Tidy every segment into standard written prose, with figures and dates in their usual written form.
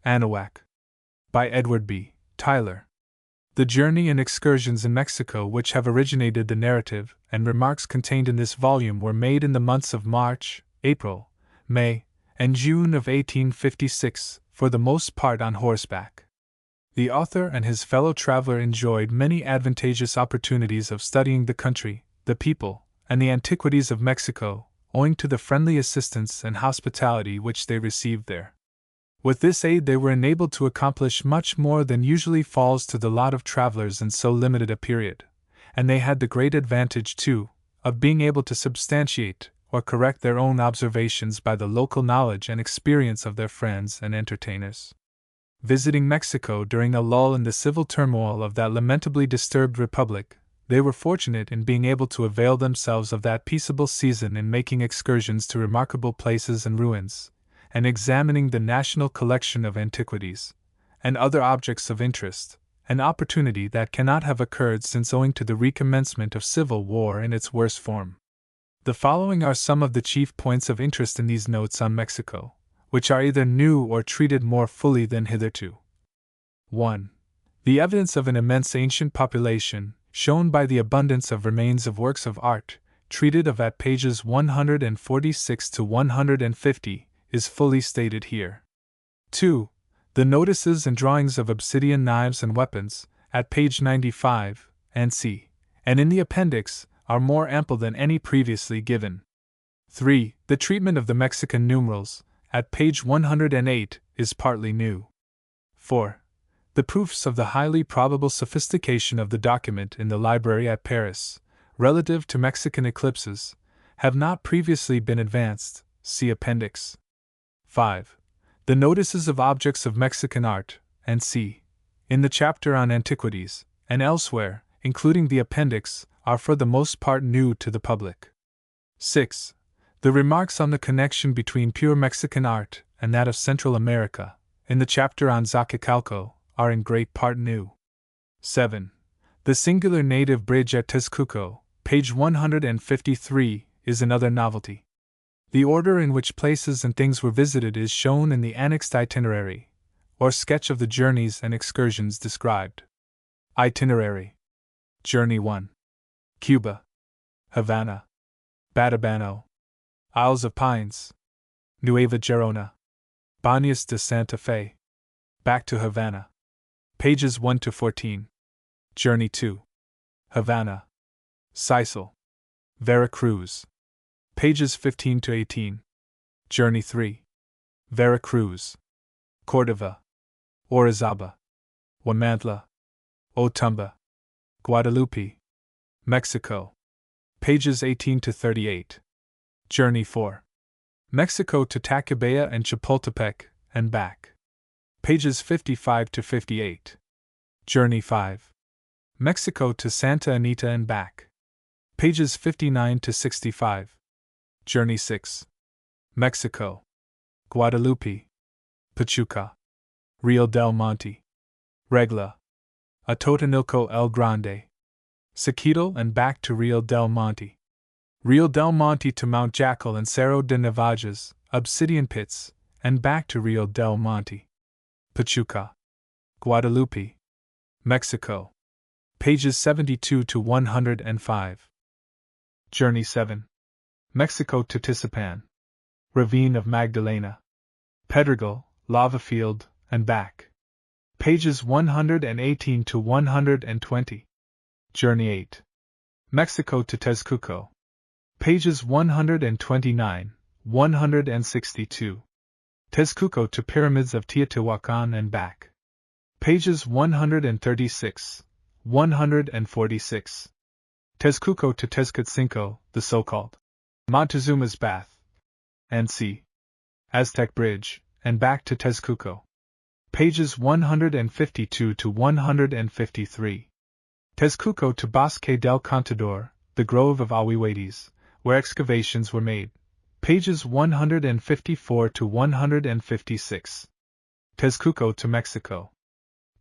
Anahuac. By Edward B. Tyler. The journey and excursions in Mexico which have originated the narrative and remarks contained in this volume were made in the months of March, April, May, and June of 1856, for the most part on horseback. The author and his fellow traveler enjoyed many advantageous opportunities of studying the country, the people, and the antiquities of Mexico, owing to the friendly assistance and hospitality which they received there. With this aid they were enabled to accomplish much more than usually falls to the lot of travelers in so limited a period, and they had the great advantage, too, of being able to substantiate or correct their own observations by the local knowledge and experience of their friends and entertainers. Visiting Mexico during a lull in the civil turmoil of that lamentably disturbed republic, they were fortunate in being able to avail themselves of that peaceable season in making excursions to remarkable places and ruins, and examining the national collection of antiquities, and other objects of interest, an opportunity that cannot have occurred since owing to the recommencement of civil war in its worst form. The following are some of the chief points of interest in these notes on Mexico, which are either new or treated more fully than hitherto. 1. The evidence of an immense ancient population, shown by the abundance of remains of works of art, treated of at pages 146 to 150, is fully stated here. 2. The notices and drawings of obsidian knives and weapons, at page 95, and c. and in the appendix, are more ample than any previously given. 3. The treatment of the Mexican numerals, at page 108, is partly new. 4. The proofs of the highly probable sophistication of the document in the library at Paris, relative to Mexican eclipses, have not previously been advanced, see appendix. 5. The notices of objects of Mexican art, and c. in the chapter on antiquities, and elsewhere, including the appendix, are for the most part new to the public. 6. The remarks on the connection between pure Mexican art and that of Central America, in the chapter on Zacacalco, are in great part new. 7. The singular native bridge at Texcoco, page 153, is another novelty. The order in which places and things were visited is shown in the annexed itinerary, or sketch of the journeys and excursions described. Itinerary. Journey 1. Cuba. Havana. Batabano. Isles of Pines. Nueva Gerona. Baños de Santa Fe. Back to Havana. Pages 1 to 14. Journey 2. Havana. Sisal. Veracruz. Pages 15 to 18. Journey 3. Veracruz. Cordova. Orizaba. Huamantla. Otumba. Guadalupe. Mexico. Pages 18 to 38. Journey 4. Mexico to Tacubaya and Chapultepec, and back. Pages 55 to 58. Journey 5. Mexico to Santa Anita and back. Pages 59 to 65. Journey 6. Mexico. Guadalupe. Pachuca. Rio del Monte. Regla. Atotonilco el Grande. Sequito and back to Rio del Monte. Rio del Monte to Mount Jackal and Cerro de Navajas, Obsidian Pits, and back to Rio del Monte. Pachuca. Guadalupe. Mexico. Pages 72 to 105. Journey 7. Mexico to Tizapan. Ravine of Magdalena. Pedregal, Lava Field, and back. Pages 118 to 120. Journey 8. Mexico to Texcoco. Pages 129, 162. Texcoco to Pyramids of Teotihuacan and back. Pages 136, 146. Texcoco to Tezcatzinco, the so-called Montezuma's Bath, and c. Aztec Bridge, and back to Texcoco. Pages 152 to 153. Texcoco to Bosque del Contador, the Grove of Ahuehuetes, where excavations were made. Pages 154 to 156. Texcoco to Mexico.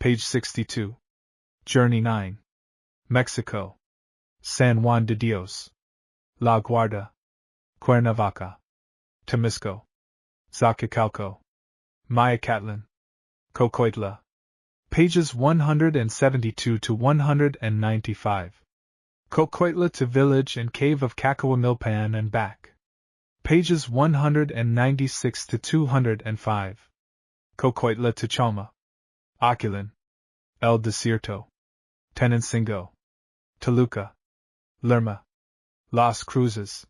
Page 62. Journey 9. Mexico. San Juan de Dios. La Guarda. Cuernavaca. Temisco. Zacacalco. Mayacatlan. Cocoitla. Pages 172 to 195. Cocoitla to village and cave of Cacahuamilpan and back. Pages 196 to 205. Cocoitla to Chalma. Aquilan. El Desierto. Tenancingo. Toluca. Lerma. Las Cruces.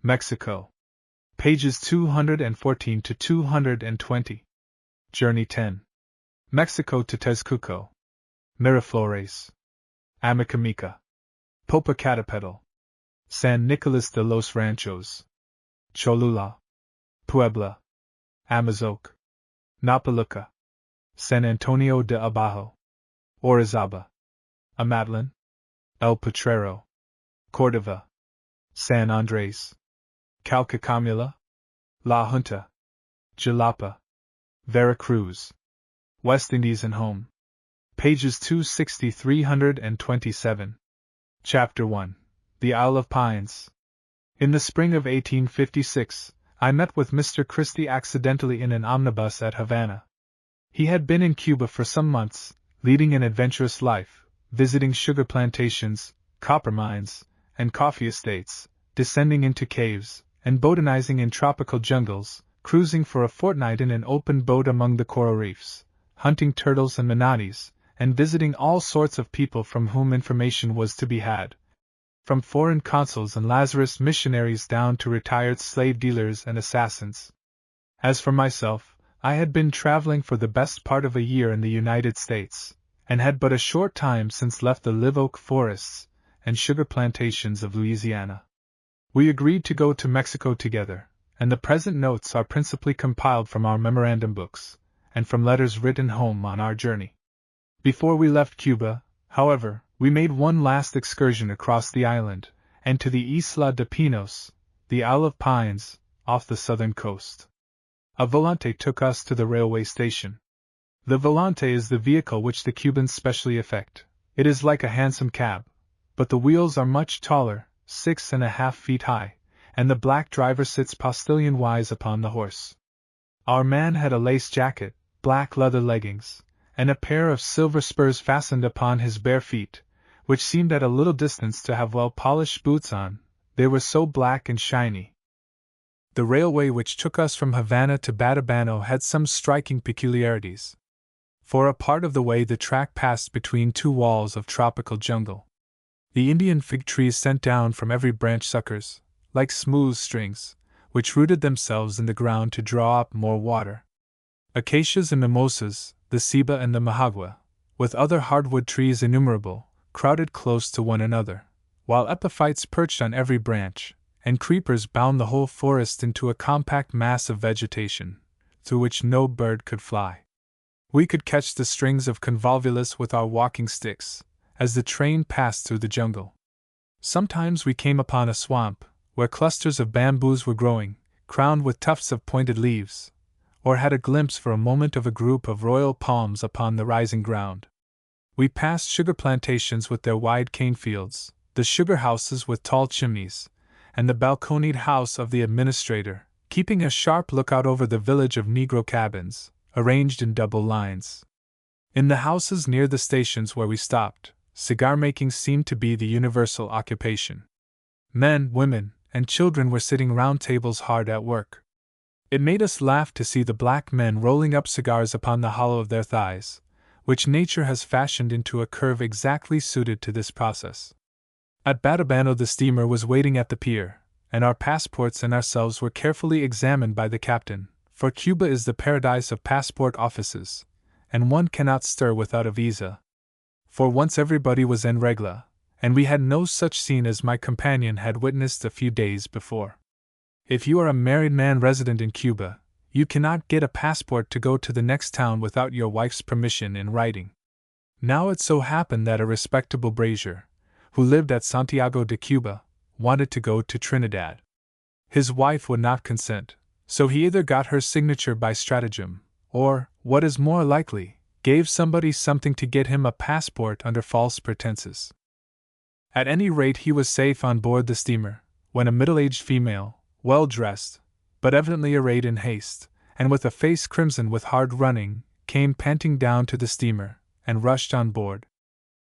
Mexico. Pages 214 to 220. Journey 10. Mexico to Tezcuco. Miraflores. Amicamica. Popocatépetl. San Nicolas de los Ranchos. Cholula. Puebla. Amazoc. Napaluca. San Antonio de Abajo. Orizaba. Amatlan. El Potrero. Córdoba. San Andrés. Calcacamula. La Junta. Jalapa. Veracruz. West Indies and Home. Pages 260-327. Chapter 1. The Isle of Pines. In the spring of 1856, I met with Mr. Christie accidentally in an omnibus at Havana. He had been in Cuba for some months, leading an adventurous life, visiting sugar plantations, copper mines, and coffee estates, descending into caves, and botanizing in tropical jungles, cruising for a fortnight in an open boat among the coral reefs, hunting turtles and manatees, and visiting all sorts of people from whom information was to be had, from foreign consuls and Lazarus missionaries down to retired slave dealers and assassins. As for myself, I had been traveling for the best part of a year in the United States, and had but a short time since left the live oak forests and sugar plantations of Louisiana. We agreed to go to Mexico together, and the present notes are principally compiled from our memorandum books, and from letters written home on our journey. Before we left Cuba, however, we made one last excursion across the island, and to the Isla de Pinos, the Isle of Pines, off the southern coast. A volante took us to the railway station. The volante is the vehicle which the Cubans specially affect. It is like a hansom cab, but the wheels are much taller, 6.5 feet high, and the black driver sits postilion-wise upon the horse. Our man had a lace jacket, black leather leggings, and a pair of silver spurs fastened upon his bare feet, which seemed at a little distance to have well-polished boots on, they were so black and shiny. The railway which took us from Havana to Batabano had some striking peculiarities. For a part of the way the track passed between two walls of tropical jungle. The Indian fig trees sent down from every branch suckers, like smooth strings, which rooted themselves in the ground to draw up more water. Acacias and mimosas, the ceiba and the mahagua, with other hardwood trees innumerable, crowded close to one another, while epiphytes perched on every branch, and creepers bound the whole forest into a compact mass of vegetation, through which no bird could fly. We could catch the strings of convolvulus with our walking sticks, as the train passed through the jungle. Sometimes we came upon a swamp, where clusters of bamboos were growing, crowned with tufts of pointed leaves, or had a glimpse for a moment of a group of royal palms upon the rising ground. We passed sugar plantations with their wide cane fields, the sugar houses with tall chimneys, and the balconied house of the administrator, keeping a sharp lookout over the village of Negro cabins, arranged in double lines. In the houses near the stations where we stopped, cigar-making seemed to be the universal occupation. Men, women, and children were sitting round tables hard at work. It made us laugh to see the black men rolling up cigars upon the hollow of their thighs, which nature has fashioned into a curve exactly suited to this process. At Batabano the steamer was waiting at the pier, and our passports and ourselves were carefully examined by the captain, for Cuba is the paradise of passport offices, and one cannot stir without a visa. For once everybody was en regla, and we had no such scene as my companion had witnessed a few days before. If you are a married man resident in Cuba, you cannot get a passport to go to the next town without your wife's permission in writing. Now it so happened that a respectable brazier, who lived at Santiago de Cuba, wanted to go to Trinidad. His wife would not consent, so he either got her signature by stratagem, or, what is more likely, gave somebody something to get him a passport under false pretenses. At any rate, he was safe on board the steamer, when a middle-aged female, well dressed, but evidently arrayed in haste, and with a face crimson with hard running, came panting down to the steamer, and rushed on board.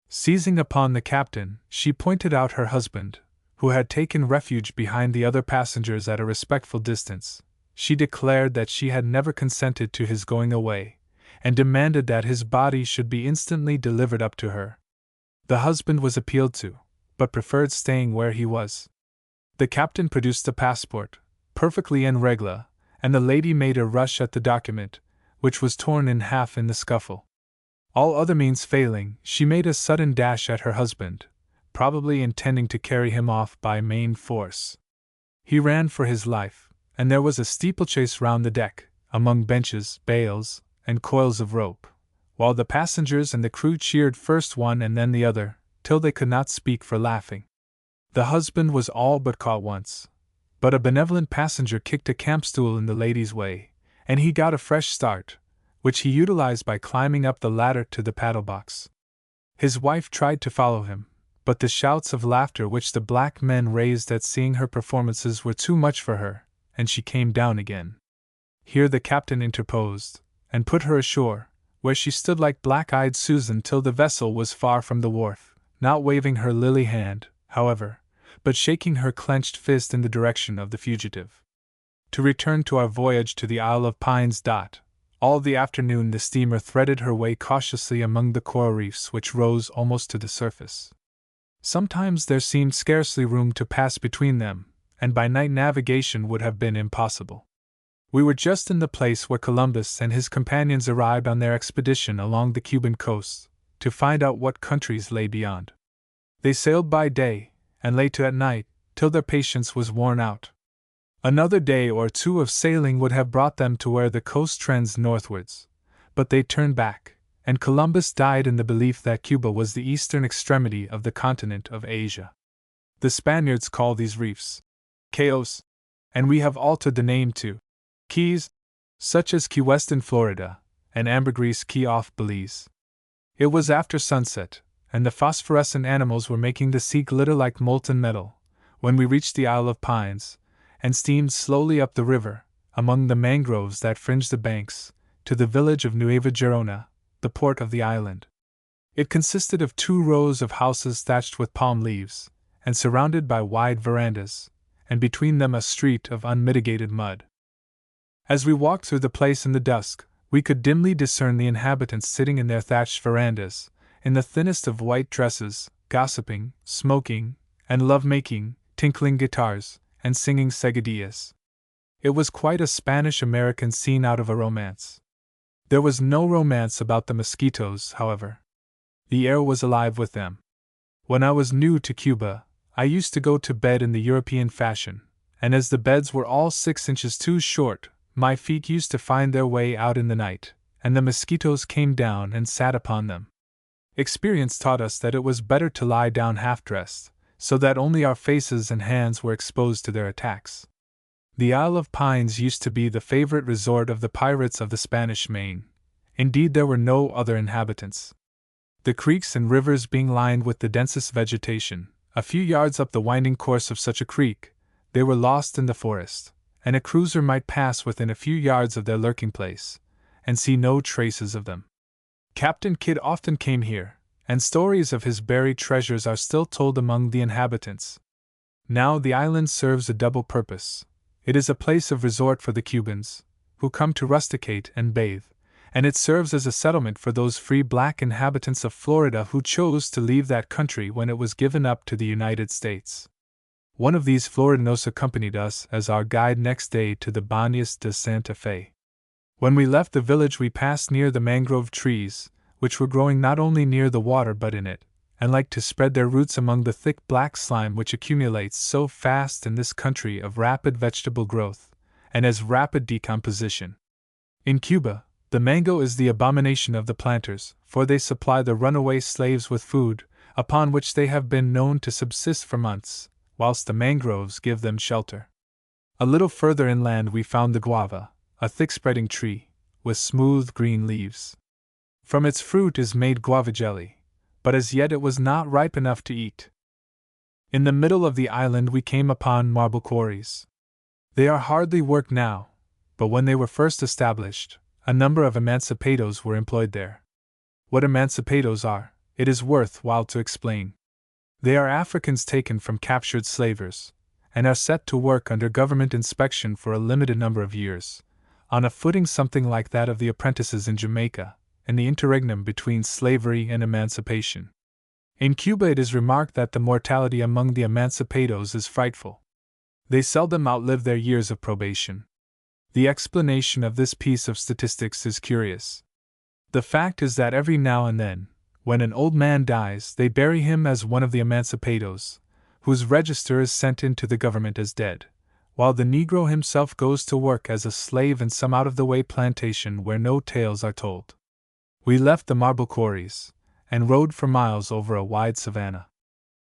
Seizing upon the captain, she pointed out her husband, who had taken refuge behind the other passengers at a respectful distance. She declared that she had never consented to his going away, and demanded that his body should be instantly delivered up to her. The husband was appealed to, but preferred staying where he was. The captain produced a passport, perfectly en règle, and the lady made a rush at the document, which was torn in half in the scuffle. All other means failing, she made a sudden dash at her husband, probably intending to carry him off by main force. He ran for his life, and there was a steeplechase round the deck, among benches, bales, and coils of rope, while the passengers and the crew cheered first one and then the other, till they could not speak for laughing. The husband was all but caught once, but a benevolent passenger kicked a campstool in the lady's way, and he got a fresh start, which he utilized by climbing up the ladder to the paddle box. His wife tried to follow him, but the shouts of laughter which the black men raised at seeing her performances were too much for her, and she came down again. Here the captain interposed, and put her ashore, where she stood like black-eyed Susan till the vessel was far from the wharf, not waving her lily hand, however, but shaking her clenched fist in the direction of the fugitive. To return to our voyage to the Isle of Pines. All the afternoon the steamer threaded her way cautiously among the coral reefs which rose almost to the surface. Sometimes there seemed scarcely room to pass between them, and by night navigation would have been impossible. We were just in the place where Columbus and his companions arrived on their expedition along the Cuban coast, to find out what countries lay beyond. They sailed by day, and lay to at night, till their patience was worn out. Another day or two of sailing would have brought them to where the coast trends northwards, but they turned back, and Columbus died in the belief that Cuba was the eastern extremity of the continent of Asia. The Spaniards call these reefs Cayos, and we have altered the name to Keys, such as Key West in Florida, and Ambergris Key off Belize. It was after sunset, and the phosphorescent animals were making the sea glitter like molten metal, when we reached the Isle of Pines, and steamed slowly up the river, among the mangroves that fringed the banks, to the village of Nueva Gerona, the port of the island. It consisted of 2 rows of houses thatched with palm leaves, and surrounded by wide verandas, and between them a street of unmitigated mud. As we walked through the place in the dusk, we could dimly discern the inhabitants sitting in their thatched verandas, in the thinnest of white dresses, gossiping, smoking, and love-making, tinkling guitars, and singing seguidillas. It was quite a Spanish-American scene out of a romance. There was no romance about the mosquitoes, however. The air was alive with them. When I was new to Cuba, I used to go to bed in the European fashion, and as the beds were all 6 inches too short, my feet used to find their way out in the night, and the mosquitoes came down and sat upon them. Experience taught us that it was better to lie down half-dressed, so that only our faces and hands were exposed to their attacks. The Isle of Pines used to be the favorite resort of the pirates of the Spanish Main. Indeed, there were no other inhabitants. The creeks and rivers being lined with the densest vegetation, a few yards up the winding course of such a creek, they were lost in the forest, and a cruiser might pass within a few yards of their lurking place, and see no traces of them. Captain Kidd often came here, and stories of his buried treasures are still told among the inhabitants. Now the island serves a double purpose. It is a place of resort for the Cubans, who come to rusticate and bathe, and it serves as a settlement for those free black inhabitants of Florida who chose to leave that country when it was given up to the United States. One of these Floridinos accompanied us as our guide next day to the Baños de Santa Fe. When we left the village we passed near the mangrove trees, which were growing not only near the water but in it, and like to spread their roots among the thick black slime which accumulates so fast in this country of rapid vegetable growth, and as rapid decomposition. In Cuba, the mango is the abomination of the planters, for they supply the runaway slaves with food, upon which they have been known to subsist for months, whilst the mangroves give them shelter. A little further inland we found the guava, a thick-spreading tree, with smooth green leaves. From its fruit is made guava jelly, but as yet it was not ripe enough to eat. In the middle of the island we came upon marble quarries. They are hardly worked now, but when they were first established, a number of emancipados were employed there. What emancipados are, it is worth while to explain. They are Africans taken from captured slavers, and are set to work under government inspection for a limited number of years, on a footing something like that of the apprentices in Jamaica, in the interregnum between slavery and emancipation. In Cuba it is remarked that the mortality among the emancipados is frightful. They seldom outlive their years of probation. The explanation of this piece of statistics is curious. The fact is that every now and then, when an old man dies, they bury him as one of the emancipados, whose register is sent in to the government as dead, while the Negro himself goes to work as a slave in some out-of-the-way plantation where no tales are told. We left the marble quarries, and rode for miles over a wide savanna.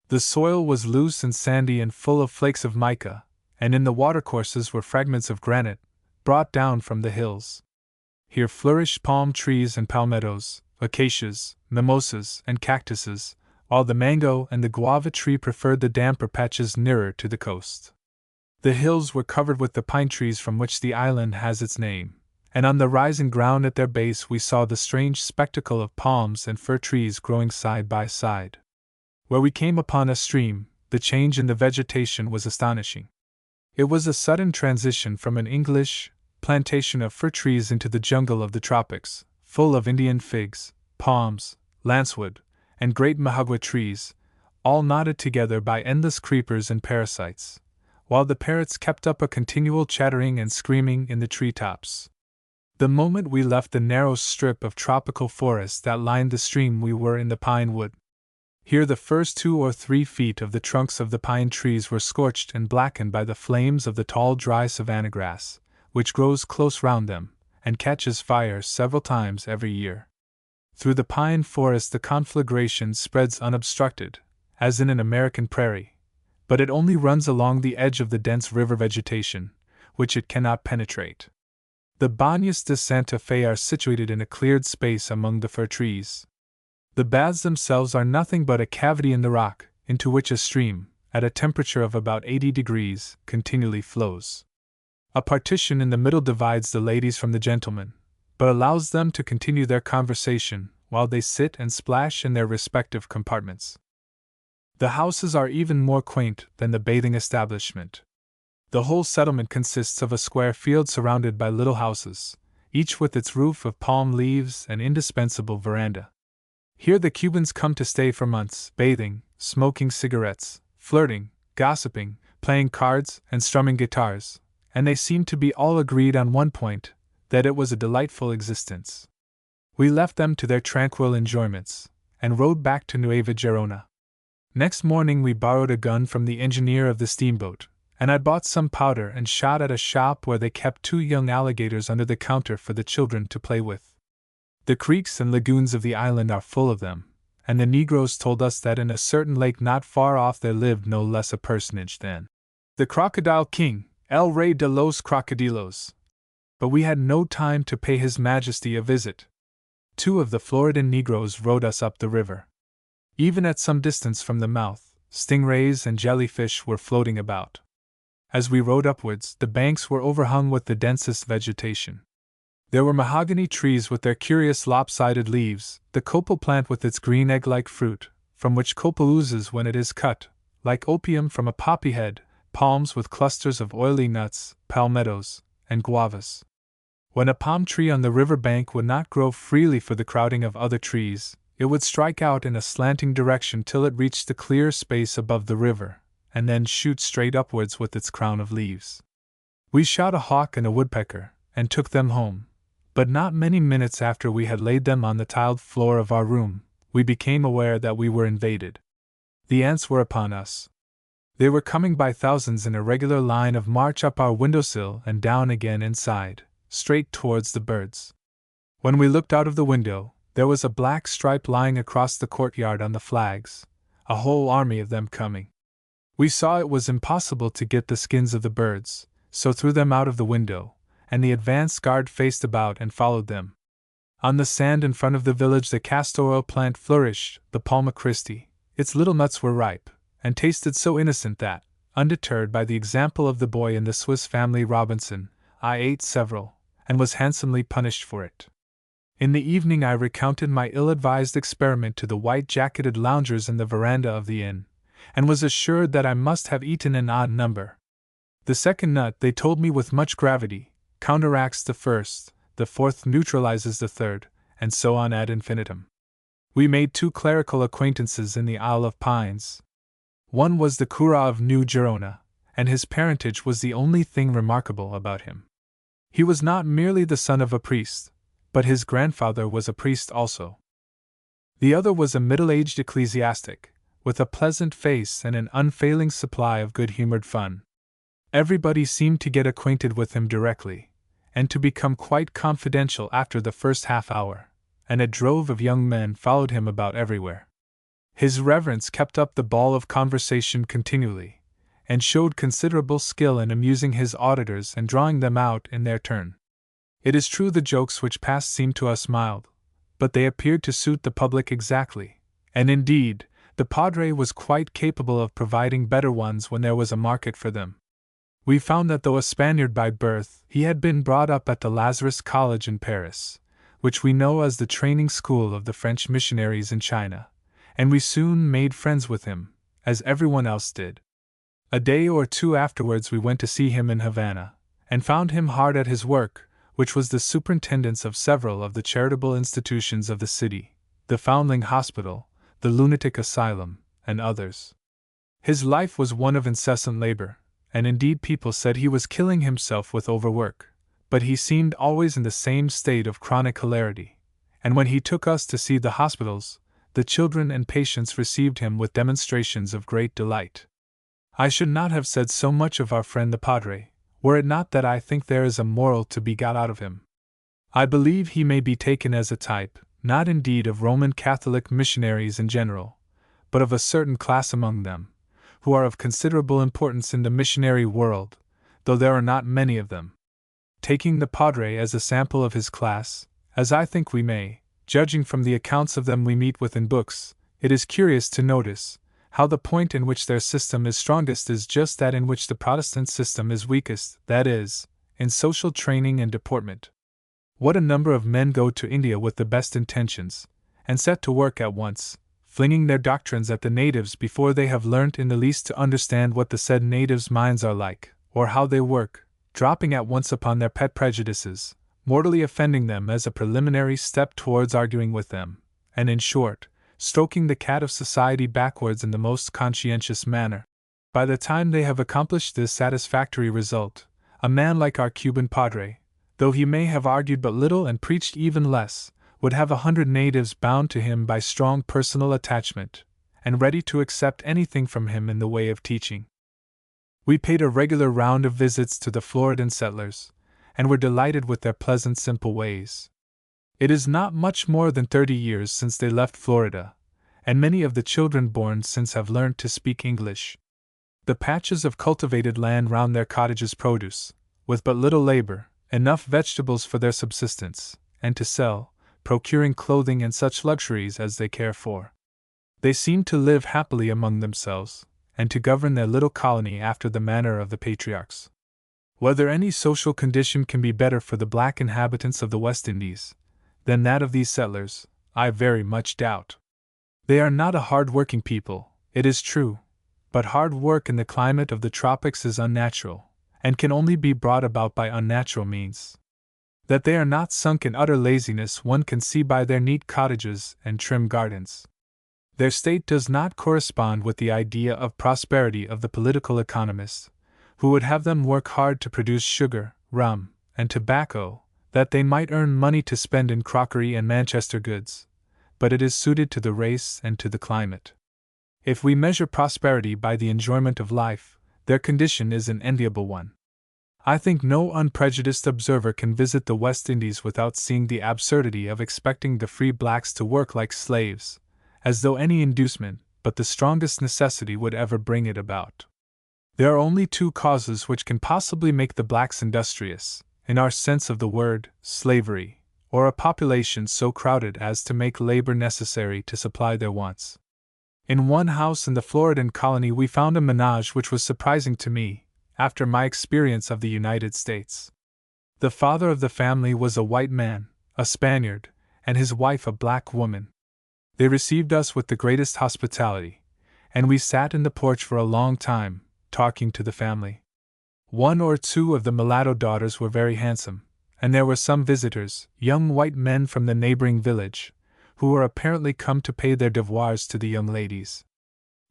The soil was loose and sandy and full of flakes of mica, and in the watercourses were fragments of granite, brought down from the hills. Here flourished palm trees and palmettos, acacias, mimosas, and cactuses, while the mango and the guava tree preferred the damper patches nearer to the coast. The hills were covered with the pine trees from which the island has its name, and on the rising ground at their base we saw the strange spectacle of palms and fir trees growing side by side. Where we came upon a stream, the change in the vegetation was astonishing. It was a sudden transition from an English plantation of fir trees into the jungle of the tropics, full of Indian figs, palms, lancewood, and great mahogany trees, all knotted together by endless creepers and parasites, while the parrots kept up a continual chattering and screaming in the tree-tops. The moment we left the narrow strip of tropical forest that lined the stream we were in the pine wood. Here the first 2 or 3 feet of the trunks of the pine trees were scorched and blackened by the flames of the tall dry savanna grass, which grows close round them, and catches fire several times every year. Through the pine forest the conflagration spreads unobstructed, as in an American prairie, but it only runs along the edge of the dense river vegetation, which it cannot penetrate. The Baños de Santa Fe are situated in a cleared space among the fir trees. The baths themselves are nothing but a cavity in the rock, into which a stream, at a temperature of about 80 degrees, continually flows. A partition in the middle divides the ladies from the gentlemen, but allows them to continue their conversation while they sit and splash in their respective compartments. The houses are even more quaint than the bathing establishment. The whole settlement consists of a square field surrounded by little houses, each with its roof of palm leaves and indispensable veranda. Here the Cubans come to stay for months, bathing, smoking cigarettes, flirting, gossiping, playing cards, and strumming guitars, and they seem to be all agreed on one point, that it was a delightful existence. We left them to their tranquil enjoyments, and rode back to Nueva Gerona. Next morning we borrowed a gun from the engineer of the steamboat, and I bought some powder and shot at a shop where they kept 2 young alligators under the counter for the children to play with. The creeks and lagoons of the island are full of them, and the Negroes told us that in a certain lake not far off there lived no less a personage than the Crocodile King, El Rey de los Crocodilos. But we had no time to pay His Majesty a visit. 2 of the Floridan Negroes rowed us up the river. Even at some distance from the mouth, stingrays and jellyfish were floating about. As we rowed upwards, the banks were overhung with the densest vegetation. There were mahogany trees with their curious lopsided leaves, the copal plant with its green egg-like fruit, from which copal oozes when it is cut, like opium from a poppy head, palms with clusters of oily nuts, palmettos, and guavas. When a palm tree on the river bank would not grow freely for the crowding of other trees, it would strike out in a slanting direction till it reached the clear space above the river, and then shoot straight upwards with its crown of leaves. We shot a hawk and a woodpecker, and took them home. But not many minutes after we had laid them on the tiled floor of our room, we became aware that we were invaded. The ants were upon us. They were coming by thousands in a regular line of march up our windowsill and down again inside, straight towards the birds. When we looked out of the window, there was a black stripe lying across the courtyard on the flags, a whole army of them coming. We saw it was impossible to get the skins of the birds, so threw them out of the window, and the advance guard faced about and followed them. On the sand in front of the village the castor oil plant flourished, the Palma Christi. Its little nuts were ripe, and tasted so innocent that, undeterred by the example of the boy in the Swiss Family Robinson, I ate several, and was handsomely punished for it. In the evening I recounted my ill-advised experiment to the white-jacketed loungers in the veranda of the inn, and was assured that I must have eaten an odd number. The second nut, they told me with much gravity, counteracts the first, the fourth neutralizes the third, and so on ad infinitum. We made 2 clerical acquaintances in the Isle of Pines. One was the cura of New Gerona, and his parentage was the only thing remarkable about him. He was not merely the son of a priest, but his grandfather was a priest also. The other was a middle-aged ecclesiastic, with a pleasant face and an unfailing supply of good-humored fun. Everybody seemed to get acquainted with him directly, and to become quite confidential after the first half-hour, and a drove of young men followed him about everywhere. His Reverence kept up the ball of conversation continually, and showed considerable skill in amusing his auditors and drawing them out in their turn. It is true the jokes which passed seemed to us mild, but they appeared to suit the public exactly, and indeed, the Padre was quite capable of providing better ones when there was a market for them. We found that though a Spaniard by birth, he had been brought up at the Lazarus College in Paris, which we know as the training school of the French missionaries in China, and we soon made friends with him, as everyone else did. A day or 2 afterwards we went to see him in Havana, and found him hard at his work, which was the superintendence of several of the charitable institutions of the city, the Foundling Hospital, the Lunatic Asylum, and others. His life was one of incessant labor, and indeed people said he was killing himself with overwork, but he seemed always in the same state of chronic hilarity, and when he took us to see the hospitals, the children and patients received him with demonstrations of great delight. I should not have said so much of our friend the Padre, were it not that I think there is a moral to be got out of him. I believe he may be taken as a type, not indeed of Roman Catholic missionaries in general, but of a certain class among them, who are of considerable importance in the missionary world, though there are not many of them. Taking the Padre as a sample of his class, as I think we may, judging from the accounts of them we meet with in books, it is curious to notice how the point in which their system is strongest is just that in which the Protestant system is weakest, that is, in social training and deportment. What a number of men go to India with the best intentions, and set to work at once, flinging their doctrines at the natives before they have learnt in the least to understand what the said natives' minds are like, or how they work, dropping at once upon their pet prejudices, mortally offending them as a preliminary step towards arguing with them, and in short, stroking the cat of society backwards in the most conscientious manner. By the time they have accomplished this satisfactory result, a man like our Cuban Padre, though he may have argued but little and preached even less, would have 100 natives bound to him by strong personal attachment, and ready to accept anything from him in the way of teaching. We paid a regular round of visits to the Floridan settlers, and were delighted with their pleasant, simple ways. It is not much more than 30 years since they left Florida, and many of the children born since have learned to speak English. The patches of cultivated land round their cottages produce, with but little labor, enough vegetables for their subsistence, and to sell, procuring clothing and such luxuries as they care for. They seem to live happily among themselves, and to govern their little colony after the manner of the patriarchs. Whether any social condition can be better for the black inhabitants of the West Indies than that of these settlers, I very much doubt. They are not a hard-working people, it is true, but hard work in the climate of the tropics is unnatural, and can only be brought about by unnatural means. That they are not sunk in utter laziness one can see by their neat cottages and trim gardens. Their state does not correspond with the idea of prosperity of the political economists, who would have them work hard to produce sugar, rum, and tobacco, that they might earn money to spend in crockery and Manchester goods, but it is suited to the race and to the climate. If we measure prosperity by the enjoyment of life, their condition is an enviable one. I think no unprejudiced observer can visit the West Indies without seeing the absurdity of expecting the free blacks to work like slaves, as though any inducement but the strongest necessity would ever bring it about. There are only 2 causes which can possibly make the blacks industrious, in our sense of the word, slavery, or a population so crowded as to make labor necessary to supply their wants. In one house in the Floridan colony we found a menage which was surprising to me, after my experience of the United States. The father of the family was a white man, a Spaniard, and his wife a black woman. They received us with the greatest hospitality, and we sat in the porch for a long time, talking to the family. One or two of the mulatto daughters were very handsome, and there were some visitors, young white men from the neighboring village, who were apparently come to pay their devoirs to the young ladies.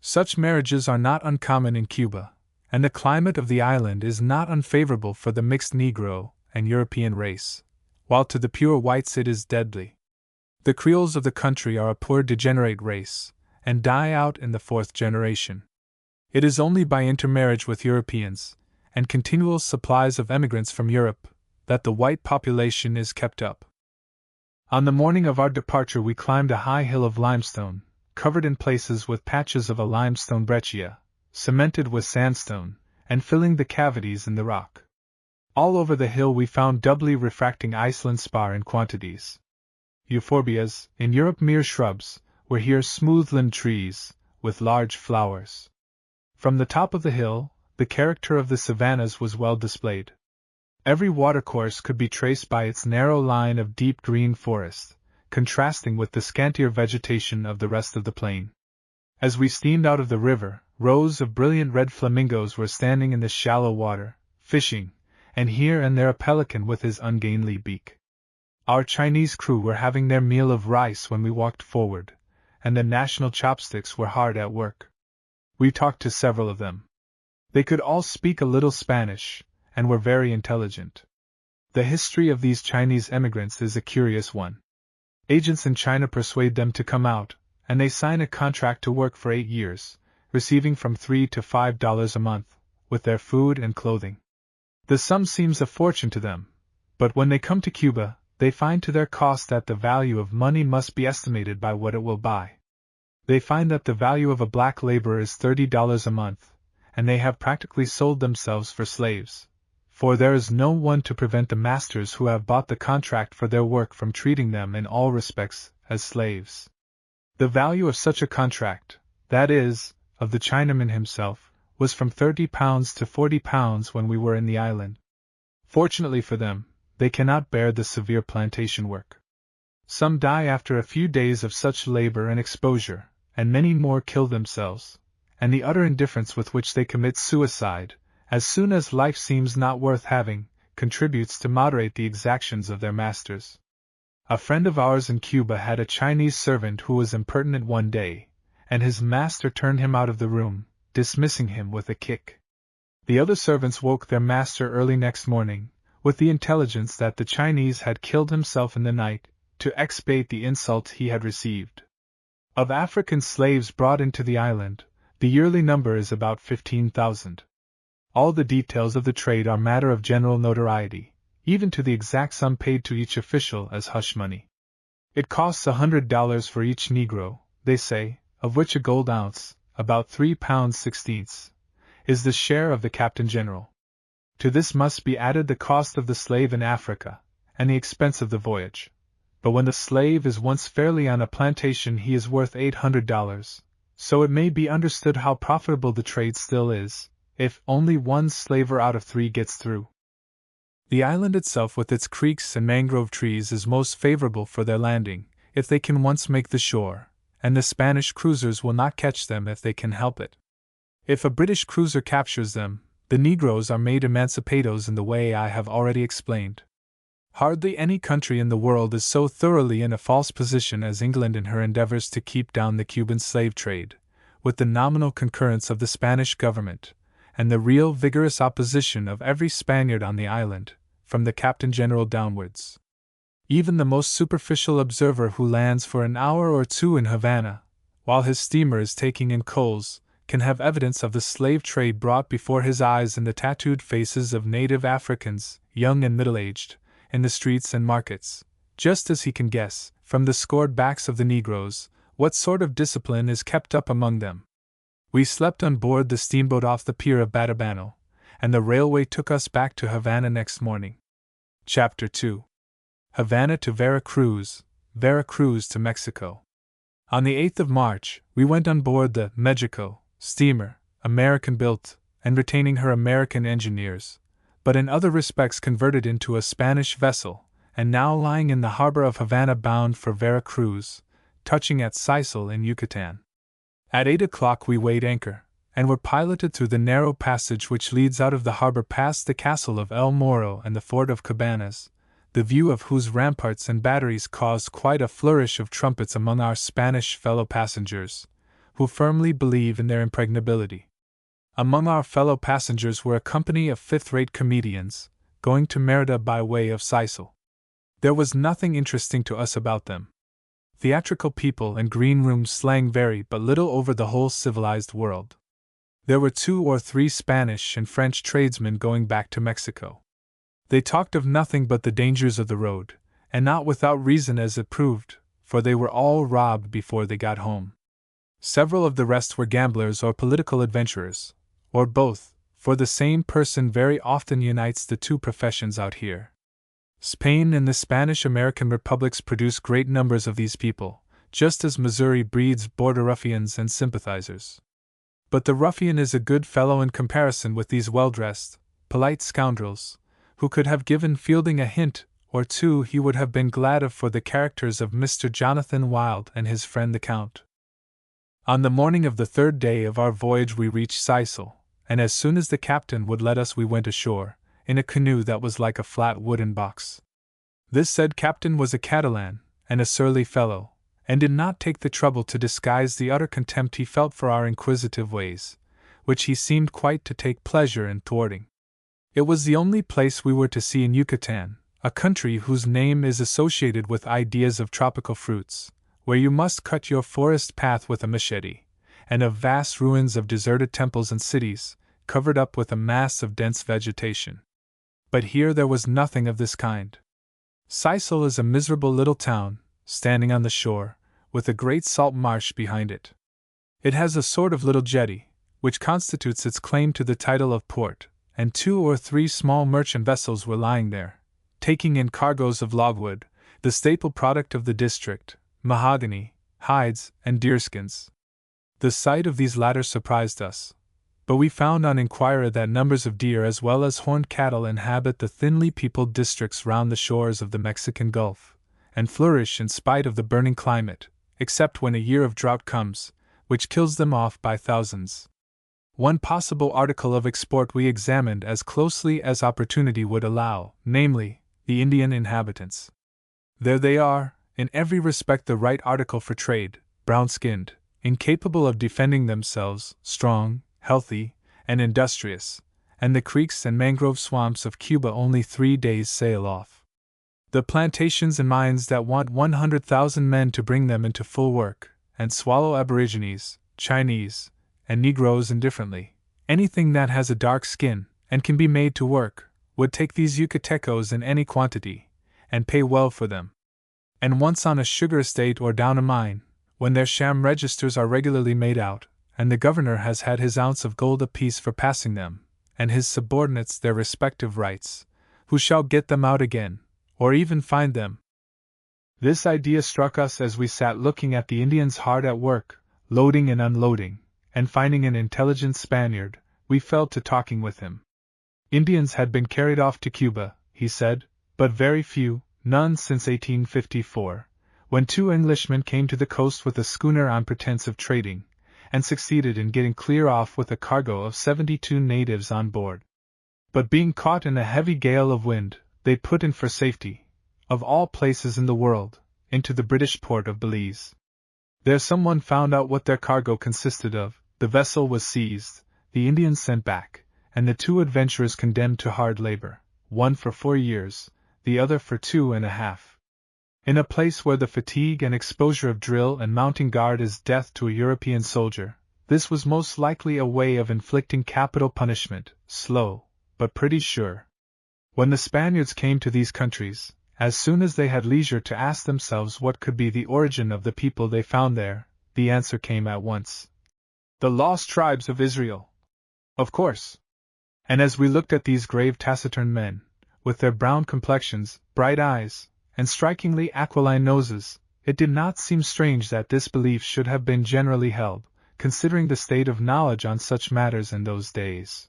Such marriages are not uncommon in Cuba, and the climate of the island is not unfavorable for the mixed Negro and European race, while to the pure whites it is deadly. The Creoles of the country are a poor degenerate race, and die out in the 4th generation. It is only by intermarriage with Europeans, and continual supplies of emigrants from Europe, that the white population is kept up. On the morning of our departure we climbed a high hill of limestone, covered in places with patches of a limestone breccia, cemented with sandstone, and filling the cavities in the rock. All over the hill we found doubly refracting Iceland spar in quantities. Euphorbias, in Europe mere shrubs, were here smoothland trees, with large flowers. From the top of the hill, the character of the savannas was well displayed. Every watercourse could be traced by its narrow line of deep green forest, contrasting with the scantier vegetation of the rest of the plain. As we steamed out of the river, rows of brilliant red flamingos were standing in the shallow water, fishing, and here and there a pelican with his ungainly beak. Our Chinese crew were having their meal of rice when we walked forward, and the national chopsticks were hard at work. We talked to several of them. They could all speak a little Spanish, and were very intelligent. The history of these Chinese emigrants is a curious one. Agents in China persuade them to come out, and they sign a contract to work for 8 years, receiving from $3 to $5 a month, with their food and clothing. The sum seems a fortune to them, but when they come to Cuba, they find to their cost that the value of money must be estimated by what it will buy. They find that the value of a black laborer is $30 a month, and they have practically sold themselves for slaves, for there is no one to prevent the masters who have bought the contract for their work from treating them in all respects as slaves. The value of such a contract, that is, of the Chinaman himself, was from £30 to £40 when we were in the island. Fortunately for them, they cannot bear the severe plantation work. Some die after a few days of such labor and exposure, and many more kill themselves, and the utter indifference with which they commit suicide, as soon as life seems not worth having, contributes to moderate the exactions of their masters. A friend of ours in Cuba had a Chinese servant who was impertinent one day, and his master turned him out of the room, dismissing him with a kick. The other servants woke their master early next morning, with the intelligence that the Chinese had killed himself in the night, to expiate the insult he had received. Of African slaves brought into the island, the yearly number is about 15,000. All the details of the trade are matter of general notoriety, even to the exact sum paid to each official as hush money. It costs $100 for each Negro, they say, of which a gold ounce, about 3 pounds 16ths, is the share of the Captain General. To this must be added the cost of the slave in Africa, and the expense of the voyage. But when the slave is once fairly on a plantation he is worth $800, so it may be understood how profitable the trade still is, if only one slaver out of 3 gets through. The island itself with its creeks and mangrove trees is most favorable for their landing, if they can once make the shore, and the Spanish cruisers will not catch them if they can help it. If a British cruiser captures them, the Negroes are made emancipados in the way I have already explained. Hardly any country in the world is so thoroughly in a false position as England in her endeavors to keep down the Cuban slave trade, with the nominal concurrence of the Spanish government, and the real vigorous opposition of every Spaniard on the island, from the Captain General downwards. Even the most superficial observer who lands for an hour or two in Havana, while his steamer is taking in coals, can have evidence of the slave trade brought before his eyes in the tattooed faces of native Africans, young and middle-aged, in the streets and markets, just as he can guess, from the scored backs of the Negroes, what sort of discipline is kept up among them. We slept on board the steamboat off the pier of Batabano, and the railway took us back to Havana next morning. Chapter 2. Havana to Vera Cruz, Vera Cruz to Mexico. On the 8th of March, we went on board the Mexico steamer, American-built, and retaining her American engineers, but in other respects converted into a Spanish vessel, and now lying in the harbor of Havana bound for Vera Cruz, touching at Sisal in Yucatan. At 8 o'clock we weighed anchor, and were piloted through the narrow passage which leads out of the harbor past the castle of El Moro and the fort of Cabanas, the view of whose ramparts and batteries caused quite a flourish of trumpets among our Spanish fellow passengers, who firmly believe in their impregnability. Among our fellow passengers were a company of fifth-rate comedians, going to Merida by way of Sisal. There was nothing interesting to us about them. Theatrical people and green-room slang vary but little over the whole civilized world. There were 2 or 3 Spanish and French tradesmen going back to Mexico. They talked of nothing but the dangers of the road, and not without reason as it proved, for they were all robbed before they got home. Several of the rest were gamblers or political adventurers, or both, for the same person very often unites the 2 professions out here. Spain and the Spanish-American republics produce great numbers of these people, just as Missouri breeds border ruffians and sympathizers. But the ruffian is a good fellow in comparison with these well-dressed, polite scoundrels, who could have given Fielding a hint or 2 he would have been glad of for the characters of Mr. Jonathan Wild and his friend the Count. On the morning of the 3rd day of our voyage we reached Sisal, and as soon as the captain would let us we went ashore, in a canoe that was like a flat wooden box. This said captain was a Catalan, and a surly fellow, and did not take the trouble to disguise the utter contempt he felt for our inquisitive ways, which he seemed quite to take pleasure in thwarting. It was the only place we were to see in Yucatan, a country whose name is associated with ideas of tropical fruits, where you must cut your forest path with a machete, and of vast ruins of deserted temples and cities, covered up with a mass of dense vegetation. But here there was nothing of this kind. Sisal is a miserable little town, standing on the shore, with a great salt marsh behind it. It has a sort of little jetty, which constitutes its claim to the title of port, and 2 or 3 small merchant vessels were lying there, taking in cargoes of logwood, the staple product of the district, mahogany, hides, and deerskins. The sight of these latter surprised us, but we found on inquiry that numbers of deer as well as horned cattle inhabit the thinly peopled districts round the shores of the Mexican Gulf, and flourish in spite of the burning climate, except when a year of drought comes, which kills them off by thousands. One possible article of export we examined as closely as opportunity would allow, namely, the Indian inhabitants. There they are, in every respect the right article for trade, brown-skinned, incapable of defending themselves, strong, healthy, and industrious, and the creeks and mangrove swamps of Cuba only 3 days' sail off. The plantations and mines that want 100,000 men to bring them into full work, and swallow aborigines, Chinese, and Negroes indifferently, anything that has a dark skin, and can be made to work, would take these Yucatecos in any quantity, and pay well for them. And once on a sugar estate or down a mine, when their sham registers are regularly made out, and the governor has had his ounce of gold apiece for passing them, and his subordinates their respective rights, who shall get them out again, or even find them? This idea struck us as we sat looking at the Indians hard at work, loading and unloading, and finding an intelligent Spaniard, we fell to talking with him. Indians had been carried off to Cuba, he said, but very few, none since 1854, when 2 Englishmen came to the coast with a schooner on pretense of trading, and succeeded in getting clear off with a cargo of 72 natives on board. But being caught in a heavy gale of wind, they put in for safety, of all places in the world, into the British port of Belize. There someone found out what their cargo consisted of, the vessel was seized, the Indians sent back, and the 2 adventurers condemned to hard labor, one for 4 years, the other for 2.5. In a place where the fatigue and exposure of drill and mounting guard is death to a European soldier, this was most likely a way of inflicting capital punishment, slow, but pretty sure. When the Spaniards came to these countries, as soon as they had leisure to ask themselves what could be the origin of the people they found there, the answer came at once. The lost tribes of Israel. Of course. And as we looked at these grave taciturn men, with their brown complexions, bright eyes, and strikingly aquiline noses, it did not seem strange that this belief should have been generally held, considering the state of knowledge on such matters in those days.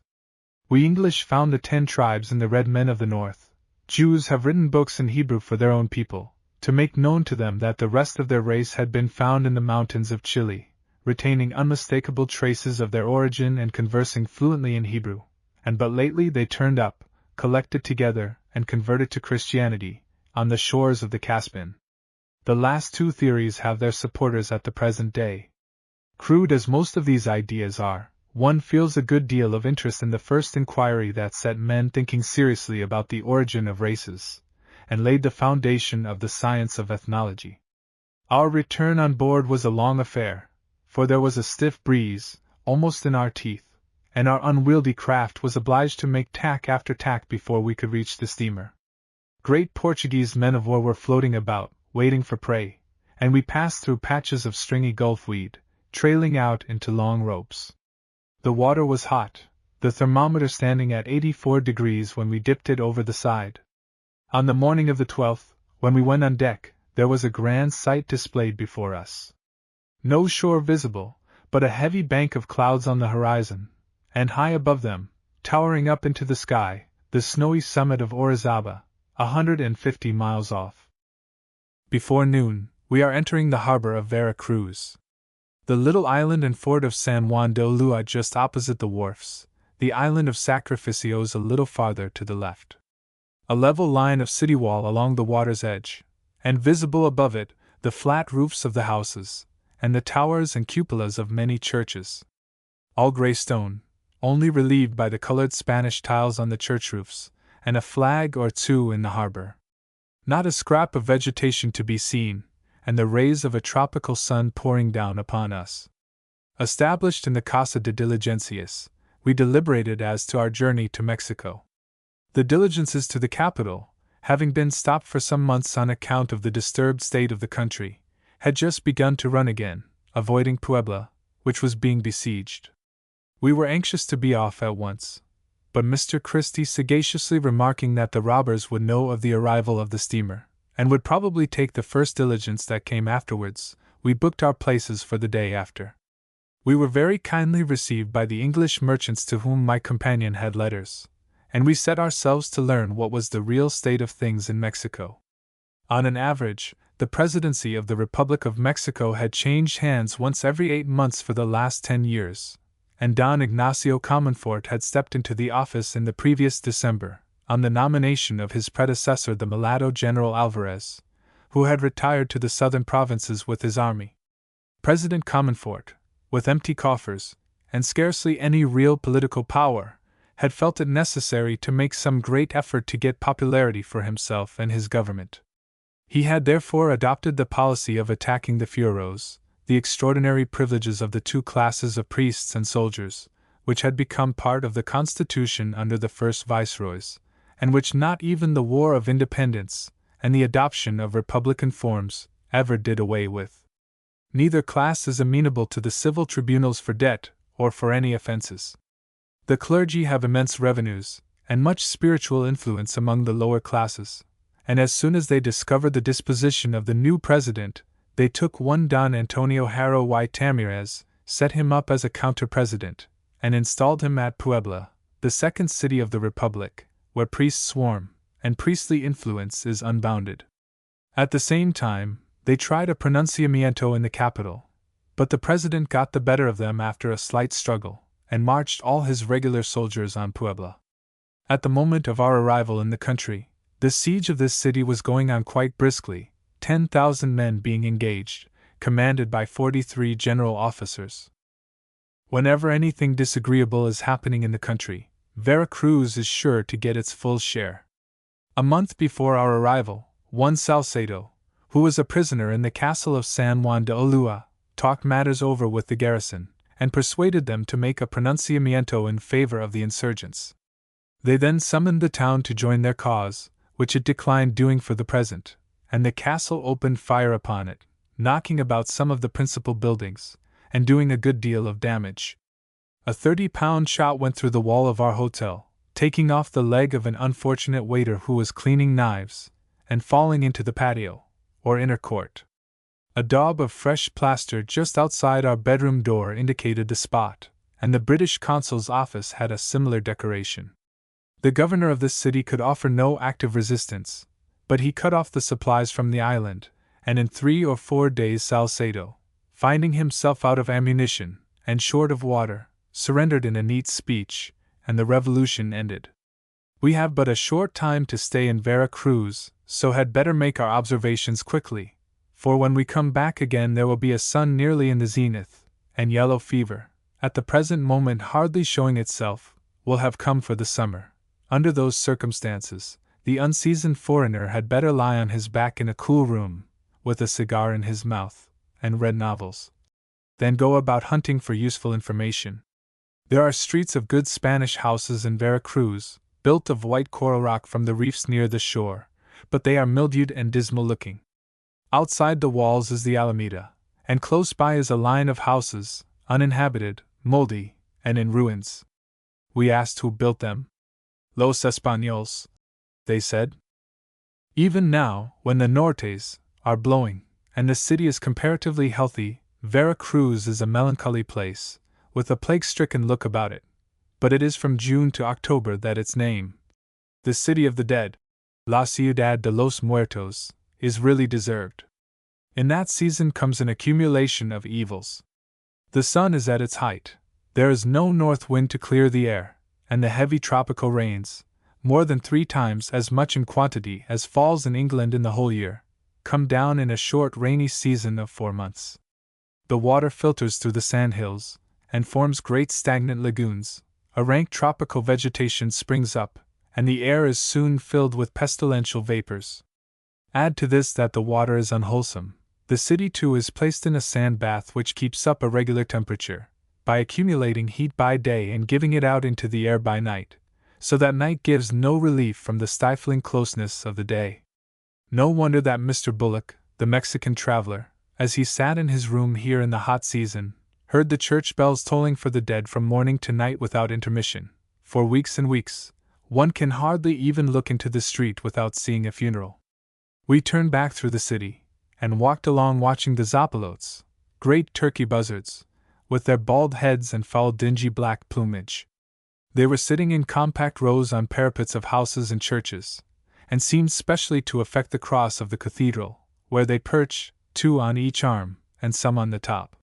We English found the 10 tribes and the red men of the north. Jews have written books in Hebrew for their own people, to make known to them that the rest of their race had been found in the mountains of Chile, retaining unmistakable traces of their origin and conversing fluently in Hebrew, and but lately they turned up, collected together, and converted to Christianity, on the shores of the Caspian. The last 2 theories have their supporters at the present day. Crude as most of these ideas are, one feels a good deal of interest in the first inquiry that set men thinking seriously about the origin of races, and laid the foundation of the science of ethnology. Our return on board was a long affair, for there was a stiff breeze, almost in our teeth, and our unwieldy craft was obliged to make tack after tack before we could reach the steamer. Great Portuguese men-of-war were floating about, waiting for prey, and we passed through patches of stringy gulfweed, trailing out into long ropes. The water was hot, the thermometer standing at 84 degrees when we dipped it over the side. On the morning of the 12th, when we went on deck, there was a grand sight displayed before us. No shore visible, but a heavy bank of clouds on the horizon, and high above them, towering up into the sky, the snowy summit of Orizaba, 150 miles off. Before noon, we are entering the harbor of Vera Cruz. The little island and fort of San Juan de Ulua just opposite the wharfs, the island of Sacrificios a little farther to the left. A level line of city wall along the water's edge, and visible above it, the flat roofs of the houses, and the towers and cupolas of many churches. All gray stone, only relieved by the colored Spanish tiles on the church roofs, and a flag or 2 in the harbor. Not a scrap of vegetation to be seen, and the rays of a tropical sun pouring down upon us. Established in the Casa de Diligencias, we deliberated as to our journey to Mexico. The diligences to the capital, having been stopped for some months on account of the disturbed state of the country, had just begun to run again, avoiding Puebla, which was being besieged. We were anxious to be off at once, but Mr. Christie sagaciously remarking that the robbers would know of the arrival of the steamer, and would probably take the first diligence that came afterwards, we booked our places for the day after. We were very kindly received by the English merchants to whom my companion had letters, and we set ourselves to learn what was the real state of things in Mexico. On an average, the presidency of the Republic of Mexico had changed hands once every 8 months for the last 10 years, and Don Ignacio Comonfort had stepped into the office in the previous December, on the nomination of his predecessor the mulatto General Alvarez, who had retired to the southern provinces with his army. President Comonfort, with empty coffers, and scarcely any real political power, had felt it necessary to make some great effort to get popularity for himself and his government. He had therefore adopted the policy of attacking the fueros, the extraordinary privileges of the 2 classes of priests and soldiers, which had become part of the Constitution under the first viceroys, and which not even the War of Independence, and the adoption of republican forms, ever did away with. Neither class is amenable to the civil tribunals for debt, or for any offenses. The clergy have immense revenues, and much spiritual influence among the lower classes, and as soon as they discovered the disposition of the new president, they took one Don Antonio Haro y Tamirez, set him up as a counter-president, and installed him at Puebla, the second city of the Republic, where priests swarm, and priestly influence is unbounded. At the same time, they tried a pronunciamiento in the capital, but the president got the better of them after a slight struggle, and marched all his regular soldiers on Puebla. At the moment of our arrival in the country, the siege of this city was going on quite briskly, 10,000 men being engaged, commanded by 43 general officers. Whenever anything disagreeable is happening in the country, Vera Cruz is sure to get its full share. A month before our arrival, one Salcedo, who was a prisoner in the castle of San Juan de Ulua, talked matters over with the garrison, and persuaded them to make a pronunciamiento in favor of the insurgents. They then summoned the town to join their cause, which it declined doing for the present, and the castle opened fire upon it, knocking about some of the principal buildings, and doing a good deal of damage. A 30-pound shot went through the wall of our hotel, taking off the leg of an unfortunate waiter who was cleaning knives, and falling into the patio, or inner court. A daub of fresh plaster just outside our bedroom door indicated the spot, and the British consul's office had a similar decoration. The governor of this city could offer no active resistance, but he cut off the supplies from the island, and in 3 or 4 days Salcedo, finding himself out of ammunition and short of water, surrendered in a neat speech, and the revolution ended. We have but a short time to stay in Vera Cruz, so had better make our observations quickly, for when we come back again there will be a sun nearly in the zenith, and yellow fever, at the present moment hardly showing itself, will have come for the summer. Under those circumstances, the unseasoned foreigner had better lie on his back in a cool room, with a cigar in his mouth, and read novels, than go about hunting for useful information. There are streets of good Spanish houses in Vera Cruz, built of white coral rock from the reefs near the shore, but they are mildewed and dismal looking. Outside the walls is the Alameda, and close by is a line of houses, uninhabited, moldy, and in ruins. We asked who built them. Los Españoles, they said. Even now, when the nortes are blowing, and the city is comparatively healthy, Vera Cruz is a melancholy place, with a plague-stricken look about it. But it is from June to October that its name, the City of the Dead, La Ciudad de los Muertos, is really deserved. In that season comes an accumulation of evils. The sun is at its height, there is no north wind to clear the air, and the heavy tropical rains, more than 3 times as much in quantity as falls in England in the whole year, come down in a short rainy season of 4 months. The water filters through the sandhills, and forms great stagnant lagoons. A rank tropical vegetation springs up, and the air is soon filled with pestilential vapors. Add to this that the water is unwholesome. The city too is placed in a sand bath which keeps up a regular temperature, by accumulating heat by day and giving it out into the air by night, so that night gives no relief from the stifling closeness of the day. No wonder that Mr. Bullock, the Mexican traveler, as he sat in his room here in the hot season, heard the church bells tolling for the dead from morning to night without intermission. For weeks and weeks, one can hardly even look into the street without seeing a funeral. We turned back through the city, and walked along watching the zapalotes, great turkey buzzards, with their bald heads and foul dingy black plumage. They were sitting in compact rows on parapets of houses and churches, and seemed specially to affect the cross of the cathedral, where they perch, 2 on each arm, and some on the top.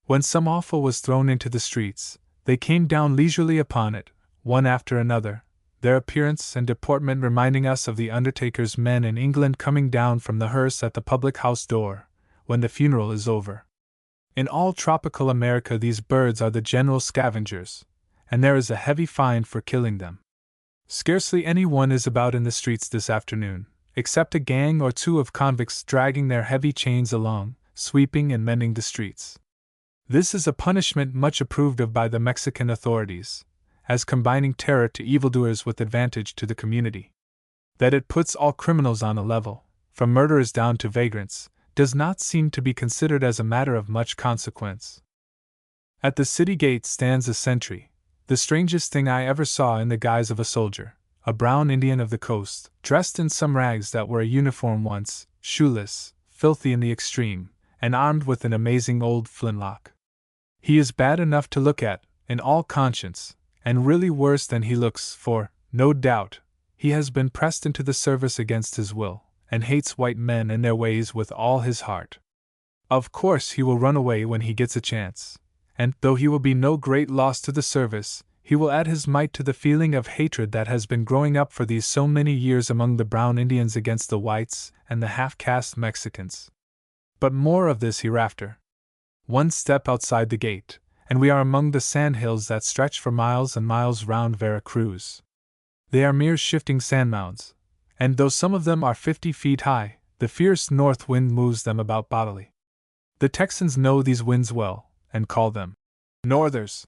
When some offal was thrown into the streets, they came down leisurely upon it, one after another, their appearance and deportment reminding us of the undertaker's men in England coming down from the hearse at the public-house door, when the funeral is over. In all tropical America these birds are the general scavengers, and there is a heavy fine for killing them. Scarcely any one is about in the streets this afternoon, except a gang or 2 of convicts dragging their heavy chains along, sweeping and mending the streets. This is a punishment much approved of by the Mexican authorities, as combining terror to evildoers with advantage to the community. That it puts all criminals on a level, from murderers down to vagrants, does not seem to be considered as a matter of much consequence. At the city gate stands a sentry, the strangest thing I ever saw in the guise of a soldier, a brown Indian of the coast, dressed in some rags that were a uniform once, shoeless, filthy in the extreme, and armed with an amazing old flintlock. He is bad enough to look at, in all conscience, and really worse than he looks, for, no doubt, he has been pressed into the service against his will, and hates white men and their ways with all his heart. Of course he will run away when he gets a chance, and, though he will be no great loss to the service, he will add his mite to the feeling of hatred that has been growing up for these so many years among the brown Indians against the whites and the half-caste Mexicans. But more of this hereafter. One step outside the gate, and we are among the sandhills that stretch for miles and miles round Vera Cruz. They are mere shifting sand mounds, and though some of them are 50 feet high, the fierce north wind moves them about bodily. The Texans know these winds well, and call them northers.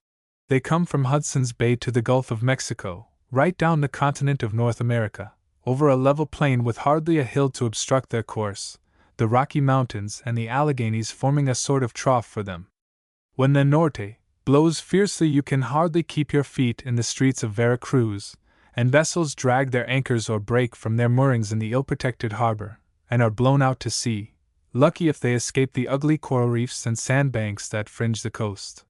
They come from Hudson's Bay to the Gulf of Mexico, right down the continent of North America, over a level plain with hardly a hill to obstruct their course, the Rocky Mountains and the Alleghanies forming a sort of trough for them. When the norte blows fiercely you can hardly keep your feet in the streets of Vera Cruz, and vessels drag their anchors or break from their moorings in the ill-protected harbor, and are blown out to sea, lucky if they escape the ugly coral reefs and sandbanks that fringe the coast.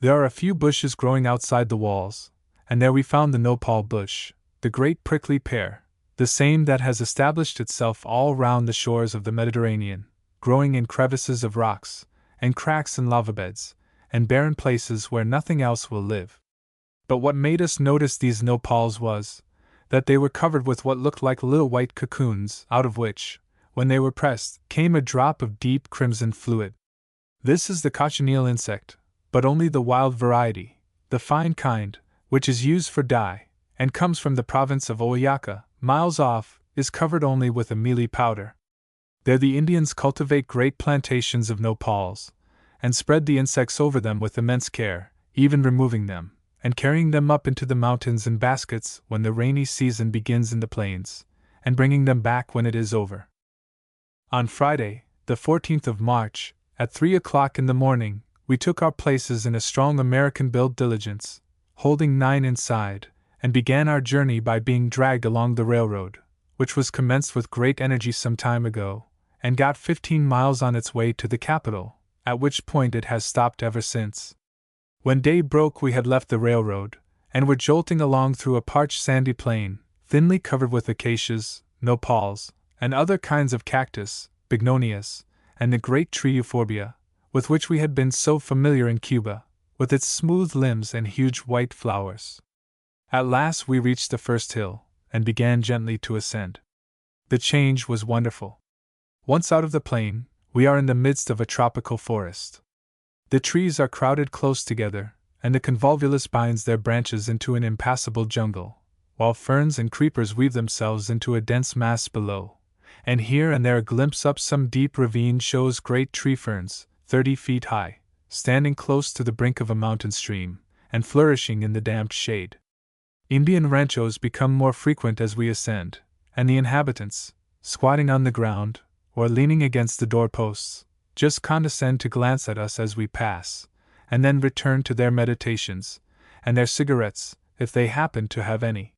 There are a few bushes growing outside the walls, and there we found the nopal bush, the great prickly pear, the same that has established itself all round the shores of the Mediterranean, growing in crevices of rocks, and cracks in lava beds, and barren places where nothing else will live. But what made us notice these nopals was that they were covered with what looked like little white cocoons, out of which, when they were pressed, came a drop of deep crimson fluid. This is the cochineal insect, but only the wild variety, the fine kind, which is used for dye, and comes from the province of Oaxaca, miles off, is covered only with a mealy powder. There the Indians cultivate great plantations of nopals, and spread the insects over them with immense care, even removing them, and carrying them up into the mountains in baskets when the rainy season begins in the plains, and bringing them back when it is over. On Friday, the 14th of March, at 3 o'clock in the morning, we took our places in a strong American-built diligence, holding 9 inside, and began our journey by being dragged along the railroad, which was commenced with great energy some time ago, and got 15 miles on its way to the capital, at which point it has stopped ever since. When day broke we had left the railroad, and were jolting along through a parched sandy plain, thinly covered with acacias, nopals, and other kinds of cactus, bignonias, and the great tree euphorbia, with which we had been so familiar in Cuba, with its smooth limbs and huge white flowers. At last we reached the first hill, and began gently to ascend. The change was wonderful. Once out of the plain, we are in the midst of a tropical forest. The trees are crowded close together, and the convolvulus binds their branches into an impassable jungle, while ferns and creepers weave themselves into a dense mass below, and here and there a glimpse up some deep ravine shows great tree ferns, 30 feet high, standing close to the brink of a mountain stream, and flourishing in the damp shade. Indian ranchos become more frequent as we ascend, and the inhabitants, squatting on the ground, or leaning against the doorposts, just condescend to glance at us as we pass, and then return to their meditations, and their cigarettes, if they happen to have any.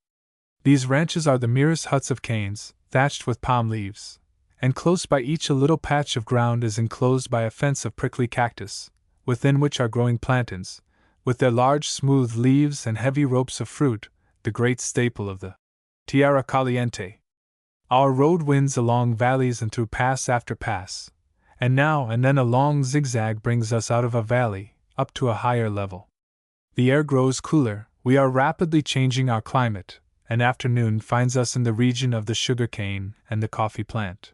These ranches are the merest huts of canes, thatched with palm leaves, and close by each a little patch of ground is enclosed by a fence of prickly cactus, within which are growing plantains, with their large smooth leaves and heavy ropes of fruit, the great staple of the Tierra Caliente. Our road winds along valleys and through pass after pass, and now and then a long zigzag brings us out of a valley, up to a higher level. The air grows cooler, we are rapidly changing our climate, and afternoon finds us in the region of the sugar cane and the coffee plant.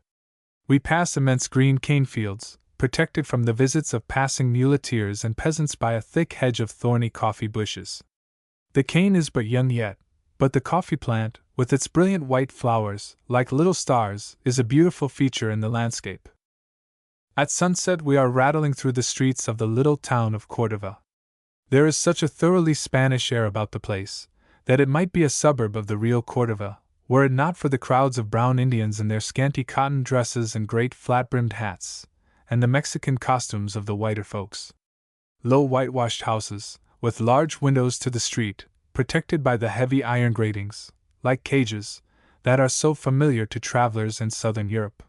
We pass immense green cane fields, protected from the visits of passing muleteers and peasants by a thick hedge of thorny coffee bushes. The cane is but young yet, but the coffee plant, with its brilliant white flowers, like little stars, is a beautiful feature in the landscape. At sunset we are rattling through the streets of the little town of Cordova. There is such a thoroughly Spanish air about the place, that it might be a suburb of the real Cordova, were it not for the crowds of brown Indians in their scanty cotton dresses and great flat-brimmed hats, and the Mexican costumes of the whiter folks. Low whitewashed houses, with large windows to the street, protected by the heavy iron gratings, like cages, that are so familiar to travelers in southern Europe.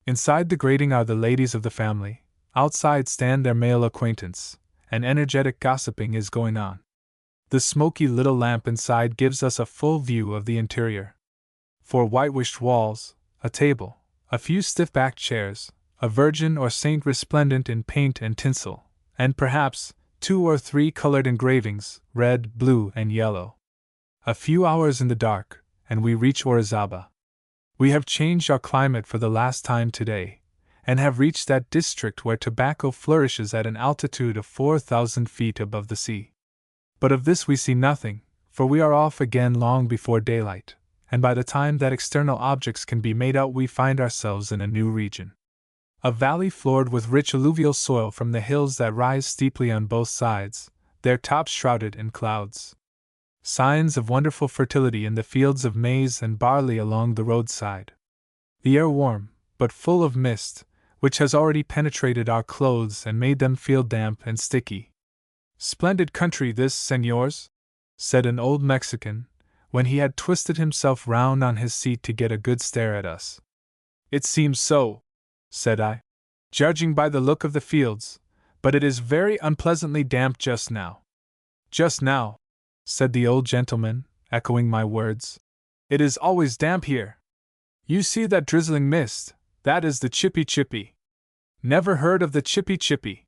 Inside the grating are the ladies of the family, outside stand their male acquaintance, and energetic gossiping is going on. The smoky little lamp inside gives us a full view of the interior. For whitewashed walls, a table, a few stiff-backed chairs, a Virgin or Saint resplendent in paint and tinsel, and perhaps 2 or 3 colored engravings, red, blue, and yellow. A few hours in the dark, and we reach Orizaba. We have changed our climate for the last time today, and have reached that district where tobacco flourishes at an altitude of 4,000 feet above the sea. But of this we see nothing, for we are off again long before daylight, and by the time that external objects can be made out we find ourselves in a new region. A valley floored with rich alluvial soil from the hills that rise steeply on both sides, their tops shrouded in clouds. Signs of wonderful fertility in the fields of maize and barley along the roadside. The air warm, but full of mist, which has already penetrated our clothes and made them feel damp and sticky. "Splendid country this, señors," said an old Mexican, when he had twisted himself round on his seat to get a good stare at us. "It seems so," said I, "judging by the look of the fields, but it is very unpleasantly damp just now. Just now, said the old gentleman, echoing my words. It is always damp here. You see that drizzling mist? That is the chippy chippy. Never heard of the chippy chippy.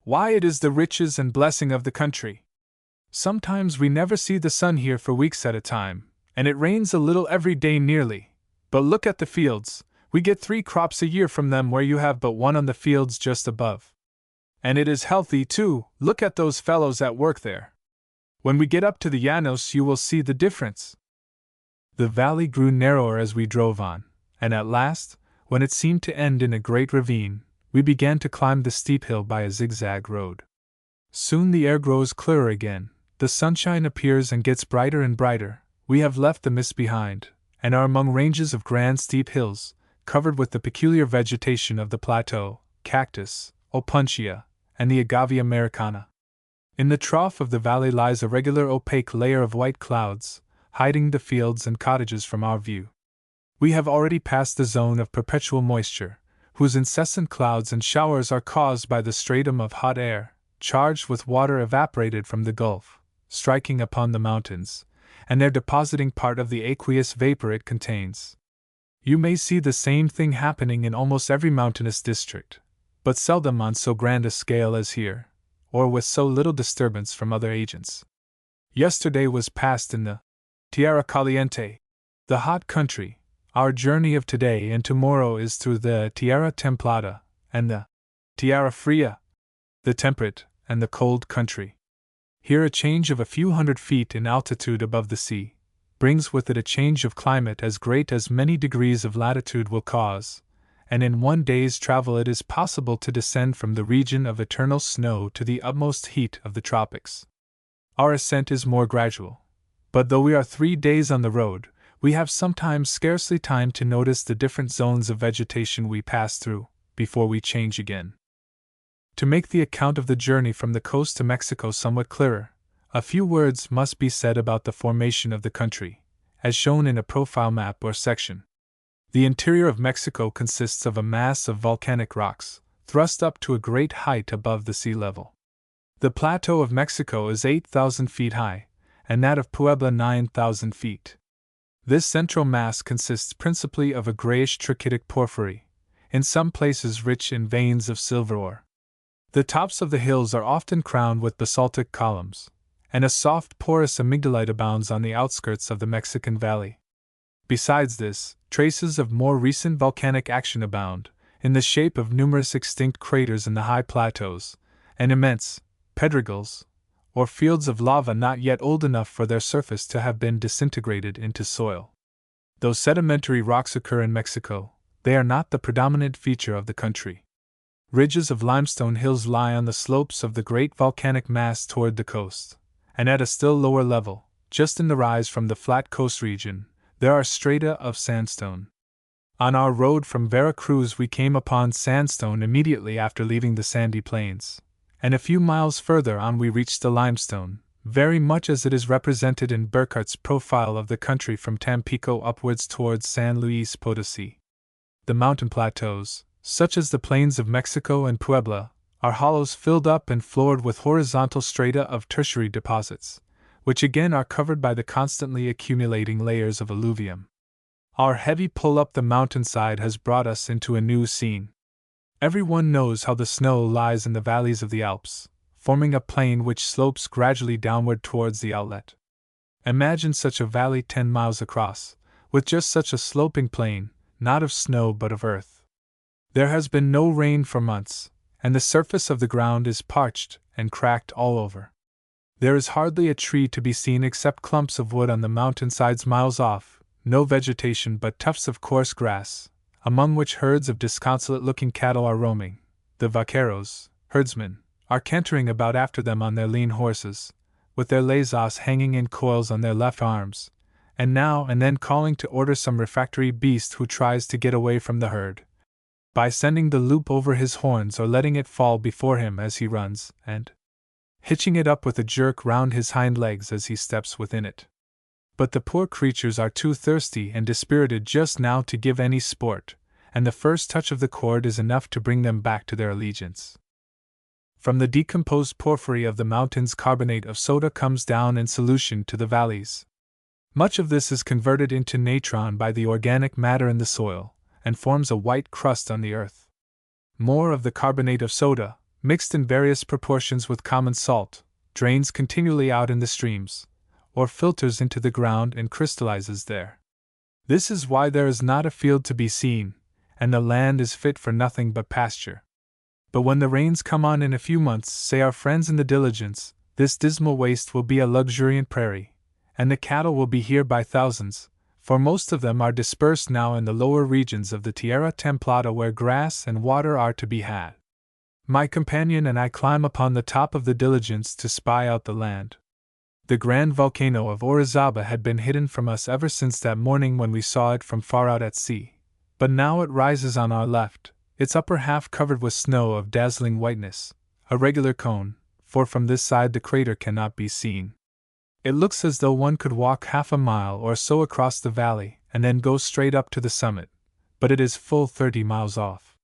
Why, it is the riches and blessing of the country. Sometimes we never see the sun here for weeks at a time, and it rains a little every day nearly. But look at the fields, we get 3 crops a year from them where you have but one on the fields just above. And it is healthy too, look at those fellows at work there. When we get up to the Llanos you will see the difference. The valley grew narrower as we drove on, and at last, when it seemed to end in a great ravine, we began to climb the steep hill by a zigzag road. Soon the air grows clearer again, the sunshine appears and gets brighter and brighter, we have left the mist behind, and are among ranges of grand steep hills, covered with the peculiar vegetation of the plateau, cactus, opuntia, and the agave americana. In the trough of the valley lies a regular opaque layer of white clouds, hiding the fields and cottages from our view. We have already passed the zone of perpetual moisture, whose incessant clouds and showers are caused by the stratum of hot air, charged with water evaporated from the Gulf, striking upon the mountains, and there depositing part of the aqueous vapor it contains. You may see the same thing happening in almost every mountainous district, but seldom on so grand a scale as here, or with so little disturbance from other agents. Yesterday was passed in the Tierra Caliente, the hot country. Our journey of today and tomorrow is through the Tierra Templada and the Tierra Fria, the temperate and the cold country. Here a change of a few hundred feet in altitude above the sea brings with it a change of climate as great as many degrees of latitude will cause, and in one day's travel it is possible to descend from the region of eternal snow to the utmost heat of the tropics. Our ascent is more gradual, but though we are 3 days on the road, we have sometimes scarcely time to notice the different zones of vegetation we pass through, before we change again. To make the account of the journey from the coast to Mexico somewhat clearer, a few words must be said about the formation of the country, as shown in a profile map or section. The interior of Mexico consists of a mass of volcanic rocks, thrust up to a great height above the sea level. The plateau of Mexico is 8,000 feet high, and that of Puebla 9,000 feet. This central mass consists principally of a grayish trachytic porphyry, in some places rich in veins of silver ore. The tops of the hills are often crowned with basaltic columns, and a soft porous amygdalite abounds on the outskirts of the Mexican Valley. Besides this, traces of more recent volcanic action abound, in the shape of numerous extinct craters in the high plateaus, and immense pedregals, or fields of lava not yet old enough for their surface to have been disintegrated into soil. Though sedimentary rocks occur in Mexico, they are not the predominant feature of the country. Ridges of limestone hills lie on the slopes of the great volcanic mass toward the coast, and at a still lower level, just in the rise from the flat coast region, there are strata of sandstone. On our road from Vera Cruz we came upon sandstone immediately after leaving the sandy plains, and a few miles further on we reached the limestone, very much as it is represented in Burckhardt's profile of the country from Tampico upwards towards San Luis Potosí. The mountain plateaus, such as the plains of Mexico and Puebla, are hollows filled up and floored with horizontal strata of tertiary deposits, which again are covered by the constantly accumulating layers of alluvium. Our heavy pull up the mountainside has brought us into a new scene. Everyone knows how the snow lies in the valleys of the Alps, forming a plain which slopes gradually downward towards the outlet. Imagine such a valley 10 miles across, with just such a sloping plain, not of snow but of earth. There has been no rain for months, and the surface of the ground is parched and cracked all over. There is hardly a tree to be seen except clumps of wood on the mountainsides miles off, no vegetation but tufts of coarse grass, among which herds of disconsolate-looking cattle are roaming. The vaqueros, herdsmen, are cantering about after them on their lean horses, with their lazos hanging in coils on their left arms, and now and then calling to order some refractory beast who tries to get away from the herd, by sending the loop over his horns or letting it fall before him as he runs, and hitching it up with a jerk round his hind legs as he steps within it. But the poor creatures are too thirsty and dispirited just now to give any sport, and the first touch of the cord is enough to bring them back to their allegiance. From the decomposed porphyry of the mountains, carbonate of soda comes down in solution to the valleys. Much of this is converted into natron by the organic matter in the soil, and forms a white crust on the earth. More of the carbonate of soda, mixed in various proportions with common salt, drains continually out in the streams, or filters into the ground and crystallizes there. This is why there is not a field to be seen, and the land is fit for nothing but pasture. But when the rains come on in a few months, say our friends in the diligence, this dismal waste will be a luxuriant prairie, and the cattle will be here by thousands, for most of them are dispersed now in the lower regions of the Tierra Templada where grass and water are to be had. My companion and I climb upon the top of the diligence to spy out the land. The grand volcano of Orizaba had been hidden from us ever since that morning when we saw it from far out at sea, but now it rises on our left, its upper half covered with snow of dazzling whiteness, a regular cone, for from this side the crater cannot be seen. It looks as though one could walk half a mile or so across the valley and then go straight up to the summit, but it is full 30 miles off.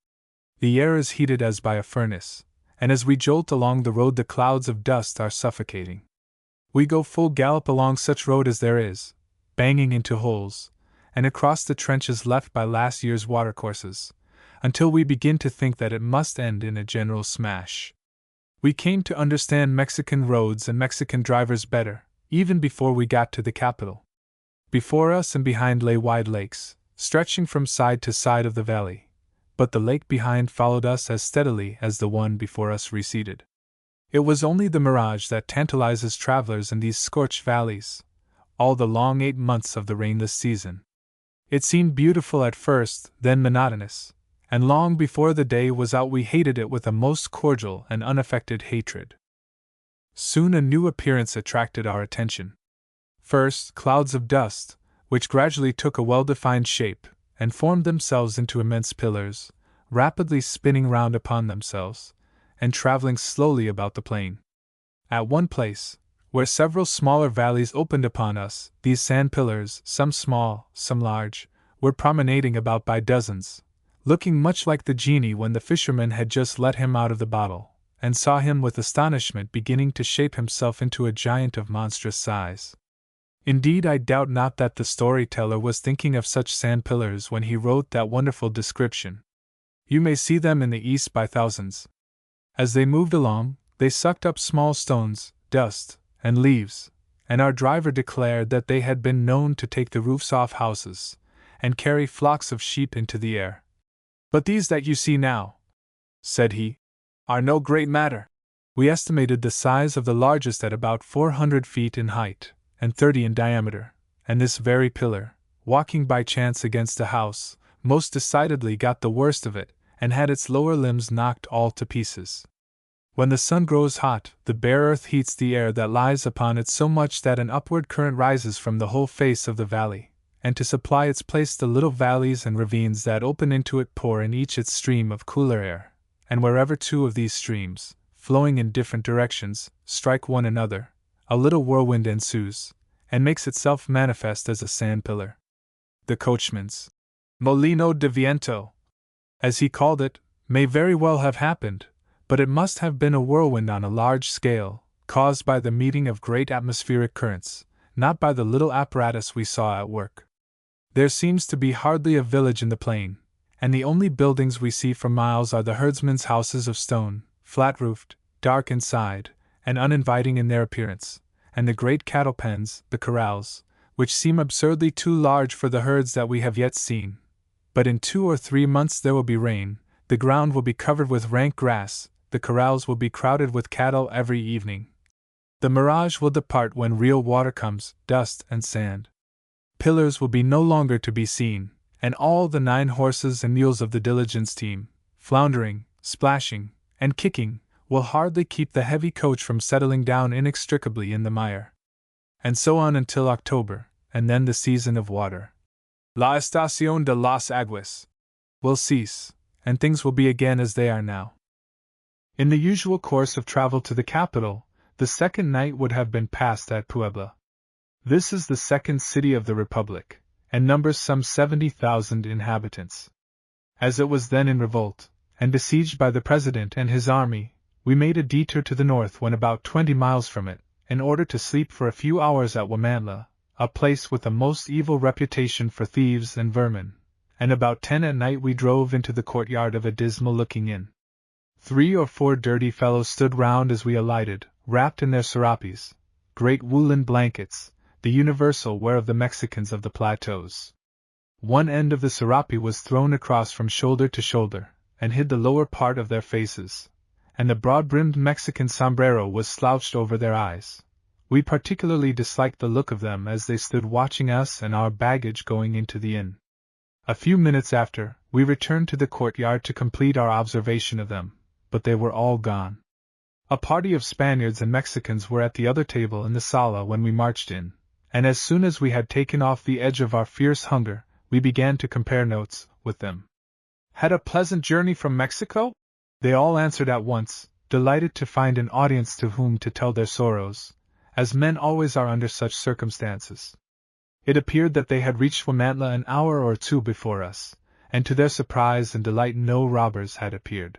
The air is heated as by a furnace, and as we jolt along the road the clouds of dust are suffocating. We go full gallop along such road as there is, banging into holes, and across the trenches left by last year's watercourses, until we begin to think that it must end in a general smash. We came to understand Mexican roads and Mexican drivers better, even before we got to the capital. Before us and behind lay wide lakes, stretching from side to side of the valley, but the lake behind followed us as steadily as the one before us receded. It was only the mirage that tantalizes travelers in these scorched valleys, all the long 8 months of the rainless season. It seemed beautiful at first, then monotonous, and long before the day was out we hated it with a most cordial and unaffected hatred. Soon a new appearance attracted our attention. First, clouds of dust, which gradually took a well-defined shape, and formed themselves into immense pillars, rapidly spinning round upon themselves, and traveling slowly about the plain. At one place, where several smaller valleys opened upon us, these sand pillars, some small, some large, were promenading about by dozens, looking much like the genie when the fisherman had just let him out of the bottle, and saw him with astonishment beginning to shape himself into a giant of monstrous size. Indeed, I doubt not that the storyteller was thinking of such sand pillars when he wrote that wonderful description. You may see them in the east by thousands. As they moved along, they sucked up small stones, dust, and leaves, and our driver declared that they had been known to take the roofs off houses, and carry flocks of sheep into the air. But these that you see now, said he, are no great matter. We estimated the size of the largest at about 400 feet in height, and 30 in diameter, and this very pillar, walking by chance against a house, most decidedly got the worst of it, and had its lower limbs knocked all to pieces. When the sun grows hot, the bare earth heats the air that lies upon it so much that an upward current rises from the whole face of the valley, and to supply its place the little valleys and ravines that open into it pour in each its stream of cooler air, and wherever two of these streams, flowing in different directions, strike one another, a little whirlwind ensues, and makes itself manifest as a sand pillar. The coachman's molino de viento, as he called it, may very well have happened, but it must have been a whirlwind on a large scale, caused by the meeting of great atmospheric currents, not by the little apparatus we saw at work. There seems to be hardly a village in the plain, and the only buildings we see for miles are the herdsmen's houses of stone, flat-roofed, dark inside, and uninviting in their appearance, and the great cattle pens, the corrals, which seem absurdly too large for the herds that we have yet seen. But in 2 or 3 months there will be rain, the ground will be covered with rank grass, the corrals will be crowded with cattle every evening. The mirage will depart when real water comes, dust and sand. Pillars will be no longer to be seen, and all the 9 horses and mules of the diligence team, floundering, splashing, and kicking, will hardly keep the heavy coach from settling down inextricably in the mire. And so on until October, and then the season of water, La Estación de las Aguas, will cease, and things will be again as they are now. In the usual course of travel to the capital, the second night would have been passed at Puebla. This is the second city of the Republic, and numbers some 70,000 inhabitants. As it was then in revolt, and besieged by the President and his army, we made a detour to the north when about 20 miles from it, in order to sleep for a few hours at Wamantla, a place with a most evil reputation for thieves and vermin, and about 10 at night we drove into the courtyard of a dismal-looking inn. 3 or 4 dirty fellows stood round as we alighted, wrapped in their serapes, great woolen blankets, the universal wear of the Mexicans of the plateaus. One end of the serape was thrown across from shoulder to shoulder, and hid the lower part of their faces, and the broad-brimmed Mexican sombrero was slouched over their eyes. We particularly disliked the look of them as they stood watching us and our baggage going into the inn. A few minutes after, we returned to the courtyard to complete our observation of them, but they were all gone. A party of Spaniards and Mexicans were at the other table in the sala when we marched in, and as soon as we had taken off the edge of our fierce hunger, we began to compare notes with them. "Had a pleasant journey from Mexico?" They all answered at once, delighted to find an audience to whom to tell their sorrows, as men always are under such circumstances. It appeared that they had reached Wamantla an hour or 2 before us, and to their surprise and delight no robbers had appeared.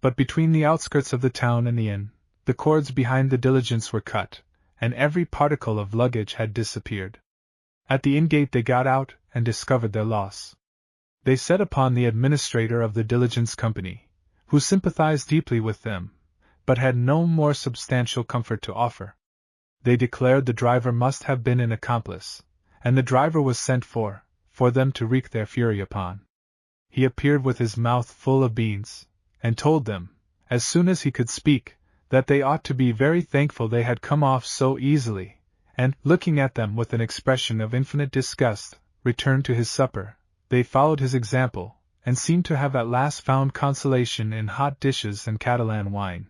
But between the outskirts of the town and the inn, the cords behind the diligence were cut, and every particle of luggage had disappeared. At the inn gate they got out and discovered their loss. They set upon the administrator of the diligence company, who sympathized deeply with them, but had no more substantial comfort to offer. They declared the driver must have been an accomplice, and the driver was sent for them to wreak their fury upon. He appeared with his mouth full of beans, and told them, as soon as he could speak, that they ought to be very thankful they had come off so easily, and, looking at them with an expression of infinite disgust, returned to his supper. They followed his example, and seemed to have at last found consolation in hot dishes and Catalan wine.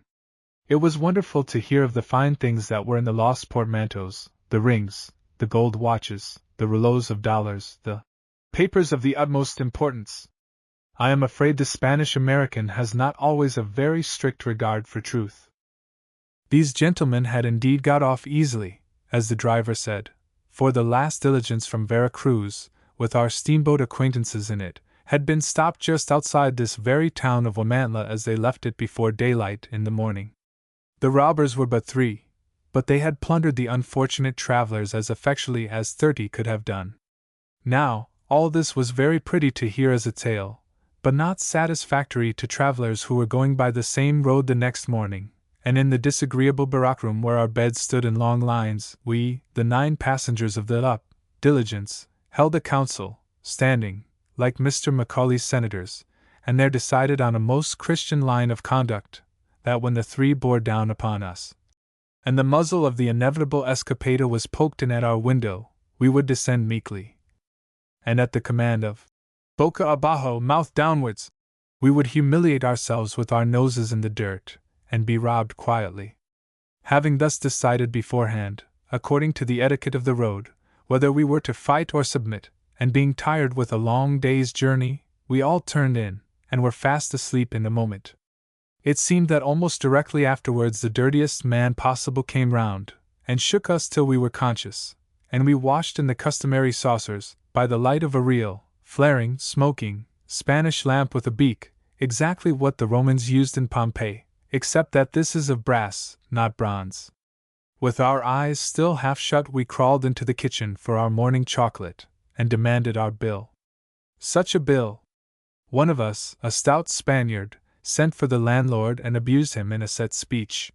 It was wonderful to hear of the fine things that were in the lost portmanteaus, the rings, the gold watches, the rouleaux of dollars, the papers of the utmost importance. I am afraid the Spanish-American has not always a very strict regard for truth. These gentlemen had indeed got off easily, as the driver said, for the last diligence from Vera Cruz, with our steamboat acquaintances in it, had been stopped just outside this very town of Wamantla as they left it before daylight in the morning. The robbers were but 3, but they had plundered the unfortunate travelers as effectually as 30 could have done. Now, all this was very pretty to hear as a tale, but not satisfactory to travelers who were going by the same road the next morning, and in the disagreeable barrack-room where our beds stood in long lines, we, the 9 passengers of the diligence, held a council, standing, like Mr. Macaulay's senators, and there decided on a most Christian line of conduct, that when the 3 bore down upon us, and the muzzle of the inevitable escapade was poked in at our window, we would descend meekly, and at the command of boca abajo, mouth downwards, we would humiliate ourselves with our noses in the dirt, and be robbed quietly. Having thus decided beforehand, according to the etiquette of the road, whether we were to fight or submit, and being tired with a long day's journey, we all turned in, and were fast asleep in a moment. It seemed that almost directly afterwards the dirtiest man possible came round, and shook us till we were conscious, and we washed in the customary saucers, by the light of a real, flaring, smoking, Spanish lamp with a beak, exactly what the Romans used in Pompeii, except that this is of brass, not bronze. With our eyes still half shut we crawled into the kitchen for our morning chocolate, and demanded our bill. Such a bill! One of us, a stout Spaniard, sent for the landlord and abused him in a set speech.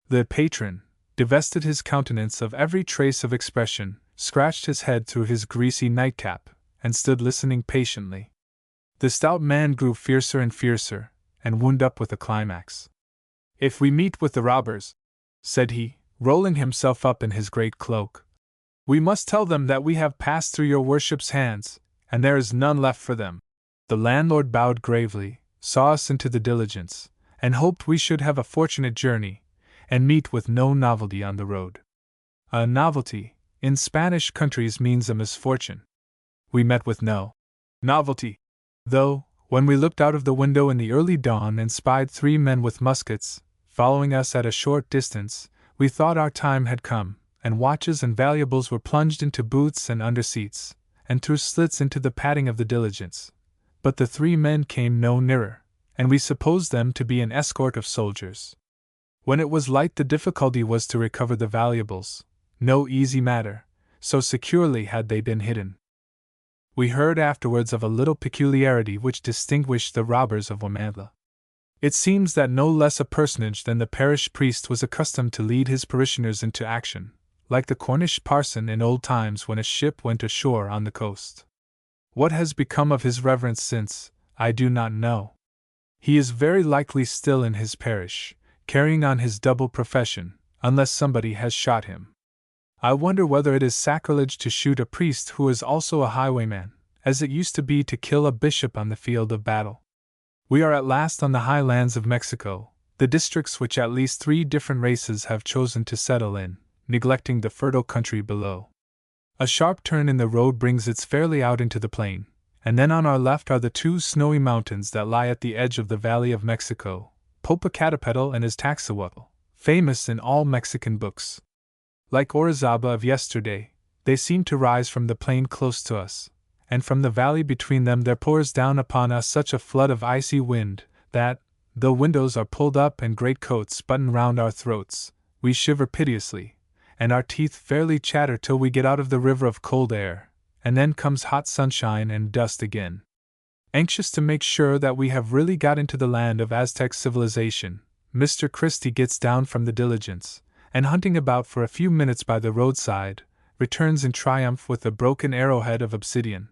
The patron, divested his countenance of every trace of expression, scratched his head through his greasy nightcap, and stood listening patiently. The stout man grew fiercer and fiercer, and wound up with a climax. "If we meet with the robbers," said he, rolling himself up in his great cloak, "we must tell them that we have passed through your worship's hands, and there is none left for them." The landlord bowed gravely, saw us into the diligence, and hoped we should have a fortunate journey, and meet with no novelty on the road. A novelty, in Spanish countries, means a misfortune. We met with no novelty, though, when we looked out of the window in the early dawn and spied 3 men with muskets, following us at a short distance, we thought our time had come, and watches and valuables were plunged into boots and under seats, and through slits into the padding of the diligence. But the 3 men came no nearer, and we supposed them to be an escort of soldiers. When it was light, the difficulty was to recover the valuables, no easy matter, so securely had they been hidden. We heard afterwards of a little peculiarity which distinguished the robbers of Wamantla. It seems that no less a personage than the parish priest was accustomed to lead his parishioners into action, like the Cornish parson in old times when a ship went ashore on the coast. What has become of his reverence since, I do not know. He is very likely still in his parish, carrying on his double profession, unless somebody has shot him. I wonder whether it is sacrilege to shoot a priest who is also a highwayman, as it used to be to kill a bishop on the field of battle. We are at last on the highlands of Mexico, the districts which at least 3 different races have chosen to settle in, neglecting the fertile country below. A sharp turn in the road brings it fairly out into the plain, and then on our left are the 2 snowy mountains that lie at the edge of the Valley of Mexico, Popocatépetl and Iztaccíhuatl, famous in all Mexican books. Like Orizaba of yesterday, they seem to rise from the plain close to us, and from the valley between them there pours down upon us such a flood of icy wind that, though windows are pulled up and great coats button round our throats, we shiver piteously, and our teeth fairly chatter till we get out of the river of cold air, and then comes hot sunshine and dust again. Anxious to make sure that we have really got into the land of Aztec civilization, Mr. Christie gets down from the diligence, and hunting about for a few minutes by the roadside, returns in triumph with a broken arrowhead of obsidian.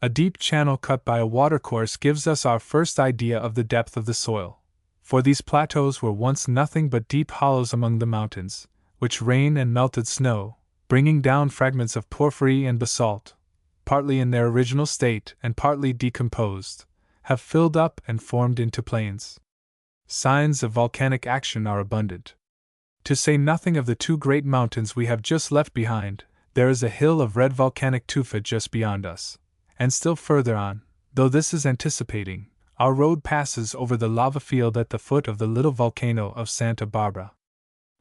A deep channel cut by a watercourse gives us our first idea of the depth of the soil, for these plateaus were once nothing but deep hollows among the mountains, which rain and melted snow, bringing down fragments of porphyry and basalt, partly in their original state and partly decomposed, have filled up and formed into plains. Signs of volcanic action are abundant. To say nothing of the 2 great mountains we have just left behind, there is a hill of red volcanic tufa just beyond us, and still further on, though this is anticipating, our road passes over the lava field at the foot of the little volcano of Santa Barbara.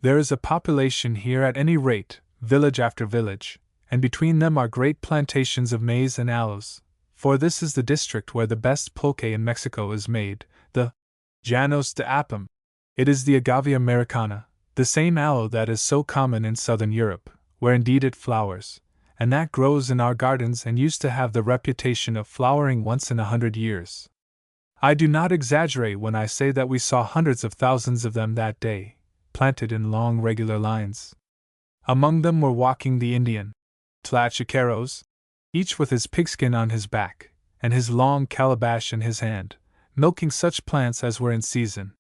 There is a population here at any rate, village after village, and between them are great plantations of maize and aloes, for this is the district where the best pulque in Mexico is made, the Llanos de Apam. It is the agave americana, the same aloe that is so common in southern Europe, where indeed it flowers, and that grows in our gardens and used to have the reputation of flowering once in 100 years. I do not exaggerate when I say that we saw hundreds of thousands of them that day, planted in long regular lines. Among them were walking the Indian tlachiqueros, each with his pigskin on his back, and his long calabash in his hand, milking such plants as were in season.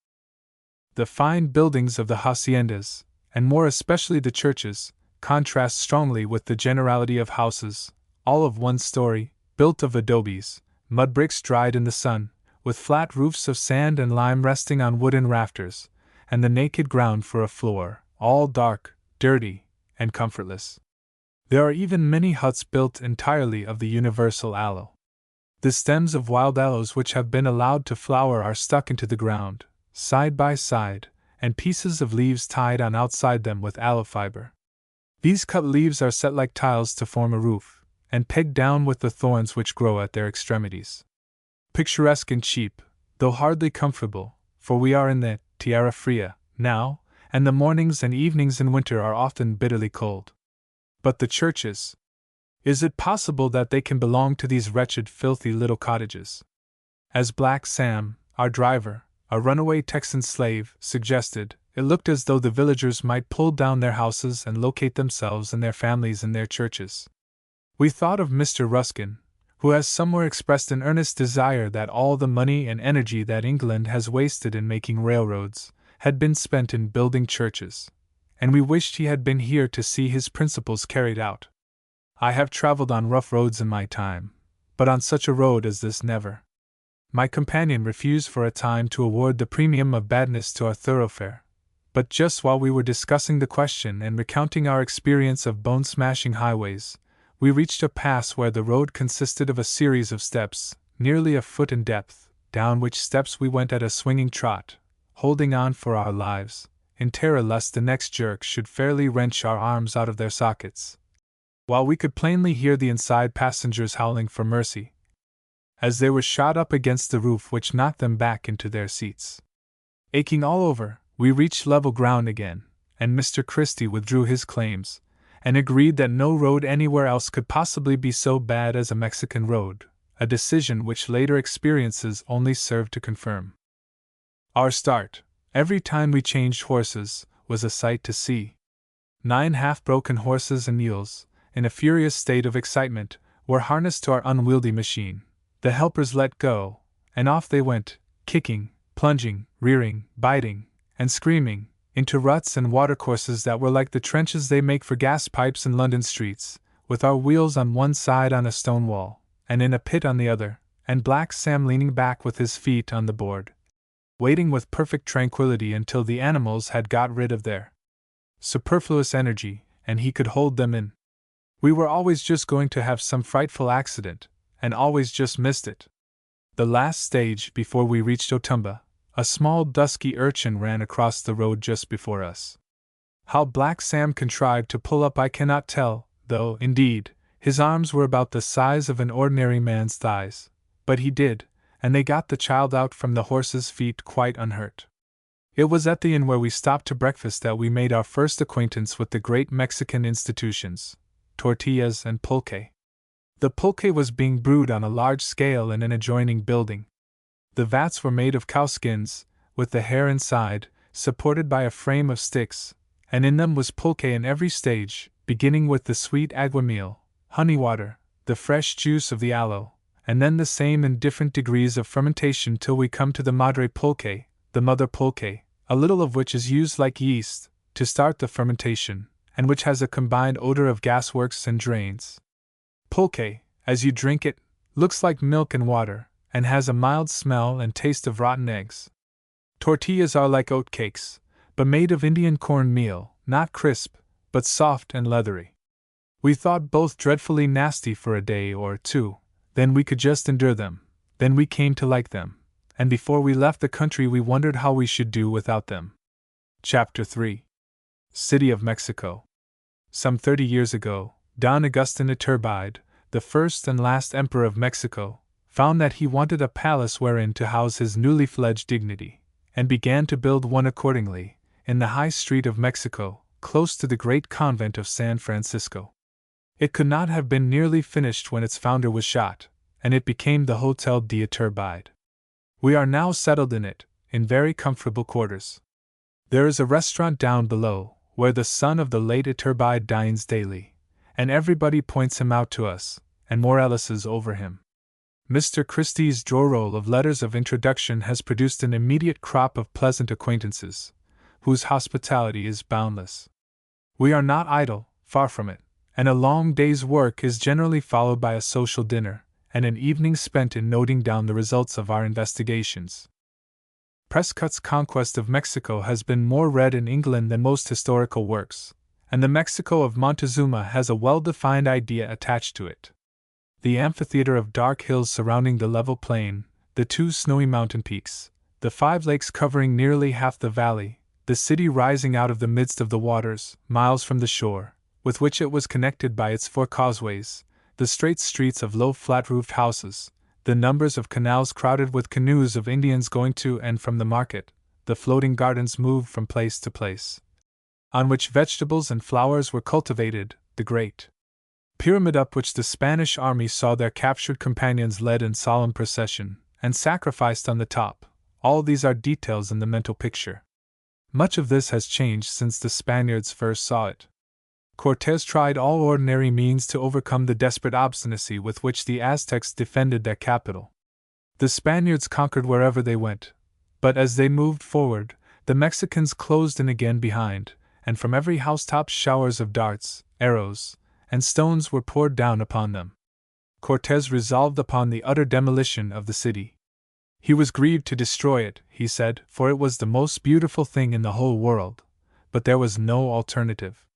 The fine buildings of the haciendas, and more especially the churches, contrast strongly with the generality of houses, all of 1 story, built of adobes, mud bricks dried in the sun, with flat roofs of sand and lime resting on wooden rafters, and the naked ground for a floor, all dark, dirty, and comfortless. There are even many huts built entirely of the universal aloe. The stems of wild aloes which have been allowed to flower are stuck into the ground, side by side, and pieces of leaves tied on outside them with aloe fiber. These cut leaves are set like tiles to form a roof, and pegged down with the thorns which grow at their extremities. Picturesque and cheap, though hardly comfortable, for we are in the Tierra Fria now, and the mornings and evenings in winter are often bitterly cold. But the churches! Is it possible that they can belong to these wretched, filthy little cottages? As Black Sam, our driver, a runaway Texan slave, suggested, it looked as though the villagers might pull down their houses and locate themselves and their families in their churches. We thought of Mr. Ruskin, who has somewhere expressed an earnest desire that all the money and energy that England has wasted in making railroads had been spent in building churches, and we wished he had been here to see his principles carried out. I have traveled on rough roads in my time, but on such a road as this never. My companion refused for a time to award the premium of badness to our thoroughfare, but just while we were discussing the question and recounting our experience of bone-smashing highways, we reached a pass where the road consisted of a series of steps, nearly a foot in depth, down which steps we went at a swinging trot, holding on for our lives, in terror lest the next jerk should fairly wrench our arms out of their sockets, while we could plainly hear the inside passengers howling for mercy, as they were shot up against the roof which knocked them back into their seats. Aching all over, We reached level ground again, and Mr. Christie withdrew his claims, and agreed that no road anywhere else could possibly be so bad as a Mexican road, a decision which later experiences only served to confirm. Our start, every time we changed horses, was a sight to see. 9 half-broken horses and mules, in a furious state of excitement, were harnessed to our unwieldy machine. The helpers let go, and off they went, kicking, plunging, rearing, biting, and screaming, into ruts and watercourses that were like the trenches they make for gas pipes in London streets, with our wheels on one side on a stone wall, and in a pit on the other, and Black Sam leaning back with his feet on the board, waiting with perfect tranquility until the animals had got rid of their superfluous energy, and he could hold them in. We were always just going to have some frightful accident, and always just missed it. The last stage before we reached Otumba, a small dusky urchin ran across the road just before us. How Black Sam contrived to pull up I cannot tell, though, indeed, his arms were about the size of an ordinary man's thighs, but he did, and they got the child out from the horse's feet quite unhurt. It was at the inn where we stopped to breakfast that we made our first acquaintance with the great Mexican institutions, tortillas and pulque. The pulque was being brewed on a large scale in an adjoining building. The vats were made of cow skins, with the hair inside, supported by a frame of sticks, and in them was pulque in every stage, beginning with the sweet aguamiel, honey water, the fresh juice of the aloe, and then the same in different degrees of fermentation till we come to the madre pulque, the mother pulque, a little of which is used like yeast, to start the fermentation, and which has a combined odor of gasworks and drains. Pulque, as you drink it, looks like milk and water, and has a mild smell and taste of rotten eggs. Tortillas are like oat cakes, but made of Indian corn meal, not crisp, but soft and leathery. We thought both dreadfully nasty for a day or two, then we could just endure them, then we came to like them, and before we left the country we wondered how we should do without them. Chapter 3. City of Mexico. Some 30 years ago, Don Agustin Iturbide, the first and last emperor of Mexico, found that he wanted a palace wherein to house his newly fledged dignity, and began to build one accordingly, in the high street of Mexico, close to the great convent of San Francisco. It could not have been nearly finished when its founder was shot, and it became the Hotel de Iturbide. We are now settled in it, in very comfortable quarters. There is a restaurant down below, where the son of the late Iturbide dines daily, and everybody points him out to us, and moralises over him. Mr. Christie's drawer roll of letters of introduction has produced an immediate crop of pleasant acquaintances, whose hospitality is boundless. We are not idle, far from it, and a long day's work is generally followed by a social dinner, and an evening spent in noting down the results of our investigations. Prescott's Conquest of Mexico has been more read in England than most historical works, and the Mexico of Montezuma has a well-defined idea attached to it. The amphitheater of dark hills surrounding the level plain, the 2 snowy mountain peaks, the 5 lakes covering nearly half the valley, the city rising out of the midst of the waters, miles from the shore, with which it was connected by its 4 causeways, the straight streets of low flat-roofed houses, the numbers of canals crowded with canoes of Indians going to and from the market, the floating gardens moved from place to place, on which vegetables and flowers were cultivated, the great pyramid up which the Spanish army saw their captured companions led in solemn procession, and sacrificed on the top, all these are details in the mental picture. Much of this has changed since the Spaniards first saw it. Cortés tried all ordinary means to overcome the desperate obstinacy with which the Aztecs defended their capital. The Spaniards conquered wherever they went, but as they moved forward, the Mexicans closed in again behind, and from every housetop showers of darts, arrows, and stones were poured down upon them. Cortés resolved upon the utter demolition of the city. He was grieved to destroy it, he said, for it was the most beautiful thing in the whole world, but there was no alternative.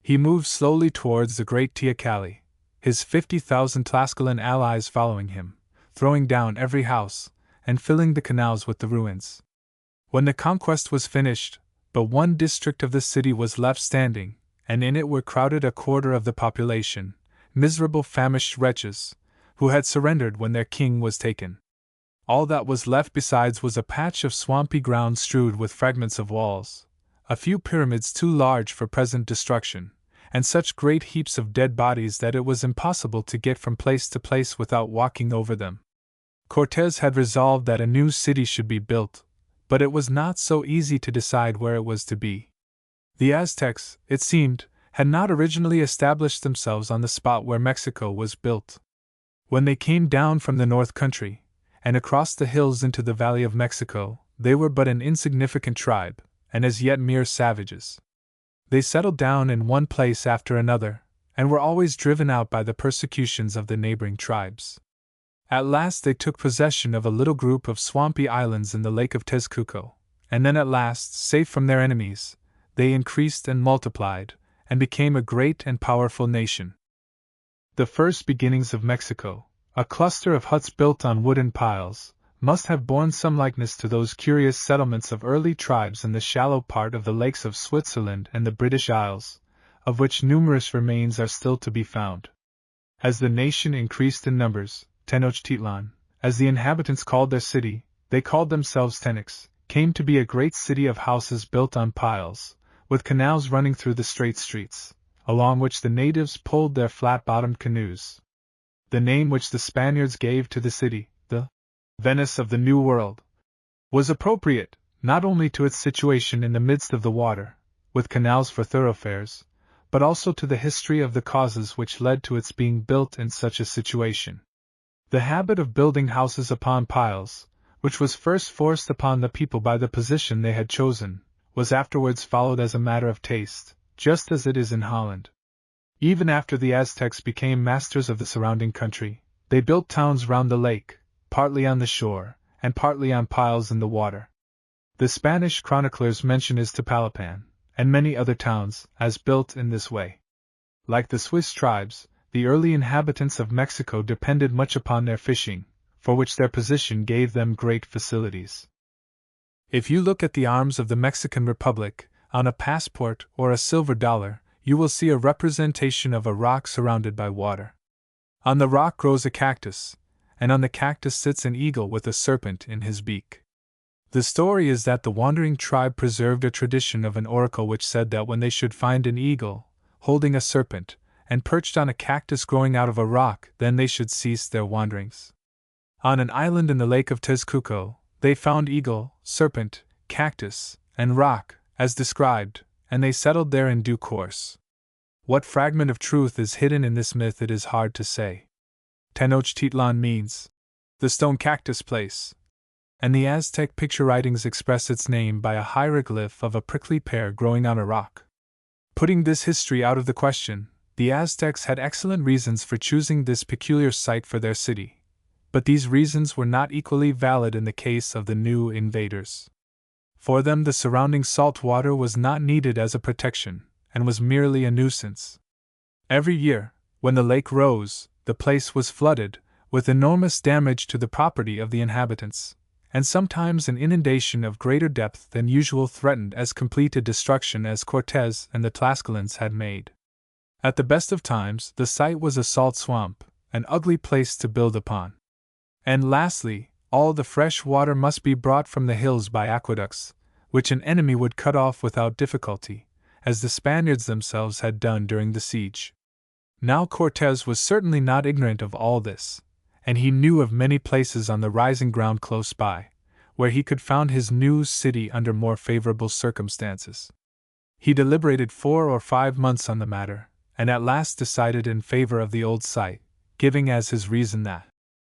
He moved slowly towards the great Teocalli, his 50,000 Tlascalan allies following him, throwing down every house, and filling the canals with the ruins. When the conquest was finished, but one district of the city was left standing, and in it were crowded a quarter of the population, miserable famished wretches, who had surrendered when their king was taken. All that was left besides was a patch of swampy ground strewed with fragments of walls, a few pyramids too large for present destruction, and such great heaps of dead bodies that it was impossible to get from place to place without walking over them. Cortés had resolved that a new city should be built, but it was not so easy to decide where it was to be. The Aztecs, it seemed, had not originally established themselves on the spot where Mexico was built. When they came down from the north country, and across the hills into the Valley of Mexico, they were but an insignificant tribe, and as yet mere savages. They settled down in one place after another, and were always driven out by the persecutions of the neighboring tribes. At last they took possession of a little group of swampy islands in the Lake of Texcoco, and then at last, safe from their enemies, they increased and multiplied, and became a great and powerful nation. The first beginnings of Mexico, a cluster of huts built on wooden piles, must have borne some likeness to those curious settlements of early tribes in the shallow part of the lakes of Switzerland and the British Isles, of which numerous remains are still to be found. As the nation increased in numbers, Tenochtitlan, as the inhabitants called their city, they called themselves Tenex, came to be a great city of houses built on piles, with canals running through the straight streets, along which the natives pulled their flat-bottomed canoes. The name which the Spaniards gave to the city, the Venice of the New World, was appropriate, not only to its situation in the midst of the water, with canals for thoroughfares, but also to the history of the causes which led to its being built in such a situation. The habit of building houses upon piles, which was first forced upon the people by the position they had chosen, was afterwards followed as a matter of taste, just as it is in Holland. Even after the Aztecs became masters of the surrounding country, they built towns round the lake, partly on the shore, and partly on piles in the water. The Spanish chroniclers mention Iztapalapan, and many other towns, as built in this way. Like the Swiss tribes, the early inhabitants of Mexico depended much upon their fishing, for which their position gave them great facilities. If you look at the arms of the Mexican Republic, on a passport or a silver dollar, you will see a representation of a rock surrounded by water. On the rock grows a cactus, and on the cactus sits an eagle with a serpent in his beak. The story is that the wandering tribe preserved a tradition of an oracle which said that when they should find an eagle, holding a serpent, and perched on a cactus growing out of a rock, then they should cease their wanderings. On an island in the Lake of Texcoco, they found eagle, serpent, cactus, and rock, as described, and they settled there in due course. What fragment of truth is hidden in this myth it is hard to say. Tenochtitlan means the stone cactus place, and the Aztec picture writings express its name by a hieroglyph of a prickly pear growing on a rock. Putting this history out of the question, the Aztecs had excellent reasons for choosing this peculiar site for their city, but these reasons were not equally valid in the case of the new invaders. For them the surrounding salt water was not needed as a protection, and was merely a nuisance. Every year, when the lake rose, the place was flooded, with enormous damage to the property of the inhabitants, and sometimes an inundation of greater depth than usual threatened as complete a destruction as Cortés and the Tlascalans had made. At the best of times, the site was a salt swamp, an ugly place to build upon. And lastly, all the fresh water must be brought from the hills by aqueducts, which an enemy would cut off without difficulty, as the Spaniards themselves had done during the siege. Now Cortés was certainly not ignorant of all this, and he knew of many places on the rising ground close by, where he could found his new city under more favorable circumstances. He deliberated 4 or 5 months on the matter, and at last decided in favor of the old site, giving as his reason that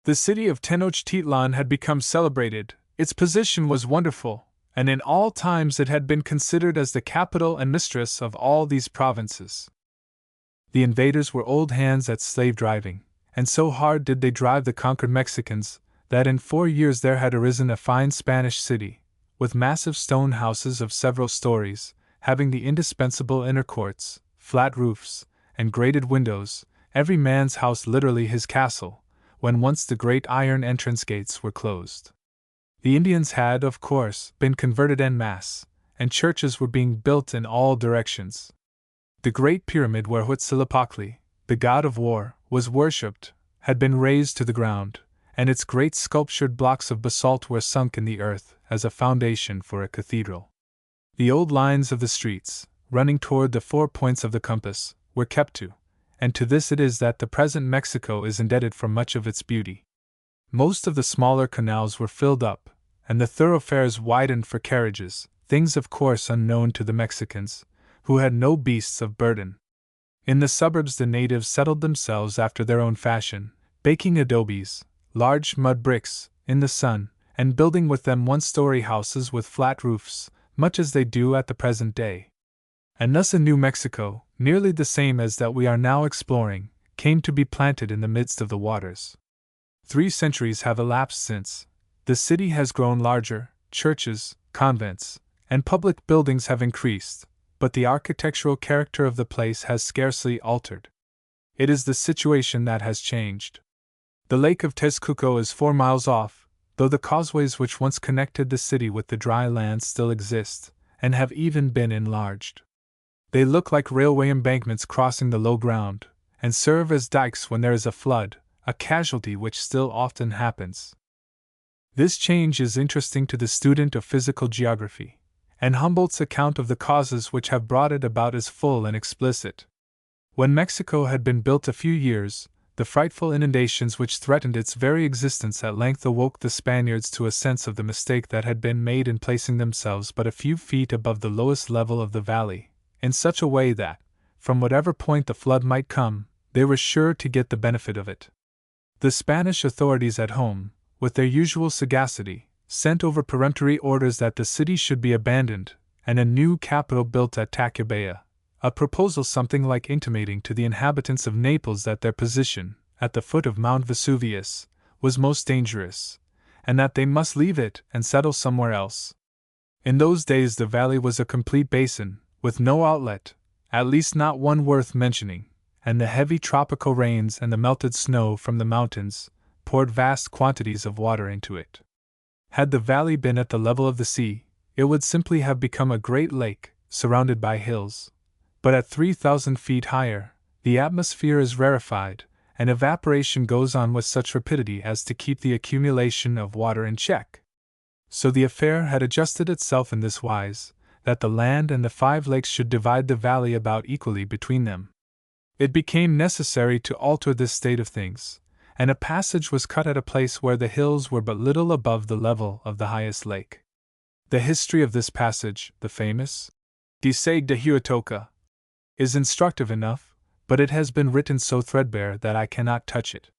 the city of Tenochtitlan had become celebrated, its position was wonderful, and in all times it had been considered as the capital and mistress of all these provinces. The invaders were old hands at slave driving, and so hard did they drive the conquered Mexicans, that in 4 years there had arisen a fine Spanish city, with massive stone houses of several stories, having the indispensable inner courts, flat roofs, and grated windows, every man's house literally his castle, when once the great iron entrance gates were closed. The Indians had, of course, been converted en masse, and churches were being built in all directions. The great pyramid where Huitzilopochtli, the god of war, was worshipped, had been razed to the ground, and its great sculptured blocks of basalt were sunk in the earth as a foundation for a cathedral. The old lines of the streets, running toward the 4 points of the compass, were kept to, and to this it is that the present Mexico is indebted for much of its beauty. Most of the smaller canals were filled up, and the thoroughfares widened for carriages, things of course unknown to the Mexicans, who had no beasts of burden. In the suburbs the natives settled themselves after their own fashion, baking adobes, large mud bricks, in the sun, and building with them one-story houses with flat roofs, much as they do at the present day. And thus a New Mexico, nearly the same as that we are now exploring, came to be planted in the midst of the waters. 3 centuries have elapsed since. The city has grown larger, churches, convents, and public buildings have increased, but the architectural character of the place has scarcely altered. It is the situation that has changed. The lake of Texcoco is 4 miles off, though the causeways which once connected the city with the dry land still exist, and have even been enlarged. They look like railway embankments crossing the low ground, and serve as dikes when there is a flood, a casualty which still often happens. This change is interesting to the student of physical geography, and Humboldt's account of the causes which have brought it about is full and explicit. When Mexico had been built a few years, the frightful inundations which threatened its very existence at length awoke the Spaniards to a sense of the mistake that had been made in placing themselves but a few feet above the lowest level of the valley, in such a way that, from whatever point the flood might come, they were sure to get the benefit of it. The Spanish authorities at home, with their usual sagacity, sent over peremptory orders that the city should be abandoned, and a new capital built at Tacubaya, a proposal something like intimating to the inhabitants of Naples that their position, at the foot of Mount Vesuvius, was most dangerous, and that they must leave it and settle somewhere else. In those days the valley was a complete basin, with no outlet, at least not one worth mentioning, and the heavy tropical rains and the melted snow from the mountains poured vast quantities of water into it. Had the valley been at the level of the sea, it would simply have become a great lake, surrounded by hills. But at 3,000 feet higher, the atmosphere is rarefied, and evaporation goes on with such rapidity as to keep the accumulation of water in check. So the affair had adjusted itself in this wise, that the land and the 5 lakes should divide the valley about equally between them. It became necessary to alter this state of things, and a passage was cut at a place where the hills were but little above the level of the highest lake. The history of this passage, the famous Disague de Huatoca, is instructive enough, but it has been written so threadbare that I cannot touch it.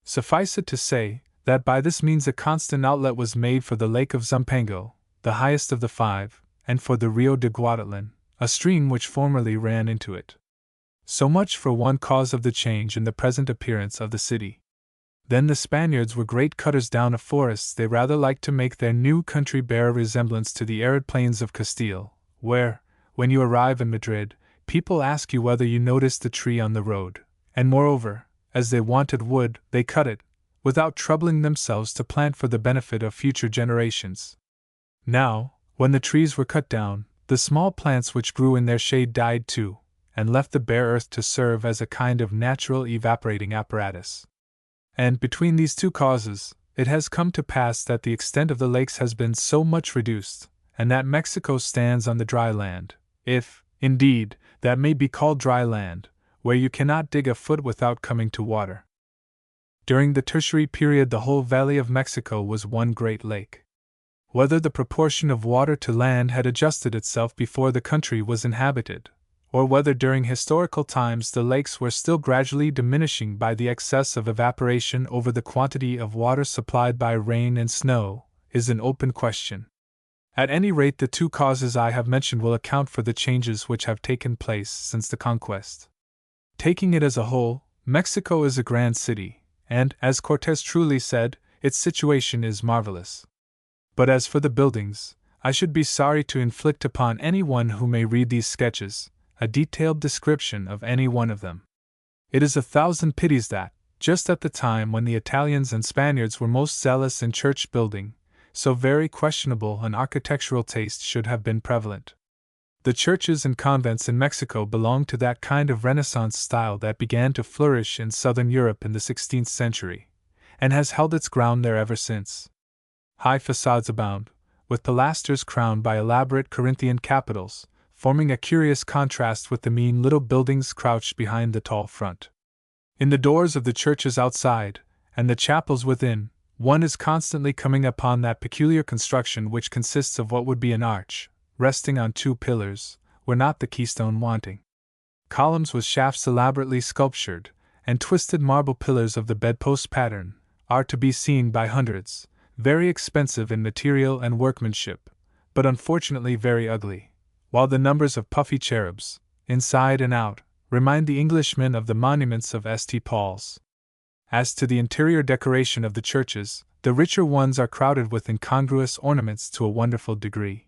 Suffice it to say, that by this means a constant outlet was made for the Lake of Zumpango, the highest of the 5, and for the Rio de Guadalupe, a stream which formerly ran into it. So much for one cause of the change in the present appearance of the city. Then the Spaniards were great cutters down of forests. They rather liked to make their new country bear a resemblance to the arid plains of Castile, where, when you arrive in Madrid, people ask you whether you noticed the tree on the road, and moreover, as they wanted wood, they cut it, without troubling themselves to plant for the benefit of future generations. Now, when the trees were cut down, the small plants which grew in their shade died too, and left the bare earth to serve as a kind of natural evaporating apparatus. And between these two causes, it has come to pass that the extent of the lakes has been so much reduced, and that Mexico stands on the dry land, if, indeed, that may be called dry land, where you cannot dig a foot without coming to water. During the Tertiary period the whole valley of Mexico was one great lake. Whether the proportion of water to land had adjusted itself before the country was inhabited, or whether during historical times the lakes were still gradually diminishing by the excess of evaporation over the quantity of water supplied by rain and snow, is an open question. At any rate, the 2 causes I have mentioned will account for the changes which have taken place since the conquest. Taking it as a whole, Mexico is a grand city, and, as Cortés truly said, its situation is marvelous. But as for the buildings, I should be sorry to inflict upon anyone who may read these sketches a detailed description of any one of them. It is 1,000 pities that, just at the time when the Italians and Spaniards were most zealous in church building, so very questionable an architectural taste should have been prevalent. The churches and convents in Mexico belong to that kind of Renaissance style that began to flourish in southern Europe in the 16th century, and has held its ground there ever since. High facades abound, with pilasters crowned by elaborate Corinthian capitals, forming a curious contrast with the mean little buildings crouched behind the tall front. In the doors of the churches outside, and the chapels within, one is constantly coming upon that peculiar construction which consists of what would be an arch, resting on two pillars, were not the keystone wanting. Columns with shafts elaborately sculptured, and twisted marble pillars of the bedpost pattern, are to be seen by hundreds, very expensive in material and workmanship, but unfortunately very ugly, while the numbers of puffy cherubs, inside and out, remind the Englishman of the monuments of St. Paul's. As to the interior decoration of the churches, the richer ones are crowded with incongruous ornaments to a wonderful degree.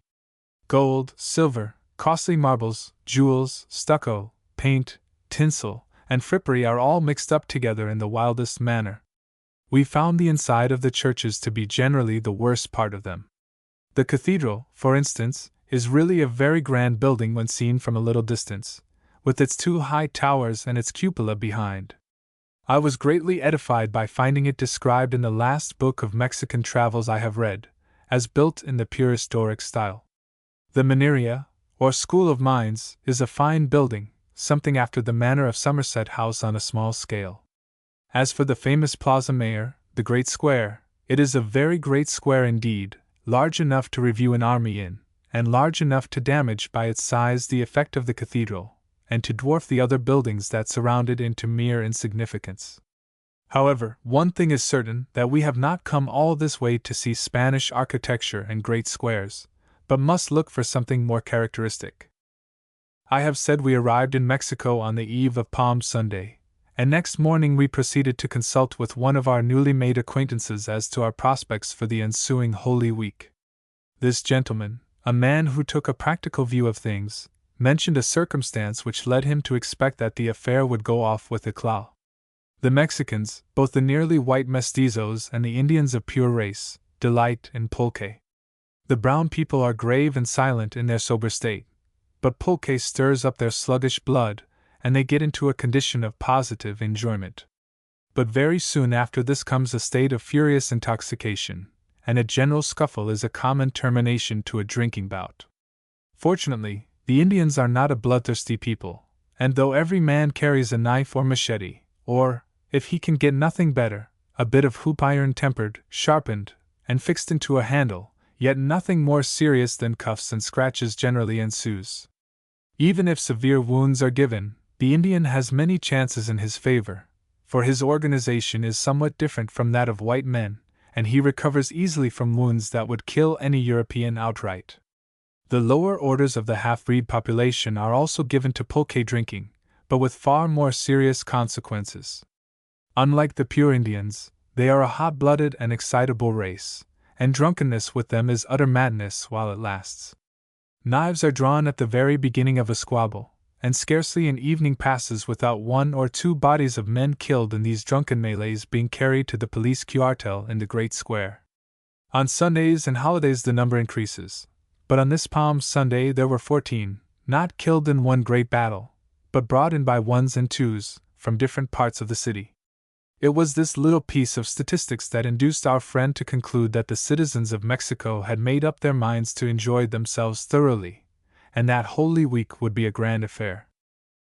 Gold, silver, costly marbles, jewels, stucco, paint, tinsel, and frippery are all mixed up together in the wildest manner. We found the inside of the churches to be generally the worst part of them. The cathedral, for instance, is really a very grand building when seen from a little distance, with its two high towers and its cupola behind. I was greatly edified by finding it described in the last book of Mexican travels I have read, as built in the purest Doric style. The Mineria, or School of Mines, is a fine building, something after the manner of Somerset House on a small scale. As for the famous Plaza Mayor, the Great Square, it is a very great square indeed, large enough to review an army in, and large enough to damage by its size the effect of the cathedral, and to dwarf the other buildings that surround it into mere insignificance. However, one thing is certain, that we have not come all this way to see Spanish architecture and great squares, but must look for something more characteristic. I have said we arrived in Mexico on the eve of Palm Sunday, and next morning we proceeded to consult with one of our newly made acquaintances as to our prospects for the ensuing Holy Week. This gentleman, a man who took a practical view of things, mentioned a circumstance which led him to expect that the affair would go off with éclat. The Mexicans, both the nearly white mestizos and the Indians of pure race, delight in pulque. The brown people are grave and silent in their sober state, but pulque stirs up their sluggish blood, and they get into a condition of positive enjoyment. But very soon after this comes a state of furious intoxication, and a general scuffle is a common termination to a drinking bout. Fortunately, the Indians are not a bloodthirsty people, and though every man carries a knife or machete, or, if he can get nothing better, a bit of hoop iron tempered, sharpened, and fixed into a handle, yet nothing more serious than cuffs and scratches generally ensues. Even if severe wounds are given, the Indian has many chances in his favor, for his organization is somewhat different from that of white men, and he recovers easily from wounds that would kill any European outright. The lower orders of the half-breed population are also given to pulque drinking, but with far more serious consequences. Unlike the pure Indians, they are a hot-blooded and excitable race, and drunkenness with them is utter madness while it lasts. Knives are drawn at the very beginning of a squabble, and scarcely an evening passes without one or two bodies of men killed in these drunken melees being carried to the police cuartel in the great square. On Sundays and holidays the number increases, but on this Palm Sunday there were 14, not killed in one great battle, but brought in by ones and twos, from different parts of the city. It was this little piece of statistics that induced our friend to conclude that the citizens of Mexico had made up their minds to enjoy themselves thoroughly, and that Holy Week would be a grand affair.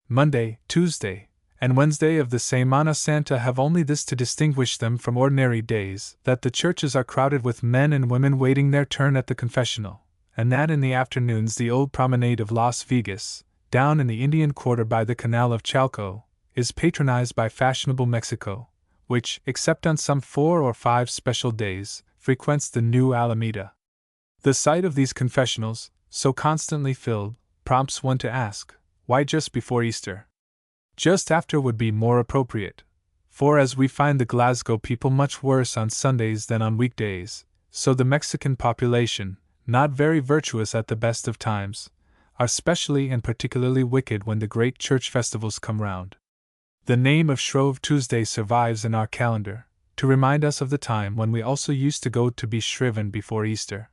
Monday, Tuesday, and Wednesday of the Semana Santa have only this to distinguish them from ordinary days, that the churches are crowded with men and women waiting their turn at the confessional, and that in the afternoons the old promenade of Las Vegas, down in the Indian quarter by the Canal of Chalco, is patronized by fashionable Mexico, which, except on some 4 or 5 special days, frequents the new Alameda. The sight of these confessionals, so constantly filled, prompts one to ask, why just before Easter? Just after would be more appropriate, for as we find the Glasgow people much worse on Sundays than on weekdays, so the Mexican population, not very virtuous at the best of times, are specially and particularly wicked when the great church festivals come round. The name of Shrove Tuesday survives in our calendar, to remind us of the time when we also used to go to be shriven before Easter.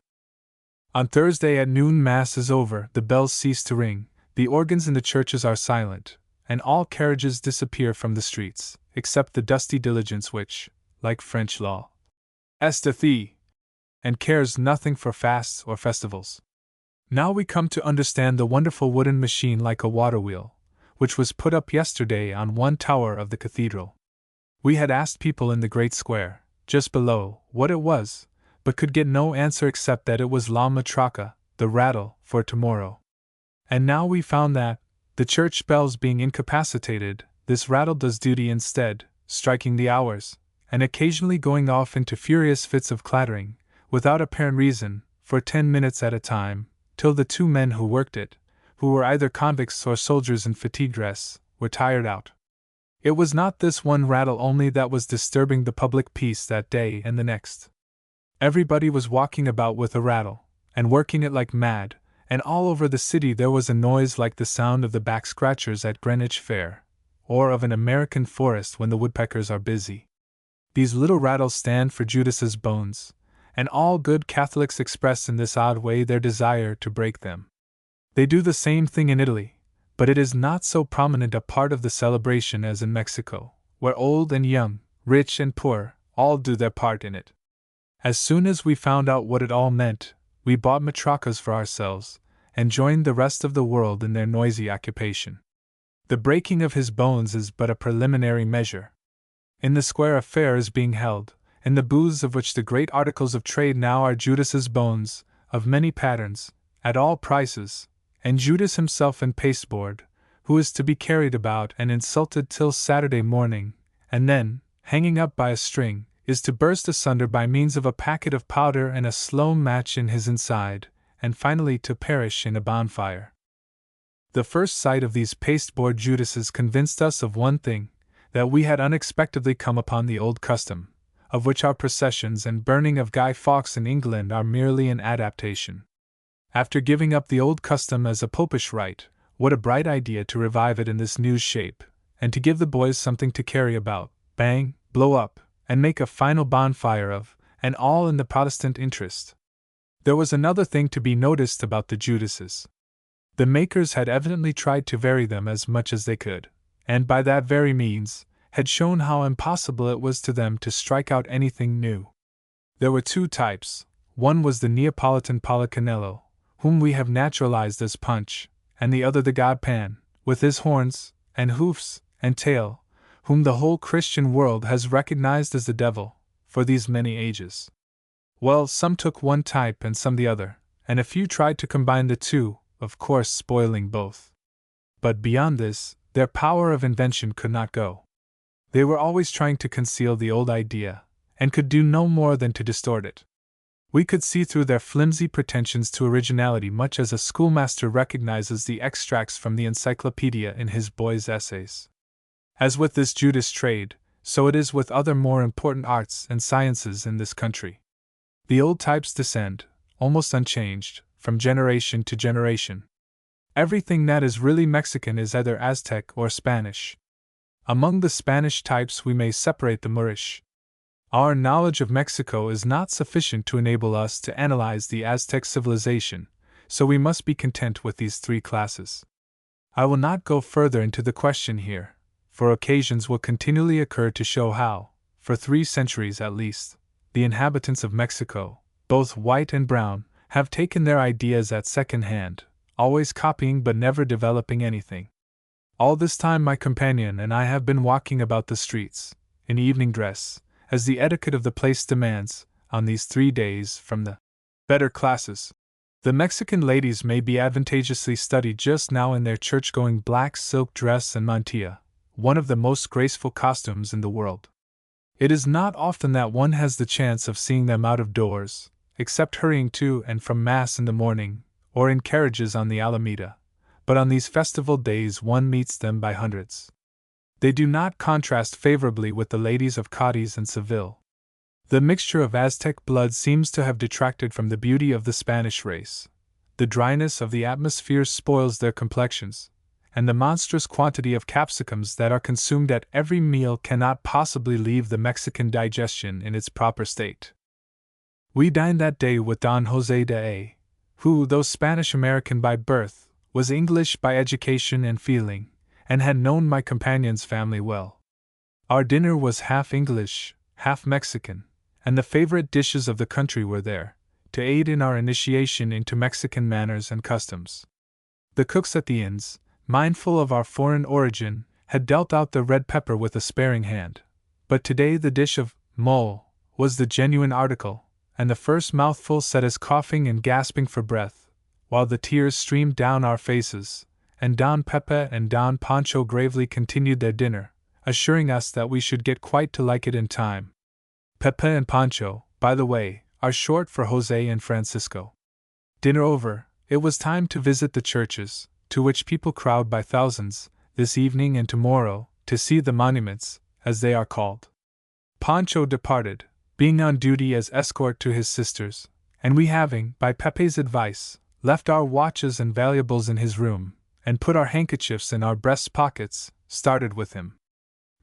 On Thursday at noon Mass is over, the bells cease to ring, the organs in the churches are silent, and all carriages disappear from the streets, except the dusty diligence which, like French law. Esthétique, and cares nothing for fasts or festivals. Now we come to understand the wonderful wooden machine like a water wheel, which was put up yesterday on one tower of the cathedral. We had asked people in the great square, just below, what it was, but could get no answer except that it was la matraca, the rattle, for tomorrow. And now we found that, the church bells being incapacitated, this rattle does duty instead, striking the hours, and occasionally going off into furious fits of clattering, without apparent reason, for 10 minutes at a time, till the two men who worked it, who were either convicts or soldiers in fatigue dress, were tired out. It was not this one rattle only that was disturbing the public peace that day and the next. Everybody was walking about with a rattle, and working it like mad, and all over the city there was a noise like the sound of the back-scratchers at Greenwich Fair, or of an American forest when the woodpeckers are busy. These little rattles stand for Judas's bones, and all good Catholics express in this odd way their desire to break them. They do the same thing in Italy, but it is not so prominent a part of the celebration as in Mexico, where old and young, rich and poor, all do their part in it. As soon as we found out what it all meant, we bought matracas for ourselves, and joined the rest of the world in their noisy occupation. The breaking of his bones is but a preliminary measure. In the square a fair is being held, in the booths of which the great articles of trade now are Judas's bones, of many patterns, at all prices, and Judas himself in pasteboard, who is to be carried about and insulted till Saturday morning, and then, hanging up by a string, is to burst asunder by means of a packet of powder and a slow match in his inside, and finally to perish in a bonfire. The first sight of these pasteboard Judases convinced us of one thing, that we had unexpectedly come upon the old custom, of which our processions and burning of Guy Fawkes in England are merely an adaptation. After giving up the old custom as a popish rite, what a bright idea to revive it in this new shape, and to give the boys something to carry about, bang, blow up, and make a final bonfire of, and all in the Protestant interest. There was another thing to be noticed about the Judases. The makers had evidently tried to vary them as much as they could, and by that very means, had shown how impossible it was to them to strike out anything new. There were two types. One was the Neapolitan Policanello, whom we have naturalized as Punch, and the other the God Pan, with his horns, and hoofs, and tail, whom the whole Christian world has recognized as the devil, for these many ages. Well, some took one type and some the other, and a few tried to combine the two, of course spoiling both. But beyond this, their power of invention could not go. They were always trying to conceal the old idea, and could do no more than to distort it. We could see through their flimsy pretensions to originality much as a schoolmaster recognizes the extracts from the encyclopedia in his boys' essays. As with this Judas trade, so it is with other more important arts and sciences in this country. The old types descend, almost unchanged, from generation to generation. Everything that is really Mexican is either Aztec or Spanish. Among the Spanish types we may separate the Moorish. Our knowledge of Mexico is not sufficient to enable us to analyze the Aztec civilization, so we must be content with these three classes. I will not go further into the question here, for occasions will continually occur to show how, for 3 centuries at least, the inhabitants of Mexico, both white and brown, have taken their ideas at second hand, always copying but never developing anything. All this time my companion and I have been walking about the streets, in evening dress, as the etiquette of the place demands, on these 3 days from the better classes. The Mexican ladies may be advantageously studied just now in their church-going black silk dress and mantilla, one of the most graceful costumes in the world. It is not often that one has the chance of seeing them out of doors, except hurrying to and from Mass in the morning, or in carriages on the Alameda, but on these festival days one meets them by hundreds. They do not contrast favorably with the ladies of Cadiz and Seville. The mixture of Aztec blood seems to have detracted from the beauty of the Spanish race. The dryness of the atmosphere spoils their complexions, and the monstrous quantity of capsicums that are consumed at every meal cannot possibly leave the Mexican digestion in its proper state. We dined that day with Don Jose de A., who, though Spanish-American by birth, was English by education and feeling, and had known my companion's family well. Our dinner was half English, half Mexican, and the favorite dishes of the country were there, to aid in our initiation into Mexican manners and customs. The cooks at the inns, mindful of our foreign origin, had dealt out the red pepper with a sparing hand, but today the dish of mole was the genuine article, and the first mouthful set us coughing and gasping for breath, while the tears streamed down our faces, and Don Pepe and Don Pancho gravely continued their dinner, assuring us that we should get quite to like it in time. Pepe and Pancho, by the way, are short for Jose and Francisco. Dinner over, it was time to visit the churches, to which people crowd by thousands, this evening and tomorrow, to see the monuments, as they are called. Pancho departed, being on duty as escort to his sisters, and we having, by Pepe's advice, left our watches and valuables in his room, and put our handkerchiefs in our breast pockets, started with him.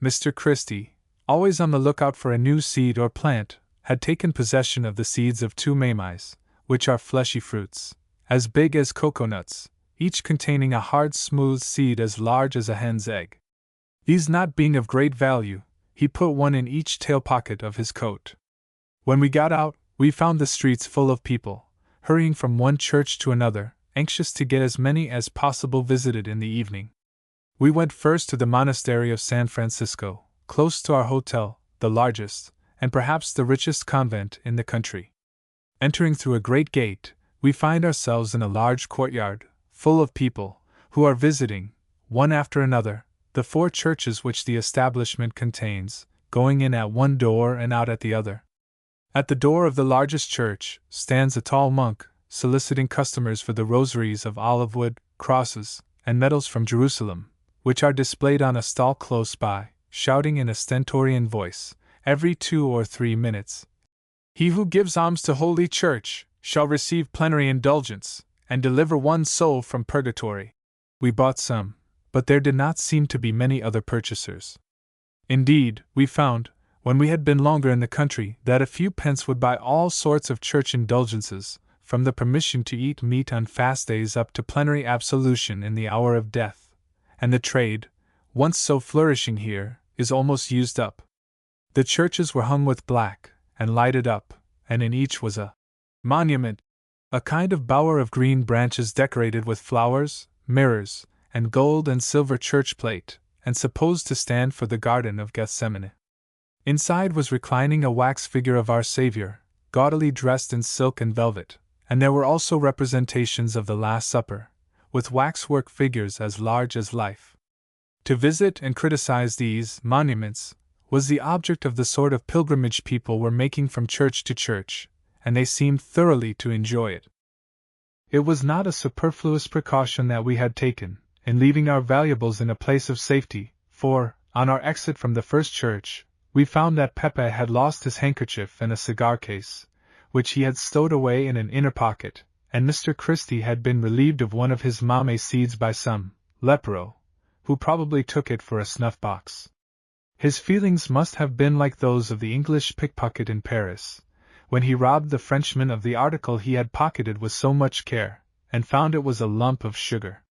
Mr. Christie, always on the lookout for a new seed or plant, had taken possession of the seeds of 2 mamais, which are fleshy fruits, as big as coconuts, each containing a hard smooth seed as large as a hen's egg. These not being of great value, he put one in each tail pocket of his coat. When we got out, we found the streets full of people, hurrying from one church to another, anxious to get as many as possible visited in the evening. We went first to the monastery of San Francisco, close to our hotel, the largest, and perhaps the richest convent in the country. Entering through a great gate, we find ourselves in a large courtyard, full of people, who are visiting, one after another, the 4 churches which the establishment contains, going in at one door and out at the other. At the door of the largest church stands a tall monk, soliciting customers for the rosaries of olive wood, crosses, and medals from Jerusalem, which are displayed on a stall close by, shouting in a stentorian voice, every 2 or 3 minutes, "He who gives alms to Holy Church shall receive plenary indulgence, and deliver one soul from purgatory." We bought some, but there did not seem to be many other purchasers. Indeed, we found, when we had been longer in the country, that a few pence would buy all sorts of church indulgences, from the permission to eat meat on fast days up to plenary absolution in the hour of death, and the trade, once so flourishing here, is almost used up. The churches were hung with black, and lighted up, and in each was a monument, a kind of bower of green branches decorated with flowers, mirrors, and gold and silver church plate, and supposed to stand for the Garden of Gethsemane. Inside was reclining a wax figure of our Savior, gaudily dressed in silk and velvet, and there were also representations of the Last Supper, with waxwork figures as large as life. To visit and criticize these monuments was the object of the sort of pilgrimage people were making from church to church, and they seemed thoroughly to enjoy it. It was not a superfluous precaution that we had taken, in leaving our valuables in a place of safety, for, on our exit from the first church, we found that Pepe had lost his handkerchief and a cigar case, which he had stowed away in an inner pocket, and Mr. Christie had been relieved of one of his mamey seeds by some lepero, who probably took it for a snuff-box. His feelings must have been like those of the English pickpocket in Paris, when he robbed the Frenchman of the article he had pocketed with so much care, and found it was a lump of sugar.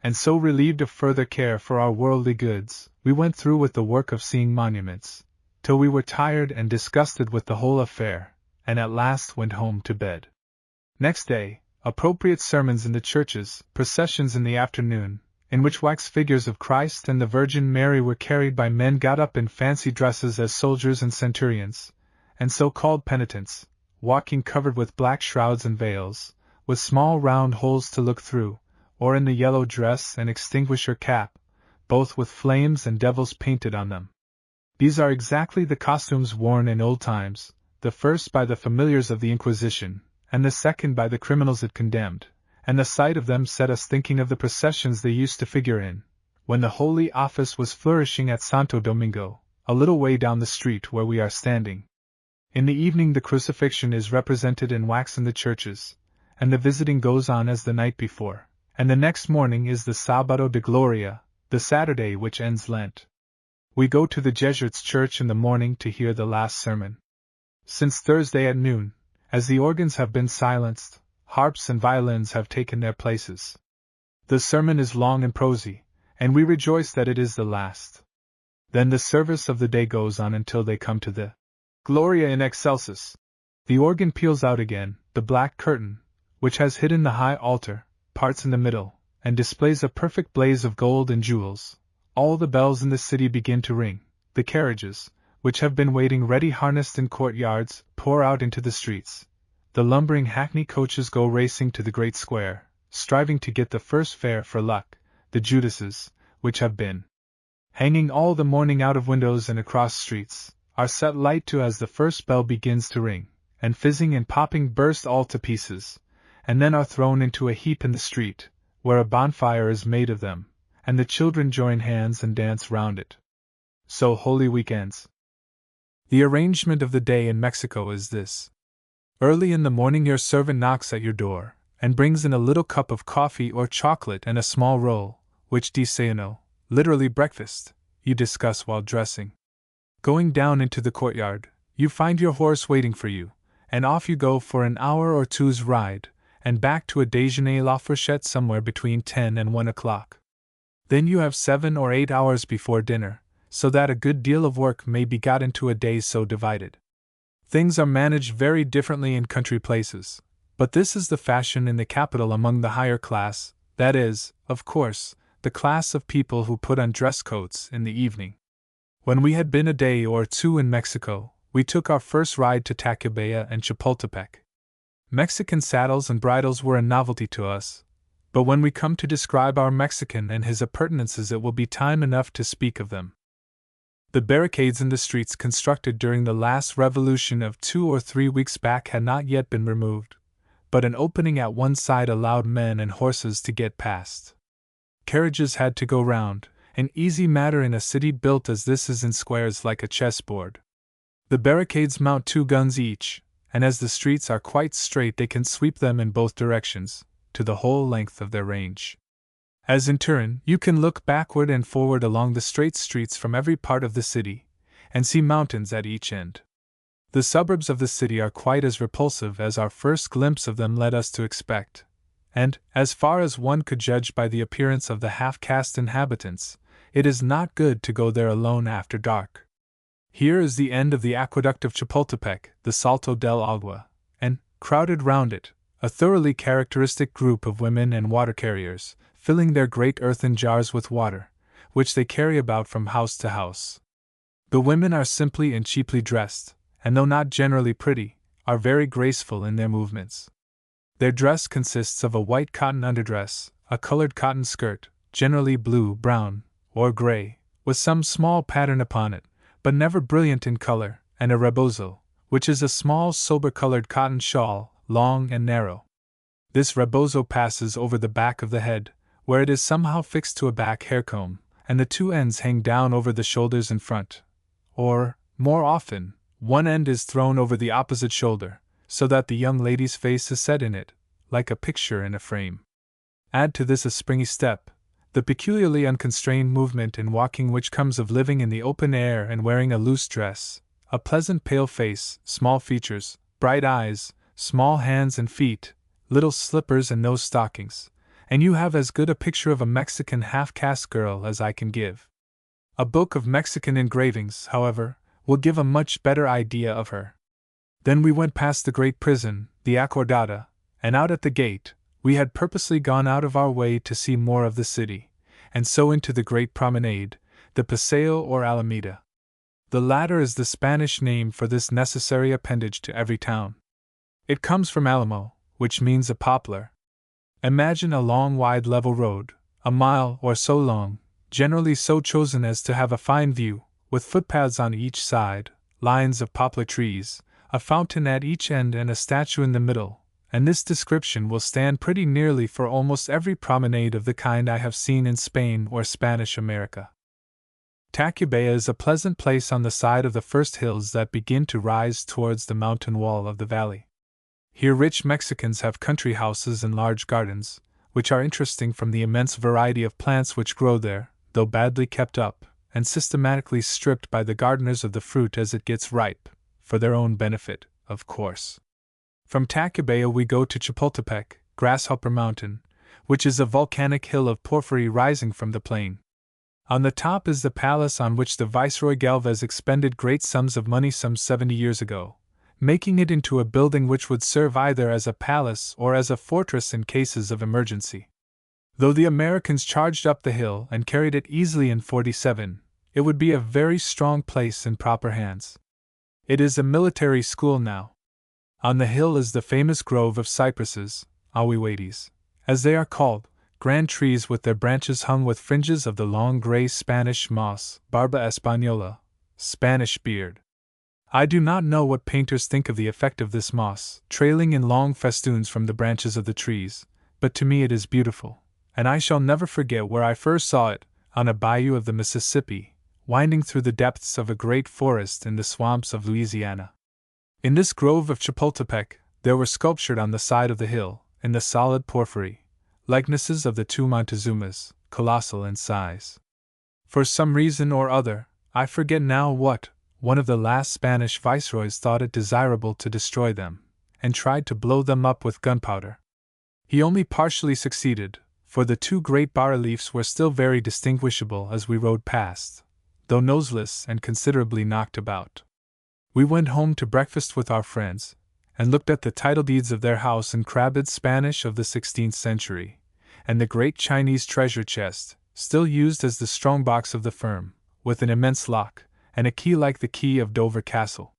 And so, relieved of further care for our worldly goods, we went through with the work of seeing monuments, till we were tired and disgusted with the whole affair, and at last went home to bed. Next day, appropriate sermons in the churches, processions in the afternoon, in which wax figures of Christ and the Virgin Mary were carried by men got up in fancy dresses as soldiers and centurions, and so-called penitents, walking covered with black shrouds and veils, with small round holes to look through, or in the yellow dress and extinguisher cap, both with flames and devils painted on them. These are exactly the costumes worn in old times, the first by the familiars of the Inquisition, and the second by the criminals it condemned, and the sight of them set us thinking of the processions they used to figure in, when the Holy Office was flourishing at Santo Domingo, a little way down the street where we are standing. In the evening the crucifixion is represented in wax in the churches, and the visiting goes on as the night before, and the next morning is the Sábado de Gloria, the Saturday which ends Lent. We go to the Jesuits' church in the morning to hear the last sermon. Since Thursday at noon, as the organs have been silenced, harps and violins have taken their places. The sermon is long and prosy, and we rejoice that it is the last. Then the service of the day goes on until they come to the Gloria in excelsis! The organ peals out again, the black curtain, which has hidden the high altar, parts in the middle, and displays a perfect blaze of gold and jewels. All the bells in the city begin to ring. The carriages, which have been waiting ready harnessed in courtyards, pour out into the streets. The lumbering hackney coaches go racing to the great square, striving to get the first fare for luck. The Judases, which have been hanging all the morning out of windows and across streets, are set light to as the first bell begins to ring, and fizzing and popping burst all to pieces, and then are thrown into a heap in the street, where a bonfire is made of them, and the children join hands and dance round it. So Holy Week ends. The arrangement of the day in Mexico is this. Early in the morning your servant knocks at your door, and brings in a little cup of coffee or chocolate and a small roll, which desayuno, literally breakfast, you discuss while dressing. Going down into the courtyard, you find your horse waiting for you, and off you go for an hour or two's ride, and back to a déjeuner la fourchette somewhere between 10 and 1 o'clock. Then you have 7 or 8 hours before dinner, so that a good deal of work may be got into a day so divided. Things are managed very differently in country places, but this is the fashion in the capital among the higher class, that is, of course, the class of people who put on dress coats in the evening. When we had been a day or two in Mexico, we took our first ride to Tacubaya and Chapultepec. Mexican saddles and bridles were a novelty to us, but when we come to describe our Mexican and his appurtenances it will be time enough to speak of them. The barricades in the streets constructed during the last revolution of 2 or 3 weeks back had not yet been removed, but an opening at one side allowed men and horses to get past. Carriages had to go round, an easy matter in a city built as this is in squares like a chessboard. The barricades mount 2 guns each, and as the streets are quite straight they can sweep them in both directions, to the whole length of their range. As in Turin, you can look backward and forward along the straight streets from every part of the city, and see mountains at each end. The suburbs of the city are quite as repulsive as our first glimpse of them led us to expect, and, as far as one could judge by the appearance of the half-caste inhabitants, it is not good to go there alone after dark. Here is the end of the aqueduct of Chapultepec, the Salto del Agua, and, crowded round it, a thoroughly characteristic group of women and water-carriers, filling their great earthen jars with water, which they carry about from house to house. The women are simply and cheaply dressed, and though not generally pretty, are very graceful in their movements. Their dress consists of a white cotton underdress, a colored cotton skirt, generally blue, brown, or gray, with some small pattern upon it, but never brilliant in color, and a rebozo, which is a small sober-colored cotton shawl, long and narrow. This rebozo passes over the back of the head, where it is somehow fixed to a back hair comb, and the 2 ends hang down over the shoulders in front. Or, more often, one end is thrown over the opposite shoulder, so that the young lady's face is set in it, like a picture in a frame. Add to this a springy step, the peculiarly unconstrained movement in walking which comes of living in the open air and wearing a loose dress, a pleasant pale face, small features, bright eyes, small hands and feet, little slippers and no stockings, and you have as good a picture of a Mexican half-caste girl as I can give. A book of Mexican engravings, however, will give a much better idea of her. Then we went past the great prison, the Acordada, and out at the gate. We had purposely gone out of our way to see more of the city, and so into the great promenade, the Paseo or Alameda. The latter is the Spanish name for this necessary appendage to every town. It comes from Alamo, which means a poplar. Imagine a long wide level road, a mile or so long, generally so chosen as to have a fine view, with footpaths on each side, lines of poplar trees, a fountain at each end and a statue in the middle, and this description will stand pretty nearly for almost every promenade of the kind I have seen in Spain or Spanish America. Tacubaya is a pleasant place on the side of the first hills that begin to rise towards the mountain wall of the valley. Here rich Mexicans have country houses and large gardens, which are interesting from the immense variety of plants which grow there, though badly kept up, and systematically stripped by the gardeners of the fruit as it gets ripe, for their own benefit, of course. From Tacubaya we go to Chapultepec, Grasshopper Mountain, which is a volcanic hill of porphyry rising from the plain. On the top is the palace on which the Viceroy Galvez expended great sums of money some 70 years ago, making it into a building which would serve either as a palace or as a fortress in cases of emergency. Though the Americans charged up the hill and carried it easily in '47, it would be a very strong place in proper hands. It is a military school now. On the hill is the famous grove of cypresses, ahuehuetes, as they are called, grand trees with their branches hung with fringes of the long gray Spanish moss, Barba Española, Spanish beard. I do not know what painters think of the effect of this moss, trailing in long festoons from the branches of the trees, but to me it is beautiful, and I shall never forget where I first saw it, on a bayou of the Mississippi, winding through the depths of a great forest in the swamps of Louisiana. In this grove of Chapultepec, there were sculptured on the side of the hill, in the solid porphyry, likenesses of the two Montezumas, colossal in size. For some reason or other, I forget now what, one of the last Spanish viceroys thought it desirable to destroy them, and tried to blow them up with gunpowder. He only partially succeeded, for the two great bas-reliefs were still very distinguishable as we rode past, though noseless and considerably knocked about. We went home to breakfast with our friends, and looked at the title deeds of their house in crabbed Spanish of the 16th century, and the great Chinese treasure chest, still used as the strong box of the firm, with an immense lock, and a key like the key of Dover Castle.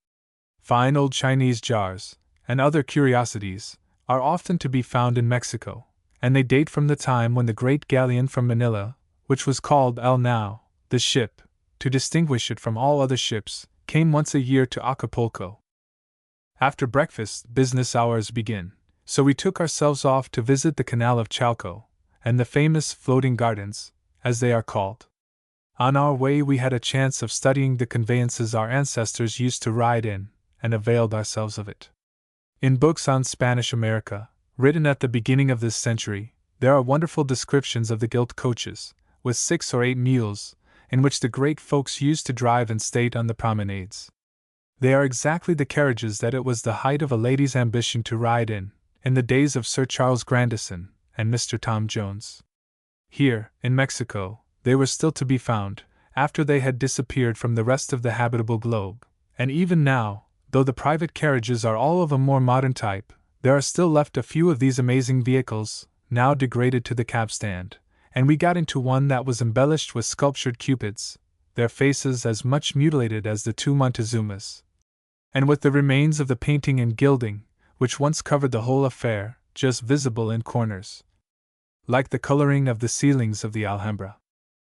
Fine old Chinese jars, and other curiosities, are often to be found in Mexico, and they date from the time when the great galleon from Manila, which was called El Nao, the ship, to distinguish it from all other ships, came once a year to Acapulco. After breakfast, business hours begin, so we took ourselves off to visit the Canal of Chalco, and the famous floating gardens, as they are called. On our way we had a chance of studying the conveyances our ancestors used to ride in, and availed ourselves of it. In books on Spanish America, written at the beginning of this century, there are wonderful descriptions of the gilt coaches, with 6 or 8 mules, in which the great folks used to drive in state on the promenades. They are exactly the carriages that it was the height of a lady's ambition to ride in the days of Sir Charles Grandison and Mr. Tom Jones. Here, in Mexico, they were still to be found, after they had disappeared from the rest of the habitable globe, and even now, though the private carriages are all of a more modern type, there are still left a few of these amazing vehicles, now degraded to the cab stand, and we got into one that was embellished with sculptured cupids, their faces as much mutilated as the two Montezumas, and with the remains of the painting and gilding, which once covered the whole affair, just visible in corners, like the coloring of the ceilings of the Alhambra.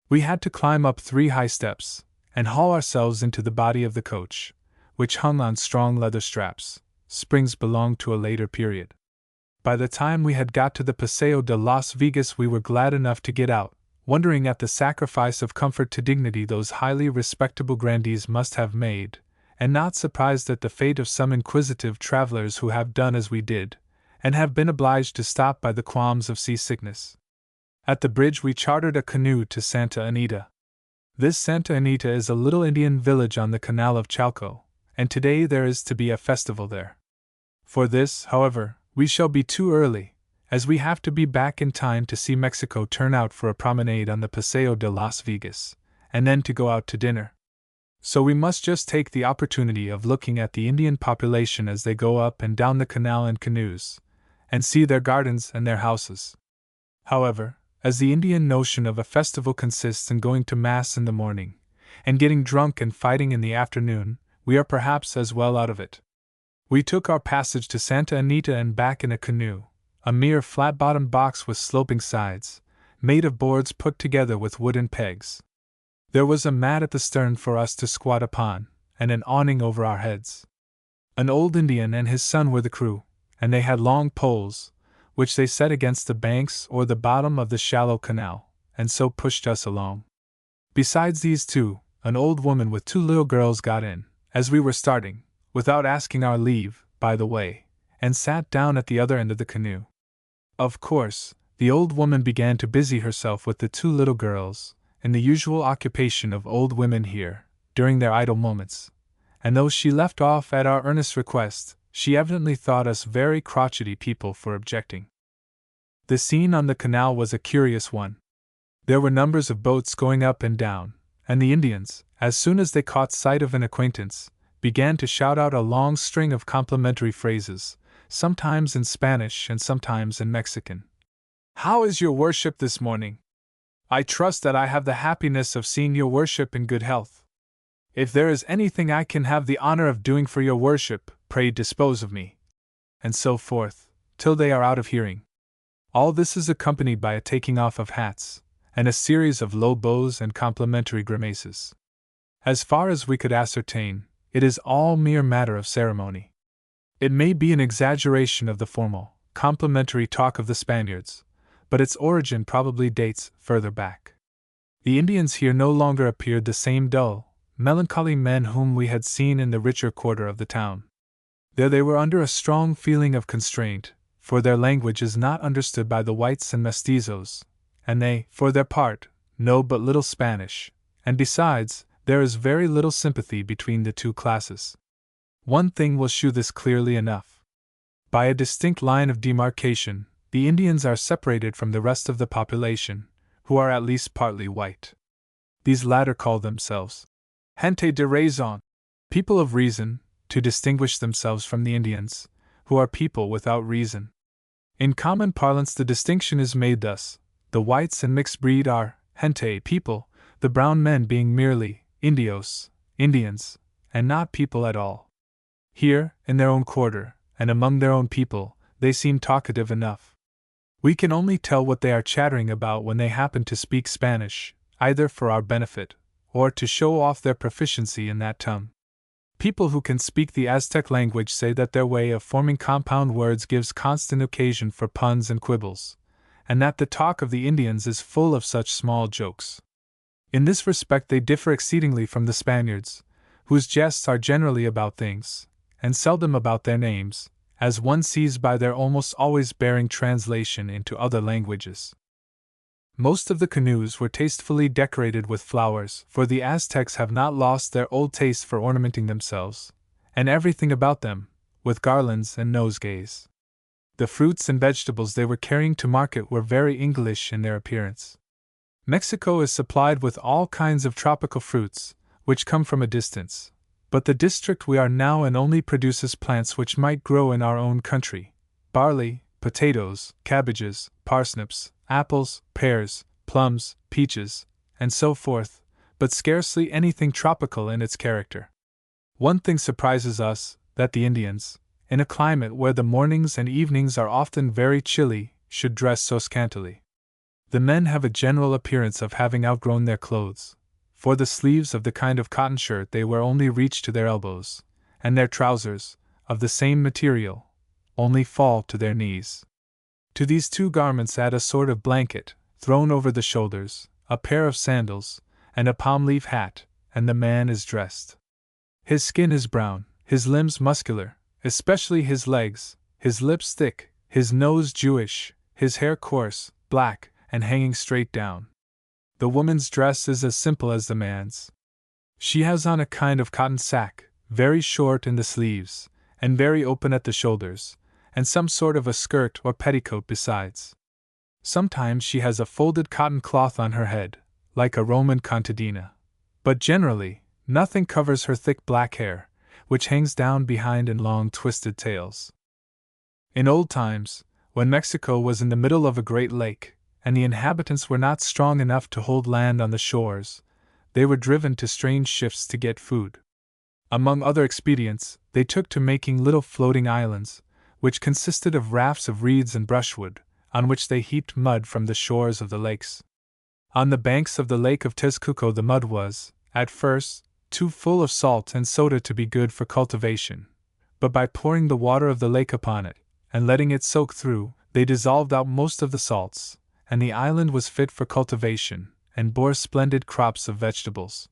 We had to climb up 3 high steps, and haul ourselves into the body of the coach, which hung on strong leather straps. Springs belonged to a later period. By the time we had got to the Paseo de Las Vegas we were glad enough to get out, wondering at the sacrifice of comfort to dignity those highly respectable grandees must have made, and not surprised at the fate of some inquisitive travelers who have done as we did, and have been obliged to stop by the qualms of seasickness. At the bridge we chartered a canoe to Santa Anita. This Santa Anita is a little Indian village on the Canal of Chalco, and today there is to be a festival there. For this, however, we shall be too early, as we have to be back in time to see Mexico turn out for a promenade on the Paseo de Las Vegas, and then to go out to dinner. So we must just take the opportunity of looking at the Indian population as they go up and down the canal in canoes, and see their gardens and their houses. However, as the Indian notion of a festival consists in going to Mass in the morning, and getting drunk and fighting in the afternoon, we are perhaps as well out of it. We took our passage to Santa Anita and back in a canoe, a mere flat-bottomed box with sloping sides, made of boards put together with wooden pegs. There was a mat at the stern for us to squat upon, and an awning over our heads. An old Indian and his son were the crew, and they had long poles, which they set against the banks or the bottom of the shallow canal, and so pushed us along. Besides these two, an old woman with 2 little girls got in, as we were starting, without asking our leave, by the way, and sat down at the other end of the canoe. Of course, the old woman began to busy herself with the 2 little girls, in the usual occupation of old women here, during their idle moments, and though she left off at our earnest request, she evidently thought us very crotchety people for objecting. The scene on the canal was a curious one. There were numbers of boats going up and down, and the Indians, as soon as they caught sight of an acquaintance, began to shout out a long string of complimentary phrases, sometimes in Spanish and sometimes in Mexican. "How is your worship this morning? I trust that I have the happiness of seeing your worship in good health. If there is anything I can have the honor of doing for your worship, pray dispose of me." And so forth, till they are out of hearing. All this is accompanied by a taking off of hats, and a series of low bows and complimentary grimaces. As far as we could ascertain, it is all mere matter of ceremony. It may be an exaggeration of the formal, complimentary talk of the Spaniards, but its origin probably dates further back. The Indians here no longer appeared the same dull, melancholy men whom we had seen in the richer quarter of the town. There they were under a strong feeling of constraint, for their language is not understood by the whites and mestizos, and they, for their part, know but little Spanish, and besides, there is very little sympathy between the two classes. One thing will shew this clearly enough. By a distinct line of demarcation, the Indians are separated from the rest of the population, who are at least partly white. These latter call themselves gente de razón, people of reason, to distinguish themselves from the Indians, who are people without reason. In common parlance the distinction is made thus: the whites and mixed breed are gente, people, the brown men being merely indios, Indians, and not people at all. Here, in their own quarter, and among their own people, they seem talkative enough. We can only tell what they are chattering about when they happen to speak Spanish, either for our benefit, or to show off their proficiency in that tongue. People who can speak the Aztec language say that their way of forming compound words gives constant occasion for puns and quibbles, and that the talk of the Indians is full of such small jokes. In this respect they differ exceedingly from the Spaniards, whose jests are generally about things, and seldom about their names, as one sees by their almost always bearing translation into other languages. Most of the canoes were tastefully decorated with flowers, for the Aztecs have not lost their old taste for ornamenting themselves, and everything about them, with garlands and nosegays. The fruits and vegetables they were carrying to market were very English in their appearance. Mexico is supplied with all kinds of tropical fruits, which come from a distance, but the district we are now in only produces plants which might grow in our own country: barley, potatoes, cabbages, parsnips, apples, pears, plums, peaches, and so forth, but scarcely anything tropical in its character. One thing surprises us, that the Indians, in a climate where the mornings and evenings are often very chilly, should dress so scantily. The men have a general appearance of having outgrown their clothes, for the sleeves of the kind of cotton shirt they wear only reach to their elbows, and their trousers, of the same material, only fall to their knees. To these two garments add a sort of blanket, thrown over the shoulders, a pair of sandals, and a palm-leaf hat, and the man is dressed. His skin is brown, his limbs muscular, especially his legs, his lips thick, his nose Jewish, his hair coarse, black, and hanging straight down. The woman's dress is as simple as the man's. She has on a kind of cotton sack, very short in the sleeves, and very open at the shoulders, and some sort of a skirt or petticoat besides. Sometimes she has a folded cotton cloth on her head, like a Roman contadina, but generally, nothing covers her thick black hair, which hangs down behind in long twisted tails. In old times, when Mexico was in the middle of a great lake, and the inhabitants were not strong enough to hold land on the shores, they were driven to strange shifts to get food. Among other expedients, they took to making little floating islands, which consisted of rafts of reeds and brushwood, on which they heaped mud from the shores of the lakes. On the banks of the lake of Texcoco the mud was, at first, too full of salt and soda to be good for cultivation, but by pouring the water of the lake upon it, and letting it soak through, they dissolved out most of the salts, and the island was fit for cultivation, and bore splendid crops of vegetables.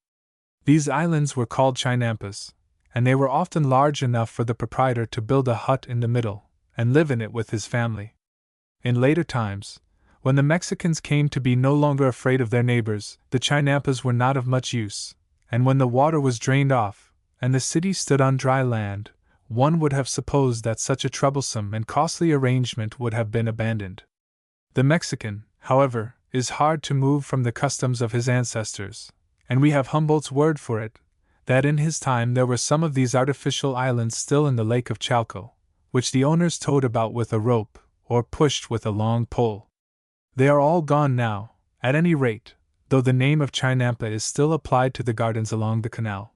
These islands were called chinampas, and they were often large enough for the proprietor to build a hut in the middle, and live in it with his family. In later times, when the Mexicans came to be no longer afraid of their neighbors, the chinampas were not of much use, and when the water was drained off, and the city stood on dry land, one would have supposed that such a troublesome and costly arrangement would have been abandoned. The Mexican, however, is hard to move from the customs of his ancestors, and we have Humboldt's word for it, that in his time there were some of these artificial islands still in the lake of Chalco, which the owners towed about with a rope, or pushed with a long pole. They are all gone now, at any rate, though the name of Chinampa is still applied to the gardens along the canal.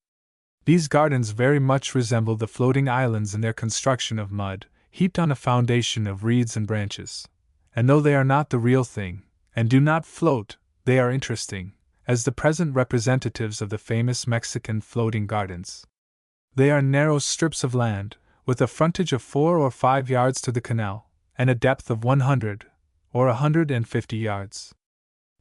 These gardens very much resemble the floating islands in their construction of mud, heaped on a foundation of reeds and branches. And though they are not the real thing, and do not float, they are interesting, as the present representatives of the famous Mexican floating gardens. They are narrow strips of land, with a frontage of 4 or 5 yards to the canal, and a depth of 100 or 150 yards.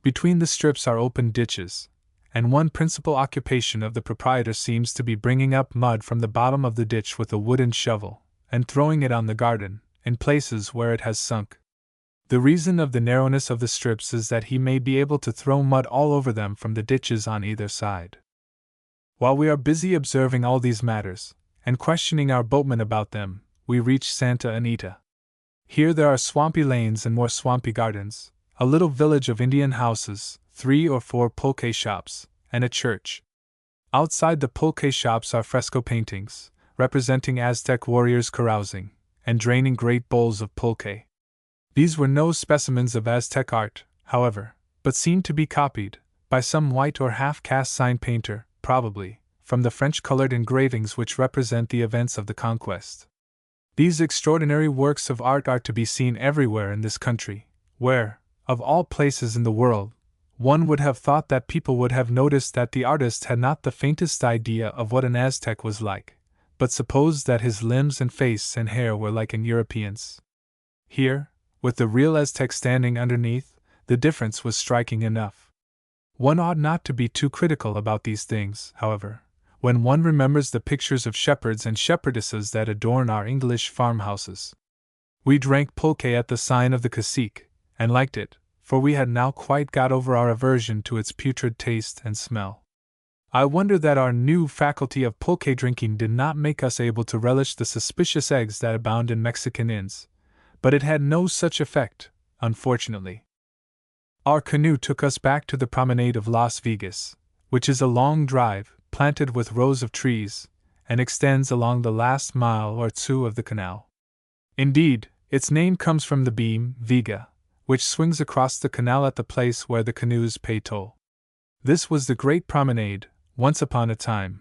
Between the strips are open ditches, and one principal occupation of the proprietor seems to be bringing up mud from the bottom of the ditch with a wooden shovel, and throwing it on the garden, in places where it has sunk. The reason of the narrowness of the strips is that he may be able to throw mud all over them from the ditches on either side. While we are busy observing all these matters, and questioning our boatmen about them, we reach Santa Anita. Here there are swampy lanes and more swampy gardens, a little village of Indian houses, 3 or 4 pulque shops, and a church. Outside the pulque shops are fresco paintings, representing Aztec warriors carousing, and draining great bowls of pulque. These were no specimens of Aztec art, however, but seemed to be copied, by some white or half-caste sign painter, probably, from the French-colored engravings which represent the events of the conquest. These extraordinary works of art are to be seen everywhere in this country, where, of all places in the world, one would have thought that people would have noticed that the artist had not the faintest idea of what an Aztec was like, but supposed that his limbs and face and hair were like an European's. Here, with the real Aztec standing underneath, the difference was striking enough. One ought not to be too critical about these things, however, when one remembers the pictures of shepherds and shepherdesses that adorn our English farmhouses. We drank pulque at the sign of the cacique, and liked it, for we had now quite got over our aversion to its putrid taste and smell. I wonder that our new faculty of pulque drinking did not make us able to relish the suspicious eggs that abound in Mexican inns, but it had no such effect, unfortunately. Our canoe took us back to the promenade of Las Vegas, which is a long drive, planted with rows of trees, and extends along the last mile or 2 of the canal. Indeed, its name comes from the beam, viga, which swings across the canal at the place where the canoes pay toll. This was the great promenade, once upon a time,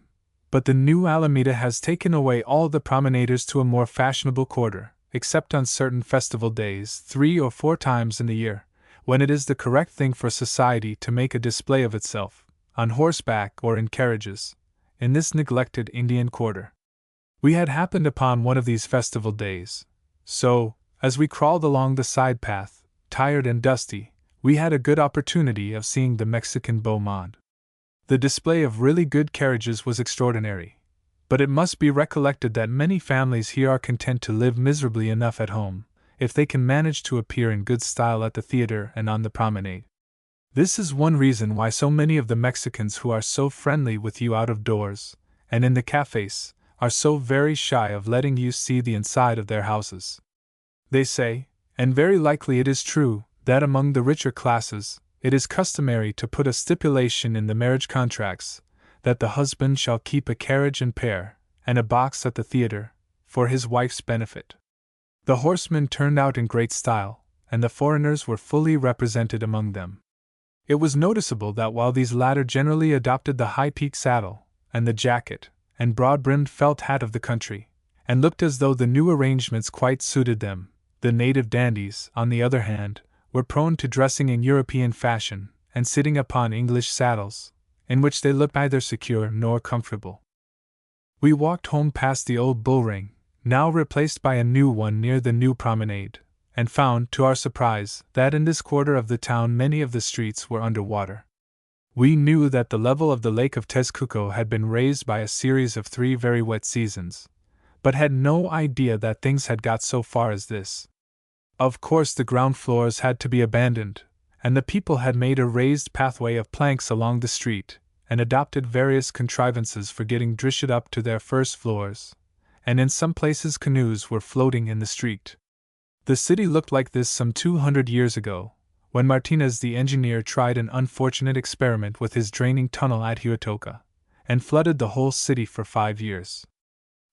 but the new Alameda has taken away all the promenaders to a more fashionable quarter, except on certain festival days 3 or 4 times in the year, when it is the correct thing for society to make a display of itself, on horseback or in carriages, in this neglected Indian quarter. We had happened upon one of these festival days, so, as we crawled along the side path, tired and dusty, we had a good opportunity of seeing the Mexican beau monde. The display of really good carriages was extraordinary, but it must be recollected that many families here are content to live miserably enough at home, if they can manage to appear in good style at the theater and on the promenade. This is one reason why so many of the Mexicans who are so friendly with you out of doors, and in the cafes, are so very shy of letting you see the inside of their houses. They say, and very likely it is true, that among the richer classes, it is customary to put a stipulation in the marriage contracts, that the husband shall keep a carriage and pair, and a box at the theater, for his wife's benefit. The horsemen turned out in great style, and the foreigners were fully represented among them. It was noticeable that while these latter generally adopted the high-peaked saddle, and the jacket, and broad-brimmed felt hat of the country, and looked as though the new arrangements quite suited them, the native dandies, on the other hand, were prone to dressing in European fashion, and sitting upon English saddles, in which they looked neither secure nor comfortable. We walked home past the old bull ring, now replaced by a new one near the new promenade, and found, to our surprise, that in this quarter of the town many of the streets were under water. We knew that the level of the lake of Texcoco had been raised by a series of 3 very wet seasons, but had no idea that things had got so far as this. Of course the ground floors had to be abandoned, and the people had made a raised pathway of planks along the street, and adopted various contrivances for getting drished up to their first floors, and in some places canoes were floating in the street. The city looked like this some 200 years ago, when Martinez the engineer tried an unfortunate experiment with his draining tunnel at Huatoca, and flooded the whole city for 5 years.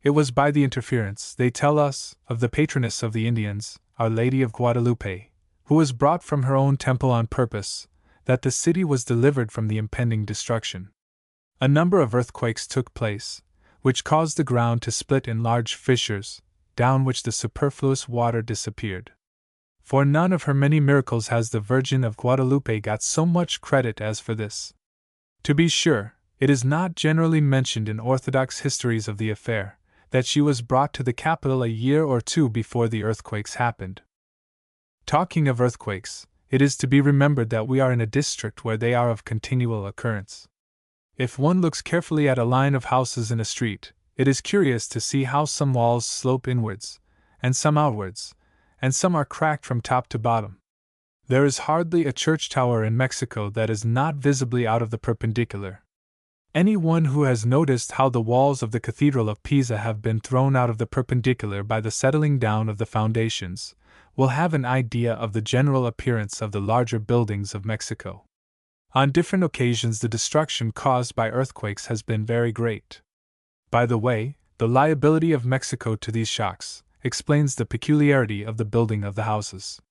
It was by the interference, they tell us, of the patroness of the Indians, Our Lady of Guadalupe, who was brought from her own temple on purpose, that the city was delivered from the impending destruction. A number of earthquakes took place, which caused the ground to split in large fissures, down which the superfluous water disappeared. For none of her many miracles has the Virgin of Guadalupe got so much credit as for this. To be sure, it is not generally mentioned in Orthodox histories of the affair, that she was brought to the capital a year or two before the earthquakes happened. Talking of earthquakes, it is to be remembered that we are in a district where they are of continual occurrence. If one looks carefully at a line of houses in a street, it is curious to see how some walls slope inwards, and some outwards, and some are cracked from top to bottom. There is hardly a church tower in Mexico that is not visibly out of the perpendicular. Anyone who has noticed how the walls of the Cathedral of Pisa have been thrown out of the perpendicular by the settling down of the foundations, will have an idea of the general appearance of the larger buildings of Mexico. On different occasions the destruction caused by earthquakes has been very great. By the way, the liability of Mexico to these shocks explains the peculiarity of the building of the houses.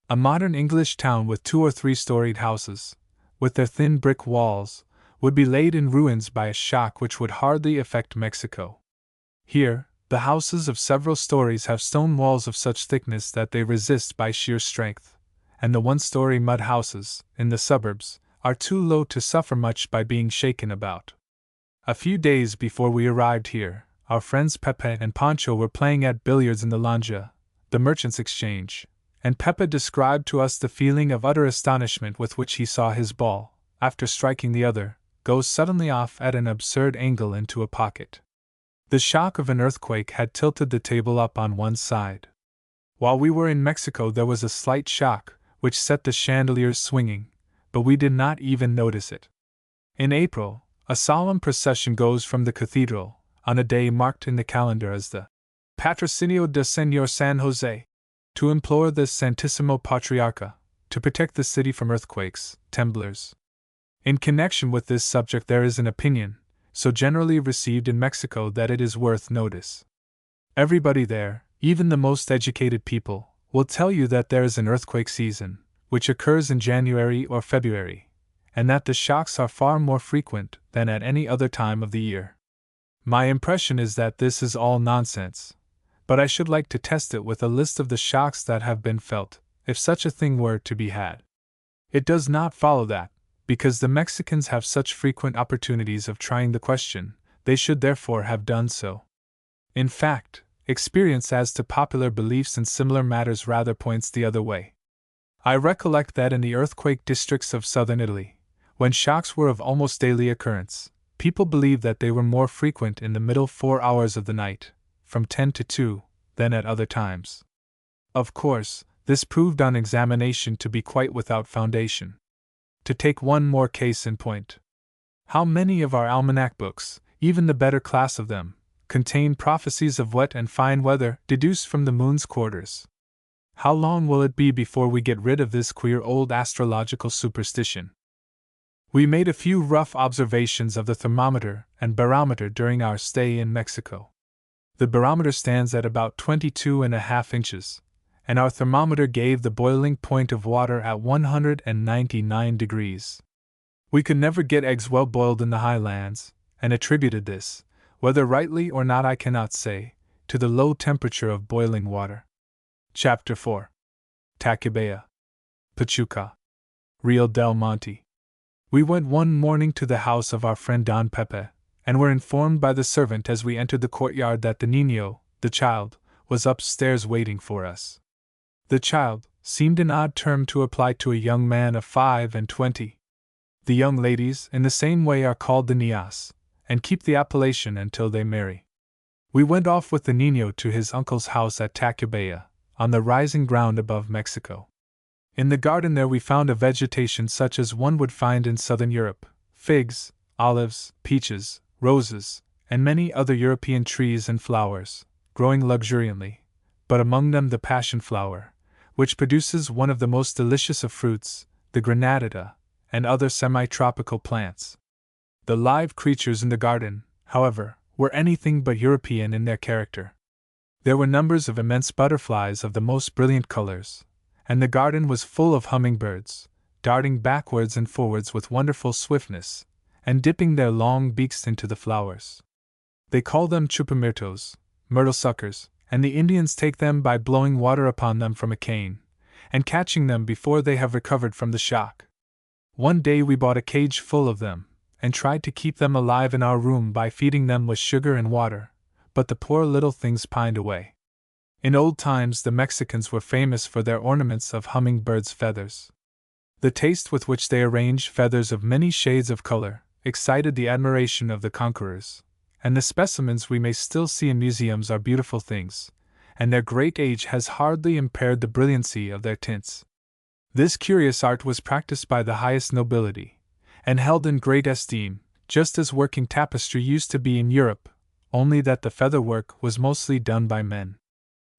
A modern English town with 2 or 3-storied houses, with their thin brick walls, would be laid in ruins by a shock which would hardly affect Mexico. Here, the houses of several stories have stone walls of such thickness that they resist by sheer strength, and the 1-story mud houses, in the suburbs, are too low to suffer much by being shaken about. A few days before we arrived here, our friends Pepe and Pancho were playing at billiards in the Lanja, the merchants' exchange, and Pepe described to us the feeling of utter astonishment with which he saw his ball, after striking the other, go suddenly off at an absurd angle into a pocket. The shock of an earthquake had tilted the table up on one side. While we were in Mexico there was a slight shock, which set the chandeliers swinging, but we did not even notice it. In April, a solemn procession goes from the cathedral, on a day marked in the calendar as the Patrocinio de Señor San Jose, to implore the Santissimo Patriarca to protect the city from earthquakes, temblors. In connection with this subject there is an opinion, so generally received in Mexico that it is worth notice. Everybody there, even the most educated people, will tell you that there is an earthquake season, which occurs in January or February, and that the shocks are far more frequent than at any other time of the year. My impression is that this is all nonsense, but I should like to test it with a list of the shocks that have been felt, if such a thing were to be had. It does not follow that, because the Mexicans have such frequent opportunities of trying the question, they should therefore have done so. In fact, experience as to popular beliefs in similar matters rather points the other way. I recollect that in the earthquake districts of southern Italy, when shocks were of almost daily occurrence, people believed that they were more frequent in the middle 4 hours of the night, from 10 to 2, than at other times. Of course, this proved on examination to be quite without foundation. To take one more case in point. How many of our almanac books, even the better class of them, contain prophecies of wet and fine weather deduced from the moon's quarters? How long will it be before we get rid of this queer old astrological superstition? We made a few rough observations of the thermometer and barometer during our stay in Mexico. The barometer stands at about 22.5 inches, and our thermometer gave the boiling point of water at 199 degrees. We could never get eggs well boiled in the highlands, and attributed this, whether rightly or not I cannot say, to the low temperature of boiling water. Chapter 4. Tacubaya, Pachuca, Rio del Monte. We went one morning to the house of our friend Don Pepe, and were informed by the servant as we entered the courtyard that the niño, the child, was upstairs waiting for us. The child seemed an odd term to apply to a young man of 25. The young ladies, in the same way, are called the niñas, and keep the appellation until they marry. We went off with the niño to his uncle's house at Tacubaya, on the rising ground above Mexico. In the garden there we found a vegetation such as one would find in southern Europe: figs, olives, peaches, roses, and many other European trees and flowers, growing luxuriantly, but among them the passion flower, which produces one of the most delicious of fruits, the granadilla, and other semi-tropical plants. The live creatures in the garden, however, were anything but European in their character. There were numbers of immense butterflies of the most brilliant colors, and the garden was full of hummingbirds, darting backwards and forwards with wonderful swiftness, and dipping their long beaks into the flowers. They call them chupamirtos, myrtle suckers, and the Indians take them by blowing water upon them from a cane, and catching them before they have recovered from the shock. One day we bought a cage full of them, and tried to keep them alive in our room by feeding them with sugar and water, but the poor little things pined away. In old times the Mexicans were famous for their ornaments of hummingbirds' feathers. The taste with which they arranged feathers of many shades of color excited the admiration of the conquerors, and the specimens we may still see in museums are beautiful things, and their great age has hardly impaired the brilliancy of their tints. This curious art was practiced by the highest nobility, and held in great esteem, just as working tapestry used to be in Europe, only that the feather work was mostly done by men.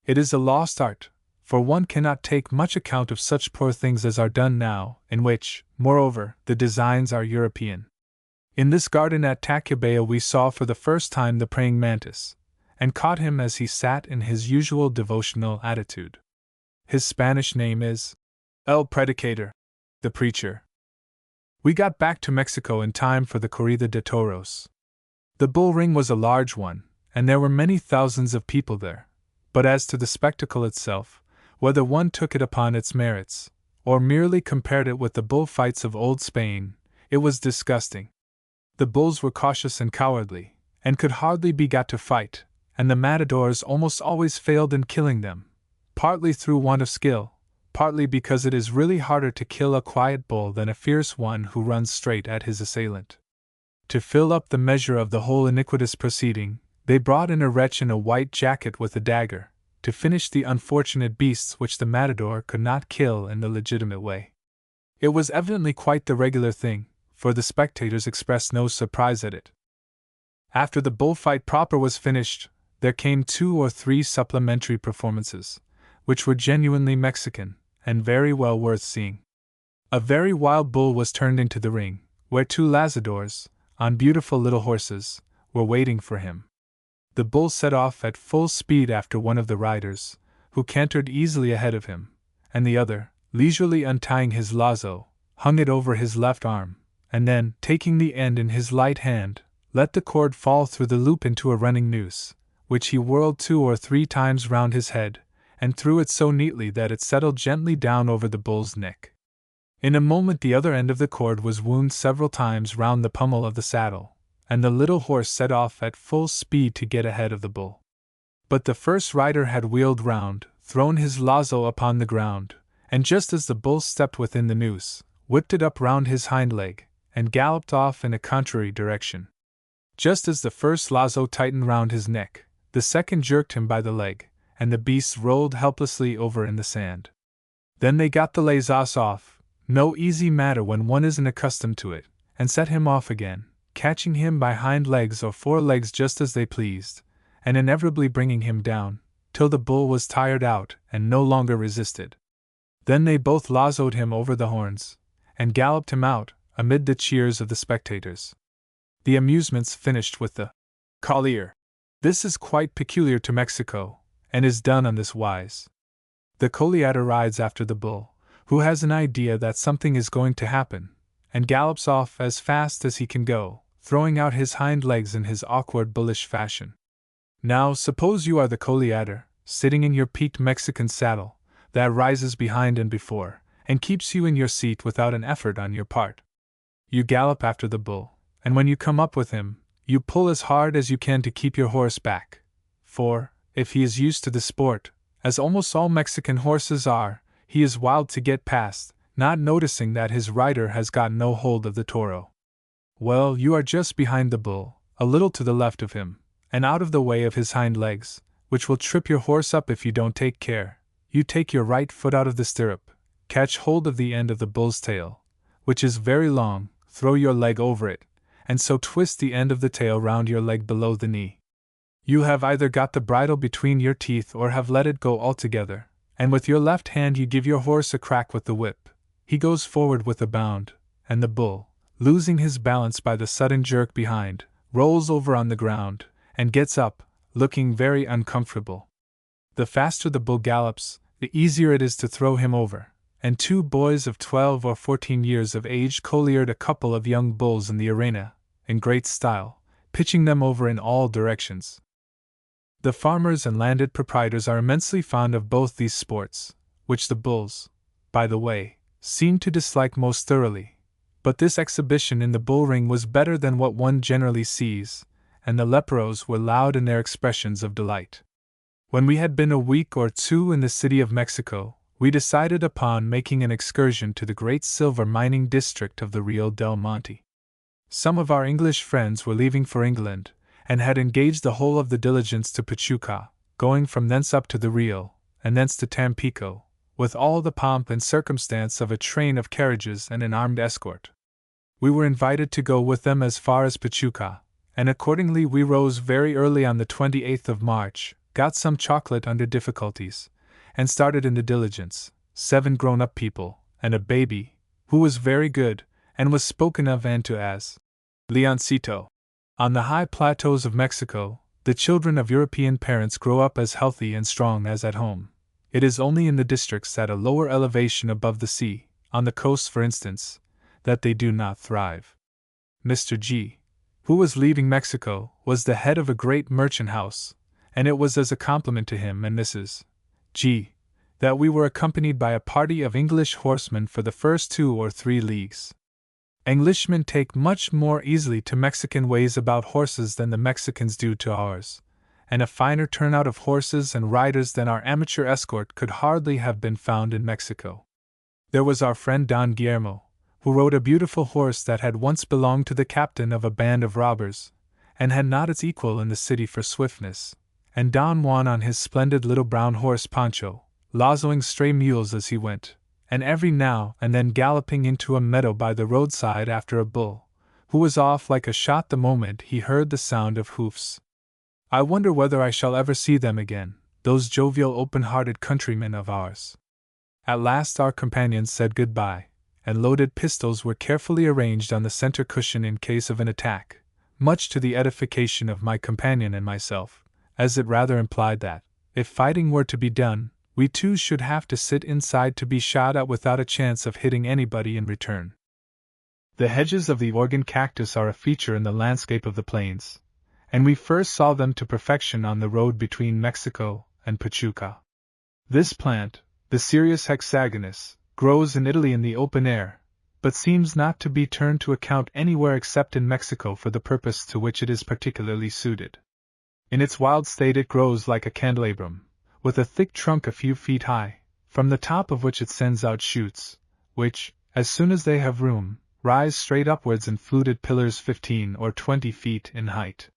It is a lost art, for one cannot take much account of such poor things as are done now, in which, moreover, the designs are European. In this garden at Tacubaya we saw for the first time the praying mantis, and caught him as he sat in his usual devotional attitude. His Spanish name is El Predicator, the preacher. We got back to Mexico in time for the Corrida de Toros. The bull ring was a large one, and there were many thousands of people there, but as to the spectacle itself, whether one took it upon its merits, or merely compared it with the bullfights of old Spain, it was disgusting. The bulls were cautious and cowardly, and could hardly be got to fight, and the matadors almost always failed in killing them, partly through want of skill, partly because it is really harder to kill a quiet bull than a fierce one who runs straight at his assailant. To fill up the measure of the whole iniquitous proceeding, they brought in a wretch in a white jacket with a dagger, to finish the unfortunate beasts which the matador could not kill in the legitimate way. It was evidently quite the regular thing, for the spectators expressed no surprise at it. After the bullfight proper was finished, there came 2 or 3 supplementary performances, which were genuinely Mexican, and very well worth seeing. A very wild bull was turned into the ring, where 2 lazadors, on beautiful little horses, were waiting for him. The bull set off at full speed after one of the riders, who cantered easily ahead of him, and the other, leisurely untying his lazo, hung it over his left arm, and then, taking the end in his light hand, let the cord fall through the loop into a running noose, which he whirled 2 or 3 times round his head, and threw it so neatly that it settled gently down over the bull's neck. In a moment the other end of the cord was wound several times round the pommel of the saddle, and the little horse set off at full speed to get ahead of the bull. But the first rider had wheeled round, thrown his lazo upon the ground, and just as the bull stepped within the noose, whipped it up round his hind leg, and galloped off in a contrary direction. Just as the first lazo tightened round his neck, the second jerked him by the leg, and the beast rolled helplessly over in the sand. Then they got the lazos off, no easy matter when one isn't accustomed to it, and set him off again, catching him by hind legs or fore legs just as they pleased, and inevitably bringing him down, till the bull was tired out and no longer resisted. Then they both lazoed him over the horns, and galloped him out, amid the cheers of the spectators. The amusements finished with the collier. This is quite peculiar to Mexico, and is done on this wise. The colliator rides after the bull, who has an idea that something is going to happen, and gallops off as fast as he can go, throwing out his hind legs in his awkward bullish fashion. Now suppose you are the colliator, sitting in your peaked Mexican saddle, that rises behind and before, and keeps you in your seat without an effort on your part. You gallop after the bull, and when you come up with him, you pull as hard as you can to keep your horse back, for, if he is used to the sport, as almost all Mexican horses are, he is wild to get past, not noticing that his rider has got no hold of the toro. Well, you are just behind the bull, a little to the left of him, and out of the way of his hind legs, which will trip your horse up if you don't take care. You take your right foot out of the stirrup, catch hold of the end of the bull's tail, which is very long, throw your leg over it, and so twist the end of the tail round your leg below the knee. You have either got the bridle between your teeth or have let it go altogether, and with your left hand you give your horse a crack with the whip. He goes forward with a bound, and the bull, losing his balance by the sudden jerk behind, rolls over on the ground, and gets up, looking very uncomfortable. The faster the bull gallops, the easier it is to throw him over, and 2 boys of 12 or 14 years of age colliered a couple of young bulls in the arena, in great style, pitching them over in all directions. The farmers and landed proprietors are immensely fond of both these sports, which the bulls, by the way, seem to dislike most thoroughly. But this exhibition in the bull ring was better than what one generally sees, and the leperos were loud in their expressions of delight. When we had been a week or 2 in the city of Mexico, we decided upon making an excursion to the great silver mining district of the Rio del Monte. Some of our English friends were leaving for England, and had engaged the whole of the diligence to Pachuca, going from thence up to the Rio, and thence to Tampico, with all the pomp and circumstance of a train of carriages and an armed escort. We were invited to go with them as far as Pachuca, and accordingly we rose very early on the 28th of March, got some chocolate under difficulties, and started in the diligence, 7 grown-up people, and a baby, who was very good, and was spoken of and to as Leoncito. On the high plateaus of Mexico, the children of European parents grow up as healthy and strong as at home. It is only in the districts at a lower elevation above the sea, on the coast for instance, that they do not thrive. Mr. G., who was leaving Mexico, was the head of a great merchant house, and it was as a compliment to him and Mrs. G. that we were accompanied by a party of English horsemen for the first 2 or 3 leagues. Englishmen take much more easily to Mexican ways about horses than the Mexicans do to ours, and a finer turnout of horses and riders than our amateur escort could hardly have been found in Mexico. There was our friend Don Guillermo, who rode a beautiful horse that had once belonged to the captain of a band of robbers, and had not its equal in the city for swiftness, and Don Juan on his splendid little brown horse Pancho, lassoing stray mules as he went, and every now and then galloping into a meadow by the roadside after a bull, who was off like a shot the moment he heard the sound of hoofs. I wonder whether I shall ever see them again, those jovial open-hearted countrymen of ours. At last our companions said good-bye, and loaded pistols were carefully arranged on the center cushion in case of an attack, much to the edification of my companion and myself, as it rather implied that, if fighting were to be done, we too should have to sit inside to be shot at without a chance of hitting anybody in return. The hedges of the organ cactus are a feature in the landscape of the plains, and we first saw them to perfection on the road between Mexico and Pachuca. This plant, the Cereus hexagonus, grows in Italy in the open air, but seems not to be turned to account anywhere except in Mexico for the purpose to which it is particularly suited. In its wild state it grows like a candelabrum, with a thick trunk a few feet high, from the top of which it sends out shoots, which, as soon as they have room, rise straight upwards in fluted pillars 15 or 20 feet in height.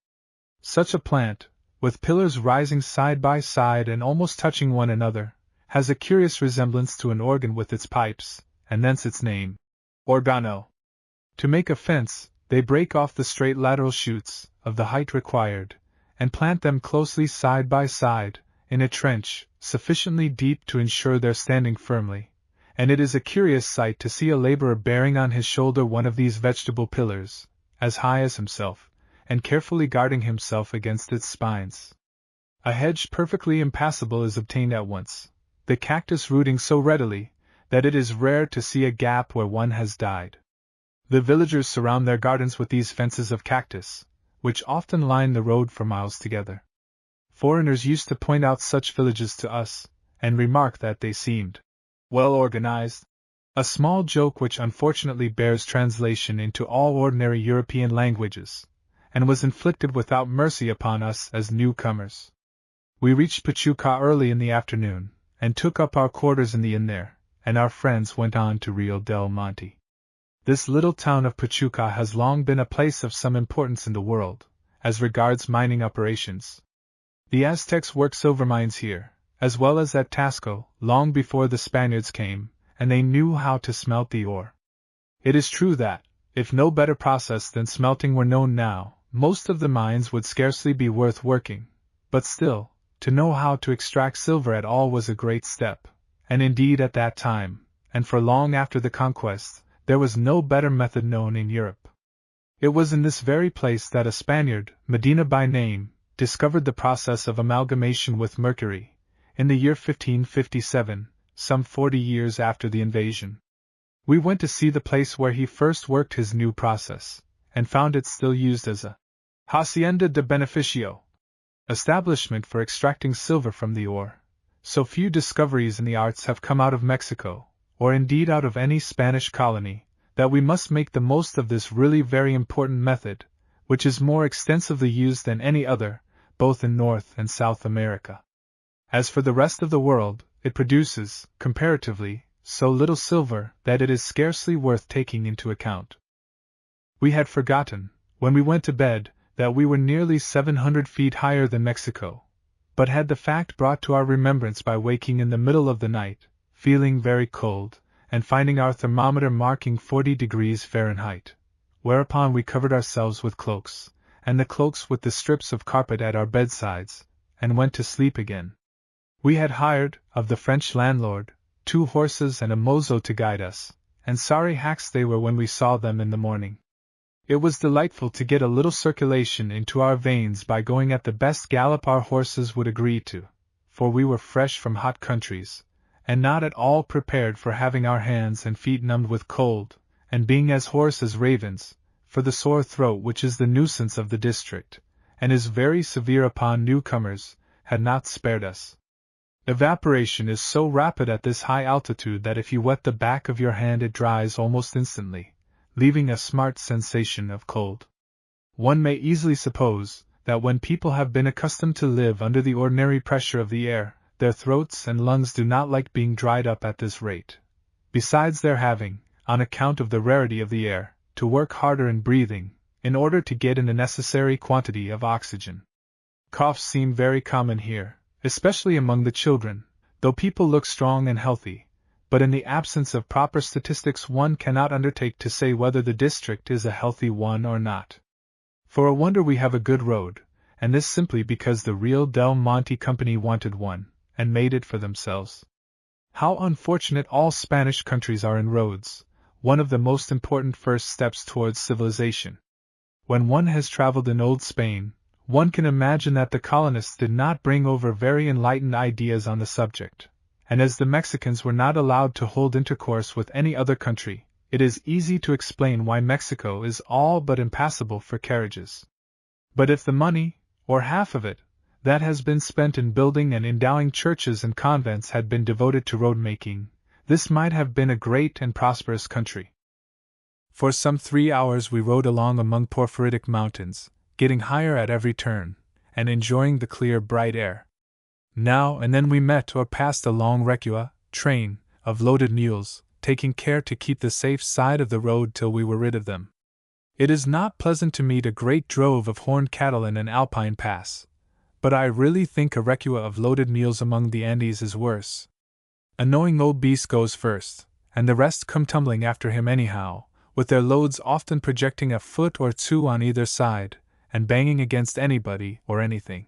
Such a plant, with pillars rising side by side and almost touching one another, has a curious resemblance to an organ with its pipes, and thence its name, organo. To make a fence, they break off the straight lateral shoots, of the height required, and plant them closely side by side, in a trench, sufficiently deep to ensure their standing firmly, and it is a curious sight to see a laborer bearing on his shoulder one of these vegetable pillars, as high as himself, and carefully guarding himself against its spines. A hedge perfectly impassable is obtained at once, the cactus rooting so readily, that it is rare to see a gap where one has died. The villagers surround their gardens with these fences of cactus, which often line the road for miles together. Foreigners used to point out such villages to us, and remark that they seemed well organized, a small joke which unfortunately bears translation into all ordinary European languages, and was inflicted without mercy upon us as newcomers. We reached Pachuca early in the afternoon, and took up our quarters in the inn there, and our friends went on to Rio del Monte. This little town of Pachuca has long been a place of some importance in the world, as regards mining operations. The Aztecs worked silver mines here, as well as at Tasco, long before the Spaniards came, and they knew how to smelt the ore. It is true that, if no better process than smelting were known now, most of the mines would scarcely be worth working, but still, to know how to extract silver at all was a great step, and indeed at that time, and for long after the conquest, there was no better method known in Europe. It was in this very place that a Spaniard, Medina by name, discovered the process of amalgamation with mercury, in the year 1557, some 40 years after the invasion. We went to see the place where he first worked his new process, and found it still used as a hacienda de beneficio, establishment for extracting silver from the ore. So few discoveries in the arts have come out of Mexico, or indeed out of any Spanish colony, that we must make the most of this really very important method, which is more extensively used than any other, both in North and South America. As for the rest of the world, it produces, comparatively, so little silver that it is scarcely worth taking into account. We had forgotten, when we went to bed, that we were nearly 700 feet higher than Mexico, but had the fact brought to our remembrance by waking in the middle of the night, feeling very cold, and finding our thermometer marking 40 degrees Fahrenheit, whereupon we covered ourselves with cloaks, and the cloaks with the strips of carpet at our bedsides, and went to sleep again. We had hired, of the French landlord, 2 horses and a mozo to guide us, and sorry hacks they were when we saw them in the morning. It was delightful to get a little circulation into our veins by going at the best gallop our horses would agree to, for we were fresh from hot countries, and not at all prepared for having our hands and feet numbed with cold, and being as hoarse as ravens, for the sore throat which is the nuisance of the district, and is very severe upon newcomers, had not spared us. Evaporation is so rapid at this high altitude that if you wet the back of your hand it dries almost instantly, leaving a smart sensation of cold. One may easily suppose that when people have been accustomed to live under the ordinary pressure of the air, their throats and lungs do not like being dried up at this rate, besides their having, on account of the rarity of the air, to work harder in breathing, in order to get in a necessary quantity of oxygen. Coughs seem very common here, especially among the children, though people look strong and healthy, but in the absence of proper statistics one cannot undertake to say whether the district is a healthy one or not. For a wonder we have a good road, and this simply because the Real Del Monte Company wanted one, and made it for themselves. How unfortunate all Spanish countries are in roads, one of the most important first steps towards civilization. When one has traveled in old Spain, one can imagine that the colonists did not bring over very enlightened ideas on the subject, and as the Mexicans were not allowed to hold intercourse with any other country, it is easy to explain why Mexico is all but impassable for carriages. But if the money, or half of it, that has been spent in building and endowing churches and convents had been devoted to road-making, this might have been a great and prosperous country. For some 3 hours we rode along among porphyritic mountains, getting higher at every turn, and enjoying the clear, bright air. Now and then we met or passed a long recua, train, of loaded mules, taking care to keep the safe side of the road till we were rid of them. It is not pleasant to meet a great drove of horned cattle in an alpine pass, but I really think a recua of loaded mules among the Andes is worse. A knowing old beast goes first, and the rest come tumbling after him anyhow, with their loads often projecting a foot or 2 on either side, and banging against anybody or anything.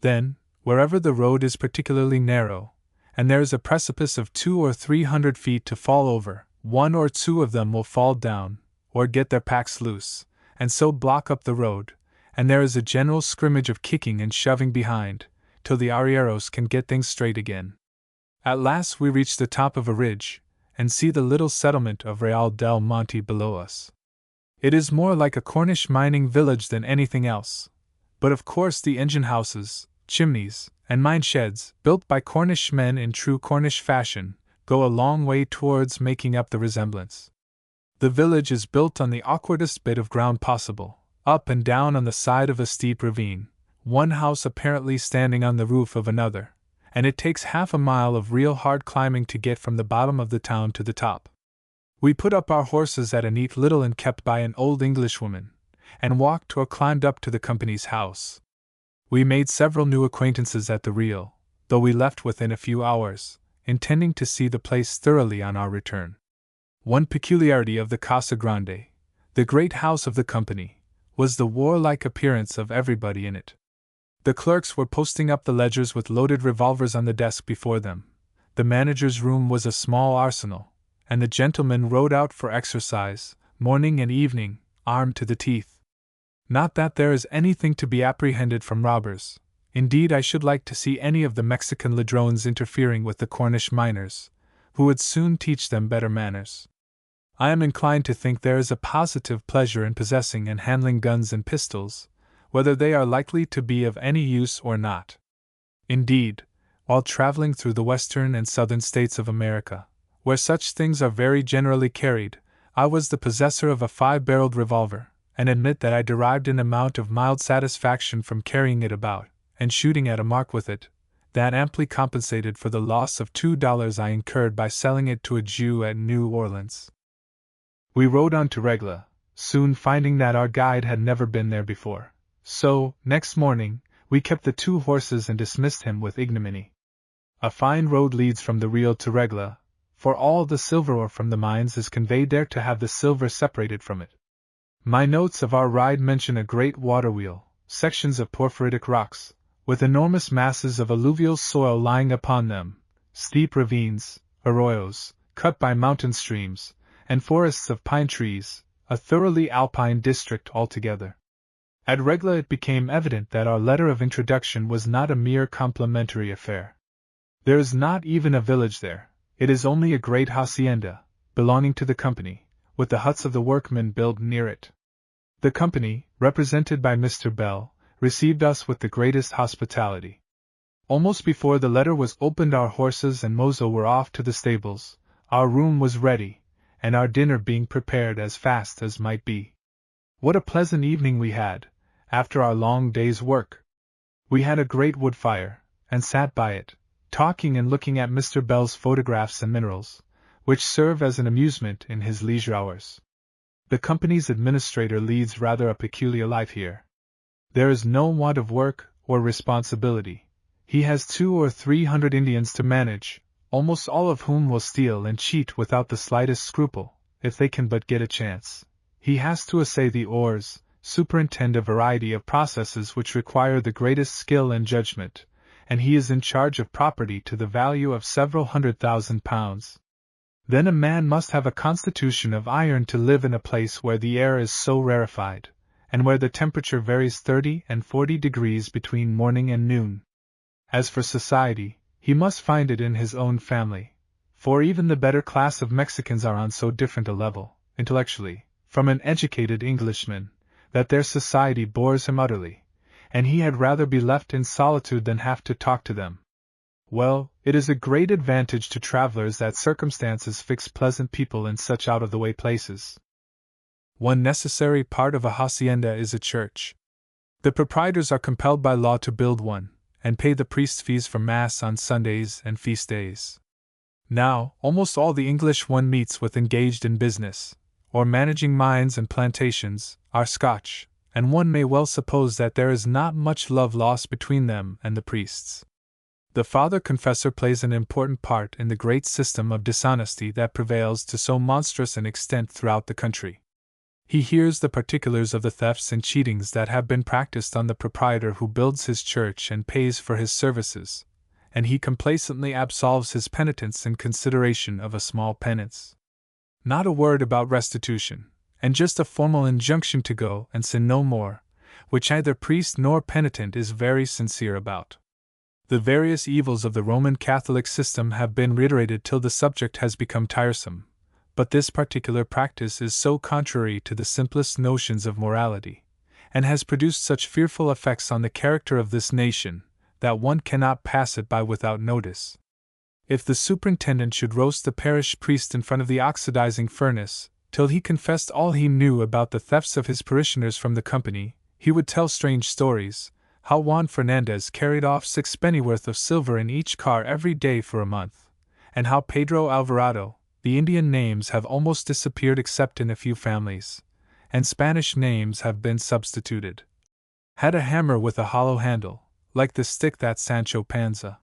Then, wherever the road is particularly narrow, and there is a precipice of 200 or 300 feet to fall over, 1 or 2 of them will fall down, or get their packs loose, and so block up the road, and there is a general scrimmage of kicking and shoving behind, till the arrieros can get things straight again. At last we reach the top of a ridge, and see the little settlement of Real del Monte below us. It is more like a Cornish mining village than anything else, but of course the engine houses, chimneys, and mine sheds, built by Cornish men in true Cornish fashion, go a long way towards making up the resemblance. The village is built on the awkwardest bit of ground possible, up and down on the side of a steep ravine, one house apparently standing on the roof of another, and it takes half a mile of real hard climbing to get from the bottom of the town to the top. We put up our horses at a neat little inn kept by an old Englishwoman, and walked or climbed up to the company's house. We made several new acquaintances at the Real, though we left within a few hours, intending to see the place thoroughly on our return. One peculiarity of the Casa Grande, the great house of the company, was the warlike appearance of everybody in it. The clerks were posting up the ledgers with loaded revolvers on the desk before them, The manager's room was a small arsenal, and the gentlemen rode out for exercise, morning and evening, armed to the teeth. Not that there is anything to be apprehended from robbers. Indeed, I should like to see any of the Mexican ladrones interfering with the Cornish miners, who would soon teach them better manners. I am inclined to think there is a positive pleasure in possessing and handling guns and pistols, whether they are likely to be of any use or not. Indeed, while traveling through the western and southern states of America, where such things are very generally carried, I was the possessor of a 5-barreled revolver, and admit that I derived an amount of mild satisfaction from carrying it about, and shooting at a mark with it, that amply compensated for the loss of $2 I incurred by selling it to a Jew at New Orleans. We rode on to Regla, soon finding that our guide had never been there before. So, next morning, we kept the 2 horses and dismissed him with ignominy. A fine road leads from the Rio to Regla, for all the silver ore from the mines is conveyed there to have the silver separated from it. My notes of our ride mention a great waterwheel, sections of porphyritic rocks, with enormous masses of alluvial soil lying upon them, steep ravines, arroyos, cut by mountain streams, and forests of pine trees, a thoroughly alpine district altogether. At Regla it became evident that our letter of introduction was not a mere complimentary affair. There is not even a village there, it is only a great hacienda, belonging to the company, with the huts of the workmen built near it. The company, represented by Mr. Bell, received us with the greatest hospitality. Almost before the letter was opened our horses and mozo were off to the stables, our room was ready, and our dinner being prepared as fast as might be. What a pleasant evening we had, after our long day's work! We had a great wood fire, and sat by it, talking and looking at Mr. Bell's photographs and minerals, which serve as an amusement in his leisure hours. The company's administrator leads rather a peculiar life here. There is no want of work or responsibility. He has 200 or 300 Indians to manage, almost all of whom will steal and cheat without the slightest scruple, if they can but get a chance. He has to assay the ores, superintend a variety of processes which require the greatest skill and judgment, and he is in charge of property to the value of several £100,000. Then a man must have a constitution of iron to live in a place where the air is so rarefied, and where the temperature varies 30 and 40 degrees between morning and noon. As for society, he must find it in his own family, for even the better class of Mexicans are on so different a level, intellectually, from an educated Englishman, that their society bores him utterly, and he had rather be left in solitude than have to talk to them. Well, it is a great advantage to travelers that circumstances fix pleasant people in such out-of-the-way places. One necessary part of a hacienda is a church. The proprietors are compelled by law to build one, and pay the priest's fees for Mass on Sundays and feast days. Now, almost all the English one meets with engaged in business, or managing mines and plantations, are Scotch, and one may well suppose that there is not much love lost between them and the priests. The father confessor plays an important part in the great system of dishonesty that prevails to so monstrous an extent throughout the country. He hears the particulars of the thefts and cheatings that have been practiced on the proprietor who builds his church and pays for his services, and he complacently absolves his penitents in consideration of a small penance. Not a word about restitution, and just a formal injunction to go and sin no more, which neither priest nor penitent is very sincere about. The various evils of the Roman Catholic system have been reiterated till the subject has become tiresome, but this particular practice is so contrary to the simplest notions of morality, and has produced such fearful effects on the character of this nation, that one cannot pass it by without notice. If the superintendent should roast the parish priest in front of the oxidizing furnace, till he confessed all he knew about the thefts of his parishioners from the company, he would tell strange stories, how Juan Fernandez carried off 6 pennyworth of silver in each car every day for a month, and how Pedro Alvarado, the Indian names have almost disappeared except in a few families, and Spanish names have been substituted. Had a hammer with a hollow handle, like the stick that Sancho Panza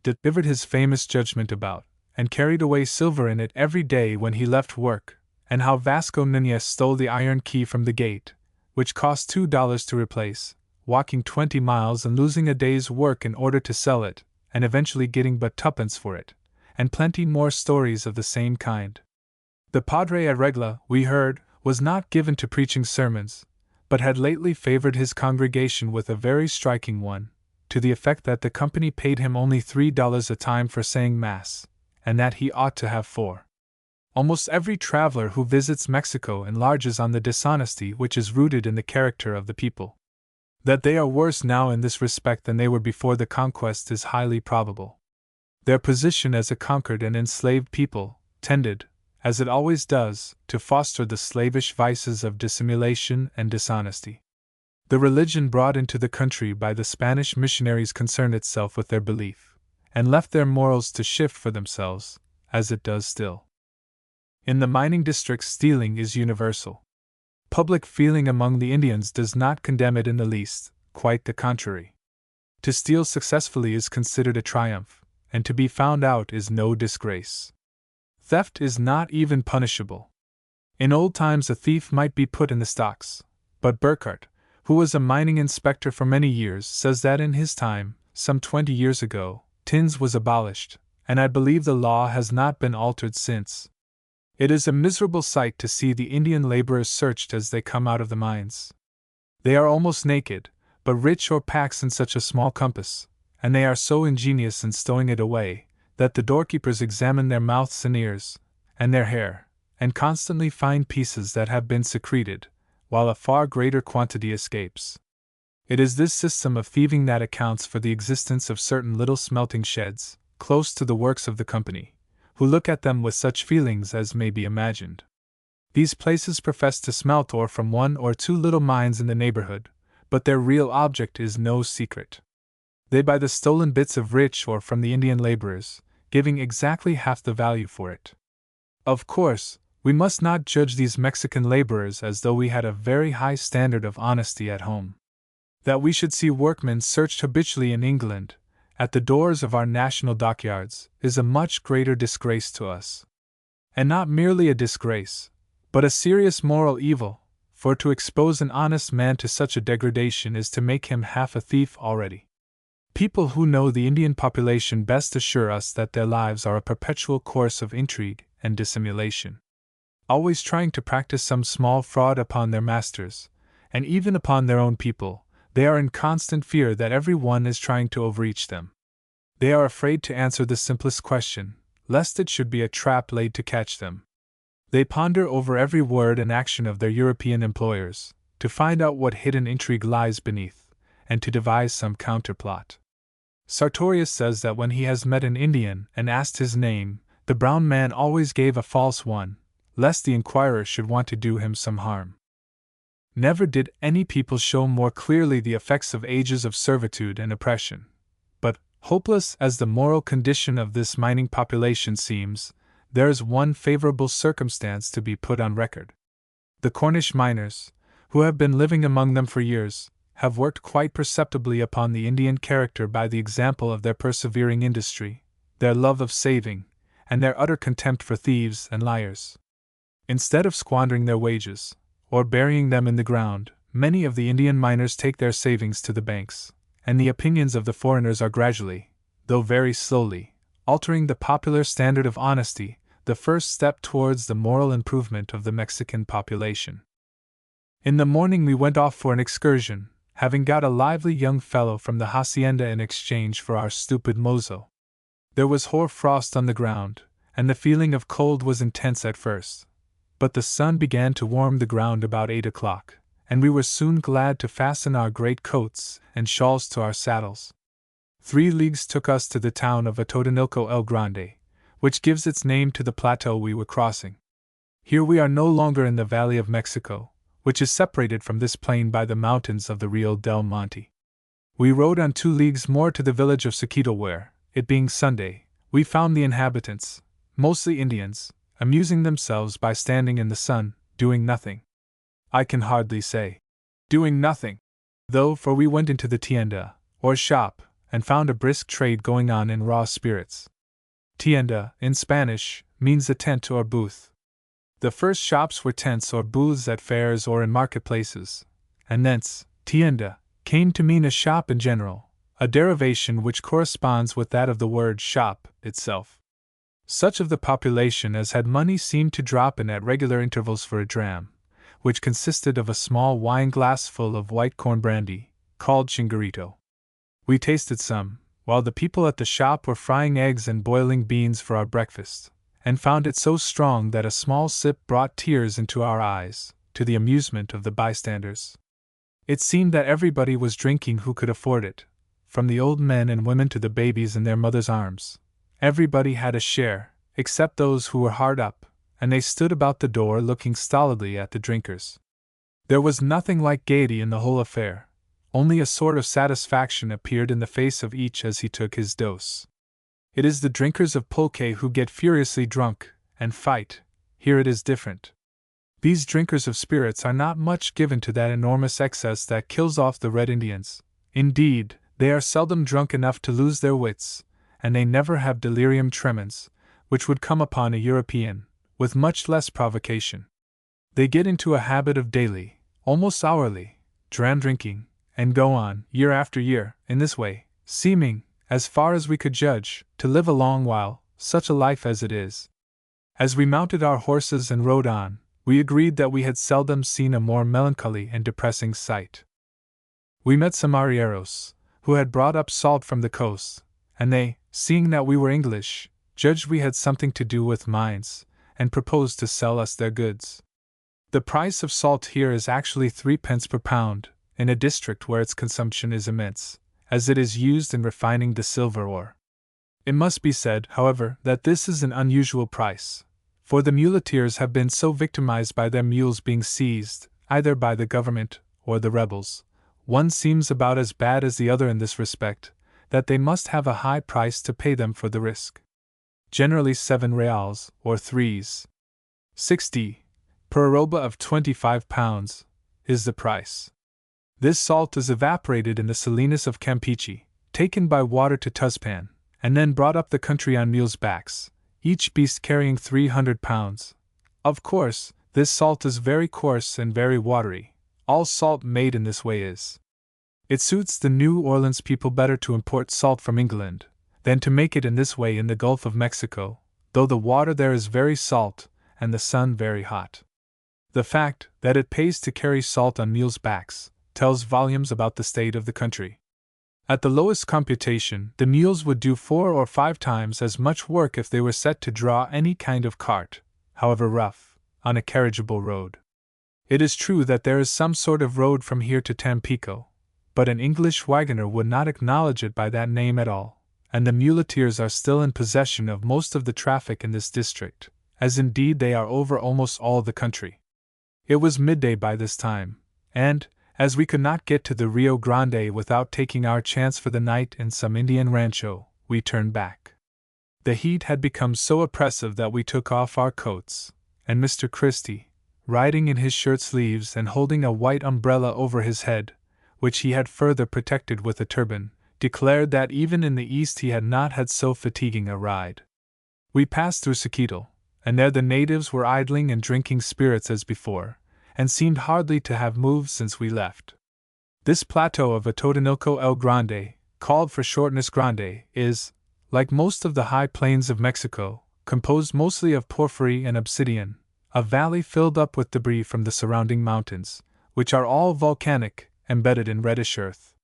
delivered his famous judgment about, and carried away silver in it every day when he left work, and how Vasco Nunez stole the iron key from the gate, which cost $2 to replace, walking 20 miles and losing a day's work in order to sell it, and eventually getting but 2d for it, and plenty more stories of the same kind. The Padre at Regla, we heard, was not given to preaching sermons, but had lately favored his congregation with a very striking one, to the effect that the company paid him only $3 a time for saying Mass, and that he ought to have 4. Almost every traveler who visits Mexico enlarges on the dishonesty which is rooted in the character of the people. That they are worse now in this respect than they were before the conquest is highly probable. Their position as a conquered and enslaved people tended, as it always does, to foster the slavish vices of dissimulation and dishonesty. The religion brought into the country by the Spanish missionaries concerned itself with their belief, and left their morals to shift for themselves, as it does still. In the mining districts, stealing is universal. Public feeling among the Indians does not condemn it in the least, quite the contrary. To steal successfully is considered a triumph, and to be found out is no disgrace. Theft is not even punishable. In old times a thief might be put in the stocks, but Burckhardt, who was a mining inspector for many years, says that in his time, some 20 years ago, tins was abolished, and I believe the law has not been altered since. It is a miserable sight to see the Indian laborers searched as they come out of the mines. They are almost naked, but rich or packs in such a small compass, and they are so ingenious in stowing it away, that the doorkeepers examine their mouths and ears, and their hair, and constantly find pieces that have been secreted, while a far greater quantity escapes. It is this system of thieving that accounts for the existence of certain little smelting sheds, close to the works of the company, who look at them with such feelings as may be imagined. These places profess to smelt ore from 1 or 2 little mines in the neighborhood, but their real object is no secret. They buy the stolen bits of rich ore from the Indian laborers, giving exactly half the value for it. Of course, we must not judge these Mexican laborers as though we had a very high standard of honesty at home. That we should see workmen searched habitually in England, at the doors of our national dockyards, is a much greater disgrace to us. And not merely a disgrace, but a serious moral evil, for to expose an honest man to such a degradation is to make him half a thief already. People who know the Indian population best assure us that their lives are a perpetual course of intrigue and dissimulation. Always trying to practice some small fraud upon their masters, and even upon their own people, they are in constant fear that every one is trying to overreach them. They are afraid to answer the simplest question, lest it should be a trap laid to catch them. They ponder over every word and action of their European employers, to find out what hidden intrigue lies beneath, and to devise some counterplot. Sartorius says that when he has met an Indian and asked his name, the brown man always gave a false one, lest the inquirer should want to do him some harm. Never did any people show more clearly the effects of ages of servitude and oppression. But, hopeless as the moral condition of this mining population seems, there is one favorable circumstance to be put on record. The Cornish miners, who have been living among them for years, have worked quite perceptibly upon the Indian character by the example of their persevering industry, their love of saving, and their utter contempt for thieves and liars. Instead of squandering their wages, or burying them in the ground, many of the Indian miners take their savings to the banks, and the opinions of the foreigners are gradually, though very slowly, altering the popular standard of honesty, the first step towards the moral improvement of the Mexican population. In the morning we went off for an excursion, having got a lively young fellow from the hacienda in exchange for our stupid mozo. There was hoar frost on the ground, and the feeling of cold was intense at first. But the sun began to warm the ground about 8 o'clock, and we were soon glad to fasten our great coats and shawls to our saddles. 3 leagues took us to the town of Atotonilco el Grande, which gives its name to the plateau we were crossing. Here we are no longer in the Valley of Mexico, which is separated from this plain by the mountains of the Rio del Monte. We rode on 2 leagues more to the village of Saquito where, it being Sunday, we found the inhabitants, mostly Indians, amusing themselves by standing in the sun, doing nothing. I can hardly say doing nothing, though, for we went into the tienda, or shop, and found a brisk trade going on in raw spirits. Tienda, in Spanish, means a tent or booth. The first shops were tents or booths at fairs or in marketplaces, and thence, tienda, came to mean a shop in general, a derivation which corresponds with that of the word shop itself. Such of the population as had money seemed to drop in at regular intervals for a dram, which consisted of a small wine-glassful of white corn brandy, called chingarito. We tasted some, while the people at the shop were frying eggs and boiling beans for our breakfast, and found it so strong that a small sip brought tears into our eyes, to the amusement of the bystanders. It seemed that everybody was drinking who could afford it, from the old men and women to the babies in their mothers' arms. Everybody had a share, except those who were hard up, and they stood about the door looking stolidly at the drinkers. There was nothing like gaiety in the whole affair, only a sort of satisfaction appeared in the face of each as he took his dose. It is the drinkers of pulque who get furiously drunk, and fight. Here it is different. These drinkers of spirits are not much given to that enormous excess that kills off the Red Indians. Indeed, they are seldom drunk enough to lose their wits, and they never have delirium tremens, which would come upon a European, with much less provocation. They get into a habit of daily, almost hourly, dram drinking, and go on, year after year, in this way, seeming, as far as we could judge, to live a long while, such a life as it is. As we mounted our horses and rode on, we agreed that we had seldom seen a more melancholy and depressing sight. We met some arrieros, who had brought up salt from the coast, and they, seeing that we were English, judged we had something to do with mines, and proposed to sell us their goods. The price of salt here is actually 3 pence per pound, in a district where its consumption is immense, as it is used in refining the silver ore. It must be said, however, that this is an unusual price, for the muleteers have been so victimized by their mules being seized, either by the government or the rebels. One seems about as bad as the other in this respect, that they must have a high price to pay them for the risk. Generally 7 reals, or 3s. per arroba of 25 pounds, is the price. This salt is evaporated in the salinas of Campeche, taken by water to Tuzpan, and then brought up the country on mules' backs, each beast carrying 300 pounds. Of course, this salt is very coarse and very watery. All salt made in this way is. It suits the New Orleans people better to import salt from England than to make it in this way in the Gulf of Mexico, though the water there is very salt and the sun very hot. The fact that it pays to carry salt on mules' backs tells volumes about the state of the country. At the lowest computation, the mules would do 4 or 5 times as much work if they were set to draw any kind of cart, however rough, on a carriageable road. It is true that there is some sort of road from here to Tampico, but an English wagoner would not acknowledge it by that name at all, and the muleteers are still in possession of most of the traffic in this district, as indeed they are over almost all the country. It was midday by this time, and, as we could not get to the Rio Grande without taking our chance for the night in some Indian rancho, we turned back. The heat had become so oppressive that we took off our coats, and Mr. Christie, riding in his shirt sleeves and holding a white umbrella over his head, which he had further protected with a turban, declared that even in the East he had not had so fatiguing a ride. We passed through Sequito, and there the natives were idling and drinking spirits as before, and seemed hardly to have moved since we left. This plateau of Atotonilco el Grande, called for shortness Grande, is, like most of the high plains of Mexico, composed mostly of porphyry and obsidian, a valley filled up with debris from the surrounding mountains, which are all volcanic, embedded in reddish earth.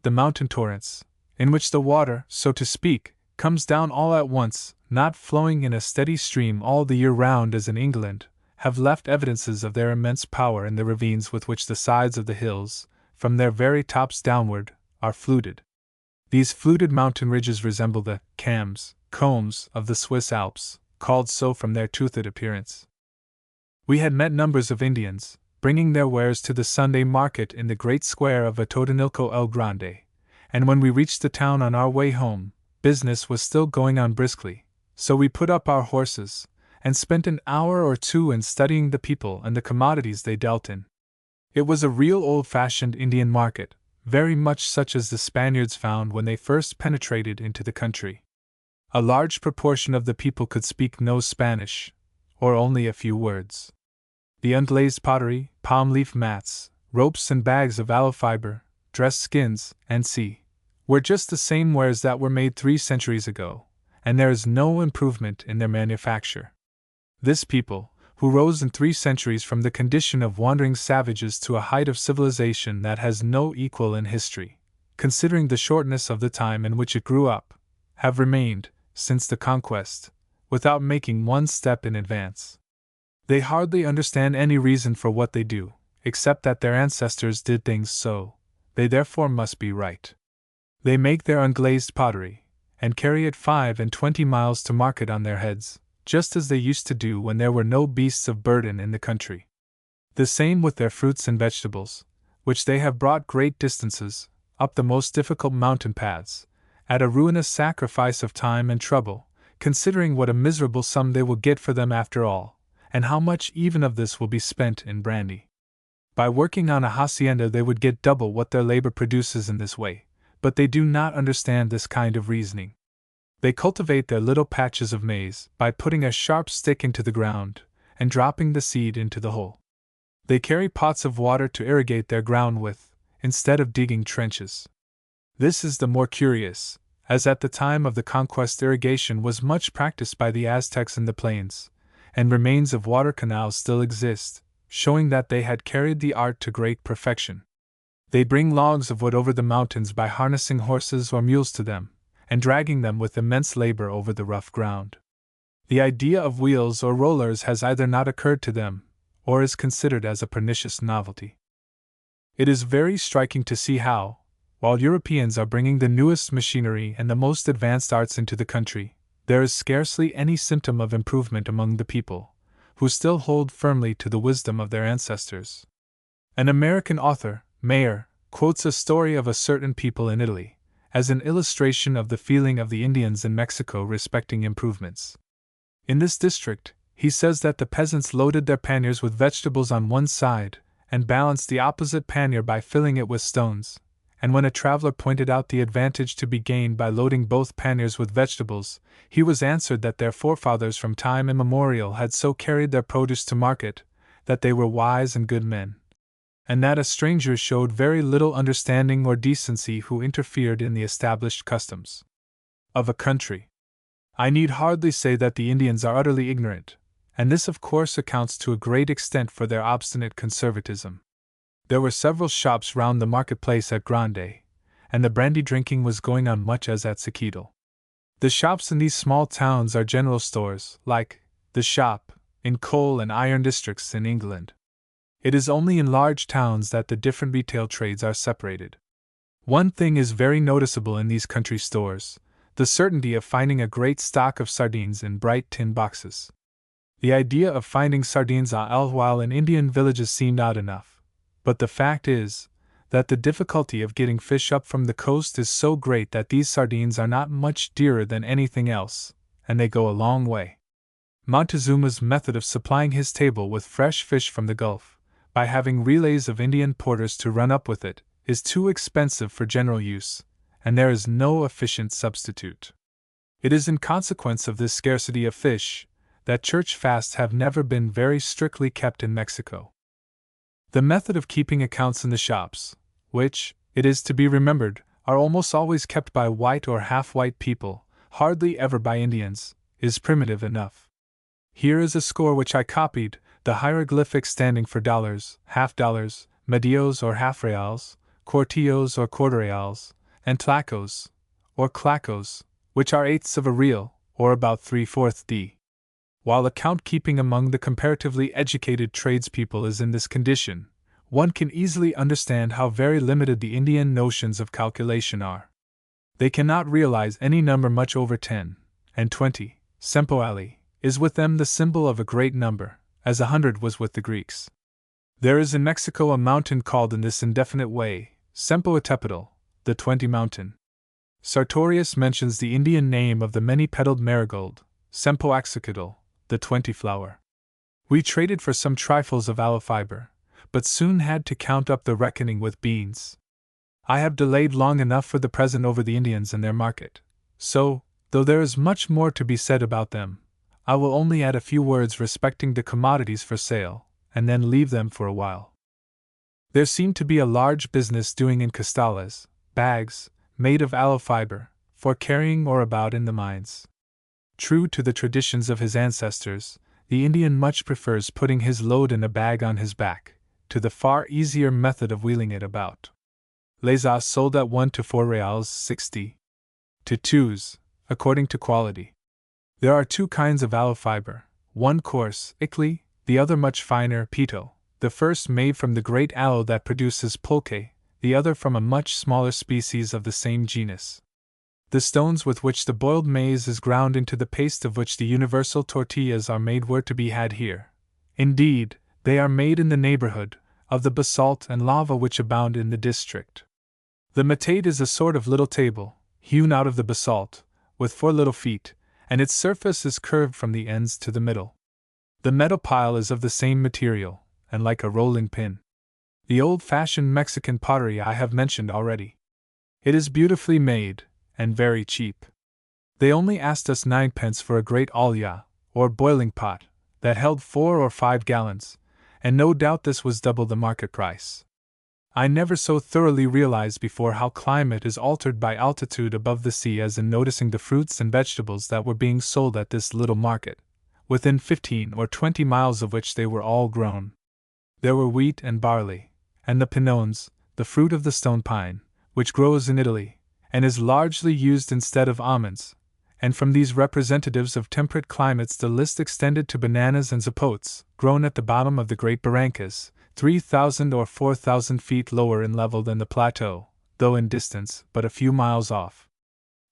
The mountain torrents, in which the water, so to speak, comes down all at once, not flowing in a steady stream all the year round as in England, have left evidences of their immense power in the ravines with which the sides of the hills, from their very tops downward, are fluted. These fluted mountain ridges resemble the combs of the Swiss Alps, called so from their toothed appearance. We had met numbers of Indians, bringing their wares to the Sunday market in the great square of Atotonilco el Grande, and when we reached the town on our way home, business was still going on briskly, so we put up our horses, and spent an hour or 2 in studying the people and the commodities they dealt in. It was a real old-fashioned Indian market, very much such as the Spaniards found when they first penetrated into the country. A large proportion of the people could speak no Spanish, or only a few words. The unglazed pottery, palm leaf mats, ropes and bags of aloe fiber, dressed skins, and were just the same wares that were made 3 centuries ago, and there is no improvement in their manufacture. This people, who rose in 3 centuries from the condition of wandering savages to a height of civilization that has no equal in history, considering the shortness of the time in which it grew up, have remained, since the conquest, without making one step in advance. They hardly understand any reason for what they do, except that their ancestors did things so, they therefore must be right. They make their unglazed pottery, and carry it 25 miles to market on their heads, just as they used to do when there were no beasts of burden in the country. The same with their fruits and vegetables, which they have brought great distances, up the most difficult mountain paths, at a ruinous sacrifice of time and trouble, considering what a miserable sum they will get for them after all, and how much even of this will be spent in brandy. By working on a hacienda they would get double what their labor produces in this way, but they do not understand this kind of reasoning. They cultivate their little patches of maize by putting a sharp stick into the ground and dropping the seed into the hole. They carry pots of water to irrigate their ground with, instead of digging trenches. This is the more curious, as at the time of the conquest irrigation was much practiced by the Aztecs in the plains, and remains of water canals still exist, showing that they had carried the art to great perfection. They bring logs of wood over the mountains by harnessing horses or mules to them, and dragging them with immense labor over the rough ground. The idea of wheels or rollers has either not occurred to them, or is considered as a pernicious novelty. It is very striking to see how, while Europeans are bringing the newest machinery and the most advanced arts into the country, there is scarcely any symptom of improvement among the people, who still hold firmly to the wisdom of their ancestors. An American author, Mayer, quotes a story of a certain people in Italy, as an illustration of the feeling of the Indians in Mexico respecting improvements. In this district, he says that the peasants loaded their panniers with vegetables on one side, and balanced the opposite pannier by filling it with stones, and when a traveler pointed out the advantage to be gained by loading both panniers with vegetables, he was answered that their forefathers from time immemorial had so carried their produce to market, that they were wise and good men, and that a stranger showed very little understanding or decency who interfered in the established customs of a country. I need hardly say that the Indians are utterly ignorant, and this of course accounts to a great extent for their obstinate conservatism. There were several shops round the marketplace at Grande, and the brandy drinking was going on much as at Sequito. The shops in these small towns are general stores, like the shop in coal and iron districts in England. It is only in large towns that the different retail trades are separated. One thing is very noticeable in these country stores: the certainty of finding a great stock of sardines in bright tin boxes. The idea of finding sardines à l'eau while in Indian villages seemed odd enough, but the fact is that the difficulty of getting fish up from the coast is so great that these sardines are not much dearer than anything else, and they go a long way. Montezuma's method of supplying his table with fresh fish from the Gulf, by having relays of Indian porters to run up with it, is too expensive for general use, and there is no efficient substitute. It is in consequence of this scarcity of fish that church fasts have never been very strictly kept in Mexico. The method of keeping accounts in the shops, which, it is to be remembered, are almost always kept by white or half-white people, hardly ever by Indians, is primitive enough. Here is a score which I copied, the hieroglyphics standing for dollars, half-dollars, medios or half-reals, quartillos or quarter-reals, and tlacos, or clacos, which are eighths of a real, or about 3/4 d. While account-keeping among the comparatively educated tradespeople is in this condition, one can easily understand how very limited the Indian notions of calculation are. They cannot realize any number much over 10, and 20, sempoali, is with them the symbol of a great number, as 100 was with the Greeks. There is in Mexico a mountain called in this indefinite way, Sempoatepetl, the 20 mountain. Sartorius mentions the Indian name of the many-petaled marigold, Sempoaxocotl, the 20 flower. We traded for some trifles of aloe fiber, but soon had to count up the reckoning with beans. I have delayed long enough for the present over the Indians and their market, so, though there is much more to be said about them, I will only add a few words respecting the commodities for sale, and then leave them for a while. There seemed to be a large business doing in costales, bags, made of aloe fiber, for carrying or about in the mines. True to the traditions of his ancestors, the Indian much prefers putting his load in a bag on his back, to the far easier method of wheeling it about. Les are sold at 1 to 4 reals 60 to 2s, according to quality. There are two kinds of aloe fiber, one coarse, Ickley, the other much finer, Pito, the first made from the great aloe that produces pulque, the other from a much smaller species of the same genus. The stones with which the boiled maize is ground into the paste of which the universal tortillas are made were to be had here. Indeed, they are made in the neighborhood of the basalt and lava which abound in the district. The metate is a sort of little table, hewn out of the basalt, with 4 little feet, and its surface is curved from the ends to the middle. The metal pile is of the same material, and like a rolling pin. The old-fashioned Mexican pottery I have mentioned already. It is beautifully made, and very cheap. They only asked us 9 pence for a great olla, or boiling pot, that held 4 or 5 gallons, and no doubt this was double the market price. I never so thoroughly realized before how climate is altered by altitude above the sea as in noticing the fruits and vegetables that were being sold at this little market, within 15 or 20 miles of which they were all grown. There were wheat and barley, and the pinones, the fruit of the stone pine, which grows in Italy, and is largely used instead of almonds, and from these representatives of temperate climates the list extended to bananas and zapotes, grown at the bottom of the great barrancas, 3,000 or 4,000 feet lower in level than the plateau, though in distance but a few miles off.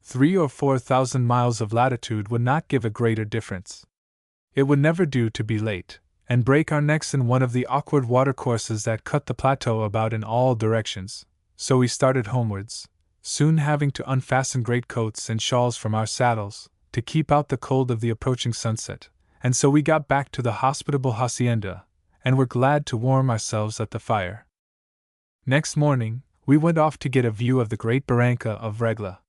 3 or 4,000 miles of latitude would not give a greater difference. It would never do to be late, and break our necks in one of the awkward watercourses that cut the plateau about in all directions, so we started homewards, soon having to unfasten greatcoats and shawls from our saddles, to keep out the cold of the approaching sunset, and so we got back to the hospitable hacienda, and were glad to warm ourselves at the fire. Next morning, we went off to get a view of the great barranca of Regla.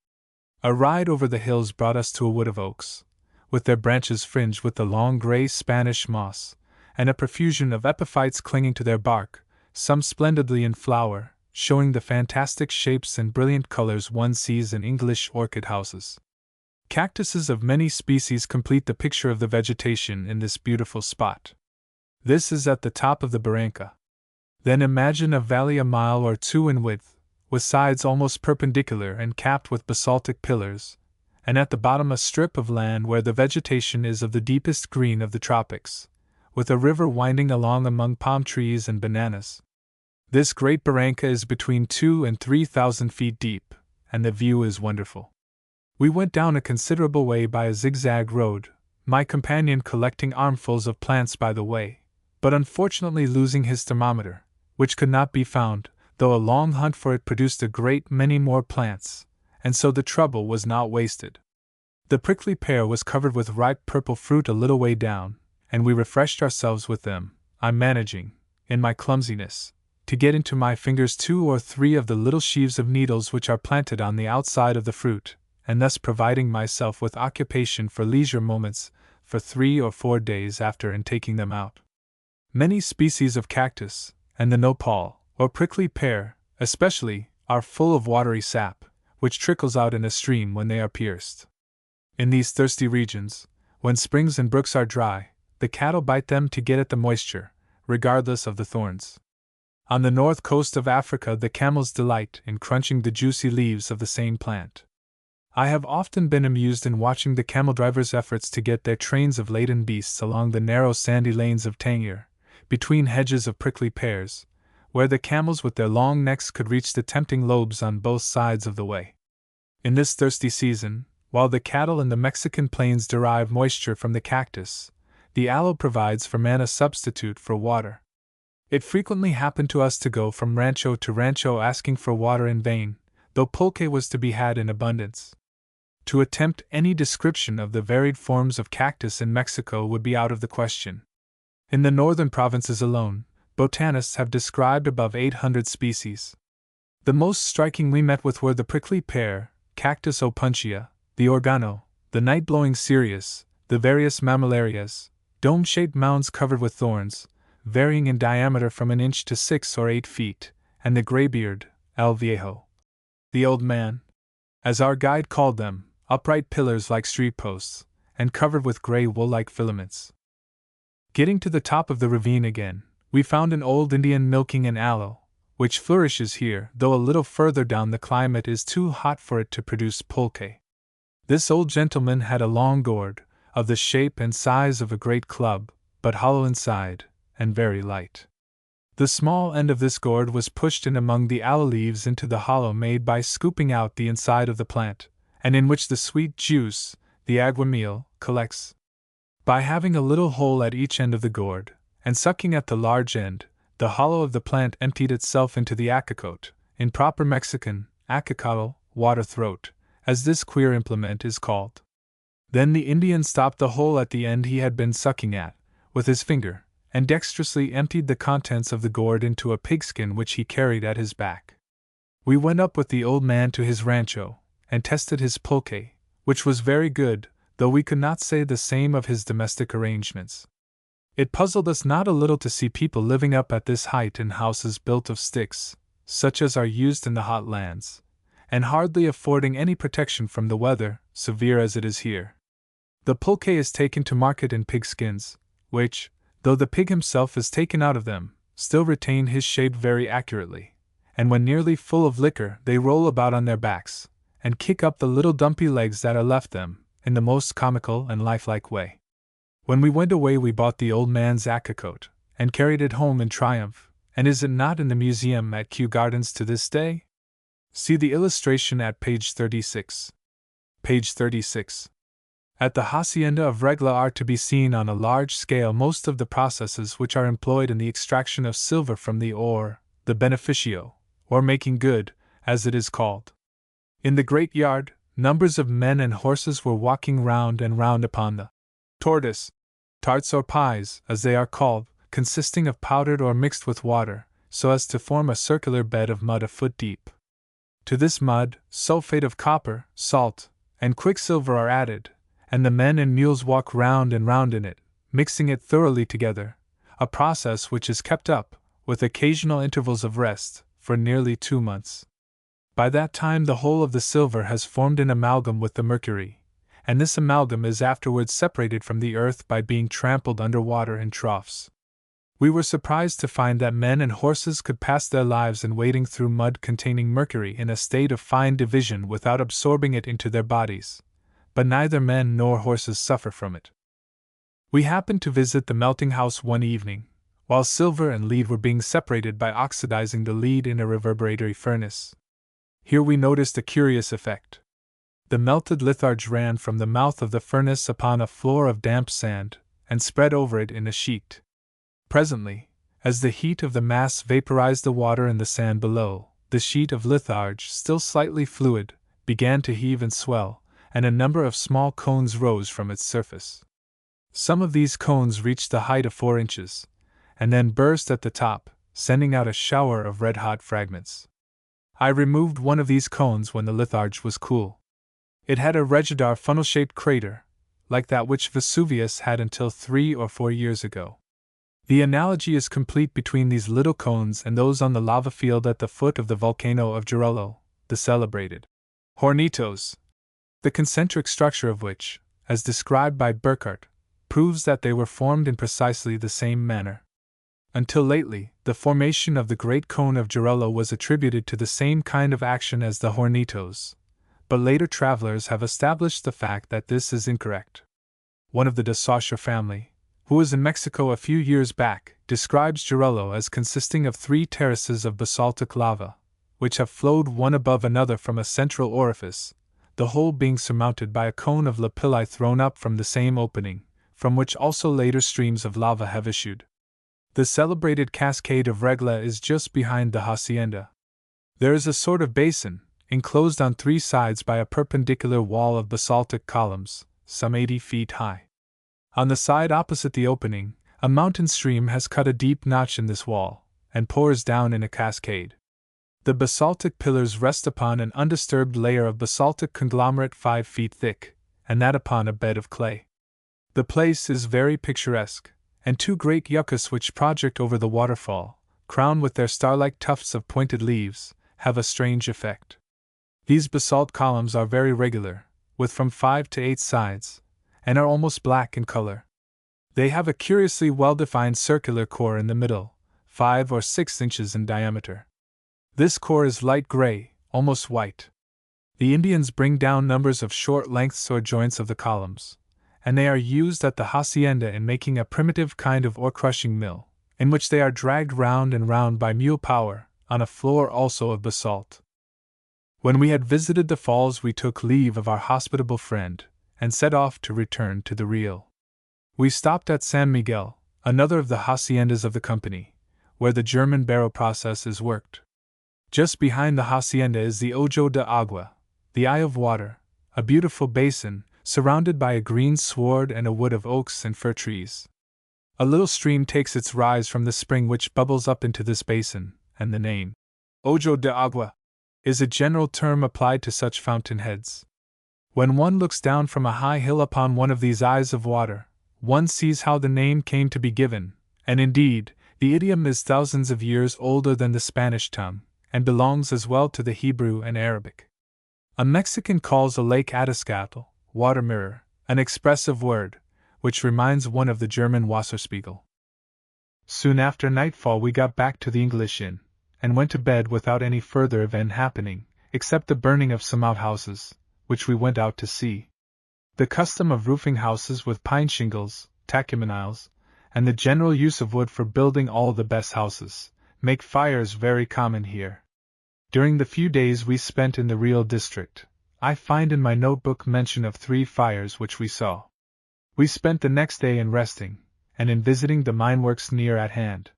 A ride over the hills brought us to a wood of oaks, with their branches fringed with the long gray Spanish moss, and a profusion of epiphytes clinging to their bark, some splendidly in flower, showing the fantastic shapes and brilliant colors one sees in English orchid houses. Cactuses of many species complete the picture of the vegetation in this beautiful spot. This is at the top of the barranca. Then imagine a valley a mile or 2 in width, with sides almost perpendicular and capped with basaltic pillars, and at the bottom a strip of land where the vegetation is of the deepest green of the tropics, with a river winding along among palm trees and bananas. This great barranca is between 2,000 and 3,000 feet deep, and the view is wonderful. We went down a considerable way by a zigzag road, my companion collecting armfuls of plants by the way, but unfortunately losing his thermometer, which could not be found, though a long hunt for it produced a great many more plants, and so the trouble was not wasted. The prickly pear was covered with ripe purple fruit a little way down, and we refreshed ourselves with them, I managing, in my clumsiness, to get into my fingers 2 or 3 of the little sheaves of needles which are planted on the outside of the fruit, and thus providing myself with occupation for leisure moments for 3 or 4 days after in taking them out. Many species of cactus, and the nopal, or prickly pear, especially, are full of watery sap, which trickles out in a stream when they are pierced. In these thirsty regions, when springs and brooks are dry, the cattle bite them to get at the moisture, regardless of the thorns. On the north coast of Africa the camels delight in crunching the juicy leaves of the same plant. I have often been amused in watching the camel drivers' efforts to get their trains of laden beasts along the narrow sandy lanes of Tangier, between hedges of prickly pears, where the camels with their long necks could reach the tempting lobes on both sides of the way. In this thirsty season, while the cattle in the Mexican plains derive moisture from the cactus, the aloe provides for man a substitute for water. It frequently happened to us to go from rancho to rancho asking for water in vain, though pulque was to be had in abundance. To attempt any description of the varied forms of cactus in Mexico would be out of the question. In the northern provinces alone, botanists have described above 800 species. The most striking we met with were the prickly pear, Cactus opuntia, the organo, the night-blowing cereus, the various mammillarias, dome-shaped mounds covered with thorns, varying in diameter from an inch to 6 or 8 feet, and the graybeard, el viejo, the old man, as our guide called them, upright pillars like street posts, and covered with gray wool-like filaments. Getting to the top of the ravine again, we found an old Indian milking an aloe, which flourishes here, though a little further down the climate is too hot for it to produce pulque. This old gentleman had a long gourd, of the shape and size of a great club, but hollow inside, and very light. The small end of this gourd was pushed in among the aloe leaves into the hollow made by scooping out the inside of the plant, and in which the sweet juice, the aguamiel, collects. By having a little hole at each end of the gourd, and sucking at the large end, the hollow of the plant emptied itself into the acacote, in proper Mexican, acacatl, water throat, as this queer implement is called. Then the Indian stopped the hole at the end he had been sucking at, with his finger, and dexterously emptied the contents of the gourd into a pigskin which he carried at his back. We went up with the old man to his rancho, and tested his pulque, which was very good, though we could not say the same of his domestic arrangements. It puzzled us not a little to see people living up at this height in houses built of sticks, such as are used in the hot lands, and hardly affording any protection from the weather, severe as it is here. The pulque is taken to market in pigskins, which, though the pig himself is taken out of them, still retain his shape very accurately, and when nearly full of liquor they roll about on their backs, and kick up the little dumpy legs that are left them, in the most comical and lifelike way. When we went away we bought the old man's acacote, and carried it home in triumph, and is it not in the museum at Kew Gardens to this day? See the illustration at page 36. Page 36. At the hacienda of Regla are to be seen on a large scale most of the processes which are employed in the extraction of silver from the ore, the beneficio, or making good, as it is called. In the great yard, numbers of men and horses were walking round and round upon the tortoise, tarts or pies, as they are called, consisting of powdered or mixed with water, so as to form a circular bed of mud a foot deep. To this mud, sulfate of copper, salt, and quicksilver are added, and the men and mules walk round and round in it, mixing it thoroughly together, a process which is kept up, with occasional intervals of rest, for nearly 2 months. By that time the whole of the silver has formed an amalgam with the mercury, and this amalgam is afterwards separated from the earth by being trampled under water in troughs. We were surprised to find that men and horses could pass their lives in wading through mud containing mercury in a state of fine division without absorbing it into their bodies, but neither men nor horses suffer from it. We happened to visit the melting house one evening, while silver and lead were being separated by oxidizing the lead in a reverberatory furnace. Here we noticed a curious effect. The melted litharge ran from the mouth of the furnace upon a floor of damp sand, and spread over it in a sheet. Presently, as the heat of the mass vaporized the water in the sand below, the sheet of litharge, still slightly fluid, began to heave and swell, and a number of small cones rose from its surface. Some of these cones reached the height of 4 inches, and then burst at the top, sending out a shower of red-hot fragments. I removed one of these cones when the litharge was cool. It had a regular funnel-shaped crater, like that which Vesuvius had until 3 or 4 years ago. The analogy is complete between these little cones and those on the lava field at the foot of the volcano of Jorullo, the celebrated Hornitos, the concentric structure of which, as described by Burckhardt, proves that they were formed in precisely the same manner. Until lately, the formation of the great cone of Jorullo was attributed to the same kind of action as the Hornitos, but later travelers have established the fact that this is incorrect. One of the de Saussure family, who was in Mexico a few years back, describes Jorullo as consisting of 3 terraces of basaltic lava, which have flowed one above another from a central orifice, the whole being surmounted by a cone of lapilli thrown up from the same opening, from which also later streams of lava have issued. The celebrated cascade of Regla is just behind the hacienda. There is a sort of basin, enclosed on 3 sides by a perpendicular wall of basaltic columns, some 80 feet high. On the side opposite the opening, a mountain stream has cut a deep notch in this wall, and pours down in a cascade. The basaltic pillars rest upon an undisturbed layer of basaltic conglomerate 5 feet thick, and that upon a bed of clay. The place is very picturesque, and 2 great yuccas which project over the waterfall, crowned with their star-like tufts of pointed leaves, have a strange effect. These basalt columns are very regular, with from 5 to 8 sides, and are almost black in color. They have a curiously well-defined circular core in the middle, 5 or 6 inches in diameter. This core is light gray, almost white. The Indians bring down numbers of short lengths or joints of the columns, and they are used at the hacienda in making a primitive kind of ore-crushing mill, in which they are dragged round and round by mule power, on a floor also of basalt. When we had visited the falls, we took leave of our hospitable friend, and set off to return to the Rio. We stopped at San Miguel, another of the haciendas of the company, where the German barrow process is worked. Just behind the hacienda is the Ojo de Agua, the Eye of Water, a beautiful basin, surrounded by a green sward and a wood of oaks and fir trees. A little stream takes its rise from the spring which bubbles up into this basin, and the name, Ojo de Agua, is a general term applied to such fountainheads. When one looks down from a high hill upon one of these eyes of water, one sees how the name came to be given, and indeed, the idiom is thousands of years older than the Spanish tongue, and belongs as well to the Hebrew and Arabic. A Mexican calls a lake Atascatl, water mirror, an expressive word, which reminds one of the German Wasserspiegel. Soon after nightfall we got back to the English inn, and went to bed without any further event happening, except the burning of some outhouses, which we went out to see. The custom of roofing houses with pine shingles, tacumiles, and the general use of wood for building all the best houses, make fires very common here. During the few days we spent in the Real district, I find in my notebook mention of 3 fires which we saw. We spent the next day in resting, and in visiting the mineworks near at hand.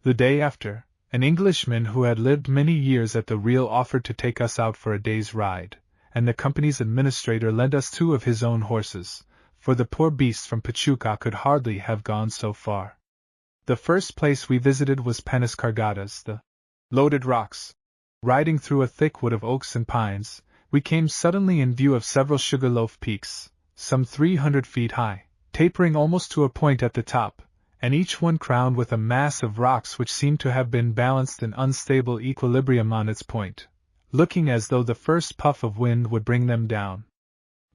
The day after, an Englishman who had lived many years at the Real offered to take us out for a day's ride, and the company's administrator lent us 2 of his own horses, for the poor beast from Pachuca could hardly have gone so far. The first place we visited was Peñas Cargadas, the Loaded Rocks. Riding through a thick wood of oaks and pines, we came suddenly in view of several sugarloaf peaks, some 300 feet high, tapering almost to a point at the top, and each one crowned with a mass of rocks which seemed to have been balanced in unstable equilibrium on its point, looking as though the first puff of wind would bring them down.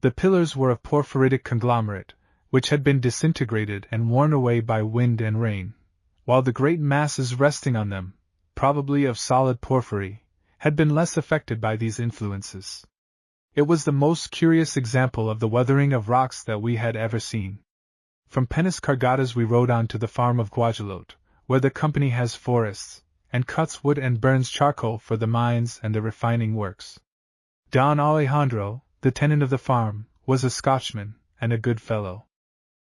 The pillars were of porphyritic conglomerate, which had been disintegrated and worn away by wind and rain, while the great masses resting on them, probably of solid porphyry, had been less affected by these influences. It was the most curious example of the weathering of rocks that we had ever seen. From Peñas Cargadas we rode on to the farm of Guajalote, where the company has forests, and cuts wood and burns charcoal for the mines and the refining works. Don Alejandro, the tenant of the farm, was a Scotchman, and a good fellow.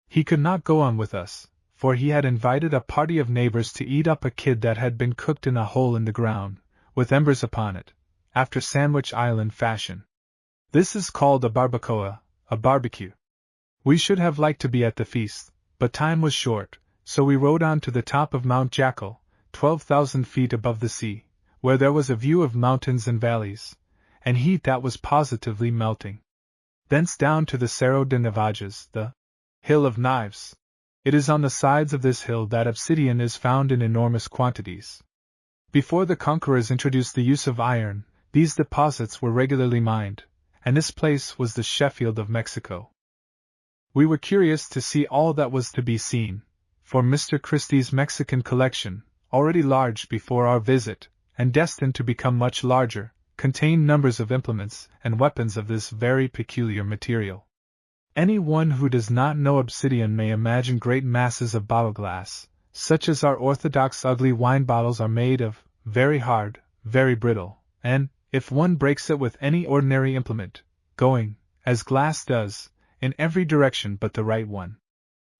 He could not go on with us, for he had invited a party of neighbors to eat up a kid that had been cooked in a hole in the ground, with embers upon it, after Sandwich Island fashion. This is called a barbacoa, a barbecue. We should have liked to be at the feast, but time was short, so we rode on to the top of Mount Jackal, 12,000 feet above the sea, where there was a view of mountains and valleys, and heat that was positively melting. Thence down to the Cerro de Navajas, the Hill of Knives. It is on the sides of this hill that obsidian is found in enormous quantities. Before the conquerors introduced the use of iron, these deposits were regularly mined, and this place was the Sheffield of Mexico. We were curious to see all that was to be seen, for Mr. Christie's Mexican collection, already large before our visit, and destined to become much larger, contained numbers of implements and weapons of this very peculiar material. Any one who does not know obsidian may imagine great masses of bottle glass, such as our orthodox ugly wine bottles are made of, very hard, very brittle, and, if one breaks it with any ordinary implement, going, as glass does, in every direction but the right one.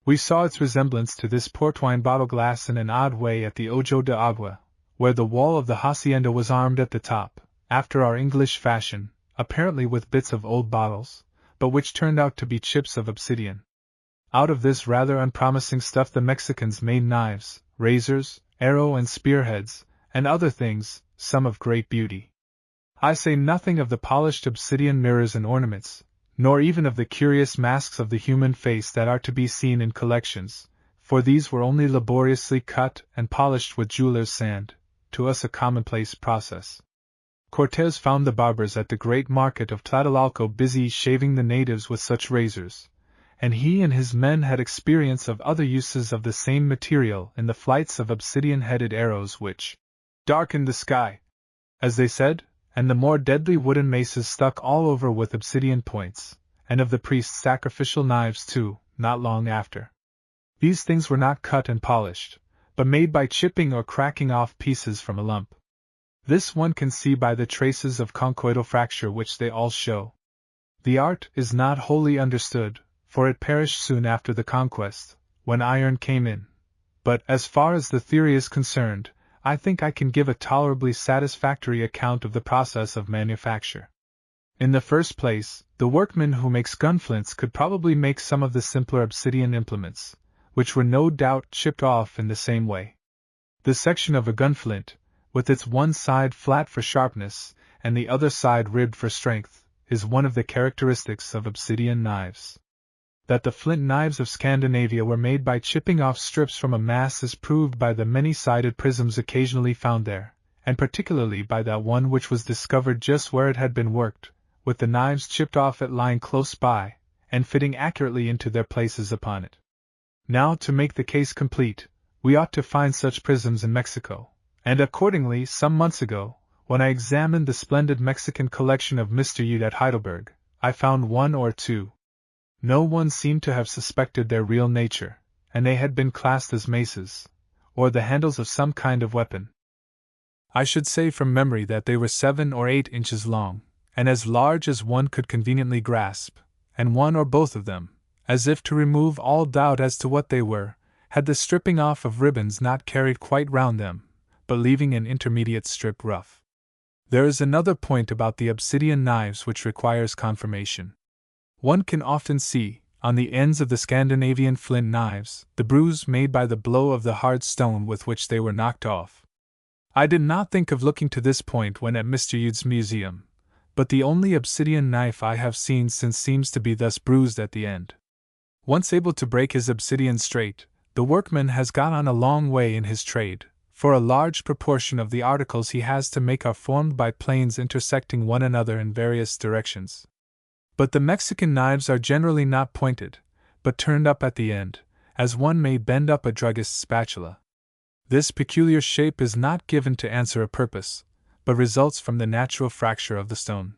We saw its resemblance to this port wine bottle glass in an odd way at the Ojo de Agua, where the wall of the hacienda was armed at the top, after our English fashion, apparently with bits of old bottles, but which turned out to be chips of obsidian. Out of this rather unpromising stuff the Mexicans made knives, razors, arrow and spearheads, and other things, some of great beauty. I say nothing of the polished obsidian mirrors and ornaments, nor even of the curious masks of the human face that are to be seen in collections, for these were only laboriously cut and polished with jeweler's sand, to us a commonplace process. Cortez found the barbers at the great market of Tlatelolco busy shaving the natives with such razors, and he and his men had experience of other uses of the same material in the flights of obsidian-headed arrows which darkened the sky, as they said, and the more deadly wooden maces stuck all over with obsidian points, and of the priests' sacrificial knives too, not long after. These things were not cut and polished, but made by chipping or cracking off pieces from a lump. This one can see by the traces of conchoidal fracture which they all show. The art is not wholly understood, for it perished soon after the conquest, when iron came in. But, as far as the theory is concerned, I think I can give a tolerably satisfactory account of the process of manufacture. In the first place, the workman who makes gunflints could probably make some of the simpler obsidian implements, which were no doubt chipped off in the same way. The section of a gunflint, with its one side flat for sharpness, and the other side ribbed for strength, is one of the characteristics of obsidian knives. That the flint knives of Scandinavia were made by chipping off strips from a mass is proved by the many-sided prisms occasionally found there, and particularly by that one which was discovered just where it had been worked, with the knives chipped off it lying close by, and fitting accurately into their places upon it. Now, to make the case complete, we ought to find such prisms in Mexico, and accordingly, some months ago, when I examined the splendid Mexican collection of Mr. Ude at Heidelberg, I found one or two. No one seemed to have suspected their real nature, and they had been classed as maces, or the handles of some kind of weapon. I should say from memory that they were 7 or 8 inches long, and as large as one could conveniently grasp, and one or both of them, as if to remove all doubt as to what they were, had the stripping off of ribbons not carried quite round them, but leaving an intermediate strip rough. There is another point about the obsidian knives which requires confirmation. One can often see, on the ends of the Scandinavian flint knives, the bruise made by the blow of the hard stone with which they were knocked off. I did not think of looking to this point when at Mr. Ude's museum, but the only obsidian knife I have seen since seems to be thus bruised at the end. Once able to break his obsidian straight, the workman has got on a long way in his trade, for a large proportion of the articles he has to make are formed by planes intersecting one another in various directions. But the Mexican knives are generally not pointed, but turned up at the end, as one may bend up a druggist's spatula. This peculiar shape is not given to answer a purpose, but results from the natural fracture of the stone.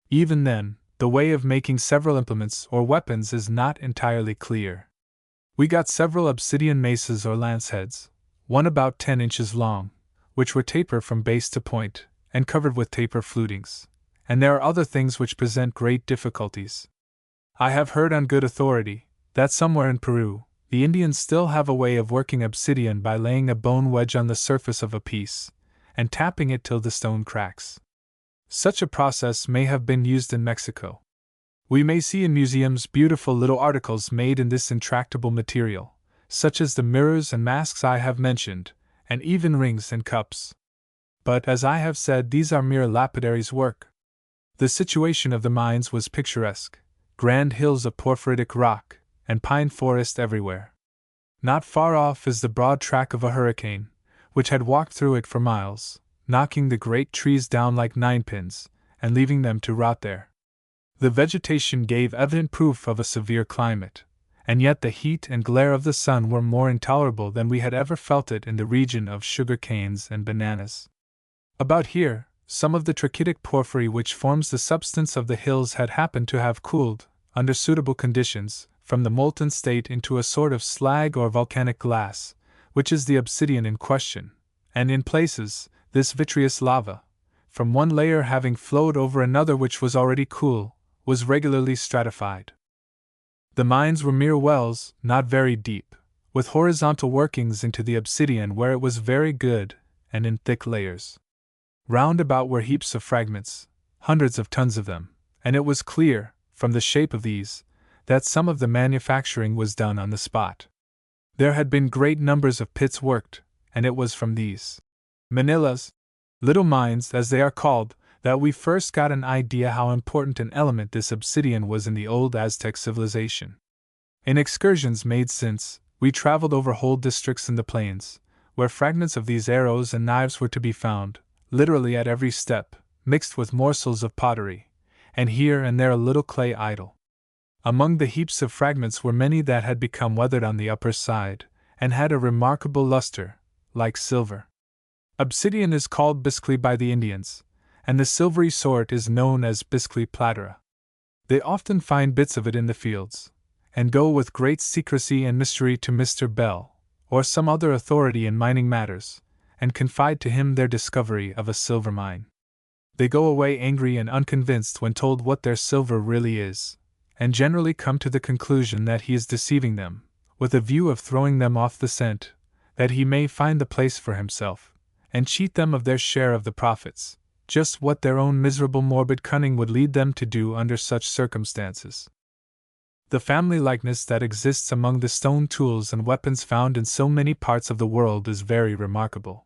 Even then, the way of making several implements or weapons is not entirely clear. We got several obsidian maces or lance heads, one about 10 inches long, which were taper from base to point, and covered with taper flutings. And there are other things which present great difficulties. I have heard on good authority that somewhere in Peru, the Indians still have a way of working obsidian by laying a bone wedge on the surface of a piece, and tapping it till the stone cracks. Such a process may have been used in Mexico. We may see in museums beautiful little articles made in this intractable material, such as the mirrors and masks I have mentioned, and even rings and cups. But, as I have said, these are mere lapidaries' work. The situation of the mines was picturesque, grand hills of porphyritic rock, and pine forest everywhere. Not far off is the broad track of a hurricane, which had walked through it for miles, knocking the great trees down like ninepins, and leaving them to rot there. The vegetation gave evident proof of a severe climate, and yet the heat and glare of the sun were more intolerable than we had ever felt it in the region of sugar canes and bananas. About here, some of the trachytic porphyry which forms the substance of the hills had happened to have cooled, under suitable conditions, from the molten state into a sort of slag or volcanic glass, which is the obsidian in question, and in places, this vitreous lava, from one layer having flowed over another which was already cool, was regularly stratified. The mines were mere wells, not very deep, with horizontal workings into the obsidian where it was very good, and in thick layers. Round about were heaps of fragments, hundreds of tons of them, and it was clear, from the shape of these, that some of the manufacturing was done on the spot. There had been great numbers of pits worked, and it was from these Manilas, little mines as they are called, that we first got an idea how important an element this obsidian was in the old Aztec civilization. In excursions made since, we traveled over whole districts in the plains, where fragments of these arrows and knives were to be found, literally at every step, mixed with morsels of pottery, and here and there a little clay idol. Among the heaps of fragments were many that had become weathered on the upper side, and had a remarkable luster, like silver. Obsidian is called biscle by the Indians, and the silvery sort is known as biscle platera. They often find bits of it in the fields, and go with great secrecy and mystery to Mr. Bell, or some other authority in mining matters, and confide to him their discovery of a silver mine. They go away angry and unconvinced when told what their silver really is, and generally come to the conclusion that he is deceiving them, with a view of throwing them off the scent, that he may find the place for himself, and cheat them of their share of the profits, just what their own miserable morbid cunning would lead them to do under such circumstances. The family likeness that exists among the stone tools and weapons found in so many parts of the world is very remarkable.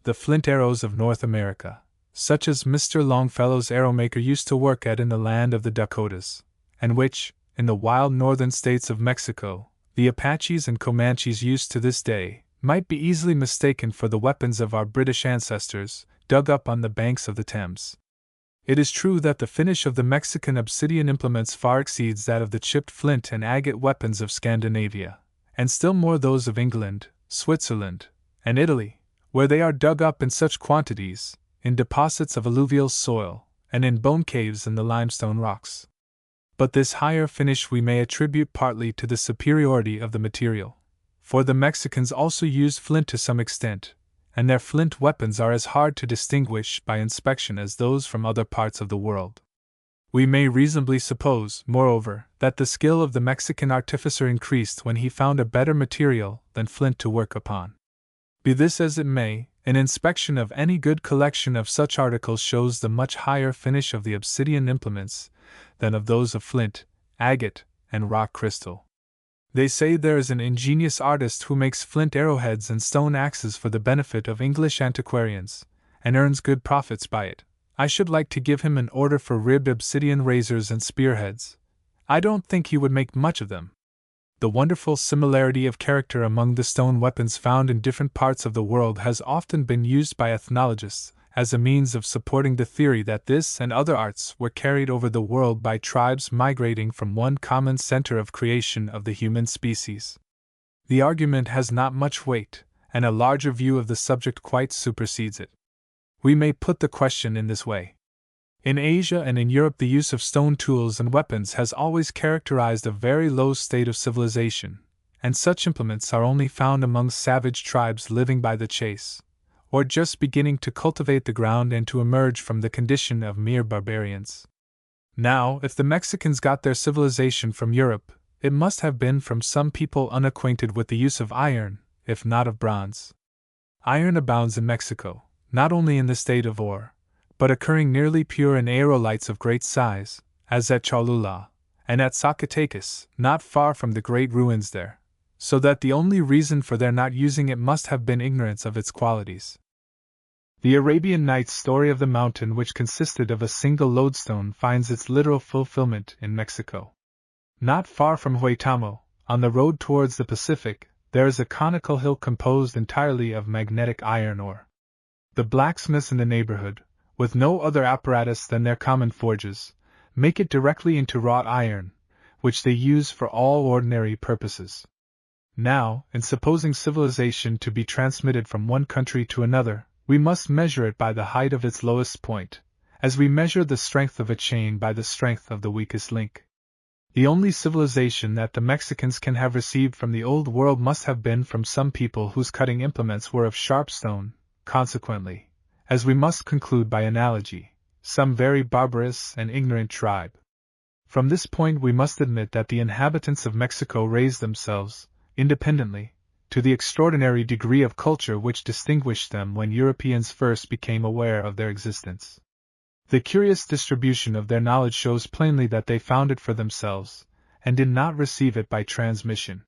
The flint arrows of North America, such as Mr. Longfellow's arrowmaker used to work at in the land of the Dakotas, and which, in the wild northern states of Mexico, the Apaches and Comanches use to this day, might be easily mistaken for the weapons of our British ancestors, dug up on the banks of the Thames. It is true that the finish of the Mexican obsidian implements far exceeds that of the chipped flint and agate weapons of Scandinavia, and still more those of England, Switzerland, and Italy, where they are dug up in such quantities, in deposits of alluvial soil, and in bone caves in the limestone rocks. But this higher finish we may attribute partly to the superiority of the material, for the Mexicans also used flint to some extent, and their flint weapons are as hard to distinguish by inspection as those from other parts of the world. We may reasonably suppose, moreover, that the skill of the Mexican artificer increased when he found a better material than flint to work upon. Be this as it may, an inspection of any good collection of such articles shows the much higher finish of the obsidian implements than of those of flint, agate, and rock crystal. They say there is an ingenious artist who makes flint arrowheads and stone axes for the benefit of English antiquarians, and earns good profits by it. I should like to give him an order for ribbed obsidian razors and spearheads. I don't think he would make much of them. The wonderful similarity of character among the stone weapons found in different parts of the world has often been used by ethnologists as a means of supporting the theory that this and other arts were carried over the world by tribes migrating from one common center of creation of the human species. The argument has not much weight, and a larger view of the subject quite supersedes it. We may put the question in this way. In Asia and in Europe, the use of stone tools and weapons has always characterized a very low state of civilization, and such implements are only found among savage tribes living by the chase, or just beginning to cultivate the ground and to emerge from the condition of mere barbarians. Now, if the Mexicans got their civilization from Europe, it must have been from some people unacquainted with the use of iron, if not of bronze. Iron abounds in Mexico, not only in the state of ore, but occurring nearly pure in aerolites of great size, as at Cholula, and at Zacatecas, not far from the great ruins there, so that the only reason for their not using it must have been ignorance of its qualities. The Arabian Nights story of the mountain which consisted of a single lodestone finds its literal fulfillment in Mexico. Not far from Huetamo, on the road towards the Pacific, there is a conical hill composed entirely of magnetic iron ore. The blacksmiths in the neighborhood, with no other apparatus than their common forges, make it directly into wrought iron, which they use for all ordinary purposes. Now, in supposing civilization to be transmitted from one country to another, we must measure it by the height of its lowest point, as we measure the strength of a chain by the strength of the weakest link. The only civilization that the Mexicans can have received from the Old World must have been from some people whose cutting implements were of sharp stone, consequently, as we must conclude by analogy, some very barbarous and ignorant tribe. From this point we must admit that the inhabitants of Mexico raised themselves, independently, to the extraordinary degree of culture which distinguished them when Europeans first became aware of their existence. The curious distribution of their knowledge shows plainly that they found it for themselves, and did not receive it by transmission.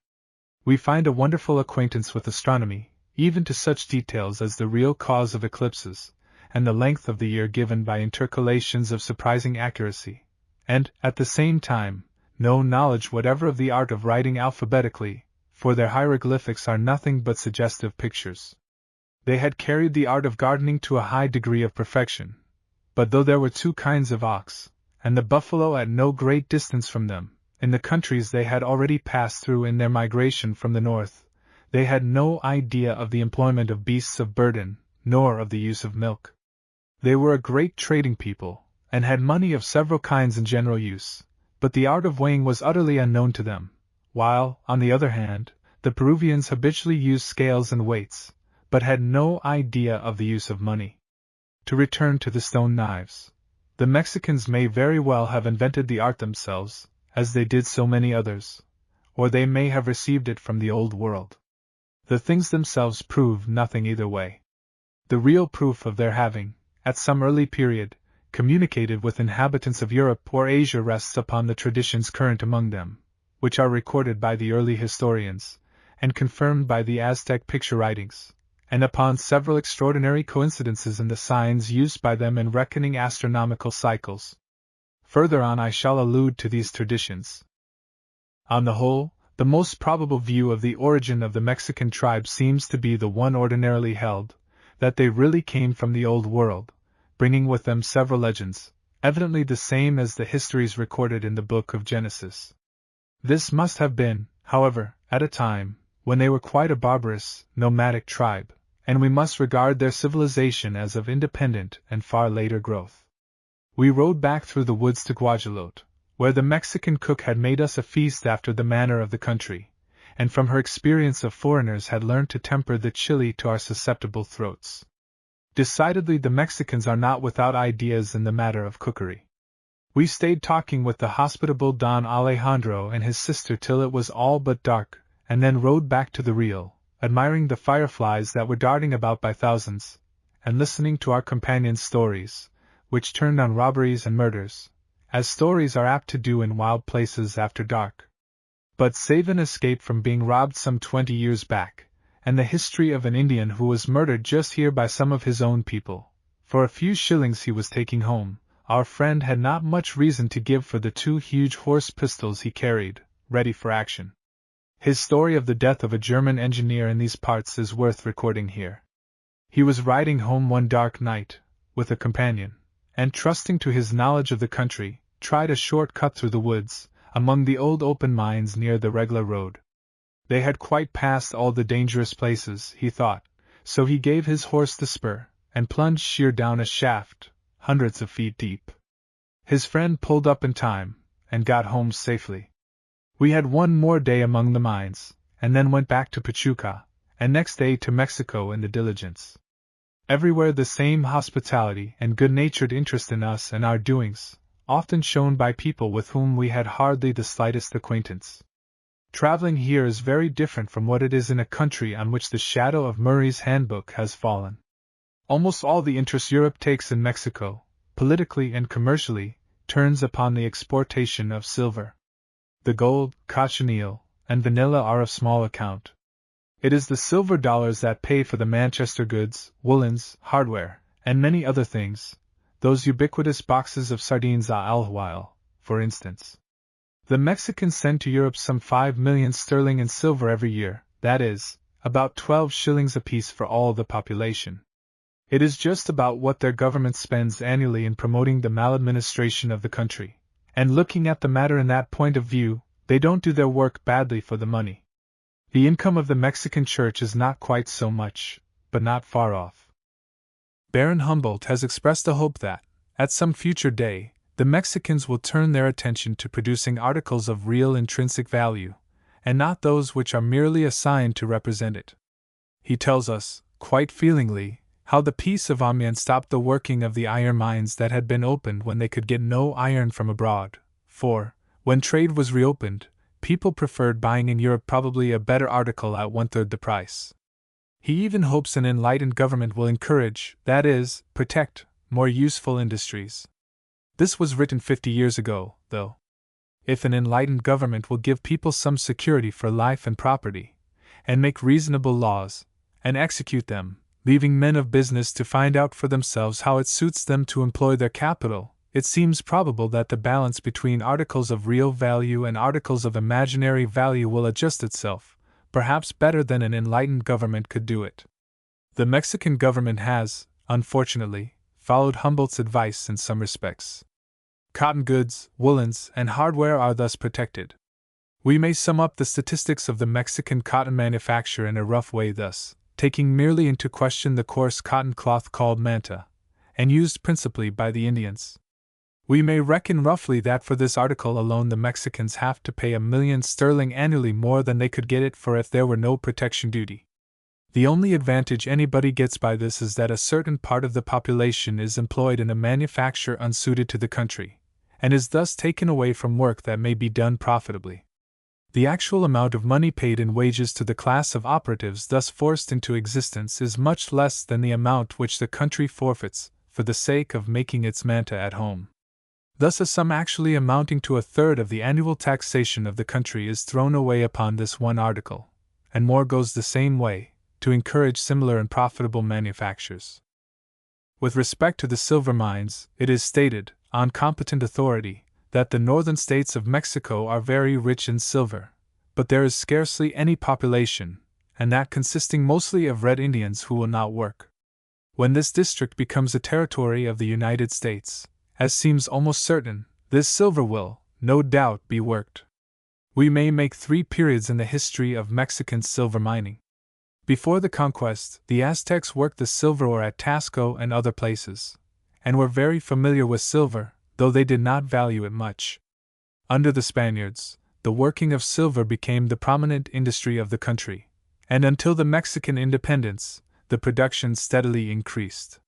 We find a wonderful acquaintance with astronomy, even to such details as the real cause of eclipses, and the length of the year given by intercalations of surprising accuracy, and, at the same time, no knowledge whatever of the art of writing alphabetically, for their hieroglyphics are nothing but suggestive pictures. They had carried the art of gardening to a high degree of perfection, but though there were two kinds of ox, and the buffalo at no great distance from them, in the countries they had already passed through in their migration from the north, they had no idea of the employment of beasts of burden, nor of the use of milk. They were a great trading people, and had money of several kinds in general use, but the art of weighing was utterly unknown to them, while, on the other hand, the Peruvians habitually used scales and weights, but had no idea of the use of money. To return to the stone knives. The Mexicans may very well have invented the art themselves, as they did so many others, or they may have received it from the Old World. The things themselves prove nothing either way. The real proof of their having, at some early period, communicated with inhabitants of Europe or Asia rests upon the traditions current among them, which are recorded by the early historians, and confirmed by the Aztec picture writings, and upon several extraordinary coincidences in the signs used by them in reckoning astronomical cycles. Further on I shall allude to these traditions. On the whole, the most probable view of the origin of the Mexican tribe seems to be the one ordinarily held, that they really came from the Old World, bringing with them several legends, evidently the same as the histories recorded in the book of Genesis. This must have been, however, at a time when they were quite a barbarous, nomadic tribe, and we must regard their civilization as of independent and far later growth. We rode back through the woods to Guajalote, where the Mexican cook had made us a feast after the manner of the country, and from her experience of foreigners had learned to temper the chili to our susceptible throats. Decidedly the Mexicans are not without ideas in the matter of cookery. We stayed talking with the hospitable Don Alejandro and his sister till it was all but dark, and then rode back to the Rio, admiring the fireflies that were darting about by thousands, and listening to our companions' stories, which turned on robberies and murders, as stories are apt to do in wild places after dark. But save an escape from being robbed some 20 years back, and the history of an Indian who was murdered just here by some of his own people, for a few shillings he was taking home, our friend had not much reason to give for the 2 huge horse pistols he carried, ready for action. His story of the death of a German engineer in these parts is worth recording here. He was riding home one dark night, with a companion, and trusting to his knowledge of the country, tried a short cut through the woods, among the old open mines near the Regla road. They had quite passed all the dangerous places, he thought, so he gave his horse the spur, and plunged sheer down a shaft, hundreds of feet deep. His friend pulled up in time, and got home safely. We had one more day among the mines, and then went back to Pachuca, and next day to Mexico in the diligence. Everywhere the same hospitality and good-natured interest in us and our doings, often shown by people with whom we had hardly the slightest acquaintance. Traveling here is very different from what it is in a country on which the shadow of Murray's handbook has fallen. Almost all the interest Europe takes in Mexico, politically and commercially, turns upon the exportation of silver. The gold, cochineal, and vanilla are of small account. It is the silver dollars that pay for the Manchester goods, woolens, hardware, and many other things, those ubiquitous boxes of sardines à l'huile, for instance. The Mexicans send to Europe some 5 million sterling in silver every year, that is, about 12 shillings apiece for all the population. It is just about what their government spends annually in promoting the maladministration of the country, and looking at the matter in that point of view, they don't do their work badly for the money. The income of the Mexican church is not quite so much, but not far off. Baron Humboldt has expressed a hope that, at some future day, the Mexicans will turn their attention to producing articles of real intrinsic value, and not those which are merely assigned to represent it. He tells us, quite feelingly, how the Peace of Amiens stopped the working of the iron mines that had been opened when they could get no iron from abroad, for, when trade was reopened, people preferred buying in Europe probably a better article at 1/3 the price. He even hopes an enlightened government will encourage, that is, protect, more useful industries. This was written 50 years ago, though. If an enlightened government will give people some security for life and property, and make reasonable laws, and execute them, leaving men of business to find out for themselves how it suits them to employ their capital, it seems probable that the balance between articles of real value and articles of imaginary value will adjust itself, perhaps better than an enlightened government could do it. The Mexican government has, unfortunately, followed Humboldt's advice in some respects. Cotton goods, woolens, and hardware are thus protected. We may sum up the statistics of the Mexican cotton manufacture in a rough way thus, taking merely into question the coarse cotton cloth called manta, and used principally by the Indians. We may reckon roughly that for this article alone the Mexicans have to pay £1,000,000 annually more than they could get it for if there were no protection duty. The only advantage anybody gets by this is that a certain part of the population is employed in a manufacture unsuited to the country, and is thus taken away from work that may be done profitably. The actual amount of money paid in wages to the class of operatives thus forced into existence is much less than the amount which the country forfeits for the sake of making its manta at home. Thus, a sum actually amounting to 1/3 of the annual taxation of the country is thrown away upon this one article, and more goes the same way, to encourage similar and profitable manufactures. With respect to the silver mines, it is stated, on competent authority, that the northern states of Mexico are very rich in silver, but there is scarcely any population, and that consisting mostly of red Indians who will not work. When this district becomes a territory of the United States, as seems almost certain, this silver will, no doubt, be worked. We may make 3 periods in the history of Mexican silver mining. Before the conquest, the Aztecs worked the silver ore at Tasco and other places, and were very familiar with silver, though they did not value it much. Under the Spaniards, the working of silver became the prominent industry of the country, and until the Mexican independence, the production steadily increased.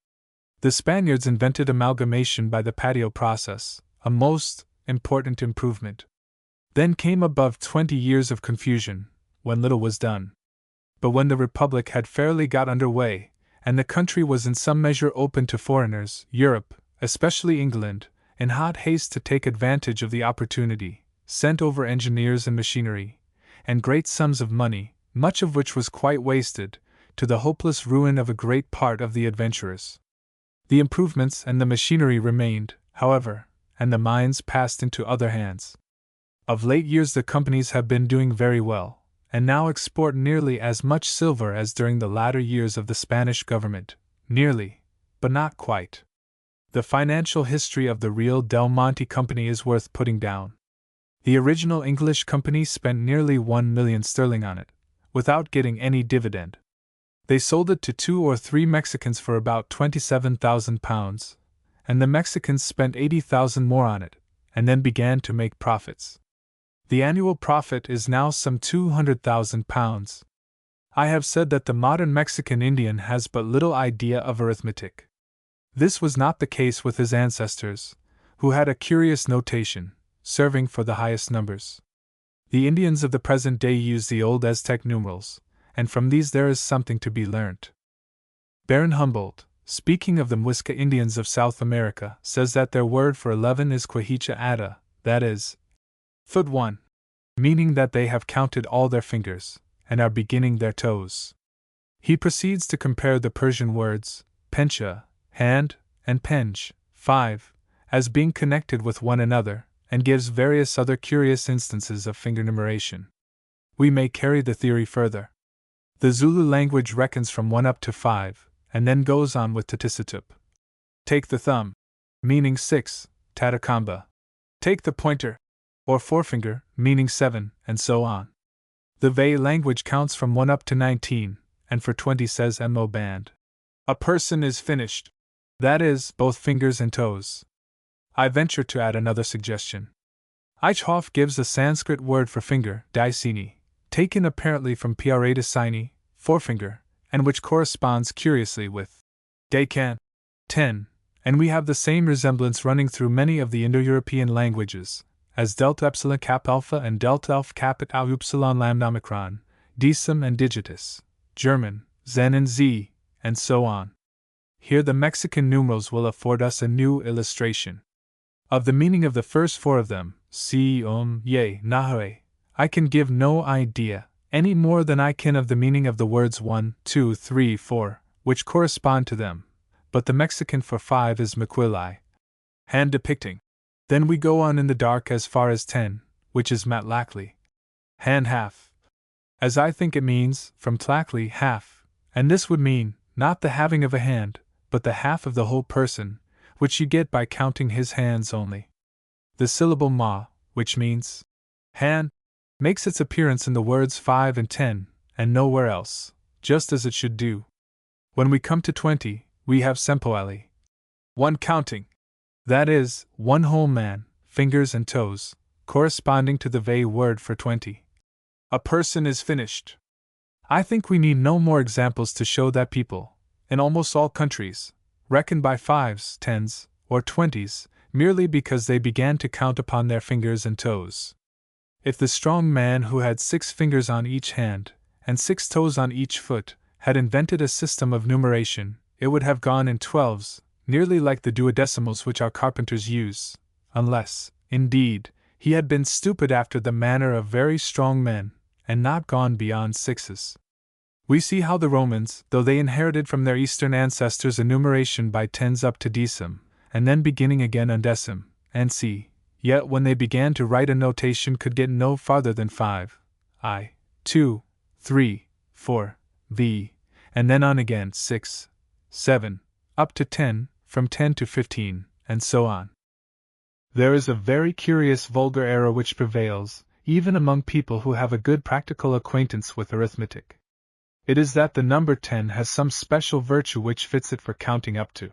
The Spaniards invented amalgamation by the patio process, a most important improvement. Then came above 20 years of confusion, when little was done. But when the Republic had fairly got under way, and the country was in some measure open to foreigners, Europe, especially England, in hot haste to take advantage of the opportunity, sent over engineers and machinery, and great sums of money, much of which was quite wasted, to the hopeless ruin of a great part of the adventurers. The improvements and the machinery remained, however, and the mines passed into other hands. Of late years the companies have been doing very well, and now export nearly as much silver as during the latter years of the Spanish government, nearly, but not quite. The financial history of the real Del Monte Company is worth putting down. The original English company spent nearly £1,000,000 on it, without getting any dividend. They sold it to 2 or 3 Mexicans for about £27,000, and the Mexicans spent 80,000 more on it, and then began to make profits. The annual profit is now some £200,000. I have said that the modern Mexican Indian has but little idea of arithmetic. This was not the case with his ancestors, who had a curious notation, serving for the highest numbers. The Indians of the present day use the old Aztec numerals, and from these there is something to be learnt. Baron Humboldt, speaking of the Muisca Indians of South America, says that their word for 11 is Quihicha Ada, that is, foot 1, meaning that they have counted all their fingers, and are beginning their toes. He proceeds to compare the Persian words, pencha, hand, and penge, 5, as being connected with one another, and gives various other curious instances of finger numeration. We may carry the theory further. The Zulu language reckons from 1 up to 5, and then goes on with Tatisatup. Take the thumb, meaning 6, Tatakamba. Take the pointer, or forefinger, meaning 7, and so on. The Vai language counts from 1 up to 19, and for 20 says Mo band. A person is finished. That is, both fingers and toes. I venture to add another suggestion. Eichhoff gives a Sanskrit word for finger, daisini, taken apparently from Piaradaisini, forefinger, and which corresponds curiously with Dakan, 10, and we have the same resemblance running through many of the Indo-European languages, as delta epsilon cap alpha and delta alpha capit au upsilon lambda omicron, decim and digitus, German, Zen and Z, and so on. Here the Mexican numerals will afford us a new illustration. Of the meaning of the first 4 of them, si, ye, nahe, I can give no idea, any more than I can of the meaning of the words 1, 2, 3, 4, which correspond to them, but the Mexican for 5 is Maquili, hand depicting. Then we go on in the dark as far as 10, which is Matlacli, hand half. As I think it means, from Tlacli, half, and this would mean, not the having of a hand, but the half of the whole person, which you get by counting his hands only. The syllable ma, which means hand, makes its appearance in the words 5 and 10, and nowhere else, just as it should do. When we come to 20, we have sempoali. One counting. That is, one whole man, fingers and toes, corresponding to the Vay word for 20. A person is finished. I think we need no more examples to show that people, in almost all countries, reckon by 5s, 10s, or 20s, merely because they began to count upon their fingers and toes. If the strong man who had 6 fingers on each hand, and 6 toes on each foot, had invented a system of numeration, it would have gone in 12s, nearly like the duodecimals which our carpenters use, unless, indeed, he had been stupid after the manner of very strong men, and not gone beyond 6s. We see how the Romans, though they inherited from their Eastern ancestors a numeration by 10s up to decim, and then beginning again undecim, and c, yet when they began to write a notation could get no farther than 5, I, 2, 3, 4, v, and then on again 6, 7, up to 10, from 10 to 15, and so on. There is a very curious vulgar error which prevails, even among people who have a good practical acquaintance with arithmetic. It is that the number 10 has some special virtue which fits it for counting up to.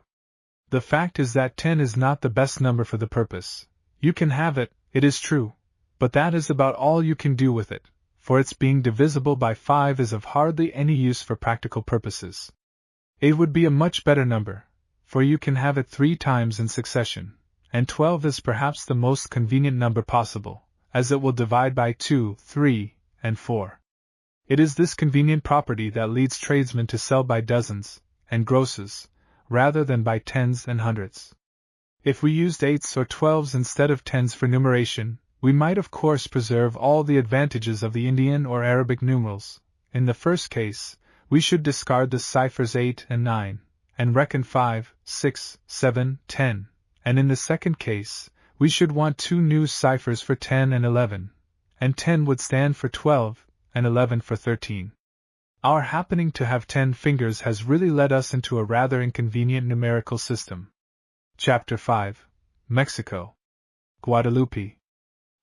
The fact is that 10 is not the best number for the purpose. You can have it, it is true, but that is about all you can do with it, for its being divisible by 5 is of hardly any use for practical purposes. It would be a much better number, for you can have it 3 times in succession, and 12 is perhaps the most convenient number possible, as it will divide by 2, 3, and 4. It is this convenient property that leads tradesmen to sell by dozens, and grosses, rather than by 10s and hundreds. If we used 8s or 12s instead of 10s for numeration, we might of course preserve all the advantages of the Indian or Arabic numerals. In the first case, we should discard the ciphers 8 and 9, and reckon 5, 6, 7, 10, and in the second case, we should want 2 new ciphers for 10 and 11, and 10 would stand for 12, and 11 for 13. Our happening to have 10 fingers has really led us into a rather inconvenient numerical system. Chapter 5. Mexico. Guadalupe.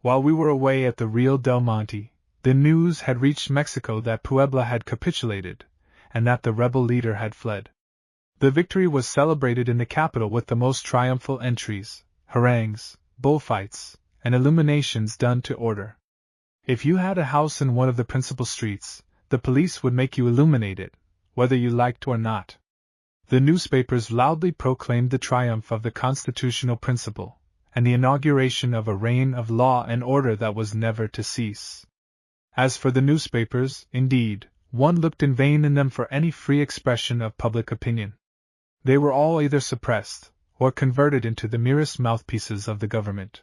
While we were away at the Rio del Monte, the news had reached Mexico that Puebla had capitulated, and that the rebel leader had fled. The victory was celebrated in the capital with the most triumphal entries, harangues, bullfights, and illuminations done to order. If you had a house in one of the principal streets, the police would make you illuminate it, whether you liked or not. The newspapers loudly proclaimed the triumph of the constitutional principle, and the inauguration of a reign of law and order that was never to cease. As for the newspapers, indeed, one looked in vain in them for any free expression of public opinion. They were all either suppressed, or converted into the merest mouthpieces of the government.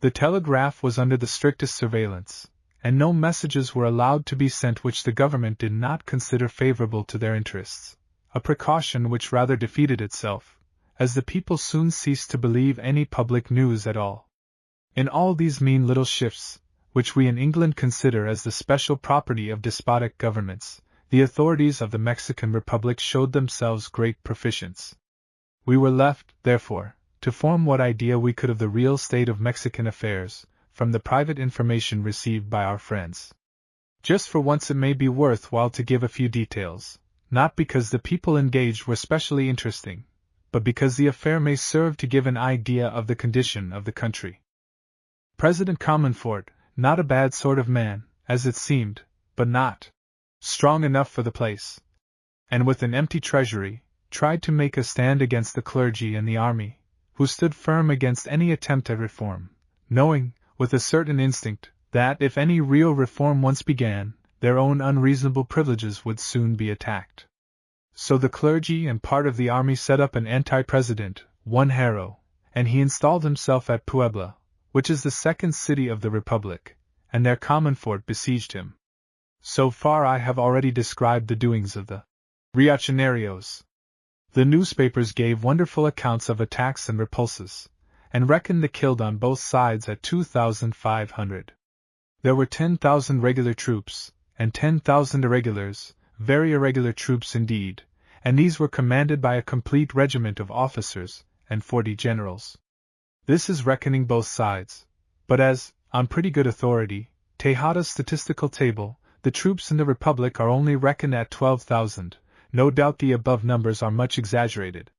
The telegraph was under the strictest surveillance, and no messages were allowed to be sent which the government did not consider favorable to their interests, a precaution which rather defeated itself, as the people soon ceased to believe any public news at all. In all these mean little shifts, which we in England consider as the special property of despotic governments, the authorities of the Mexican Republic showed themselves great proficients. We were left, therefore, to form what idea we could of the real state of Mexican affairs, from the private information received by our friends. Just for once it may be worth while to give a few details, not because the people engaged were specially interesting, but because the affair may serve to give an idea of the condition of the country. President Comonfort, not a bad sort of man, as it seemed, but not strong enough for the place, and with an empty treasury, tried to make a stand against the clergy and the army, who stood firm against any attempt at reform, knowing, with a certain instinct, that if any real reform once began, their own unreasonable privileges would soon be attacked. So the clergy and part of the army set up an anti-president, one Haro, and he installed himself at Puebla, which is the second city of the Republic, and there Comonfort besieged him. So far I have already described the doings of the reaccionarios. The newspapers gave wonderful accounts of attacks and repulses, and reckoned the killed on both sides at 2,500. There were 10,000 regular troops, and 10,000 irregulars, very irregular troops indeed, and these were commanded by a complete regiment of officers, and 40 generals. This is reckoning both sides. But as, on pretty good authority, Tejada's statistical table, the troops in the Republic are only reckoned at 12,000, no doubt the above numbers are much exaggerated.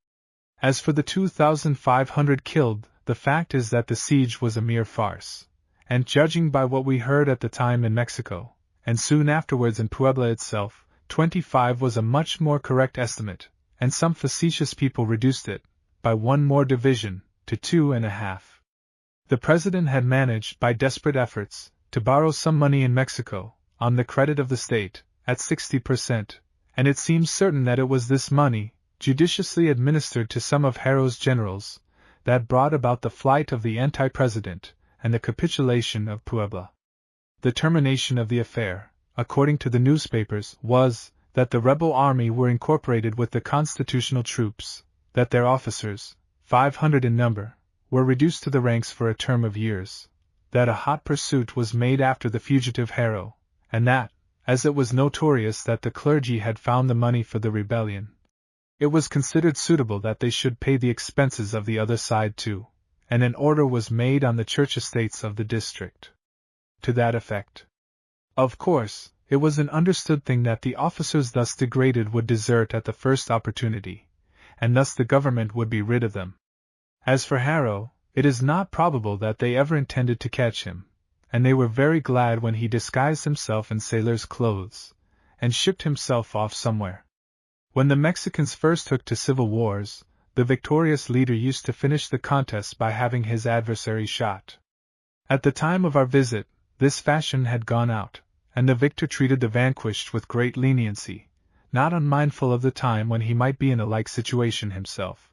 As for the 2,500 killed, the fact is that the siege was a mere farce, and judging by what we heard at the time in Mexico, and soon afterwards in Puebla itself, 25 was a much more correct estimate, and some facetious people reduced it, by one more division, to 2.5. The President had managed, by desperate efforts, to borrow some money in Mexico, on the credit of the state, at 60%, and it seems certain that it was this money, judiciously administered to some of Haro's generals, that brought about the flight of the anti-president, and the capitulation of Puebla. The termination of the affair, according to the newspapers, was, that the rebel army were incorporated with the constitutional troops, that their officers, 500 in number, were reduced to the ranks for a term of years, that a hot pursuit was made after the fugitive Haro, and that, as it was notorious that the clergy had found the money for the rebellion, it was considered suitable that they should pay the expenses of the other side too, and an order was made on the church estates of the district to that effect. Of course, it was an understood thing that the officers thus degraded would desert at the first opportunity, and thus the government would be rid of them. As for Haro, it is not probable that they ever intended to catch him, and they were very glad when he disguised himself in sailor's clothes, and shipped himself off somewhere. When the Mexicans first took to civil wars, the victorious leader used to finish the contest by having his adversary shot. At the time of our visit, this fashion had gone out, and the victor treated the vanquished with great leniency, not unmindful of the time when he might be in a like situation himself.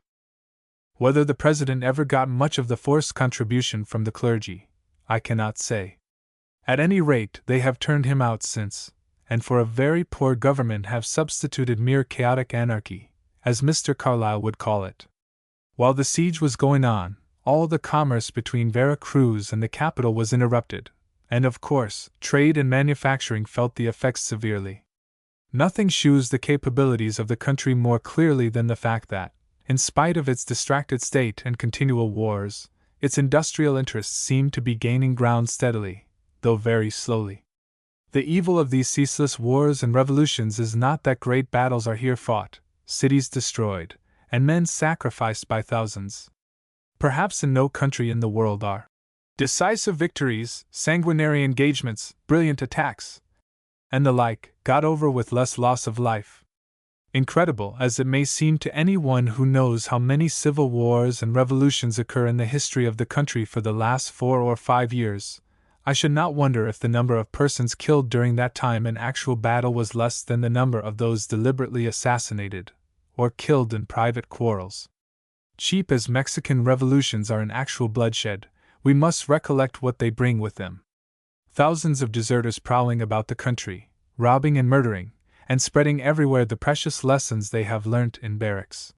Whether the President ever got much of the forced contribution from the clergy, I cannot say. At any rate, they have turned him out since, and for a very poor government have substituted mere chaotic anarchy, as Mr. Carlyle would call it. While the siege was going on, all the commerce between Vera Cruz and the capital was interrupted, and of course, trade and manufacturing felt the effects severely. Nothing shews the capabilities of the country more clearly than the fact that, in spite of its distracted state and continual wars, its industrial interests seemed to be gaining ground steadily, though very slowly. The evil of these ceaseless wars and revolutions is not that great battles are here fought, cities destroyed, and men sacrificed by thousands. Perhaps in no country in the world are decisive victories, sanguinary engagements, brilliant attacks, and the like, got over with less loss of life. Incredible as it may seem to anyone who knows how many civil wars and revolutions occur in the history of the country for the last 4 or 5 years, I should not wonder if the number of persons killed during that time in actual battle was less than the number of those deliberately assassinated, or killed in private quarrels. Cheap as Mexican revolutions are in actual bloodshed, we must recollect what they bring with them. Thousands of deserters prowling about the country, robbing and murdering, and spreading everywhere the precious lessons they have learnt in barracks.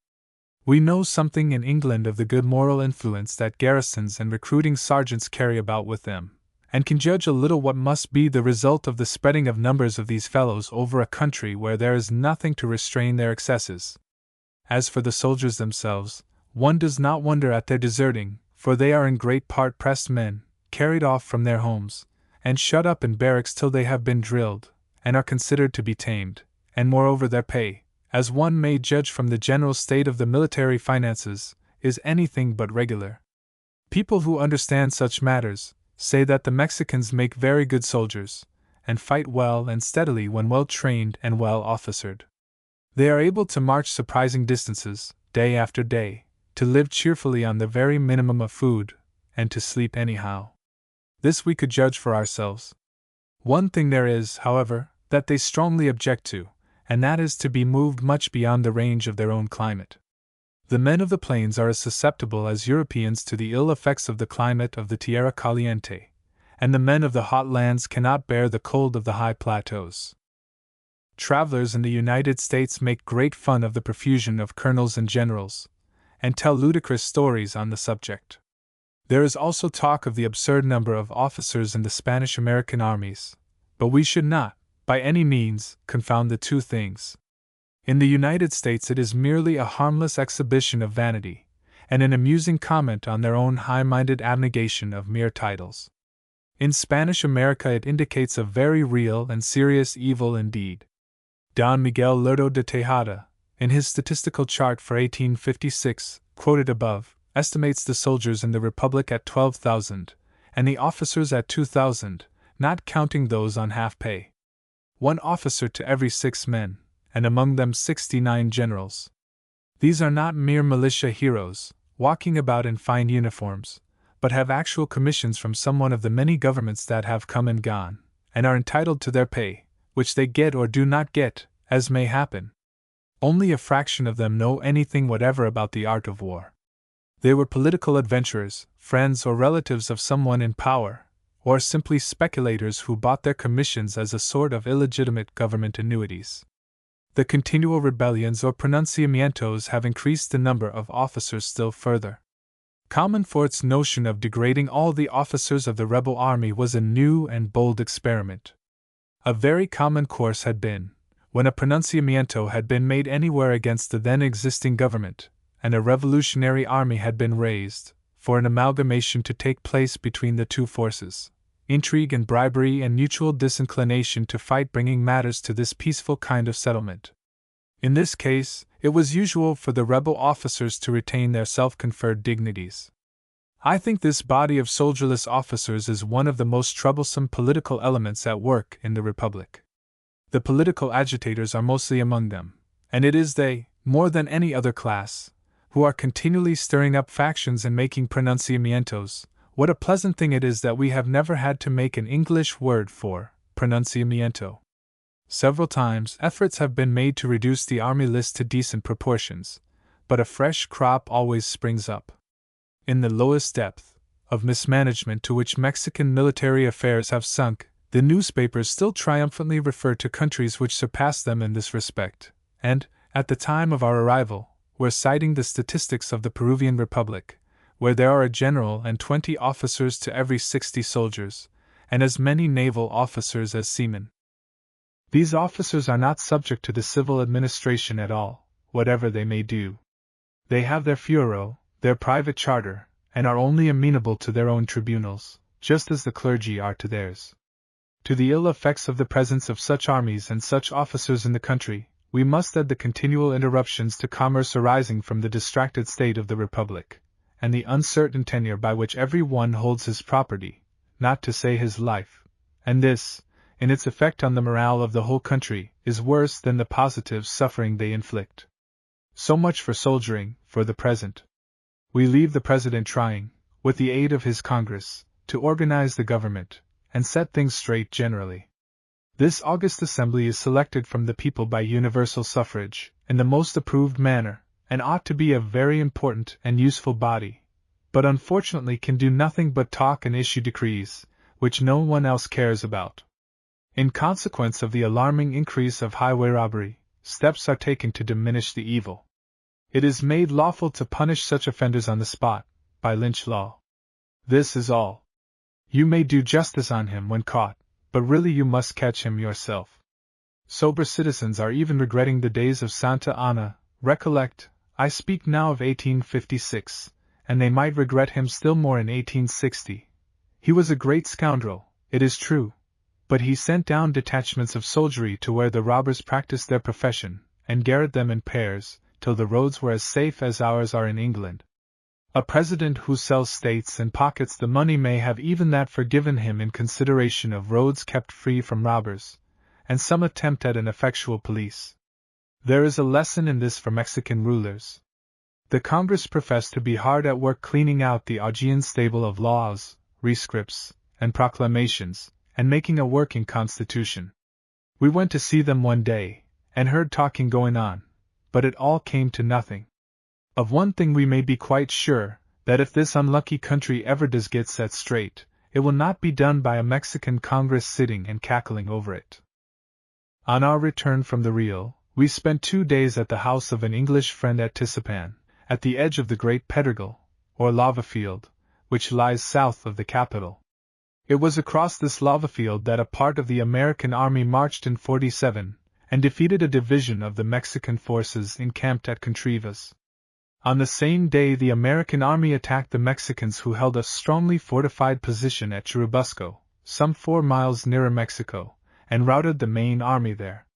We know something in England of the good moral influence that garrisons and recruiting sergeants carry about with them, and can judge a little what must be the result of the spreading of numbers of these fellows over a country where there is nothing to restrain their excesses. As for the soldiers themselves, one does not wonder at their deserting, for they are in great part pressed men, carried off from their homes, and shut up in barracks till they have been drilled, and are considered to be tamed, and moreover their pay, as one may judge from the general state of the military finances, is anything but regular. People who understand such matters say that the Mexicans make very good soldiers, and fight well and steadily when well trained and well officered. They are able to march surprising distances, day after day, to live cheerfully on the very minimum of food, and to sleep anyhow. This we could judge for ourselves. One thing there is, however, that they strongly object to, and that is to be moved much beyond the range of their own climate. The men of the plains are as susceptible as Europeans to the ill effects of the climate of the Tierra Caliente, and the men of the hot lands cannot bear the cold of the high plateaus. Travelers in the United States make great fun of the profusion of colonels and generals, and tell ludicrous stories on the subject. There is also talk of the absurd number of officers in the Spanish-American armies, but we should not, by any means, confound the two things. In the United States it is merely a harmless exhibition of vanity, and an amusing comment on their own high-minded abnegation of mere titles. In Spanish America it indicates a very real and serious evil indeed. Don Miguel Lerdo de Tejada, in his statistical chart for 1856, quoted above, estimates the soldiers in the Republic at 12,000, and the officers at 2,000, not counting those on half pay. 1 officer to every 6 men, and among them 69 generals. These are not mere militia heroes, walking about in fine uniforms, but have actual commissions from some one of the many governments that have come and gone, and are entitled to their pay, which they get or do not get, as may happen. Only a fraction of them know anything whatever about the art of war. They were political adventurers, friends or relatives of someone in power, or simply speculators who bought their commissions as a sort of illegitimate government annuities. The continual rebellions or pronunciamientos have increased the number of officers still further. Comonfort's notion of degrading all the officers of the rebel army was a new and bold experiment. A very common course had been, when a pronunciamiento had been made anywhere against the then existing government, and a revolutionary army had been raised, for an amalgamation to take place between the two forces, intrigue and bribery and mutual disinclination to fight bringing matters to this peaceful kind of settlement. In this case, it was usual for the rebel officers to retain their self-conferred dignities. I think this body of soldierless officers is one of the most troublesome political elements at work in the Republic. The political agitators are mostly among them, and it is they, more than any other class, who are continually stirring up factions and making pronunciamientos. What a pleasant thing it is that we have never had to make an English word for pronunciamiento. Several times efforts have been made to reduce the army list to decent proportions, but a fresh crop always springs up. In the lowest depth of mismanagement to which Mexican military affairs have sunk, the newspapers still triumphantly refer to countries which surpass them in this respect, and, at the time of our arrival, were citing the statistics of the Peruvian Republic, where there are a general and 20 officers to every 60 soldiers, and as many naval officers as seamen. These officers are not subject to the civil administration at all, whatever they may do. They have their fuero, their private charter, and are only amenable to their own tribunals, just as the clergy are to theirs. To the ill effects of the presence of such armies and such officers in the country, we must add the continual interruptions to commerce arising from the distracted state of the Republic, and the uncertain tenure by which every one holds his property, not to say his life, and this, in its effect on the morale of the whole country, is worse than the positive suffering they inflict. So much for soldiering, for the present. We leave the President trying, with the aid of his Congress, to organize the government, and set things straight generally. This august assembly is selected from the people by universal suffrage, in the most approved manner, and ought to be a very important and useful body, but unfortunately can do nothing but talk and issue decrees, which no one else cares about. In consequence of the alarming increase of highway robbery, steps are taken to diminish the evil. It is made lawful to punish such offenders on the spot, by lynch law. This is all. You may do justice on him when caught, but really you must catch him yourself. Sober citizens are even regretting the days of Santa Anna. Recollect, I speak now of 1856, and they might regret him still more in 1860. He was a great scoundrel, it is true, but he sent down detachments of soldiery to where the robbers practiced their profession, and garroted them in pairs, till the roads were as safe as ours are in England. A president who sells states and pockets the money may have even that forgiven him in consideration of roads kept free from robbers, and some attempt at an effectual police. There is a lesson in this for Mexican rulers. The Congress profess to be hard at work cleaning out the Augean stable of laws, rescripts, and proclamations, and making a working constitution. We went to see them one day, and heard talking going on, but it all came to nothing. Of one thing we may be quite sure, that if this unlucky country ever does get set straight, it will not be done by a Mexican Congress sitting and cackling over it. On our return from the Rio, we spent 2 days at the house of an English friend at Tisapan, at the edge of the great Pedregal, or lava field, which lies south of the capital. It was across this lava field that a part of the American army marched in '47, and defeated a division of the Mexican forces encamped at Contrivas. On the same day, the American army attacked the Mexicans, who held a strongly fortified position at Churubusco, some 4 miles nearer Mexico, and routed the main army there.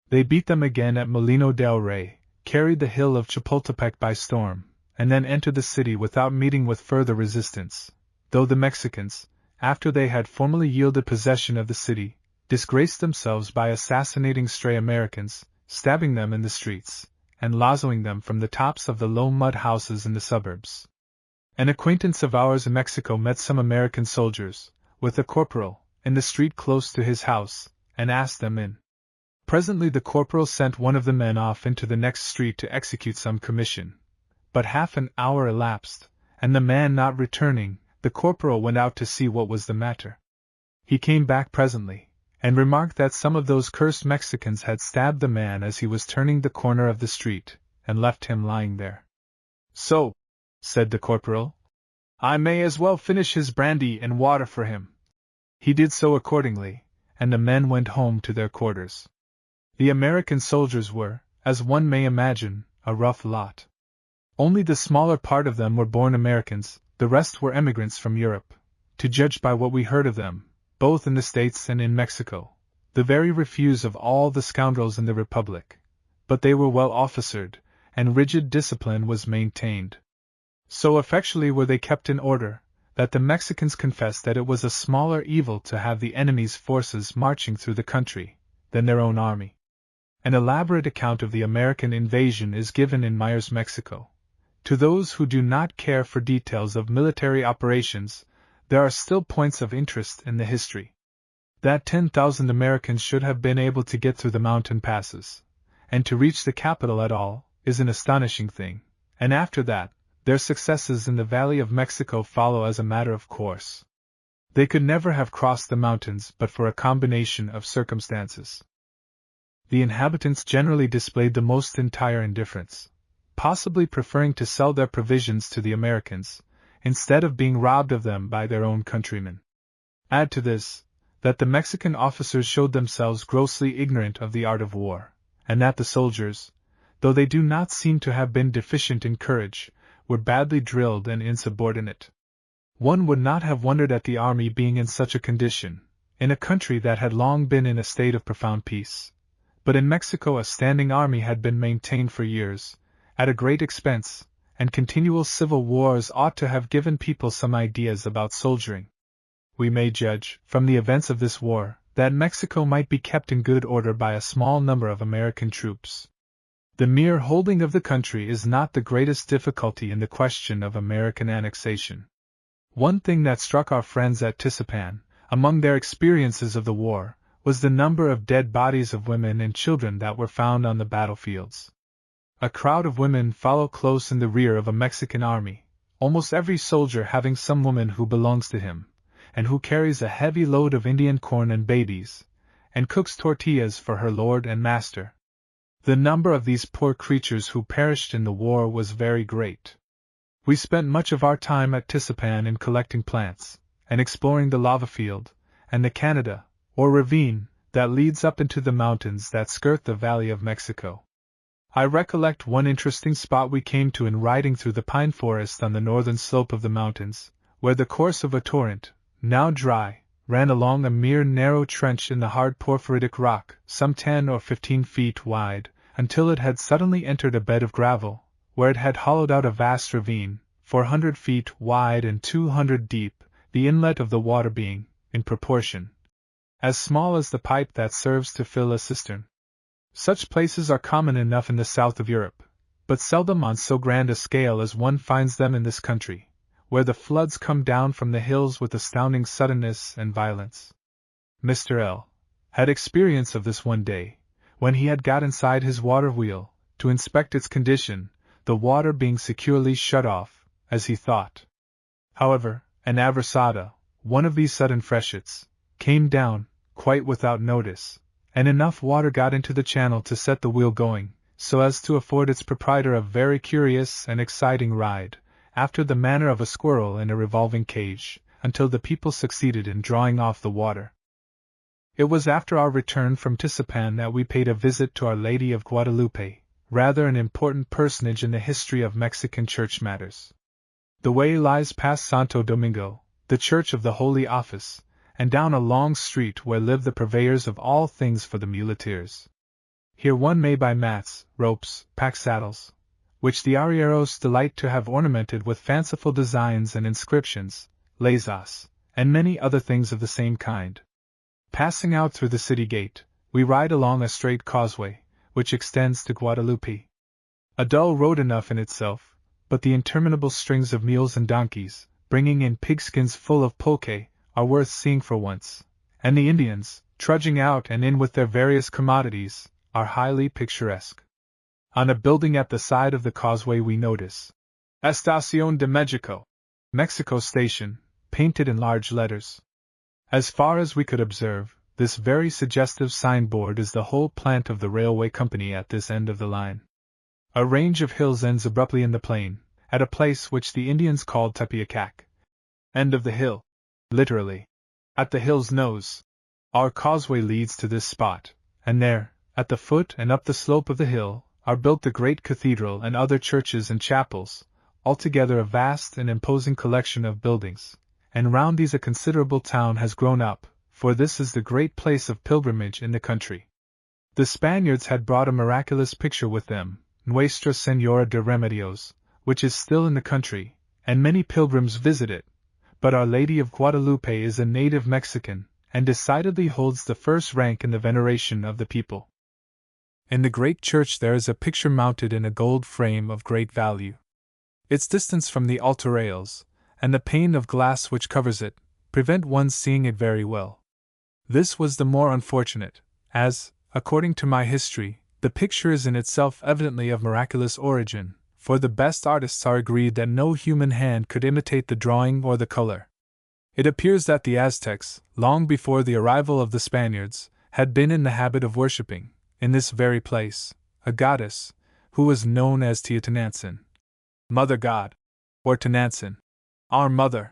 They beat them again at Molino del Rey, carried the hill of Chapultepec by storm, and then entered the city without meeting with further resistance, though the Mexicans, after they had formally yielded possession of the city, disgraced themselves by assassinating stray Americans, stabbing them in the streets, and lassoing them from the tops of the low mud houses in the suburbs. An acquaintance of ours in Mexico met some American soldiers, with a corporal, in the street close to his house, and asked them in. Presently the corporal sent one of the men off into the next street to execute some commission. But half an hour elapsed, and the man not returning, the corporal went out to see what was the matter. He came back presently, and remarked that some of those cursed Mexicans had stabbed the man as he was turning the corner of the street, and left him lying there. "So," said the corporal, "I may as well finish his brandy and water for him." He did so accordingly, and the men went home to their quarters. The American soldiers were, as one may imagine, a rough lot. Only the smaller part of them were born Americans, the rest were emigrants from Europe, to judge by what we heard of them, both in the States and in Mexico, the very refuse of all the scoundrels in the Republic. But they were well officered, and rigid discipline was maintained. So effectually were they kept in order, that the Mexicans confessed that it was a smaller evil to have the enemy's forces marching through the country, than their own army. An elaborate account of the American invasion is given in Meyer's Mexico. To those who do not care for details of military operations, there are still points of interest in the history. That 10,000 Americans should have been able to get through the mountain passes, and to reach the capital at all, is an astonishing thing, and after that, their successes in the Valley of Mexico follow as a matter of course. They could never have crossed the mountains but for a combination of circumstances. The inhabitants generally displayed the most entire indifference, possibly preferring to sell their provisions to the Americans, instead of being robbed of them by their own countrymen. Add to this, that the Mexican officers showed themselves grossly ignorant of the art of war, and that the soldiers, though they do not seem to have been deficient in courage, were badly drilled and insubordinate. One would not have wondered at the army being in such a condition, in a country that had long been in a state of profound peace. But in Mexico a standing army had been maintained for years, at a great expense, and continual civil wars ought to have given people some ideas about soldiering. We may judge, from the events of this war, that Mexico might be kept in good order by a small number of American troops. The mere holding of the country is not the greatest difficulty in the question of American annexation. One thing that struck our friends at Tisipan, among their experiences of the war, was the number of dead bodies of women and children that were found on the battlefields. A crowd of women follow close in the rear of a Mexican army, almost every soldier having some woman who belongs to him, and who carries a heavy load of Indian corn and babies, and cooks tortillas for her lord and master. The number of these poor creatures who perished in the war was very great. We spent much of our time at Tisipan in collecting plants, and exploring the lava field, and the Canada, or ravine, that leads up into the mountains that skirt the Valley of Mexico. I recollect one interesting spot we came to in riding through the pine forest on the northern slope of the mountains, where the course of a torrent, now dry, ran along a mere narrow trench in the hard porphyritic rock, some 10 or 15 feet wide, until it had suddenly entered a bed of gravel, where it had hollowed out a vast ravine, 400 feet wide and 200 deep, the inlet of the water being, in proportion, as small as the pipe that serves to fill a cistern. Such places are common enough in the south of Europe, but seldom on so grand a scale as one finds them in this country, where the floods come down from the hills with astounding suddenness and violence. Mr. L. had experience of this one day, when he had got inside his water wheel, to inspect its condition, the water being securely shut off, as he thought. However, an aversada, one of these sudden freshets, came down, quite without notice, and enough water got into the channel to set the wheel going, so as to afford its proprietor a very curious and exciting ride, after the manner of a squirrel in a revolving cage, until the people succeeded in drawing off the water. It was after our return from Tisipan that we paid a visit to Our Lady of Guadalupe, rather an important personage in the history of Mexican church matters. The way lies past Santo Domingo, the Church of the Holy Office, and down a long street where live the purveyors of all things for the muleteers. Here one may buy mats, ropes, pack saddles, which the arrieros delight to have ornamented with fanciful designs and inscriptions, lazas, and many other things of the same kind. Passing out through the city gate, we ride along a straight causeway, which extends to Guadalupe. A dull road enough in itself, but the interminable strings of mules and donkeys, bringing in pigskins full of pulque, are worth seeing for once, and the Indians, trudging out and in with their various commodities, are highly picturesque. On a building at the side of the causeway we notice Estación de Mexico, Mexico Station, painted in large letters. As far as we could observe, this very suggestive signboard is the whole plant of the railway company at this end of the line. A range of hills ends abruptly in the plain, at a place which the Indians called Tepeacac. End of the hill. Literally. At the hill's nose. Our causeway leads to this spot, and there, at the foot and up the slope of the hill, are built the great cathedral and other churches and chapels, altogether a vast and imposing collection of buildings, and round these a considerable town has grown up, for this is the great place of pilgrimage in the country. The Spaniards had brought a miraculous picture with them, Nuestra Señora de Remedios, which is still in the country, and many pilgrims visit it, but Our Lady of Guadalupe is a native Mexican, and decidedly holds the first rank in the veneration of the people. In the great church there is a picture mounted in a gold frame of great value. Its distance from the altar rails, and the pane of glass which covers it, prevent one seeing it very well. This was the more unfortunate, as, according to my history, the picture is in itself evidently of miraculous origin, for the best artists are agreed that no human hand could imitate the drawing or the color. It appears that the Aztecs, long before the arrival of the Spaniards, had been in the habit of worshipping, in this very place, a goddess, who was known as Teotihuacan, Mother God, or Tenantzin, our Mother.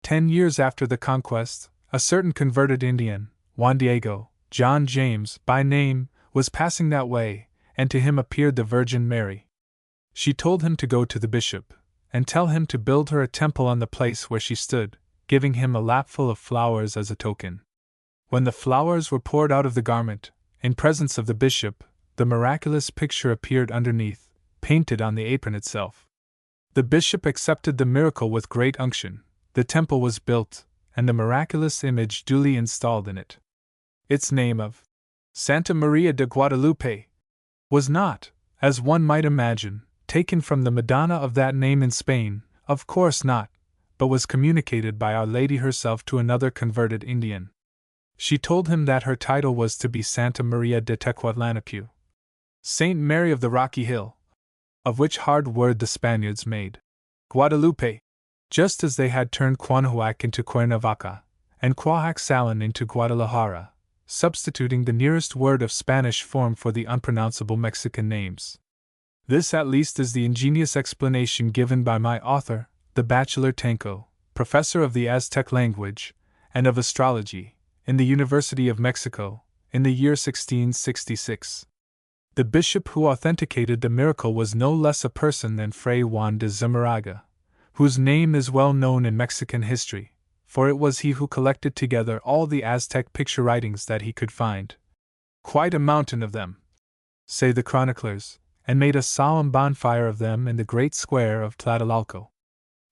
10 years after the conquest, a certain converted Indian, Juan Diego, John James by name, was passing that way, and to him appeared the Virgin Mary. She told him to go to the bishop, and tell him to build her a temple on the place where she stood, giving him a lapful of flowers as a token. When the flowers were poured out of the garment, in presence of the bishop, the miraculous picture appeared underneath, painted on the apron itself. The bishop accepted the miracle with great unction, the temple was built, and the miraculous image duly installed in it. Its name of Santa Maria de Guadalupe was not, as one might imagine, taken from the Madonna of that name in Spain, of course not, but was communicated by Our Lady herself to another converted Indian. She told him that her title was to be Santa Maria de Tecuatlanacu, Saint Mary of the Rocky Hill, of which hard word the Spaniards made Guadalupe, just as they had turned Anahuac into Cuernavaca, and Coaxacalan into Guadalajara, substituting the nearest word of Spanish form for the unpronounceable Mexican names. This at least is the ingenious explanation given by my author, the bachelor Tanco, professor of the Aztec language, and of astrology, in the University of Mexico, in the year 1666. The bishop who authenticated the miracle was no less a person than Fray Juan de Zumarraga, whose name is well known in Mexican history, for it was he who collected together all the Aztec picture writings that he could find. Quite a mountain of them, say the chroniclers, and made a solemn bonfire of them in the great square of Tlatelolco.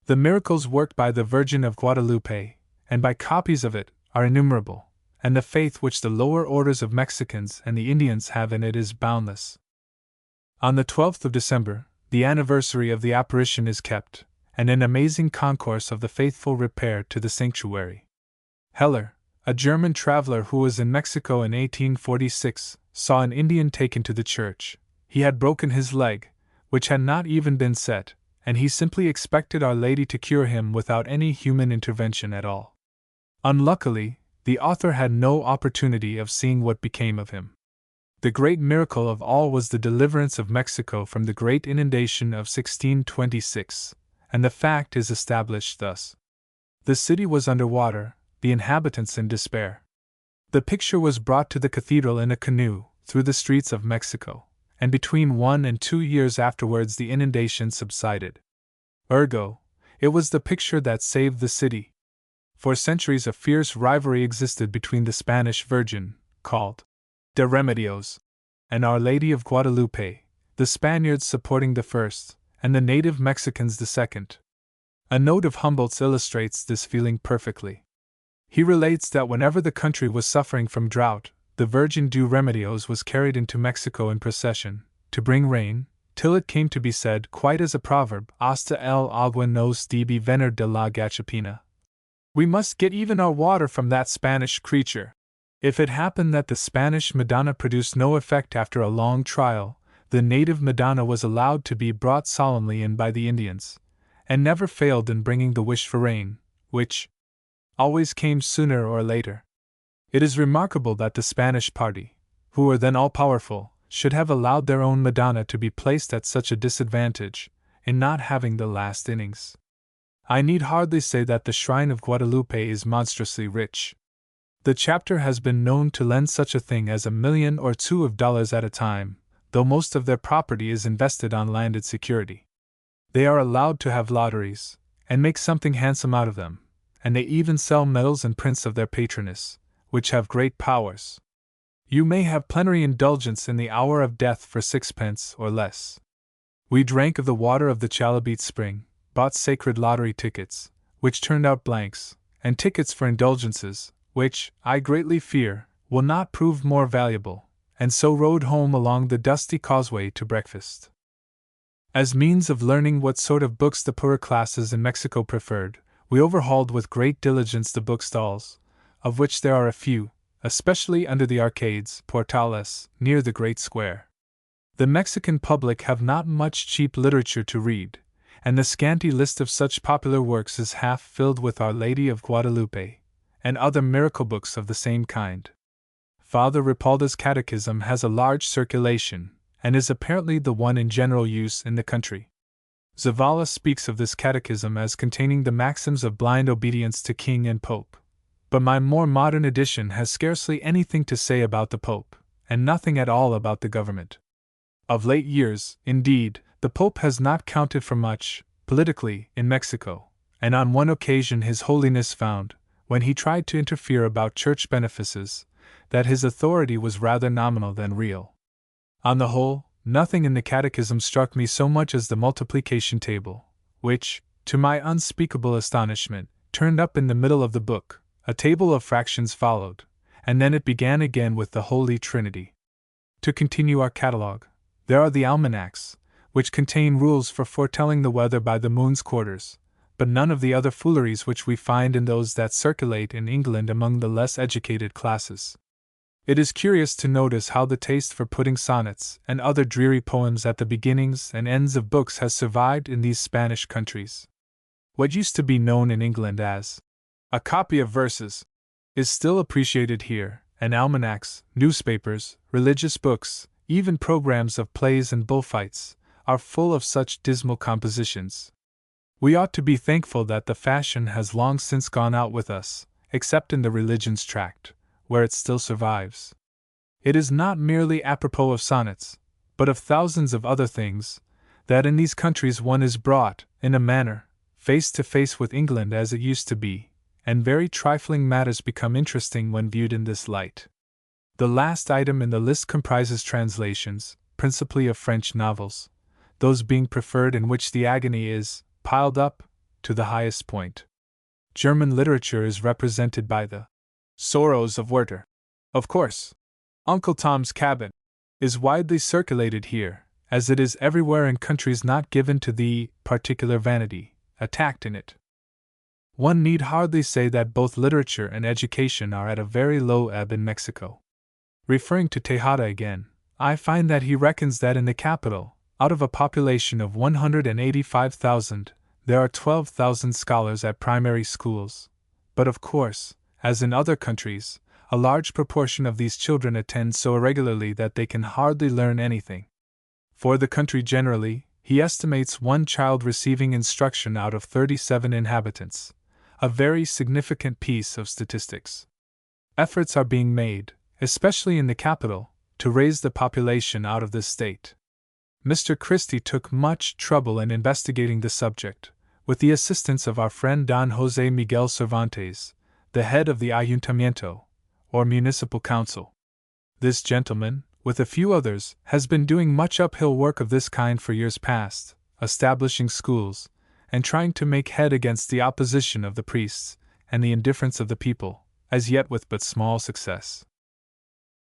The miracles worked by the Virgin of Guadalupe, and by copies of it, are innumerable, and the faith which the lower orders of Mexicans and the Indians have in it is boundless. On the 12th of December, the anniversary of the apparition is kept, and an amazing concourse of the faithful repair to the sanctuary. Heller, a German traveler who was in Mexico in 1846, saw an Indian taken to the church. He had broken his leg, which had not even been set, and he simply expected Our Lady to cure him without any human intervention at all. Unluckily, the author had no opportunity of seeing what became of him. The great miracle of all was the deliverance of Mexico from the great inundation of 1626, and the fact is established thus. The city was under water, the inhabitants in despair. The picture was brought to the cathedral in a canoe, through the streets of Mexico, and between 1 and 2 years afterwards the inundation subsided. Ergo, it was the picture that saved the city. For centuries a fierce rivalry existed between the Spanish Virgin, called de Remedios, and Our Lady of Guadalupe, the Spaniards supporting the first, and the native Mexicans the second. A note of Humboldt's illustrates this feeling perfectly. He relates that whenever the country was suffering from drought, the Virgin de Remedios was carried into Mexico in procession, to bring rain, till it came to be said, quite as a proverb, hasta el agua nos debe venir de la gachapina. We must get even our water from that Spanish creature. If it happened that the Spanish Madonna produced no effect after a long trial, the native Madonna was allowed to be brought solemnly in by the Indians, and never failed in bringing the wish for rain, which always came sooner or later. It is remarkable that the Spanish party, who were then all-powerful, should have allowed their own Madonna to be placed at such a disadvantage, in not having the last innings. I need hardly say that the shrine of Guadalupe is monstrously rich. The chapter has been known to lend such a thing as $1 million or $2 million at a time, though most of their property is invested on landed security. They are allowed to have lotteries, and make something handsome out of them, and they even sell medals and prints of their patroness, which have great powers. You may have plenary indulgence in the hour of death for 6 pence or less. We drank of the water of the Chalabite spring, bought sacred lottery tickets, which turned out blanks, and tickets for indulgences, which, I greatly fear, will not prove more valuable, and so rode home along the dusty causeway to breakfast. As means of learning what sort of books the poorer classes in Mexico preferred, we overhauled with great diligence the bookstalls, of which there are a few, especially under the arcades, portales, near the great square. The Mexican public have not much cheap literature to read, and the scanty list of such popular works is half filled with Our Lady of Guadalupe, and other miracle books of the same kind. Father Ripalda's catechism has a large circulation, and is apparently the one in general use in the country. Zavala speaks of this catechism as containing the maxims of blind obedience to king and pope. But my more modern edition has scarcely anything to say about the pope, and nothing at all about the government. Of late years, indeed, the pope has not counted for much, politically, in Mexico, and on one occasion His Holiness found, when he tried to interfere about church benefices, that his authority was rather nominal than real. On the whole, nothing in the catechism struck me so much as the multiplication table, which, to my unspeakable astonishment, turned up in the middle of the book. A table of fractions followed, and then it began again with the Holy Trinity. To continue our catalogue, there are the almanacs, which contain rules for foretelling the weather by the moon's quarters, but none of the other fooleries which we find in those that circulate in England among the less educated classes. It is curious to notice how the taste for putting sonnets and other dreary poems at the beginnings and ends of books has survived in these Spanish countries. What used to be known in England as a copy of verses is still appreciated here, and almanacs, newspapers, religious books, even programs of plays and bullfights, are full of such dismal compositions. We ought to be thankful that the fashion has long since gone out with us, except in the Religions tract, where it still survives. It is not merely apropos of sonnets, but of thousands of other things, that in these countries one is brought, in a manner, face to face with England as it used to be, and very trifling matters become interesting when viewed in this light. The last item in the list comprises translations, principally of French novels, those being preferred in which the agony is, piled up, to the highest point. German literature is represented by the Sorrows of Werther. Of course, Uncle Tom's Cabin is widely circulated here, as it is everywhere in countries not given to the particular vanity attacked in it. One need hardly say that both literature and education are at a very low ebb in Mexico. Referring to Tejada again, I find that he reckons that in the capital, out of a population of 185,000, there are 12,000 scholars at primary schools. But of course, as in other countries, a large proportion of these children attend so irregularly that they can hardly learn anything. For the country generally, he estimates one child receiving instruction out of 37 inhabitants, a very significant piece of statistics. Efforts are being made, especially in the capital, to raise the population out of this state. Mr. Christie took much trouble in investigating the subject, with the assistance of our friend Don Jose Miguel Cervantes, the head of the Ayuntamiento, or Municipal Council. This gentleman, with a few others, has been doing much uphill work of this kind for years past, establishing schools, and trying to make head against the opposition of the priests, and the indifference of the people, as yet with but small success.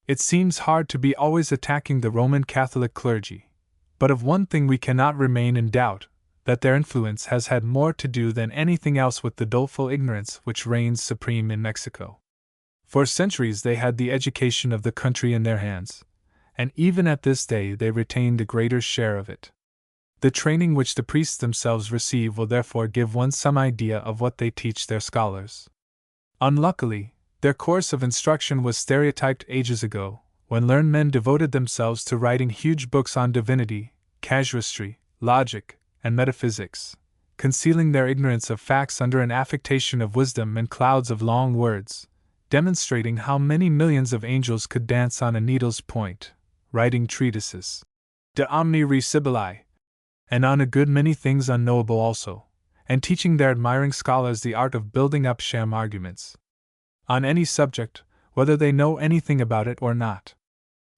It seems hard to be always attacking the Roman Catholic clergy, but of one thing we cannot remain in doubt, that their influence has had more to do than anything else with the doleful ignorance which reigns supreme in Mexico. For centuries they had the education of the country in their hands, and even at this day they retain the greater share of it. The training which the priests themselves receive will therefore give one some idea of what they teach their scholars. Unluckily, their course of instruction was stereotyped ages ago, when learned men devoted themselves to writing huge books on divinity, casuistry, logic, and metaphysics, concealing their ignorance of facts under an affectation of wisdom and clouds of long words, demonstrating how many millions of angels could dance on a needle's point, writing treatises de omni re Sibyllae, and on a good many things unknowable also, and teaching their admiring scholars the art of building up sham arguments on any subject, whether they know anything about it or not.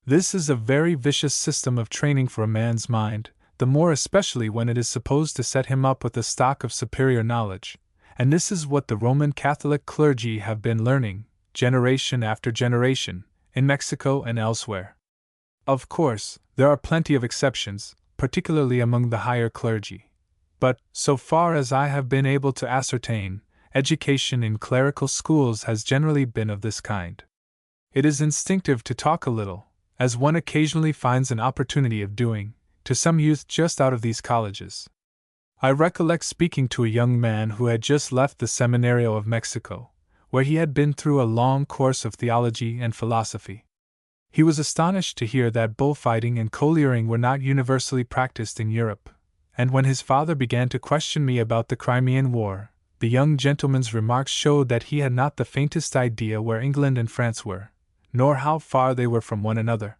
This is a very vicious system of training for a man's mind, the more especially when it is supposed to set him up with a stock of superior knowledge, and this is what the Roman Catholic clergy have been learning, generation after generation, in Mexico and elsewhere. Of course, there are plenty of exceptions, particularly among the higher clergy. But, so far as I have been able to ascertain, education in clerical schools has generally been of this kind. It is instinctive to talk a little, as one occasionally finds an opportunity of doing, to some youth just out of these colleges. I recollect speaking to a young man who had just left the Seminario of Mexico, where he had been through a long course of theology and philosophy. He was astonished to hear that bullfighting and colliery were not universally practiced in Europe, and when his father began to question me about the Crimean War, the young gentleman's remarks showed that he had not the faintest idea where England and France were, nor how far they were from one another.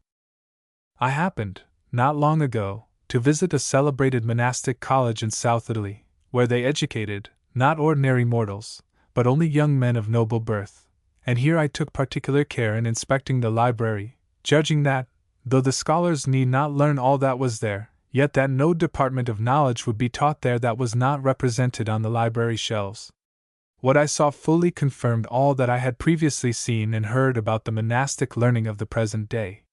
I happened, not long ago, to visit a celebrated monastic college in South Italy, where they educated, not ordinary mortals, but only young men of noble birth, and here I took particular care in inspecting the library, judging that, though the scholars need not learn all that was there, yet that no department of knowledge would be taught there that was not represented on the library shelves. What I saw fully confirmed all that I had previously seen and heard about the monastic learning of the present day.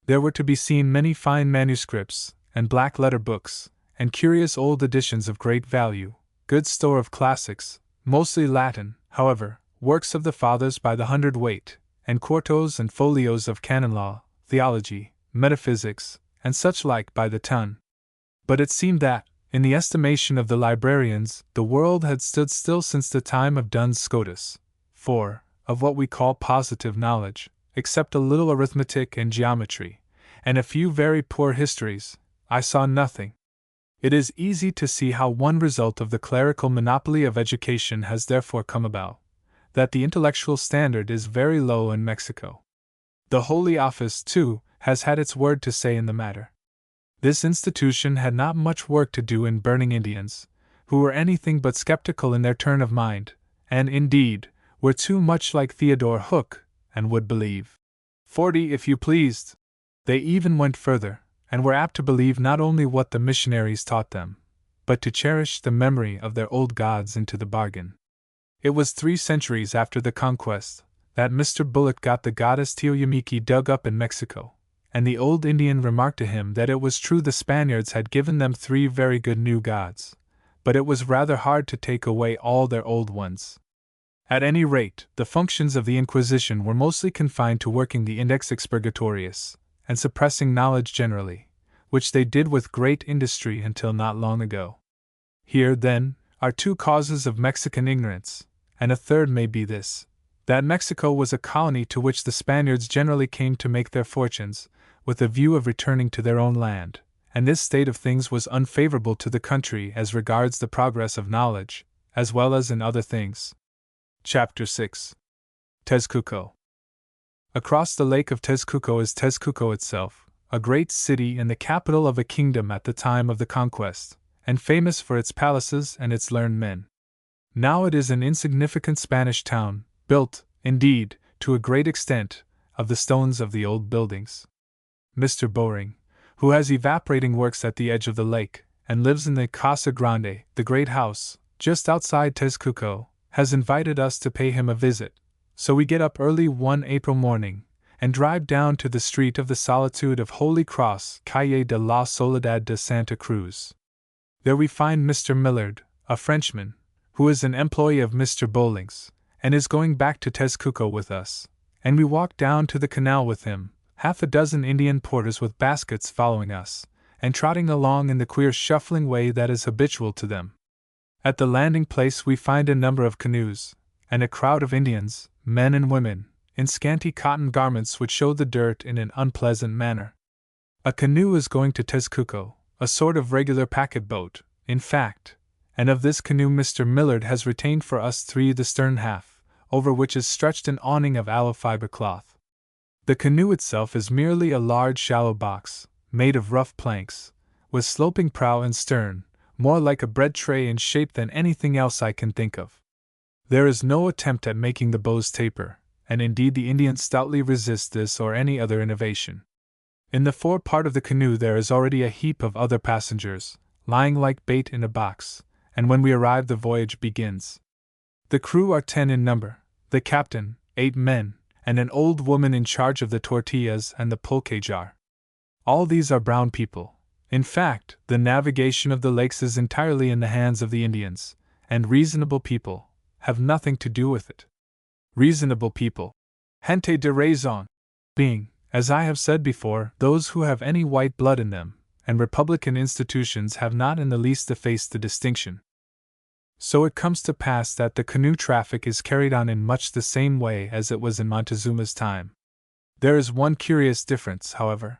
There were to be seen many fine manuscripts, and black-letter books, and curious old editions of great value, good store of classics, mostly Latin, however, works of the Fathers by the hundredweight, and quartos and folios of canon law, theology, metaphysics, and such like by the ton. But it seemed that, in the estimation of the librarians, the world had stood still since the time of Duns Scotus, for, of what we call positive knowledge, except a little arithmetic and geometry, and a few very poor histories, I saw nothing. It is easy to see how one result of the clerical monopoly of education has therefore come about, that the intellectual standard is very low in Mexico. The Holy Office, too, has had its word to say in the matter. This institution had not much work to do in burning Indians, who were anything but skeptical in their turn of mind, and, indeed, were too much like Theodore Hook, and would believe 40 if you pleased. They even went further, and were apt to believe not only what the missionaries taught them, but to cherish the memory of their old gods into the bargain. It was 3 centuries after the conquest that Mr. Bullock got the goddess Teoyamiki dug up in Mexico, and the old Indian remarked to him that it was true the Spaniards had given them 3 very good new gods, but it was rather hard to take away all their old ones. At any rate, the functions of the Inquisition were mostly confined to working the Index Expurgatorius, and suppressing knowledge generally, which they did with great industry until not long ago. Here, then, are 2 causes of Mexican ignorance, and a third may be this: that Mexico was a colony to which the Spaniards generally came to make their fortunes, with a view of returning to their own land, and this state of things was unfavorable to the country as regards the progress of knowledge, as well as in other things. Chapter 6. Tezcuco. Across the lake of Tezcuco is Tezcuco itself, a great city and the capital of a kingdom at the time of the conquest, and famous for its palaces and its learned men. Now it is an insignificant Spanish town, built, indeed, to a great extent, of the stones of the old buildings. Mr. Bowring, who has evaporating works at the edge of the lake, and lives in the Casa Grande, the great house, just outside Tezcuco, has invited us to pay him a visit, so we get up early one April morning, and drive down to the Street of the Solitude of Holy Cross, Calle de la Soledad de Santa Cruz. There we find Mr. Millard, a Frenchman, who is an employee of Mr. Bowling's, and is going back to Tezcuco with us, and we walk down to the canal with him, half a dozen Indian porters with baskets following us, and trotting along in the queer shuffling way that is habitual to them. At the landing place we find a number of canoes, and a crowd of Indians, men and women, in scanty cotton garments which show the dirt in an unpleasant manner. A canoe is going to Tezcuco, a sort of regular packet boat, in fact, and of this canoe Mr. Millard has retained for us three the stern half, over which is stretched an awning of aloe fiber cloth. The canoe itself is merely a large shallow box, made of rough planks, with sloping prow and stern, more like a bread tray in shape than anything else I can think of. There is no attempt at making the bows taper, and indeed the Indians stoutly resist this or any other innovation. In the fore part of the canoe there is already a heap of other passengers, lying like bait in a box, and when we arrive the voyage begins. The crew are 10 in number, the captain, 8 men, and an old woman in charge of the tortillas and the pulque jar. All these are brown people. In fact, the navigation of the lakes is entirely in the hands of the Indians, and reasonable people have nothing to do with it. Reasonable people, gente de raison, being, as I have said before, those who have any white blood in them, and republican institutions have not in the least effaced the distinction. So it comes to pass that the canoe traffic is carried on in much the same way as it was in Montezuma's time. There is one curious difference, however.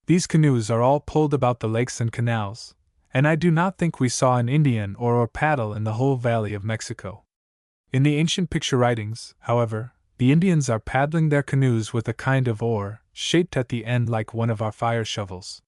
These canoes are all pulled about the lakes and canals, and I do not think we saw an Indian or oar paddle in the whole valley of Mexico. In the ancient picture writings, however, the Indians are paddling their canoes with a kind of oar, shaped at the end like one of our fire shovels.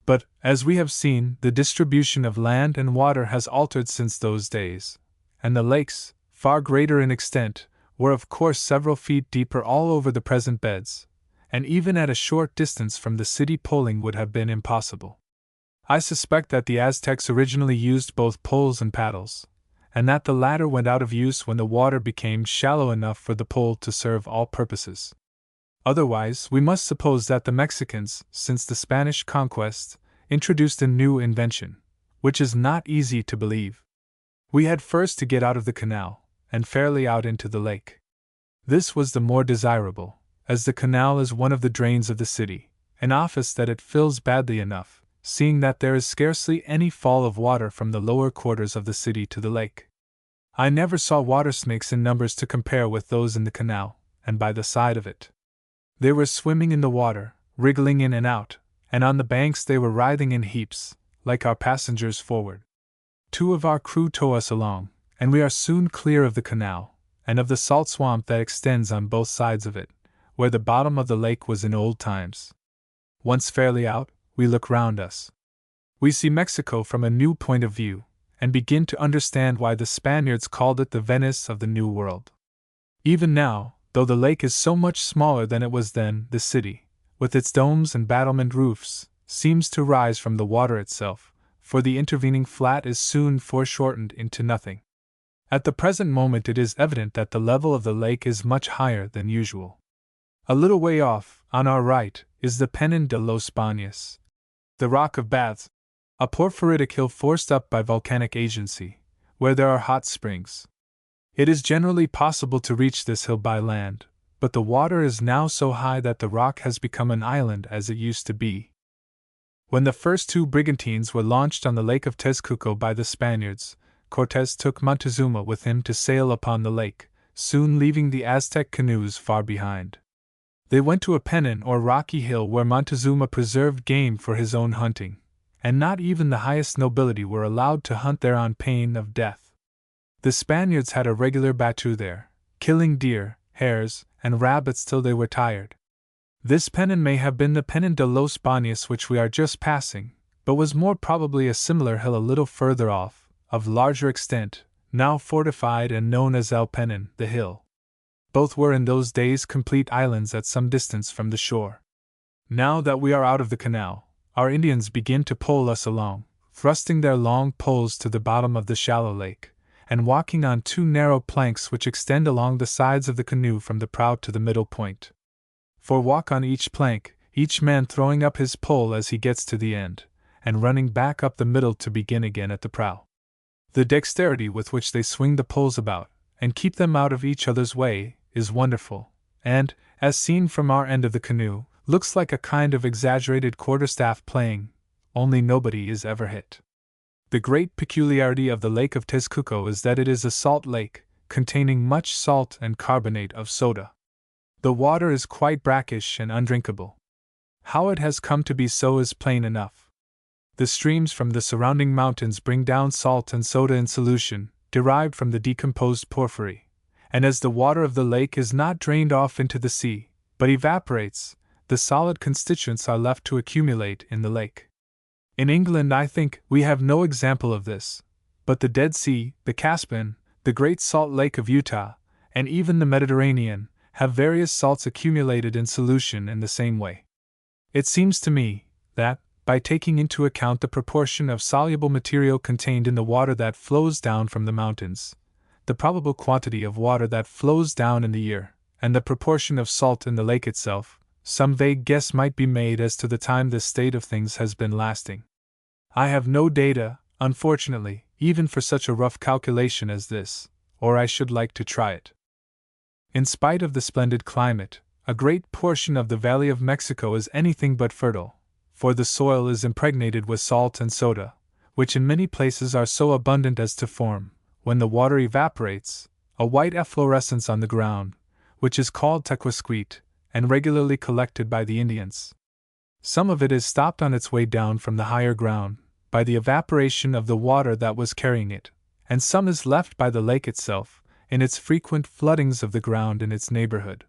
But, as we have seen, the distribution of land and water has altered since those days, and the lakes, far greater in extent, were of course several feet deeper all over the present beds, and even at a short distance from the city poling would have been impossible. I suspect that the Aztecs originally used both poles and paddles, and that the latter went out of use when the water became shallow enough for the pole to serve all purposes. Otherwise, we must suppose that the Mexicans, since the Spanish conquest, introduced a new invention, which is not easy to believe. We had first to get out of the canal, and fairly out into the lake. This was the more desirable, as the canal is one of the drains of the city, an office that it fills badly enough, seeing that there is scarcely any fall of water from the lower quarters of the city to the lake. I never saw water snakes in numbers to compare with those in the canal, and by the side of it. They were swimming in the water, wriggling in and out, and on the banks they were writhing in heaps, like our passengers forward. 2 of our crew tow us along, and we are soon clear of the canal, and of the salt swamp that extends on both sides of it, where the bottom of the lake was in old times. Once fairly out, we look round us. We see Mexico from a new point of view, and begin to understand why the Spaniards called it the Venice of the New World. Even now, though the lake is so much smaller than it was then, the city, with its domes and battlement roofs, seems to rise from the water itself, for the intervening flat is soon foreshortened into nothing. At the present moment it is evident that the level of the lake is much higher than usual. A little way off, on our right, is the Peñón de los Baños, the Rock of Baths, a porphyritic hill forced up by volcanic agency, where there are hot springs. It is generally possible to reach this hill by land, but the water is now so high that the rock has become an island as it used to be. When the first 2 brigantines were launched on the Lake of Tezcuco by the Spaniards, Cortés took Montezuma with him to sail upon the lake, soon leaving the Aztec canoes far behind. They went to a peñón or rocky hill where Montezuma preserved game for his own hunting, and not even the highest nobility were allowed to hunt there on pain of death. The Spaniards had a regular battue there, killing deer, hares, and rabbits till they were tired. This pennon may have been the Pennon de los Baños which we are just passing, but was more probably a similar hill a little further off, of larger extent, now fortified and known as El Pennon, the hill. Both were in those days complete islands at some distance from the shore. Now that we are out of the canal, our Indians begin to pole us along, thrusting their long poles to the bottom of the shallow lake, and walking on two narrow planks which extend along the sides of the canoe from the prow to the middle point. For walk on each plank, each man throwing up his pole as he gets to the end, and running back up the middle to begin again at the prow. The dexterity with which they swing the poles about, and keep them out of each other's way, is wonderful, and, as seen from our end of the canoe, looks like a kind of exaggerated quarterstaff playing, only nobody is ever hit. The great peculiarity of the Lake of Texcoco is that it is a salt lake, containing much salt and carbonate of soda. The water is quite brackish and undrinkable. How it has come to be so is plain enough. The streams from the surrounding mountains bring down salt and soda in solution, derived from the decomposed porphyry, and as the water of the lake is not drained off into the sea, but evaporates, the solid constituents are left to accumulate in the lake. In England, I think, we have no example of this, but the Dead Sea, the Caspian, the Great Salt Lake of Utah, and even the Mediterranean, have various salts accumulated in solution in the same way. It seems to me that, by taking into account the proportion of soluble material contained in the water that flows down from the mountains, the probable quantity of water that flows down in the year, and the proportion of salt in the lake itself, some vague guess might be made as to the time this state of things has been lasting. I have no data, unfortunately, even for such a rough calculation as this, or I should like to try it. In spite of the splendid climate, a great portion of the Valley of Mexico is anything but fertile, for the soil is impregnated with salt and soda, which in many places are so abundant as to form, when the water evaporates, a white efflorescence on the ground, which is called tequesquite, and regularly collected by the Indians. Some of it is stopped on its way down from the higher ground, by the evaporation of the water that was carrying it, and some is left by the lake itself, in its frequent floodings of the ground in its neighborhood.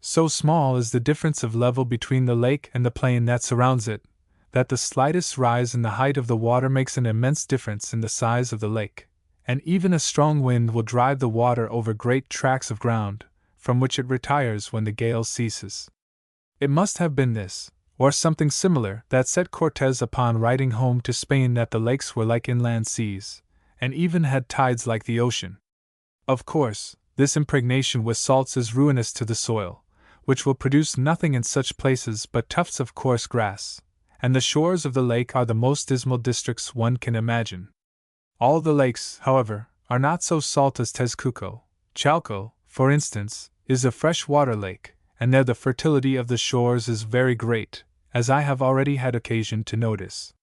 So small is the difference of level between the lake and the plain that surrounds it, that the slightest rise in the height of the water makes an immense difference in the size of the lake, and even a strong wind will drive the water over great tracts of ground, from which it retires when the gale ceases. It must have been this, or something similar, that set Cortez upon writing home to Spain that the lakes were like inland seas, and even had tides like the ocean. Of course, this impregnation with salts is ruinous to the soil, which will produce nothing in such places but tufts of coarse grass, and the shores of the lake are the most dismal districts one can imagine. All the lakes, however, are not so salt as Texcoco. Chalco, for instance, is a fresh-water lake, and there the fertility of the shores is very great, as I have already had occasion to notice.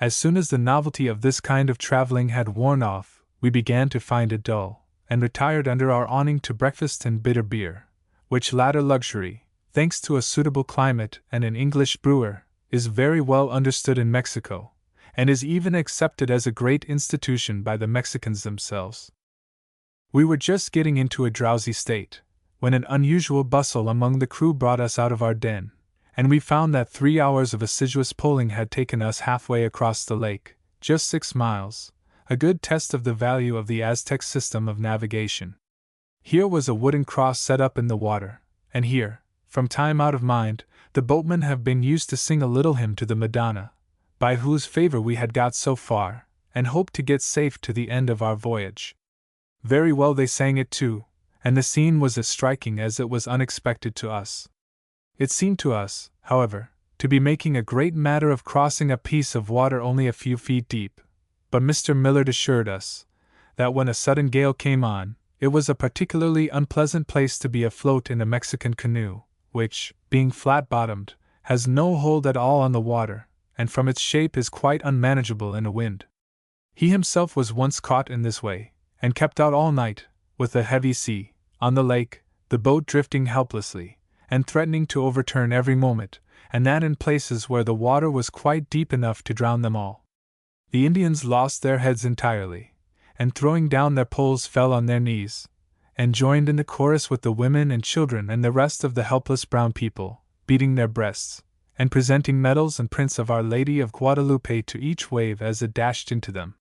As soon as the novelty of this kind of traveling had worn off, we began to find it dull, and retired under our awning to breakfast in bitter beer, which latter luxury, thanks to a suitable climate and an English brewer, is very well understood in Mexico, and is even accepted as a great institution by the Mexicans themselves. We were just getting into a drowsy state, when an unusual bustle among the crew brought us out of our den, and we found that 3 hours of assiduous poling had taken us halfway across the lake, just 6 miles, a good test of the value of the Aztec system of navigation. Here was a wooden cross set up in the water, and here, from time out of mind, the boatmen have been used to sing a little hymn to the Madonna, by whose favor we had got so far, and hoped to get safe to the end of our voyage. Very well they sang it too, and the scene was as striking as it was unexpected to us. It seemed to us, however, to be making a great matter of crossing a piece of water only a few feet deep, but Mr. Millard assured us that when a sudden gale came on, it was a particularly unpleasant place to be afloat in a Mexican canoe, which, being flat-bottomed, has no hold at all on the water, and from its shape is quite unmanageable in a wind. He himself was once caught in this way, and kept out all night, with a heavy sea, on the lake, the boat drifting helplessly, and threatening to overturn every moment, and that in places where the water was quite deep enough to drown them all. The Indians lost their heads entirely, and throwing down their poles fell on their knees, and joined in the chorus with the women and children and the rest of the helpless brown people, beating their breasts, and presenting medals and prints of Our Lady of Guadalupe to each wave as it dashed into them.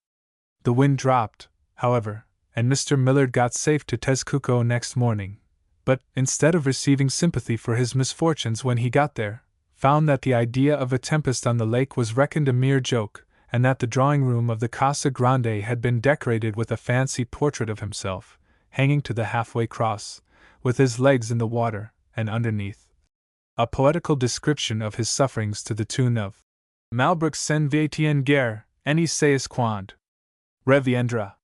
The wind dropped, however, and Mr. Millard got safe to Tezcuco next morning, but, instead of receiving sympathy for his misfortunes when he got there, found that the idea of a tempest on the lake was reckoned a mere joke, and that the drawing-room of the Casa Grande had been decorated with a fancy portrait of himself, hanging to the halfway cross, with his legs in the water, and underneath, a poetical description of his sufferings to the tune of Malbrook s'en va-t en guerre, and essayes quand reviendra.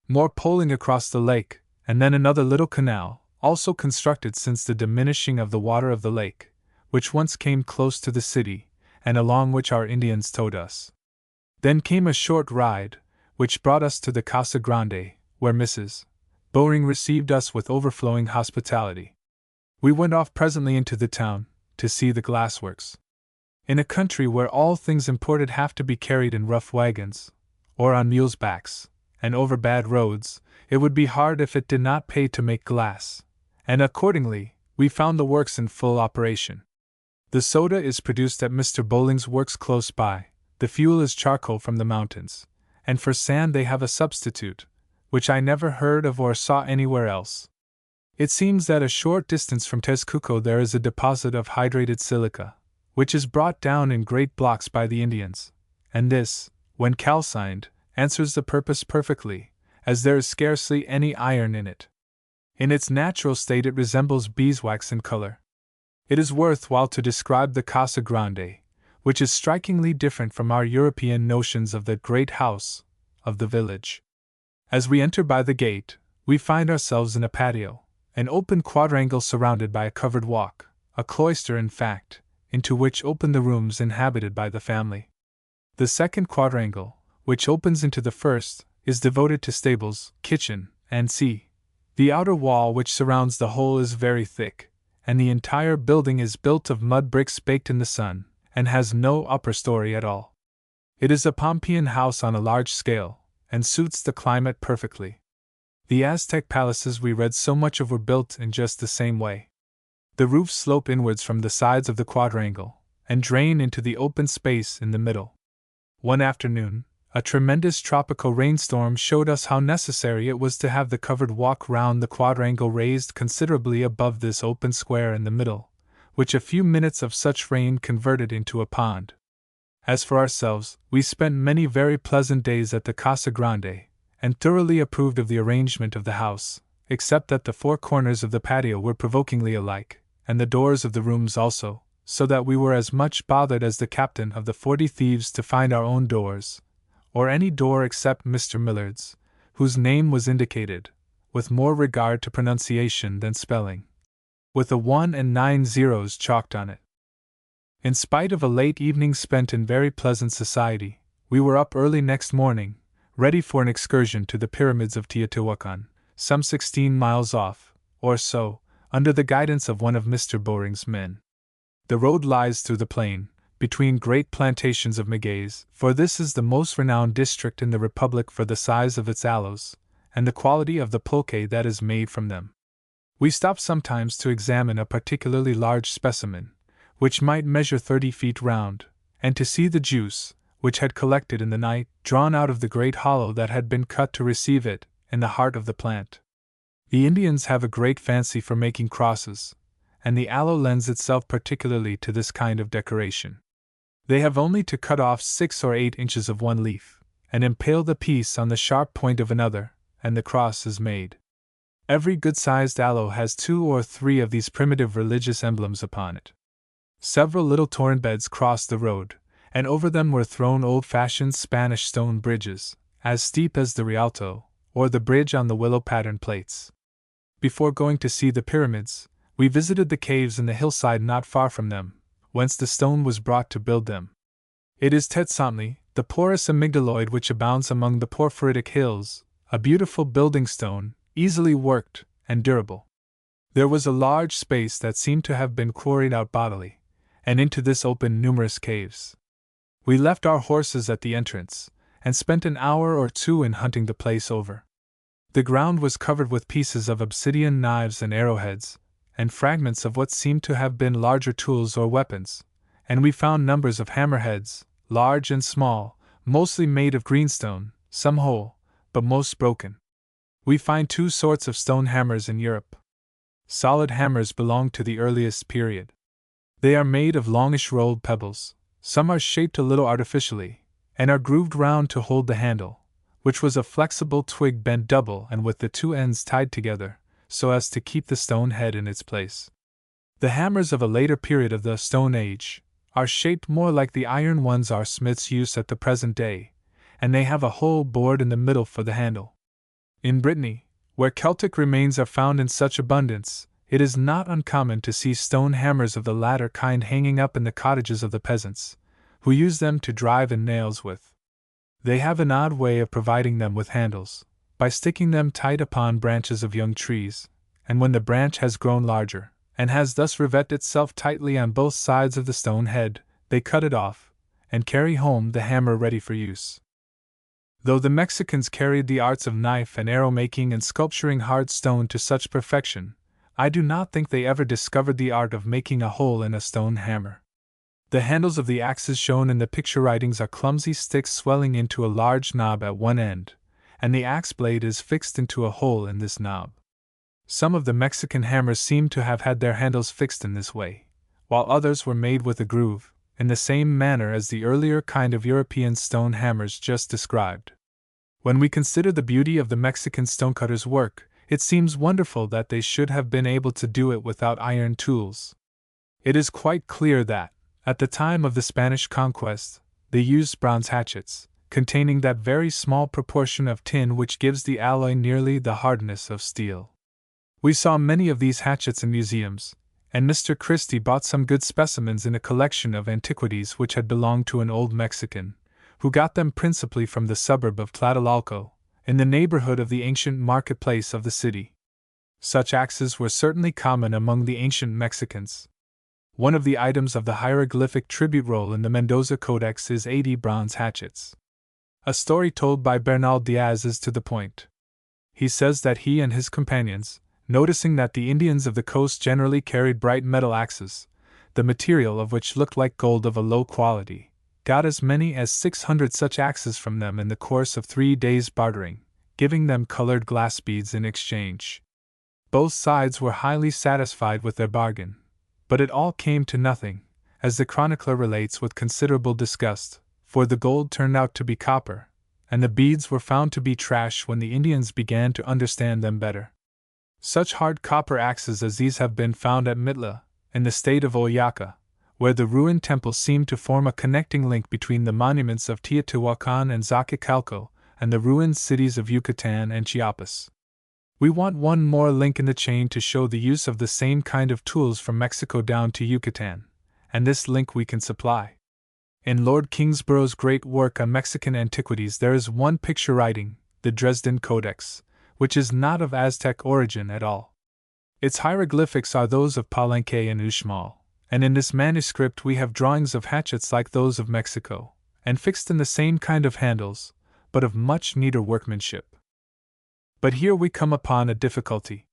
More poling across the lake, and then another little canal, also constructed since the diminishing of the water of the lake, which once came close to the city, and along which our Indians towed us. Then came a short ride, which brought us to the Casa Grande, where Mrs. Bowring received us with overflowing hospitality. We went off presently into the town, to see the glassworks. In a country where all things imported have to be carried in rough wagons, or on mules' backs, and over bad roads, it would be hard if it did not pay to make glass, and accordingly, we found the works in full operation. The soda is produced at Mr. Bowling's works close by, the fuel is charcoal from the mountains, and for sand they have a substitute, which I never heard of or saw anywhere else. It seems that a short distance from Tezcuco there is a deposit of hydrated silica, which is brought down in great blocks by the Indians, and this, when calcined, answers the purpose perfectly, as there is scarcely any iron in it. In its natural state it resembles beeswax in color. It is worth while to describe the Casa Grande, which is strikingly different from our European notions of the great house of the village. As we enter by the gate, we find ourselves in a patio, an open quadrangle surrounded by a covered walk, a cloister in fact, into which open the rooms inhabited by the family. The second quadrangle, which opens into the first, is devoted to stables, kitchen, and sea. The outer wall which surrounds the whole is very thick, and the entire building is built of mud bricks baked in the sun, and has no upper story at all. It is a Pompeian house on a large scale, and suits the climate perfectly. The Aztec palaces we read so much of were built in just the same way. The roofs slope inwards from the sides of the quadrangle, and drain into the open space in the middle. One afternoon, a tremendous tropical rainstorm showed us how necessary it was to have the covered walk round the quadrangle raised considerably above this open square in the middle, which a few minutes of such rain converted into a pond. As for ourselves, we spent many very pleasant days at the Casa Grande, and thoroughly approved of the arrangement of the house, except that the four corners of the patio were provokingly alike, and the doors of the rooms also, so that we were as much bothered as the captain of the 40 thieves to find our own doors, or any door except Mr. Millard's, whose name was indicated, with more regard to pronunciation than spelling, with a 1 and 9 zeros chalked on it. In spite of a late evening spent in very pleasant society, we were up early next morning, ready for an excursion to the pyramids of Teotihuacan, some 16 miles off, or so, under the guidance of one of Mr. Bowring's men. The road lies through the plain, between great plantations of magueys, for this is the most renowned district in the Republic for the size of its aloes, and the quality of the pulque that is made from them. We stopped sometimes to examine a particularly large specimen, which might measure 30 feet round, and to see the juice, which had collected in the night, drawn out of the great hollow that had been cut to receive it, in the heart of the plant. The Indians have a great fancy for making crosses, and the aloe lends itself particularly to this kind of decoration. They have only to cut off 6 or 8 inches of one leaf, and impale the piece on the sharp point of another, and the cross is made. Every good-sized aloe has 2 or 3 of these primitive religious emblems upon it. Several little torrent beds crossed the road, and over them were thrown old-fashioned Spanish stone bridges, as steep as the Rialto, or the bridge on the willow pattern plates. Before going to see the pyramids, we visited the caves in the hillside not far from them, whence the stone was brought to build them. It is Tetsantli, the porous amygdaloid which abounds among the porphyritic hills, a beautiful building stone, easily worked, and durable. There was a large space that seemed to have been quarried out bodily, and into this opened numerous caves. We left our horses at the entrance, and spent an hour or 2 in hunting the place over. The ground was covered with pieces of obsidian knives and arrowheads, and fragments of what seemed to have been larger tools or weapons, and we found numbers of hammerheads, large and small, mostly made of greenstone, some whole, but most broken. We find two sorts of stone hammers in Europe. Solid hammers belong to the earliest period. They are made of longish rolled pebbles. Some are shaped a little artificially, and are grooved round to hold the handle, which was a flexible twig bent double and with the two ends tied together, so as to keep the stone head in its place. The hammers of a later period of the Stone Age are shaped more like the iron ones our smiths use at the present day, and they have a whole board in the middle for the handle. In Brittany, where Celtic remains are found in such abundance, it is not uncommon to see stone hammers of the latter kind hanging up in the cottages of the peasants, who use them to drive in nails with. They have an odd way of providing them with handles, by sticking them tight upon branches of young trees, and when the branch has grown larger, and has thus revet itself tightly on both sides of the stone head, they cut it off, and carry home the hammer ready for use. Though the Mexicans carried the arts of knife and arrow making and sculpturing hard stone to such perfection, I do not think they ever discovered the art of making a hole in a stone hammer. The handles of the axes shown in the picture writings are clumsy sticks swelling into a large knob at one end, and the axe blade is fixed into a hole in this knob. Some of the Mexican hammers seem to have had their handles fixed in this way, while others were made with a groove, in the same manner as the earlier kind of European stone hammers just described. When we consider the beauty of the Mexican stonecutters' work, it seems wonderful that they should have been able to do it without iron tools. It is quite clear that, at the time of the Spanish conquest, they used bronze hatchets, containing that very small proportion of tin which gives the alloy nearly the hardness of steel. We saw many of these hatchets in museums, and Mr. Christie bought some good specimens in a collection of antiquities which had belonged to an old Mexican, who got them principally from the suburb of Tlatelolco, in the neighborhood of the ancient marketplace of the city. Such axes were certainly common among the ancient Mexicans. One of the items of the hieroglyphic tribute roll in the Mendoza Codex is 80 bronze hatchets. A story told by Bernal Diaz is to the point. He says that he and his companions, noticing that the Indians of the coast generally carried bright metal axes, the material of which looked like gold of a low quality, got as many as 600 such axes from them in the course of 3 days' bartering, giving them colored glass beads in exchange. Both sides were highly satisfied with their bargain, but it all came to nothing, as the chronicler relates with considerable disgust, for the gold turned out to be copper, and the beads were found to be trash when the Indians began to understand them better. Such hard copper axes as these have been found at Mitla, in the state of Oaxaca, where the ruined temples seem to form a connecting link between the monuments of Teotihuacan and Xochicalco and the ruined cities of Yucatan and Chiapas. We want one more link in the chain to show the use of the same kind of tools from Mexico down to Yucatan, and this link we can supply. In Lord Kingsborough's great work on Mexican antiquities there is one picture writing, the Dresden Codex, which is not of Aztec origin at all. Its hieroglyphics are those of Palenque and Uxmal, and in this manuscript we have drawings of hatchets like those of Mexico, and fixed in the same kind of handles, but of much neater workmanship. But here we come upon a difficulty.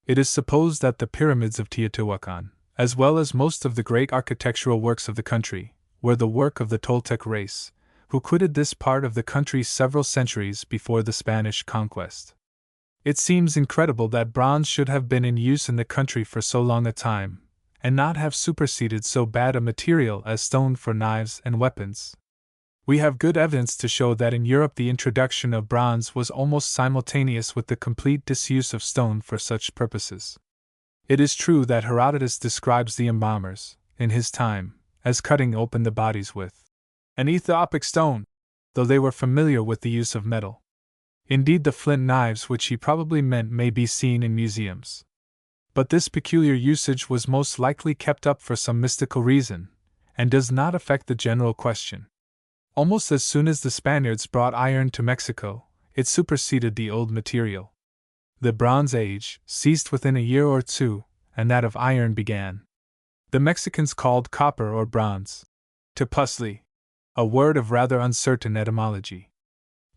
It is supposed that the pyramids of Teotihuacan, as well as most of the great architectural works of the country, were the work of the Toltec race, who quitted this part of the country several centuries before the Spanish conquest. It seems incredible that bronze should have been in use in the country for so long a time, and not have superseded so bad a material as stone for knives and weapons. We have good evidence to show that in Europe the introduction of bronze was almost simultaneous with the complete disuse of stone for such purposes. It is true that Herodotus describes the embalmers, in his time, as cutting open the bodies with an Ethiopic stone, though they were familiar with the use of metal. Indeed, the flint knives which he probably meant may be seen in museums. But this peculiar usage was most likely kept up for some mystical reason, and does not affect the general question. Almost as soon as the Spaniards brought iron to Mexico, it superseded the old material. The Bronze Age ceased within a year or two, and that of iron began. The Mexicans called copper or bronze tepuzli, a word of rather uncertain etymology.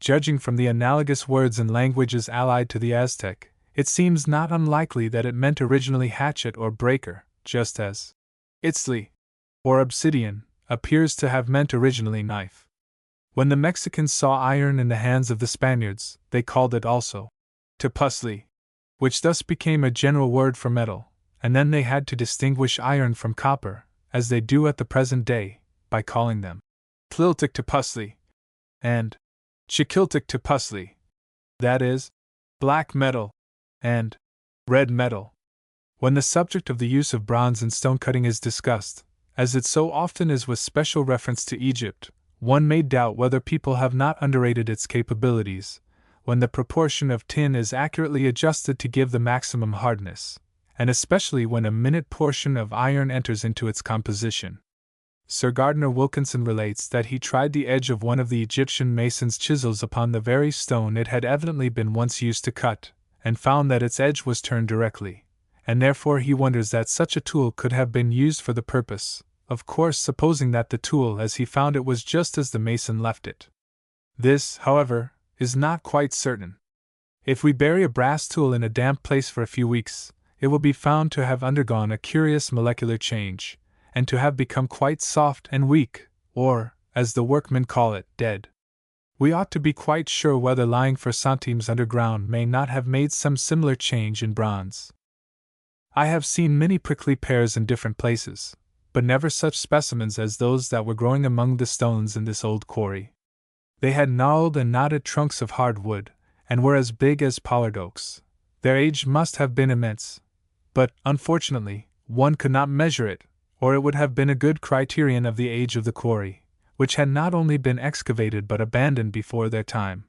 judging from the analogous words and languages allied to the Aztec, it seems not unlikely that it meant originally hatchet or breaker, just as itztli, or obsidian, appears to have meant originally knife. When the Mexicans saw iron in the hands of the Spaniards, they called it also tepuzli, which thus became a general word for metal, and then they had to distinguish iron from copper, as they do at the present day, by calling them tliltic tepuzli and chiquiltic tepuzli, that is, black metal and red metal. When the subject of the use of bronze in stone cutting is discussed, as it so often is with special reference to Egypt, one may doubt whether people have not underrated its capabilities, when the proportion of tin is accurately adjusted to give the maximum hardness, and especially when a minute portion of iron enters into its composition. Sir Gardner Wilkinson relates that he tried the edge of one of the Egyptian mason's chisels upon the very stone it had evidently been once used to cut, and found that its edge was turned directly, and therefore he wonders that such a tool could have been used for the purpose, of course supposing that the tool as he found it was just as the mason left it. This, however, is not quite certain. If we bury a brass tool in a damp place for a few weeks, it will be found to have undergone a curious molecular change, and to have become quite soft and weak, or, as the workmen call it, dead. We ought to be quite sure whether lying for centimes underground may not have made some similar change in bronze. I have seen many prickly pears in different places, but never such specimens as those that were growing among the stones in this old quarry. They had gnarled and knotted trunks of hard wood, and were as big as pollard oaks. Their age must have been immense, but, unfortunately, one could not measure it, or it would have been a good criterion of the age of the quarry, which had not only been excavated but abandoned before their time.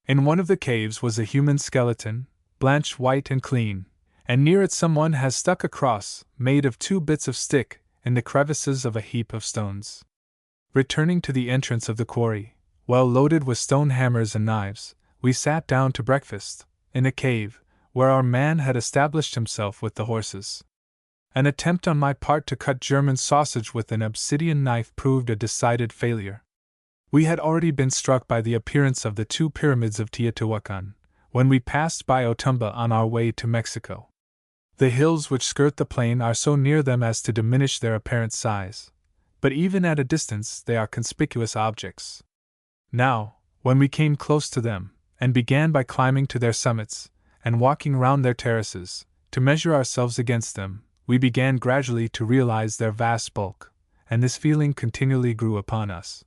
In one of the caves was a human skeleton, blanched white and clean, and near it someone has stuck a cross, made of 2 bits of stick, in the crevices of a heap of stones. Returning to the entrance of the quarry, well loaded with stone hammers and knives, we sat down to breakfast, in a cave, where our man had established himself with the horses. An attempt on my part to cut German sausage with an obsidian knife proved a decided failure. We had already been struck by the appearance of the 2 pyramids of Teotihuacan, when we passed by Otumba on our way to Mexico. The hills which skirt the plain are so near them as to diminish their apparent size, but even at a distance they are conspicuous objects. Now, when we came close to them, and began by climbing to their summits, and walking round their terraces, to measure ourselves against them, we began gradually to realize their vast bulk, and this feeling continually grew upon us.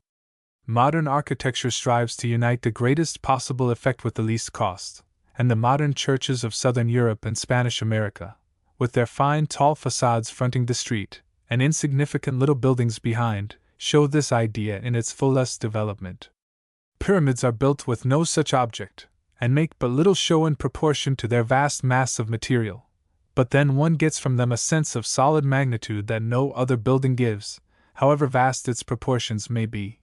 Modern architecture strives to unite the greatest possible effect with the least cost, and the modern churches of southern Europe and Spanish America, with their fine tall facades fronting the street, and insignificant little buildings behind, show this idea in its fullest development. Pyramids are built with no such object, and make but little show in proportion to their vast mass of material, but then one gets from them a sense of solid magnitude that no other building gives, however vast its proportions may be.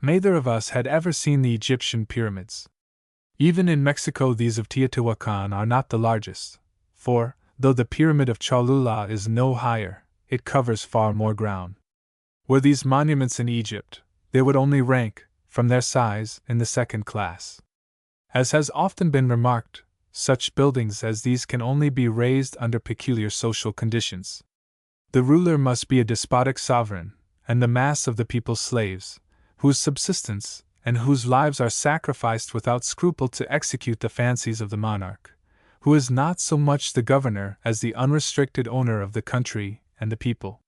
Neither of us had ever seen the Egyptian pyramids. Even in Mexico these of Teotihuacan are not the largest, for, though the pyramid of Cholula is no higher, it covers far more ground. Were these monuments in Egypt, they would only rank, from their size, in the second class. As has often been remarked, such buildings as these can only be raised under peculiar social conditions. The ruler must be a despotic sovereign, and the mass of the people slaves, whose subsistence and whose lives are sacrificed without scruple to execute the fancies of the monarch, who is not so much the governor as the unrestricted owner of the country and the people.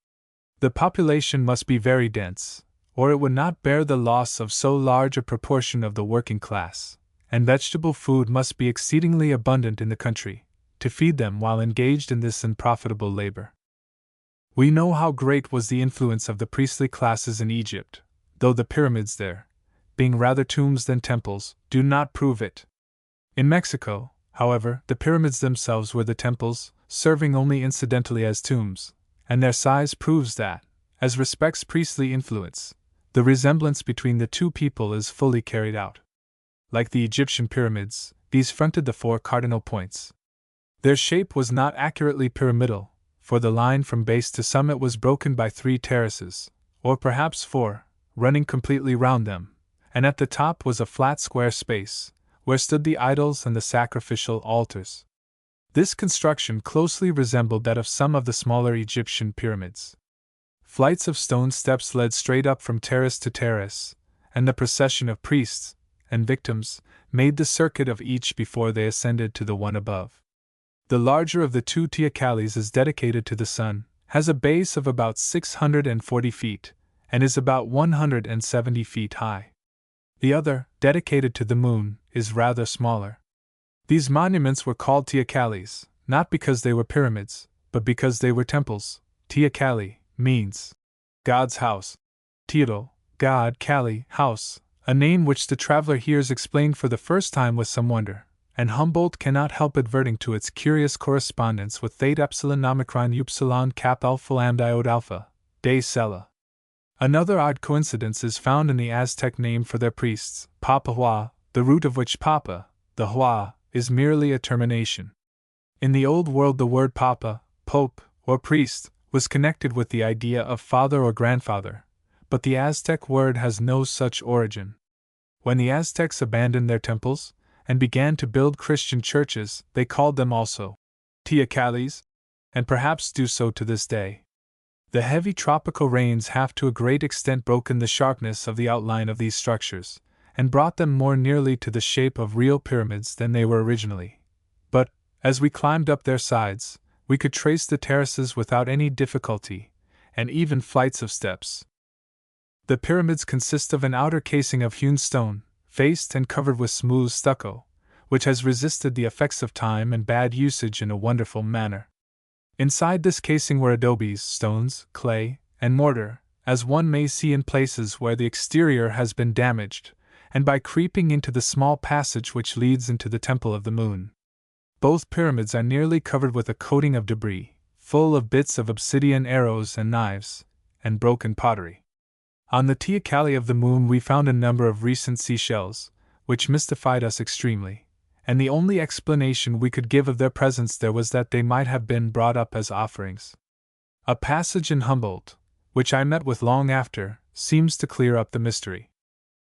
The population must be very dense, or it would not bear the loss of so large a proportion of the working class, and vegetable food must be exceedingly abundant in the country, to feed them while engaged in this unprofitable labor. We know how great was the influence of the priestly classes in Egypt, though the pyramids there, being rather tombs than temples, do not prove it. In Mexico, however, the pyramids themselves were the temples, serving only incidentally as tombs, and their size proves that, as respects priestly influence, the resemblance between the 2 people is fully carried out. Like the Egyptian pyramids, these fronted the 4 cardinal points. Their shape was not accurately pyramidal, for the line from base to summit was broken by 3 terraces, or perhaps 4, running completely round them, and at the top was a flat square space, where stood the idols and the sacrificial altars. This construction closely resembled that of some of the smaller Egyptian pyramids. Flights of stone steps led straight up from terrace to terrace, and the procession of priests and victims made the circuit of each before they ascended to the one above. The larger of the two teocallis is dedicated to the sun, has a base of about 640 feet, and is about 170 feet high. The other, dedicated to the moon, is rather smaller. These monuments were called teocallis, not because they were pyramids, but because they were temples. Teocalli means God's house. Teodo, God, Calli, house, a name which the traveler hears explained for the first time with some wonder, and Humboldt cannot help adverting to its curious correspondence with Theta Epsilon Omicron Upsilon Kappa Alpha Lambda Iota Alpha, De Sella. Another odd coincidence is found in the Aztec name for their priests, Papa Hua, the root of which Papa, the Hua, is merely a termination. In the Old World, the word Papa, Pope, or priest, was connected with the idea of father or grandfather, but the Aztec word has no such origin. When the Aztecs abandoned their temples and began to build Christian churches, they called them also teocallis, and perhaps do so to this day. The heavy tropical rains have to a great extent broken the sharpness of the outline of these structures, and brought them more nearly to the shape of real pyramids than they were originally. But, as we climbed up their sides, we could trace the terraces without any difficulty, and even flights of steps. The pyramids consist of an outer casing of hewn stone, faced and covered with smooth stucco, which has resisted the effects of time and bad usage in a wonderful manner. Inside this casing were adobes, stones, clay, and mortar, as one may see in places where the exterior has been damaged, and by creeping into the small passage which leads into the Temple of the Moon. Both pyramids are nearly covered with a coating of debris, full of bits of obsidian, arrows and knives, and broken pottery. On the teocalli of the Moon we found a number of recent seashells, which mystified us extremely, and the only explanation we could give of their presence there was that they might have been brought up as offerings. A passage in Humboldt, which I met with long after, seems to clear up the mystery.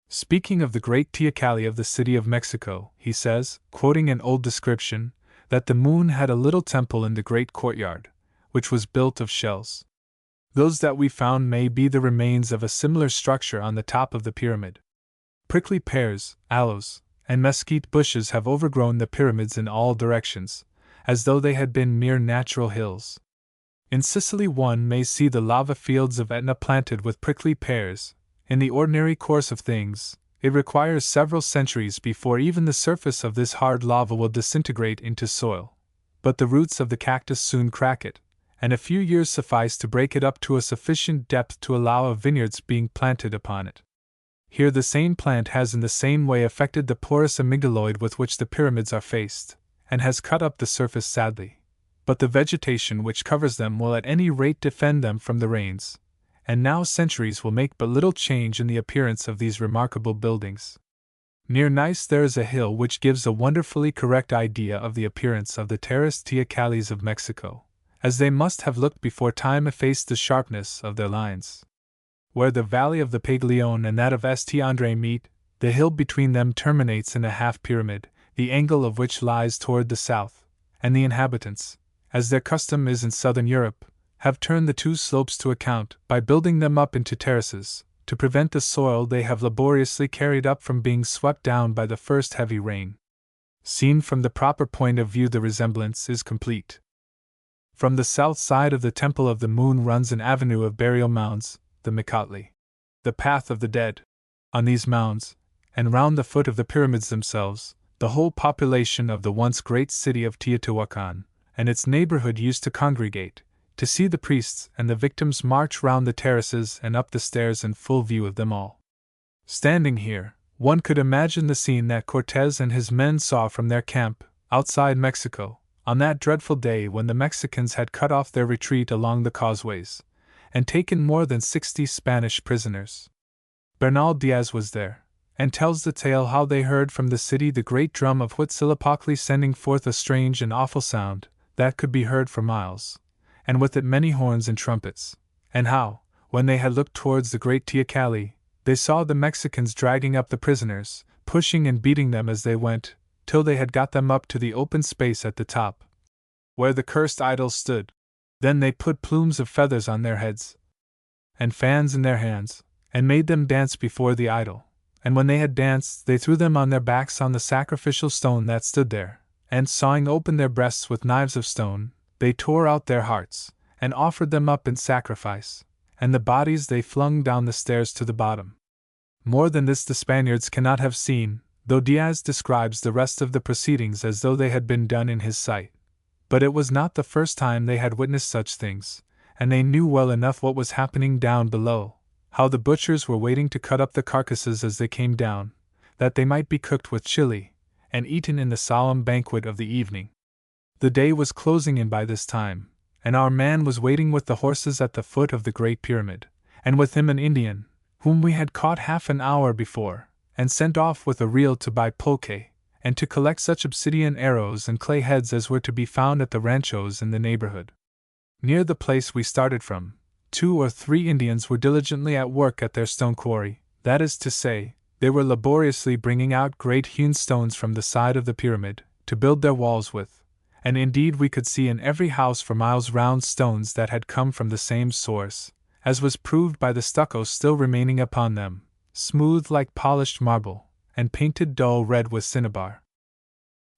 Speaking of the great teocalli of the city of Mexico, he says, quoting an old description, that the moon had a little temple in the great courtyard, which was built of shells. Those that we found may be the remains of a similar structure on the top of the pyramid. Prickly pears, aloes, and mesquite bushes have overgrown the pyramids in all directions, as though they had been mere natural hills. In Sicily one may see the lava fields of Etna planted with prickly pears. In the ordinary course of things, it requires several centuries before even the surface of this hard lava will disintegrate into soil, but the roots of the cactus soon crack it, and a few years suffice to break it up to a sufficient depth to allow of vineyards being planted upon it. Here the same plant has in the same way affected the porous amygdaloid with which the pyramids are faced, and has cut up the surface sadly, but the vegetation which covers them will at any rate defend them from the rains, and now centuries will make but little change in the appearance of these remarkable buildings. Near Nice there is a hill which gives a wonderfully correct idea of the appearance of the terraced teocallis of Mexico, as they must have looked before time effaced the sharpness of their lines. Where the valley of the Paglione and that of St. Andre meet, the hill between them terminates in a half-pyramid, the angle of which lies toward the south, and the inhabitants, as their custom is in southern Europe, have turned the two slopes to account by building them up into terraces, to prevent the soil they have laboriously carried up from being swept down by the first heavy rain. Seen from the proper point of view, the resemblance is complete. From the south side of the Temple of the Moon runs an avenue of burial mounds, the Micatli, the path of the dead. On these mounds, and round the foot of the pyramids themselves, the whole population of the once great city of Teotihuacan and its neighborhood used to congregate, to see the priests and the victims march round the terraces and up the stairs in full view of them all. Standing here, one could imagine the scene that Cortez and his men saw from their camp, outside Mexico, on that dreadful day when the Mexicans had cut off their retreat along the causeways, and taken more than 60 Spanish prisoners. Bernal Diaz was there, and tells the tale how they heard from the city the great drum of Huitzilopochtli sending forth a strange and awful sound that could be heard for miles, and with it many horns and trumpets, and how, when they had looked towards the great teocalli, they saw the Mexicans dragging up the prisoners, pushing and beating them as they went, till they had got them up to the open space at the top, where the cursed idols stood. Then they put plumes of feathers on their heads, and fans in their hands, and made them dance before the idol. And when they had danced, they threw them on their backs on the sacrificial stone that stood there, and sawing open their breasts with knives of stone, they tore out their hearts, and offered them up in sacrifice, and the bodies they flung down the stairs to the bottom. More than this the Spaniards cannot have seen, though Diaz describes the rest of the proceedings as though they had been done in his sight. But it was not the first time they had witnessed such things, and they knew well enough what was happening down below, how the butchers were waiting to cut up the carcasses as they came down, that they might be cooked with chili, and eaten in the solemn banquet of the evening. The day was closing in by this time, and our man was waiting with the horses at the foot of the Great Pyramid, and with him an Indian, whom we had caught half an hour before, and sent off with a reel to buy pulque, and to collect such obsidian arrows and clay heads as were to be found at the ranchos in the neighborhood. Near the place we started from, 2 or 3 Indians were diligently at work at their stone quarry, that is to say, they were laboriously bringing out great hewn stones from the side of the pyramid, to build their walls with, and indeed we could see in every house for miles round stones that had come from the same source, as was proved by the stucco still remaining upon them, smooth like polished marble, and painted dull red with cinnabar.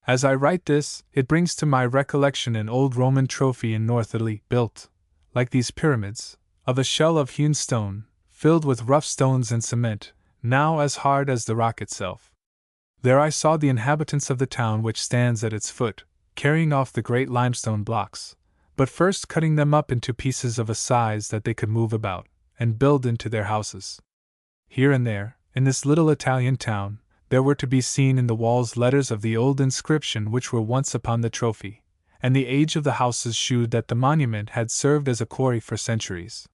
As I write this, it brings to my recollection an old Roman trophy in North Italy, built, like these pyramids, of a shell of hewn stone, filled with rough stones and cement, now as hard as the rock itself. There I saw the inhabitants of the town which stands at its foot, carrying off the great limestone blocks, but first cutting them up into pieces of a size that they could move about, and build into their houses. Here and there, in this little Italian town, there were to be seen in the walls letters of the old inscription which were once upon the trophy, and the age of the houses shewed that the monument had served as a quarry for centuries.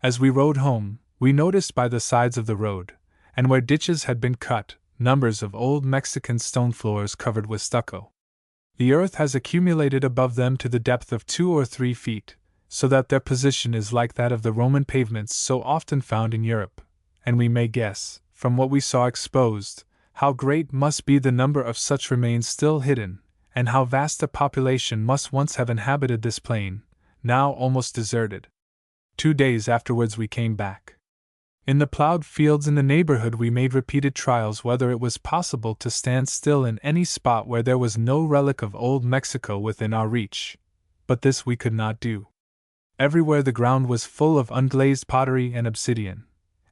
As we rode home, we noticed by the sides of the road, and where ditches had been cut, numbers of old Mexican stone floors covered with stucco. The earth has accumulated above them to the depth of 2 or 3 feet, so that their position is like that of the Roman pavements so often found in Europe, and we may guess, from what we saw exposed, how great must be the number of such remains still hidden, and how vast a population must once have inhabited this plain, now almost deserted. 2 days afterwards we came back. In the plowed fields in the neighborhood we made repeated trials whether it was possible to stand still in any spot where there was no relic of old Mexico within our reach, but this we could not do. Everywhere the ground was full of unglazed pottery and obsidian,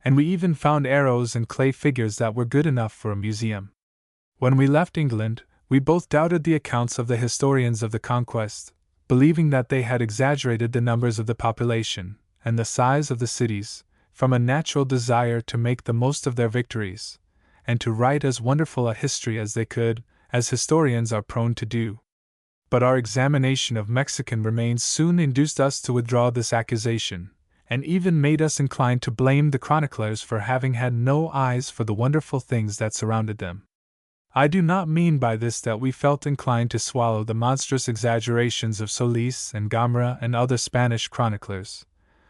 and we even found arrows and clay figures that were good enough for a museum. When we left England, we both doubted the accounts of the historians of the conquest, believing that they had exaggerated the numbers of the population and the size of the cities, from a natural desire to make the most of their victories, and to write as wonderful a history as they could, as historians are prone to do. But our examination of Mexican remains soon induced us to withdraw this accusation, and even made us inclined to blame the chroniclers for having had no eyes for the wonderful things that surrounded them. I do not mean by this that we felt inclined to swallow the monstrous exaggerations of Solis and Gamera and other Spanish chroniclers,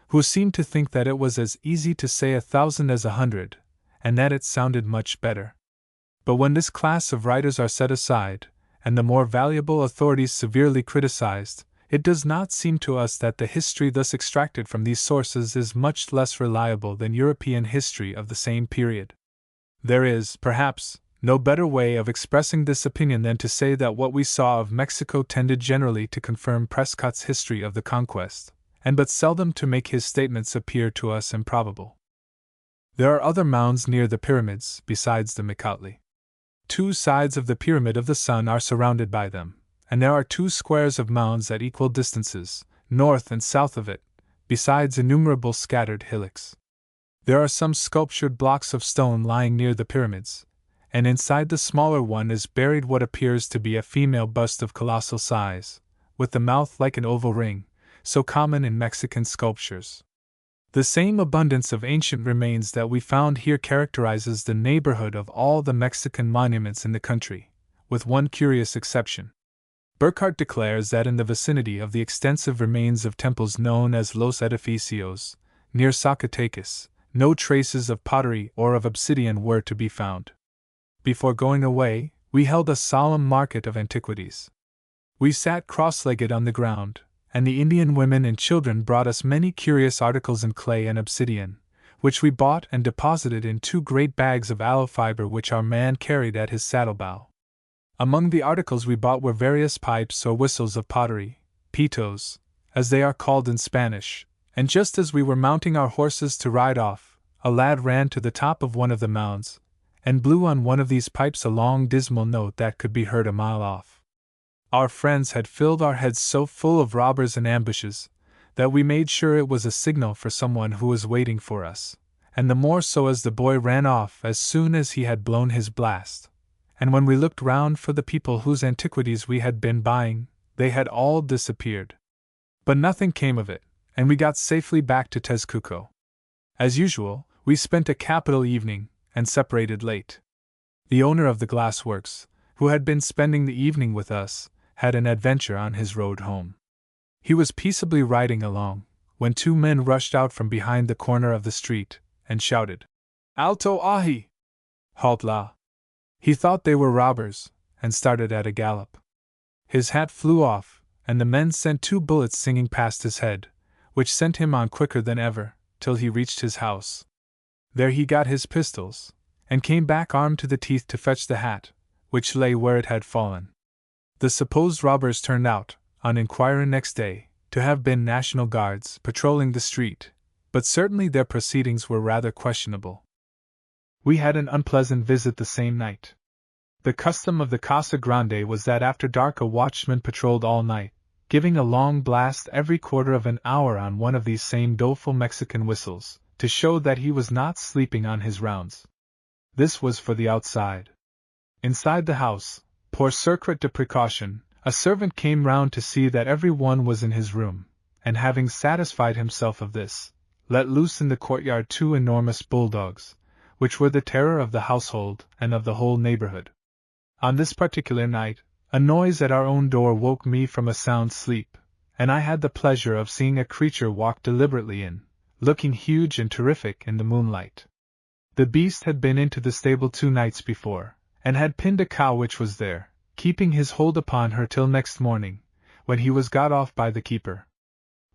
who seemed to think that it was as easy to say 1,000 as 100, and that it sounded much better. But when this class of writers are set aside, and the more valuable authorities severely criticized, it does not seem to us that the history thus extracted from these sources is much less reliable than European history of the same period. There is, perhaps, no better way of expressing this opinion than to say that what we saw of Mexico tended generally to confirm Prescott's history of the conquest, and but seldom to make his statements appear to us improbable. There are other mounds near the pyramids, besides the Micatli. 2 sides of the Pyramid of the Sun are surrounded by them, and there are 2 squares of mounds at equal distances, north and south of it, besides innumerable scattered hillocks. There are some sculptured blocks of stone lying near the pyramids, and inside the smaller one is buried what appears to be a female bust of colossal size, with the mouth like an oval ring, so common in Mexican sculptures. The same abundance of ancient remains that we found here characterizes the neighborhood of all the Mexican monuments in the country, with one curious exception. Burckhardt declares that in the vicinity of the extensive remains of temples known as Los Edificios, near Zacatecas, no traces of pottery or of obsidian were to be found. Before going away, we held a solemn market of antiquities. We sat cross-legged on the ground, and the Indian women and children brought us many curious articles in clay and obsidian, which we bought and deposited in 2 great bags of aloe fiber which our man carried at his saddle-bow. Among the articles we bought were various pipes or whistles of pottery, pitos, as they are called in Spanish, and just as we were mounting our horses to ride off, a lad ran to the top of one of the mounds, and blew on one of these pipes a long dismal note that could be heard a mile off. Our friends had filled our heads so full of robbers and ambushes, that we made sure it was a signal for someone who was waiting for us, and the more so as the boy ran off as soon as he had blown his blast, and when we looked round for the people whose antiquities we had been buying, they had all disappeared. But nothing came of it, and we got safely back to Tezcuco. As usual, we spent a capital evening, and separated late. The owner of the glass works, who had been spending the evening with us, had an adventure on his road home. He was peaceably riding along, when 2 men rushed out from behind the corner of the street, and shouted, "Alto ahi! Halt la!" He thought they were robbers, and started at a gallop. His hat flew off, and the men sent 2 bullets singing past his head, which sent him on quicker than ever, till he reached his house. There he got his pistols, and came back armed to the teeth to fetch the hat, which lay where it had fallen. The supposed robbers turned out, on inquiring next day, to have been National Guards patrolling the street, but certainly their proceedings were rather questionable. We had an unpleasant visit the same night. The custom of the Casa Grande was that after dark a watchman patrolled all night, giving a long blast every quarter of an hour on one of these same doleful Mexican whistles, to show that he was not sleeping on his rounds. This was for the outside. Inside the house, pour secret de précaution, a servant came round to see that every one was in his room, and having satisfied himself of this, let loose in the courtyard 2 enormous bulldogs, which were the terror of the household and of the whole neighborhood. On this particular night, a noise at our own door woke me from a sound sleep, and I had the pleasure of seeing a creature walk deliberately in, looking huge and terrific in the moonlight. The beast had been into the stable 2 nights before, and had pinned a cow which was there, keeping his hold upon her till next morning, when he was got off by the keeper.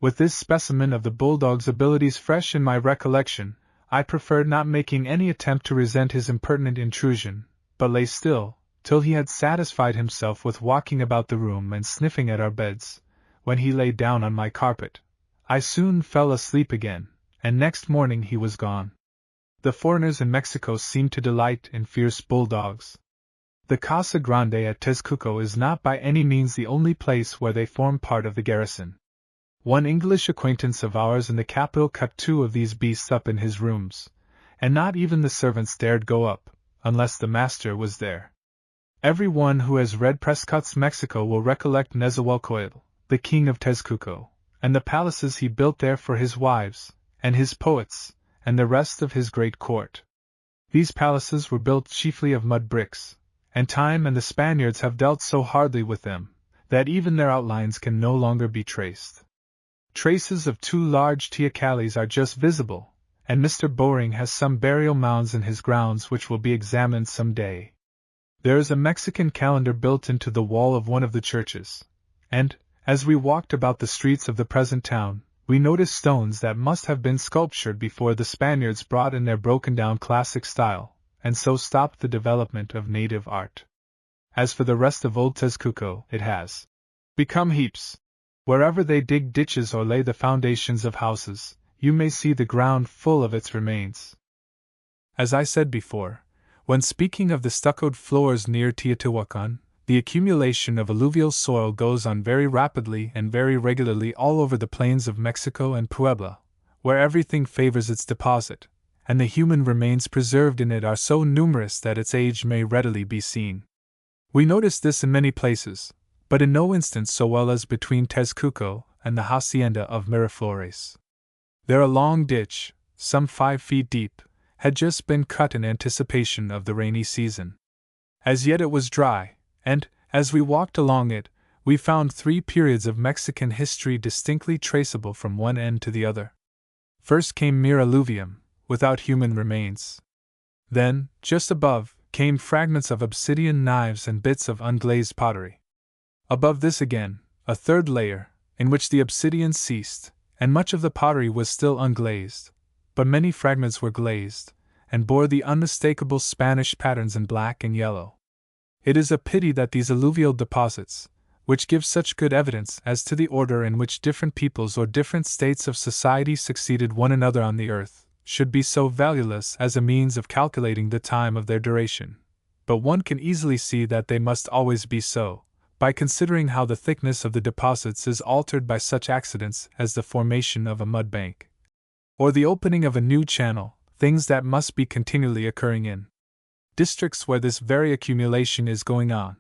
With this specimen of the bulldog's abilities fresh in my recollection, I preferred not making any attempt to resent his impertinent intrusion, but lay still, till he had satisfied himself with walking about the room and sniffing at our beds, when he lay down on my carpet. I soon fell asleep again, and next morning he was gone. The foreigners in Mexico seem to delight in fierce bulldogs. The Casa Grande at Tezcuco is not by any means the only place where they form part of the garrison. One English acquaintance of ours in the capital kept 2 of these beasts up in his rooms, and not even the servants dared go up, unless the master was there. Every one who has read Prescott's Mexico will recollect Nezahualcóyotl, the king of Tezcuco, and the palaces he built there for his wives, and his poets, and the rest of his great court. These palaces were built chiefly of mud bricks, and time and the Spaniards have dealt so hardly with them, that even their outlines can no longer be traced. Traces of 2 large teocallis are just visible, and Mr. Bowring has some burial mounds in his grounds which will be examined some day. There is a Mexican calendar built into the wall of one of the churches, and, as we walked about the streets of the present town, we noticed stones that must have been sculptured before the Spaniards brought in their broken-down classic style, and so stopped the development of native art. As for the rest of old Tezcuco, it has become heaps. Wherever they dig ditches or lay the foundations of houses, you may see the ground full of its remains. As I said before, when speaking of the stuccoed floors near Teotihuacan, the accumulation of alluvial soil goes on very rapidly and very regularly all over the plains of Mexico and Puebla, where everything favors its deposit, and the human remains preserved in it are so numerous that its age may readily be seen. We notice this in many places, but in no instance so well as between Tezcuco and the hacienda of Miraflores. There a long ditch, some 5 feet deep, had just been cut in anticipation of the rainy season. As yet it was dry, and, as we walked along it, we found 3 periods of Mexican history distinctly traceable from one end to the other. First came mere alluvium, without human remains. Then, just above, came fragments of obsidian knives and bits of unglazed pottery. Above this again, a third layer, in which the obsidian ceased, and much of the pottery was still unglazed, but many fragments were glazed, and bore the unmistakable Spanish patterns in black and yellow. It is a pity that these alluvial deposits, which give such good evidence as to the order in which different peoples or different states of society succeeded one another on the earth, should be so valueless as a means of calculating the time of their duration. But one can easily see that they must always be so, by considering how the thickness of the deposits is altered by such accidents as the formation of a mud bank, or the opening of a new channel, things that must be continually occurring in districts where this very accumulation is going on.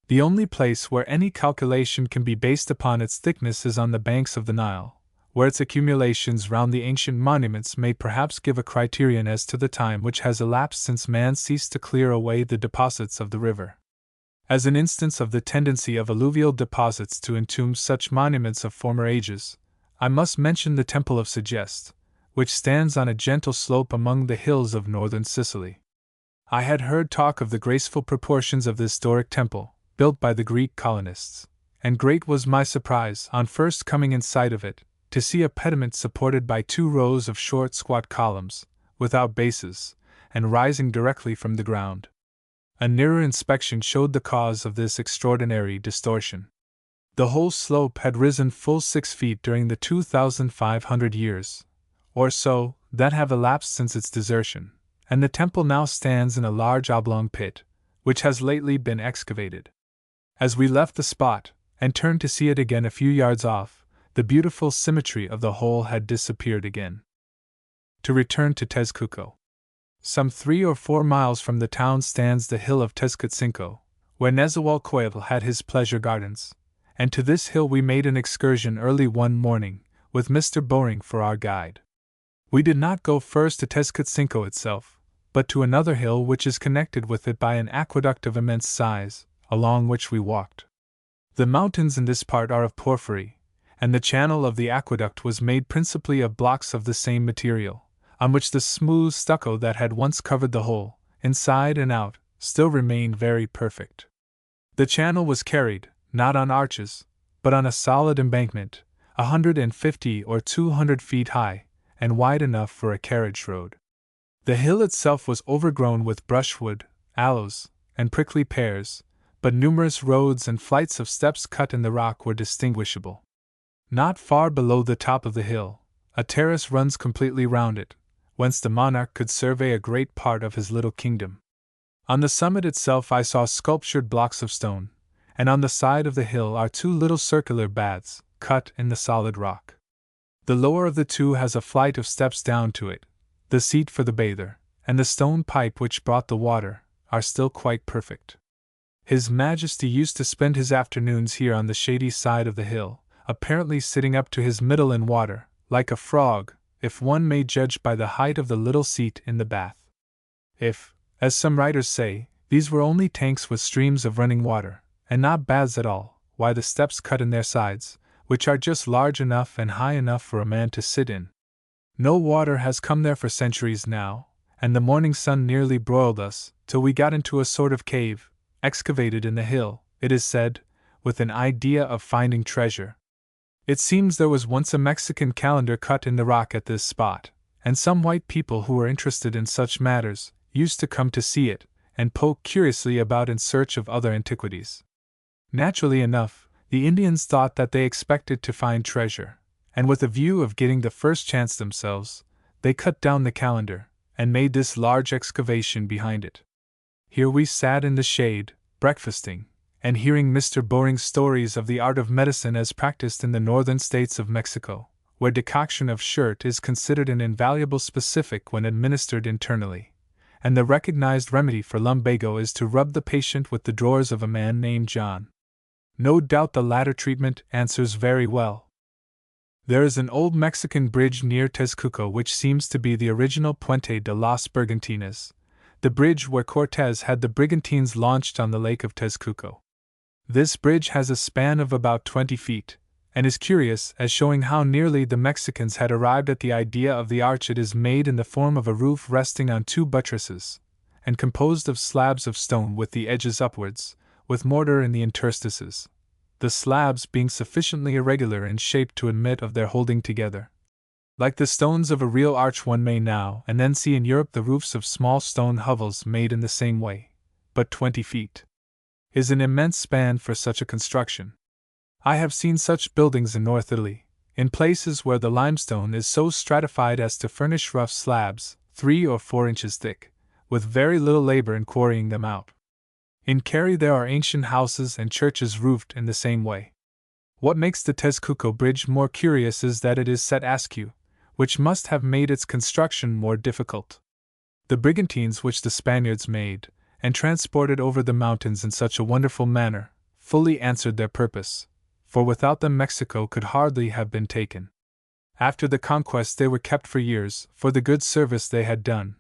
The only place where any calculation can be based upon its thickness is on the banks of the Nile, where its accumulations round the ancient monuments may perhaps give a criterion as to the time which has elapsed since man ceased to clear away the deposits of the river. As an instance of the tendency of alluvial deposits to entomb such monuments of former ages, I must mention the Temple of Segest, which stands on a gentle slope among the hills of northern Sicily. I had heard talk of the graceful proportions of this Doric temple, built by the Greek colonists, and great was my surprise, on first coming in sight of it, to see a pediment supported by 2 rows of short squat columns, without bases, and rising directly from the ground. A nearer inspection showed the cause of this extraordinary distortion. The whole slope had risen full 6 feet during the 2,500 years, or so, that have elapsed since its desertion, and the temple now stands in a large oblong pit, which has lately been excavated. As we left the spot, and turned to see it again a few yards off, the beautiful symmetry of the whole had disappeared again. To return to Tezcuco. Some 3 or 4 miles from the town stands the hill of Tezcatzinco, where Nezahualcóyotl had his pleasure gardens, and to this hill we made an excursion early one morning, with Mr. Bowring for our guide. We did not go first to Tezcatzinco itself, but to another hill which is connected with it by an aqueduct of immense size, along which we walked. The mountains in this part are of porphyry, and the channel of the aqueduct was made principally of blocks of the same material, on which the smooth stucco that had once covered the whole, inside and out, still remained very perfect. The channel was carried, not on arches, but on a solid embankment, 150 or 200 feet high, and wide enough for a carriage road. The hill itself was overgrown with brushwood, aloes, and prickly pears, but numerous roads and flights of steps cut in the rock were distinguishable. Not far below the top of the hill, a terrace runs completely round it, whence the monarch could survey a great part of his little kingdom. On the summit itself I saw sculptured blocks of stone, and on the side of the hill are 2 little circular baths, cut in the solid rock. The lower of the 2 has a flight of steps down to it. The seat for the bather, and the stone pipe which brought the water, are still quite perfect. His Majesty used to spend his afternoons here on the shady side of the hill, apparently sitting up to his middle in water, like a frog, if one may judge by the height of the little seat in the bath. If, as some writers say, these were only tanks with streams of running water, and not baths at all, why the steps cut in their sides, which are just large enough and high enough for a man to sit in. No water has come there for centuries now, and the morning sun nearly broiled us, till we got into a sort of cave, excavated in the hill, it is said, with an idea of finding treasure. It seems there was once a Mexican calendar cut in the rock at this spot, and some white people who were interested in such matters used to come to see it, and poke curiously about in search of other antiquities. Naturally enough, the Indians thought that they expected to find treasure, and with a view of getting the first chance themselves, they cut down the calendar, and made this large excavation behind it. Here we sat in the shade, breakfasting, and hearing Mr. Bowring's stories of the art of medicine as practiced in the northern states of Mexico, where decoction of shirt is considered an invaluable specific when administered internally, and the recognized remedy for lumbago is to rub the patient with the drawers of a man named John. No doubt the latter treatment answers very well. There is an old Mexican bridge near Tezcuco which seems to be the original Puente de las Brigantines, the bridge where Cortés had the brigantines launched on the lake of Tezcuco. This bridge has a span of about 20 feet, and is curious as showing how nearly the Mexicans had arrived at the idea of the arch. It is made in the form of a roof resting on two buttresses, and composed of slabs of stone with the edges upwards, with mortar in the interstices, the slabs being sufficiently irregular in shape to admit of their holding together. Like the stones of a real arch one may now and then see in Europe the roofs of small stone hovels made in the same way, but 20 feet is an immense span for such a construction. I have seen such buildings in North Italy, in places where the limestone is so stratified as to furnish rough slabs, 3 or 4 inches thick, with very little labor in quarrying them out. In Cari there are ancient houses and churches roofed in the same way. What makes the Tezcuco Bridge more curious is that it is set askew, which must have made its construction more difficult. The brigantines which the Spaniards made, and transported over the mountains in such a wonderful manner, fully answered their purpose, for without them Mexico could hardly have been taken. After the conquest they were kept for years, for the good service they had done,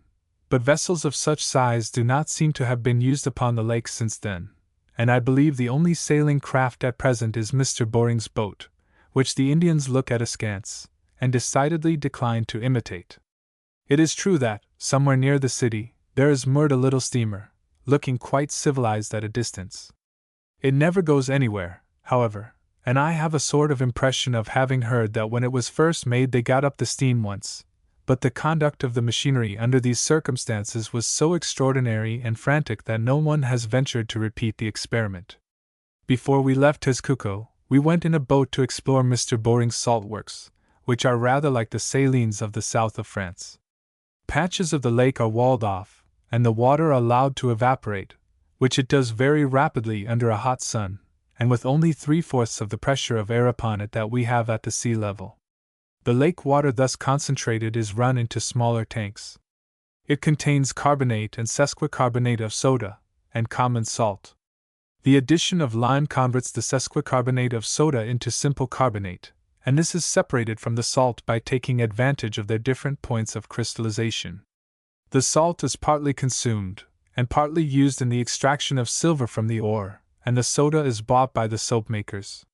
but vessels of such size do not seem to have been used upon the lake since then, and I believe the only sailing craft at present is Mr. Boring's boat, which the Indians look at askance, and decidedly decline to imitate. It is true that, somewhere near the city, there is moored a little steamer, looking quite civilized at a distance. It never goes anywhere, however, and I have a sort of impression of having heard that when it was first made they got up the steam once, but the conduct of the machinery under these circumstances was so extraordinary and frantic that no one has ventured to repeat the experiment. Before we left Tezcuco, we went in a boat to explore Mr. Boring's salt works, which are rather like the salines of the south of France. Patches of the lake are walled off, and the water allowed to evaporate, which it does very rapidly under a hot sun, and with only 3/4 of the pressure of air upon it that we have at the sea level. The lake water thus concentrated is run into smaller tanks. It contains carbonate and sesquicarbonate of soda, and common salt. The addition of lime converts the sesquicarbonate of soda into simple carbonate, and this is separated from the salt by taking advantage of their different points of crystallization. The salt is partly consumed, and partly used in the extraction of silver from the ore, and the soda is bought by the soap makers.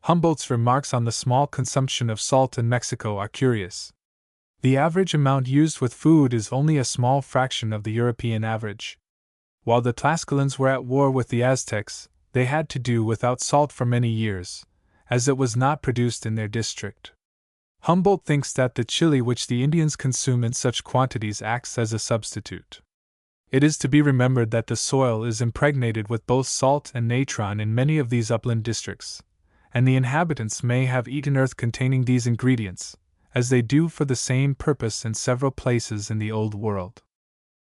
Humboldt's remarks on the small consumption of salt in Mexico are curious. The average amount used with food is only a small fraction of the European average. While the Tlaxcalans were at war with the Aztecs, they had to do without salt for many years, as it was not produced in their district. Humboldt thinks that the chili which the Indians consume in such quantities acts as a substitute. It is to be remembered that the soil is impregnated with both salt and natron in many of these upland districts, and the inhabitants may have eaten earth containing these ingredients, as they do for the same purpose in several places in the Old World.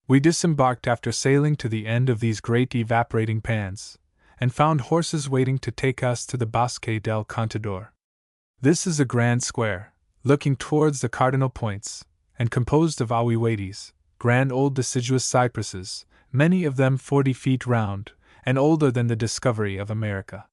We disembarked after sailing to the end of these great evaporating pans, and found horses waiting to take us to the Bosque del Contador. This is a grand square, looking towards the cardinal points, and composed of ahuehuetes, grand old deciduous cypresses, many of them 40 feet round, and older than the discovery of America.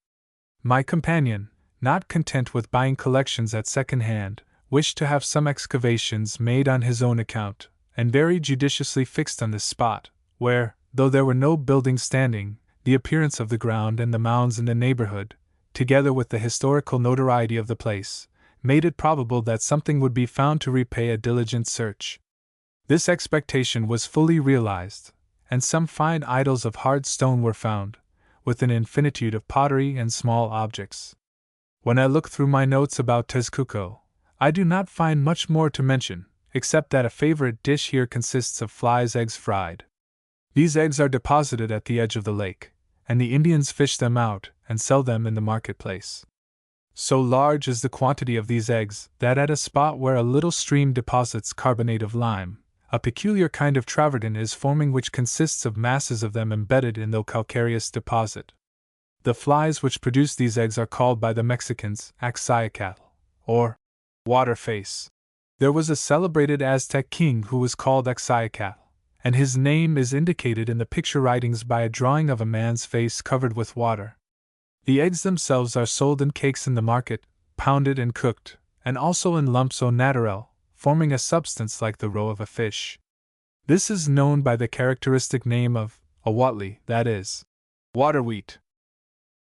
My companion, not content with buying collections at second hand, wished to have some excavations made on his own account, and very judiciously fixed on this spot, where, though there were no buildings standing, the appearance of the ground and the mounds in the neighborhood, together with the historical notoriety of the place, made it probable that something would be found to repay a diligent search. This expectation was fully realized, and some fine idols of hard stone were found, with an infinitude of pottery and small objects. When I look through my notes about Tezcuco, I do not find much more to mention, except that a favorite dish here consists of flies' eggs fried. These eggs are deposited at the edge of the lake, and the Indians fish them out and sell them in the marketplace. So large is the quantity of these eggs that at a spot where a little stream deposits carbonate of lime, a peculiar kind of travertin is forming which consists of masses of them embedded in the calcareous deposit. The flies which produce these eggs are called by the Mexicans axayacatl, or water face. There was a celebrated Aztec king who was called Axayacatl, and his name is indicated in the picture writings by a drawing of a man's face covered with water. The eggs themselves are sold in cakes in the market, pounded and cooked, and also in lumps au naturel, forming a substance like the roe of a fish. This is known by the characteristic name of ahuatli, that is, water wheat.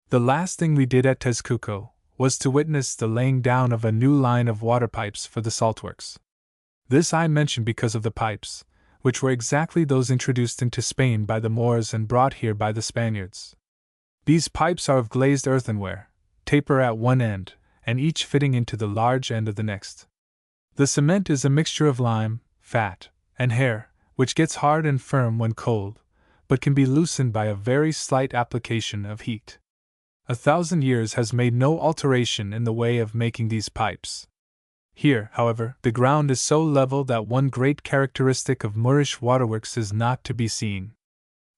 The last thing we did at Tezcuco was to witness the laying down of a new line of water pipes for the saltworks. This I mention because of the pipes, which were exactly those introduced into Spain by the Moors and brought here by the Spaniards. These pipes are of glazed earthenware, taper at one end, and each fitting into the large end of the next. The cement is a mixture of lime, fat, and hair, which gets hard and firm when cold, but can be loosened by a very slight application of heat. 1,000 years has made no alteration in the way of making these pipes. Here, however, the ground is so level that one great characteristic of Moorish waterworks is not to be seen.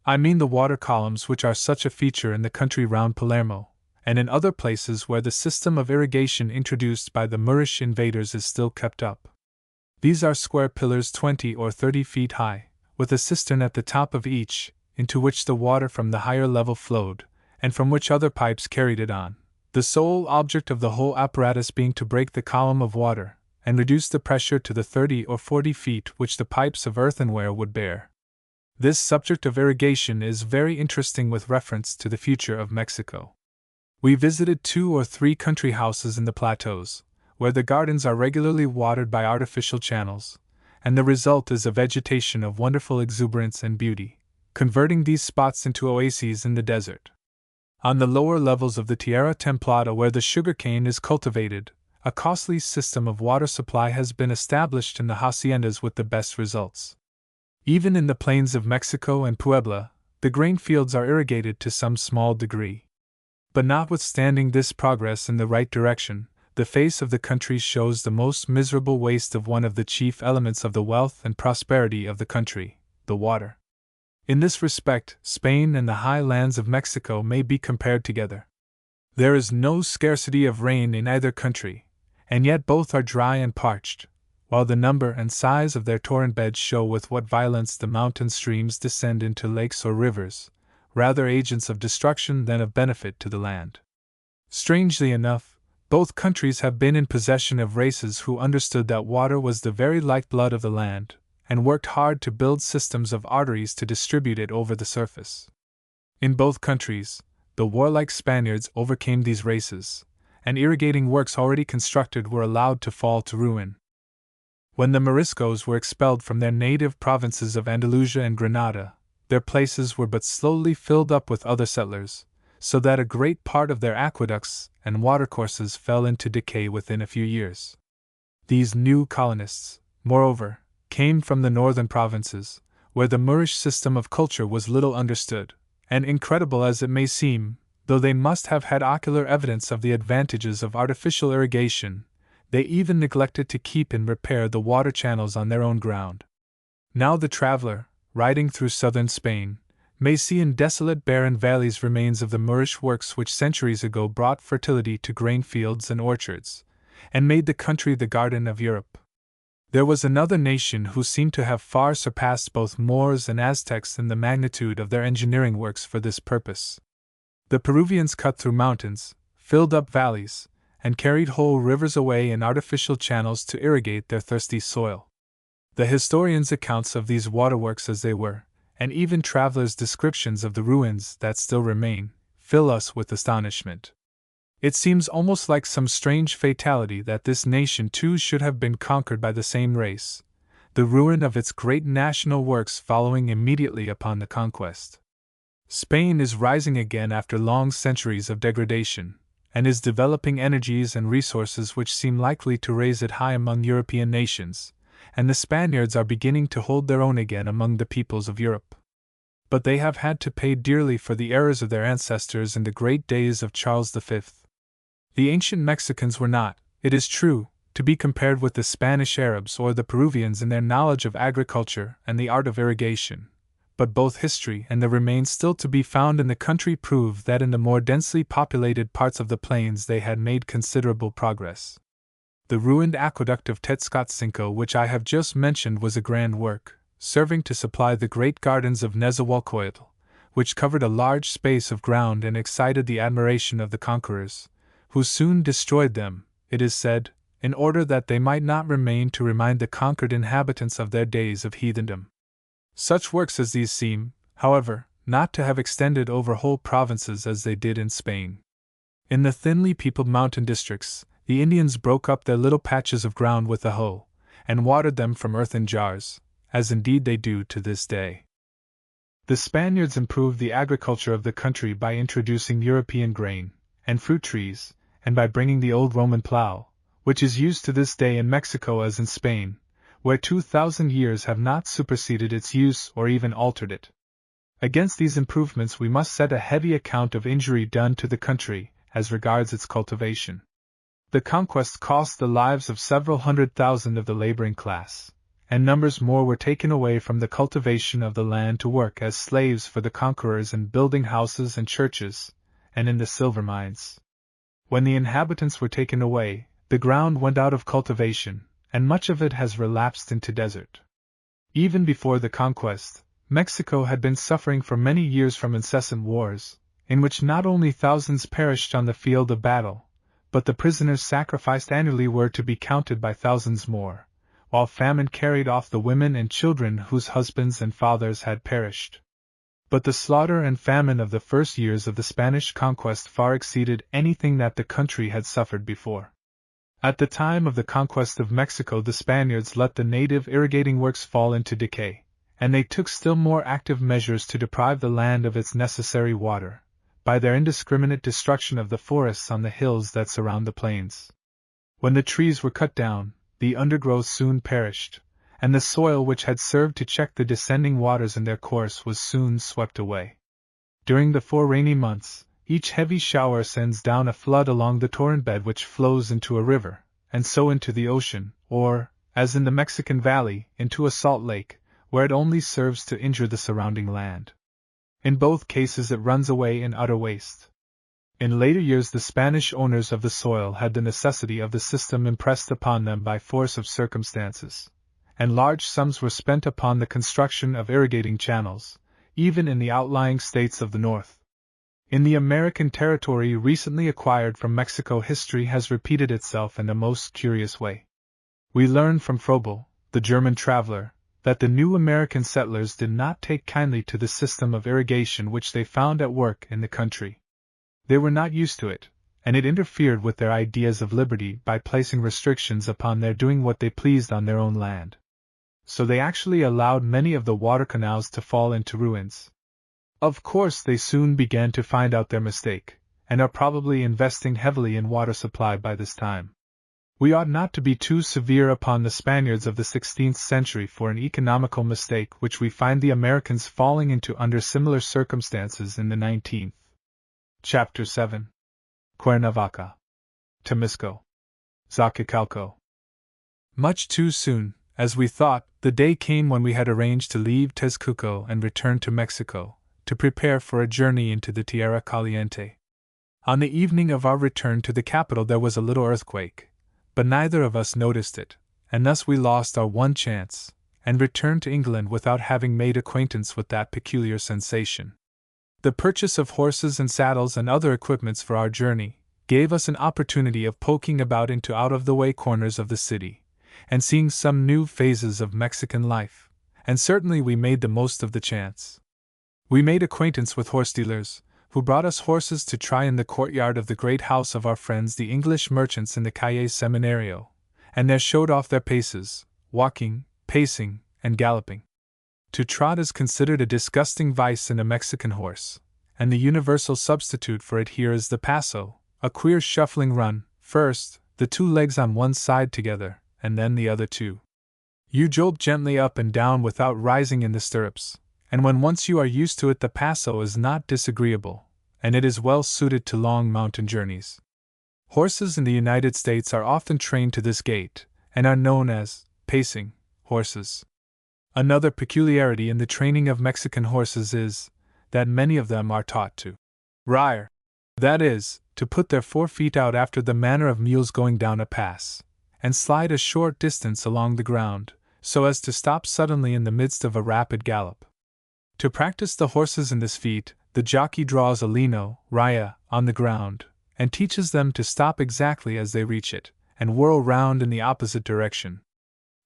I mean the water columns which are such a feature in the country round Palermo, and in other places where the system of irrigation introduced by the Moorish invaders is still kept up. These are square pillars 20 or 30 feet high, with a cistern at the top of each, into which the water from the higher level flowed, and from which other pipes carried it on, the sole object of the whole apparatus being to break the column of water, and reduce the pressure to the 30 or 40 feet which the pipes of earthenware would bear. This subject of irrigation is very interesting with reference to the future of Mexico. We visited 2 or 3 country houses in the plateaus, where the gardens are regularly watered by artificial channels, and the result is a vegetation of wonderful exuberance and beauty, converting these spots into oases in the desert. On the lower levels of the Tierra Templada, where the sugarcane is cultivated, a costly system of water supply has been established in the haciendas with the best results. Even in the plains of Mexico and Puebla, the grain fields are irrigated to some small degree. But notwithstanding this progress in the right direction, the face of the country shows the most miserable waste of one of the chief elements of the wealth and prosperity of the country, the water. In this respect, Spain and the high lands of Mexico may be compared together. There is no scarcity of rain in either country, and yet both are dry and parched, while the number and size of their torrent beds show with what violence the mountain streams descend into lakes or rivers, rather agents of destruction than of benefit to the land. Strangely enough, both countries have been in possession of races who understood that water was the very lifeblood of the land, and worked hard to build systems of arteries to distribute it over the surface. In both countries, the warlike Spaniards overcame these races, and irrigating works already constructed were allowed to fall to ruin. When the Moriscos were expelled from their native provinces of Andalusia and Granada, their places were but slowly filled up with other settlers, so that a great part of their aqueducts and watercourses fell into decay within a few years. These new colonists, moreover, came from the northern provinces, where the Moorish system of culture was little understood, and incredible as it may seem, though they must have had ocular evidence of the advantages of artificial irrigation, they even neglected to keep in repair the water channels on their own ground. Now the traveler, riding through southern Spain, may see in desolate barren valleys remains of the Moorish works which centuries ago brought fertility to grain fields and orchards, and made the country the garden of Europe. There was another nation who seemed to have far surpassed both Moors and Aztecs in the magnitude of their engineering works for this purpose. The Peruvians cut through mountains, filled up valleys, and carried whole rivers away in artificial channels to irrigate their thirsty soil. The historians' accounts of these waterworks as they were, and even travelers' descriptions of the ruins that still remain, fill us with astonishment. It seems almost like some strange fatality that this nation too should have been conquered by the same race, the ruin of its great national works following immediately upon the conquest. Spain is rising again after long centuries of degradation, and is developing energies and resources which seem likely to raise it high among European nations, and the Spaniards are beginning to hold their own again among the peoples of Europe. But they have had to pay dearly for the errors of their ancestors in the great days of Charles V. The ancient Mexicans were not, it is true, to be compared with the Spanish Arabs or the Peruvians in their knowledge of agriculture and the art of irrigation, but both history and the remains still to be found in the country prove that in the more densely populated parts of the plains they had made considerable progress. The ruined aqueduct of Tetzcatzinco which I have just mentioned was a grand work, serving to supply the great gardens of Nezahualcóyotl, which covered a large space of ground and excited the admiration of the conquerors, who soon destroyed them, it is said, in order that they might not remain to remind the conquered inhabitants of their days of heathendom. Such works as these seem, however, not to have extended over whole provinces as they did in Spain. In the thinly peopled mountain districts, the Indians broke up their little patches of ground with a hoe, and watered them from earthen jars, as indeed they do to this day. The Spaniards improved the agriculture of the country by introducing European grain and fruit trees, and by bringing the old Roman plough, which is used to this day in Mexico as in Spain, where 2,000 years have not superseded its use or even altered it. Against these improvements we must set a heavy account of injury done to the country as regards its cultivation. The conquest cost the lives of several 100,000 of the laboring class, and numbers more were taken away from the cultivation of the land to work as slaves for the conquerors in building houses and churches, and in the silver mines. When the inhabitants were taken away, the ground went out of cultivation, and much of it has relapsed into desert. Even before the conquest, Mexico had been suffering for many years from incessant wars, in which not only thousands perished on the field of battle, but the prisoners sacrificed annually were to be counted by thousands more, while famine carried off the women and children whose husbands and fathers had perished. But the slaughter and famine of the first years of the Spanish conquest far exceeded anything that the country had suffered before. At the time of the conquest of Mexico, the Spaniards let the native irrigating works fall into decay, and they took still more active measures to deprive the land of its necessary water, by their indiscriminate destruction of the forests on the hills that surround the plains. When the trees were cut down, the undergrowth soon perished, and the soil which had served to check the descending waters in their course was soon swept away. During the 4 rainy months, each heavy shower sends down a flood along the torrent bed which flows into a river, and so into the ocean, or, as in the Mexican Valley, into a salt lake, where it only serves to injure the surrounding land. In both cases it runs away in utter waste. In later years the Spanish owners of the soil had the necessity of the system impressed upon them by force of circumstances, and large sums were spent upon the construction of irrigating channels, even in the outlying states of the north. In the American territory recently acquired from Mexico, history has repeated itself in a most curious way. We learn from Froebel, the German traveler, that the new American settlers did not take kindly to the system of irrigation which they found at work in the country. They were not used to it, and it interfered with their ideas of liberty by placing restrictions upon their doing what they pleased on their own land. So they actually allowed many of the water canals to fall into ruins. Of course, they soon began to find out their mistake, and are probably investing heavily in water supply by this time. We ought not to be too severe upon the Spaniards of the 16th century for an economical mistake which we find the Americans falling into under similar circumstances in the 19th. Chapter 7. Cuernavaca. Temisco. Zacacalco. Much too soon, as we thought, the day came when we had arranged to leave Texcoco and return to Mexico, to prepare for a journey into the Tierra Caliente. On the evening of our return to the capital there was a little earthquake, but neither of us noticed it, and thus we lost our one chance, and returned to England without having made acquaintance with that peculiar sensation. The purchase of horses and saddles and other equipments for our journey gave us an opportunity of poking about into out-of-the-way corners of the city, and seeing some new phases of Mexican life, and certainly we made the most of the chance. We made acquaintance with horse dealers, who brought us horses to try in the courtyard of the great house of our friends the English merchants in the Calle Seminario, and there showed off their paces, walking, pacing, and galloping. To trot is considered a disgusting vice in a Mexican horse, and the universal substitute for it here is the paso, a queer shuffling run, first, the 2 legs on one side together, and then the other 2. You jolt gently up and down without rising in the stirrups, and when once you are used to it the paso is not disagreeable, and it is well suited to long mountain journeys. Horses in the United States are often trained to this gait, and are known as pacing horses. Another peculiarity in the training of Mexican horses is that many of them are taught to rear, that is, to put their 4 feet out after the manner of mules going down a pass, and slide a short distance along the ground, so as to stop suddenly in the midst of a rapid gallop. To practice the horses in this feat, the jockey draws a lino, raya, on the ground, and teaches them to stop exactly as they reach it, and whirl round in the opposite direction.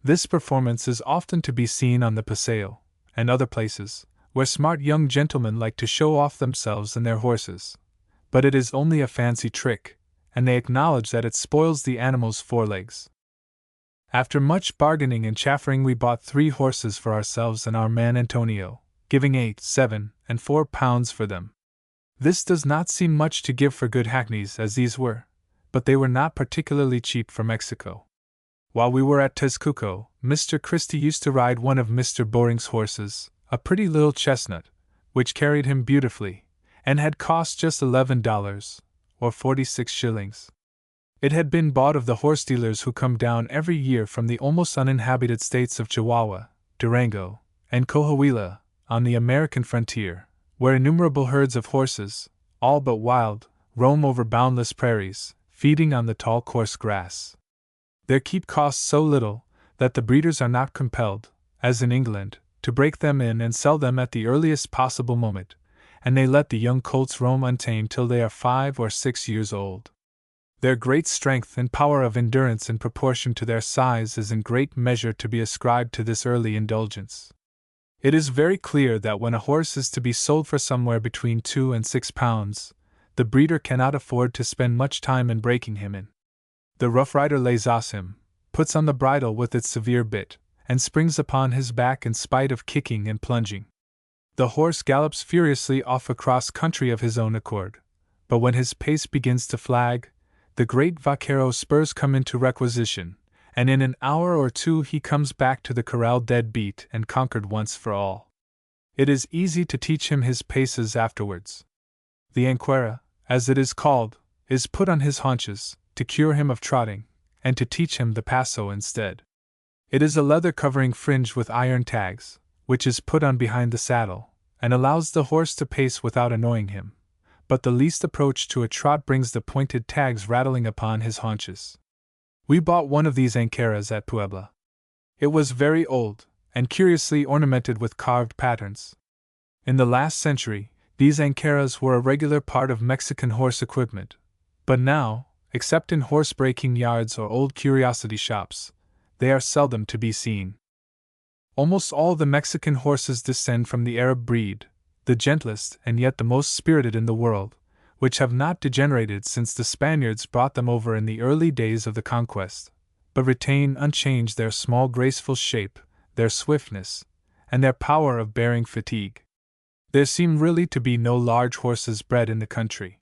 This performance is often to be seen on the Paseo, and other places, where smart young gentlemen like to show off themselves and their horses, but it is only a fancy trick, and they acknowledge that it spoils the animal's forelegs. After much bargaining and chaffering, we bought 3 horses for ourselves and our man Antonio, giving 8, 7, and 4 pounds for them. This does not seem much to give for good hackneys as these were, but they were not particularly cheap for Mexico. While we were at Tezcuco, Mr. Christie used to ride one of Mr. Boring's horses, a pretty little chestnut, which carried him beautifully, and had cost just $11, or 46 shillings. It had been bought of the horse dealers who come down every year from the almost uninhabited states of Chihuahua, Durango, and Coahuila, on the American frontier, where innumerable herds of horses, all but wild, roam over boundless prairies, feeding on the tall coarse grass. Their keep costs so little that the breeders are not compelled, as in England, to break them in and sell them at the earliest possible moment, and they let the young colts roam untamed till they are 5 or 6 years old. Their great strength and power of endurance in proportion to their size is in great measure to be ascribed to this early indulgence. It is very clear that when a horse is to be sold for somewhere between 2 and 6 pounds, the breeder cannot afford to spend much time in breaking him in. The rough rider lays off him, puts on the bridle with its severe bit, and springs upon his back in spite of kicking and plunging. The horse gallops furiously off across country of his own accord, but when his pace begins to flag, the great vaquero spurs come into requisition, and in an hour or 2 he comes back to the corral dead beat and conquered once for all. It is easy to teach him his paces afterwards. The anquera, as it is called, is put on his haunches, to cure him of trotting, and to teach him the paso instead. It is a leather covering fringed with iron tags, which is put on behind the saddle, and allows the horse to pace without annoying him, but the least approach to a trot brings the pointed tags rattling upon his haunches. We bought one of these anqueras at Puebla. It was very old, and curiously ornamented with carved patterns. In the last century, these anqueras were a regular part of Mexican horse equipment, but now, except in horse-breaking yards or old curiosity shops, they are seldom to be seen. Almost all the Mexican horses descend from the Arab breed, the gentlest and yet the most spirited in the world, which have not degenerated since the Spaniards brought them over in the early days of the conquest, but retain unchanged their small graceful shape, their swiftness, and their power of bearing fatigue. There seem really to be no large horses bred in the country.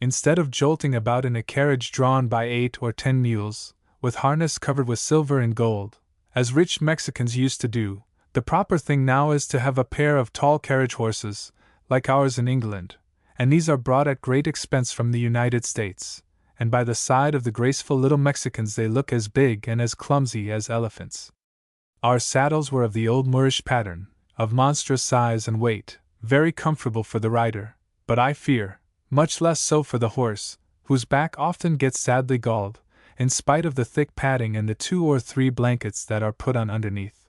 Instead of jolting about in a carriage drawn by 8 or 10 mules, with harness covered with silver and gold, as rich Mexicans used to do, the proper thing now is to have a pair of tall carriage horses, like ours in England, and these are brought at great expense from the United States, and by the side of the graceful little Mexicans they look as big and as clumsy as elephants. Our saddles were of the old Moorish pattern, of monstrous size and weight, very comfortable for the rider, but I fear, much less so for the horse, whose back often gets sadly galled, in spite of the thick padding and the 2 or 3 blankets that are put on underneath.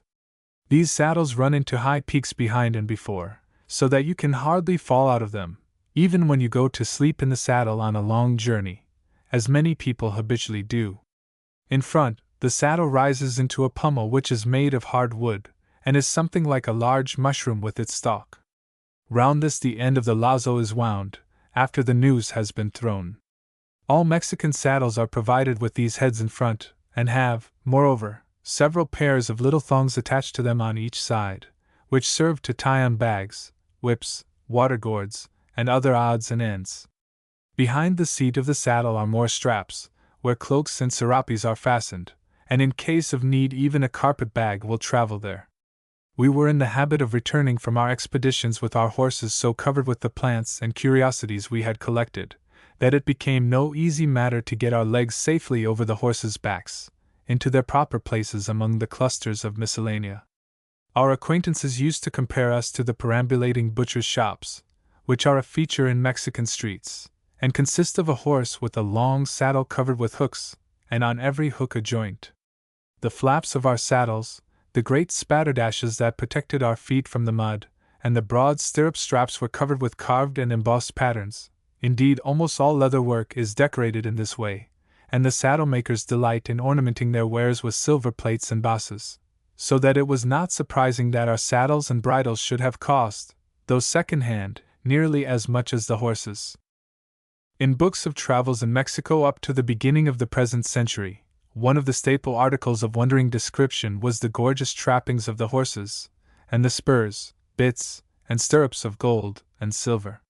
These saddles run into high peaks behind and before, so that you can hardly fall out of them, even when you go to sleep in the saddle on a long journey, as many people habitually do. In front, the saddle rises into a pommel which is made of hard wood, and is something like a large mushroom with its stalk. Round this the end of the lazo is wound, after the noose has been thrown. All Mexican saddles are provided with these heads in front, and have, moreover, several pairs of little thongs attached to them on each side, which serve to tie on bags, whips, water gourds, and other odds and ends. Behind the seat of the saddle are more straps, where cloaks and serapes are fastened, and in case of need even a carpet bag will travel there. We were in the habit of returning from our expeditions with our horses so covered with the plants and curiosities we had collected, that it became no easy matter to get our legs safely over the horses' backs, into their proper places among the clusters of miscellanea. Our acquaintances used to compare us to the perambulating butchers' shops, which are a feature in Mexican streets, and consist of a horse with a long saddle covered with hooks, and on every hook a joint. The flaps of our saddles, the great spatterdashes that protected our feet from the mud, and the broad stirrup straps were covered with carved and embossed patterns. Indeed, almost all leather work is decorated in this way, and the saddle makers delight in ornamenting their wares with silver plates and bosses, so that it was not surprising that our saddles and bridles should have cost, though second-hand, nearly as much as the horses. In books of travels in Mexico up to the beginning of the present century, one of the staple articles of wondering description was the gorgeous trappings of the horses, and the spurs, bits, and stirrups of gold and silver.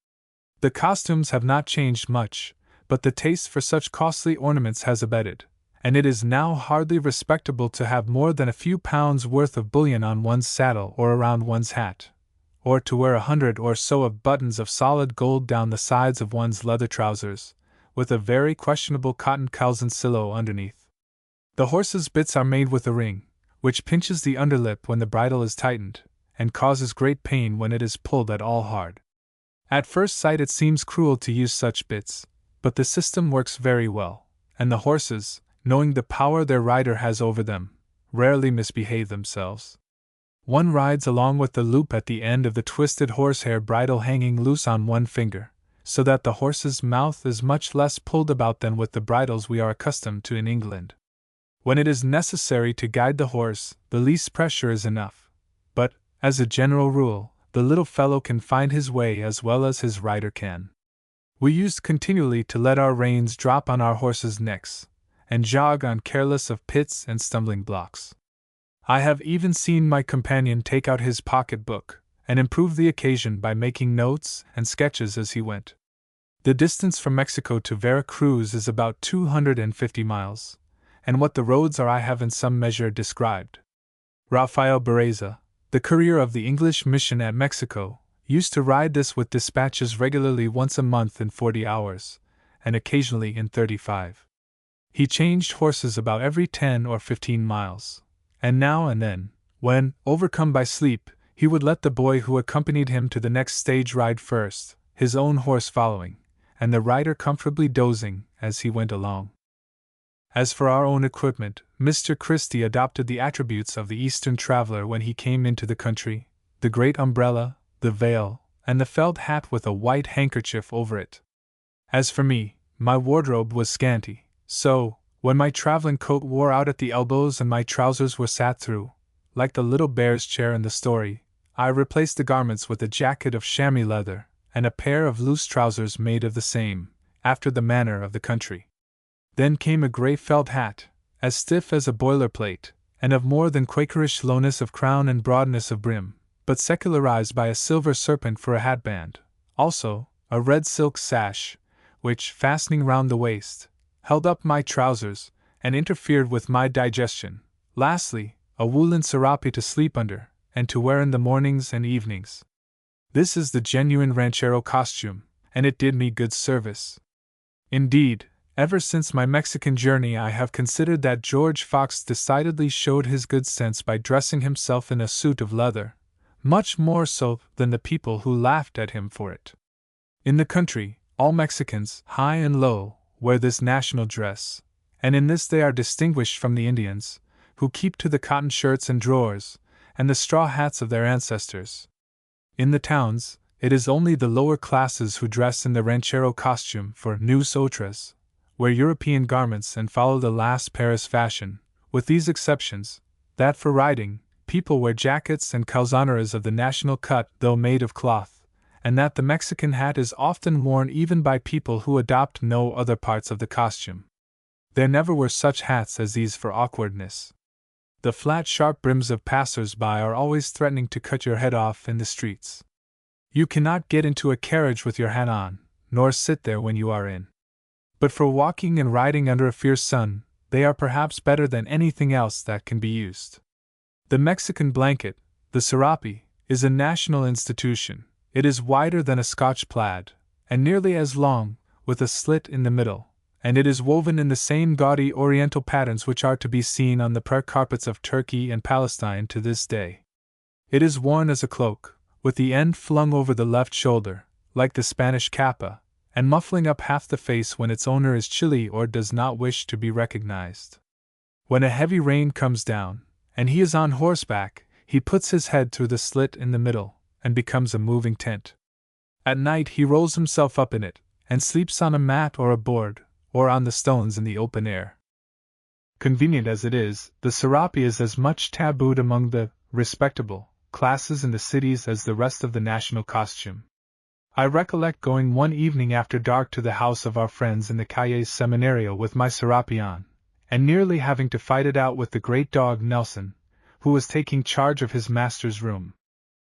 The costumes have not changed much, but the taste for such costly ornaments has abated, and it is now hardly respectable to have more than a few pounds' worth of bullion on one's saddle or around one's hat, or to wear 100 or so of buttons of solid gold down the sides of one's leather trousers, with a very questionable cotton calzoncillo underneath. The horse's bits are made with a ring, which pinches the underlip when the bridle is tightened, and causes great pain when it is pulled at all hard. At first sight it seems cruel to use such bits, but the system works very well, and the horses, knowing the power their rider has over them, rarely misbehave themselves. One rides along with the loop at the end of the twisted horsehair bridle hanging loose on one finger, so that the horse's mouth is much less pulled about than with the bridles we are accustomed to in England. When it is necessary to guide the horse, the least pressure is enough, but, as a general rule, the little fellow can find his way as well as his rider can. We used continually to let our reins drop on our horses' necks, and jog on careless of pits and stumbling blocks. I have even seen my companion take out his pocket-book, and improve the occasion by making notes and sketches as he went. The distance from Mexico to Vera Cruz is about 250 miles, and what the roads are I have in some measure described. Rafael Bereza, the courier of the English mission at Mexico, used to ride this with dispatches regularly once a month in 40 hours, and occasionally in 35. He changed horses about every 10 or 15 miles, and now and then, when, overcome by sleep, he would let the boy who accompanied him to the next stage ride first, his own horse following, and the rider comfortably dozing as he went along. As for our own equipment, Mr. Christie adopted the attributes of the Eastern traveler when he came into the country: the great umbrella, the veil, and the felt hat with a white handkerchief over it. As for me, my wardrobe was scanty, so, when my traveling coat wore out at the elbows and my trousers were sat through, like the little bear's chair in the story, I replaced the garments with a jacket of chamois leather, and a pair of loose trousers made of the same, after the manner of the country. Then came a grey felt hat, as stiff as a boiler plate, and of more than Quakerish lowness of crown and broadness of brim, but secularized by a silver serpent for a hatband; also, a red silk sash, which, fastening round the waist, held up my trousers, and interfered with my digestion; lastly, a woolen serape to sleep under, and to wear in the mornings and evenings. This is the genuine ranchero costume, and it did me good service. Indeed, ever since my Mexican journey I have considered that George Fox decidedly showed his good sense by dressing himself in a suit of leather, much more so than the people who laughed at him for it. In the country, all Mexicans, high and low, wear this national dress, and in this they are distinguished from the Indians, who keep to the cotton shirts and drawers, and the straw hats of their ancestors. In the towns, it is only the lower classes who dress in the ranchero costume for nous autres, wear European garments and follow the last Paris fashion, with these exceptions, that for riding, people wear jackets and calzoneras of the national cut though made of cloth, and that the Mexican hat is often worn even by people who adopt no other parts of the costume. There never were such hats as these for awkwardness. The flat, sharp brims of passers-by are always threatening to cut your head off in the streets. You cannot get into a carriage with your hat on, nor sit there when you are in. But for walking and riding under a fierce sun, they are perhaps better than anything else that can be used. The Mexican blanket, the serape, is a national institution. It is wider than a Scotch plaid, and nearly as long, with a slit in the middle, and it is woven in the same gaudy Oriental patterns which are to be seen on the prayer carpets of Turkey and Palestine to this day. It is worn as a cloak, with the end flung over the left shoulder, like the Spanish capa, and muffling up half the face when its owner is chilly or does not wish to be recognized. When a heavy rain comes down, and he is on horseback, he puts his head through the slit in the middle, and becomes a moving tent. At night he rolls himself up in it, and sleeps on a mat or a board, or on the stones in the open air. Convenient as it is, the serape is as much tabooed among the respectable classes in the cities as the rest of the national costume. I recollect going one evening after dark to the house of our friends in the Calle Seminario with my serapion, and nearly having to fight it out with the great dog Nelson, who was taking charge of his master's room.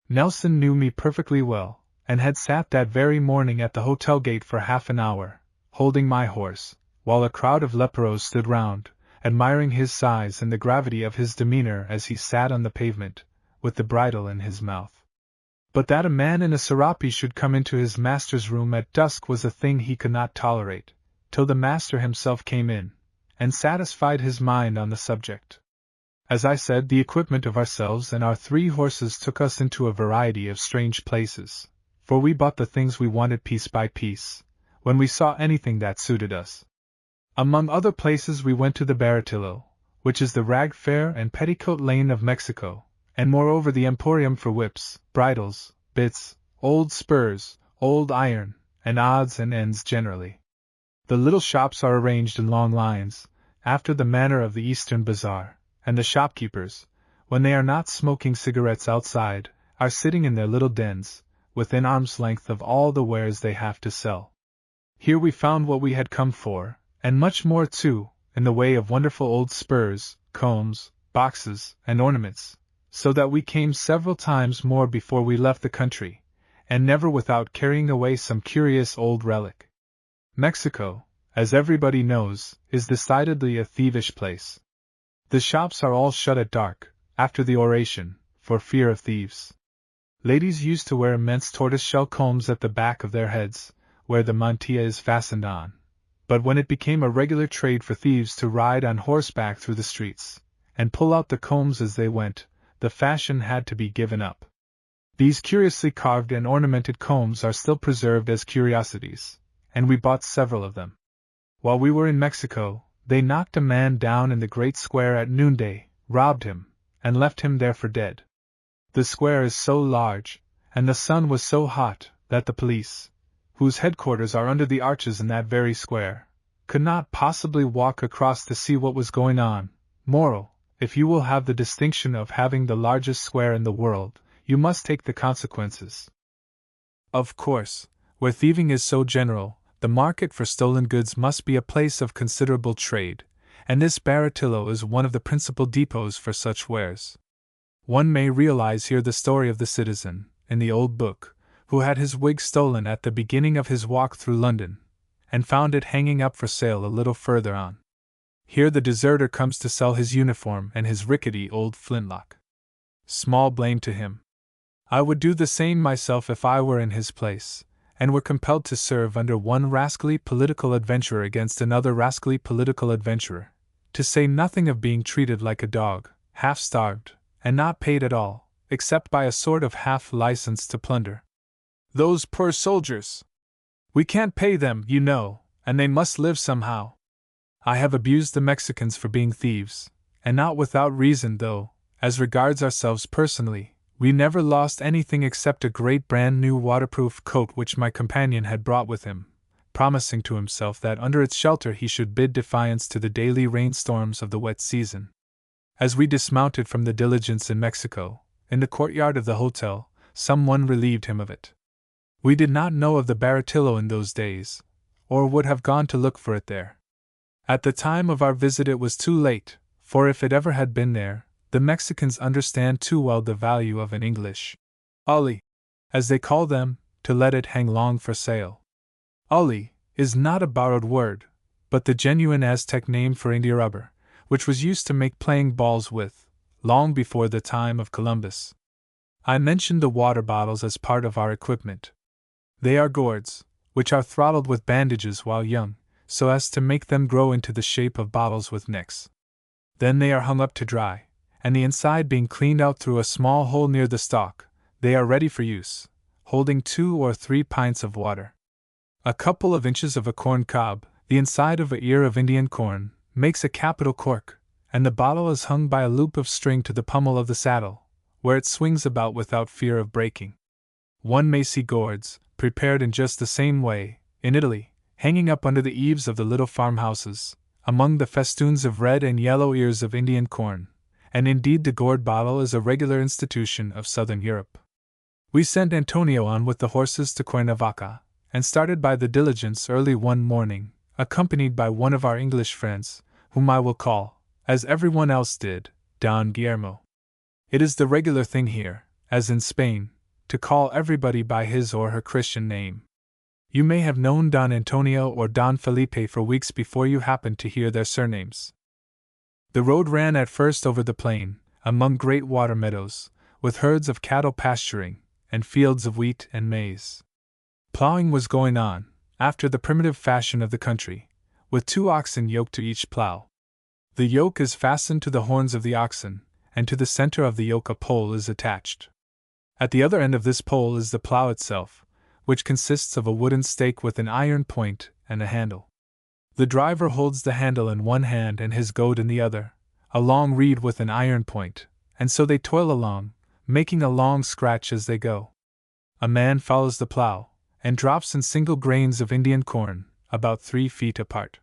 Nelson knew me perfectly well, and had sat that very morning at the hotel gate for half an hour, holding my horse, while a crowd of leperos stood round, admiring his size and the gravity of his demeanor as he sat on the pavement, with the bridle in his mouth. But that a man in a serape should come into his master's room at dusk was a thing he could not tolerate, till the master himself came in, and satisfied his mind on the subject. As I said, the equipment of ourselves and our 3 horses took us into a variety of strange places, for we bought the things we wanted piece by piece, when we saw anything that suited us. Among other places we went to the Baratillo, which is the rag fair and petticoat lane of Mexico, and moreover the emporium for whips, bridles, bits, old spurs, old iron, and odds and ends generally. The little shops are arranged in long lines, after the manner of the Eastern bazaar, and the shopkeepers, when they are not smoking cigarettes outside, are sitting in their little dens, within arm's length of all the wares they have to sell. Here we found what we had come for, and much more too, in the way of wonderful old spurs, combs, boxes, and ornaments, so that we came several times more before we left the country, and never without carrying away some curious old relic. Mexico, as everybody knows, is decidedly a thievish place. The shops are all shut at dark, after the oration, for fear of thieves. Ladies used to wear immense tortoise-shell combs at the back of their heads, where the mantilla is fastened on. But when it became a regular trade for thieves to ride on horseback through the streets, and pull out the combs as they went, the fashion had to be given up. These curiously carved and ornamented combs are still preserved as curiosities, and we bought several of them. While we were in Mexico, they knocked a man down in the great square at noonday, robbed him, and left him there for dead. The square is so large, and the sun was so hot, that the police, whose headquarters are under the arches in that very square, could not possibly walk across to see what was going on. Moral: if you will have the distinction of having the largest square in the world, you must take the consequences. Of course, where thieving is so general, the market for stolen goods must be a place of considerable trade, and this Baratillo is one of the principal depots for such wares. One may realize here the story of the citizen, in the old book, who had his wig stolen at the beginning of his walk through London, and found it hanging up for sale a little further on. Here the deserter comes to sell his uniform and his rickety old flintlock. Small blame to him. I would do the same myself if I were in his place, and were compelled to serve under one rascally political adventurer against another rascally political adventurer, to say nothing of being treated like a dog, half-starved, and not paid at all, except by a sort of half-license to plunder. Those poor soldiers! We can't pay them, you know, and they must live somehow. I have abused the Mexicans for being thieves, and not without reason though, as regards ourselves personally, we never lost anything except a great brand-new waterproof coat which my companion had brought with him, promising to himself that under its shelter he should bid defiance to the daily rainstorms of the wet season. As we dismounted from the diligence in Mexico, in the courtyard of the hotel, someone relieved him of it. We did not know of the Baratillo in those days, or would have gone to look for it there. At the time of our visit it was too late, for if it ever had been there, the Mexicans understand too well the value of an English ully, as they call them, to let it hang long for sale. Ully is not a borrowed word, but the genuine Aztec name for India rubber, which was used to make playing balls with, long before the time of Columbus. I mentioned the water bottles as part of our equipment. They are gourds, which are throttled with bandages while young, so as to make them grow into the shape of bottles with necks. Then they are hung up to dry, and the inside being cleaned out through a small hole near the stalk, they are ready for use, holding 2 or 3 pints of water. A couple of inches of a corn cob, the inside of a ear of Indian corn, makes a capital cork, and the bottle is hung by a loop of string to the pommel of the saddle, where it swings about without fear of breaking. One may see gourds, prepared in just the same way, in Italy, hanging up under the eaves of the little farmhouses, among the festoons of red and yellow ears of Indian corn, and indeed the gourd bottle is a regular institution of southern Europe. We sent Antonio on with the horses to Cuernavaca, and started by the diligence early one morning, accompanied by one of our English friends, whom I will call, as everyone else did, Don Guillermo. It is the regular thing here, as in Spain, to call everybody by his or her Christian name. You may have known Don Antonio or Don Felipe for weeks before you happened to hear their surnames. The road ran at first over the plain, among great water meadows, with herds of cattle pasturing, and fields of wheat and maize. Plowing was going on, after the primitive fashion of the country, with 2 oxen yoked to each plow. The yoke is fastened to the horns of the oxen, and to the center of the yoke a pole is attached. At the other end of this pole is the plow itself, which consists of a wooden stake with an iron point and a handle. The driver holds the handle in one hand and his goad in the other, a long reed with an iron point, and so they toil along, making a long scratch as they go. A man follows the plow, and drops in single grains of Indian corn, about 3 feet apart.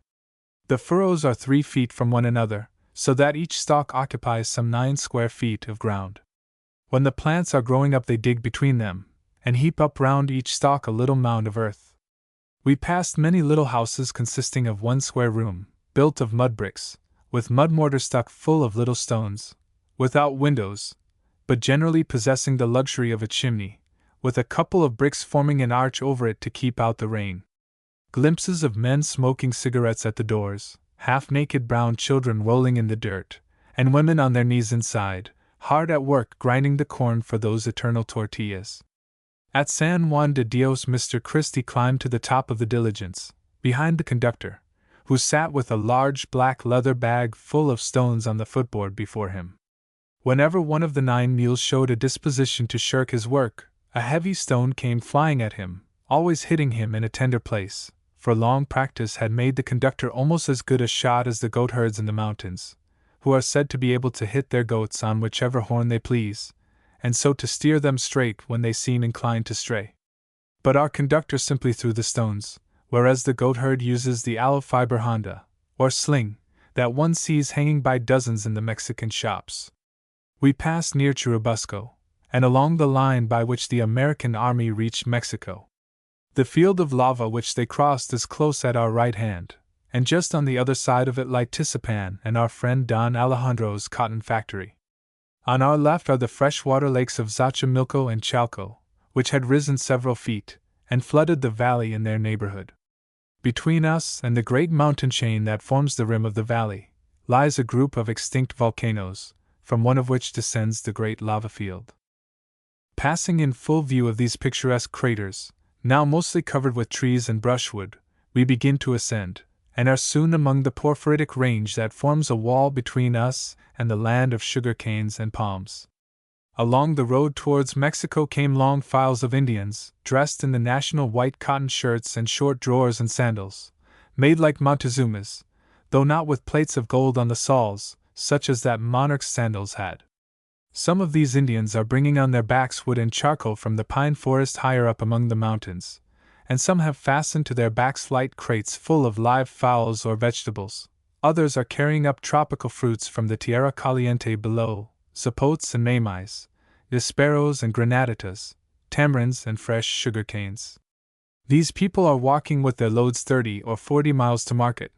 The furrows are 3 feet from one another, so that each stalk occupies some 9 square feet of ground. When the plants are growing up they dig between them, and heap up round each stalk a little mound of earth. We passed many little houses consisting of 1 square room, built of mud bricks, with mud mortar stuck full of little stones, without windows, but generally possessing the luxury of a chimney, with a couple of bricks forming an arch over it to keep out the rain. Glimpses of men smoking cigarettes at the doors, half-naked brown children rolling in the dirt, and women on their knees inside, hard at work grinding the corn for those eternal tortillas. At San Juan de Dios Mr. Christie climbed to the top of the diligence, behind the conductor, who sat with a large black leather bag full of stones on the footboard before him. Whenever one of the 9 mules showed a disposition to shirk his work, a heavy stone came flying at him, always hitting him in a tender place, for long practice had made the conductor almost as good a shot as the goatherds in the mountains, who are said to be able to hit their goats on whichever horn they please, and so to steer them straight when they seem inclined to stray. But our conductor simply threw the stones, whereas the goatherd uses the aloe fiber honda, or sling, that one sees hanging by dozens in the Mexican shops. We passed near Churubusco, and along the line by which the American army reached Mexico. The field of lava which they crossed is close at our right hand, and just on the other side of it lie Tisapan and our friend Don Alejandro's cotton factory. On our left are the freshwater lakes of Xochimilco and Chalco, which had risen several feet, and flooded the valley in their neighborhood. Between us and the great mountain chain that forms the rim of the valley, lies a group of extinct volcanoes, from one of which descends the great lava field. Passing in full view of these picturesque craters, now mostly covered with trees and brushwood, we begin to ascend, and are soon among the porphyritic range that forms a wall between us and the land of sugar canes and palms. Along the road towards Mexico came long files of Indians, dressed in the national white cotton shirts and short drawers and sandals, made like Montezuma's, though not with plates of gold on the soles, such as that monarch's sandals had. Some of these Indians are bringing on their backs wood and charcoal from the pine forest higher up among the mountains, and some have fastened to their backs light crates full of live fowls or vegetables. Others are carrying up tropical fruits from the Tierra Caliente below, zapotes and mamais, esparros and granaditas, tamarinds and fresh sugar canes. These people are walking with their loads 30 or 40 miles to market,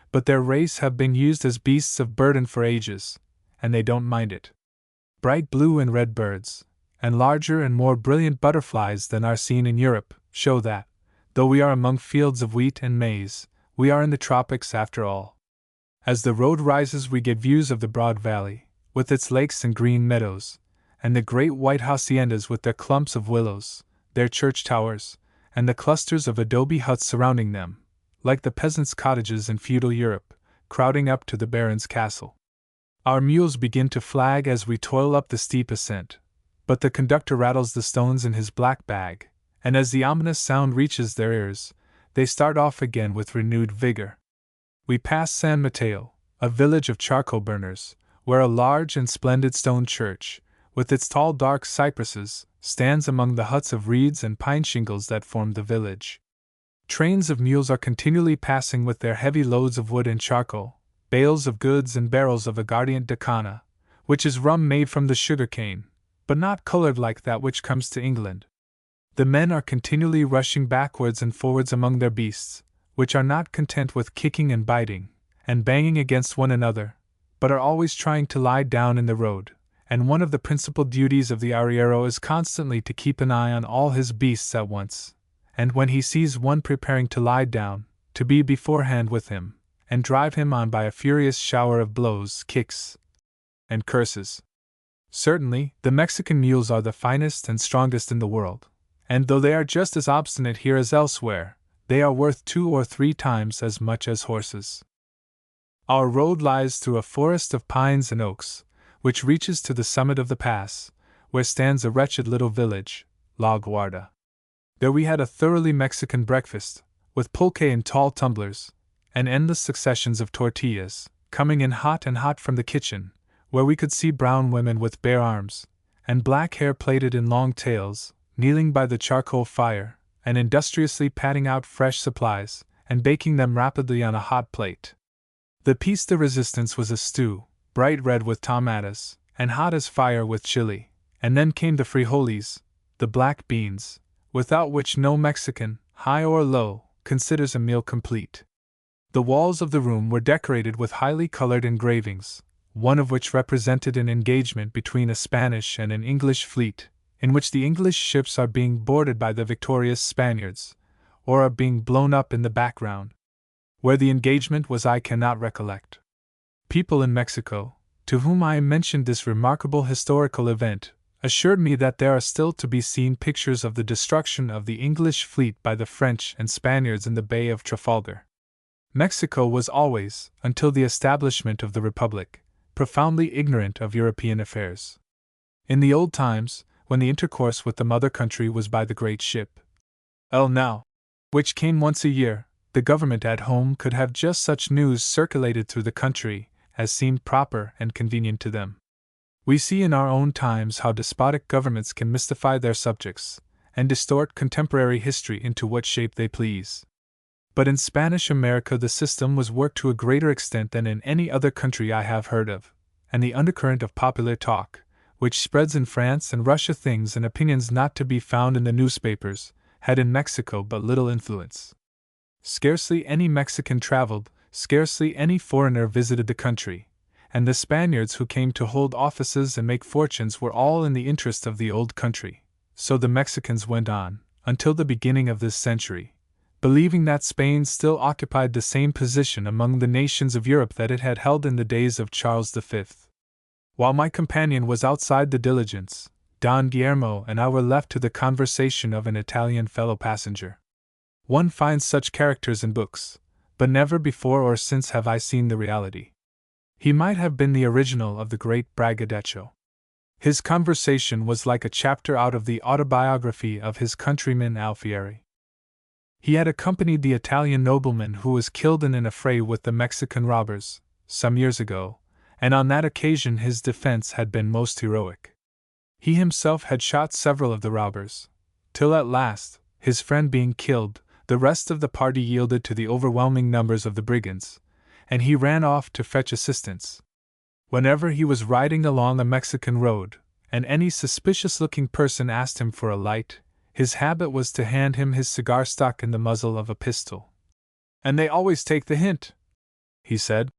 but their race have been used as beasts of burden for ages, and they don't mind it. Bright blue and red birds, and larger and more brilliant butterflies than are seen in Europe, show that, though we are among fields of wheat and maize, we are in the tropics after all. As the road rises we get views of the broad valley, with its lakes and green meadows, and the great white haciendas with their clumps of willows, their church towers, and the clusters of adobe huts surrounding them, like the peasants' cottages in feudal Europe, crowding up to the baron's castle. Our mules begin to flag as we toil up the steep ascent, but the conductor rattles the stones in his black bag, and as the ominous sound reaches their ears, they start off again with renewed vigor. We pass San Mateo, a village of charcoal burners, where a large and splendid stone church, with its tall dark cypresses, stands among the huts of reeds and pine shingles that form the village. Trains of mules are continually passing with their heavy loads of wood and charcoal, bales of goods and barrels of aguardiente de cana, which is rum made from the sugar cane, but not colored like that which comes to England. The men are continually rushing backwards and forwards among their beasts, which are not content with kicking and biting, and banging against one another, but are always trying to lie down in the road, and one of the principal duties of the arriero is constantly to keep an eye on all his beasts at once, and when he sees one preparing to lie down, to be beforehand with him, and drive him on by a furious shower of blows, kicks, and curses. Certainly, the Mexican mules are the finest and strongest in the world, and though they are just as obstinate here as elsewhere, they are worth 2 or 3 times as much as horses. Our road lies through a forest of pines and oaks, which reaches to the summit of the pass, where stands a wretched little village, La Guarda. There we had a thoroughly Mexican breakfast, with pulque in tall tumblers, and endless successions of tortillas, coming in hot and hot from the kitchen, where we could see brown women with bare arms, and black hair plaited in long tails, kneeling by the charcoal fire, and industriously patting out fresh supplies, and baking them rapidly on a hot plate. The piece de resistance was a stew, bright red with tomatoes, and hot as fire with chili, and then came the frijoles, the black beans, without which no Mexican, high or low, considers a meal complete. The walls of the room were decorated with highly colored engravings, one of which represented an engagement between a Spanish and an English fleet, in which the English ships are being boarded by the victorious Spaniards, or are being blown up in the background. Where the engagement was I cannot recollect. People in Mexico, to whom I mentioned this remarkable historical event, assured me that there are still to be seen pictures of the destruction of the English fleet by the French and Spaniards in the Bay of Trafalgar. Mexico was always, until the establishment of the Republic, profoundly ignorant of European affairs. In the old times, when the intercourse with the mother country was by the great ship El Now, which came once a year, the government at home could have just such news circulated through the country as seemed proper and convenient to them. We see in our own times how despotic governments can mystify their subjects, and distort contemporary history into what shape they please. But in Spanish America the system was worked to a greater extent than in any other country I have heard of, and the undercurrent of popular talk, which spreads in France and Russia things and opinions not to be found in the newspapers, had in Mexico but little influence. Scarcely any Mexican traveled, scarcely any foreigner visited the country, and the Spaniards who came to hold offices and make fortunes were all in the interest of the old country. So the Mexicans went on, until the beginning of this century, believing that Spain still occupied the same position among the nations of Europe that it had held in the days of Charles V. While my companion was outside the diligence, Don Guillermo and I were left to the conversation of an Italian fellow-passenger. One finds such characters in books, but never before or since have I seen the reality. He might have been the original of the great Braggadocio. His conversation was like a chapter out of the autobiography of his countryman Alfieri. He had accompanied the Italian nobleman who was killed in an affray with the Mexican robbers, some years ago, and on that occasion his defense had been most heroic. He himself had shot several of the robbers, till at last, his friend being killed, the rest of the party yielded to the overwhelming numbers of the brigands, and he ran off to fetch assistance. Whenever he was riding along a Mexican road, and any suspicious-looking person asked him for a light, his habit was to hand him his cigar stuck in the muzzle of a pistol. "And they always take the hint," he said,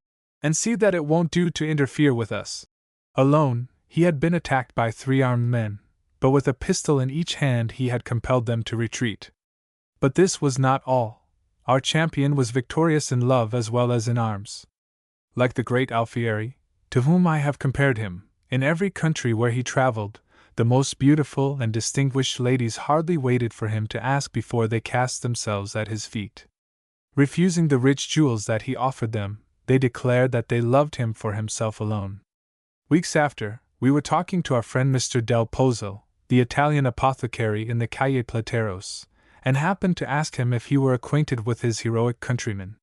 "and see that it won't do to interfere with us." Alone, he had been attacked by 3 armed men, but with a pistol in each hand he had compelled them to retreat. But this was not all. Our champion was victorious in love as well as in arms. Like the great Alfieri, to whom I have compared him, in every country where he traveled, the most beautiful and distinguished ladies hardly waited for him to ask before they cast themselves at his feet. Refusing the rich jewels that he offered them, they declared that they loved him for himself alone. Weeks after, we were talking to our friend Mr. Del Pozo, the Italian apothecary in the Calle Plateros, and happened to ask him if he were acquainted with his heroic countryman.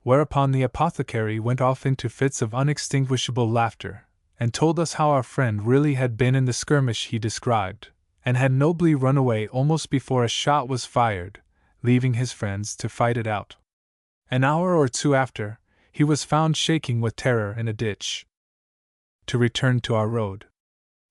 Whereupon the apothecary went off into fits of unextinguishable laughter, and told us how our friend really had been in the skirmish he described, and had nobly run away almost before a shot was fired, leaving his friends to fight it out. An hour or 2 after, he was found shaking with terror in a ditch. To return to our road.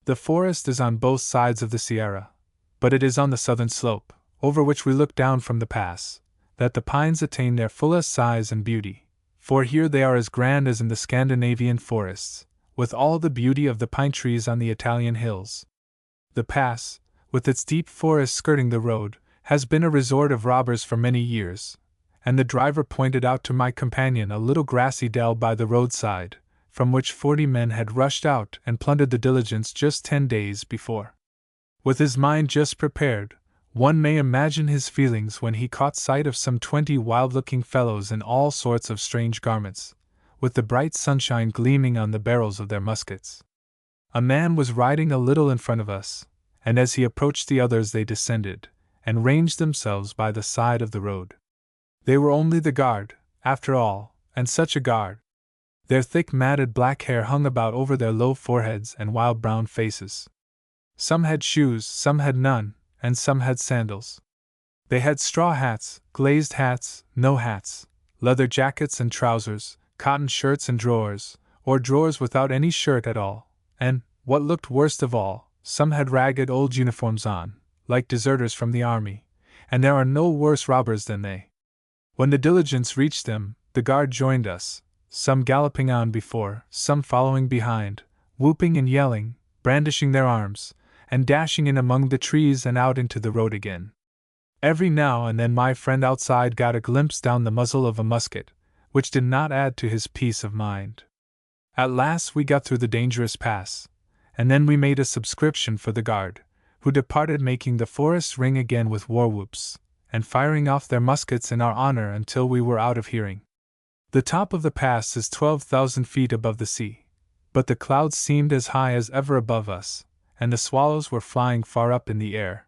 The forest is on both sides of the Sierra, but it is on the southern slope, over which we look down from the pass, that the pines attain their fullest size and beauty, for here they are as grand as in the Scandinavian forests, with all the beauty of the pine trees on the Italian hills. The pass, with its deep forest skirting the road, has been a resort of robbers for many years, and the driver pointed out to my companion a little grassy dell by the roadside, from which 40 men had rushed out and plundered the diligence just 10 days before. With his mind just prepared, one may imagine his feelings when he caught sight of some 20 wild-looking fellows in all sorts of strange garments, with the bright sunshine gleaming on the barrels of their muskets. A man was riding a little in front of us, and as he approached the others they descended, and ranged themselves by the side of the road. They were only the guard, after all, and such a guard! Their thick matted black hair hung about over their low foreheads and wild brown faces. Some had shoes, some had none, and some had sandals. They had straw hats, glazed hats, no hats, leather jackets and trousers, cotton shirts and drawers, or drawers without any shirt at all, and, what looked worst of all, some had ragged old uniforms on, like deserters from the army, and there are no worse robbers than they. When the diligence reached them, the guard joined us, some galloping on before, some following behind, whooping and yelling, brandishing their arms, and dashing in among the trees and out into the road again. Every now and then my friend outside got a glimpse down the muzzle of a musket, which did not add to his peace of mind. At last we got through the dangerous pass, and then we made a subscription for the guard, who departed making the forest ring again with war whoops, and firing off their muskets in our honor until we were out of hearing. The top of the pass is 12,000 feet above the sea, but the clouds seemed as high as ever above us, and the swallows were flying far up in the air.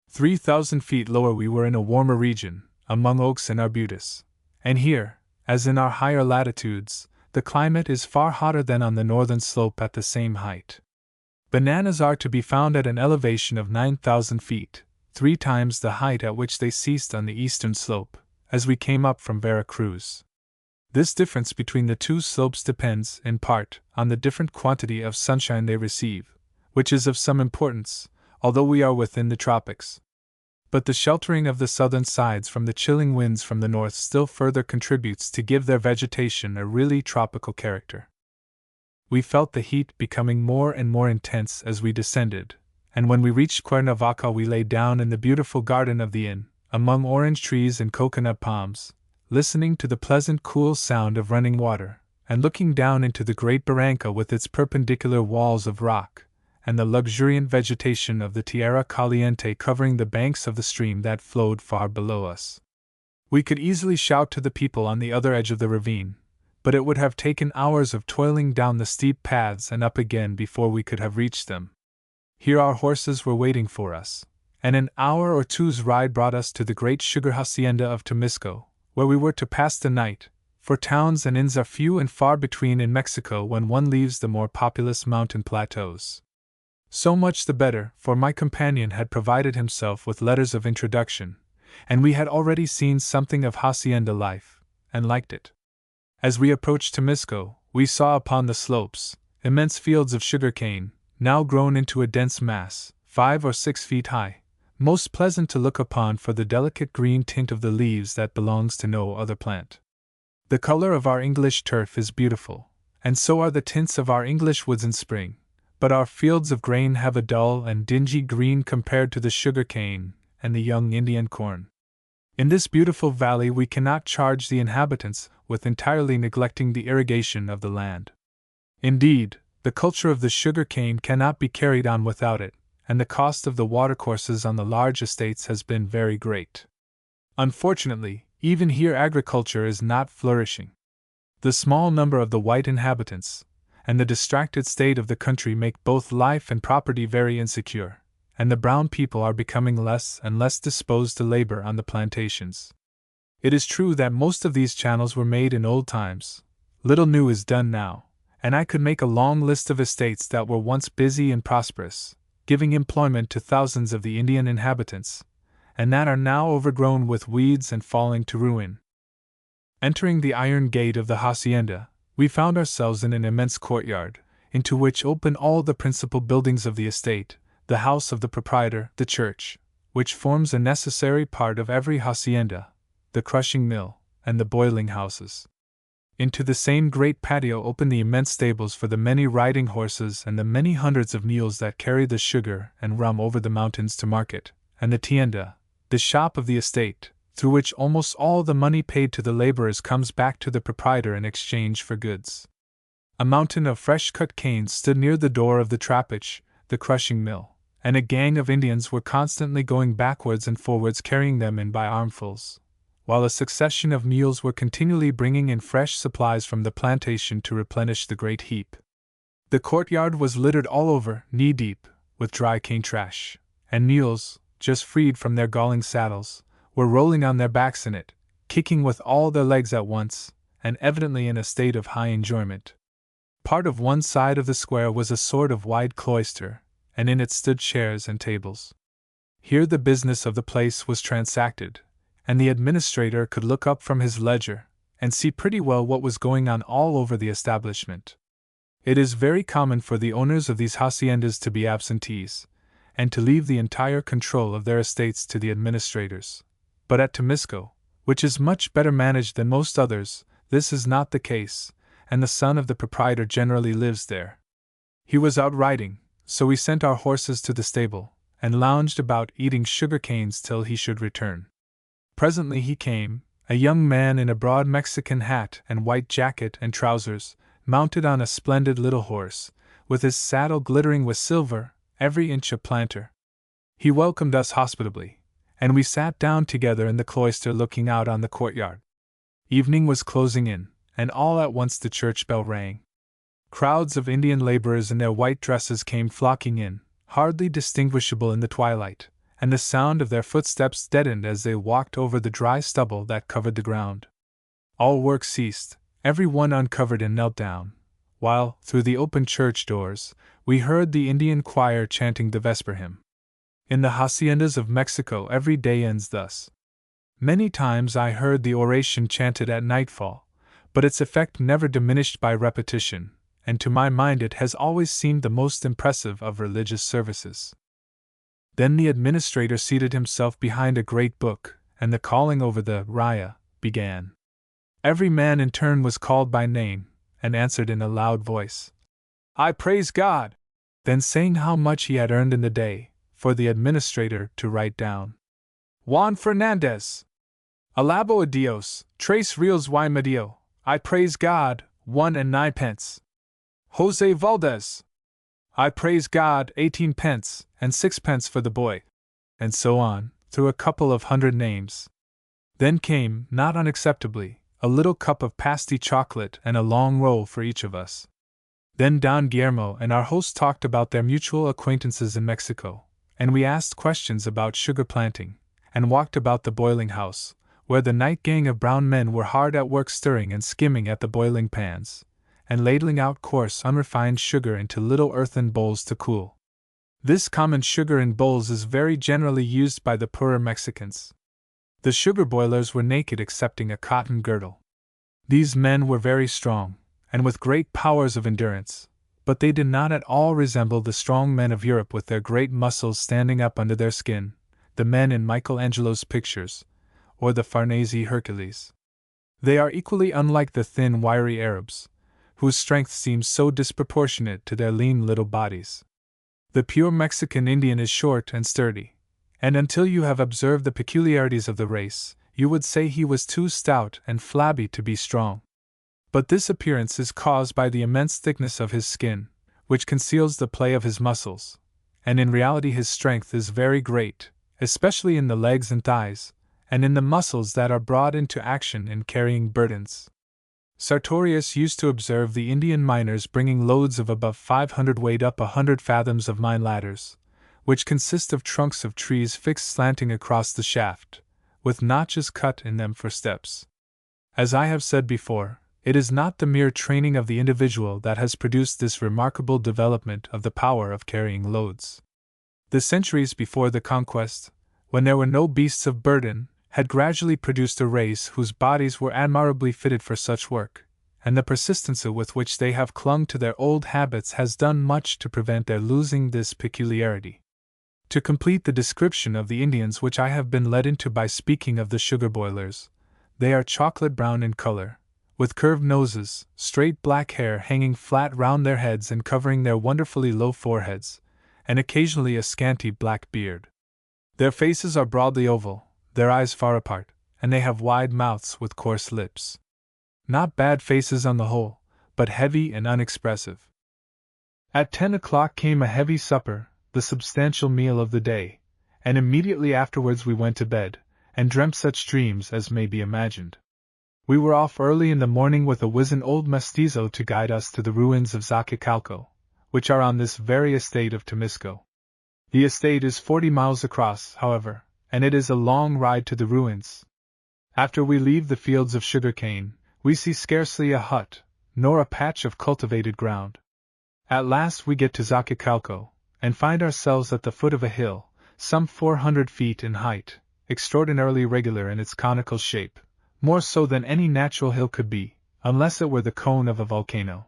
3,000 feet lower we were in a warmer region, among oaks and arbutus, and here, as in our higher latitudes, the climate is far hotter than on the northern slope at the same height. Bananas are to be found at an elevation of 9,000 feet, 3 times the height at which they ceased on the eastern slope, as we came up from Vera Cruz. This difference between the two slopes depends, in part, on the different quantity of sunshine they receive, which is of some importance, although we are within the tropics. But the sheltering of the southern sides from the chilling winds from the north still further contributes to give their vegetation a really tropical character. We felt the heat becoming more and more intense as we descended, and when we reached Cuernavaca we lay down in the beautiful garden of the inn, among orange trees and coconut palms, listening to the pleasant cool sound of running water, and looking down into the great barranca with its perpendicular walls of rock, and the luxuriant vegetation of the Tierra Caliente covering the banks of the stream that flowed far below us. We could easily shout to the people on the other edge of the ravine, but it would have taken hours of toiling down the steep paths and up again before we could have reached them. Here our horses were waiting for us, and an hour or two's ride brought us to the great sugar hacienda of Temisco, where we were to pass the night, for towns and inns are few and far between in Mexico when one leaves the more populous mountain plateaus. So much the better, for my companion had provided himself with letters of introduction, and we had already seen something of hacienda life, and liked it. As we approached Temisco, we saw upon the slopes immense fields of sugar cane, now grown into a dense mass, 5 or 6 feet high, most pleasant to look upon for the delicate green tint of the leaves that belongs to no other plant. The color of our English turf is beautiful, and so are the tints of our English woods in spring, but our fields of grain have a dull and dingy green compared to the sugar cane and the young Indian corn. In this beautiful valley we cannot charge the inhabitants with entirely neglecting the irrigation of the land. Indeed, the culture of the sugar cane cannot be carried on without it, and the cost of the watercourses on the large estates has been very great. Unfortunately, even here agriculture is not flourishing. The small number of the white inhabitants, and the distracted state of the country make both life and property very insecure, and the brown people are becoming less and less disposed to labor on the plantations. It is true that most of these channels were made in old times. Little new is done now, and I could make a long list of estates that were once busy and prosperous, giving employment to thousands of the Indian inhabitants, and that are now overgrown with weeds and falling to ruin. Entering the iron gate of the hacienda, we found ourselves in an immense courtyard, into which open all the principal buildings of the estate, the house of the proprietor, the church, which forms a necessary part of every hacienda, the crushing mill, and the boiling houses. Into the same great patio open the immense stables for the many riding horses and the many hundreds of mules that carry the sugar and rum over the mountains to market, and the tienda, the shop of the estate, through which almost all the money paid to the laborers comes back to the proprietor in exchange for goods. A mountain of fresh-cut canes stood near the door of the trappage, the crushing mill, and a gang of Indians were constantly going backwards and forwards carrying them in by armfuls, while a succession of mules were continually bringing in fresh supplies from the plantation to replenish the great heap. The courtyard was littered all over, knee-deep, with dry cane trash, and mules, just freed from their galling saddles, were rolling on their backs in it, kicking with all their legs at once, and evidently in a state of high enjoyment. Part of one side of the square was a sort of wide cloister, and in it stood chairs and tables. Here the business of the place was transacted, and the administrator could look up from his ledger and see pretty well what was going on all over the establishment. It is very common for the owners of these haciendas to be absentees, and to leave the entire control of their estates to the administrators. But at Temisco, which is much better managed than most others, this is not the case, and the son of the proprietor generally lives there. He was out riding, so we sent our horses to the stable, and lounged about eating sugar canes till he should return. Presently he came, a young man in a broad Mexican hat and white jacket and trousers, mounted on a splendid little horse, with his saddle glittering with silver, every inch a planter. He welcomed us hospitably, and we sat down together in the cloister looking out on the courtyard. Evening was closing in, and all at once the church bell rang. Crowds of Indian laborers in their white dresses came flocking in, hardly distinguishable in the twilight, and the sound of their footsteps deadened as they walked over the dry stubble that covered the ground. All work ceased, every one uncovered and knelt down, while, through the open church doors, we heard the Indian choir chanting the vesper hymn. In the haciendas of Mexico every day ends thus. Many times I heard the oration chanted at nightfall, but its effect never diminished by repetition, and to my mind it has always seemed the most impressive of religious services. Then the administrator seated himself behind a great book, and the calling over the raya began. Every man in turn was called by name, and answered in a loud voice, "I praise God," then saying how much he had earned in the day, for the administrator to write down. "Juan Fernandez. Alabo a Dios, 3 reals y medio, I praise God, 1 and 9 pence. Jose Valdez. I praise God, 18 pence, and 6 pence for the boy," and so on, through a couple of hundred names. Then came, not unacceptably, a little cup of pasty chocolate and a long roll for each of us. Then Don Guillermo and our host talked about their mutual acquaintances in Mexico, and we asked questions about sugar planting, and walked about the boiling house, where the night gang of brown men were hard at work stirring and skimming at the boiling pans, and ladling out coarse unrefined sugar into little earthen bowls to cool. This common sugar in bowls is very generally used by the poorer Mexicans. The sugar boilers were naked excepting a cotton girdle. These men were very strong, and with great powers of endurance, but they did not at all resemble the strong men of Europe with their great muscles standing up under their skin, the men in Michelangelo's pictures, or the Farnese Hercules. They are equally unlike the thin, wiry Arabs, whose strength seems so disproportionate to their lean little bodies. The pure Mexican Indian is short and sturdy, and until you have observed the peculiarities of the race, you would say he was too stout and flabby to be strong. But this appearance is caused by the immense thickness of his skin, which conceals the play of his muscles, and in reality his strength is very great, especially in the legs and thighs, and in the muscles that are brought into action in carrying burdens. Sartorius used to observe the Indian miners bringing loads of above 500 weight up 100 fathoms of mine ladders, which consist of trunks of trees fixed slanting across the shaft, with notches cut in them for steps. As I have said before, it is not the mere training of the individual that has produced this remarkable development of the power of carrying loads. The centuries before the conquest, when there were no beasts of burden, had gradually produced a race whose bodies were admirably fitted for such work, and the persistency with which they have clung to their old habits has done much to prevent their losing this peculiarity. To complete the description of the Indians which I have been led into by speaking of the sugar boilers, they are chocolate brown in color, with curved noses, straight black hair hanging flat round their heads and covering their wonderfully low foreheads, and occasionally a scanty black beard. Their faces are broadly oval, their eyes far apart, and they have wide mouths with coarse lips. Not bad faces on the whole, but heavy and unexpressive. At 10 o'clock came a heavy supper, the substantial meal of the day, and immediately afterwards we went to bed, and dreamt such dreams as may be imagined. We were off early in the morning with a wizened old mestizo to guide us to the ruins of Zacacalco, which are on this very estate of Temisco. The estate is 40 miles across, however, and it is a long ride to the ruins. After we leave the fields of sugar-cane, we see scarcely a hut, nor a patch of cultivated ground. At last we get to Zacacalco, and find ourselves at the foot of a hill, some 400 feet in height, extraordinarily regular in its conical shape, more so than any natural hill could be, unless it were the cone of a volcano.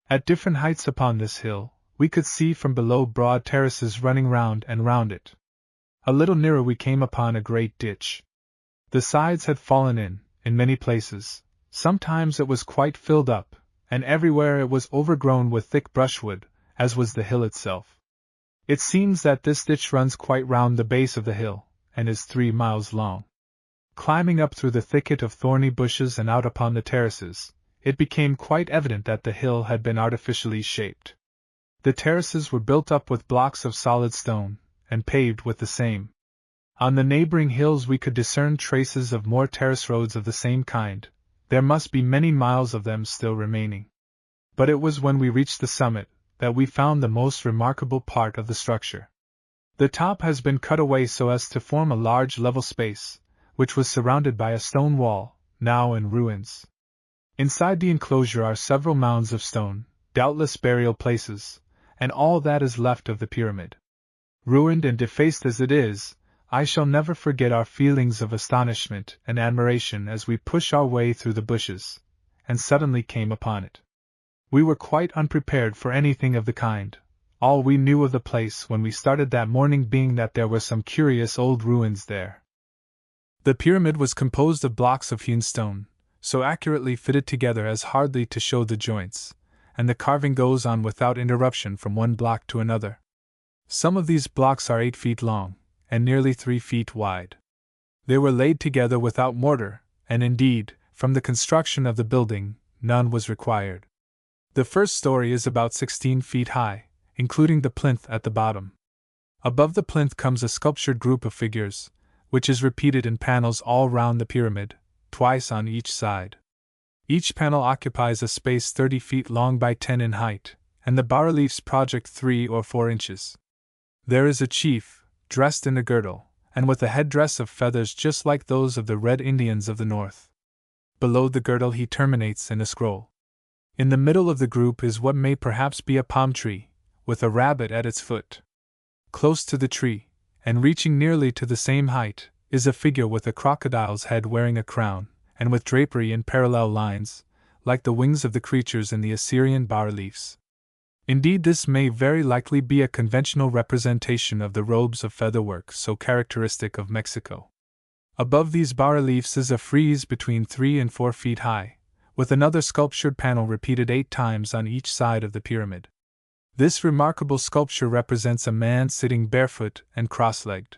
At different heights upon this hill, we could see from below broad terraces running round and round it. A little nearer we came upon a great ditch. The sides had fallen in many places. Sometimes it was quite filled up, and everywhere it was overgrown with thick brushwood, as was the hill itself. It seems that this ditch runs quite round the base of the hill, and is 3 miles long. Climbing up through the thicket of thorny bushes and out upon the terraces, it became quite evident that the hill had been artificially shaped. The terraces were built up with blocks of solid stone, and paved with the same. On the neighboring hills we could discern traces of more terrace roads of the same kind. There must be many miles of them still remaining. But it was when we reached the summit that we found the most remarkable part of the structure. The top has been cut away so as to form a large level space, which was surrounded by a stone wall, now in ruins. Inside the enclosure are several mounds of stone, doubtless burial places, and all that is left of the pyramid. Ruined and defaced as it is, I shall never forget our feelings of astonishment and admiration as we pushed our way through the bushes, and suddenly came upon it. We were quite unprepared for anything of the kind, all we knew of the place when we started that morning being that there were some curious old ruins there. The pyramid was composed of blocks of hewn stone, so accurately fitted together as hardly to show the joints, and the carving goes on without interruption from one block to another. Some of these blocks are 8 feet long, and nearly 3 feet wide. They were laid together without mortar, and indeed, from the construction of the building, none was required. The first story is about 16 feet high, including the plinth at the bottom. Above the plinth comes a sculptured group of figures, which is repeated in panels all round the pyramid, twice on each side. Each panel occupies a space 30 feet long by 10 in height, and the bas-reliefs project 3 or 4 inches. There is a chief, dressed in a girdle, and with a headdress of feathers just like those of the Red Indians of the north. Below the girdle he terminates in a scroll. In the middle of the group is what may perhaps be a palm tree, with a rabbit at its foot. Close to the tree, and reaching nearly to the same height, is a figure with a crocodile's head wearing a crown, and with drapery in parallel lines, like the wings of the creatures in the Assyrian bas-reliefs. Indeed, this may very likely be a conventional representation of the robes of featherwork so characteristic of Mexico. Above these bas-reliefs is a frieze between 3 and 4 feet high, with another sculptured panel repeated 8 times on each side of the pyramid. This remarkable sculpture represents a man sitting barefoot and cross-legged.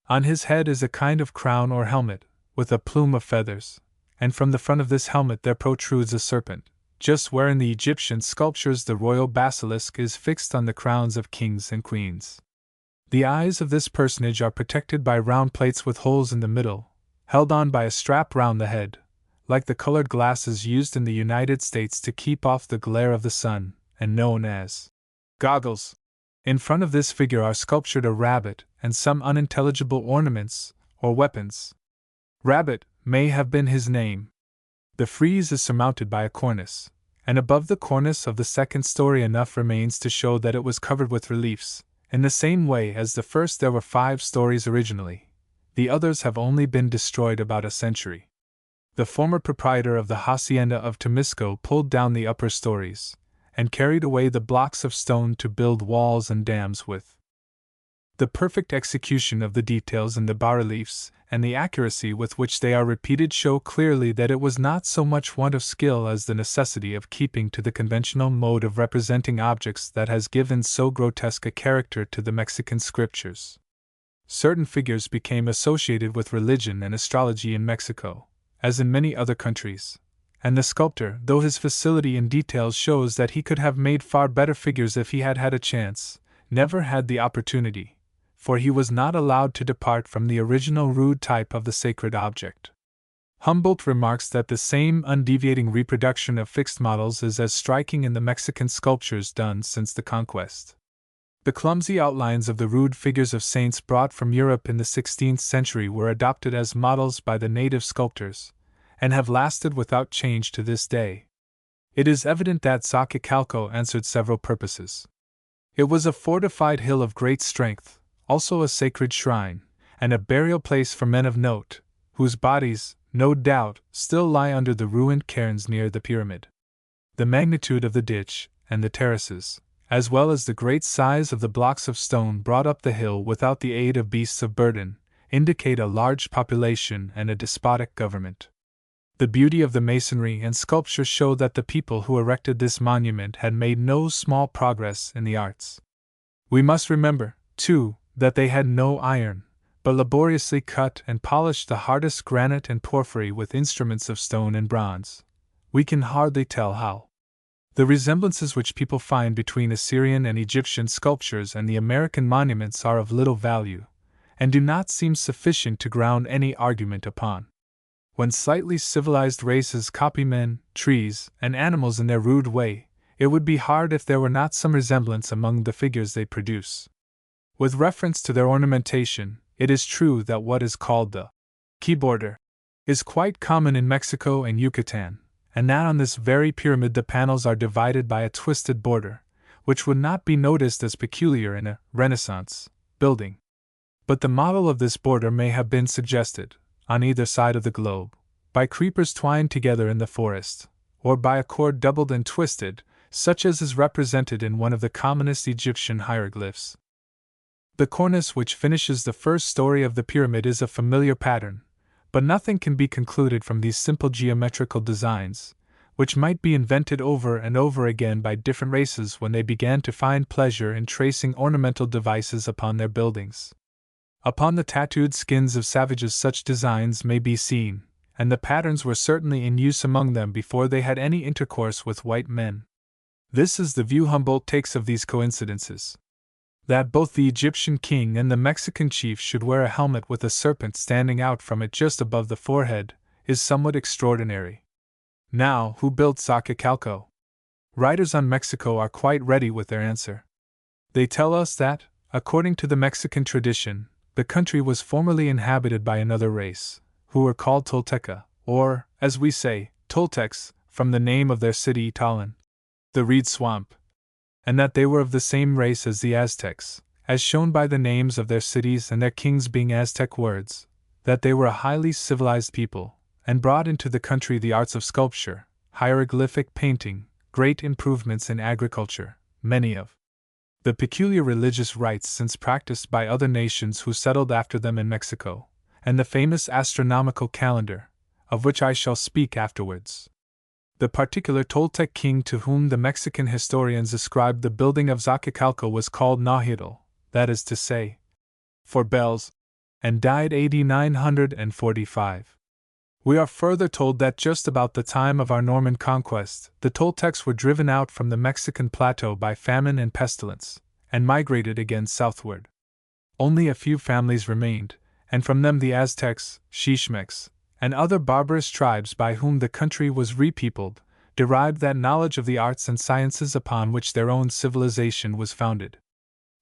On his head is a kind of crown or helmet, with a plume of feathers, and from the front of this helmet there protrudes a serpent, just where in the Egyptian sculptures the royal basilisk is fixed on the crowns of kings and queens. The eyes of this personage are protected by round plates with holes in the middle, held on by a strap round the head, like the colored glasses used in the United States to keep off the glare of the sun, and known as goggles. In front of this figure are sculptured a rabbit and some unintelligible ornaments, or weapons. Rabbit may have been his name. The frieze is surmounted by a cornice, and above the cornice of the second story enough remains to show that it was covered with reliefs. In the same way as the first there were 5 stories originally, the others have only been destroyed about a century. The former proprietor of the hacienda of Temisco pulled down the upper stories, and carried away the blocks of stone to build walls and dams with. The perfect execution of the details in the bas-reliefs, and the accuracy with which they are repeated show clearly that it was not so much want of skill as the necessity of keeping to the conventional mode of representing objects that has given so grotesque a character to the Mexican scriptures. Certain figures became associated with religion and astrology in Mexico, as in many other countries, and the sculptor, though his facility in details shows that he could have made far better figures if he had had a chance, never had the opportunity, for he was not allowed to depart from the original rude type of the sacred object. Humboldt remarks that the same undeviating reproduction of fixed models is as striking in the Mexican sculptures done since the conquest. The clumsy outlines of the rude figures of saints brought from Europe in the 16th century were adopted as models by the native sculptors, and have lasted without change to this day. It is evident that Xochicalco answered several purposes. It was a fortified hill of great strength, also a sacred shrine, and a burial place for men of note, whose bodies, no doubt, still lie under the ruined cairns near the pyramid. The magnitude of the ditch, and the terraces, as well as the great size of the blocks of stone brought up the hill without the aid of beasts of burden, indicate a large population and a despotic government. The beauty of the masonry and sculpture show that the people who erected this monument had made no small progress in the arts. We must remember, too, that they had no iron, but laboriously cut and polished the hardest granite and porphyry with instruments of stone and bronze. We can hardly tell how. The resemblances which people find between Assyrian and Egyptian sculptures and the American monuments are of little value, and do not seem sufficient to ground any argument upon. When slightly civilized races copy men, trees, and animals in their rude way, it would be hard if there were not some resemblance among the figures they produce. With reference to their ornamentation, it is true that what is called the key border is quite common in Mexico and Yucatan, and that on this very pyramid the panels are divided by a twisted border, which would not be noticed as peculiar in a Renaissance building. But the model of this border may have been suggested, on either side of the globe, by creepers twined together in the forest, or by a cord doubled and twisted, such as is represented in one of the commonest Egyptian hieroglyphs. The cornice which finishes the first story of the pyramid is a familiar pattern, but nothing can be concluded from these simple geometrical designs, which might be invented over and over again by different races when they began to find pleasure in tracing ornamental devices upon their buildings. Upon the tattooed skins of savages such designs may be seen, and the patterns were certainly in use among them before they had any intercourse with white men. This is the view Humboldt takes of these coincidences. That both the Egyptian king and the Mexican chief should wear a helmet with a serpent standing out from it just above the forehead is somewhat extraordinary. Now, who built Xochicalco? Writers on Mexico are quite ready with their answer. They tell us that, according to the Mexican tradition, the country was formerly inhabited by another race, who were called Tolteca, or, as we say, Toltecs, from the name of their city Italan, the reed swamp, and that they were of the same race as the Aztecs, as shown by the names of their cities and their kings being Aztec words, that they were a highly civilized people, and brought into the country the arts of sculpture, hieroglyphic painting, great improvements in agriculture, many of the peculiar religious rites since practiced by other nations who settled after them in Mexico, and the famous astronomical calendar, of which I shall speak afterwards. The particular Toltec king to whom the Mexican historians ascribed the building of Xochicalco was called Nahuatl, that is to say, for bells, and died AD 945. We are further told that just about the time of our Norman conquest, the Toltecs were driven out from the Mexican plateau by famine and pestilence, and migrated again southward. Only a few families remained, and from them the Aztecs, Xixmecs, and other barbarous tribes by whom the country was repeopled, derived that knowledge of the arts and sciences upon which their own civilization was founded.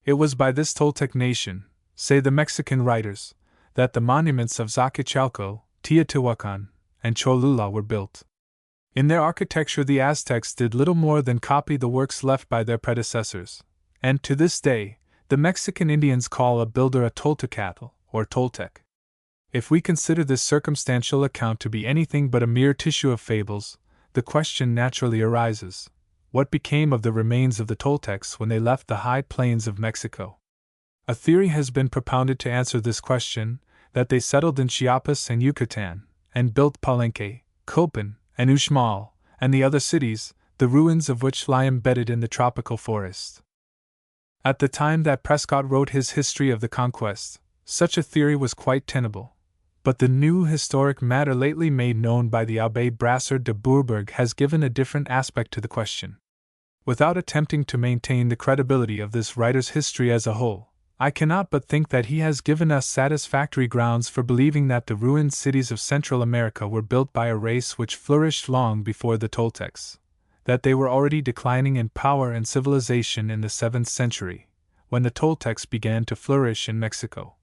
It was by this Toltec nation, say the Mexican writers, that the monuments of Xochicalco, Teotihuacan, and Cholula were built. In their architecture the Aztecs did little more than copy the works left by their predecessors, and to this day, the Mexican Indians call a builder a Toltecatl, or Toltec. If we consider this circumstantial account to be anything but a mere tissue of fables, the question naturally arises: what became of the remains of the Toltecs when they left the high plains of Mexico? A theory has been propounded to answer this question, that they settled in Chiapas and Yucatan, and built Palenque, Copan, and Uxmal, and the other cities, the ruins of which lie embedded in the tropical forest. At the time that Prescott wrote his History of the Conquest, such a theory was quite tenable. But the new historic matter lately made known by the Abbé Brasseur de Bourbourg has given a different aspect to the question. Without attempting to maintain the credibility of this writer's history as a whole, I cannot but think that he has given us satisfactory grounds for believing that the ruined cities of Central America were built by a race which flourished long before the Toltecs, that they were already declining in power and civilization in the 7th century, when the Toltecs began to flourish in Mexico,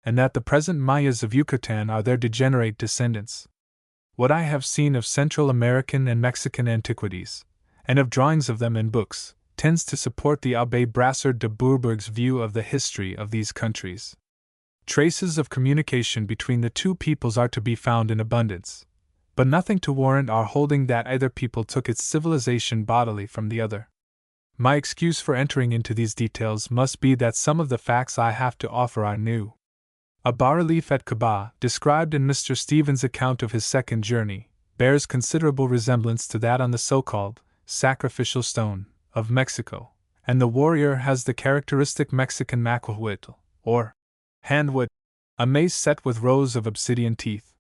and that the present Mayas of Yucatan are their degenerate descendants. What I have seen of Central American and Mexican antiquities, and of drawings of them in books, tends to support the Abbé Brasseur de Bourbourg's view of the history of these countries. Traces of communication between the two peoples are to be found in abundance, but nothing to warrant our holding that either people took its civilization bodily from the other. My excuse for entering into these details must be that some of the facts I have to offer are new. A bas-relief at Caba, described in Mr. Stevens' account of his second journey, bears considerable resemblance to that on the so-called sacrificial stone of Mexico, and the warrior has the characteristic Mexican macuahuitl, or handwood, a mace set with rows of obsidian teeth.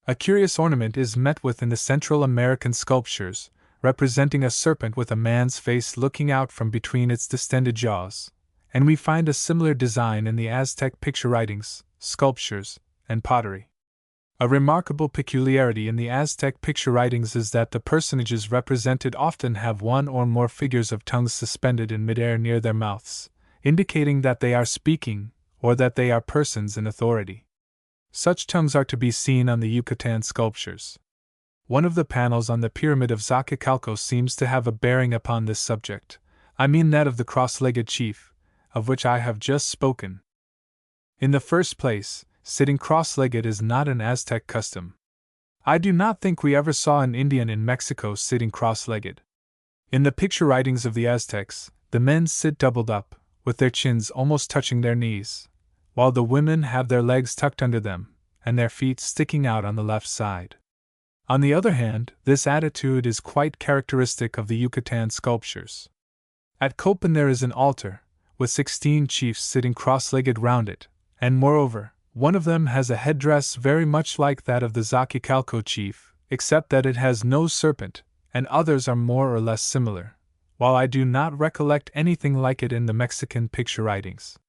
A curious ornament is met with in the Central American sculptures, representing a serpent with a man's face looking out from between its distended jaws, and we find a similar design in the Aztec picture writings, sculptures, and pottery. A remarkable peculiarity in the Aztec picture writings is that the personages represented often have one or more figures of tongues suspended in midair near their mouths, indicating that they are speaking, or that they are persons in authority. Such tongues are to be seen on the Yucatan sculptures. One of the panels on the pyramid of Xochicalco seems to have a bearing upon this subject, I mean that of the cross-legged chief, of which I have just spoken. In the first place, sitting cross-legged is not an Aztec custom. I do not think we ever saw an Indian in Mexico sitting cross-legged. In the picture writings of the Aztecs, the men sit doubled up, with their chins almost touching their knees, while the women have their legs tucked under them, and their feet sticking out on the left side. On the other hand, this attitude is quite characteristic of the Yucatan sculptures. At Copan there is an altar, with 16 chiefs sitting cross-legged round it, and moreover, one of them has a headdress very much like that of the Xochicalco chief, except that it has no serpent, and others are more or less similar, while I do not recollect anything like it in the Mexican picture writings.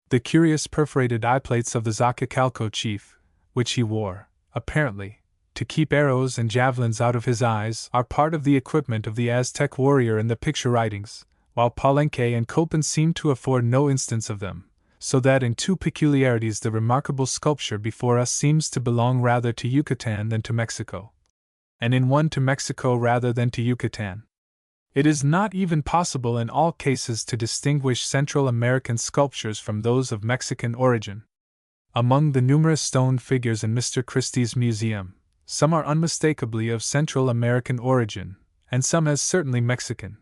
The curious perforated eyeplates of the Xochicalco chief, which he wore, apparently, to keep arrows and javelins out of his eyes, are part of the equipment of the Aztec warrior in the picture writings, while Palenque and Copan seem to afford no instance of them, so that in two peculiarities the remarkable sculpture before us seems to belong rather to Yucatan than to Mexico, and in one to Mexico rather than to Yucatan. It is not even possible in all cases to distinguish Central American sculptures from those of Mexican origin. Among the numerous stone figures in Mr. Christie's museum, some are unmistakably of Central American origin, and some as certainly Mexican.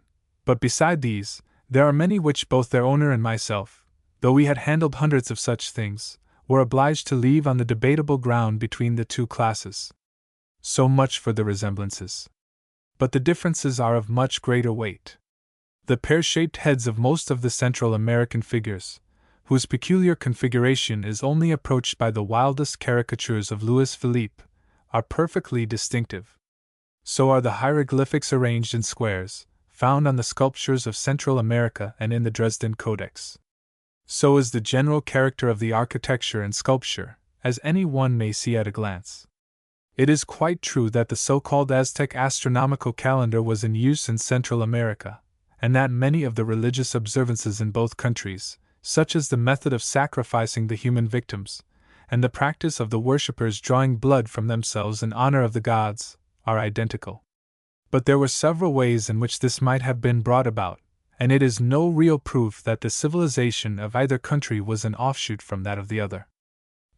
But beside these, there are many which both their owner and myself, though we had handled hundreds of such things, were obliged to leave on the debatable ground between the two classes. So much for the resemblances. But the differences are of much greater weight. The pear-shaped heads of most of the Central American figures, whose peculiar configuration is only approached by the wildest caricatures of Louis Philippe, are perfectly distinctive. So are the hieroglyphics arranged in squares, found on the sculptures of Central America and in the Dresden Codex. So is the general character of the architecture and sculpture, as any one may see at a glance. It is quite true that the so-called Aztec astronomical calendar was in use in Central America, and that many of the religious observances in both countries, such as the method of sacrificing the human victims, and the practice of the worshippers drawing blood from themselves in honor of the gods, are identical. But there were several ways in which this might have been brought about, and it is no real proof that the civilization of either country was an offshoot from that of the other.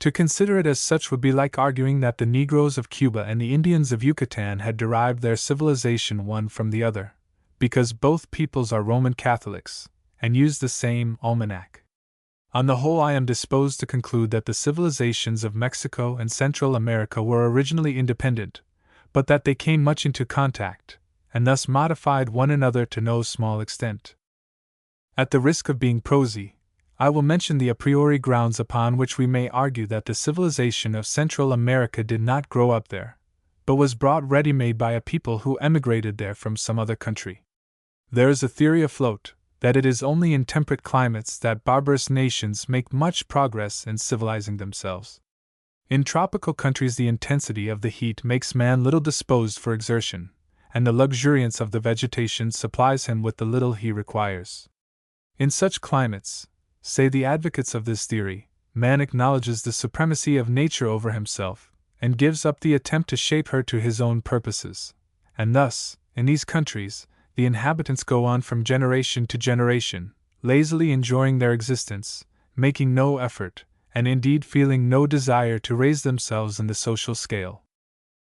To consider it as such would be like arguing that the Negroes of Cuba and the Indians of Yucatan had derived their civilization one from the other, because both peoples are Roman Catholics, and use the same almanac. On the whole, I am disposed to conclude that the civilizations of Mexico and Central America were originally independent, but that they came much into contact, and thus modified one another to no small extent. At the risk of being prosy, I will mention the a priori grounds upon which we may argue that the civilization of Central America did not grow up there, but was brought ready-made by a people who emigrated there from some other country. There is a theory afloat that it is only in temperate climates that barbarous nations make much progress in civilizing themselves. In tropical countries, the intensity of the heat makes man little disposed for exertion, and the luxuriance of the vegetation supplies him with the little he requires. In such climates, say the advocates of this theory, man acknowledges the supremacy of nature over himself, and gives up the attempt to shape her to his own purposes, and thus, in these countries, the inhabitants go on from generation to generation, lazily enjoying their existence, making no effort, and indeed feeling no desire to raise themselves in the social scale.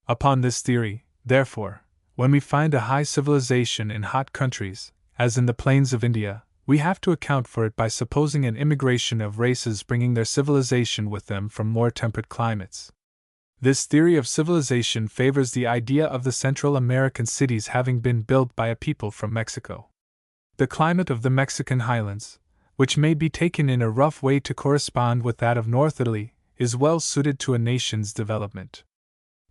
Upon this theory, therefore, when we find a high civilization in hot countries, as in the plains of India, we have to account for it by supposing an immigration of races bringing their civilization with them from more temperate climates. This theory of civilization favors the idea of the Central American cities having been built by a people from Mexico. The climate of the Mexican highlands, which may be taken in a rough way to correspond with that of North Italy, is well suited to a nation's development.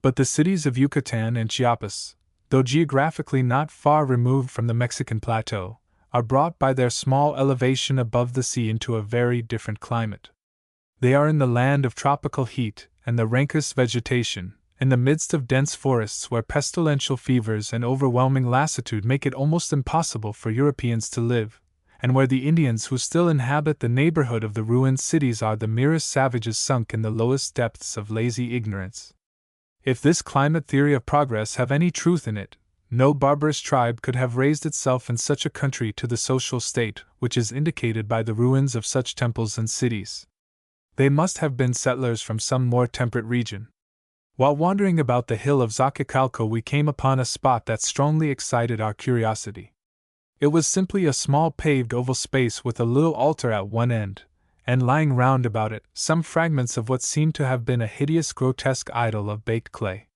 But the cities of Yucatan and Chiapas, though geographically not far removed from the Mexican plateau, are brought by their small elevation above the sea into a very different climate. They are in the land of tropical heat and the rankest vegetation, in the midst of dense forests where pestilential fevers and overwhelming lassitude make it almost impossible for Europeans to live, and where the Indians who still inhabit the neighborhood of the ruined cities are the merest savages sunk in the lowest depths of lazy ignorance. If this climate theory of progress have any truth in it, no barbarous tribe could have raised itself in such a country to the social state which is indicated by the ruins of such temples and cities. They must have been settlers from some more temperate region. While wandering about the hill of Xochicalco, we came upon a spot that strongly excited our curiosity. It was simply a small paved oval space with a little altar at one end, and lying round about it some fragments of what seemed to have been a hideous grotesque idol of baked clay.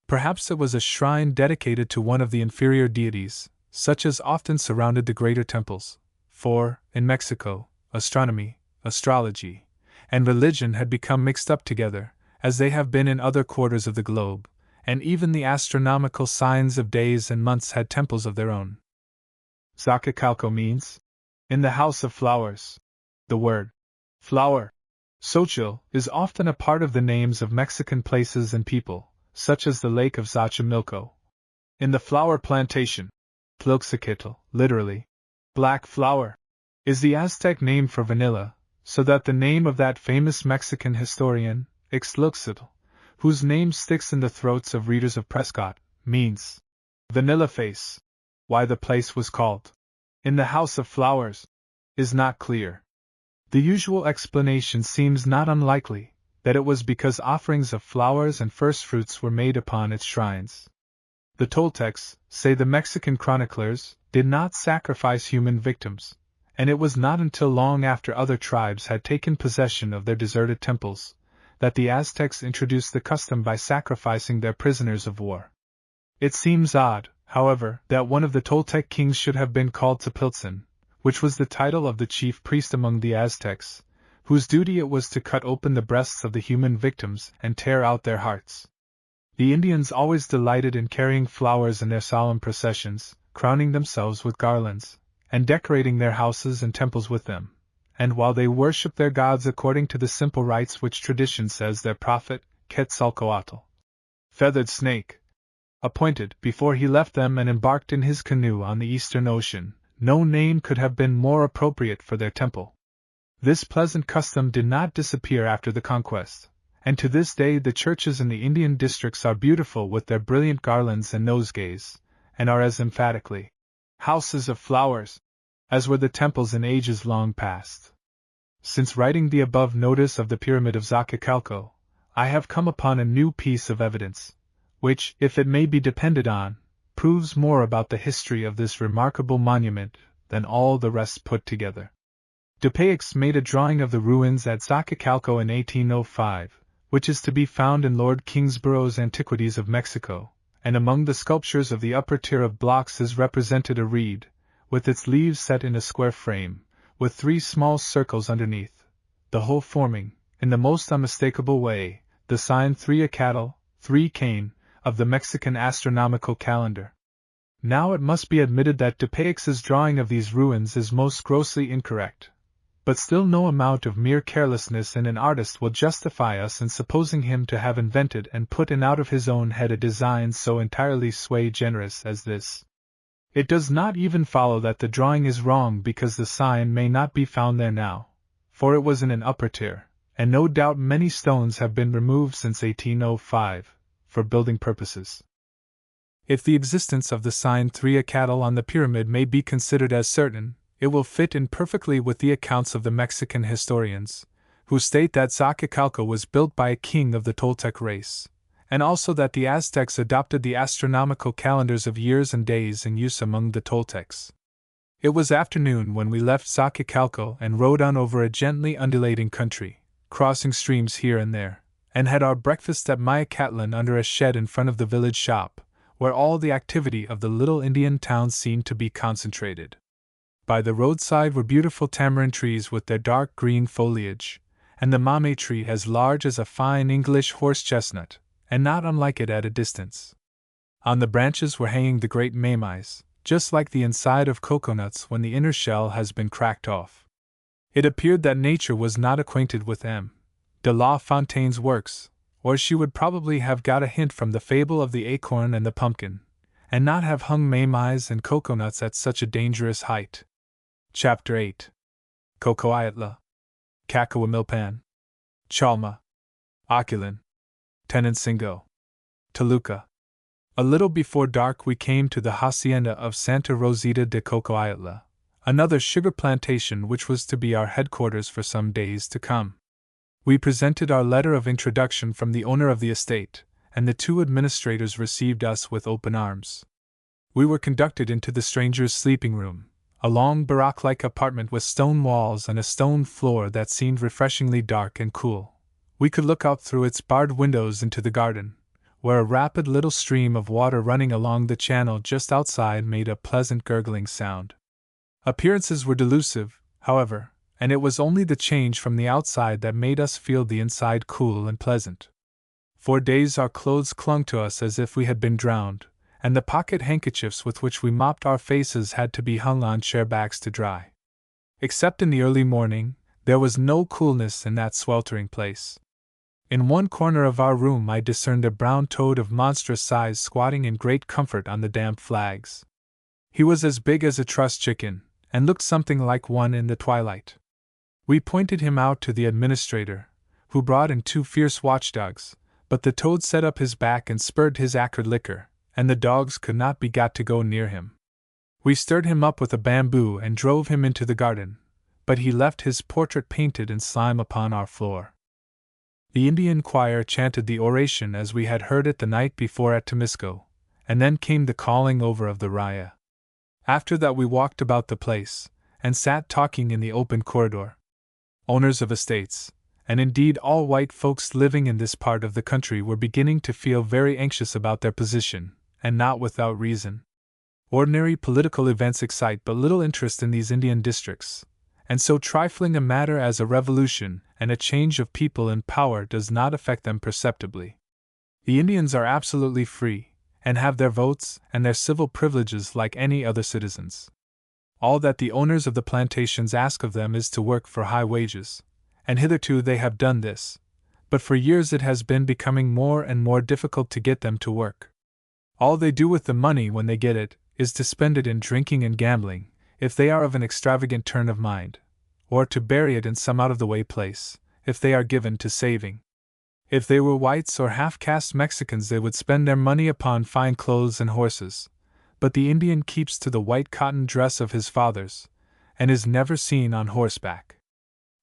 Perhaps it was a shrine dedicated to one of the inferior deities, such as often surrounded the greater temples, for, in Mexico, astronomy, astrology, and religion had become mixed up together, as they have been in other quarters of the globe, and even the astronomical signs of days and months had temples of their own. Xochicalco means, in the house of flowers. The word, flower, Xochitl, is often a part of the names of Mexican places and people, such as the lake of Xochimilco. In the flower plantation, Tloxoquitl, literally, black flower, is the Aztec name for vanilla, so that the name of that famous Mexican historian, Ixtloxochtl, whose name sticks in the throats of readers of Prescott, means vanilla face. Why the place was called in the House of Flowers is not clear. The usual explanation seems not unlikely, that it was because offerings of flowers and first fruits were made upon its shrines. The Toltecs, say the Mexican chroniclers, did not sacrifice human victims, and it was not until long after other tribes had taken possession of their deserted temples, that the Aztecs introduced the custom by sacrificing their prisoners of war. It seems odd, however, that one of the Toltec kings should have been called Tepiltzin, which was the title of the chief priest among the Aztecs, whose duty it was to cut open the breasts of the human victims and tear out their hearts. The Indians always delighted in carrying flowers in their solemn processions, crowning themselves with garlands, and decorating their houses and temples with them, and while they worshipped their gods according to the simple rites which tradition says their prophet, Quetzalcoatl, feathered snake, appointed before he left them and embarked in his canoe on the Eastern Ocean, no name could have been more appropriate for their temple. This pleasant custom did not disappear after the conquest, and to this day the churches in the Indian districts are beautiful with their brilliant garlands and nosegays, and are as emphatically houses of flowers as were the temples in ages long past. Since writing the above notice of the pyramid of Xochicalco, I have come upon a new piece of evidence, which, if it may be depended on, proves more about the history of this remarkable monument than all the rest put together. Dupaix made a drawing of the ruins at Xochicalco in 1805, which is to be found in Lord Kingsborough's Antiquities of Mexico, and among the sculptures of the upper tier of blocks is represented a reed, with its leaves set in a square frame, with 3 small circles underneath, the whole forming, in the most unmistakable way, the sign 3 Acatl, 3 Cain, of the Mexican astronomical calendar. Now it must be admitted that Dupaix's drawing of these ruins is most grossly incorrect. But still no amount of mere carelessness in an artist will justify us in supposing him to have invented and put in out of his own head a design so entirely sui generis as this. It does not even follow that the drawing is wrong because the sign may not be found there now, for it was in an upper tier, and no doubt many stones have been removed since 1805, for building purposes. If the existence of the sign 3 Acatl on the pyramid may be considered as certain, it will fit in perfectly with the accounts of the Mexican historians, who state that Xochicalco was built by a king of the Toltec race, and also that the Aztecs adopted the astronomical calendars of years and days in use among the Toltecs. It was afternoon when we left Xochicalco and rode on over a gently undulating country, crossing streams here and there, and had our breakfast at Mayacatlan under a shed in front of the village shop, where all the activity of the little Indian town seemed to be concentrated. By the roadside were beautiful tamarind trees with their dark green foliage, and the mame tree as large as a fine English horse chestnut, and not unlike it at a distance. On the branches were hanging the great mameis, just like the inside of coconuts when the inner shell has been cracked off. It appeared that nature was not acquainted with M. de La Fontaine's works, or she would probably have got a hint from the fable of the acorn and the pumpkin, and not have hung mameis and coconuts at such a dangerous height. Chapter 8. Cocoayatla, Cacahuamilpan, Chalma, Aquilan, Tenancingo, Toluca. A little before dark we came to the hacienda of Santa Rosita de Cocoayatla, another sugar plantation which was to be our headquarters for some days to come. We presented our letter of introduction from the owner of the estate, and the 2 administrators received us with open arms. We were conducted into the stranger's sleeping room, a long barrack-like apartment with stone walls and a stone floor that seemed refreshingly dark and cool. We could look out through its barred windows into the garden, where a rapid little stream of water running along the channel just outside made a pleasant gurgling sound. Appearances were delusive, however, and it was only the change from the outside that made us feel the inside cool and pleasant. For days our clothes clung to us as if we had been drowned, and the pocket handkerchiefs with which we mopped our faces had to be hung on chair backs to dry. Except in the early morning, there was no coolness in that sweltering place. In one corner of our room I discerned a brown toad of monstrous size squatting in great comfort on the damp flags. He was as big as a trussed chicken, and looked something like one in the twilight. We pointed him out to the administrator, who brought in 2 fierce watchdogs, but the toad set up his back and spurred his acrid liquor, and the dogs could not be got to go near him. We stirred him up with a bamboo and drove him into the garden, but he left his portrait painted in slime upon our floor. The Indian choir chanted the oration as we had heard it the night before at Temisco, and then came the calling over of the raya. After that we walked about the place, and sat talking in the open corridor. Owners of estates, and indeed all white folks living in this part of the country, were beginning to feel very anxious about their position, and not without reason. Ordinary political events excite but little interest in these Indian districts, and so trifling a matter as a revolution and a change of people in power does not affect them perceptibly. The Indians are absolutely free, and have their votes and their civil privileges like any other citizens. All that the owners of the plantations ask of them is to work for high wages, and hitherto they have done this, but for years it has been becoming more and more difficult to get them to work. All they do with the money when they get it is to spend it in drinking and gambling, if they are of an extravagant turn of mind, or to bury it in some out-of-the-way place, if they are given to saving. If they were whites or half-caste Mexicans they would spend their money upon fine clothes and horses, but the Indian keeps to the white cotton dress of his fathers, and is never seen on horseback.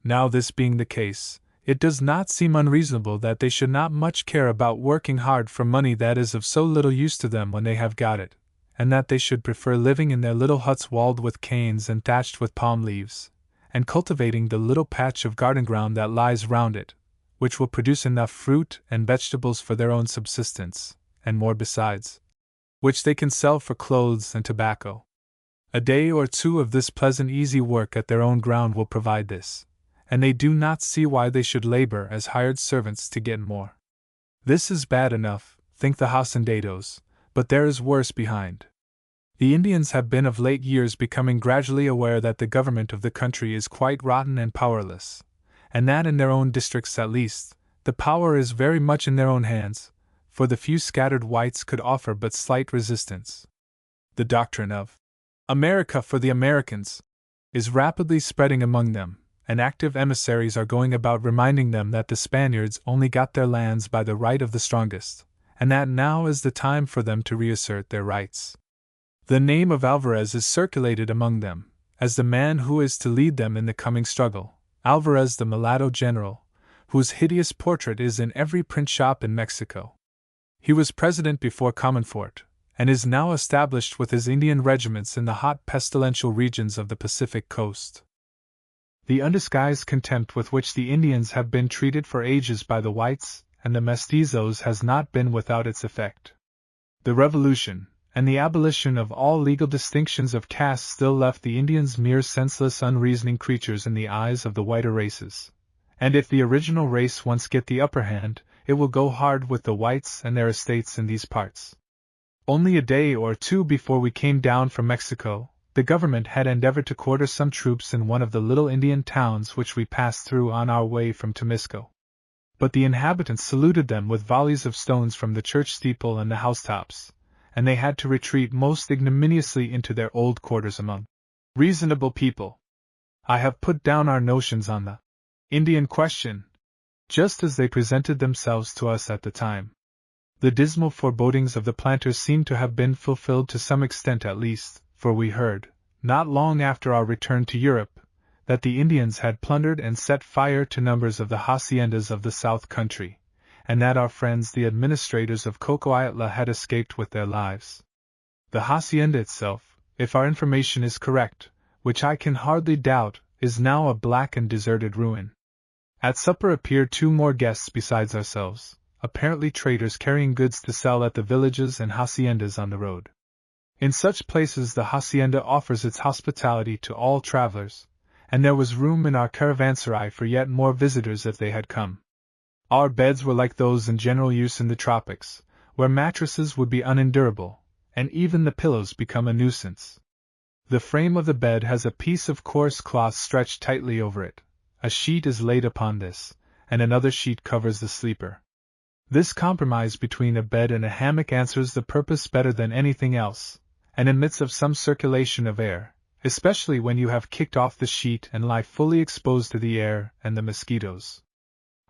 Now, this being the case, it does not seem unreasonable that they should not much care about working hard for money that is of so little use to them when they have got it, and that they should prefer living in their little huts walled with canes and thatched with palm leaves, and cultivating the little patch of garden ground that lies round it, which will produce enough fruit and vegetables for their own subsistence, and more besides, which they can sell for clothes and tobacco. A day or two of this pleasant easy work at their own ground will provide this, and they do not see why they should labor as hired servants to get more. This is bad enough, think the hacendados, but there is worse behind. The Indians have been of late years becoming gradually aware that the government of the country is quite rotten and powerless, and that in their own districts at least, the power is very much in their own hands, for the few scattered whites could offer but slight resistance. The doctrine of America for the Americans is rapidly spreading among them, and active emissaries are going about reminding them that the Spaniards only got their lands by the right of the strongest, and that now is the time for them to reassert their rights. The name of Alvarez is circulated among them, as the man who is to lead them in the coming struggle, Alvarez the mulatto general, whose hideous portrait is in every print shop in Mexico. He was president before Comonfort, and is now established with his Indian regiments in the hot pestilential regions of the Pacific coast. The undisguised contempt with which the Indians have been treated for ages by the whites and the mestizos has not been without its effect. The Revolution, and the abolition of all legal distinctions of caste still left the Indians mere senseless, unreasoning creatures in the eyes of the whiter races, and if the original race once get the upper hand, it will go hard with the whites and their estates in these parts. Only a day or two before we came down from Mexico, the government had endeavored to quarter some troops in one of the little Indian towns which we passed through on our way from Temisco. But the inhabitants saluted them with volleys of stones from the church steeple and the housetops, and they had to retreat most ignominiously into their old quarters among reasonable people. I have put down our notions on the Indian question, just as they presented themselves to us at the time. The dismal forebodings of the planters seem to have been fulfilled to some extent at least, for we heard, not long after our return to Europe, that the Indians had plundered and set fire to numbers of the haciendas of the South Country, and that our friends the administrators of Cocoaytla had escaped with their lives. The hacienda itself, if our information is correct, which I can hardly doubt, is now a black and deserted ruin. At supper appeared 2 more guests besides ourselves, apparently traders carrying goods to sell at the villages and haciendas on the road. In such places the hacienda offers its hospitality to all travelers, and there was room in our caravanserai for yet more visitors if they had come. Our beds were like those in general use in the tropics, where mattresses would be unendurable, and even the pillows become a nuisance. The frame of the bed has a piece of coarse cloth stretched tightly over it, a sheet is laid upon this, and another sheet covers the sleeper. This compromise between a bed and a hammock answers the purpose better than anything else, and admits of some circulation of air, especially when you have kicked off the sheet and lie fully exposed to the air and the mosquitoes.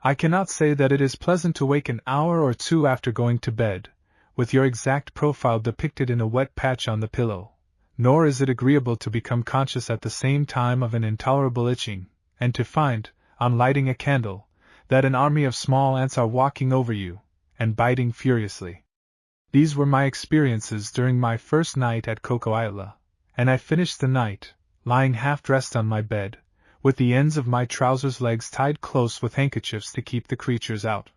I cannot say that it is pleasant to wake an hour or 2 after going to bed, with your exact profile depicted in a wet patch on the pillow, nor is it agreeable to become conscious at the same time of an intolerable itching, and to find, on lighting a candle, that an army of small ants are walking over you, and biting furiously. These were my experiences during my first night at Cocoaytla, and I finished the night, lying half-dressed on my bed, with the ends of my trousers legs tied close with handkerchiefs to keep the creatures out.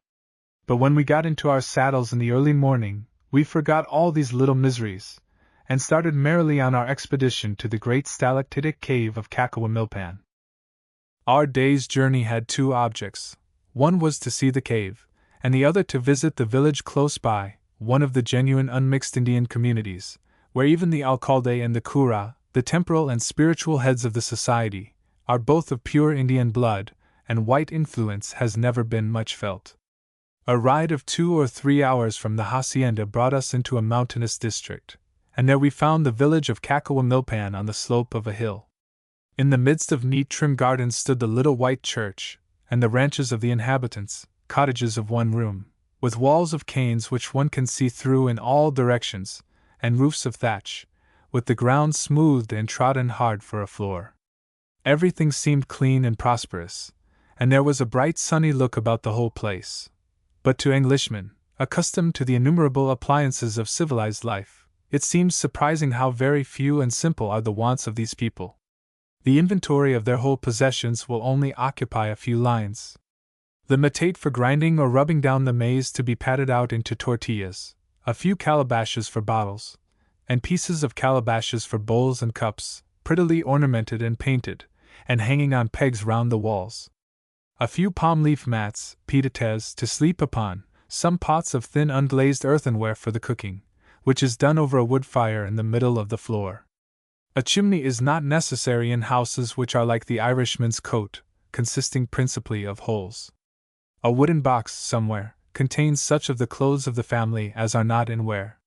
But when we got into our saddles in the early morning, we forgot all these little miseries, and started merrily on our expedition to the great stalactitic cave of Cacahuamilpan. Our day's journey had 2 objects. One was to see the cave, and the other to visit the village close by, one of the genuine unmixed Indian communities, where even the alcalde and the cura, the temporal and spiritual heads of the society, are both of pure Indian blood, and white influence has never been much felt. A ride of 2 or 3 hours from the hacienda brought us into a mountainous district, and there we found the village of Cacahuamilpan on the slope of a hill. In the midst of neat trim gardens stood the little white church, and the ranches of the inhabitants, cottages of 1 room, with walls of canes which one can see through in all directions, and roofs of thatch, with the ground smoothed and trodden hard for a floor. Everything seemed clean and prosperous, and there was a bright sunny look about the whole place. But to Englishmen, accustomed to the innumerable appliances of civilized life, it seems surprising how very few and simple are the wants of these people. The inventory of their whole possessions will only occupy a few lines. The metate for grinding or rubbing down the maize to be patted out into tortillas, a few calabashes for bottles, and pieces of calabashes for bowls and cups, prettily ornamented and painted, and hanging on pegs round the walls. A few palm leaf mats, pied-à-terres to sleep upon, some pots of thin unglazed earthenware for the cooking, which is done over a wood fire in the middle of the floor. A chimney is not necessary in houses which are like the Irishman's coat, consisting principally of holes. A wooden box somewhere contains such of the clothes of the family as are not in wear.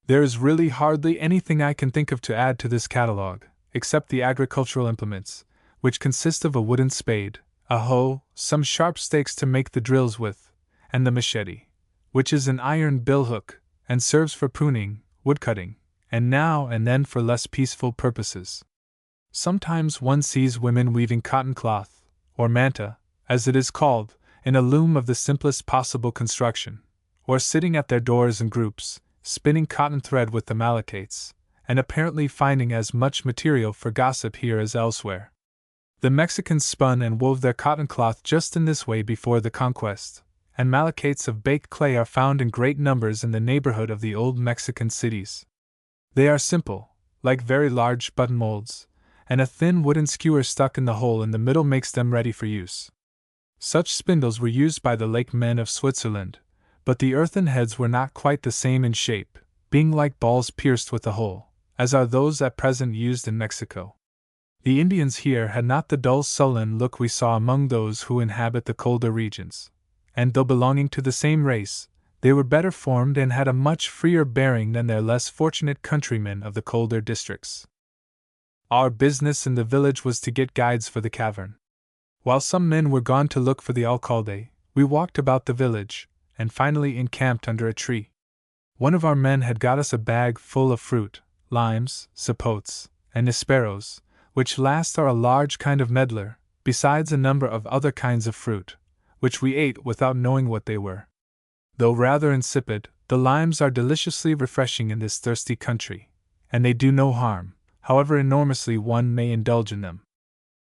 There is really hardly anything I can think of to add to this catalogue, except the agricultural implements, which consist of a wooden spade, a hoe, some sharp stakes to make the drills with, and the machete, which is an iron billhook, and serves for pruning, woodcutting, and now and then for less peaceful purposes. Sometimes one sees women weaving cotton cloth, or manta, as it is called, in a loom of the simplest possible construction, or sitting at their doors in groups, spinning cotton thread with the malacates, and apparently finding as much material for gossip here as elsewhere. The Mexicans spun and wove their cotton cloth just in this way before the conquest, and malacates of baked clay are found in great numbers in the neighborhood of the old Mexican cities. They are simple, like very large button molds, and a thin wooden skewer stuck in the hole in the middle makes them ready for use. Such spindles were used by the lake men of Switzerland, but the earthen heads were not quite the same in shape, being like balls pierced with a hole, as are those at present used in Mexico. The Indians here had not the dull sullen look we saw among those who inhabit the colder regions, and though belonging to the same race, they were better formed and had a much freer bearing than their less fortunate countrymen of the colder districts. Our business in the village was to get guides for the cavern. While some men were gone to look for the alcalde, we walked about the village, and finally encamped under a tree. One of our men had got us a bag full of fruit, limes, sapotes, and nisperos, which last are a large kind of medlar, besides a number of other kinds of fruit, which we ate without knowing what they were. Though rather insipid, the limes are deliciously refreshing in this thirsty country, and they do no harm, however enormously one may indulge in them.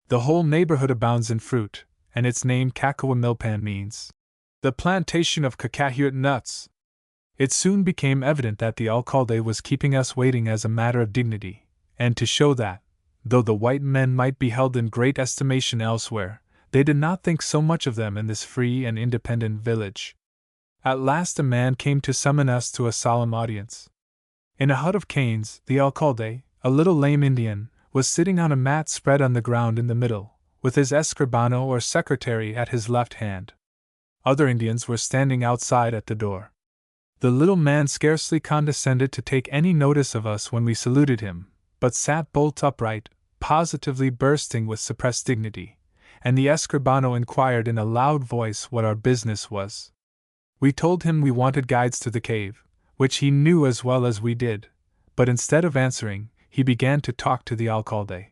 The whole neighborhood abounds in fruit, and its name Cacahuamilpan means the plantation of cacahuate nuts. It soon became evident that the alcalde was keeping us waiting as a matter of dignity, and to show that, though the white men might be held in great estimation elsewhere, they did not think so much of them in this free and independent village. At last a man came to summon us to a solemn audience. In a hut of canes, the alcalde, a little lame Indian, was sitting on a mat spread on the ground in the middle, with his escribano or secretary at his left hand. Other Indians were standing outside at the door. The little man scarcely condescended to take any notice of us when we saluted him, but sat bolt upright, positively bursting with suppressed dignity, and the escribano inquired in a loud voice what our business was. We told him we wanted guides to the cave, which he knew as well as we did, but instead of answering, he began to talk to the alcalde.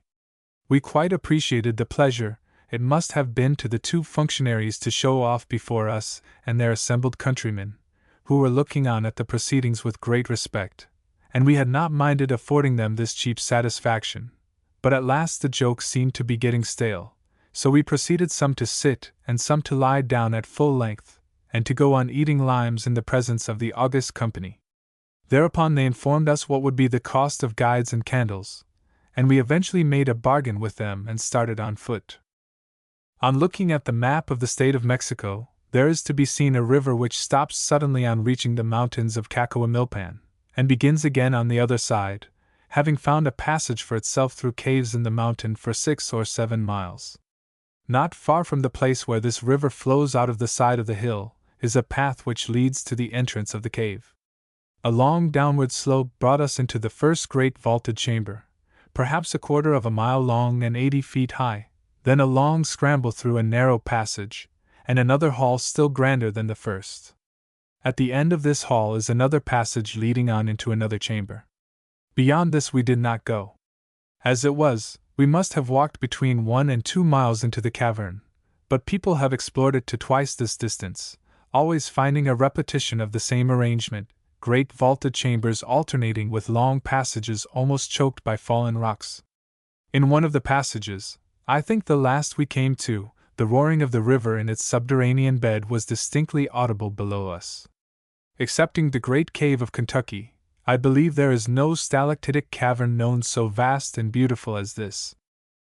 We quite appreciated the pleasure it must have been to the two functionaries to show off before us and their assembled countrymen, who were looking on at the proceedings with great respect, and we had not minded affording them this cheap satisfaction. But at last the joke seemed to be getting stale, so we proceeded some to sit and some to lie down at full length, and to go on eating limes in the presence of the august company. Thereupon they informed us what would be the cost of guides and candles, and we eventually made a bargain with them and started on foot. On looking at the map of the state of Mexico, there is to be seen a river which stops suddenly on reaching the mountains of Cacahuamilpan, and begins again on the other side, having found a passage for itself through caves in the mountain for 6 or 7 miles. Not far from the place where this river flows out of the side of the hill is a path which leads to the entrance of the cave. A long downward slope brought us into the first great vaulted chamber, perhaps 1/4 of a mile long and 80 feet high, then a long scramble through a narrow passage, and another hall still grander than the first. At the end of this hall is another passage leading on into another chamber. Beyond this we did not go. As it was, We must have walked between 1 and 2 miles into the cavern, but people have explored it to twice this distance, always finding a repetition of the same arrangement, great vaulted chambers alternating with long passages almost choked by fallen rocks. In one of the passages, I think the last we came to, the roaring of the river in its subterranean bed was distinctly audible below us. Excepting the Great Cave of Kentucky, I believe there is no stalactitic cavern known so vast and beautiful as this.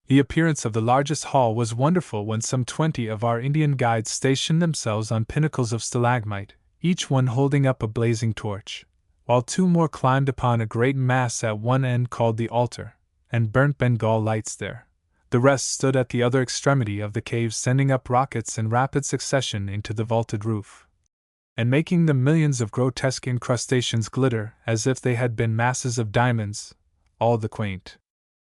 The appearance of the largest hall was wonderful when some 20 of our Indian guides stationed themselves on pinnacles of stalagmite, each one holding up a blazing torch, while 2 more climbed upon a great mass at one end called the altar, and burnt Bengal lights there. The rest stood at the other extremity of the cave, sending up rockets in rapid succession into the vaulted roof, and making the millions of grotesque incrustations glitter as if they had been masses of diamonds. All the quaint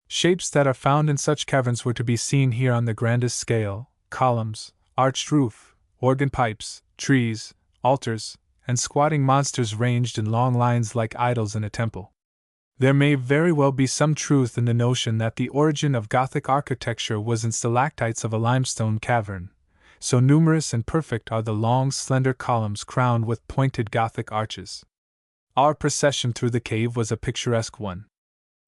shapes that are found in such caverns were to be seen here on the grandest scale: columns, arched roof, organ pipes, trees, altars, and squatting monsters ranged in long lines like idols in a temple. There may very well be some truth in the notion that the origin of Gothic architecture was in stalactites of a limestone cavern, so numerous and perfect are the long, slender columns crowned with pointed Gothic arches. Our procession through the cave was a picturesque one.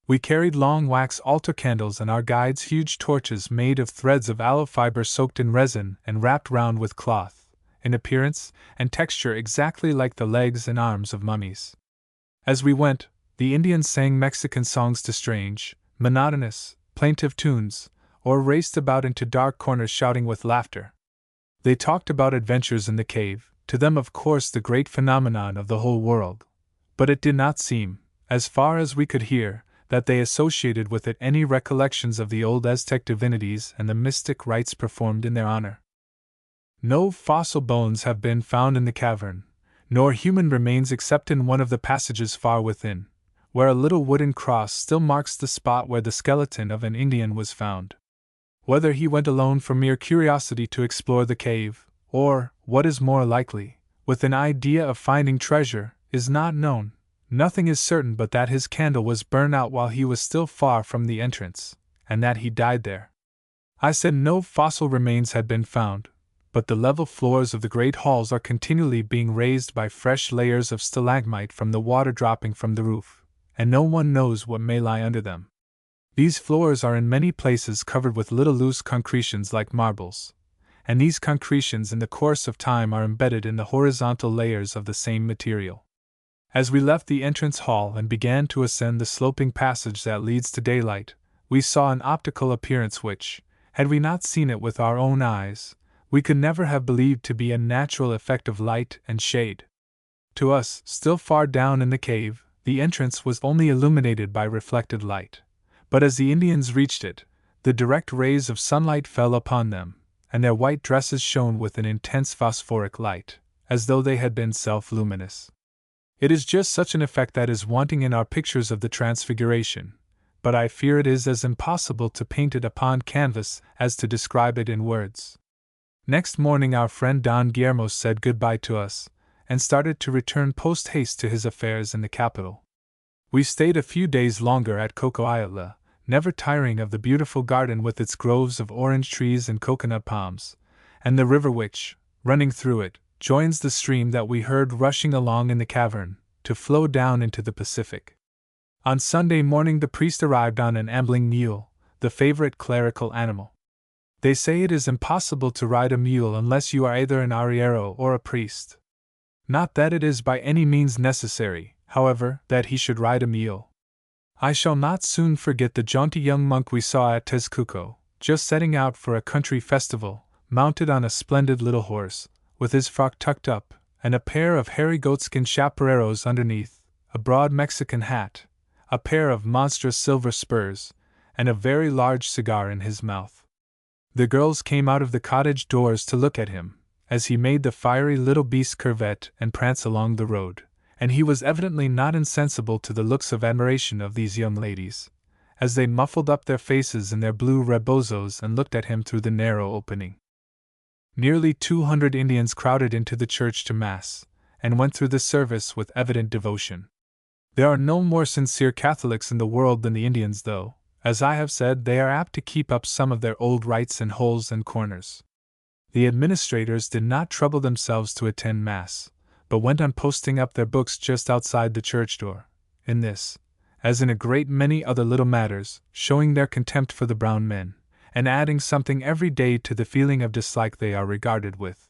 We carried long wax altar candles and our guides' huge torches made of threads of aloe fiber soaked in resin and wrapped round with cloth, in appearance and texture exactly like the legs and arms of mummies. As we went, the Indians sang Mexican songs to strange, monotonous, plaintive tunes, or raced about into dark corners shouting with laughter. They talked about adventures in the cave, to them of course the great phenomenon of the whole world, but it did not seem, as far as we could hear, that they associated with it any recollections of the old Aztec divinities and the mystic rites performed in their honor. No fossil bones have been found in the cavern, nor human remains except in one of the passages far within, where a little wooden cross still marks the spot where the skeleton of an Indian was found. Whether he went alone for mere curiosity to explore the cave, or, what is more likely, with an idea of finding treasure, is not known. Nothing is certain but that his candle was burned out while he was still far from the entrance, and that he died there. I said no fossil remains had been found, but the level floors of the great halls are continually being raised by fresh layers of stalagmite from the water dropping from the roof, and no one knows what may lie under them. These floors are in many places covered with little loose concretions like marbles, and these concretions in the course of time are embedded in the horizontal layers of the same material. As we left the entrance hall and began to ascend the sloping passage that leads to daylight, we saw an optical appearance which, had we not seen it with our own eyes, we could never have believed to be a natural effect of light and shade. To us, still far down in the cave, the entrance was only illuminated by reflected light, but as the Indians reached it, the direct rays of sunlight fell upon them, and their white dresses shone with an intense phosphoric light, as though they had been self-luminous. It is just such an effect that is wanting in our pictures of the Transfiguration, but I fear it is as impossible to paint it upon canvas as to describe it in words. Next morning our friend Don Guillermo said goodbye to us, and started to return post-haste to his affairs in the capital. We stayed a few days longer at Cocoayotla, never tiring of the beautiful garden with its groves of orange trees and coconut palms, and the river which, running through it, joins the stream that we heard rushing along in the cavern, to flow down into the Pacific. On Sunday morning the priest arrived on an ambling mule, the favorite clerical animal. They say it is impossible to ride a mule unless you are either an arriero or a priest. Not that it is by any means necessary, however, that he should ride a mule. I shall not soon forget the jaunty young monk we saw at Tezcuco, just setting out for a country festival, mounted on a splendid little horse, with his frock tucked up, and a pair of hairy goatskin chapereros underneath, a broad Mexican hat, a pair of monstrous silver spurs, and a very large cigar in his mouth. The girls came out of the cottage doors to look at him, as he made the fiery little beast curvet and prance along the road, and he was evidently not insensible to the looks of admiration of these young ladies, as they muffled up their faces in their blue rebozos and looked at him through the narrow opening. Nearly 200 Indians crowded into the church to Mass, and went through the service with evident devotion. There are no more sincere Catholics in the world than the Indians, though, As I have said, they are apt to keep up some of their old rites in holes and corners. The administrators did not trouble themselves to attend Mass, but went on posting up their books just outside the church door, in this, as in a great many other little matters, showing their contempt for the brown men, and adding something every day to the feeling of dislike they are regarded with.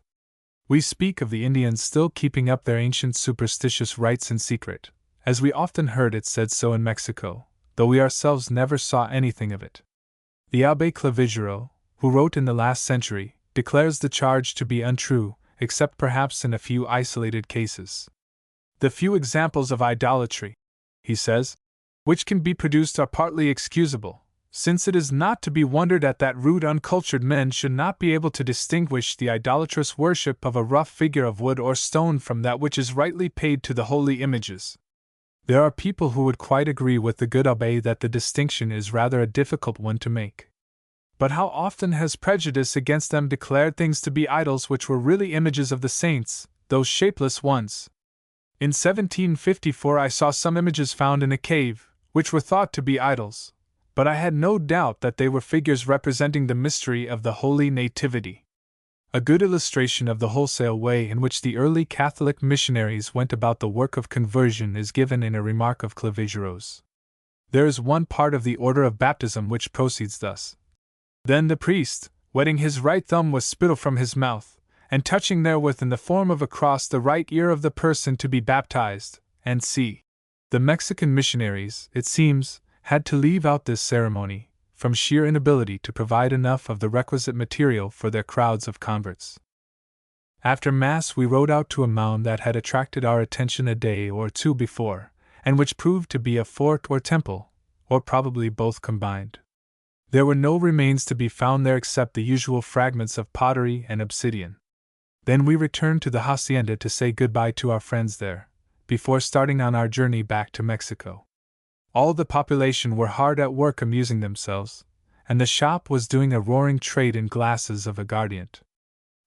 We speak of the Indians still keeping up their ancient superstitious rites in secret, as we often heard it said so in Mexico, though we ourselves never saw anything of it. The Abbé Clavigero, who wrote in the last century, declares the charge to be untrue, except perhaps in a few isolated cases. The few examples of idolatry, he says, which can be produced are partly excusable, since it is not to be wondered at that rude uncultured men should not be able to distinguish the idolatrous worship of a rough figure of wood or stone from that which is rightly paid to the holy images. There are people who would quite agree with the good abbé that the distinction is rather a difficult one to make. But how often has prejudice against them declared things to be idols which were really images of the saints, those shapeless ones? In 1754 I saw some images found in a cave, which were thought to be idols, but I had no doubt that they were figures representing the mystery of the Holy Nativity. A good illustration of the wholesale way in which the early Catholic missionaries went about the work of conversion is given in a remark of Clavigero's. There is one part of the order of baptism which proceeds thus. Then the priest, wetting his right thumb with spittle from his mouth, and touching therewith in the form of a cross the right ear of the person to be baptized, and c. The Mexican missionaries, it seems, had to leave out this ceremony, from sheer inability to provide enough of the requisite material for their crowds of converts. After Mass we rode out to a mound that had attracted our attention a day or two before, and which proved to be a fort or temple, or probably both combined. There were no remains to be found there except the usual fragments of pottery and obsidian. Then we returned to the hacienda to say goodbye to our friends there, before starting on our journey back to Mexico. All the population were hard at work amusing themselves, and the shop was doing a roaring trade in glasses of aguardiente.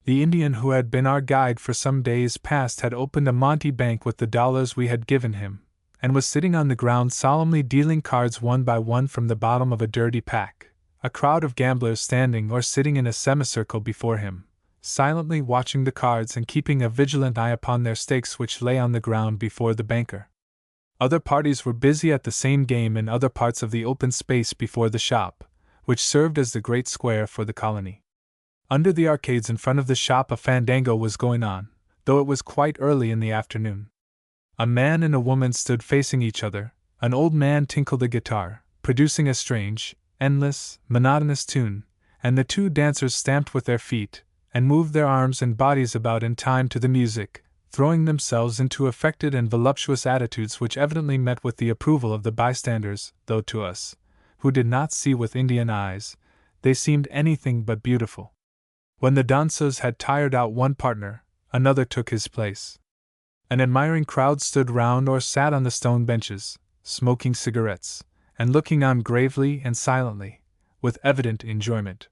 The Indian who had been our guide for some days past had opened a monte bank with the dollars we had given him, and was sitting on the ground solemnly dealing cards one by one from the bottom of a dirty pack, a crowd of gamblers standing or sitting in a semicircle before him, silently watching the cards and keeping a vigilant eye upon their stakes which lay on the ground before the banker. Other parties were busy at the same game in other parts of the open space before the shop, which served as the great square for the colony. Under the arcades in front of the shop a fandango was going on, though it was quite early in the afternoon. A man and a woman stood facing each other, an old man tinkled a guitar, producing a strange, endless, monotonous tune, and the two dancers stamped with their feet, and moved their arms and bodies about in time to the music, throwing themselves into affected and voluptuous attitudes which evidently met with the approval of the bystanders, though to us, who did not see with Indian eyes, they seemed anything but beautiful. When the danseuses had tired out one partner, another took his place. An admiring crowd stood round or sat on the stone benches, smoking cigarettes, and looking on gravely and silently, with evident enjoyment.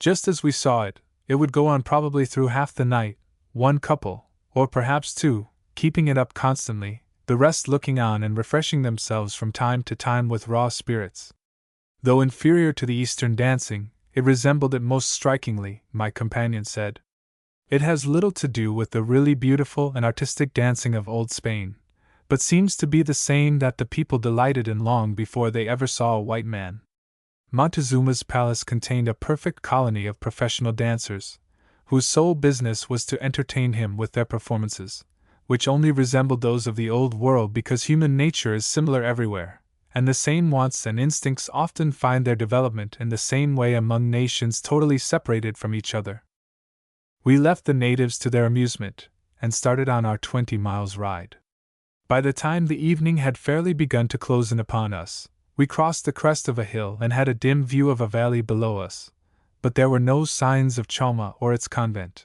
Just as we saw it, it would go on probably through half the night, one couple, or perhaps two, keeping it up constantly, the rest looking on and refreshing themselves from time to time with raw spirits. Though inferior to the Eastern dancing, it resembled it most strikingly, my companion said. It has little to do with the really beautiful and artistic dancing of old Spain, but seems to be the same that the people delighted in long before they ever saw a white man. Montezuma's palace contained a perfect colony of professional dancers, whose sole business was to entertain him with their performances, which only resembled those of the old world because human nature is similar everywhere, and the same wants and instincts often find their development in the same way among nations totally separated from each other. We left the natives to their amusement, and started on our 20 miles ride. By the time the evening had fairly begun to close in upon us, we crossed the crest of a hill and had a dim view of a valley below us, but there were no signs of Chalma or its convent.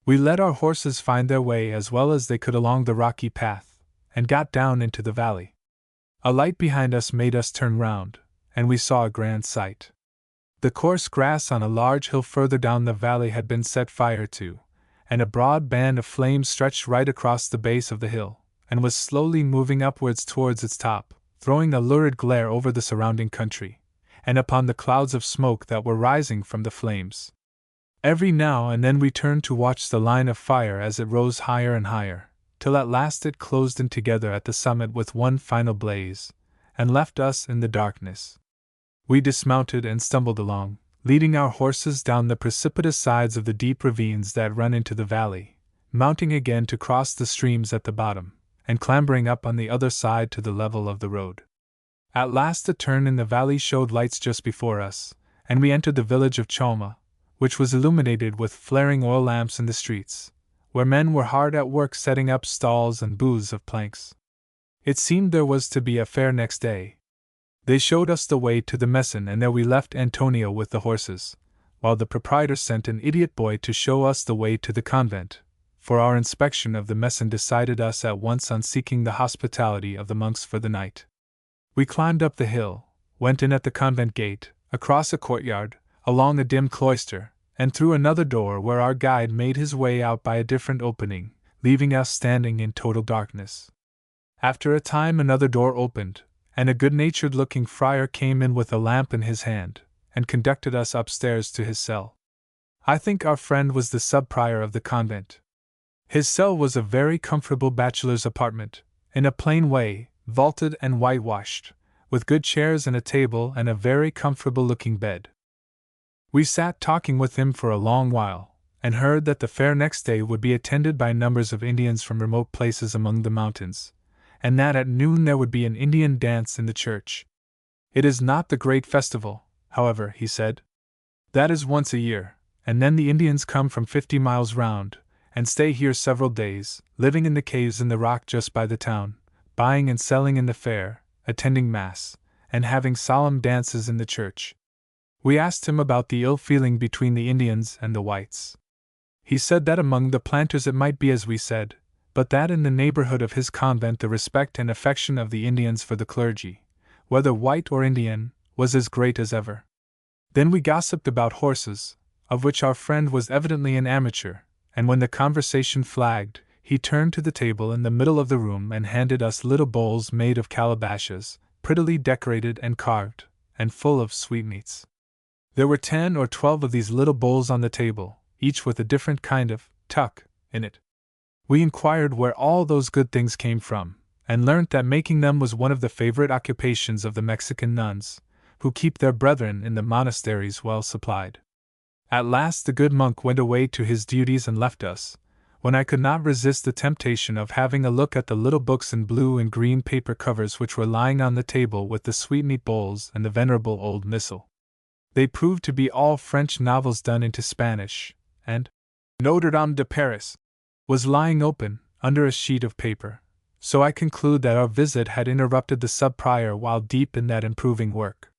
We let our horses find their way as well as they could along the rocky path, and got down into the valley. A light behind us made us turn round, and we saw a grand sight. The coarse grass on a large hill further down the valley had been set fire to, and a broad band of flame stretched right across the base of the hill, and was slowly moving upwards towards its top, throwing a lurid glare over the surrounding country, and upon the clouds of smoke that were rising from the flames. Every now and then we turned to watch the line of fire as it rose higher and higher, till at last it closed in together at the summit with one final blaze, and left us in the darkness. We dismounted and stumbled along, leading our horses down the precipitous sides of the deep ravines that run into the valley, mounting again to cross the streams at the bottom, and clambering up on the other side to the level of the road. At last a turn in the valley showed lights just before us, and we entered the village of Chalma, which was illuminated with flaring oil lamps in the streets, where men were hard at work setting up stalls and booths of planks. It seemed there was to be a fair next day. They showed us the way to the messon, and there we left Antonio with the horses, while the proprietor sent an idiot boy to show us the way to the convent, for our inspection of the messon decided us at once on seeking the hospitality of the monks for the night. We climbed up the hill, went in at the convent gate, across a courtyard, along a dim cloister, and through another door where our guide made his way out by a different opening, leaving us standing in total darkness. After a time another door opened, and a good-natured-looking friar came in with a lamp in his hand, and conducted us upstairs to his cell. I think our friend was the sub-prior of the convent. His cell was a very comfortable bachelor's apartment, in a plain way, vaulted and whitewashed, with good chairs and a table and a very comfortable-looking bed. We sat talking with him for a long while, and heard that the fair next day would be attended by numbers of Indians from remote places among the mountains, and that at noon there would be an Indian dance in the church. It is not the great festival, however, he said. That is once a year, and then the Indians come from 50 miles round, and stay here several days, living in the caves in the rock just by the town, buying and selling in the fair, attending mass, and having solemn dances in the church. We asked him about the ill feeling between the Indians and the whites. He said that among the planters it might be as we said, but that in the neighborhood of his convent the respect and affection of the Indians for the clergy, whether white or Indian, was as great as ever. Then we gossiped about horses, of which our friend was evidently an amateur, and when the conversation flagged, he turned to the table in the middle of the room and handed us little bowls made of calabashes, prettily decorated and carved, and full of sweetmeats. There were 10 or 12 of these little bowls on the table, each with a different kind of tuck in it. We inquired where all those good things came from, and learnt that making them was one of the favorite occupations of the Mexican nuns, who keep their brethren in the monasteries well supplied. At last the good monk went away to his duties and left us, when I could not resist the temptation of having a look at the little books in blue and green paper covers which were lying on the table with the sweetmeat bowls and the venerable old missal. They proved to be all French novels done into Spanish, and Notre Dame de Paris was lying open, under a sheet of paper, so I conclude that our visit had interrupted the sub-prior while deep in that improving work.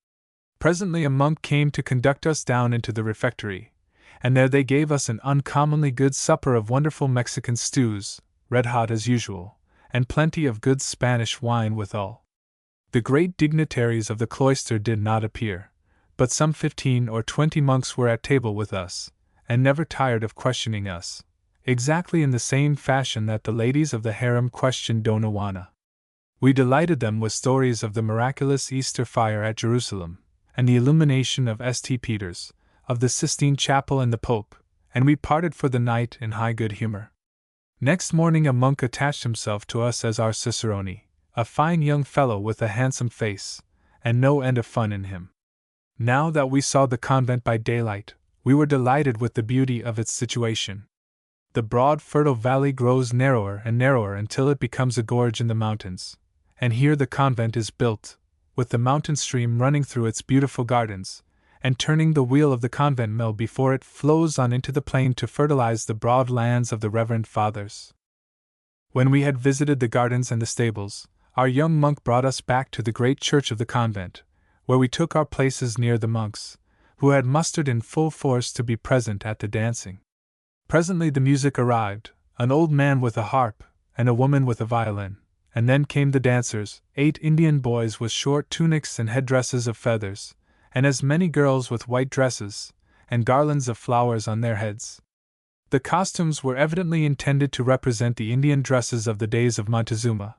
Presently a monk came to conduct us down into the refectory, and there they gave us an uncommonly good supper of wonderful Mexican stews, red-hot as usual, and plenty of good Spanish wine withal. The great dignitaries of the cloister did not appear, but some 15 or 20 monks were at table with us, and never tired of questioning us, exactly in the same fashion that the ladies of the harem questioned Dona Juana. We delighted them with stories of the miraculous Easter fire at Jerusalem, and the illumination of St. Peter's, of the Sistine Chapel and the Pope, and we parted for the night in high good humor. Next morning a monk attached himself to us as our cicerone, a fine young fellow with a handsome face, and no end of fun in him. Now that we saw the convent by daylight, we were delighted with the beauty of its situation. The broad fertile valley grows narrower and narrower until it becomes a gorge in the mountains, and here the convent is built, with the mountain stream running through its beautiful gardens, and turning the wheel of the convent mill before it flows on into the plain to fertilize the broad lands of the Reverend Fathers. When we had visited the gardens and the stables, our young monk brought us back to the great church of the convent, where we took our places near the monks, who had mustered in full force to be present at the dancing. Presently the music arrived, an old man with a harp, and a woman with a violin, and then came the dancers, 8 Indian boys with short tunics and headdresses of feathers, and as many girls with white dresses, and garlands of flowers on their heads. The costumes were evidently intended to represent the Indian dresses of the days of Montezuma,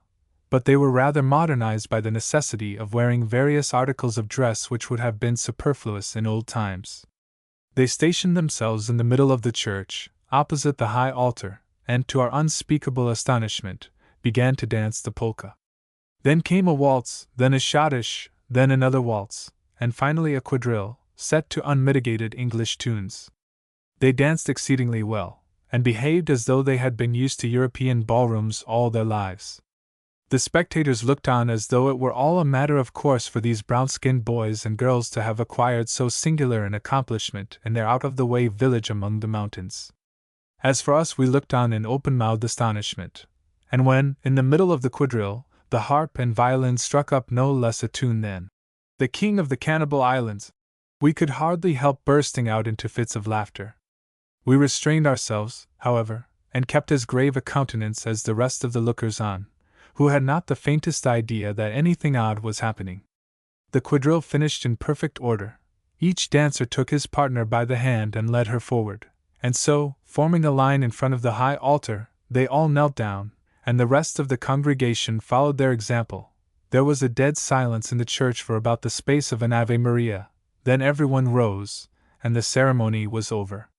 but they were rather modernized by the necessity of wearing various articles of dress which would have been superfluous in old times. They stationed themselves in the middle of the church, opposite the high altar, and, to our unspeakable astonishment, began to dance the polka. Then came a waltz, then a schottische, then another waltz, and finally a quadrille, set to unmitigated English tunes. They danced exceedingly well, and behaved as though they had been used to European ballrooms all their lives. The spectators looked on as though it were all a matter of course for these brown-skinned boys and girls to have acquired so singular an accomplishment in their out-of-the-way village among the mountains. As for us, we looked on in open-mouthed astonishment, and when, in the middle of the quadrille, the harp and violin struck up no less a tune than "The King of the Cannibal Islands," we could hardly help bursting out into fits of laughter. We restrained ourselves, however, and kept as grave a countenance as the rest of the lookers-on, who had not the faintest idea that anything odd was happening. The quadrille finished in perfect order. Each dancer took his partner by the hand and led her forward, and so, forming a line in front of the high altar, they all knelt down, and the rest of the congregation followed their example. There was a dead silence in the church for about the space of an Ave Maria, then everyone rose, and the ceremony was over.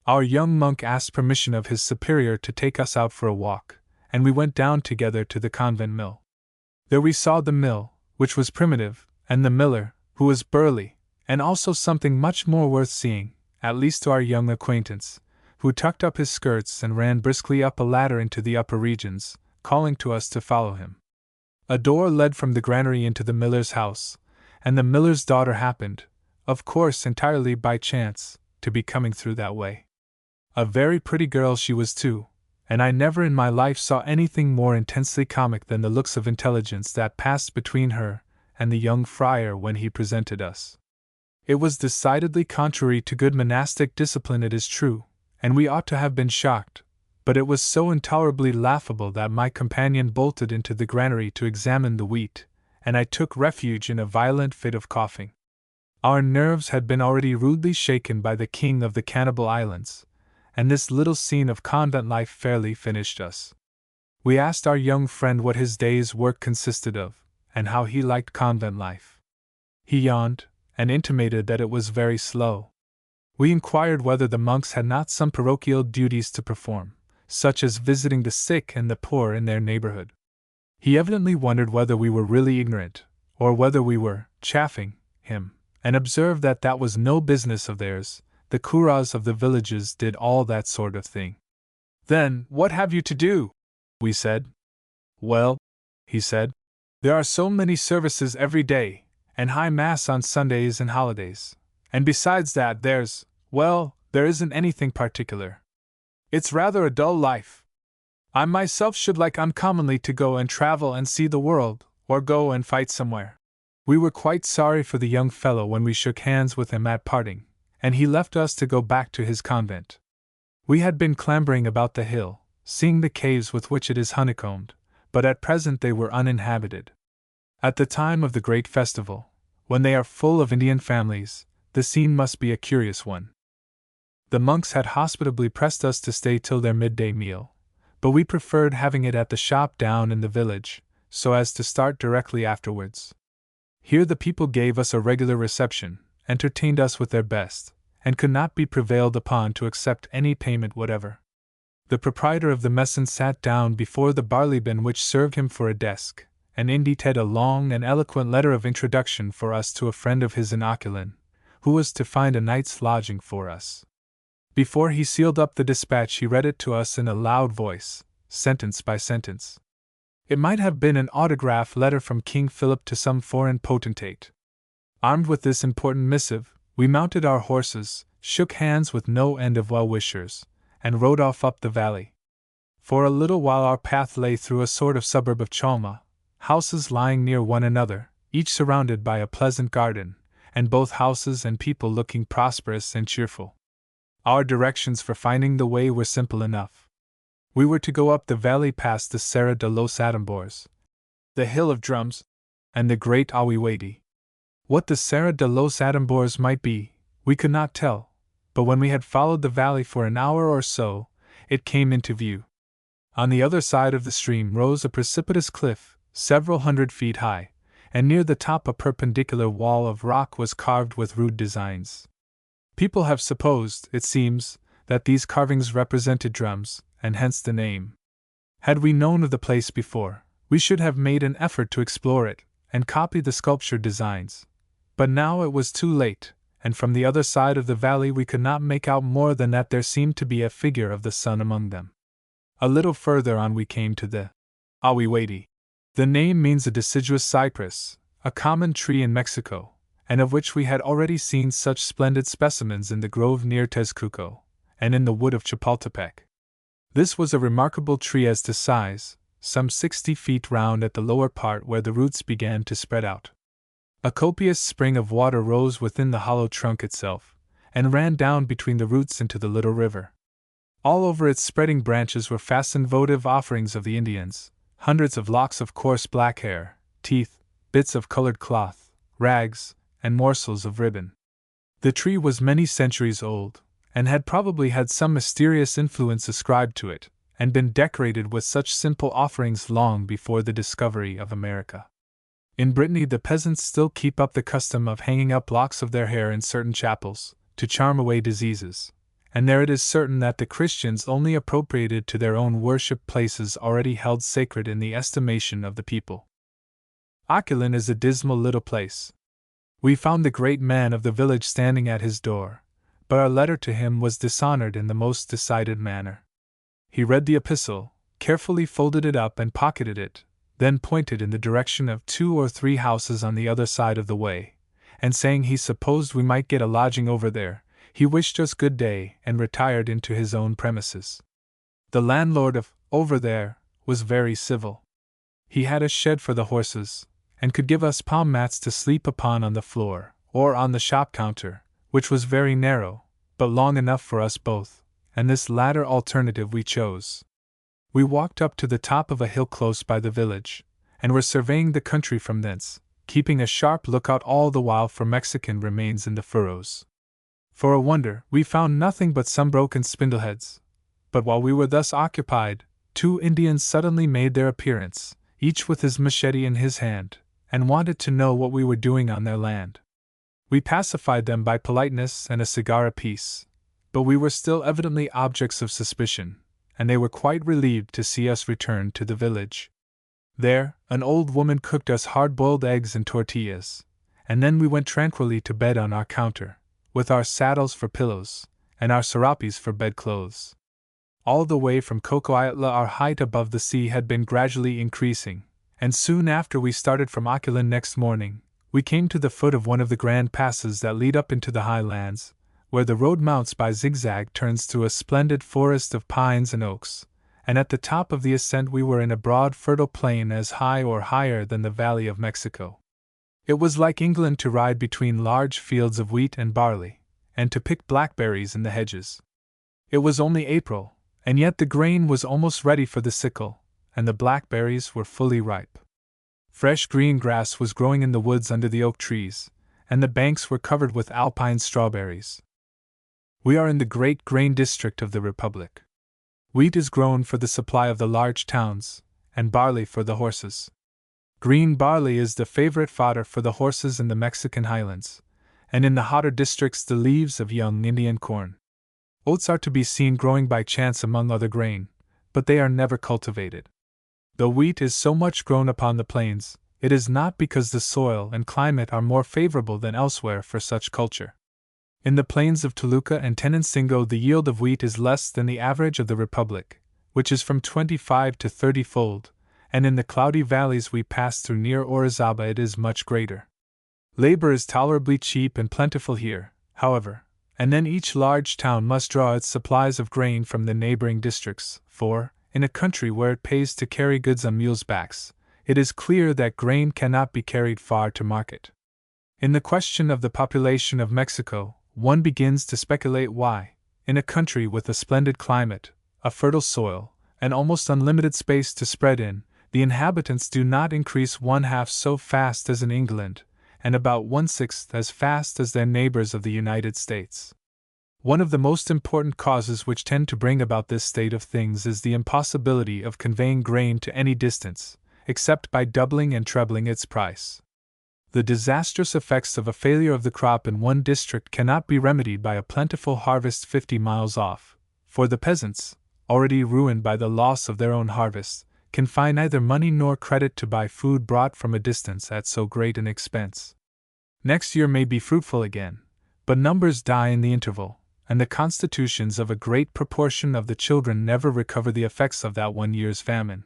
Our young monk asked permission of his superior to take us out for a walk, and we went down together to the convent mill. There we saw the mill, which was primitive, and the miller, who was burly, and also something much more worth seeing, at least to our young acquaintance, who tucked up his skirts and ran briskly up a ladder into the upper regions, calling to us to follow him. A door led from the granary into the miller's house, and the miller's daughter happened, of course entirely by chance, to be coming through that way. A very pretty girl she was too, and I never in my life saw anything more intensely comic than the looks of intelligence that passed between her and the young friar when he presented us. It was decidedly contrary to good monastic discipline, it is true, and we ought to have been shocked, but it was so intolerably laughable that my companion bolted into the granary to examine the wheat, and I took refuge in a violent fit of coughing. Our nerves had been already rudely shaken by the King of the Cannibal Islands, and this little scene of convent life fairly finished us. We asked our young friend what his day's work consisted of, and how he liked convent life. He yawned, and intimated that it was very slow. We inquired whether the monks had not some parochial duties to perform, such as visiting the sick and the poor in their neighborhood. He evidently wondered whether we were really ignorant, or whether we were chaffing him, and observed that that was no business of theirs. The curas of the villages did all that sort of thing. "Then, what have you to do?" we said. "Well," he said, "there are so many services every day, and high mass on Sundays and holidays. And besides that, there isn't anything particular. It's rather a dull life. I myself should like uncommonly to go and travel and see the world, or go and fight somewhere." We were quite sorry for the young fellow when we shook hands with him at parting, and he left us to go back to his convent. We had been clambering about the hill, seeing the caves with which it is honeycombed, but at present they were uninhabited. At the time of the great festival, when they are full of Indian families, the scene must be a curious one. The monks had hospitably pressed us to stay till their midday meal, but we preferred having it at the shop down in the village, so as to start directly afterwards. Here the people gave us a regular reception, entertained us with their best, and could not be prevailed upon to accept any payment whatever. The proprietor of the messan sat down before the barley bin which served him for a desk, and indited a long and eloquent letter of introduction for us to a friend of his in Aquilan, who was to find a night's lodging for us. Before he sealed up the dispatch he read it to us in a loud voice, sentence by sentence. It might have been an autograph letter from King Philip to some foreign potentate. Armed with this important missive, we mounted our horses, shook hands with no end of well-wishers, and rode off up the valley. For a little while our path lay through a sort of suburb of Chalma, houses lying near one another, each surrounded by a pleasant garden, and both houses and people looking prosperous and cheerful. Our directions for finding the way were simple enough. We were to go up the valley past the Serra de los Atambores, the Hill of Drums, and the Great Awiwadi. What the Serra de los Atambores might be, we could not tell, but when we had followed the valley for an hour or so, it came into view. On the other side of the stream rose a precipitous cliff, several hundred feet high, and near the top a perpendicular wall of rock was carved with rude designs. People have supposed, it seems, that these carvings represented drums, and hence the name. Had we known of the place before, we should have made an effort to explore it, and copy the sculptured designs. But now it was too late, and from the other side of the valley we could not make out more than that there seemed to be a figure of the sun among them. A little further on we came to the Ahuehuete. The name means a deciduous cypress, a common tree in Mexico, and of which we had already seen such splendid specimens in the grove near Tezcuco, and in the wood of Chapultepec. This was a remarkable tree as to size, some 60 feet round at the lower part where the roots began to spread out. A copious spring of water rose within the hollow trunk itself, and ran down between the roots into the little river. All over its spreading branches were fastened votive offerings of the Indians, hundreds of locks of coarse black hair, teeth, bits of colored cloth, rags, and morsels of ribbon. The tree was many centuries old, and had probably had some mysterious influence ascribed to it, and been decorated with such simple offerings long before the discovery of America. In Brittany the peasants still keep up the custom of hanging up locks of their hair in certain chapels, to charm away diseases, and there it is certain that the Christians only appropriated to their own worship places already held sacred in the estimation of the people. Aquilan is a dismal little place. We found the great man of the village standing at his door, but our letter to him was dishonored in the most decided manner. He read the epistle, carefully folded it up and pocketed it, then pointed in the direction of 2 or 3 houses on the other side of the way, and saying he supposed we might get a lodging over there, he wished us good day and retired into his own premises. The landlord of over there was very civil. He had a shed for the horses, and could give us palm mats to sleep upon on the floor, or on the shop counter, which was very narrow, but long enough for us both, and this latter alternative we chose. We walked up to the top of a hill close by the village, and were surveying the country from thence, keeping a sharp lookout all the while for Mexican remains in the furrows. For a wonder, we found nothing but some broken spindleheads. But while we were thus occupied, 2 Indians suddenly made their appearance, each with his machete in his hand, and wanted to know what we were doing on their land. We pacified them by politeness and a cigar apiece, but we were still evidently objects of suspicion, and they were quite relieved to see us return to the village. There, an old woman cooked us hard-boiled eggs and tortillas, and then we went tranquilly to bed on our counter, with our saddles for pillows, and our serapes for bedclothes. All the way from Cocoayatla our height above the sea had been gradually increasing, and soon after we started from Aquilan next morning, we came to the foot of one of the grand passes that lead up into the highlands, where the road mounts by zigzag turns through a splendid forest of pines and oaks, and at the top of the ascent we were in a broad fertile plain as high or higher than the Valley of Mexico. It was like England to ride between large fields of wheat and barley, and to pick blackberries in the hedges. It was only April, and yet the grain was almost ready for the sickle, and the blackberries were fully ripe. Fresh green grass was growing in the woods under the oak trees, and the banks were covered with alpine strawberries. We are in the great grain district of the Republic. Wheat is grown for the supply of the large towns, and barley for the horses. Green barley is the favorite fodder for the horses in the Mexican highlands, and in the hotter districts the leaves of young Indian corn. Oats are to be seen growing by chance among other grain, but they are never cultivated. Though wheat is so much grown upon the plains, it is not because the soil and climate are more favorable than elsewhere for such culture. In the plains of Toluca and Tenancingo the yield of wheat is less than the average of the Republic, which is from 25 to 30-fold, and in the cloudy valleys we pass through near Orizaba it is much greater. Labor is tolerably cheap and plentiful here, however, and then each large town must draw its supplies of grain from the neighboring districts, for, in a country where it pays to carry goods on mules' backs, it is clear that grain cannot be carried far to market. In the question of the population of Mexico, one begins to speculate why, in a country with a splendid climate, a fertile soil, and almost unlimited space to spread in, the inhabitants do not increase 1/2 so fast as in England, and about 1/6 as fast as their neighbors of the United States. One of the most important causes which tend to bring about this state of things is the impossibility of conveying grain to any distance, except by doubling and trebling its price. The disastrous effects of a failure of the crop in one district cannot be remedied by a plentiful harvest 50 miles off, for the peasants, already ruined by the loss of their own harvest, can find neither money nor credit to buy food brought from a distance at so great an expense. Next year may be fruitful again, but numbers die in the interval, and the constitutions of a great proportion of the children never recover the effects of that one year's famine.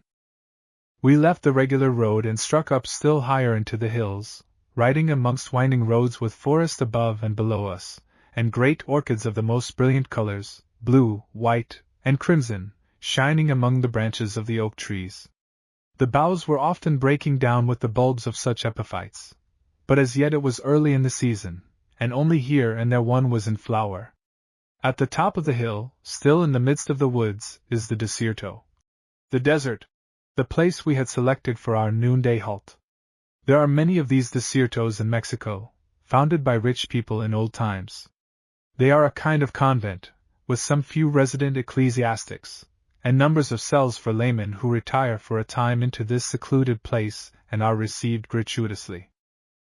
We left the regular road and struck up still higher into the hills, riding amongst winding roads with forest above and below us, and great orchids of the most brilliant colors, blue, white, and crimson, shining among the branches of the oak trees. The boughs were often breaking down with the bulbs of such epiphytes, but as yet it was early in the season, and only here and there one was in flower. At the top of the hill, still in the midst of the woods, is the desierto. The desert, the place we had selected for our noonday halt. There are many of these desiertos in Mexico, founded by rich people in old times. They are a kind of convent, with some few resident ecclesiastics, and numbers of cells for laymen who retire for a time into this secluded place and are received gratuitously.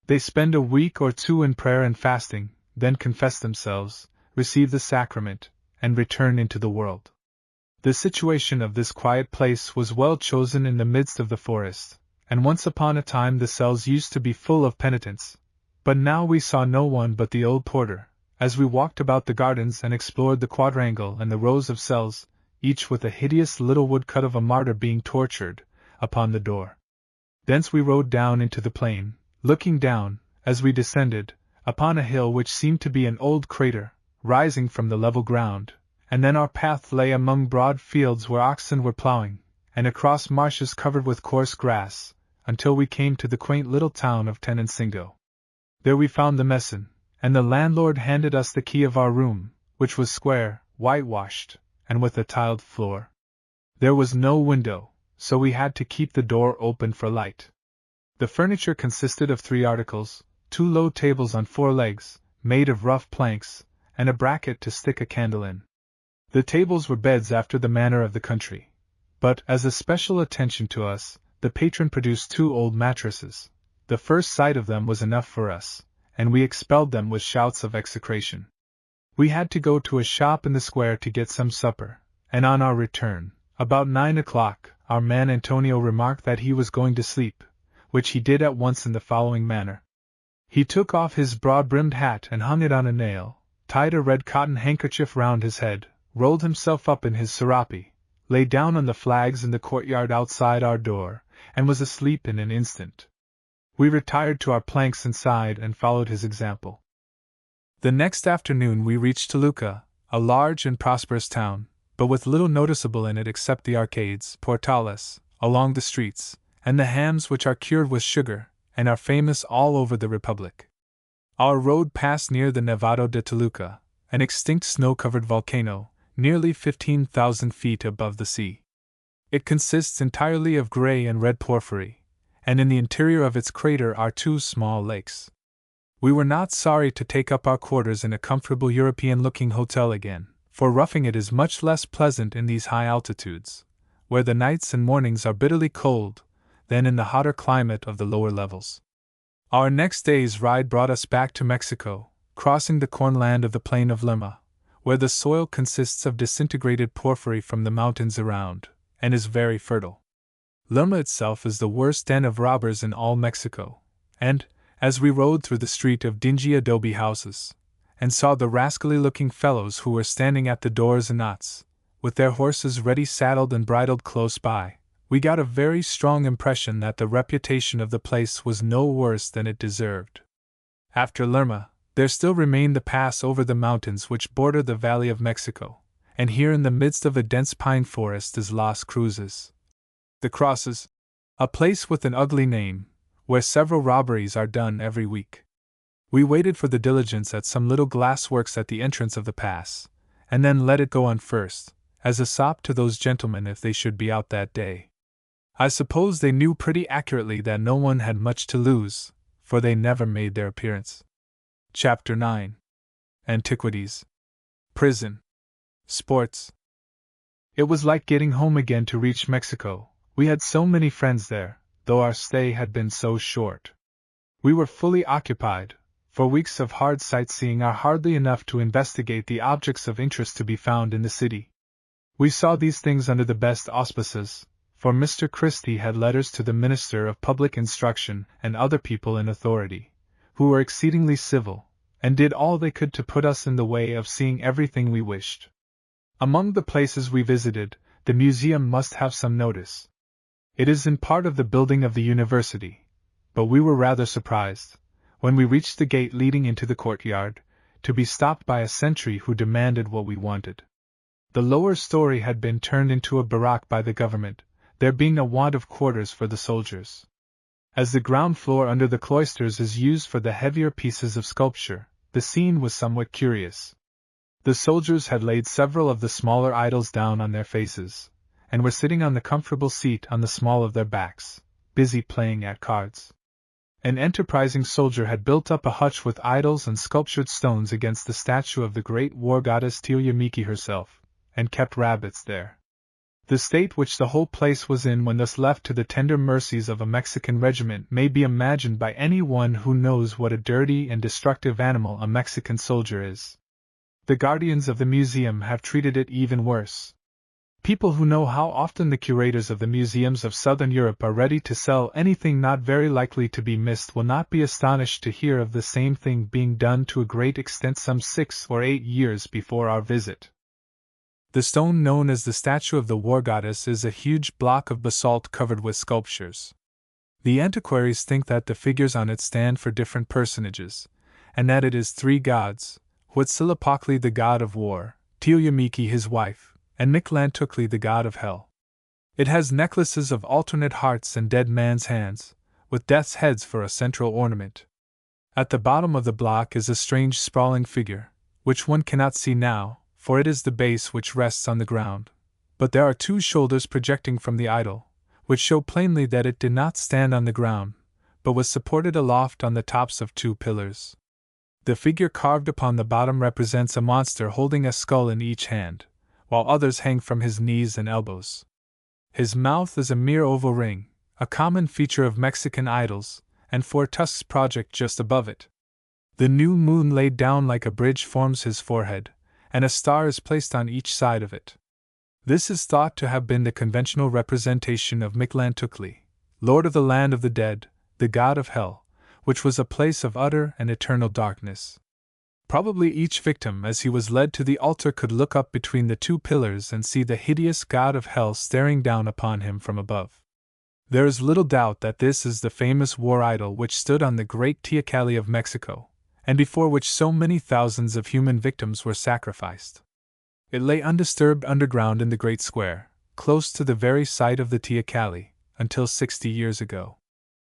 They spend a week or two in prayer and fasting, then confess themselves, receive the sacrament, and return into the world. The situation of this quiet place was well chosen in the midst of the forest, and once upon a time the cells used to be full of penitents, but now we saw no one but the old porter, as we walked about the gardens and explored the quadrangle and the rows of cells, each with a hideous little woodcut of a martyr being tortured, upon the door. Thence we rode down into the plain, looking down, as we descended, upon a hill which seemed to be an old crater, rising from the level ground, and then our path lay among broad fields where oxen were ploughing, and across marshes covered with coarse grass, until we came to the quaint little town of Tenancingo. There we found the messan, and the landlord handed us the key of our room, which was square, whitewashed, and with a tiled floor. There was no window, so we had to keep the door open for light. The furniture consisted of 3 articles, 2 low tables on 4 legs, made of rough planks, and a bracket to stick a candle in. The tables were beds after the manner of the country, but, as a special attention to us, the patron produced 2 old mattresses. The first sight of them was enough for us, and we expelled them with shouts of execration. We had to go to a shop in the square to get some supper, and on our return, about 9 o'clock, our man Antonio remarked that he was going to sleep, which he did at once in the following manner. He took off his broad-brimmed hat and hung it on a nail, tied a red cotton handkerchief round his head, rolled himself up in his serape, lay down on the flags in the courtyard outside our door, and was asleep in an instant. We retired to our planks inside and followed his example. The next afternoon we reached Toluca, a large and prosperous town, but with little noticeable in it except the arcades, portales, along the streets, and the hams which are cured with sugar, and are famous all over the Republic. Our road passed near the Nevado de Toluca, an extinct snow-covered volcano, nearly 15,000 feet above the sea. It consists entirely of gray and red porphyry, and in the interior of its crater are 2 small lakes. We were not sorry to take up our quarters in a comfortable European-looking hotel again, for roughing it is much less pleasant in these high altitudes, where the nights and mornings are bitterly cold, than in the hotter climate of the lower levels. Our next day's ride brought us back to Mexico, crossing the cornland of the plain of Lerma, where the soil consists of disintegrated porphyry from the mountains around, and is very fertile. Lerma itself is the worst den of robbers in all Mexico, and, as we rode through the street of dingy adobe houses, and saw the rascally-looking fellows who were standing at the doors in knots, with their horses ready saddled and bridled close by, we got a very strong impression that the reputation of the place was no worse than it deserved. After Lerma, there still remained the pass over the mountains which border the Valley of Mexico, and here in the midst of a dense pine forest is Las Cruces. The Crosses, a place with an ugly name, where several robberies are done every week. We waited for the diligence at some little glass works at the entrance of the pass, and then let it go on first, as a sop to those gentlemen if they should be out that day. I suppose they knew pretty accurately that no one had much to lose, for they never made their appearance. Chapter 9. Antiquities. prison, sports. It was like getting home again to reach Mexico. We had so many friends there, though our stay had been so short. We were fully occupied, for weeks of hard sightseeing are hardly enough to investigate the objects of interest to be found in the city. We saw these things under the best auspices, for Mr. Christie had letters to the Minister of Public Instruction and other people in authority, who were exceedingly civil, and did all they could to put us in the way of seeing everything we wished. Among the places we visited, the museum must have some notice. It is in part of the building of the university, but we were rather surprised, when we reached the gate leading into the courtyard, to be stopped by a sentry who demanded what we wanted. The lower story had been turned into a barrack by the government, there being a want of quarters for the soldiers. As the ground floor under the cloisters is used for the heavier pieces of sculpture, the scene was somewhat curious. The soldiers had laid several of the smaller idols down on their faces, and were sitting on the comfortable seat on the small of their backs, busy playing at cards. An enterprising soldier had built up a hutch with idols and sculptured stones against the statue of the great war goddess Tilyamiki herself, and kept rabbits there. The state which the whole place was in when thus left to the tender mercies of a Mexican regiment may be imagined by any one who knows what a dirty and destructive animal a Mexican soldier is. The guardians of the museum have treated it even worse. People who know how often the curators of the museums of Southern Europe are ready to sell anything not very likely to be missed will not be astonished to hear of the same thing being done to a great extent some 6 or 8 years before our visit. The stone known as the statue of the war goddess is a huge block of basalt covered with sculptures. The antiquaries think that the figures on it stand for different personages, and that it is 3 gods, Huitzilopochtli the god of war, Tilyamiki his wife, and Mictlantecuhtli the god of hell. It has necklaces of alternate hearts and dead man's hands, with death's heads for a central ornament. At the bottom of the block is a strange sprawling figure, which one cannot see now, for it is the base which rests on the ground, but there are 2 shoulders projecting from the idol, which show plainly that it did not stand on the ground, but was supported aloft on the tops of 2 pillars. The figure carved upon the bottom represents a monster holding a skull in each hand, while others hang from his knees and elbows. His mouth is a mere oval ring, a common feature of Mexican idols, and 4 tusks project just above it. The new moon laid down like a bridge forms his forehead, and a star is placed on each side of it. This is thought to have been the conventional representation of Mictlantecuhtli, lord of the land of the dead, the god of hell, which was a place of utter and eternal darkness. Probably each victim as he was led to the altar could look up between the 2 pillars and see the hideous god of hell staring down upon him from above. There is little doubt that this is the famous war idol which stood on the great Teocalli of Mexico, and before which so many thousands of human victims were sacrificed. It lay undisturbed underground in the great square, close to the very site of the Teocalli, until 60 years ago.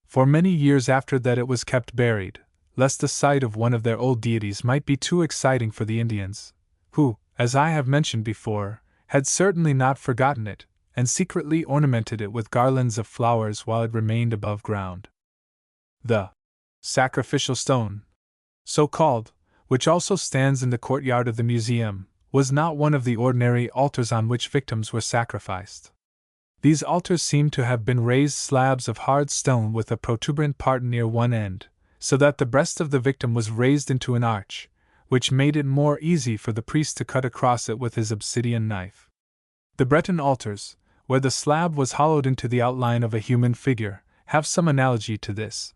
For many years after that it was kept buried, lest the sight of one of their old deities might be too exciting for the Indians, who, as I have mentioned before, had certainly not forgotten it, and secretly ornamented it with garlands of flowers while it remained above ground. The sacrificial stone, so called, which also stands in the courtyard of the museum, was not one of the ordinary altars on which victims were sacrificed. These altars seem to have been raised slabs of hard stone with a protuberant part near one end, so that the breast of the victim was raised into an arch, which made it more easy for the priest to cut across it with his obsidian knife. The Breton altars, where the slab was hollowed into the outline of a human figure, have some analogy to this.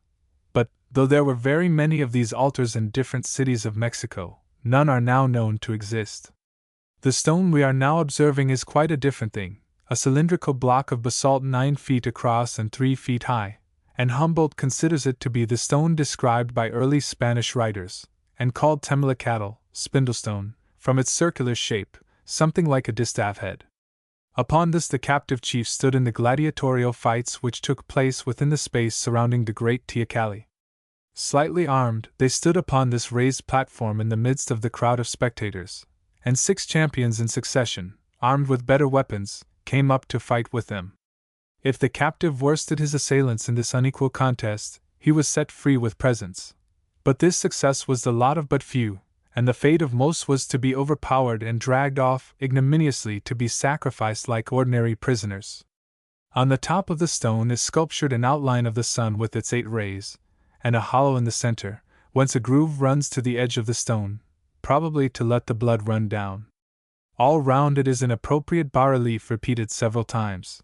But, though there were very many of these altars in different cities of Mexico, none are now known to exist. The stone we are now observing is quite a different thing, a cylindrical block of basalt 9 feet across and 3 feet high, and Humboldt considers it to be the stone described by early Spanish writers, and called Temelacatl, spindlestone, from its circular shape, something like a distaff head. Upon this the captive chiefs stood in the gladiatorial fights which took place within the space surrounding the great Teocalli. Slightly armed, they stood upon this raised platform in the midst of the crowd of spectators, and 6 champions in succession, armed with better weapons, came up to fight with them. If the captive worsted his assailants in this unequal contest, he was set free with presents. But this success was the lot of but few, and the fate of most was to be overpowered and dragged off ignominiously to be sacrificed like ordinary prisoners. On the top of the stone is sculptured an outline of the sun with its 8 rays, and a hollow in the center, whence a groove runs to the edge of the stone, probably to let the blood run down. All round it is an appropriate bas-relief repeated several times.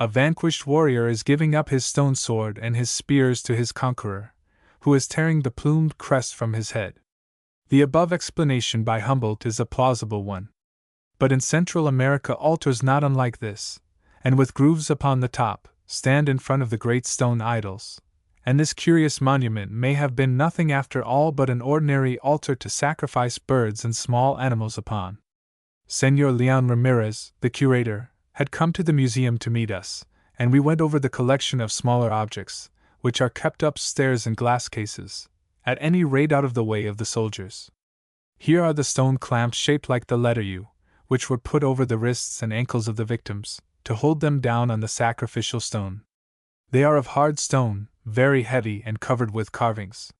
A vanquished warrior is giving up his stone sword and his spears to his conqueror, who is tearing the plumed crest from his head. The above explanation by Humboldt is a plausible one. But in Central America altars not unlike this, and with grooves upon the top, stand in front of the great stone idols, and this curious monument may have been nothing after all but an ordinary altar to sacrifice birds and small animals upon. Señor Leon Ramirez, the curator, had come to the museum to meet us, and we went over the collection of smaller objects, which are kept upstairs in glass cases, at any rate out of the way of the soldiers. Here are the stone clamps shaped like the letter U, which were put over the wrists and ankles of the victims, to hold them down on the sacrificial stone. They are of hard stone, very heavy and covered with carvings.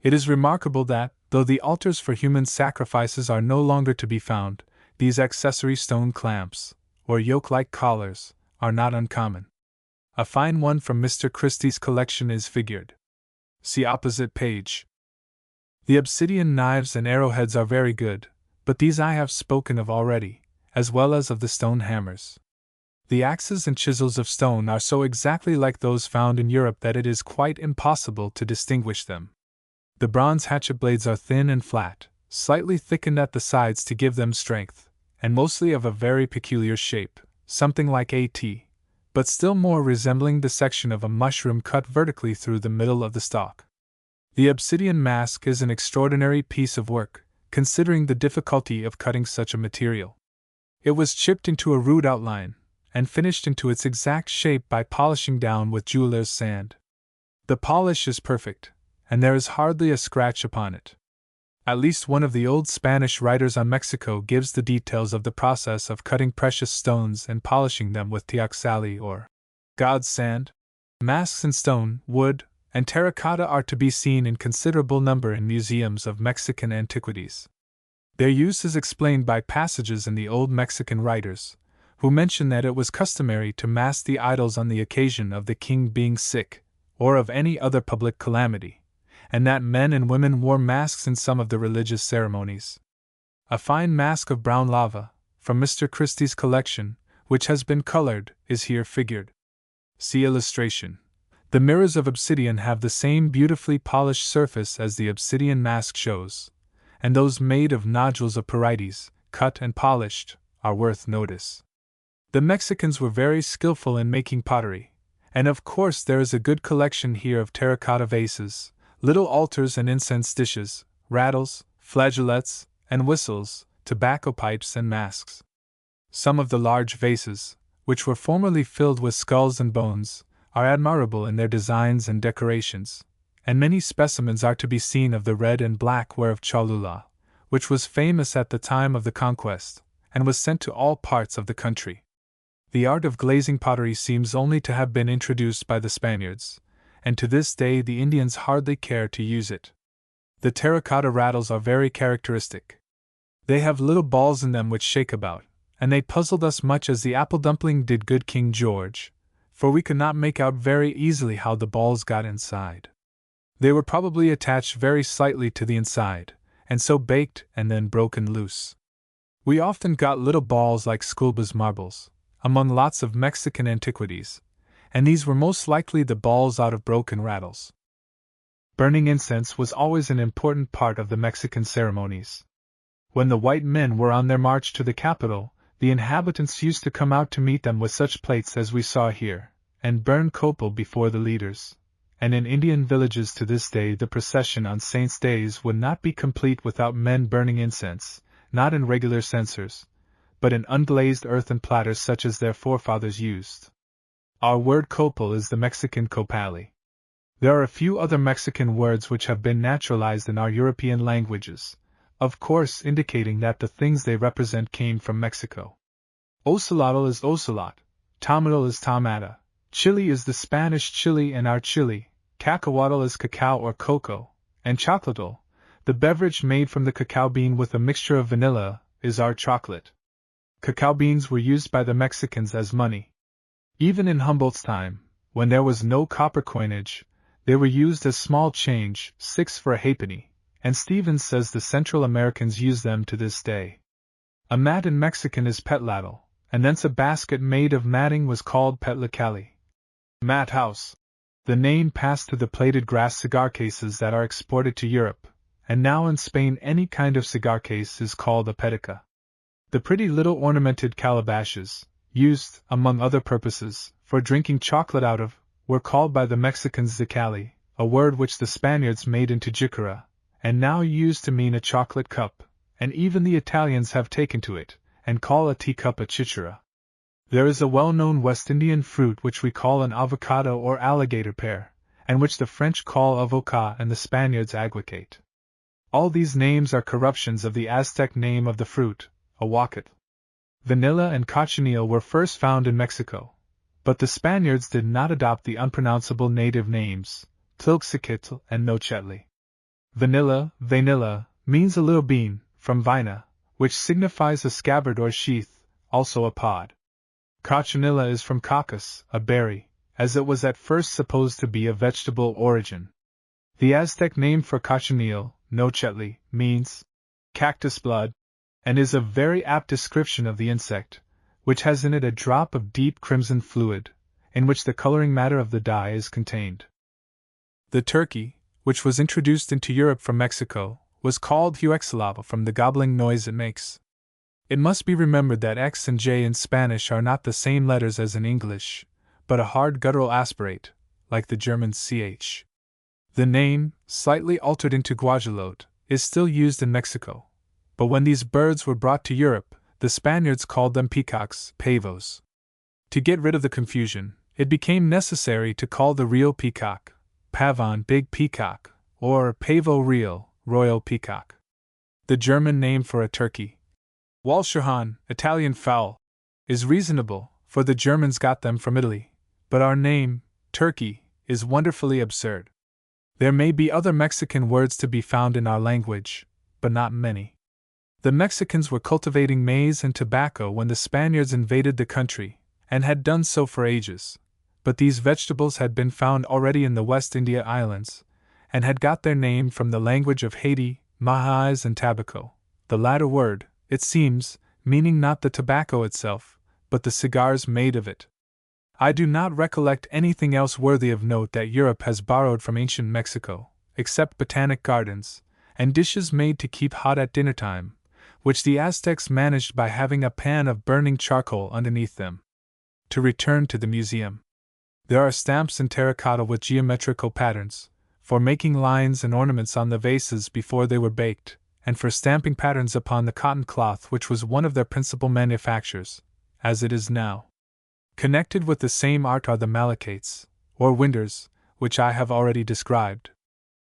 It is remarkable that, though the altars for human sacrifices are no longer to be found, these accessory stone clamps, or yoke-like collars, are not uncommon. A fine one from Mr. Christie's collection is figured. See opposite page. The obsidian knives and arrowheads are very good, but these I have spoken of already, as well as of the stone hammers. The axes and chisels of stone are so exactly like those found in Europe that it is quite impossible to distinguish them. The bronze hatchet blades are thin and flat, slightly thickened at the sides to give them strength, and mostly of a very peculiar shape, something like a T, but still more resembling the section of a mushroom cut vertically through the middle of the stalk. The obsidian mask is an extraordinary piece of work, considering the difficulty of cutting such a material. It was chipped into a rude outline, and finished into its exact shape by polishing down with jeweler's sand. The polish is perfect, and there is hardly a scratch upon it. At least one of the old Spanish writers on Mexico gives the details of the process of cutting precious stones and polishing them with teoxali or God's sand. Masks in stone, wood, and terracotta are to be seen in considerable number in museums of Mexican antiquities. Their use is explained by passages in the old Mexican writers, who mention that it was customary to mask the idols on the occasion of the king being sick, or of any other public calamity, and that men and women wore masks in some of the religious ceremonies. A fine mask of brown lava, from Mr. Christie's collection, which has been colored, is here figured. See illustration. The mirrors of obsidian have the same beautifully polished surface as the obsidian mask shows, and those made of nodules of parites, cut and polished, are worth notice. The Mexicans were very skillful in making pottery, and of course there is a good collection here of terracotta vases, little altars and incense dishes, rattles, flageolets, and whistles, tobacco pipes and masks. Some of the large vases, which were formerly filled with skulls and bones, are admirable in their designs and decorations, and many specimens are to be seen of the red and black ware of Cholula, which was famous at the time of the conquest, and was sent to all parts of the country. The art of glazing pottery seems only to have been introduced by the Spaniards, and to this day the Indians hardly care to use it. The terracotta rattles are very characteristic. They have little balls in them which shake about, and they puzzled us much as the apple dumpling did good King George, for we could not make out very easily how the balls got inside. They were probably attached very slightly to the inside, and so baked and then broken loose. We often got little balls like Sculba's marbles, among lots of Mexican antiquities, and these were most likely the balls out of broken rattles. Burning incense was always an important part of the Mexican ceremonies. When the white men were on their march to the capital, the inhabitants used to come out to meet them with such plates as we saw here, and burn copal before the leaders, and in Indian villages to this day the procession on saints' days would not be complete without men burning incense, not in regular censers, but in unglazed earthen platters such as their forefathers used. Our word copal is the Mexican copali. There are a few other Mexican words which have been naturalized in our European languages, of course indicating that the things they represent came from Mexico. Ocelotl is ocelot, tomatal is tomata, chili is the Spanish chili and our chili, cacahuatl is cacao or cocoa, and chocolatal, The beverage made from the cacao bean with a mixture of vanilla is our chocolate. Cacao beans were used by the Mexicans as money. Even in Humboldt's time, when there was no copper coinage, they were used as small change, 6 for a halfpenny, and Stevens says the Central Americans use them to this day. A mat in Mexican is petlatl, and thence a basket made of matting was called petlacali. Mat house. The name passed to the plated grass cigar cases that are exported to Europe, and now in Spain any kind of cigar case is called a petica. The pretty little ornamented calabashes, used, among other purposes, for drinking chocolate out of, were called by the Mexicans zicali, a word which the Spaniards made into jicara, and now used to mean a chocolate cup, and even the Italians have taken to it, and call a teacup a chichara. There is a well-known West Indian fruit which we call an avocado or alligator pear, and which the French call avocat and the Spaniards aguacate. All these names are corruptions of the Aztec name of the fruit, ahuacatl. Vanilla and cochineal were first found in Mexico, but the Spaniards did not adopt the unpronounceable native names, Tloxicatl and Nochetli. Vanilla, means a little bean, from vina, which signifies a scabbard or sheath, also a pod. Cochinilla is from cocos, a berry, as it was at first supposed to be of vegetable origin. The Aztec name for cochineal, Nochetli, means cactus blood, and is a very apt description of the insect, which has in it a drop of deep crimson fluid, in which the coloring matter of the dye is contained. The turkey, which was introduced into Europe from Mexico, was called huexilaba from the gobbling noise it makes. It must be remembered that X and J in Spanish are not the same letters as in English, but a hard guttural aspirate, like the German ch. The name, slightly altered into guajolote, is still used in Mexico, but when these birds were brought to Europe, the Spaniards called them peacocks, pavos. To get rid of the confusion, it became necessary to call the real peacock, pavon big peacock, or pavo real, royal peacock. The German name for a turkey, Walscherhahn, Italian fowl, is reasonable, for the Germans got them from Italy, but our name, turkey, is wonderfully absurd. There may be other Mexican words to be found in our language, but not many. The Mexicans were cultivating maize and tobacco when the Spaniards invaded the country, and had done so for ages, but these vegetables had been found already in the West India Islands, and had got their name from the language of Haiti, maíz and tabaco, the latter word, it seems, meaning not the tobacco itself, but the cigars made of it. I do not recollect anything else worthy of note that Europe has borrowed from ancient Mexico, except botanic gardens, and dishes made to keep hot at dinner time, which the Aztecs managed by having a pan of burning charcoal underneath them. To return to the museum. There are stamps in terracotta with geometrical patterns, for making lines and ornaments on the vases before they were baked, and for stamping patterns upon the cotton cloth which was one of their principal manufactures, as it is now. Connected with the same art are the malacates, or winders, which I have already described.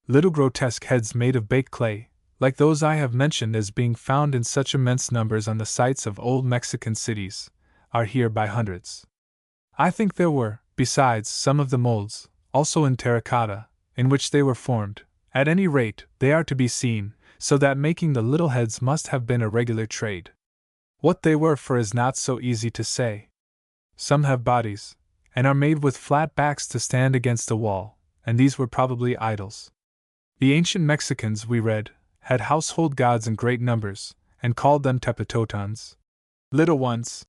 Little grotesque heads made of baked clay, like those I have mentioned as being found in such immense numbers on the sites of old Mexican cities, are here by hundreds. I think there were, besides, some of the molds, also in terracotta, in which they were formed. At any rate, they are to be seen, so that making the little heads must have been a regular trade. What they were for is not so easy to say. Some have bodies, and are made with flat backs to stand against a wall, and these were probably idols. The ancient Mexicans, we read, had household gods in great numbers, and called them tepetotans, little ones.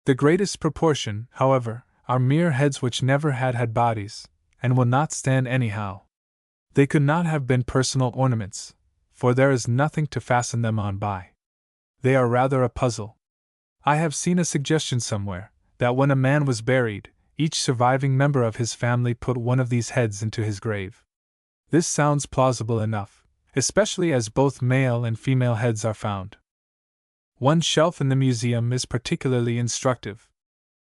The greatest proportion, however, are mere heads which never had bodies, and will not stand anyhow. They could not have been personal ornaments, for there is nothing to fasten them on by. They are rather a puzzle. I have seen a suggestion somewhere, that when a man was buried, each surviving member of his family put one of these heads into his grave. This sounds plausible enough, especially as both male and female heads are found. One shelf in the museum is particularly instructive.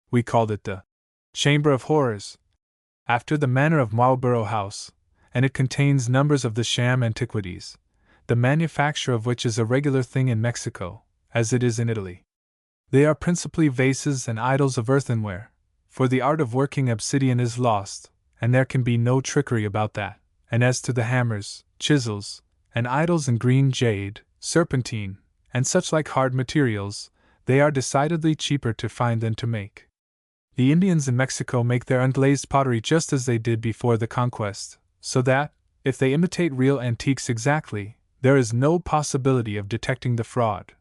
We called it the Chamber of Horrors, after the manner of Marlborough House, and it contains numbers of the sham antiquities, the manufacture of which is a regular thing in Mexico, as it is in Italy. They are principally vases and idols of earthenware, for the art of working obsidian is lost, and there can be no trickery about that, and as to the hammers, chisels, and idols in green jade, serpentine, and such like hard materials, they are decidedly cheaper to find than to make. The Indians in Mexico make their unglazed pottery just as they did before the conquest, so that, if they imitate real antiques exactly, there is no possibility of detecting the fraud.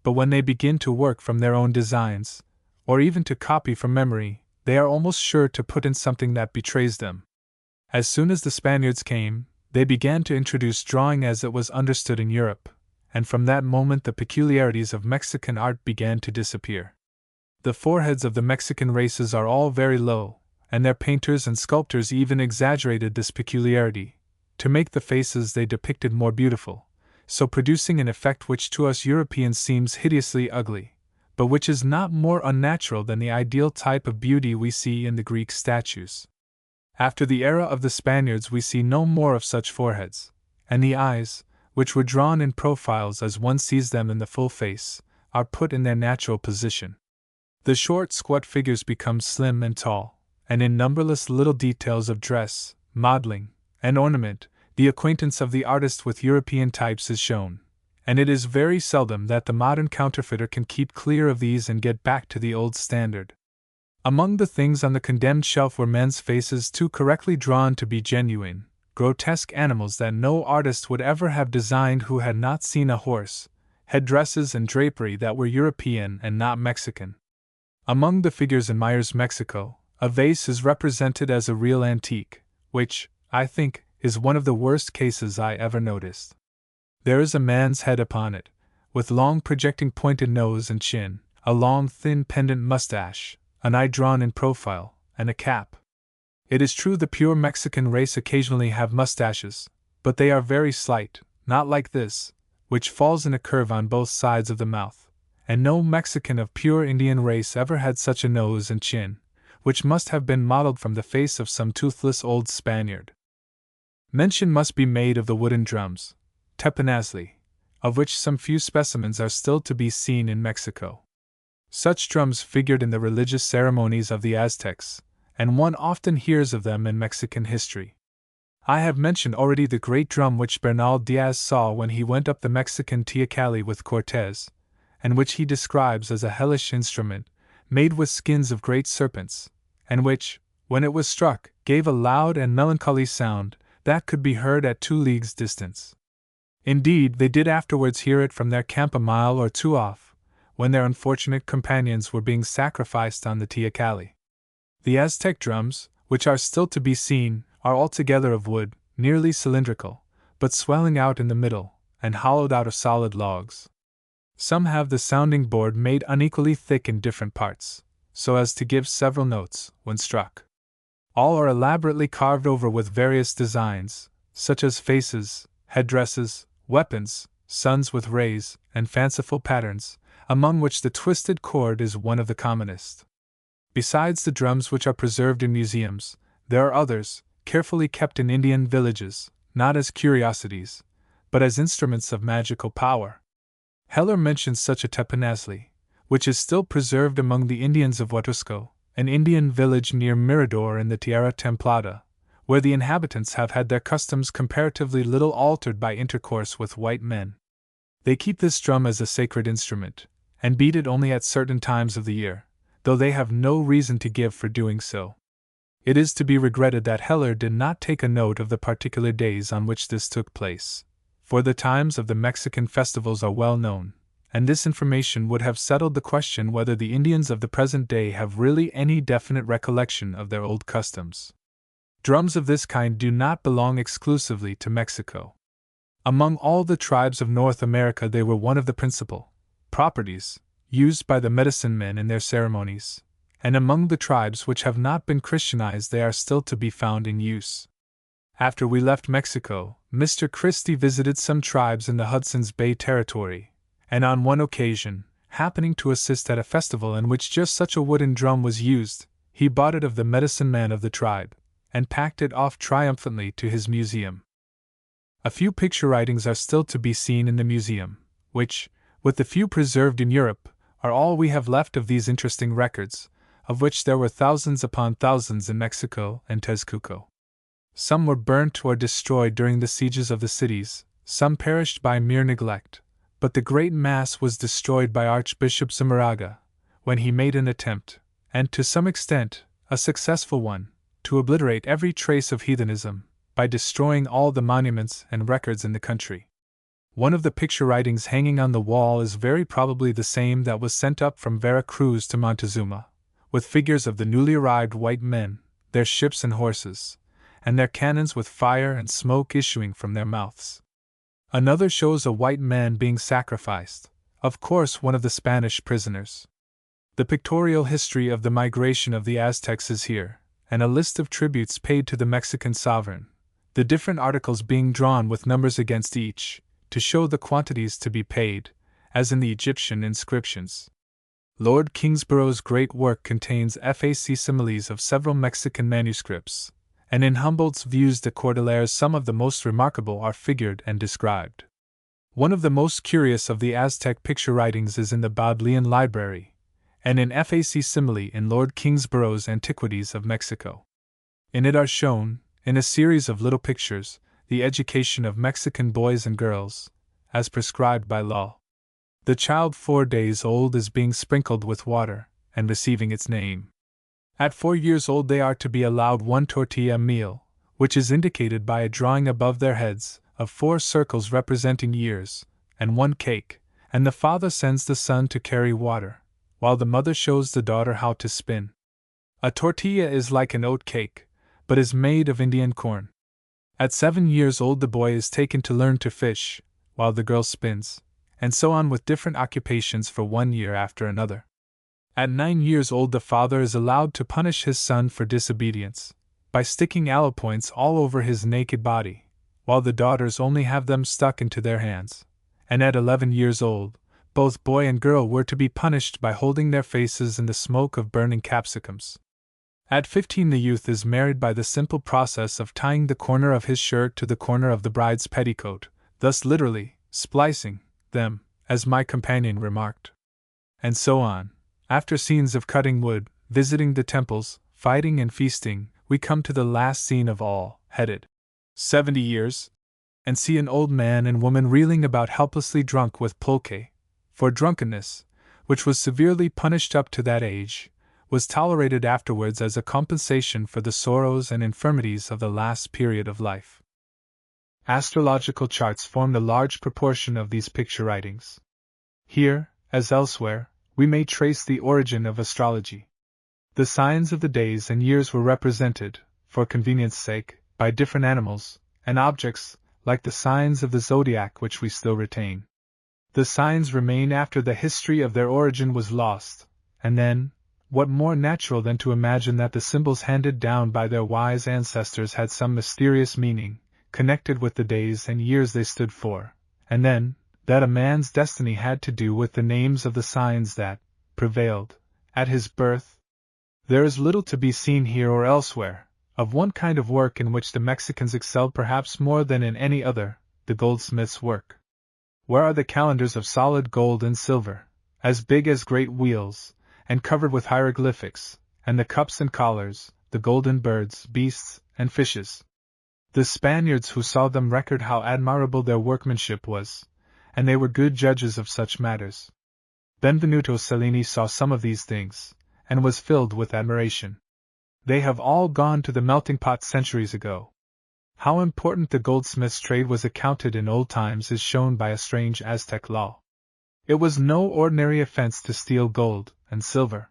But when they begin to work from their own designs, or even to copy from memory, they are almost sure to put in something that betrays them. As soon as the Spaniards came, they began to introduce drawing as it was understood in Europe, and from that moment the peculiarities of Mexican art began to disappear. The foreheads of the Mexican races are all very low, and their painters and sculptors even exaggerated this peculiarity, to make the faces they depicted more beautiful, so producing an effect which to us Europeans seems hideously ugly, but which is not more unnatural than the ideal type of beauty we see in the Greek statues. After the era of the Spaniards we see no more of such foreheads, and the eyes, which were drawn in profiles as one sees them in the full face, are put in their natural position. The short, squat figures become slim and tall, and in numberless little details of dress, modeling, and ornament, the acquaintance of the artist with European types is shown, and it is very seldom that the modern counterfeiter can keep clear of these and get back to the old standard. Among the things on the condemned shelf were men's faces too correctly drawn to be genuine, grotesque animals that no artist would ever have designed who had not seen a horse, headdresses and drapery that were European and not Mexican. Among the figures in Myers, Mexico, a vase is represented as a real antique, which, I think, is one of the worst cases I ever noticed. There is a man's head upon it, with long projecting pointed nose and chin, a long thin pendant mustache, an eye drawn in profile, and a cap. It is true the pure Mexican race occasionally have mustaches, but they are very slight, not like this, which falls in a curve on both sides of the mouth, and no Mexican of pure Indian race ever had such a nose and chin, which must have been modeled from the face of some toothless old Spaniard. Mention must be made of the wooden drums, teponazli, of which some few specimens are still to be seen in Mexico. Such drums figured in the religious ceremonies of the Aztecs, and one often hears of them in Mexican history. I have mentioned already the great drum which Bernal Diaz saw when he went up the Mexican Teocalli with Cortez, and which he describes as a hellish instrument, made with skins of great serpents, and which, when it was struck, gave a loud and melancholy sound that could be heard at 2 leagues' distance. Indeed, they did afterwards hear it from their camp a mile or 2 off, when their unfortunate companions were being sacrificed on the Teocalli. The Aztec drums, which are still to be seen, are altogether of wood, nearly cylindrical, but swelling out in the middle, and hollowed out of solid logs. Some have the sounding board made unequally thick in different parts, so as to give several notes when struck. All are elaborately carved over with various designs, such as faces, headdresses, weapons, suns with rays, and fanciful patterns, among which the twisted cord is one of the commonest. Besides the drums which are preserved in museums, there are others, carefully kept in Indian villages, not as curiosities, but as instruments of magical power. Heller mentions such a teponazli, which is still preserved among the Indians of Huatusco, an Indian village near Mirador in the Tierra Templada, where the inhabitants have had their customs comparatively little altered by intercourse with white men. They keep this drum as a sacred instrument, and beat it only at certain times of the year, though they have no reason to give for doing so. It is to be regretted that Heller did not take a note of the particular days on which this took place, for the times of the Mexican festivals are well known, and this information would have settled the question whether the Indians of the present day have really any definite recollection of their old customs. Drums of this kind do not belong exclusively to Mexico. Among all the tribes of North America they were one of the principal properties used by the medicine men in their ceremonies, and among the tribes which have not been Christianized they are still to be found in use. After we left Mexico, Mr. Christie visited some tribes in the Hudson's Bay Territory, and on one occasion, happening to assist at a festival in which just such a wooden drum was used, he bought it of the medicine man of the tribe, and packed it off triumphantly to his museum. A few picture writings are still to be seen in the museum, which, with the few preserved in Europe, are all we have left of these interesting records, of which there were thousands upon thousands in Mexico and Tezcuco. Some were burnt or destroyed during the sieges of the cities, some perished by mere neglect, but the great mass was destroyed by Archbishop Zumarraga, when he made an attempt, and to some extent, a successful one, to obliterate every trace of heathenism, by destroying all the monuments and records in the country. One of the picture writings hanging on the wall is very probably the same that was sent up from Vera Cruz to Montezuma, with figures of the newly arrived white men, their ships and horses, and their cannons with fire and smoke issuing from their mouths. Another shows a white man being sacrificed, of course one of the Spanish prisoners. The pictorial history of the migration of the Aztecs is here, and a list of tributes paid to the Mexican sovereign, the different articles being drawn with numbers against each, to show the quantities to be paid, as in the Egyptian inscriptions. Lord Kingsborough's great work contains facsimiles of several Mexican manuscripts, and in Humboldt's Views de Cordilleras some of the most remarkable are figured and described. One of the most curious of the Aztec picture writings is in the Bodleian Library, and in facsimile in Lord Kingsborough's Antiquities of Mexico. In it are shown, in a series of little pictures, the education of Mexican boys and girls, as prescribed by law. The child 4 days old is being sprinkled with water, and receiving its name. At 4 years old they are to be allowed 1 tortilla meal, which is indicated by a drawing above their heads of 4 circles representing years, and 1 cake, and the father sends the son to carry water, while the mother shows the daughter how to spin. A tortilla is like an oat cake, but is made of Indian corn. At 7 years old the boy is taken to learn to fish, while the girl spins, and so on with different occupations for 1 year after another. At 9 years old the father is allowed to punish his son for disobedience, by sticking aloe points all over his naked body, while the daughters only have them stuck into their hands, and at 11 years old, both boy and girl were to be punished by holding their faces in the smoke of burning capsicums. At 15 the youth is married by the simple process of tying the corner of his shirt to the corner of the bride's petticoat, thus literally splicing them, as my companion remarked. And so on. After scenes of cutting wood, visiting the temples, fighting and feasting, we come to the last scene of all, headed 70 years, and see an old man and woman reeling about helplessly drunk with pulque, for drunkenness, which was severely punished up to that age, was tolerated afterwards as a compensation for the sorrows and infirmities of the last period of life. Astrological charts formed a large proportion of these picture writings. Here, as elsewhere, we may trace the origin of astrology. The signs of the days and years were represented, for convenience sake, by different animals and objects, like the signs of the zodiac which we still retain. The signs remain after the history of their origin was lost, and then, what more natural than to imagine that the symbols handed down by their wise ancestors had some mysterious meaning, connected with the days and years they stood for, and then, that a man's destiny had to do with the names of the signs that prevailed at his birth? There is little to be seen here or elsewhere, of one kind of work in which the Mexicans excelled perhaps more than in any other, the goldsmith's work. Where are the calendars of solid gold and silver, as big as great wheels, and covered with hieroglyphics, and the cups and collars, the golden birds, beasts, and fishes? The Spaniards who saw them record how admirable their workmanship was, and they were good judges of such matters. Benvenuto Cellini saw some of these things, and was filled with admiration. They have all gone to the melting pot centuries ago. How important the goldsmith's trade was accounted in old times is shown by a strange Aztec law. It was no ordinary offense to steal gold and silver.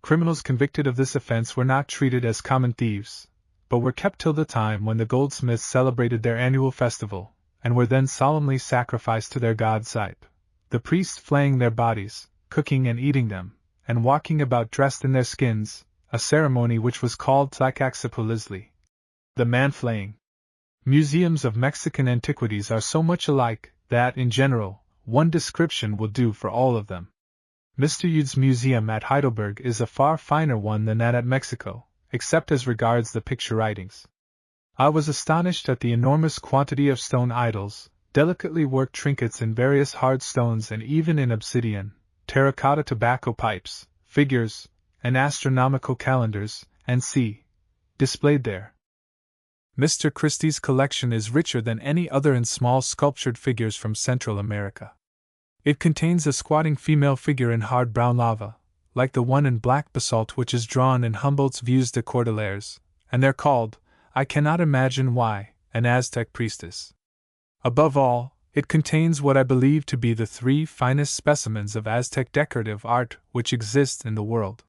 Criminals convicted of this offense were not treated as common thieves, but were kept till the time when the goldsmiths celebrated their annual festival, and were then solemnly sacrificed to their god Zipe, the priest flaying their bodies, cooking and eating them, and walking about dressed in their skins, a ceremony which was called Tlacaxapolizli, the man-flaying. Museums of Mexican antiquities are so much alike that, in general, one description will do for all of them. Mr. Ude's museum at Heidelberg is a far finer one than that at Mexico, except as regards the picture writings. I was astonished at the enormous quantity of stone idols, delicately worked trinkets in various hard stones and even in obsidian, terracotta tobacco pipes, figures, and astronomical calendars, and displayed there. Mr. Christie's collection is richer than any other in small sculptured figures from Central America. It contains a squatting female figure in hard brown lava, like the one in black basalt which is drawn in Humboldt's Vues de Cordilleres, and they're called, I cannot imagine why, an Aztec priestess. Above all, it contains what I believe to be the 3 finest specimens of Aztec decorative art which exist in the world.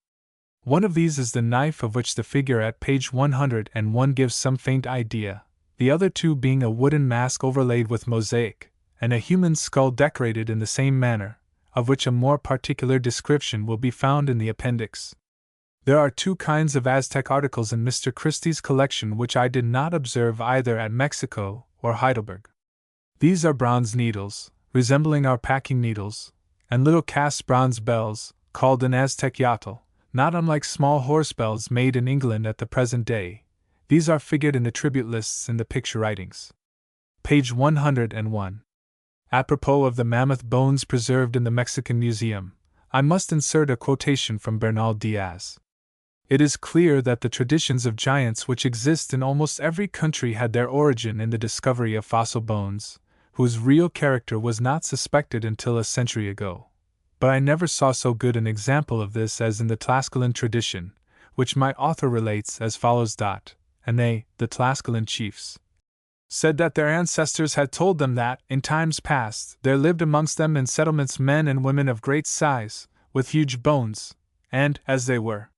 One of these is the knife of which the figure at page 101 gives some faint idea, the other 2 being a wooden mask overlaid with mosaic, and a human skull decorated in the same manner, of which a more particular description will be found in the appendix. There are 2 kinds of Aztec articles in Mr. Christie's collection which I did not observe either at Mexico or Heidelberg. These are bronze needles, resembling our packing needles, and little cast bronze bells, called an Aztec yatl, not unlike small horse bells made in England at the present day. These are figured in the tribute lists in the picture writings. Page 101. Apropos of the mammoth bones preserved in the Mexican Museum, I must insert a quotation from Bernal Diaz. It is clear that the traditions of giants which exist in almost every country had their origin in the discovery of fossil bones, whose real character was not suspected until a century ago. But I never saw so good an example of this as in the Tlaxcalan tradition, which my author relates as follows: And they, the Tlaxcalan chiefs, said that their ancestors had told them that, in times past, there lived amongst them in settlements men and women of great size, with huge bones, and, as they were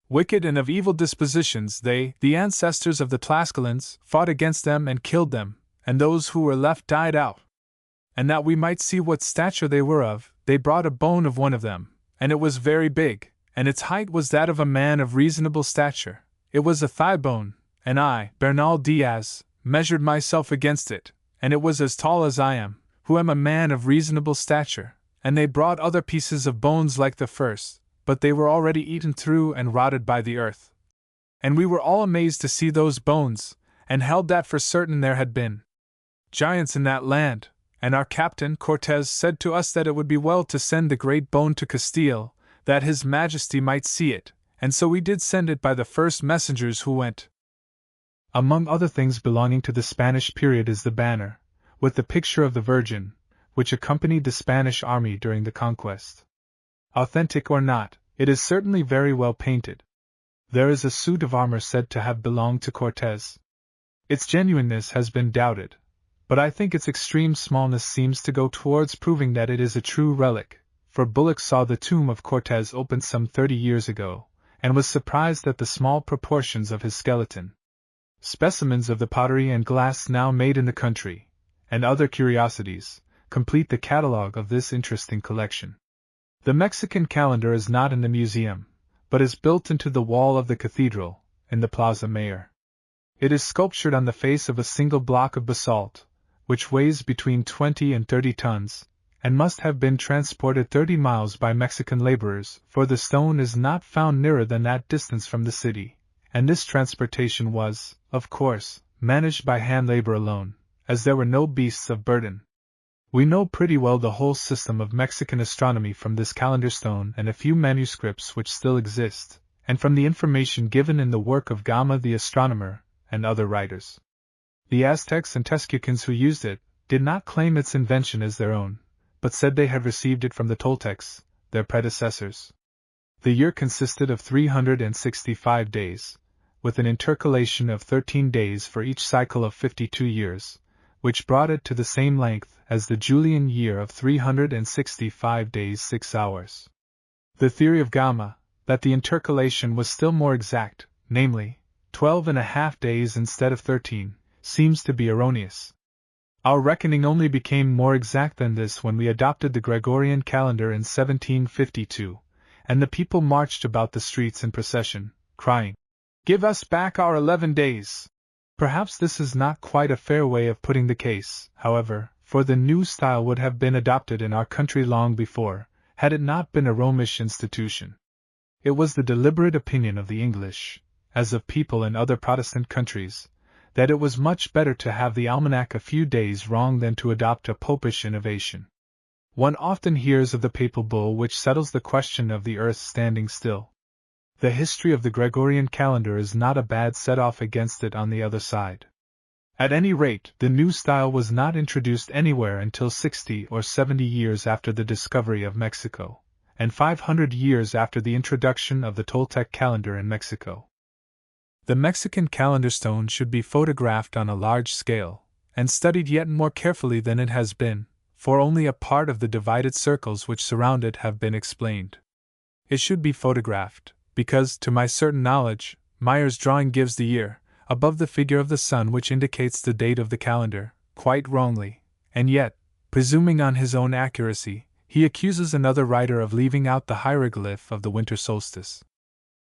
wicked and of evil dispositions, they, the ancestors of the Tlaxcalans, fought against them and killed them, and those who were left died out. And that we might see what stature they were of, they brought a bone of one of them, and it was very big, and its height was that of a man of reasonable stature. It was a thigh bone, and I, Bernal Diaz, measured myself against it, and it was as tall as I am, who am a man of reasonable stature, and they brought other pieces of bones like the first, but they were already eaten through and rotted by the earth. And we were all amazed to see those bones, and held that for certain there had been giants in that land, and our captain Cortez said to us that it would be well to send the great bone to Castile, that his majesty might see it, and so we did send it by the first messengers who went. Among other things belonging to the Spanish period is the banner, with the picture of the Virgin, which accompanied the Spanish army during the conquest. Authentic or not, it is certainly very well painted. There is a suit of armor said to have belonged to Cortez. Its genuineness has been doubted, but I think its extreme smallness seems to go towards proving that it is a true relic, for Bullock saw the tomb of Cortez opened some 30 years ago, and was surprised at the small proportions of his skeleton. Specimens of the pottery and glass now made in the country, and other curiosities, complete the catalogue of this interesting collection. The Mexican calendar is not in the museum, but is built into the wall of the cathedral, in the Plaza Mayor. It is sculptured on the face of a single block of basalt, which weighs between 20 and 30 tons, and must have been transported 30 miles by Mexican laborers, for the stone is not found nearer than that distance from the city, and this transportation was, of course, managed by hand labor alone, as there were no beasts of burden. We know pretty well the whole system of Mexican astronomy from this calendar stone and a few manuscripts which still exist, and from the information given in the work of Gama the astronomer, and other writers. The Aztecs and Tezcucans who used it did not claim its invention as their own, but said they had received it from the Toltecs, their predecessors. The year consisted of 365 days, with an intercalation of 13 days for each cycle of 52 years, which brought it to the same length as the Julian year of 365 days 6 hours. The theory of Gama, that the intercalation was still more exact, namely, 12.5 days instead of 13, seems to be erroneous. Our reckoning only became more exact than this when we adopted the Gregorian calendar in 1752, and the people marched about the streets in procession, crying, "Give us back our 11 days!" Perhaps this is not quite a fair way of putting the case, however, for the new style would have been adopted in our country long before, had it not been a Romish institution. It was the deliberate opinion of the English, as of people in other Protestant countries, that it was much better to have the almanac a few days wrong than to adopt a popish innovation. One often hears of the papal bull which settles the question of the earth standing still. The history of the Gregorian calendar is not a bad set-off against it on the other side. At any rate, the new style was not introduced anywhere until 60 or 70 years after the discovery of Mexico, and 500 years after the introduction of the Toltec calendar in Mexico. The Mexican calendar stone should be photographed on a large scale, and studied yet more carefully than it has been, for only a part of the divided circles which surround it have been explained. It should be photographed, because, to my certain knowledge, Meyer's drawing gives the year, above the figure of the sun which indicates the date of the calendar, quite wrongly, and yet, presuming on his own accuracy, he accuses another writer of leaving out the hieroglyph of the winter solstice.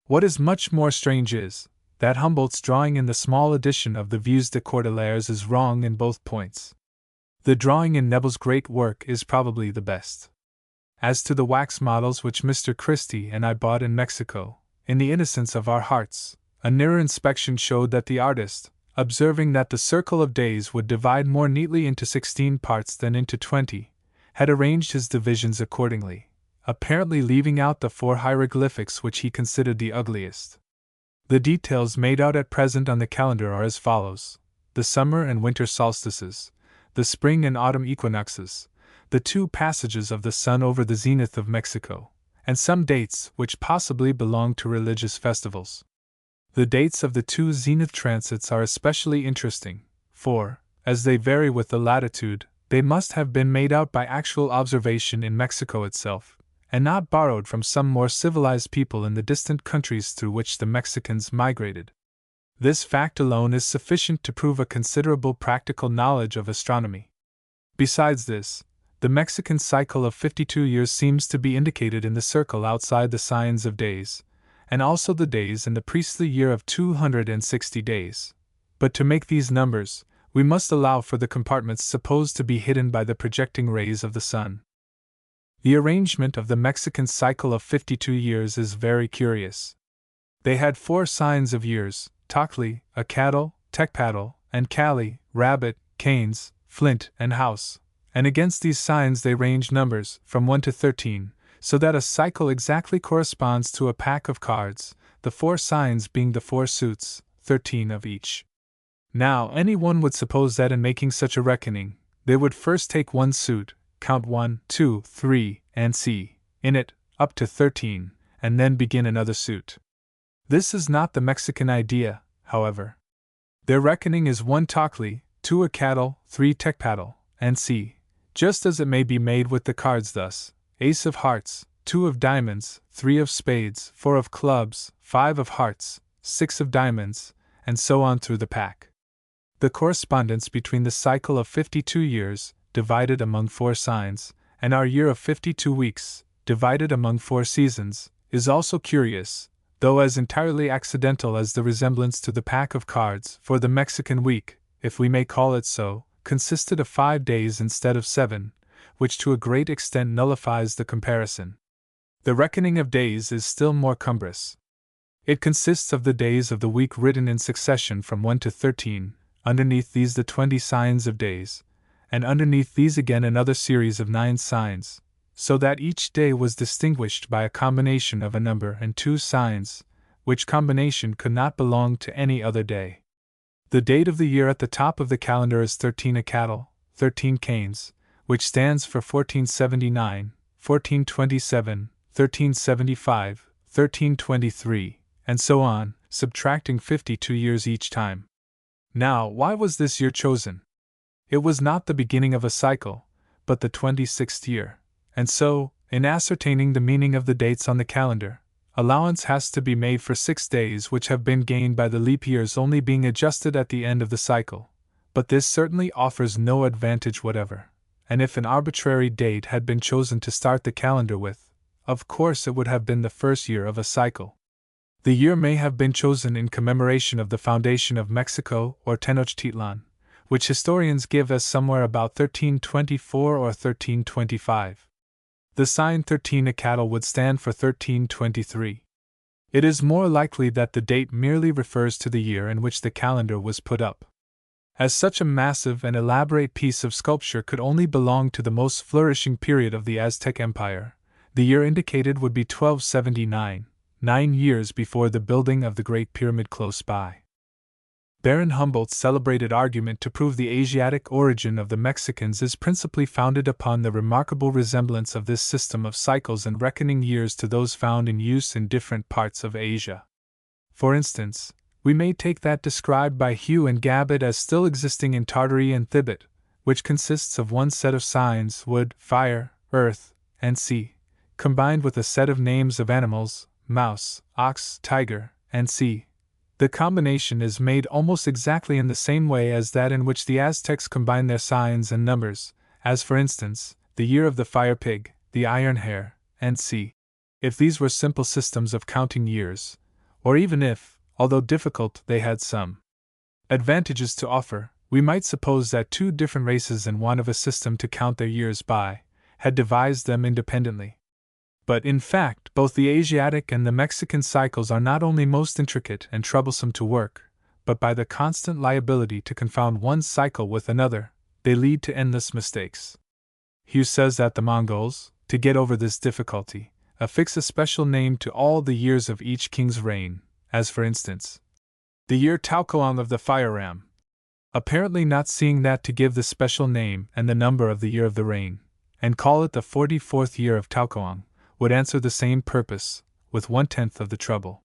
What is much more strange is, that Humboldt's drawing in the small edition of the Vues des Cordilleras is wrong in both points. The drawing in Nebel's great work is probably the best. As to the wax models which Mr. Christie and I bought in Mexico, in the innocence of our hearts, a nearer inspection showed that the artist, observing that the circle of days would divide more neatly into 16 parts than into 20, had arranged his divisions accordingly, apparently leaving out the 4 hieroglyphics which he considered the ugliest. The details made out at present on the calendar are as follows: the summer and winter solstices, the spring and autumn equinoxes, the 2 passages of the sun over the zenith of Mexico, and some dates which possibly belong to religious festivals. The dates of the 2 zenith transits are especially interesting, for, as they vary with the latitude, they must have been made out by actual observation in Mexico itself, and not borrowed from some more civilized people in the distant countries through which the Mexicans migrated. This fact alone is sufficient to prove a considerable practical knowledge of astronomy. Besides this, the Mexican cycle of 52 years seems to be indicated in the circle outside the signs of days, and also the days in the priestly year of 260 days. But to make these numbers, we must allow for the compartments supposed to be hidden by the projecting rays of the sun. The arrangement of the Mexican cycle of 52 years is very curious. They had 4 signs of years: Tocli, Acatl, Tecpatl, and Cali, rabbit, canes, flint, and house, and against these signs they ranged numbers, from 1 to 13, so that a cycle exactly corresponds to a pack of cards, the 4 signs being the 4 suits, 13 of each. Now, any one would suppose that in making such a reckoning, they would first take one suit, count 1, 2, 3, and see, in it, up to 13, and then begin another suit. This is not the Mexican idea, however. Their reckoning is 1 Tocli, 2 Acatl, 3 Tecpatl, and see, just as it may be made with the cards thus: Ace of hearts, 2 of diamonds, 3 of spades, 4 of clubs, 5 of hearts, 6 of diamonds, and so on through the pack. The correspondence between the cycle of 52 years, divided among 4 signs, and our year of 52 weeks, divided among 4 seasons, is also curious, though as entirely accidental as the resemblance to the pack of cards, for the Mexican week, if we may call it so, consisted of 5 days instead of 7, which to a great extent nullifies the comparison. The reckoning of days is still more cumbrous. It consists of the days of the week written in succession from 1 to 13, underneath these the 20 signs of days, and underneath these again another series of 9 signs, so that each day was distinguished by a combination of a number and 2 signs, which combination could not belong to any other day. The date of the year at the top of the calendar is 13 Acatl, 13 Canes, which stands for 1479, 1427, 1375, 1323, and so on, subtracting 52 years each time. Now, why was this year chosen? It was not the beginning of a cycle, but the 26th year, and so, in ascertaining the meaning of the dates on the calendar, allowance has to be made for 6 days which have been gained by the leap years only being adjusted at the end of the cycle, but this certainly offers no advantage whatever, and if an arbitrary date had been chosen to start the calendar with, of course it would have been the first year of a cycle. The year may have been chosen in commemoration of the foundation of Mexico or Tenochtitlan, which historians give as somewhere about 1324 or 1325. The sign 13 Acatl would stand for 1323. It is more likely that the date merely refers to the year in which the calendar was put up. As such a massive and elaborate piece of sculpture could only belong to the most flourishing period of the Aztec Empire, the year indicated would be 1279, 9 years before the building of the Great Pyramid close by. Baron Humboldt's celebrated argument to prove the Asiatic origin of the Mexicans is principally founded upon the remarkable resemblance of this system of cycles and reckoning years to those found in use in different parts of Asia. For instance, we may take that described by Hugh and Gabbett as still existing in Tartary and Thibet, which consists of one set of signs: wood, fire, earth, and sea, combined with a set of names of animals: mouse, ox, tiger, and sea. The combination is made almost exactly in the same way as that in which the Aztecs combine their signs and numbers, as for instance, the year of the fire pig, the iron hare, and sea. If these were simple systems of counting years, or even if, although difficult, they had some advantages to offer, we might suppose that two different races in want of a system to count their years by had devised them independently. But in fact, both the Asiatic and the Mexican cycles are not only most intricate and troublesome to work, but by the constant liability to confound one cycle with another, they lead to endless mistakes. Hugh says that the Mongols, to get over this difficulty, affix a special name to all the years of each king's reign, as for instance, the year Taukoang of the fire ram, apparently not seeing that to give the special name and the number of the year of the reign, and call it the 44th year of Taukoang, would answer the same purpose, with 1/10 of the trouble.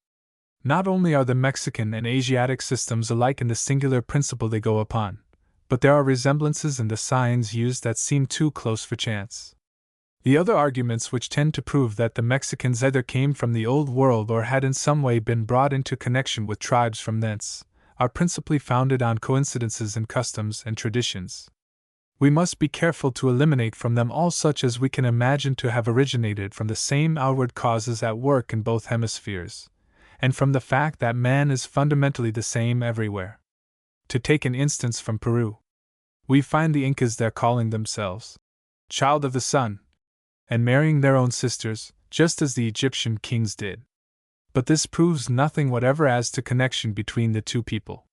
Not only are the Mexican and Asiatic systems alike in the singular principle they go upon, but there are resemblances in the signs used that seem too close for chance. The other arguments which tend to prove that the Mexicans either came from the Old World or had in some way been brought into connection with tribes from thence, are principally founded on coincidences in customs and traditions. We must be careful to eliminate from them all such as we can imagine to have originated from the same outward causes at work in both hemispheres, and from the fact that man is fundamentally the same everywhere. To take an instance from Peru, we find the Incas there calling themselves Child of the Sun, and marrying their own sisters, just as the Egyptian kings did. But this proves nothing whatever as to connection between the two people.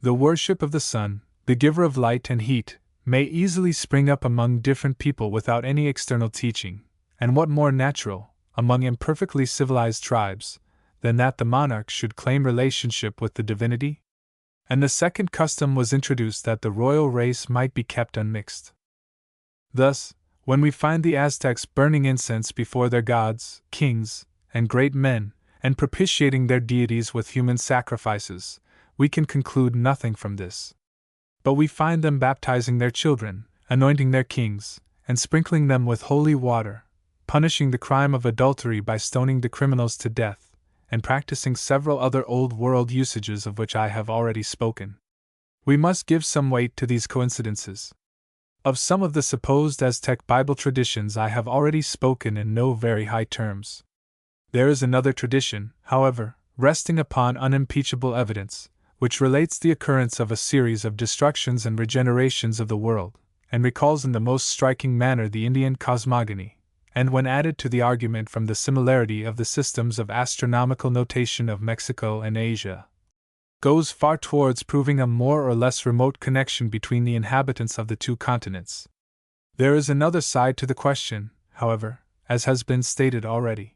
The worship of the sun, the giver of light and heat, may easily spring up among different people without any external teaching, and what more natural, among imperfectly civilized tribes, than that the monarch should claim relationship with the divinity? And the second custom was introduced that the royal race might be kept unmixed. Thus, when we find the Aztecs burning incense before their gods, kings, and great men, and propitiating their deities with human sacrifices, we can conclude nothing from this. But we find them baptizing their children, anointing their kings, and sprinkling them with holy water, punishing the crime of adultery by stoning the criminals to death, and practicing several other old world usages of which I have already spoken. We must give some weight to these coincidences. Of some of the supposed Aztec Bible traditions I have already spoken in no very high terms. There is another tradition, however, resting upon unimpeachable evidence, which relates the occurrence of a series of destructions and regenerations of the world, and recalls in the most striking manner the Indian cosmogony, and when added to the argument from the similarity of the systems of astronomical notation of Mexico and Asia, goes far towards proving a more or less remote connection between the inhabitants of the two continents. There is another side to the question, however, as has been stated already.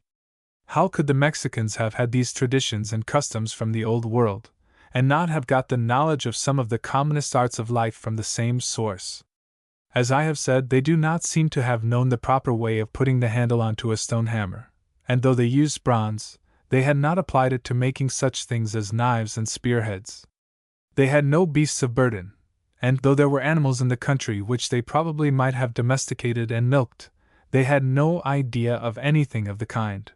How could the Mexicans have had these traditions and customs from the Old World, and not have got the knowledge of some of the commonest arts of life from the same source? As I have said, they do not seem to have known the proper way of putting the handle onto a stone hammer, and though they used bronze, they had not applied it to making such things as knives and spearheads. They had no beasts of burden, and though there were animals in the country which they probably might have domesticated and milked, they had no idea of anything of the kind.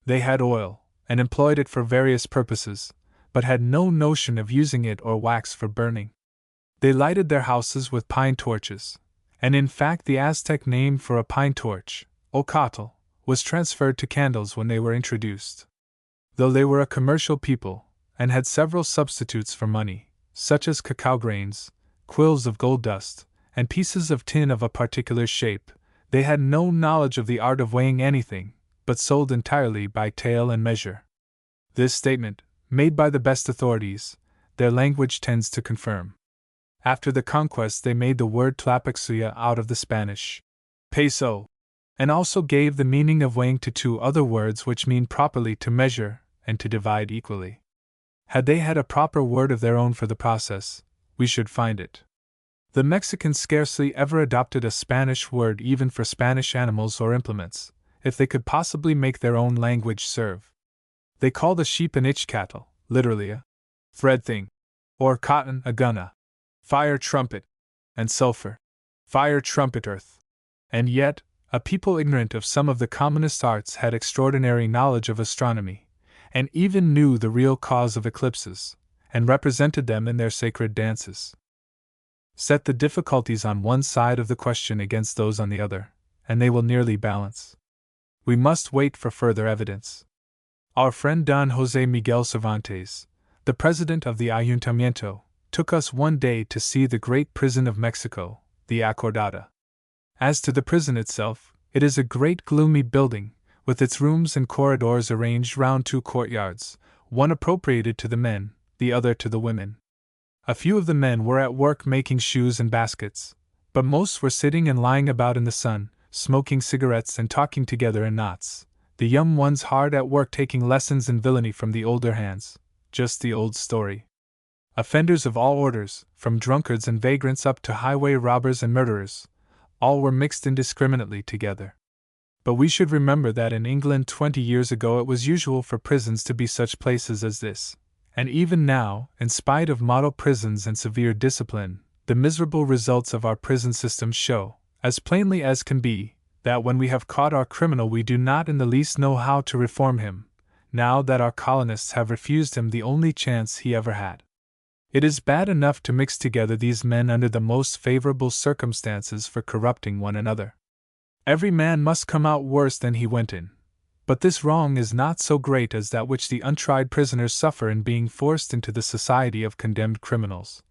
They had oil, and employed it for various purposes, but had no notion of using it or wax for burning. They lighted their houses with pine torches, and in fact the Aztec name for a pine torch, ocatl, was transferred to candles when they were introduced. Though they were a commercial people, and had several substitutes for money, such as cacao grains, quills of gold dust, and pieces of tin of a particular shape, they had no knowledge of the art of weighing anything, but sold entirely by tale and measure. This statement, made by the best authorities, their language tends to confirm. After the conquest they made the word tlapaxuya out of the Spanish peso, and also gave the meaning of weighing to two other words which mean properly to measure and to divide equally. Had they had a proper word of their own for the process, we should find it. The Mexicans scarcely ever adopted a Spanish word even for Spanish animals or implements, if they could possibly make their own language serve. They called a sheep an itch-cattle, literally a thread thing, or cotton a gunna, fire trumpet, and sulfur, fire trumpet earth. And yet, a people ignorant of some of the commonest arts had extraordinary knowledge of astronomy, and even knew the real cause of eclipses, and represented them in their sacred dances. Set the difficulties on one side of the question against those on the other, and they will nearly balance. We must wait for further evidence. Our friend Don José Miguel Cervantes, the president of the Ayuntamiento, took us one day to see the great prison of Mexico, the Acordada. As to the prison itself, it is a great gloomy building, with its rooms and corridors arranged round two courtyards, one appropriated to the men, the other to the women. A few of the men were at work making shoes and baskets, but most were sitting and lying about in the sun, smoking cigarettes and talking together in knots, the young ones hard at work taking lessons in villainy from the older hands, just the old story. Offenders of all orders, from drunkards and vagrants up to highway robbers and murderers, all were mixed indiscriminately together. But we should remember that in England 20 years ago it was usual for prisons to be such places as this, and even now, in spite of model prisons and severe discipline, the miserable results of our prison system show, as plainly as can be, that when we have caught our criminal we do not in the least know how to reform him, now that our colonists have refused him the only chance he ever had. It is bad enough to mix together these men under the most favorable circumstances for corrupting one another. Every man must come out worse than he went in. But this wrong is not so great as that which the untried prisoners suffer in being forced into the society of condemned criminals,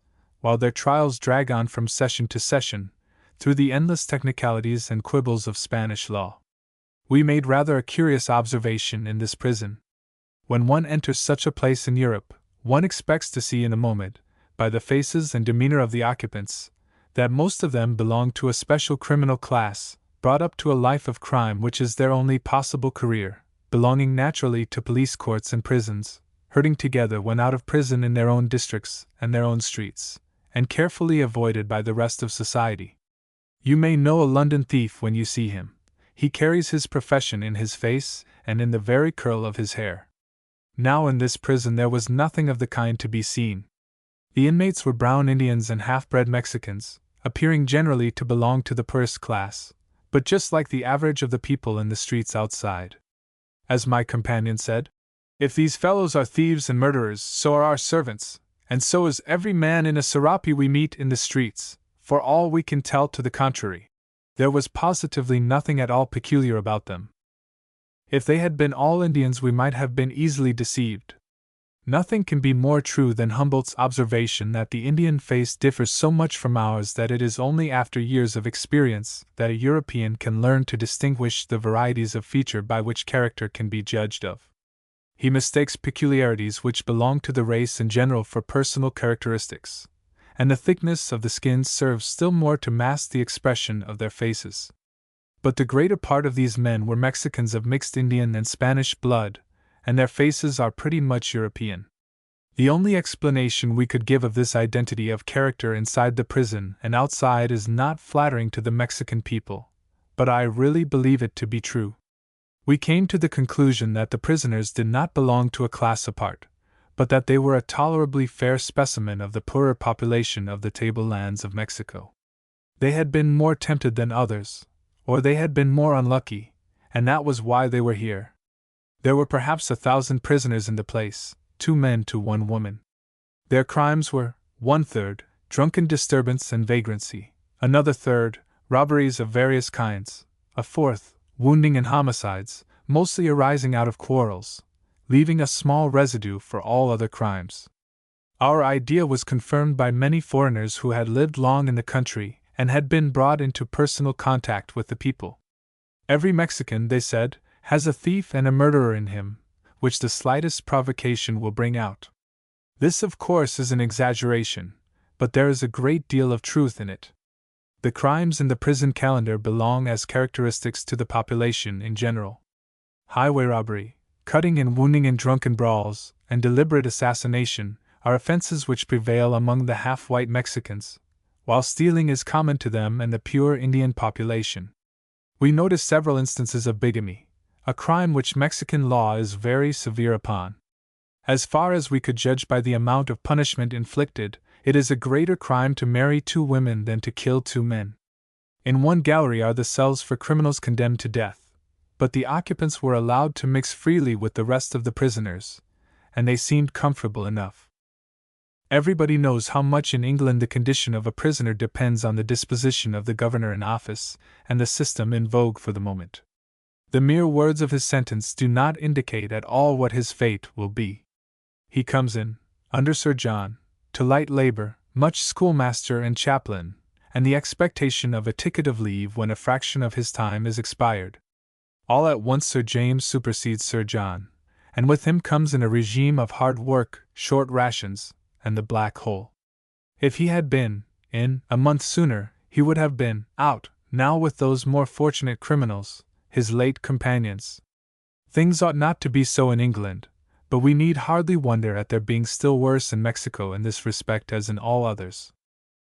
while their trials drag on from session to session, through the endless technicalities and quibbles of Spanish law. We made rather a curious observation in this prison. When one enters such a place in Europe, one expects to see in a moment, by the faces and demeanor of the occupants, that most of them belong to a special criminal class, brought up to a life of crime which is their only possible career, belonging naturally to police courts and prisons, herding together when out of prison in their own districts and their own streets, and carefully avoided by the rest of society. You may know a London thief when you see him. He carries his profession in his face and in the very curl of his hair. Now in this prison there was nothing of the kind to be seen. The inmates were brown Indians and half-bred Mexicans, appearing generally to belong to the poorest class, but just like the average of the people in the streets outside. As my companion said, "If these fellows are thieves and murderers, so are our servants, and so is every man in a serape we meet in the streets, for all we can tell to the contrary." There was positively nothing at all peculiar about them. If they had been all Indians we might have been easily deceived. Nothing can be more true than Humboldt's observation that the Indian face differs so much from ours that it is only after years of experience that a European can learn to distinguish the varieties of feature by which character can be judged of. He mistakes peculiarities which belong to the race in general for personal characteristics, and the thickness of the skin serves still more to mask the expression of their faces. But the greater part of these men were Mexicans of mixed Indian and Spanish blood, and their faces are pretty much European. The only explanation we could give of this identity of character inside the prison and outside is not flattering to the Mexican people, but I really believe it to be true. We came to the conclusion that the prisoners did not belong to a class apart, but that they were a tolerably fair specimen of the poorer population of the tablelands of Mexico. They had been more tempted than others, or they had been more unlucky, and that was why they were here. There were perhaps 1,000 prisoners in the place, 2 men to 1 woman. Their crimes were, 1/3, drunken disturbance and vagrancy, another 1/3, robberies of various kinds, a 4th, wounding and homicides, mostly arising out of quarrels, leaving a small residue for all other crimes. Our idea was confirmed by many foreigners who had lived long in the country and had been brought into personal contact with the people. Every Mexican, they said, has a thief and a murderer in him, which the slightest provocation will bring out. This, of course, is an exaggeration, but there is a great deal of truth in it. The crimes in the prison calendar belong as characteristics to the population in general. Highway robbery, cutting and wounding in drunken brawls, and deliberate assassination are offenses which prevail among the half-white Mexicans, while stealing is common to them and the pure Indian population. We notice several instances of bigamy, a crime which Mexican law is very severe upon. As far as we could judge by the amount of punishment inflicted, it is a greater crime to marry 2 women than to kill 2 men. In one gallery are the cells for criminals condemned to death, but the occupants were allowed to mix freely with the rest of the prisoners, and they seemed comfortable enough. Everybody knows how much in England the condition of a prisoner depends on the disposition of the governor in office and the system in vogue for the moment. The mere words of his sentence do not indicate at all what his fate will be. He comes in, under Sir John, to light labor, much schoolmaster and chaplain, and the expectation of a ticket of leave when a fraction of his time is expired. All at once Sir James supersedes Sir John, and with him comes in a regime of hard work, short rations, and the black hole. If he had been in a month sooner, he would have been out now with those more fortunate criminals, his late companions. Things ought not to be so in England, but we need hardly wonder at their being still worse in Mexico in this respect as in all others.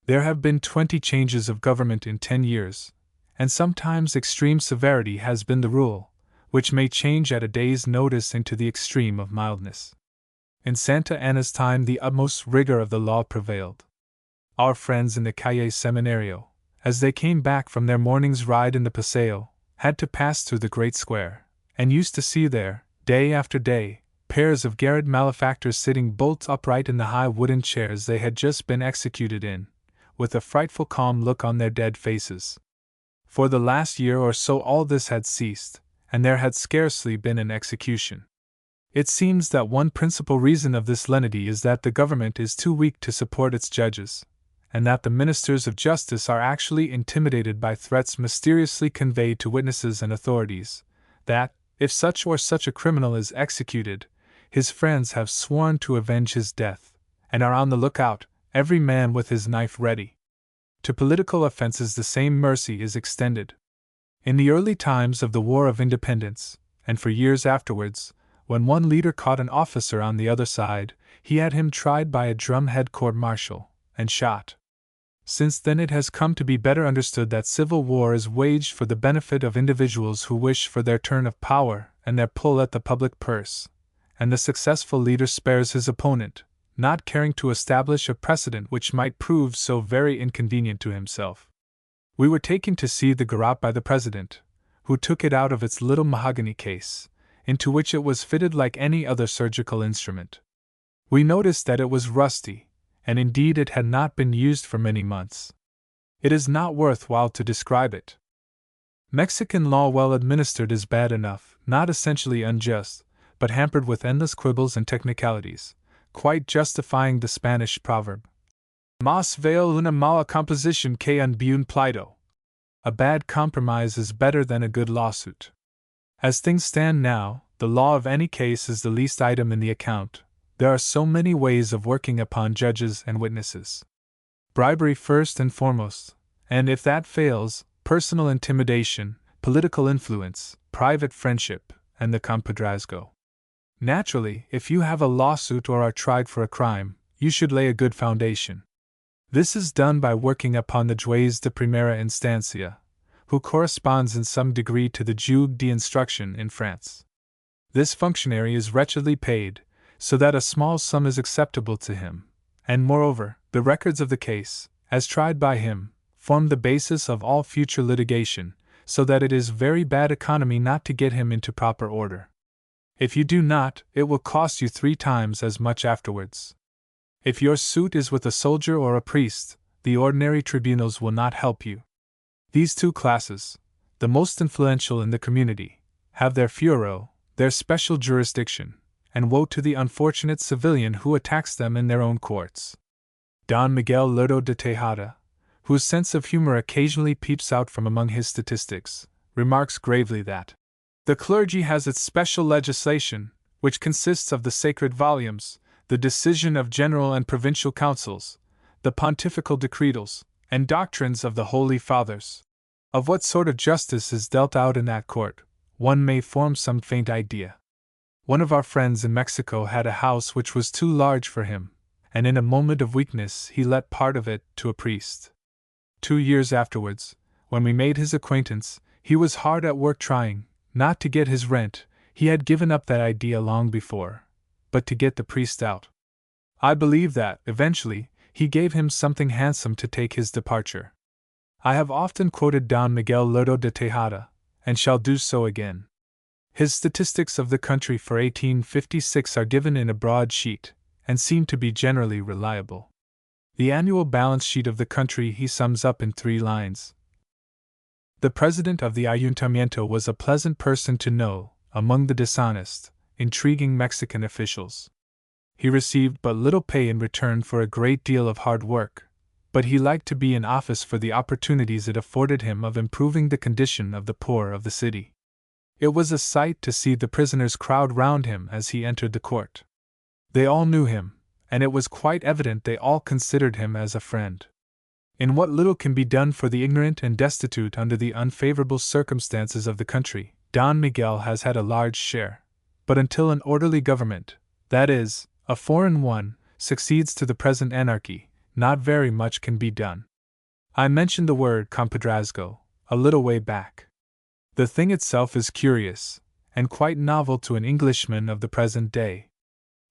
There have been 20 changes of government in 10 years, and sometimes extreme severity has been the rule, which may change at a day's notice into the extreme of mildness. In Santa Anna's time the utmost rigor of the law prevailed. Our friends in the Calle Seminario, as they came back from their morning's ride in the Paseo, had to pass through the great square, and used to see there, day after day, pairs of garroted malefactors sitting bolt upright in the high wooden chairs they had just been executed in, with a frightful calm look on their dead faces. For the last year or so all this had ceased, and there had scarcely been an execution. It seems that one principal reason of this lenity is that the government is too weak to support its judges, and that the ministers of justice are actually intimidated by threats mysteriously conveyed to witnesses and authorities, that, if such or such a criminal is executed, his friends have sworn to avenge his death, and are on the lookout, every man with his knife ready. To political offenses the same mercy is extended. In the early times of the War of Independence, and for years afterwards, when one leader caught an officer on the other side, he had him tried by a drumhead court-martial, and shot. Since then it has come to be better understood that civil war is waged for the benefit of individuals who wish for their turn of power and their pull at the public purse, and the successful leader spares his opponent, not caring to establish a precedent which might prove so very inconvenient to himself. We were taken to see the garrote by the President, who took it out of its little mahogany case, into which it was fitted like any other surgical instrument. We noticed that it was rusty, and indeed it had not been used for many months. It is not worth while to describe it. Mexican law well administered is bad enough, not essentially unjust, but hampered with endless quibbles and technicalities, quite justifying the Spanish proverb, Más vale una mala composición que un buen pleito. A bad compromise is better than a good lawsuit. As things stand now, the law of any case is the least item in the account. There are so many ways of working upon judges and witnesses. Bribery first and foremost, and if that fails, personal intimidation, political influence, private friendship, and the compadrazgo. Naturally, if you have a lawsuit or are tried for a crime, you should lay a good foundation. This is done by working upon the juez de primera instancia, who corresponds in some degree to the juge d'instruction in France. This functionary is wretchedly paid, so that a small sum is acceptable to him, and moreover, the records of the case, as tried by him, form the basis of all future litigation, so that it is very bad economy not to get him into proper order. If you do not, it will cost you 3 times as much afterwards. If your suit is with a soldier or a priest, the ordinary tribunals will not help you. These 2 classes, the most influential in the community, have their fuero, their special jurisdiction, and woe to the unfortunate civilian who attacks them in their own courts. Don Miguel Lerdo de Tejada, whose sense of humor occasionally peeps out from among his statistics, remarks gravely that the clergy has its special legislation, which consists of the sacred volumes, the decision of general and provincial councils, the pontifical decretals, and doctrines of the Holy Fathers. Of what sort of justice is dealt out in that court, one may form some faint idea. One of our friends in Mexico had a house which was too large for him, and in a moment of weakness he let part of it to a priest. 2 years afterwards, when we made his acquaintance, he was hard at work trying, not to get his rent, he had given up that idea long before, but to get the priest out. I believe that, eventually, he gave him something handsome to take his departure. I have often quoted Don Miguel Lerdo de Tejada, and shall do so again. His statistics of the country for 1856 are given in a broad sheet, and seem to be generally reliable. The annual balance sheet of the country he sums up in 3 lines. The president of the Ayuntamiento was a pleasant person to know among the dishonest, intriguing Mexican officials. He received but little pay in return for a great deal of hard work, but he liked to be in office for the opportunities it afforded him of improving the condition of the poor of the city. It was a sight to see the prisoners crowd round him as he entered the court. They all knew him, and it was quite evident they all considered him as a friend. In what little can be done for the ignorant and destitute under the unfavorable circumstances of the country, Don Miguel has had a large share, but until an orderly government, that is, a foreign one, succeeds to the present anarchy, not very much can be done. I mentioned the word compadrazgo a little way back. The thing itself is curious, and quite novel to an Englishman of the present day.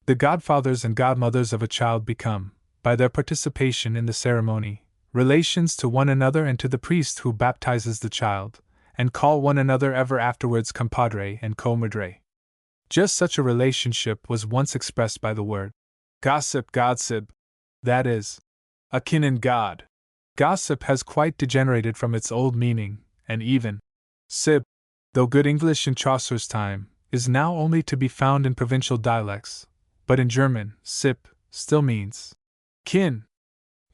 The godfathers and godmothers of a child become, by their participation in the ceremony, relations to one another and to the priest who baptizes the child, and call one another ever afterwards compadre and comadre. Just such a relationship was once expressed by the word gossip, that is, akin in God. Gossip has quite degenerated from its old meaning, and even sib, though good English in Chaucer's time, is now only to be found in provincial dialects, but in German, sip still means kin.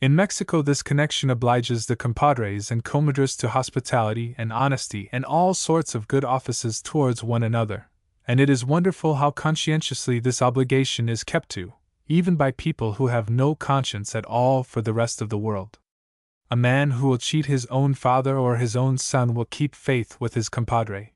In Mexico, this connection obliges the compadres and comadres to hospitality and honesty and all sorts of good offices towards one another, and it is wonderful how conscientiously this obligation is kept to, even by people who have no conscience at all for the rest of the world. A man who will cheat his own father or his own son will keep faith with his compadre.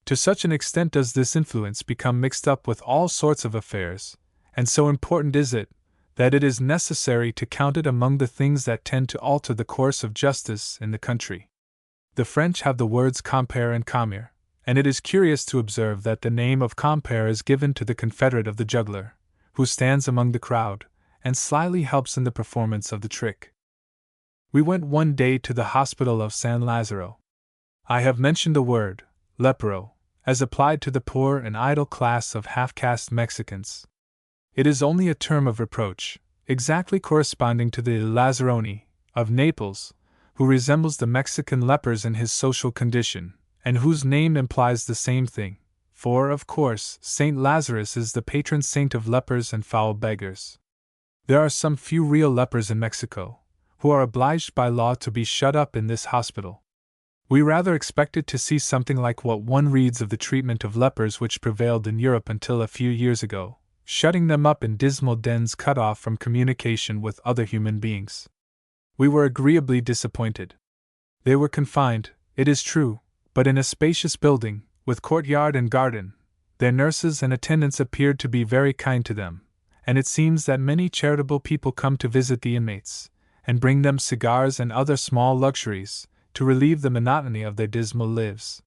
To such an extent does this influence become mixed up with all sorts of affairs, and so important is it, that it is necessary to count it among the things that tend to alter the course of justice in the country. The French have the words compère and commis, and it is curious to observe that the name of compère is given to the confederate of the juggler, who stands among the crowd, and slyly helps in the performance of the trick. We went one day to the hospital of San Lazaro. I have mentioned the word lepero, as applied to the poor and idle class of half-caste Mexicans. It is only a term of reproach, exactly corresponding to the Lazzaroni of Naples, who resembles the Mexican lepers in his social condition, and whose name implies the same thing, for, of course, Saint Lazarus is the patron saint of lepers and foul beggars. There are some few real lepers in Mexico, who are obliged by law to be shut up in this hospital. We rather expected to see something like what one reads of the treatment of lepers which prevailed in Europe until a few years ago, shutting them up in dismal dens cut off from communication with other human beings. We were agreeably disappointed. They were confined, it is true, but in a spacious building, with courtyard and garden. Their nurses and attendants appeared to be very kind to them, and it seems that many charitable people come to visit the inmates, and bring them cigars and other small luxuries, to relieve the monotony of their dismal lives.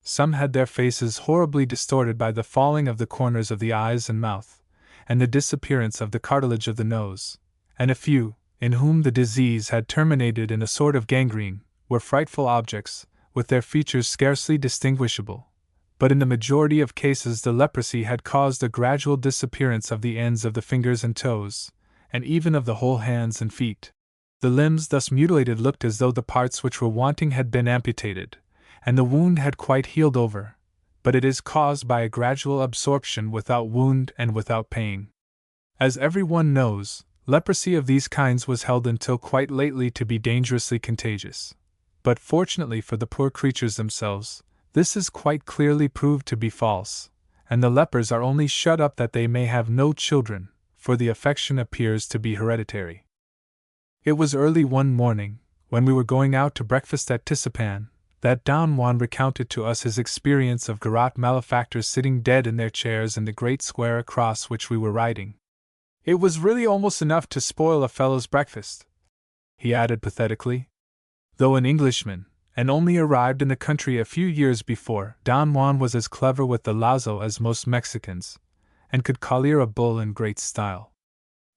Some had their faces horribly distorted by the falling of the corners of the eyes and mouth, and the disappearance of the cartilage of the nose, and a few, in whom the disease had terminated in a sort of gangrene, were frightful objects, with their features scarcely distinguishable, but in the majority of cases the leprosy had caused a gradual disappearance of the ends of the fingers and toes, and even of the whole hands and feet. The limbs thus mutilated looked as though the parts which were wanting had been amputated, and the wound had quite healed over, but it is caused by a gradual absorption without wound and without pain. As every one knows, leprosy of these kinds was held until quite lately to be dangerously contagious. But fortunately for the poor creatures themselves, this is quite clearly proved to be false, and the lepers are only shut up that they may have no children, for the affection appears to be hereditary. It was early one morning, when we were going out to breakfast at Tisapan, that Don Juan recounted to us his experience of garrote malefactors sitting dead in their chairs in the great square across which we were riding. "It was really almost enough to spoil a fellow's breakfast," he added pathetically. Though an Englishman, and only arrived in the country a few years before, Don Juan was as clever with the lazo as most Mexicans, and could collier a bull in great style.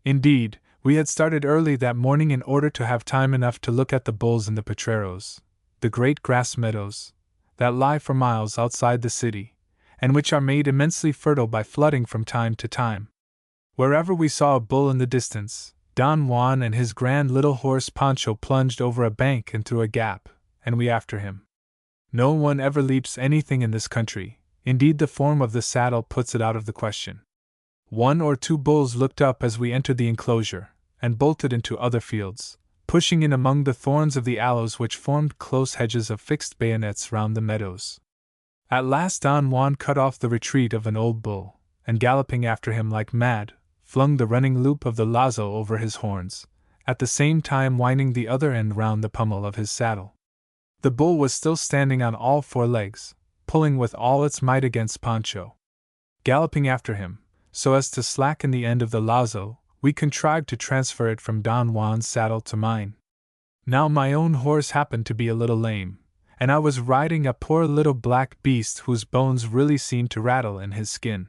Indeed, we had started early that morning in order to have time enough to look at the bulls in the potreros, the great grass meadows, that lie for miles outside the city, and which are made immensely fertile by flooding from time to time. Wherever we saw a bull in the distance, Don Juan and his grand little horse Pancho plunged over a bank and through a gap, and we after him. No one ever leaps anything in this country, indeed the form of the saddle puts it out of the question. 1 or 2 bulls looked up as we entered the enclosure, and bolted into other fields, pushing in among the thorns of the aloes which formed close hedges of fixed bayonets round the meadows. At last Don Juan cut off the retreat of an old bull, and galloping after him like mad, flung the running loop of the lazo over his horns, at the same time winding the other end round the pommel of his saddle. The bull was still standing on all 4 legs, pulling with all its might against Pancho. Galloping after him, so as to slacken the end of the lazo, we contrived to transfer it from Don Juan's saddle to mine. Now my own horse happened to be a little lame, and I was riding a poor little black beast whose bones really seemed to rattle in his skin.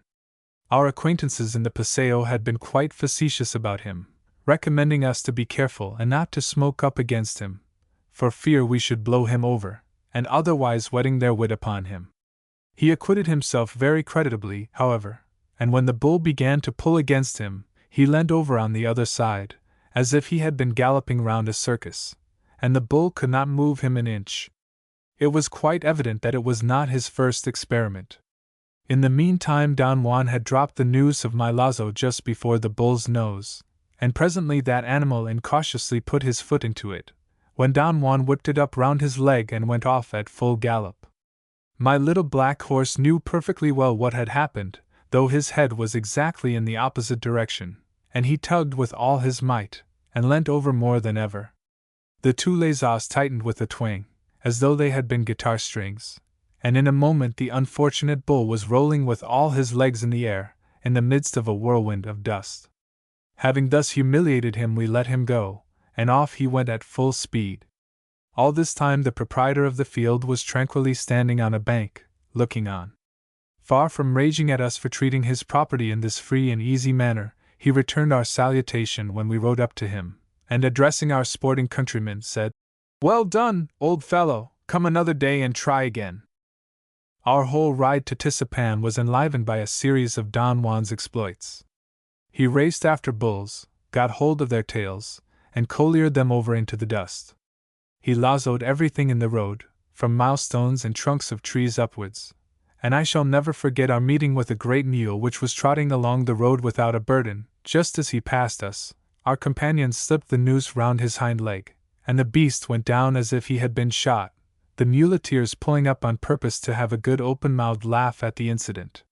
Our acquaintances in the paseo had been quite facetious about him, recommending us to be careful and not to smoke up against him, for fear we should blow him over, and otherwise whetting their wit upon him. He acquitted himself very creditably, however, and when the bull began to pull against him, he leant over on the other side, as if he had been galloping round a circus, and the bull could not move him an inch. It was quite evident that it was not his first experiment. In the meantime Don Juan had dropped the noose of my lazo just before the bull's nose, and presently that animal incautiously put his foot into it, when Don Juan whipped it up round his leg and went off at full gallop. My little black horse knew perfectly well what had happened, though his head was exactly in the opposite direction, and he tugged with all his might, and leant over more than ever. The 2 lazos tightened with a twang, as though they had been guitar strings, and in a moment the unfortunate bull was rolling with all his legs in the air, in the midst of a whirlwind of dust. Having thus humiliated him, we let him go, and off he went at full speed. All this time the proprietor of the field was tranquilly standing on a bank, looking on. Far from raging at us for treating his property in this free and easy manner, he returned our salutation when we rode up to him, and addressing our sporting countryman, said, "Well done, old fellow, come another day and try again." Our whole ride to Tisapan was enlivened by a series of Don Juan's exploits. He raced after bulls, got hold of their tails, and colliered them over into the dust. He lazoed everything in the road, from milestones and trunks of trees upwards, and I shall never forget our meeting with a great mule which was trotting along the road without a burden. Just as he passed us, our companion slipped the noose round his hind leg, and the beast went down as if he had been shot, the muleteers pulling up on purpose to have a good open-mouthed laugh at the incident.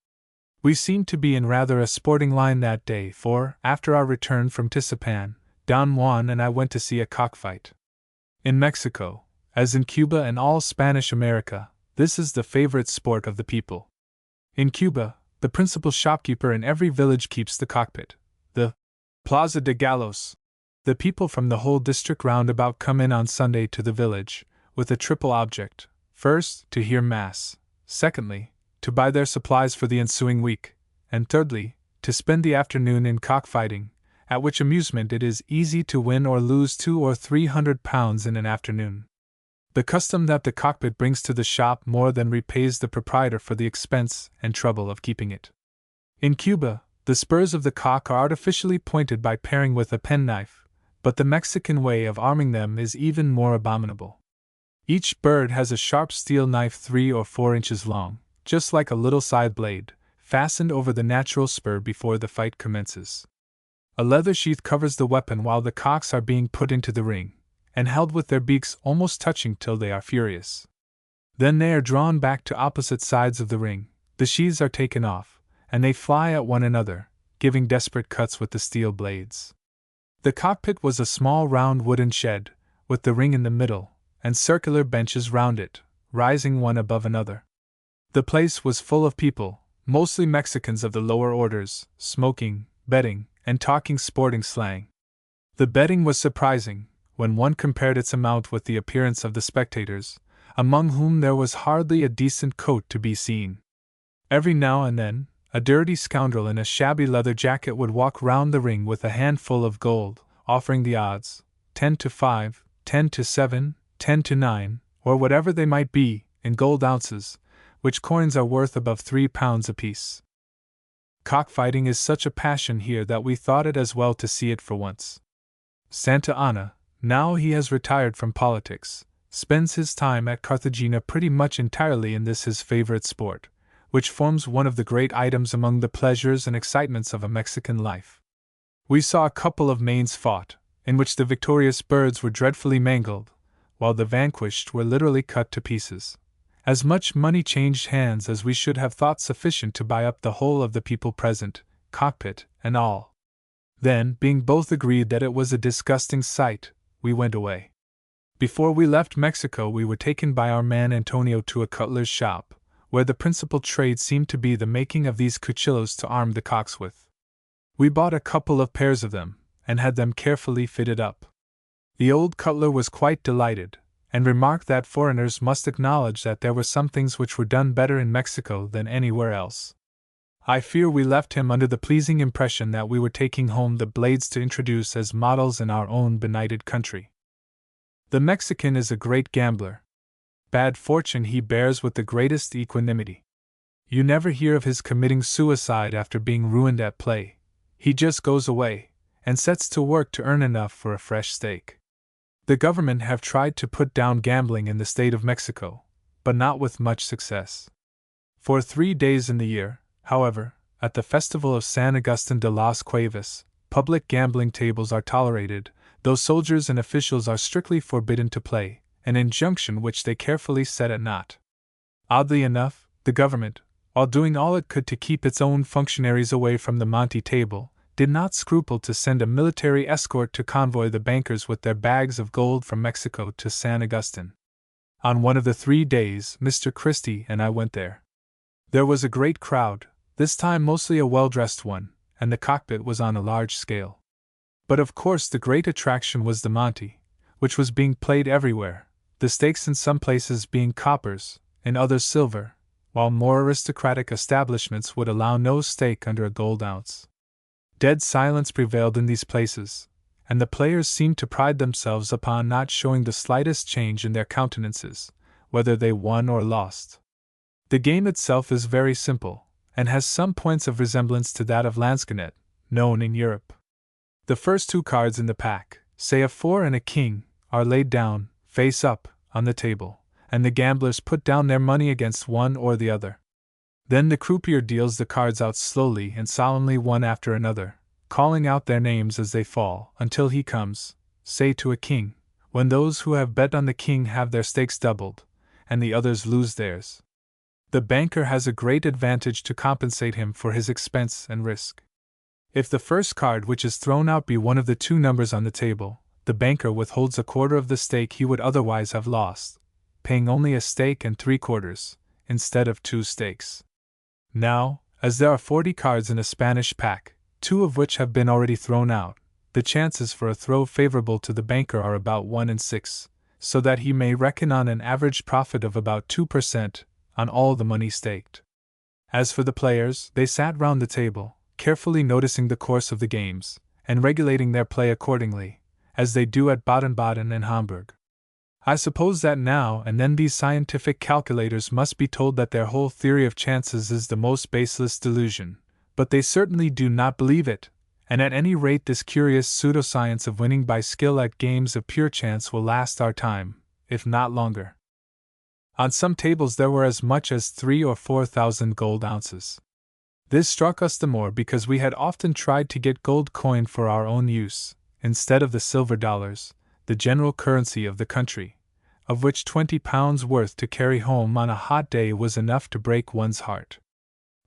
We seemed to be in rather a sporting line that day, for, after our return from Tisapan, Don Juan and I went to see a cockfight. In Mexico, as in Cuba and all Spanish America, this is the favorite sport of the people. In Cuba, the principal shopkeeper in every village keeps the cockpit, the Plaza de Gallos. The people from the whole district round about come in on Sunday to the village, with a triple object: first, to hear Mass; secondly, to buy their supplies for the ensuing week; and thirdly, to spend the afternoon in cockfighting, at which amusement it is easy to win or lose 200 or 300 pounds in an afternoon. The custom that the cockpit brings to the shop more than repays the proprietor for the expense and trouble of keeping it. In Cuba, the spurs of the cock are artificially pointed by pairing with a penknife, but the Mexican way of arming them is even more abominable. Each bird has a sharp steel knife 3 or 4 inches long, just like a little scythe blade, fastened over the natural spur before the fight commences. A leather sheath covers the weapon while the cocks are being put into the ring, and held with their beaks almost touching till they are furious. Then they are drawn back to opposite sides of the ring, the sheaths are taken off, and they fly at one another, giving desperate cuts with the steel blades. The cockpit was a small round wooden shed, with the ring in the middle, and circular benches round it, rising one above another. The place was full of people, mostly Mexicans of the lower orders, smoking, betting, and talking sporting slang. The betting was surprising, when one compared its amount with the appearance of the spectators, among whom there was hardly a decent coat to be seen. Every now and then, a dirty scoundrel in a shabby leather jacket would walk round the ring with a handful of gold, offering the odds, 10 to 5, 10 to 7, 10 to 9, or whatever they might be, in gold ounces, which coins are worth above £3 apiece. Cockfighting is such a passion here that we thought it as well to see it for once. Santa Anna, now he has retired from politics, spends his time at Cartagena pretty much entirely in this his favorite sport, which forms one of the great items among the pleasures and excitements of a Mexican life. We saw a couple of mains fought, in which the victorious birds were dreadfully mangled, while the vanquished were literally cut to pieces. As much money changed hands as we should have thought sufficient to buy up the whole of the people present, cockpit and all. Then, being both agreed that it was a disgusting sight, we went away. Before we left Mexico, we were taken by our man Antonio to a cutler's shop, where the principal trade seemed to be the making of these cuchillos to arm the cocks with. We bought a couple of pairs of them, and had them carefully fitted up. The old cutler was quite delighted, and remarked that foreigners must acknowledge that there were some things which were done better in Mexico than anywhere else. I fear we left him under the pleasing impression that we were taking home the blades to introduce as models in our own benighted country. The Mexican is a great gambler. Bad fortune he bears with the greatest equanimity. You never hear of his committing suicide after being ruined at play. He just goes away, and sets to work to earn enough for a fresh stake. The government have tried to put down gambling in the state of Mexico, but not with much success. For 3 days in the year, however, at the festival of San Agustin de las Cuevas, public gambling tables are tolerated, though soldiers and officials are strictly forbidden to play, an injunction which they carefully set at naught. Oddly enough, the government, while doing all it could to keep its own functionaries away from the Monte table, did not scruple to send a military escort to convoy the bankers with their bags of gold from Mexico to San Agustin. On one of the 3 days, Mr. Christie and I went there. There was a great crowd, this time mostly a well-dressed one, and the cockpit was on a large scale. But of course the great attraction was the Monte, which was being played everywhere, the stakes in some places being coppers, in others silver, while more aristocratic establishments would allow no stake under a gold ounce. Dead silence prevailed in these places, and the players seemed to pride themselves upon not showing the slightest change in their countenances, whether they won or lost. The game itself is very simple, and has some points of resemblance to that of lansquenet, known in Europe. The first 2 cards in the pack, say a 4 and a king, are laid down, face up, on the table, and the gamblers put down their money against one or the other. Then the croupier deals the cards out slowly and solemnly one after another, calling out their names as they fall, until he comes, say to a king, when those who have bet on the king have their stakes doubled, and the others lose theirs. The banker has a great advantage to compensate him for his expense and risk. If the first card which is thrown out be one of the 2 numbers on the table, the banker withholds a quarter of the stake he would otherwise have lost, paying only a stake and 3/4, instead of 2 stakes. Now, as there are 40 cards in a Spanish pack, 2 of which have been already thrown out, the chances for a throw favorable to the banker are about 1 in 6, so that he may reckon on an average profit of about 2% on all the money staked. As for the players, they sat round the table, carefully noticing the course of the games, and regulating their play accordingly, as they do at Baden-Baden and Hamburg. I suppose that now and then these scientific calculators must be told that their whole theory of chances is the most baseless delusion, but they certainly do not believe it, and at any rate this curious pseudoscience of winning by skill at games of pure chance will last our time, if not longer. On some tables there were as much as 3,000 or 4,000 gold ounces. This struck us the more because we had often tried to get gold coin for our own use, instead of the silver dollars, the general currency of the country, of which 20 pounds worth to carry home on a hot day was enough to break one's heart.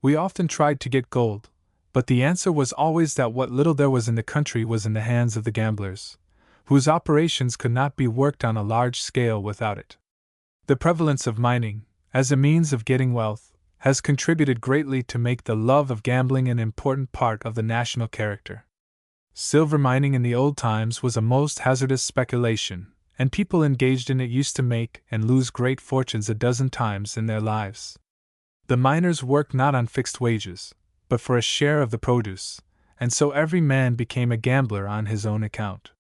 We often tried to get gold, but the answer was always that what little there was in the country was in the hands of the gamblers, whose operations could not be worked on a large scale without it. The prevalence of mining, as a means of getting wealth, has contributed greatly to make the love of gambling an important part of the national character. Silver mining in the old times was a most hazardous speculation, and people engaged in it used to make and lose great fortunes a dozen times in their lives. The miners worked not on fixed wages, but for a share of the produce, and so every man became a gambler on his own account.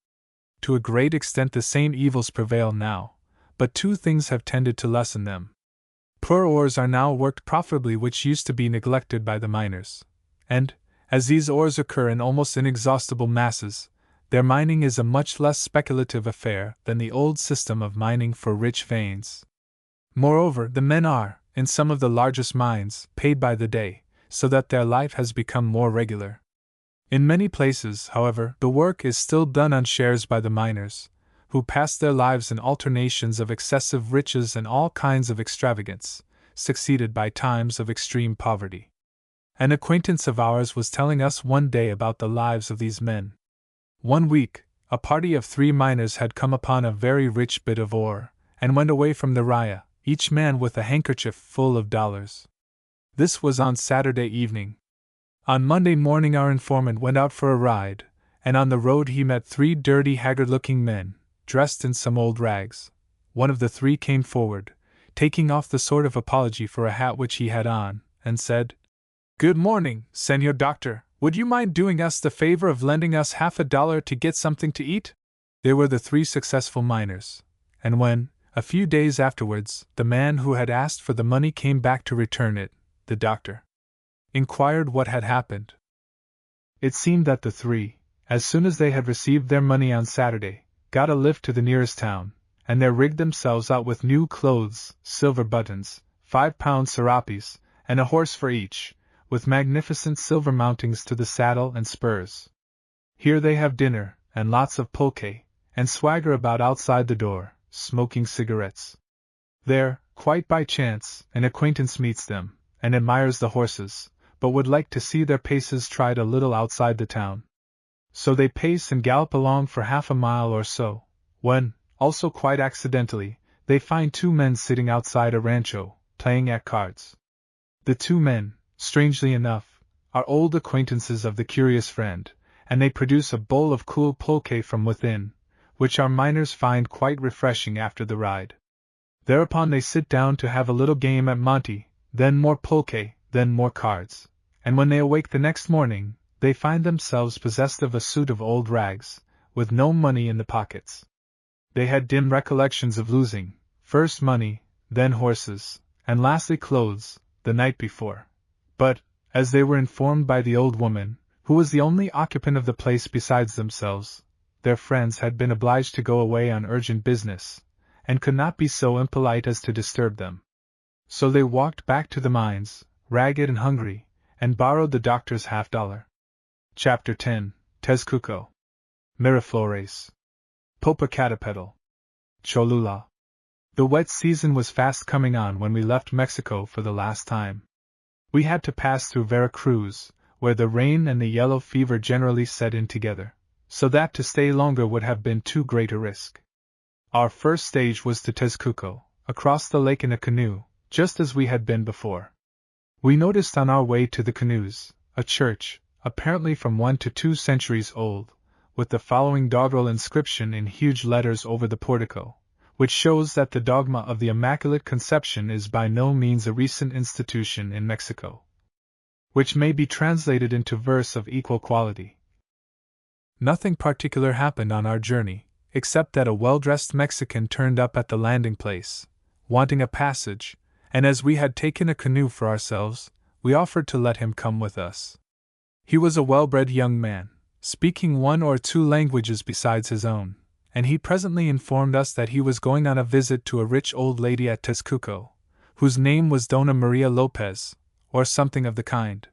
To a great extent the same evils prevail now, but two things have tended to lessen them. Poor ores are now worked profitably which used to be neglected by the miners, and, as these ores occur in almost inexhaustible masses, their mining is a much less speculative affair than the old system of mining for rich veins. Moreover, the men are, in some of the largest mines, paid by the day, so that their life has become more regular. In many places, however, the work is still done on shares by the miners, who pass their lives in alternations of excessive riches and all kinds of extravagance, succeeded by times of extreme poverty. An acquaintance of ours was telling us one day about the lives of these men. One week, a party of 3 miners had come upon a very rich bit of ore, and went away from the raya, each man with a handkerchief full of dollars. This was on Saturday evening. On Monday morning our informant went out for a ride, and on the road he met 3 dirty, haggard-looking men, dressed in some old rags. One of the 3 came forward, taking off the sort of apology for a hat which he had on, and said, "Good morning, Senor Doctor. Would you mind doing us the favor of lending us $50 to get something to eat?" They were the 3 successful miners, and when, a few days afterwards, the man who had asked for the money came back to return it, the doctor inquired what had happened. It seemed that the 3, as soon as they had received their money on Saturday, got a lift to the nearest town, and there rigged themselves out with new clothes, silver buttons, 5-pound serapes, and a horse for each, with magnificent silver mountings to the saddle and spurs. Here they have dinner, and lots of pulque, and swagger about outside the door, smoking cigarettes. There, quite by chance, an acquaintance meets them, and admires the horses, but would like to see their paces tried a little outside the town. So they pace and gallop along for half a mile or so, when, also quite accidentally, they find 2 men sitting outside a rancho, playing at cards. The 2 men, strangely enough, are old acquaintances of the curious friend, and they produce a bowl of cool pulque from within, which our miners find quite refreshing after the ride. Thereupon they sit down to have a little game at monte, then more pulque, then more cards, and when they awake the next morning, they find themselves possessed of a suit of old rags, with no money in the pockets. They had dim recollections of losing, first money, then horses, and lastly clothes, the night before. But, as they were informed by the old woman, who was the only occupant of the place besides themselves, their friends had been obliged to go away on urgent business, and could not be so impolite as to disturb them. So they walked back to the mines, ragged and hungry, and borrowed the doctor's $50. Chapter 10, Tezcuco. Miraflores. Popocatépetl. Cholula. The wet season was fast coming on when we left Mexico for the last time. We had to pass through Veracruz, where the rain and the yellow fever generally set in together, so that to stay longer would have been too great a risk. Our first stage was to Tezcuco, across the lake in a canoe, just as we had been before. We noticed on our way to the canoes a church, apparently from 1 to 2 centuries old, with the following doggerel inscription in huge letters over the portico, which shows that the dogma of the Immaculate Conception is by no means a recent institution in Mexico, which may be translated into verse of equal quality. Nothing particular happened on our journey, except that a well-dressed Mexican turned up at the landing place, wanting a passage, and as we had taken a canoe for ourselves, we offered to let him come with us. He was a well-bred young man, speaking 1 or 2 languages besides his own, and he presently informed us that he was going on a visit to a rich old lady at Tezcuco, whose name was Dona Maria Lopez, or something of the kind.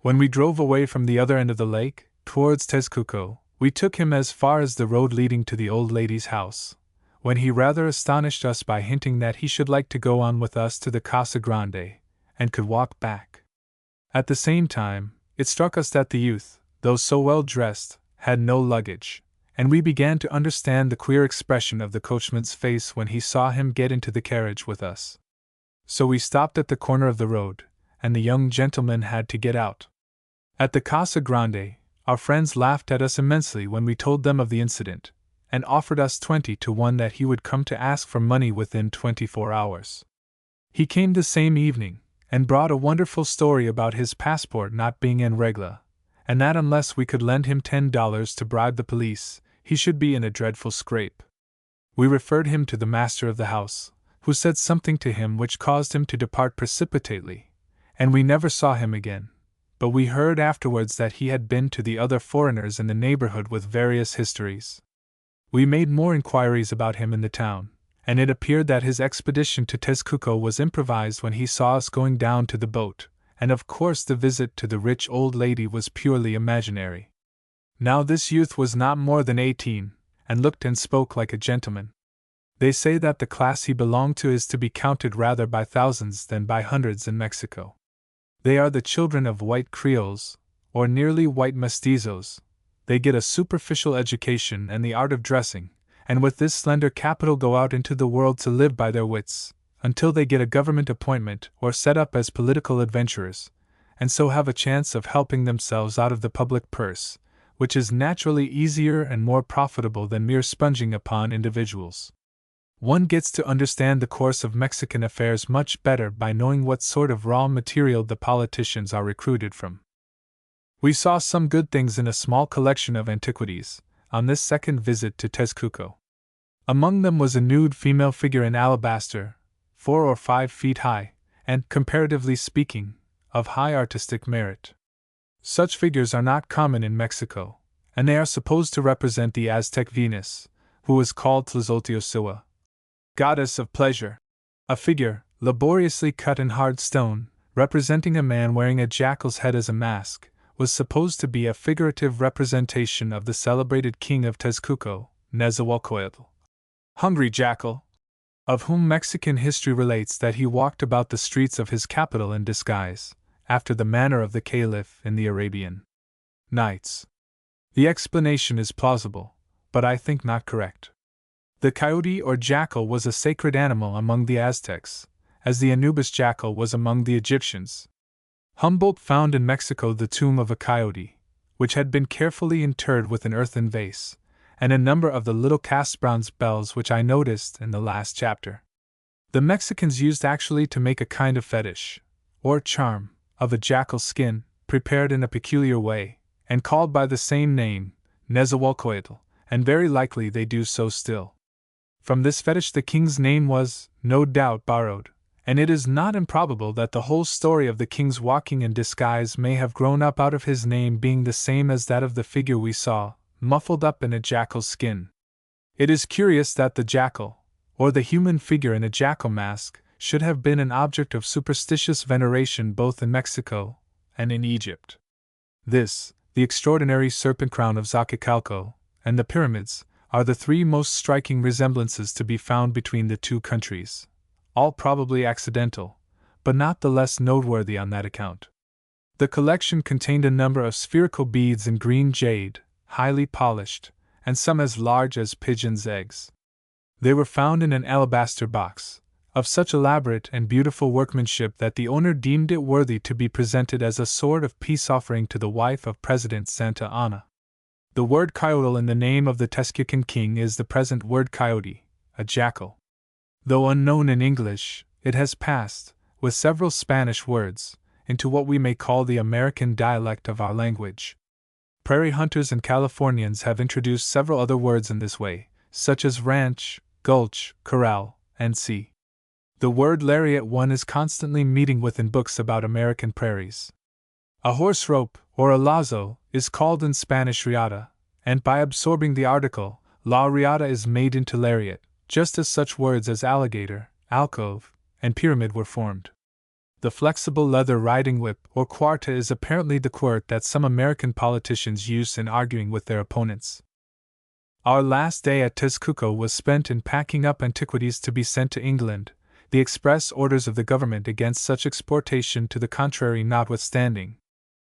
When we drove away from the other end of the lake, towards Tezcuco, we took him as far as the road leading to the old lady's house, when he rather astonished us by hinting that he should like to go on with us to the Casa Grande, and could walk back. At the same time, it struck us that the youth, though so well dressed, had no luggage, and we began to understand the queer expression of the coachman's face when he saw him get into the carriage with us. So we stopped at the corner of the road, and the young gentleman had to get out. At the Casa Grande, our friends laughed at us immensely when we told them of the incident, and offered us 20 to 1 that he would come to ask for money within 24 hours. He came the same evening, and brought a wonderful story about his passport not being en règle, and that unless we could lend him $10 to bribe the police, he should be in a dreadful scrape. We referred him to the master of the house, who said something to him which caused him to depart precipitately, and we never saw him again, but we heard afterwards that he had been to the other foreigners in the neighborhood with various histories. We made more inquiries about him in the town, and it appeared that his expedition to Tezcuco was improvised when he saw us going down to the boat, and of course the visit to the rich old lady was purely imaginary. Now this youth was not more than 18, and looked and spoke like a gentleman. They say that the class he belonged to is to be counted rather by thousands than by hundreds in Mexico. They are the children of white Creoles, or nearly white mestizos. They get a superficial education and the art of dressing, and with this slender capital go out into the world to live by their wits, until they get a government appointment or set up as political adventurers, and so have a chance of helping themselves out of the public purse, which is naturally easier and more profitable than mere sponging upon individuals. One gets to understand the course of Mexican affairs much better by knowing what sort of raw material the politicians are recruited from. We saw some good things in a small collection of antiquities, on this second visit to Tezcuco. Among them was a nude female figure in alabaster, 4 or 5 feet high, and, comparatively speaking, of high artistic merit. Such figures are not common in Mexico, and they are supposed to represent the Aztec Venus, who was called Tlazolteotl, goddess of pleasure. A figure, laboriously cut in hard stone, representing a man wearing a jackal's head as a mask, was supposed to be a figurative representation of the celebrated king of Tezcuco, Nezahualcóyotl, Hungry Jackal, of whom Mexican history relates that he walked about the streets of his capital in disguise, after the manner of the Caliph in the Arabian Nights. The explanation is plausible, but I think not correct. The coyote or jackal was a sacred animal among the Aztecs, as the Anubis jackal was among the Egyptians. Humboldt found in Mexico the tomb of a coyote, which had been carefully interred with an earthen vase, and a number of the little cast bronze bells which I noticed in the last chapter. The Mexicans used actually to make a kind of fetish, or charm, of a jackal's skin, prepared in a peculiar way, and called by the same name, Nezahualcóyotl, and very likely they do so still. From this fetish the king's name was, no doubt, borrowed, and it is not improbable that the whole story of the king's walking in disguise may have grown up out of his name being the same as that of the figure we saw, muffled up in a jackal's skin. It is curious that the jackal, or the human figure in a jackal mask, should have been an object of superstitious veneration both in Mexico and in Egypt. This, the extraordinary serpent crown of Xochicalco, and the pyramids, are the 3 most striking resemblances to be found between the 2 countries, all probably accidental, but not the less noteworthy on that account. The collection contained a number of spherical beads in green jade, highly polished, and some as large as pigeons' eggs. They were found in an alabaster box, of such elaborate and beautiful workmanship that the owner deemed it worthy to be presented as a sort of peace offering to the wife of President Santa Anna. The word coyotl in the name of the Tezcucan king is the present word coyote, a jackal. Though unknown in English, it has passed, with several Spanish words, into what we may call the American dialect of our language. Prairie hunters and Californians have introduced several other words in this way, such as ranch, gulch, corral, and sea. The word lariat one is constantly meeting with in books about American prairies. A horse rope, or a lazo, is called in Spanish riata, and by absorbing the article, la riata is made into lariat, just as such words as alligator, alcove, and pyramid were formed. The flexible leather riding whip, or cuarta, is apparently the quirt that some American politicians use in arguing with their opponents. Our last day at Tezcuco was spent in packing up antiquities to be sent to England, the express orders of the government against such exportation to the contrary notwithstanding.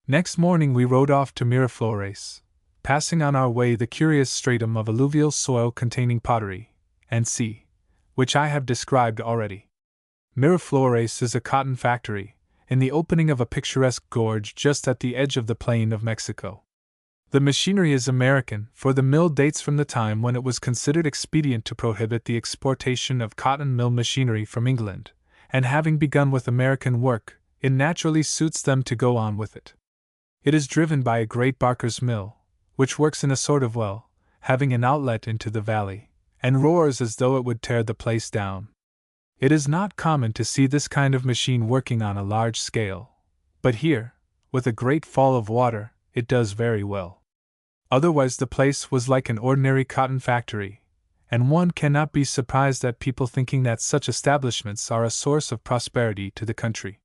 Next morning we rode off to Miraflores, passing on our way the curious stratum of alluvial soil containing pottery, and sea, which I have described already. Miraflores is a cotton factory, in the opening of a picturesque gorge just at the edge of the plain of Mexico. The machinery is American, for the mill dates from the time when it was considered expedient to prohibit the exportation of cotton mill machinery from England, and having begun with American work, it naturally suits them to go on with it. It is driven by a great Barker's mill, which works in a sort of well, having an outlet into the valley, and roars as though it would tear the place down. It is not common to see this kind of machine working on a large scale, but here, with a great fall of water, it does very well. Otherwise the place was like an ordinary cotton factory, and one cannot be surprised at people thinking that such establishments are a source of prosperity to the country.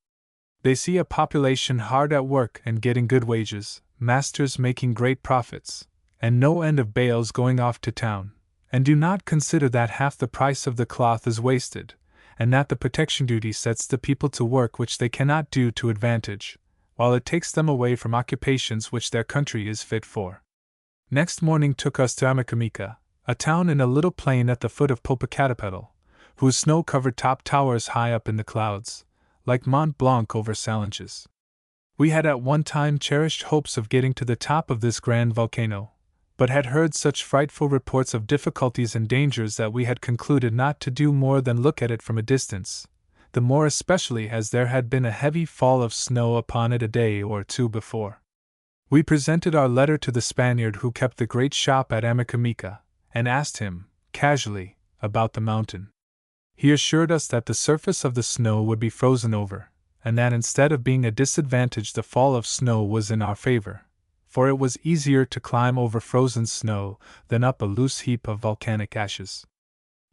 They see a population hard at work and getting good wages, masters making great profits, and no end of bales going off to town, and do not consider that half the price of the cloth is wasted, and that the protection duty sets the people to work which they cannot do to advantage, while it takes them away from occupations which their country is fit for. Next morning took us to Amacamica, a town in a little plain at the foot of Popocatépetl, whose snow-covered top towers high up in the clouds, like Mont Blanc over Salanches. We had at one time cherished hopes of getting to the top of this grand volcano, but had heard such frightful reports of difficulties and dangers that we had concluded not to do more than look at it from a distance, the more especially as there had been a heavy fall of snow upon it a day or two before. We presented our letter to the Spaniard who kept the great shop at Amacamica, and asked him, casually, about the mountain. He assured us that the surface of the snow would be frozen over, and that instead of being a disadvantage the fall of snow was in our favor, for it was easier to climb over frozen snow than up a loose heap of volcanic ashes.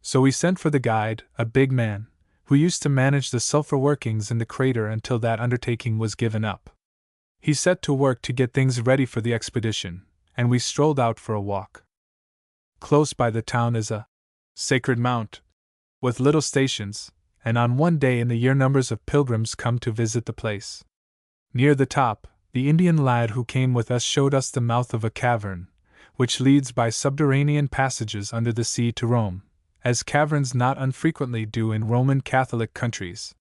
So we sent for the guide, a big man, who used to manage the sulfur workings in the crater until that undertaking was given up. He set to work to get things ready for the expedition, and we strolled out for a walk. Close by the town is a sacred mount, with little stations, and on one day in the year numbers of pilgrims come to visit the place. Near the top, the Indian lad who came with us showed us the mouth of a cavern, which leads by subterranean passages under the sea to Rome, as caverns not unfrequently do in Roman Catholic countries.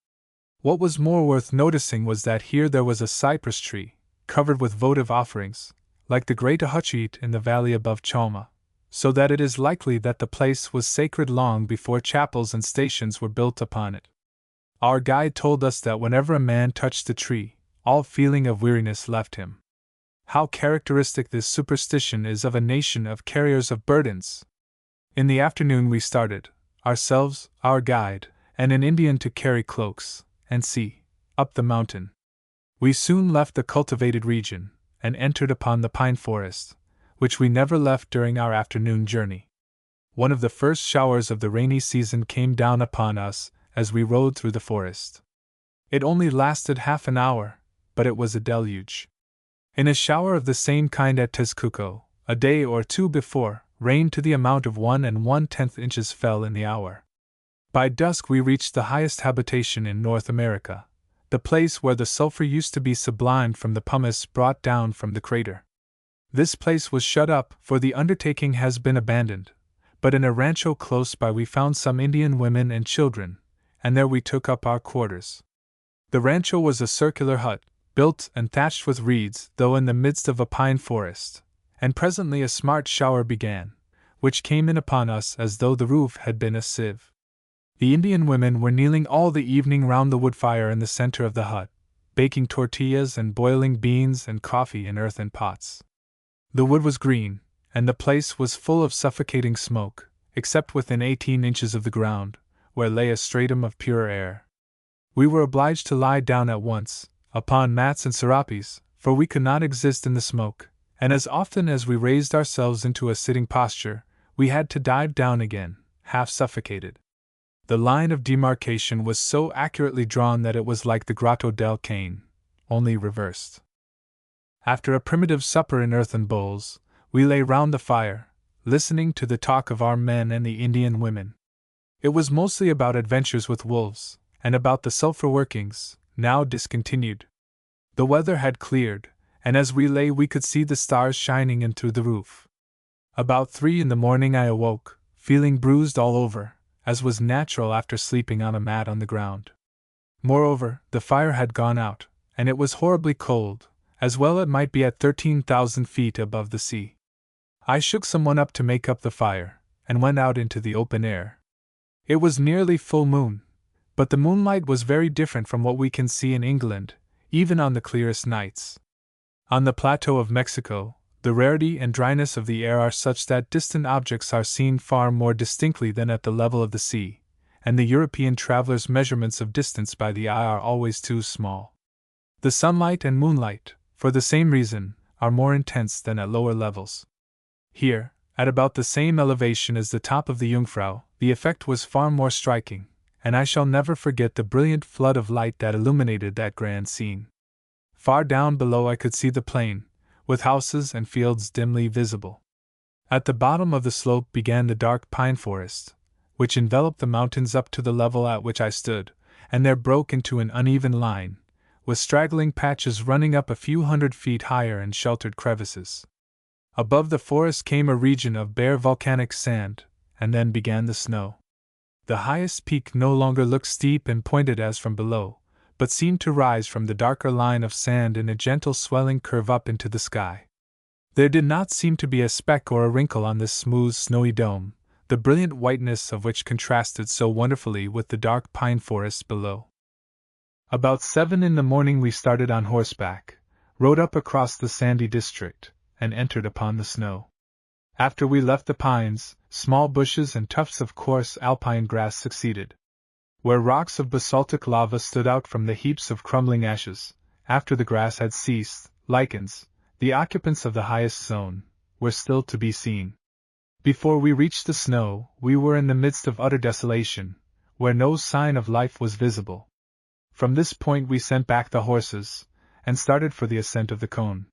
What was more worth noticing was that here there was a cypress tree, covered with votive offerings, like the great Ahuachit in the valley above Chalma, so that it is likely that the place was sacred long before chapels and stations were built upon it. Our guide told us that whenever a man touched the tree, all feeling of weariness left him. How characteristic this superstition is of a nation of carriers of burdens! In the afternoon we started, ourselves, our guide, and an Indian to carry cloaks, and see, up the mountain. We soon left the cultivated region, and entered upon the pine forest, which we never left during our afternoon journey. One of the first showers of the rainy season came down upon us as we rode through the forest. It only lasted half an hour, but it was a deluge. In a shower of the same kind at Tezcuco, a day or two before, rain to the amount of 1 1/10 inches fell in the hour. By dusk we reached the highest habitation in North America, the place where the sulfur used to be sublimed from the pumice brought down from the crater. This place was shut up, for the undertaking has been abandoned, but in a rancho close by we found some Indian women and children, and there we took up our quarters. The rancho was a circular hut, built and thatched with reeds, though in the midst of a pine forest, and presently a smart shower began, which came in upon us as though the roof had been a sieve. The Indian women were kneeling all the evening round the wood fire in the center of the hut, baking tortillas and boiling beans and coffee in earthen pots. The wood was green, and the place was full of suffocating smoke, except within 18 inches of the ground, where lay a stratum of pure air. We were obliged to lie down at once, upon mats and serapes, for we could not exist in the smoke, and as often as we raised ourselves into a sitting posture, we had to dive down again, half suffocated. The line of demarcation was so accurately drawn that it was like the Grotto del Cane, only reversed. After a primitive supper in earthen bowls, we lay round the fire, listening to the talk of our men and the Indian women. It was mostly about adventures with wolves, and about the sulphur workings, now discontinued. The weather had cleared, and as we lay we could see the stars shining in through the roof. About 3 in the morning I awoke, feeling bruised all over, as was natural after sleeping on a mat on the ground. Moreover, the fire had gone out, and it was horribly cold, as well it might be at 13,000 feet above the sea. I shook someone up to make up the fire, and went out into the open air. It was nearly full moon, but the moonlight was very different from what we can see in England, even on the clearest nights. On the plateau of Mexico, the rarity and dryness of the air are such that distant objects are seen far more distinctly than at the level of the sea, and the European traveler's measurements of distance by the eye are always too small. The sunlight and moonlight, for the same reason, are more intense than at lower levels. Here, at about the same elevation as the top of the Jungfrau, the effect was far more striking, and I shall never forget the brilliant flood of light that illuminated that grand scene. Far down below I could see the plain, with houses and fields dimly visible. At the bottom of the slope began the dark pine forest, which enveloped the mountains up to the level at which I stood, and there broke into an uneven line, with straggling patches running up a few hundred feet higher and sheltered crevices. Above the forest came a region of bare volcanic sand, and then began the snow. The highest peak no longer looked steep and pointed as from below, but seemed to rise from the darker line of sand in a gentle swelling curve up into the sky. There did not seem to be a speck or a wrinkle on this smooth, snowy dome, the brilliant whiteness of which contrasted so wonderfully with the dark pine forests below. About 7 in the morning we started on horseback, rode up across the sandy district, and entered upon the snow. After we left the pines, small bushes and tufts of coarse alpine grass succeeded. Where rocks of basaltic lava stood out from the heaps of crumbling ashes, after the grass had ceased, lichens, the occupants of the highest zone, were still to be seen. Before we reached the snow, we were in the midst of utter desolation, where no sign of life was visible. From this point we sent back the horses, and started for the ascent of the cone.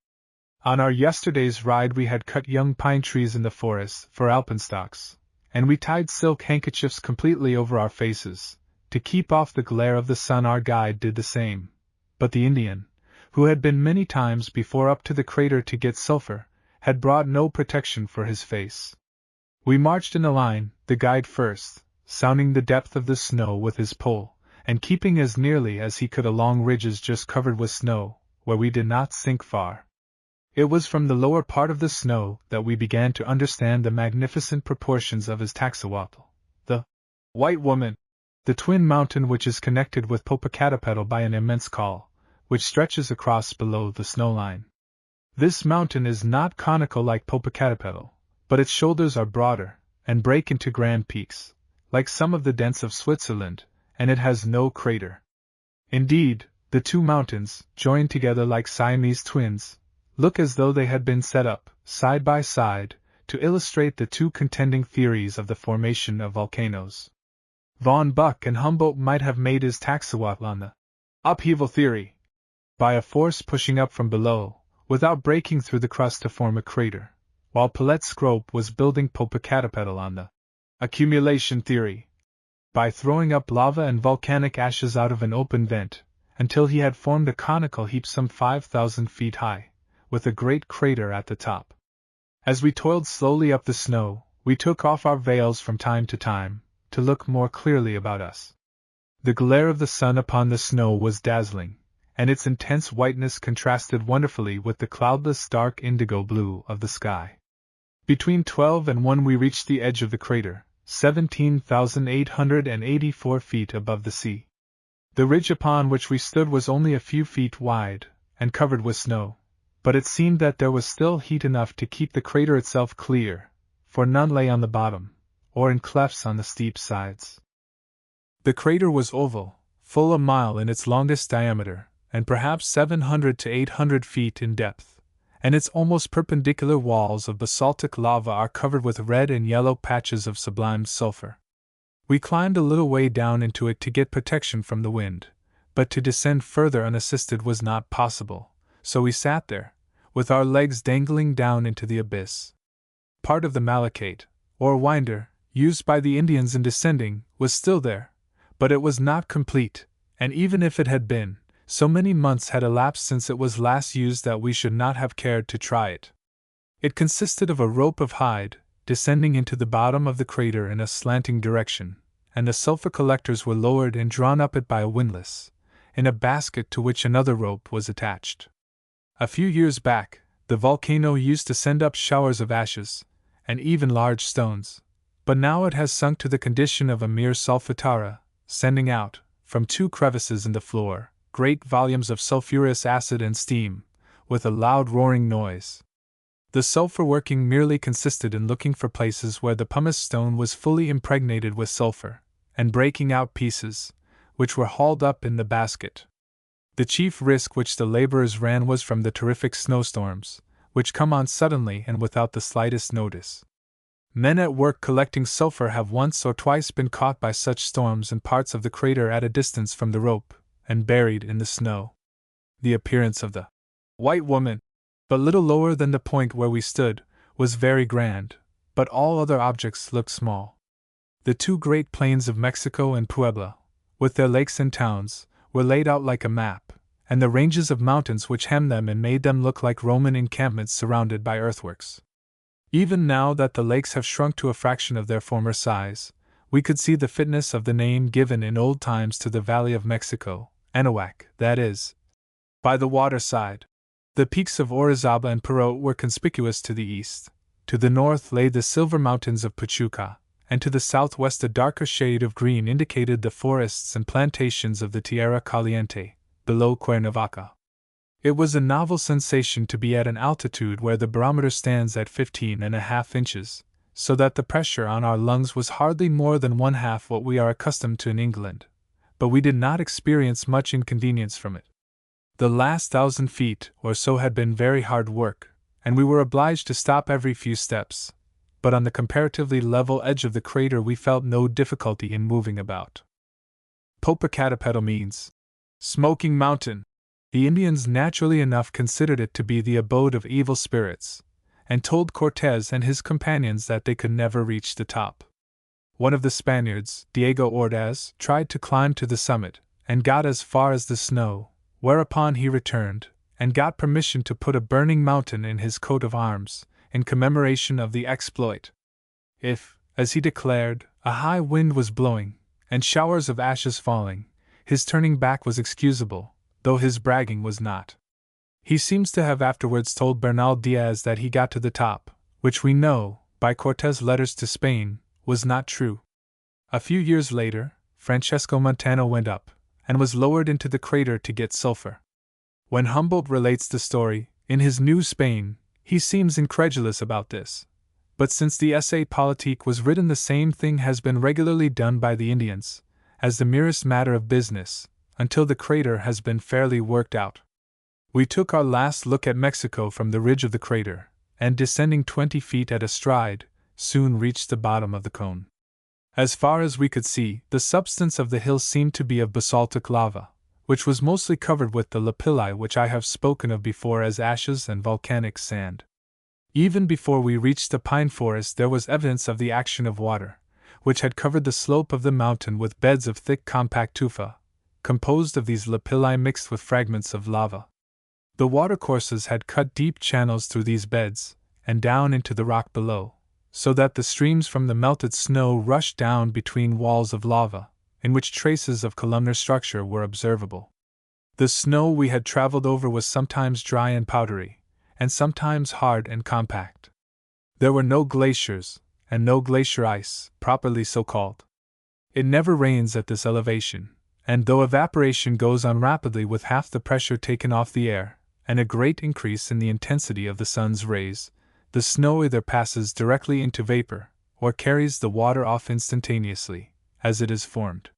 On our yesterday's ride we had cut young pine trees in the forest for alpenstocks, and we tied silk handkerchiefs completely over our faces, to keep off the glare of the sun. Our guide did the same, but the Indian, who had been many times before up to the crater to get sulphur, had brought no protection for his face. We marched in a line, the guide first, sounding the depth of the snow with his pole, and keeping as nearly as he could along ridges just covered with snow, where we did not sink far. It was from the lower part of the snow that we began to understand the magnificent proportions of his Taxawatl, the White Woman, the twin mountain which is connected with Popocatépetl by an immense col, which stretches across below the snow line. This mountain is not conical like Popocatépetl, but its shoulders are broader, and break into grand peaks, like some of the dents of Switzerland, and it has no crater. Indeed, the two mountains, joined together like Siamese twins, look as though they had been set up, side by side, to illustrate the two contending theories of the formation of volcanoes. Von Buch and Humboldt might have made his Taxawatl on the upheaval theory, by a force pushing up from below, without breaking through the crust to form a crater, while Pillet-Scrope was building Popocatépetl on the accumulation theory, by throwing up lava and volcanic ashes out of an open vent, until he had formed a conical heap some 5,000 feet high, with a great crater at the top. As we toiled slowly up the snow, we took off our veils from time to time, to look more clearly about us. The glare of the sun upon the snow was dazzling, and its intense whiteness contrasted wonderfully with the cloudless dark indigo blue of the sky. Between 12 and 1 we reached the edge of the crater, 17,884 feet above the sea. The ridge upon which we stood was only a few feet wide, and covered with snow, but it seemed that there was still heat enough to keep the crater itself clear, for none lay on the bottom, or in clefts on the steep sides. The crater was oval, full a mile in its longest diameter, and perhaps 700 to 800 feet in depth, and its almost perpendicular walls of basaltic lava are covered with red and yellow patches of sublimed sulphur. We climbed a little way down into it to get protection from the wind, but to descend further unassisted was not possible, so we sat there, with our legs dangling down into the abyss. Part of the malachite, or winder, used by the Indians in descending, was still there, but it was not complete, and even if it had been, So many months had elapsed since it was last used that we should not have cared to try it. It consisted of a rope of hide, descending into the bottom of the crater in a slanting direction, and the sulfur collectors were lowered and drawn up it by a windlass, in a basket to which another rope was attached. A few years back, the volcano used to send up showers of ashes, and even large stones, but now it has sunk to the condition of a mere solfatara, sending out, from 2 crevices in the floor, great volumes of sulphurous acid and steam, with a loud roaring noise. The sulphur working merely consisted in looking for places where the pumice stone was fully impregnated with sulphur, and breaking out pieces, which were hauled up in the basket. The chief risk which the laborers ran was from the terrific snowstorms, which come on suddenly and without the slightest notice. Men at work collecting sulphur have once or twice been caught by such storms in parts of the crater at a distance from the rope, and buried in the snow. The appearance of the white woman, but little lower than the point where we stood, was very grand, but all other objects looked small. The 2 great plains of Mexico and Puebla, with their lakes and towns, were laid out like a map, and the ranges of mountains which hemmed them and made them look like Roman encampments surrounded by earthworks. Even now that the lakes have shrunk to a fraction of their former size, we could see the fitness of the name given in old times to the Valley of Mexico, Anahuac, that is, by the waterside. The peaks of Orizaba and Perote were conspicuous to the east. To the north lay the silver mountains of Pachuca, and to the southwest a darker shade of green indicated the forests and plantations of the Tierra Caliente, below Cuernavaca. It was a novel sensation to be at an altitude where the barometer stands at 15.5 inches, so that the pressure on our lungs was hardly more than 1/2 what we are accustomed to in England, but we did not experience much inconvenience from it. The last 1,000 feet or so had been very hard work, and we were obliged to stop every few steps, but on the comparatively level edge of the crater we felt no difficulty in moving about. Popocatépetl means Smoking Mountain. The Indians naturally enough considered it to be the abode of evil spirits, and told Cortez and his companions that they could never reach the top. One of the Spaniards, Diego Ordaz, tried to climb to the summit, and got as far as the snow, whereupon he returned, and got permission to put a burning mountain in his coat of arms, in commemoration of the exploit. If, as he declared, a high wind was blowing, and showers of ashes falling, his turning back was excusable, though his bragging was not. He seems to have afterwards told Bernal Diaz that he got to the top, which we know, by Cortez' letters to Spain, was not true. A few years later, Francesco Montano went up, and was lowered into the crater to get sulphur. When Humboldt relates the story, in his New Spain, he seems incredulous about this. But since the Essai Politique was written, the same thing has been regularly done by the Indians, as the merest matter of business, until the crater has been fairly worked out. We took our last look at Mexico from the ridge of the crater, and descending 20 feet at a stride, soon reached the bottom of the cone. As far as we could see, the substance of the hill seemed to be of basaltic lava, which was mostly covered with the lapilli which I have spoken of before as ashes and volcanic sand. Even before we reached the pine forest there was evidence of the action of water, which had covered the slope of the mountain with beds of thick compact tufa, composed of these lapilli mixed with fragments of lava. The watercourses had cut deep channels through these beds, and down into the rock below, so that the streams from the melted snow rushed down between walls of lava, in which traces of columnar structure were observable. The snow we had traveled over was sometimes dry and powdery, and sometimes hard and compact. There were no glaciers, and no glacier ice, properly so called. It never rains at this elevation, and though evaporation goes on rapidly with half the pressure taken off the air, and a great increase in the intensity of the sun's rays, the snow either passes directly into vapor, or carries the water off instantaneously, as it is formed.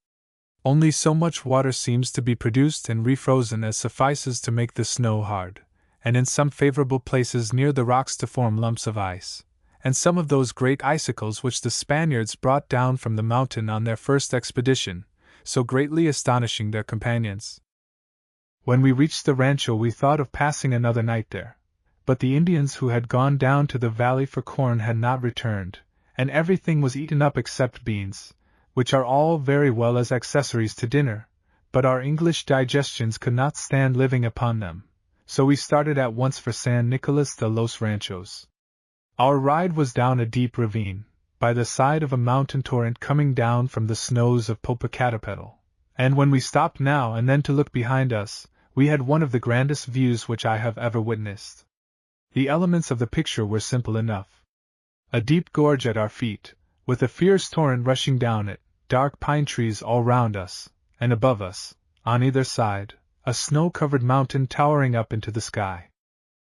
Only so much water seems to be produced and refrozen as suffices to make the snow hard, and in some favorable places near the rocks to form lumps of ice, and some of those great icicles which the Spaniards brought down from the mountain on their first expedition, so greatly astonishing their companions. When we reached the rancho we thought of passing another night there, but the Indians who had gone down to the valley for corn had not returned, and everything was eaten up except beans, which are all very well as accessories to dinner, but our English digestions could not stand living upon them, so we started at once for San Nicolas de los Ranchos. Our ride was down a deep ravine, by the side of a mountain torrent coming down from the snows of Popocatépetl, and when we stopped now and then to look behind us, we had one of the grandest views which I have ever witnessed. The elements of the picture were simple enough. A deep gorge at our feet, with a fierce torrent rushing down it, dark pine trees all round us, and above us, on either side, a snow-covered mountain towering up into the sky.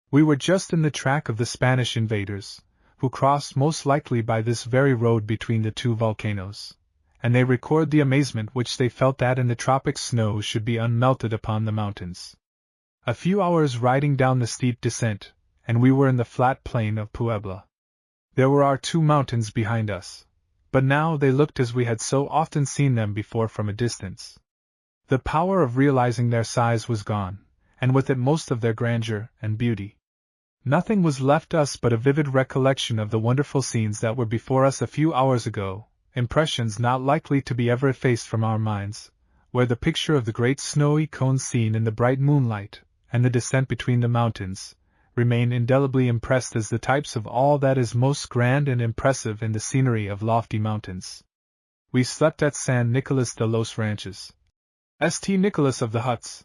We were just in the track of the Spanish invaders, who crossed most likely by this very road between the two volcanoes, and they record the amazement which they felt that in the tropic snow should be unmelted upon the mountains. A few hours riding down the steep descent, and we were in the flat plain of Puebla. There were our two mountains behind us, but now they looked as we had so often seen them before from a distance. The power of realizing their size was gone, and with it most of their grandeur and beauty. Nothing was left us but a vivid recollection of the wonderful scenes that were before us a few hours ago, impressions not likely to be ever effaced from our minds, where the picture of the great snowy cone seen in the bright moonlight, and the descent between the mountains, remain indelibly impressed as the types of all that is most grand and impressive in the scenery of lofty mountains. We slept at San Nicolas de los Ranchos, St. Nicholas of the Huts,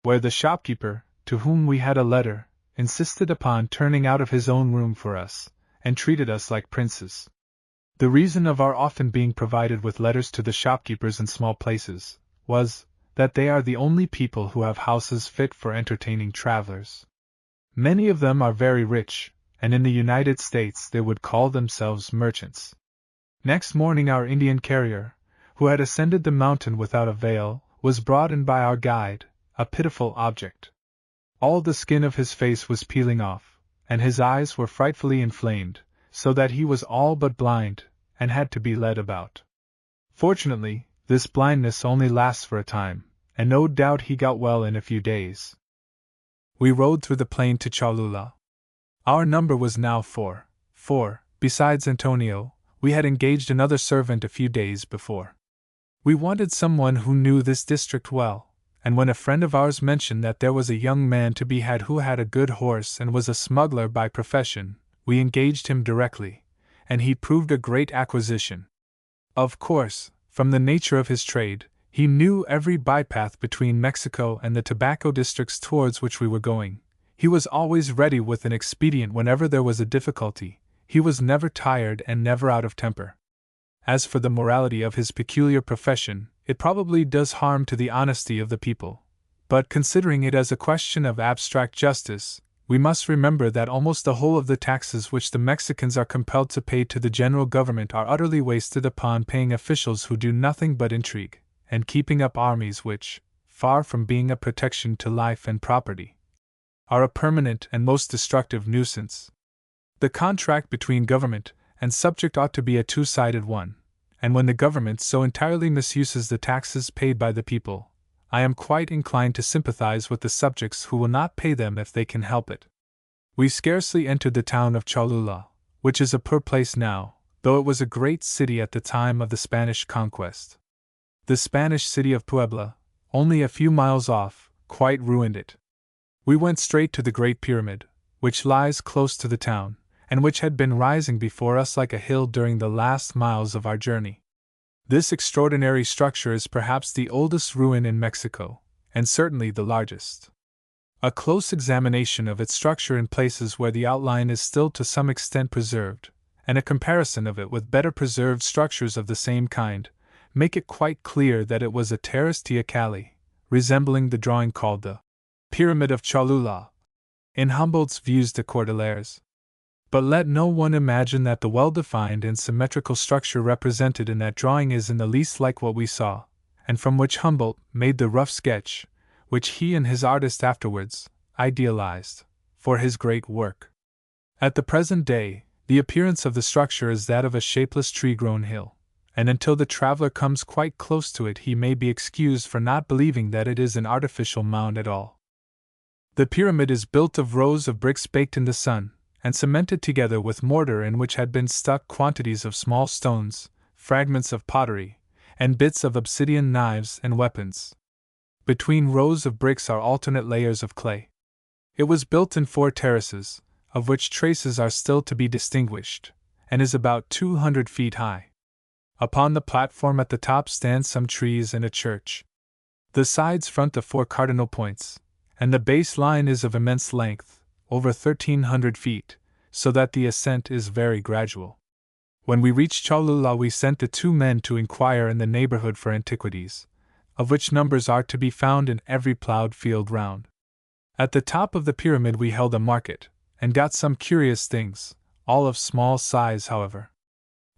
where the shopkeeper, to whom we had a letter, insisted upon turning out of his own room for us, and treated us like princes. The reason of our often being provided with letters to the shopkeepers in small places was that they are the only people who have houses fit for entertaining travelers. Many of them are very rich, and in the United States they would call themselves merchants. Next morning our Indian carrier, who had ascended the mountain without a veil, was brought in by our guide, a pitiful object. All the skin of his face was peeling off, and his eyes were frightfully inflamed, so that he was all but blind, and had to be led about. Fortunately, this blindness only lasts for a time, and no doubt he got well in a few days. We rode through the plain to Cholula. Our number was now 4, for, besides Antonio, we had engaged another servant a few days before. We wanted someone who knew this district well, and when a friend of ours mentioned that there was a young man to be had who had a good horse and was a smuggler by profession, we engaged him directly, and he proved a great acquisition. Of course, from the nature of his trade, he knew every bypath between Mexico and the tobacco districts towards which we were going. He was always ready with an expedient whenever there was a difficulty. He was never tired and never out of temper. As for the morality of his peculiar profession, it probably does harm to the honesty of the people. But considering it as a question of abstract justice, we must remember that almost the whole of the taxes which the Mexicans are compelled to pay to the general government are utterly wasted upon paying officials who do nothing but intrigue, and keeping up armies which, far from being a protection to life and property, are a permanent and most destructive nuisance. The contract between government and subject ought to be a two-sided one, and when the government so entirely misuses the taxes paid by the people, I am quite inclined to sympathize with the subjects who will not pay them if they can help it. We scarcely entered the town of Cholula, which is a poor place now, though it was a great city at the time of the Spanish conquest. The Spanish city of Puebla, only a few miles off, quite ruined it. We went straight to the Great Pyramid, which lies close to the town, and which had been rising before us like a hill during the last miles of our journey. This extraordinary structure is perhaps the oldest ruin in Mexico, and certainly the largest. A close examination of its structure in places where the outline is still to some extent preserved, and a comparison of it with better preserved structures of the same kind, make it quite clear that it was a terrace teocalli, resembling the drawing called the Pyramid of Cholula, in Humboldt's Vues de Cordilleras. But let no one imagine that the well-defined and symmetrical structure represented in that drawing is in the least like what we saw, and from which Humboldt made the rough sketch, which he and his artist afterwards idealized, for his great work. At the present day, the appearance of the structure is that of a shapeless tree-grown hill, and until the traveler comes quite close to it he may be excused for not believing that it is an artificial mound at all. The pyramid is built of rows of bricks baked in the sun, and cemented together with mortar in which had been stuck quantities of small stones, fragments of pottery, and bits of obsidian knives and weapons. Between rows of bricks are alternate layers of clay. It was built in 4 terraces, of which traces are still to be distinguished, and is about 200 feet high. Upon the platform at the top stand some trees and a church. The sides front the 4 cardinal points, and the base line is of immense length, over 1,300 feet, so that the ascent is very gradual. When we reached Cholula, we sent the 2 men to inquire in the neighborhood for antiquities, of which numbers are to be found in every plowed field round. At the top of the pyramid we held a market, and got some curious things, all of small size, however.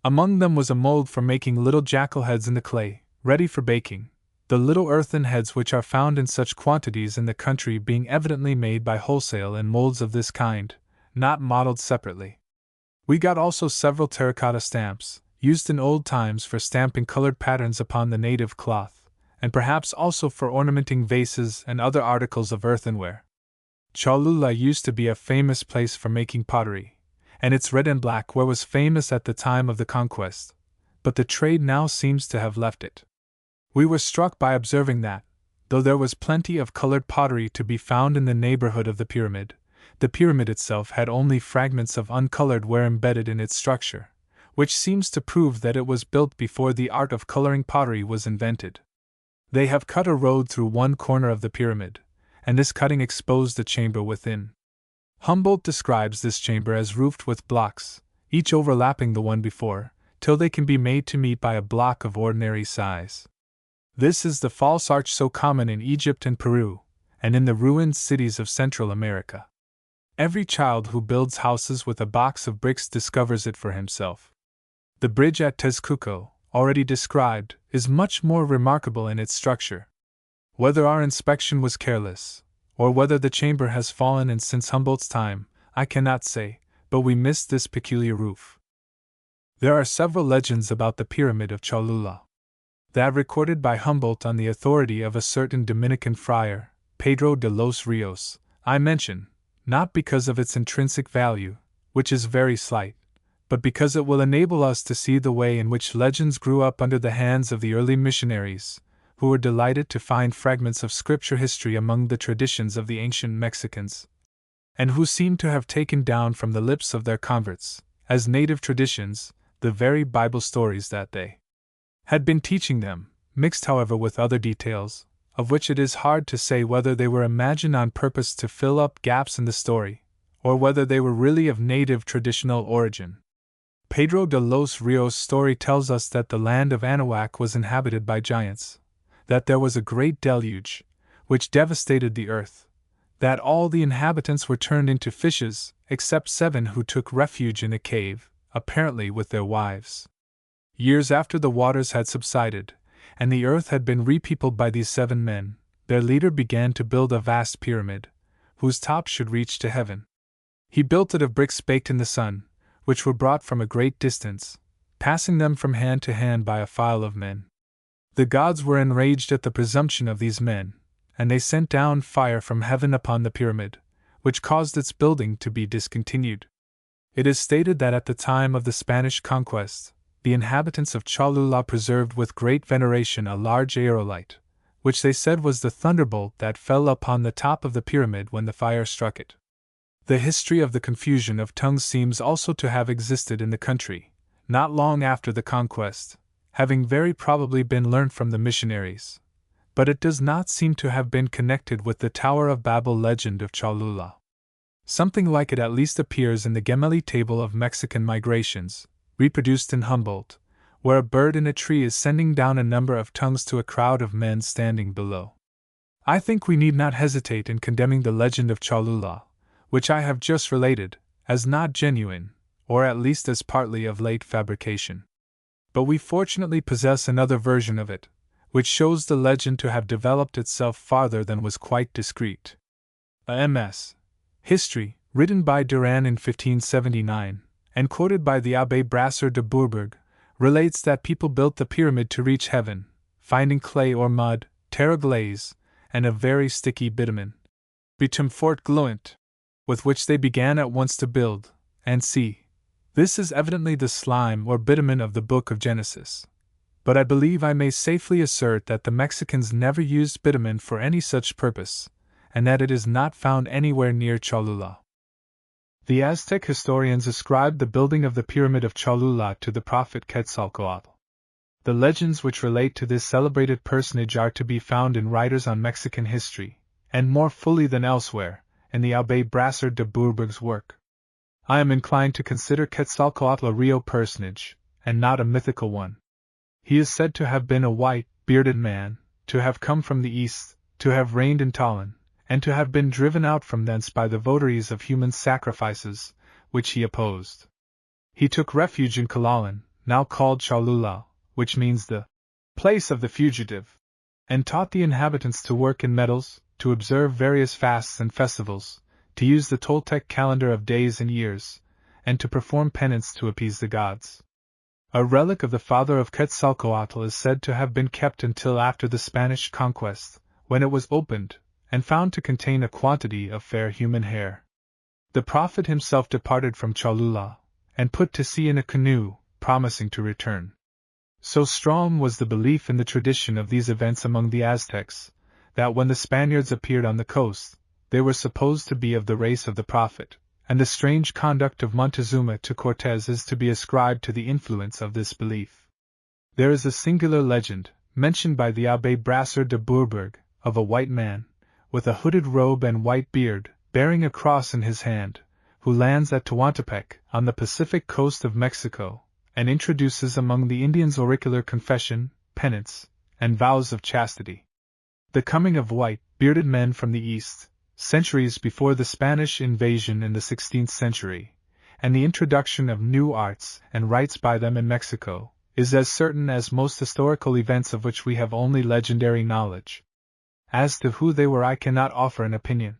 Among them was a mold for making little jackal heads in the clay, ready for baking, the little earthen heads which are found in such quantities in the country being evidently made by wholesale in molds of this kind, not modeled separately. We got also several terracotta stamps, used in old times for stamping colored patterns upon the native cloth, and perhaps also for ornamenting vases and other articles of earthenware. Cholula used to be a famous place for making pottery, and its red and black ware was famous at the time of the conquest, but the trade now seems to have left it. We were struck by observing that, though there was plenty of colored pottery to be found in the neighborhood of the pyramid itself had only fragments of uncolored ware embedded in its structure, which seems to prove that it was built before the art of coloring pottery was invented. They have cut a road through one corner of the pyramid, and this cutting exposed a chamber within. Humboldt describes this chamber as roofed with blocks, each overlapping the one before, till they can be made to meet by a block of ordinary size. This is the false arch so common in Egypt and Peru, and in the ruined cities of Central America. Every child who builds houses with a box of bricks discovers it for himself. The bridge at Tezcuco, already described, is much more remarkable in its structure. Whether our inspection was careless, or whether the chamber has fallen in since Humboldt's time, I cannot say, but we missed this peculiar roof. There are several legends about the pyramid of Cholula. That recorded by Humboldt on the authority of a certain Dominican friar, Pedro de los Rios, I mention, not because of its intrinsic value, which is very slight, but because it will enable us to see the way in which legends grew up under the hands of the early missionaries, who were delighted to find fragments of scripture history among the traditions of the ancient Mexicans, and who seem to have taken down from the lips of their converts, as native traditions, the very Bible stories that they had been teaching them, mixed however with other details, of which it is hard to say whether they were imagined on purpose to fill up gaps in the story, or whether they were really of native traditional origin. Pedro de los Rios' story tells us that the land of Anahuac was inhabited by giants, that there was a great deluge, which devastated the earth, that all the inhabitants were turned into fishes, except 7 who took refuge in a cave, apparently with their wives. Years after the waters had subsided, and the earth had been repeopled by these 7 men, their leader began to build a vast pyramid, whose top should reach to heaven. He built it of bricks baked in the sun, which were brought from a great distance, passing them from hand to hand by a file of men. The gods were enraged at the presumption of these men, and they sent down fire from heaven upon the pyramid, which caused its building to be discontinued. It is stated that at the time of the Spanish conquest, the inhabitants of Cholula preserved with great veneration a large aerolite, which they said was the thunderbolt that fell upon the top of the pyramid when the fire struck it. The history of the confusion of tongues seems also to have existed in the country, not long after the conquest, having very probably been learnt from the missionaries, but it does not seem to have been connected with the Tower of Babel legend of Cholula. Something like it at least appears in the Gemelli table of Mexican migrations, reproduced in Humboldt, where a bird in a tree is sending down a number of tongues to a crowd of men standing below. I think we need not hesitate in condemning the legend of Cholula, which I have just related, as not genuine, or at least as partly of late fabrication. But we fortunately possess another version of it, which shows the legend to have developed itself farther than was quite discreet. A MS. History, written by Duran in 1579, and quoted by the Abbé Brasseur de Bourbourg, relates that people built the pyramid to reach heaven, finding clay or mud, terre glaise, and a very sticky bitumen, bitum fort gluant, with which they began at once to build, and see. This is evidently the slime or bitumen of the book of Genesis. but I believe I may safely assert that the Mexicans never used bitumen for any such purpose, and that it is not found anywhere near Cholula. The Aztec historians ascribed the building of the Pyramid of Cholula to the prophet Quetzalcoatl. The legends which relate to this celebrated personage are to be found in writers on Mexican history, and more fully than elsewhere, in the Abbé Brasseur de Bourbourg's work. I am inclined to consider Quetzalcoatl a real personage, and not a mythical one. He is said to have been a white, bearded man, to have come from the east, to have reigned in Tollan, and to have been driven out from thence by the votaries of human sacrifices, which he opposed. He took refuge in Calalan, now called Cholula, which means the place of the fugitive, and taught the inhabitants to work in metals, to observe various fasts and festivals, to use the Toltec calendar of days and years, and to perform penance to appease the gods. A relic of the father of Quetzalcoatl is said to have been kept until after the Spanish conquest, when it was opened, and found to contain a quantity of fair human hair. The prophet himself departed from Cholula, and put to sea in a canoe, promising to return. So strong was the belief in the tradition of these events among the Aztecs, that when the Spaniards appeared on the coast, they were supposed to be of the race of the prophet, and the strange conduct of Montezuma to Cortez is to be ascribed to the influence of this belief. There is a singular legend, mentioned by the Abbé Brasseur de Bourbourg, of a white man, with a hooded robe and white beard, bearing a cross in his hand, who lands at Tehuantepec, on the Pacific coast of Mexico, and introduces among the Indians auricular confession, penance, and vows of chastity. The coming of white, bearded men from the east, centuries before the Spanish invasion in the 16th century, and the introduction of new arts and rites by them in Mexico, is as certain as most historical events of which we have only legendary knowledge. As to who they were, I cannot offer an opinion.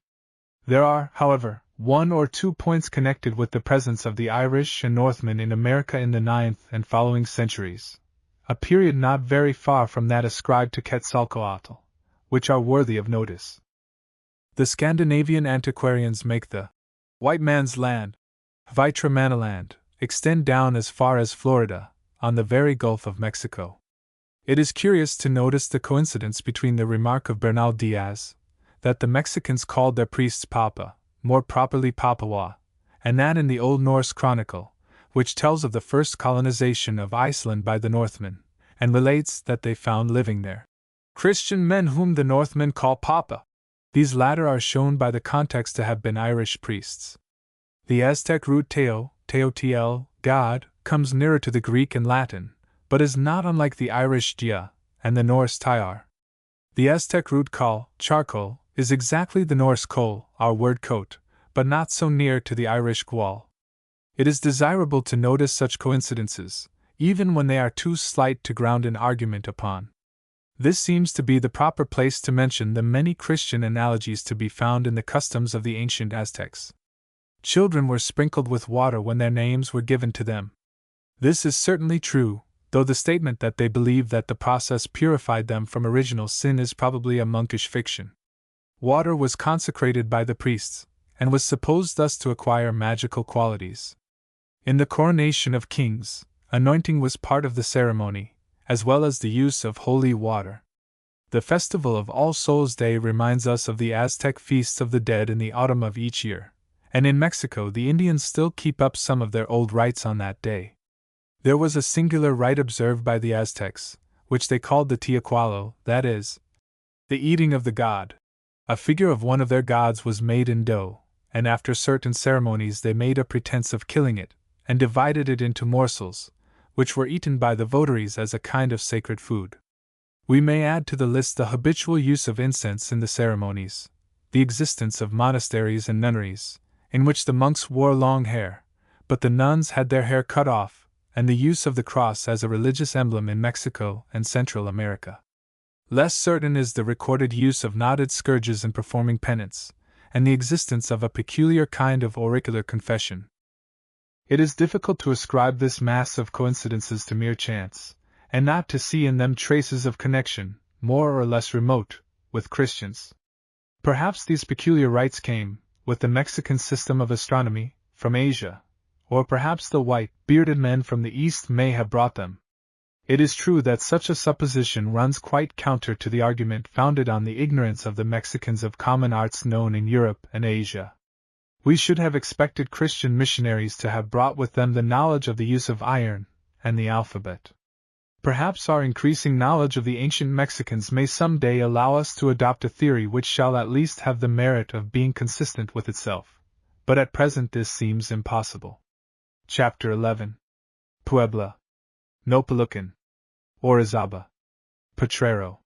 There are, however, 1 or 2 points connected with the presence of the Irish and Northmen in America in the 9th and following centuries, a period not very far from that ascribed to Quetzalcoatl, which are worthy of notice. The Scandinavian antiquarians make the white man's land, Vitremanaland, extend down as far as Florida, on the very Gulf of Mexico. It is curious to notice the coincidence between the remark of Bernal Diaz, that the Mexicans called their priests Papa, more properly Papawa, and that in the Old Norse Chronicle, which tells of the first colonization of Iceland by the Northmen, and relates that they found living there Christian men whom the Northmen call Papa. These latter are shown by the context to have been Irish priests. The Aztec root Teo, Teotl, God, comes nearer to the Greek and Latin, but is not unlike the Irish Dia, and the Norse Tyar. The Aztec root Kal, charcoal, is exactly the Norse Kol, our word coat, but not so near to the Irish Gwal. It is desirable to notice such coincidences, even when they are too slight to ground an argument upon. This seems to be the proper place to mention the many Christian analogies to be found in the customs of the ancient Aztecs. Children were sprinkled with water when their names were given to them. This is certainly true, though the statement that they believed that the process purified them from original sin is probably a monkish fiction. Water was consecrated by the priests, and was supposed thus to acquire magical qualities. In the coronation of kings, anointing was part of the ceremony, as well as the use of holy water. The festival of All Souls' Day reminds us of the Aztec feasts of the dead in the autumn of each year, and in Mexico the Indians still keep up some of their old rites on that day. There was a singular rite observed by the Aztecs, which they called the Tiacualo, that is, the eating of the god. A figure of one of their gods was made in dough, and after certain ceremonies they made a pretense of killing it, and divided it into morsels, which were eaten by the votaries as a kind of sacred food. We may add to the list the habitual use of incense in the ceremonies, the existence of monasteries and nunneries, in which the monks wore long hair, but the nuns had their hair cut off, and the use of the cross as a religious emblem in Mexico and Central America. Less certain is the recorded use of knotted scourges in performing penance, and the existence of a peculiar kind of auricular confession. It is difficult to ascribe this mass of coincidences to mere chance, and not to see in them traces of connection, more or less remote, with Christians. Perhaps these peculiar rites came, with the Mexican system of astronomy, from Asia, or perhaps the white, bearded men from the East may have brought them. It is true that such a supposition runs quite counter to the argument founded on the ignorance of the Mexicans of common arts known in Europe and Asia. We should have expected Christian missionaries to have brought with them the knowledge of the use of iron and the alphabet. Perhaps our increasing knowledge of the ancient Mexicans may some day allow us to adopt a theory which shall at least have the merit of being consistent with itself, but at present this seems impossible. Chapter 11. Puebla. Nopolucan. Orizaba. Potrero.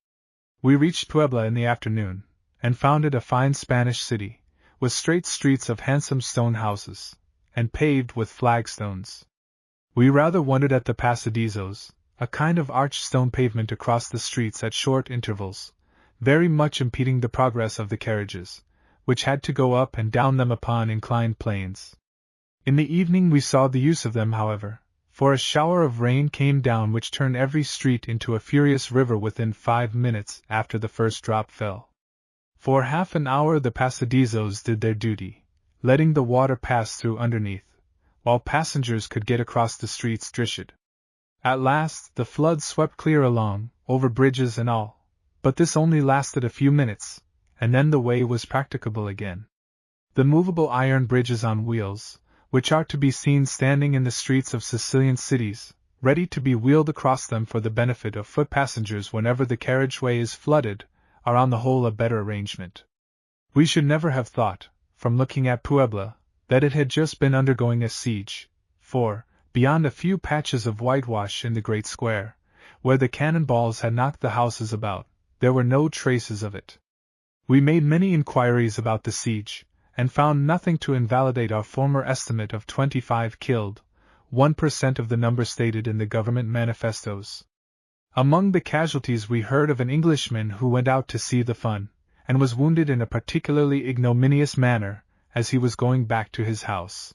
We reached Puebla in the afternoon, and found it a fine Spanish city, with straight streets of handsome stone houses, and paved with flagstones. We rather wondered at the pasadizos, a kind of arched stone pavement across the streets at short intervals, very much impeding the progress of the carriages, which had to go up and down them upon inclined planes. In the evening we saw the use of them, however, for a shower of rain came down which turned every street into a furious river within 5 minutes after the first drop fell. For half an hour the pasadizos did their duty, letting the water pass through underneath, while passengers could get across the streets drishted. At last the flood swept clear along, over bridges and all, but this only lasted a few minutes, and then the way was practicable again. The movable iron bridges on wheels, which are to be seen standing in the streets of Sicilian cities, ready to be wheeled across them for the benefit of foot passengers whenever the carriageway is flooded, are on the whole a better arrangement. We should never have thought, from looking at Puebla, that it had just been undergoing a siege, for, beyond a few patches of whitewash in the great square, where the cannonballs had knocked the houses about, there were no traces of it. We made many inquiries about the siege, and found nothing to invalidate our former estimate of 25 killed, 1% of the number stated in the government manifestos. Among the casualties we heard of an Englishman who went out to see the fun, and was wounded in a particularly ignominious manner, as he was going back to his house.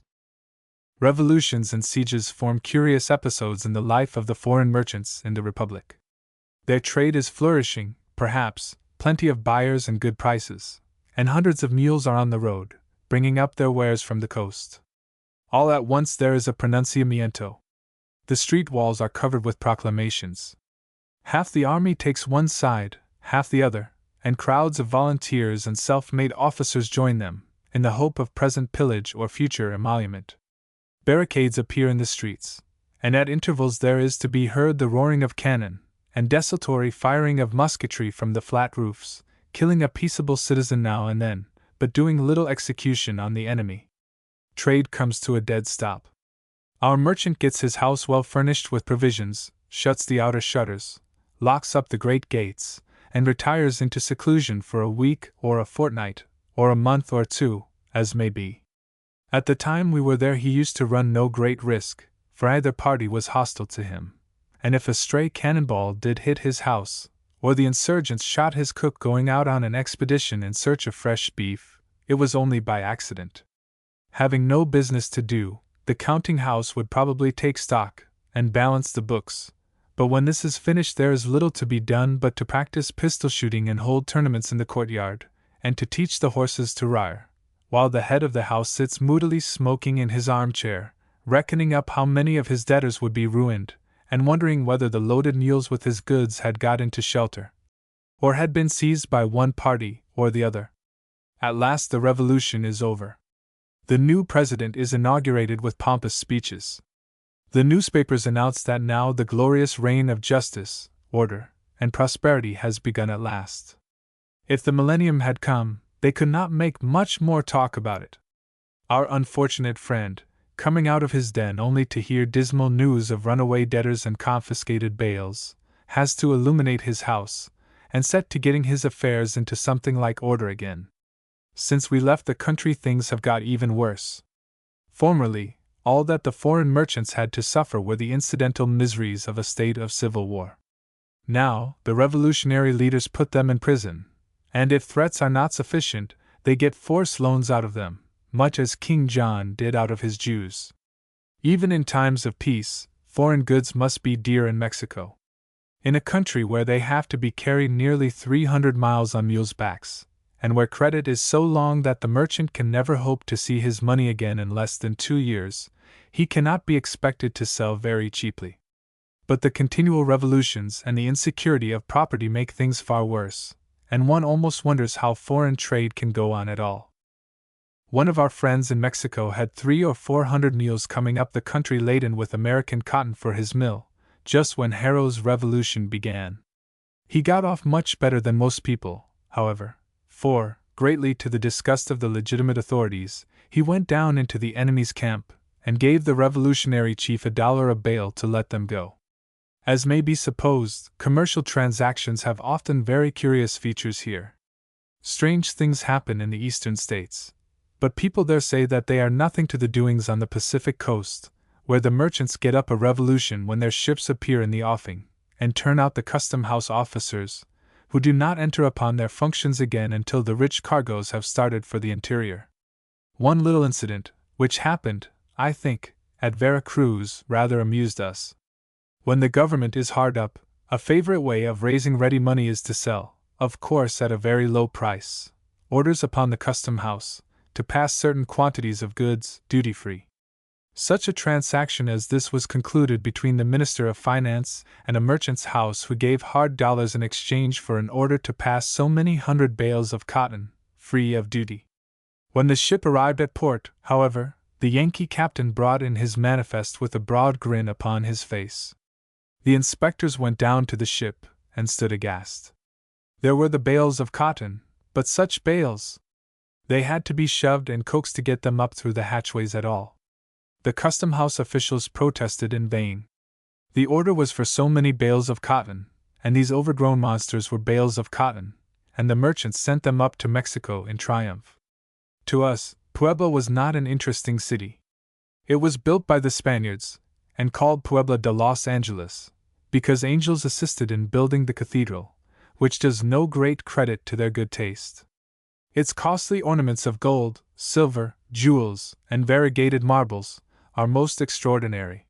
Revolutions and sieges form curious episodes in the life of the foreign merchants in the Republic. Their trade is flourishing, perhaps, plenty of buyers and good prices, and hundreds of mules are on the road, bringing up their wares from the coast. All at once there is a pronunciamiento. The street walls are covered with proclamations. Half the army takes one side, half the other, and crowds of volunteers and self-made officers join them, in the hope of present pillage or future emolument. Barricades appear in the streets, and at intervals there is to be heard the roaring of cannon, and desultory firing of musketry from the flat roofs, killing a peaceable citizen now and then, but doing little execution on the enemy. Trade comes to a dead stop. Our merchant gets his house well furnished with provisions, shuts the outer shutters, locks up the great gates, and retires into seclusion for a week or a fortnight, or a month or two, as may be. At the time we were there he used to run no great risk, for either party was hostile to him, and if a stray cannonball did hit his house, or the insurgents shot his cook going out on an expedition in search of fresh beef, it was only by accident. Having no business to do, the counting house would probably take stock, and balance the books, but when this is finished there is little to be done but to practice pistol shooting and hold tournaments in the courtyard, and to teach the horses to rear, while the head of the house sits moodily smoking in his armchair, reckoning up how many of his debtors would be ruined, and wondering whether the loaded mules with his goods had got into shelter, or had been seized by one party or the other. At last the revolution is over. The new president is inaugurated with pompous speeches. The newspapers announce that now the glorious reign of justice, order, and prosperity has begun at last. If the millennium had come, they could not make much more talk about it. Our unfortunate friend, coming out of his den only to hear dismal news of runaway debtors and confiscated bales, has to illuminate his house, and set to getting his affairs into something like order again. Since we left the country things have got even worse. Formerly, all that the foreign merchants had to suffer were the incidental miseries of a state of civil war. Now, the revolutionary leaders put them in prison, and if threats are not sufficient, they get forced loans out of them, much as King John did out of his Jews. Even in times of peace, foreign goods must be dear in Mexico. In a country where they have to be carried nearly 300 miles on mules' backs, and where credit is so long that the merchant can never hope to see his money again in less than 2 years, he cannot be expected to sell very cheaply. But the continual revolutions and the insecurity of property make things far worse, and one almost wonders how foreign trade can go on at all. One of our friends in Mexico had 300 or 400 mules coming up the country laden with American cotton for his mill, just when Harrow's revolution began. He got off much better than most people, however, for, greatly to the disgust of the legitimate authorities, he went down into the enemy's camp and gave the revolutionary chief $1 a bale to let them go. As may be supposed, commercial transactions have often very curious features here. Strange things happen in the eastern states, but people there say that they are nothing to the doings on the Pacific coast, where the merchants get up a revolution when their ships appear in the offing, and turn out the custom house officers, who do not enter upon their functions again until the rich cargoes have started for the interior. One little incident, which happened, I think, at Vera Cruz, rather amused us. When the government is hard up, a favorite way of raising ready money is to sell, of course at a very low price, orders upon the custom house, to pass certain quantities of goods, duty-free. Such a transaction as this was concluded between the Minister of Finance and a merchant's house who gave hard dollars in exchange for an order to pass so many 100 bales of cotton, free of duty. When the ship arrived at port, however, the Yankee captain brought in his manifest with a broad grin upon his face. The inspectors went down to the ship and stood aghast. There were the bales of cotton, but such bales! They had to be shoved and coaxed to get them up through the hatchways at all. The custom house officials protested in vain. The order was for so many bales of cotton, and these overgrown monsters were bales of cotton, and the merchants sent them up to Mexico in triumph. To us, Puebla was not an interesting city. It was built by the Spaniards, and called Puebla de Los Angeles, because angels assisted in building the cathedral, which does no great credit to their good taste. Its costly ornaments of gold, silver, jewels, and variegated marbles are most extraordinary.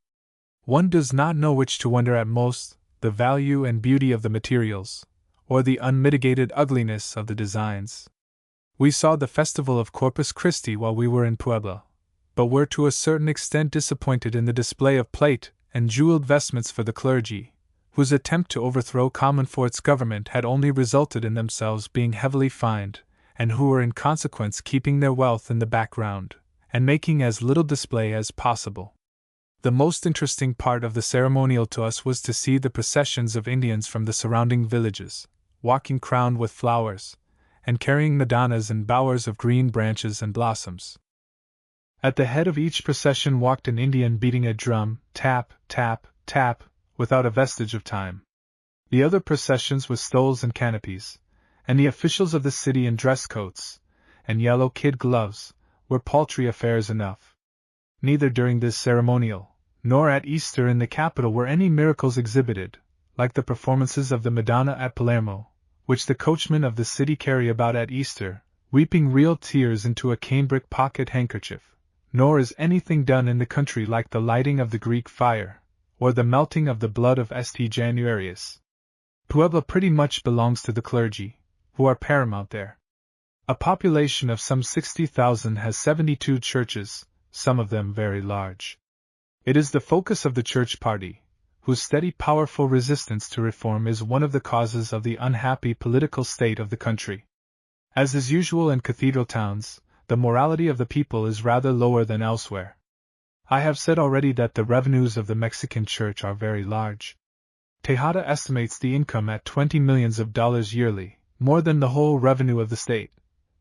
One does not know which to wonder at most, the value and beauty of the materials, or the unmitigated ugliness of the designs. We saw the festival of Corpus Christi while we were in Puebla, but were to a certain extent disappointed in the display of plate and jeweled vestments for the clergy, whose attempt to overthrow Comonfort's government had only resulted in themselves being heavily fined, and who were in consequence keeping their wealth in the background, and making as little display as possible. The most interesting part of the ceremonial to us was to see the processions of Indians from the surrounding villages, walking crowned with flowers, and carrying Madonnas in bowers of green branches and blossoms. At the head of each procession walked an Indian beating a drum, tap, tap, tap, without a vestige of time. The other processions with stoles and canopies, and the officials of the city in dress coats and yellow kid gloves, were paltry affairs enough. Neither during this ceremonial, nor at Easter in the capital were any miracles exhibited, like the performances of the Madonna at Palermo, which the coachmen of the city carry about at Easter, weeping real tears into a cambric pocket handkerchief, nor is anything done in the country like the lighting of the Greek fire, or the melting of the blood of St. Januarius. Puebla pretty much belongs to the clergy, who are paramount there. A population of some 60,000 has 72 churches, some of them very large. It is the focus of the church party, whose steady powerful resistance to reform is one of the causes of the unhappy political state of the country. As is usual in cathedral towns, the morality of the people is rather lower than elsewhere. I have said already that the revenues of the Mexican church are very large. Tejada estimates the income at $20 millions yearly, more than the whole revenue of the state,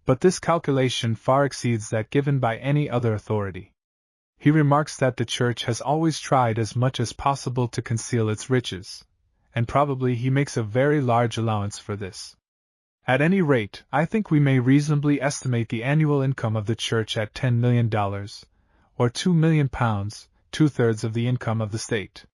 but this calculation far exceeds that given by any other authority. He remarks that the church has always tried as much as possible to conceal its riches, and probably he makes a very large allowance for this. At any rate, I think we may reasonably estimate the annual income of the church at $10 million, or £2 million, 2/3 of the income of the state.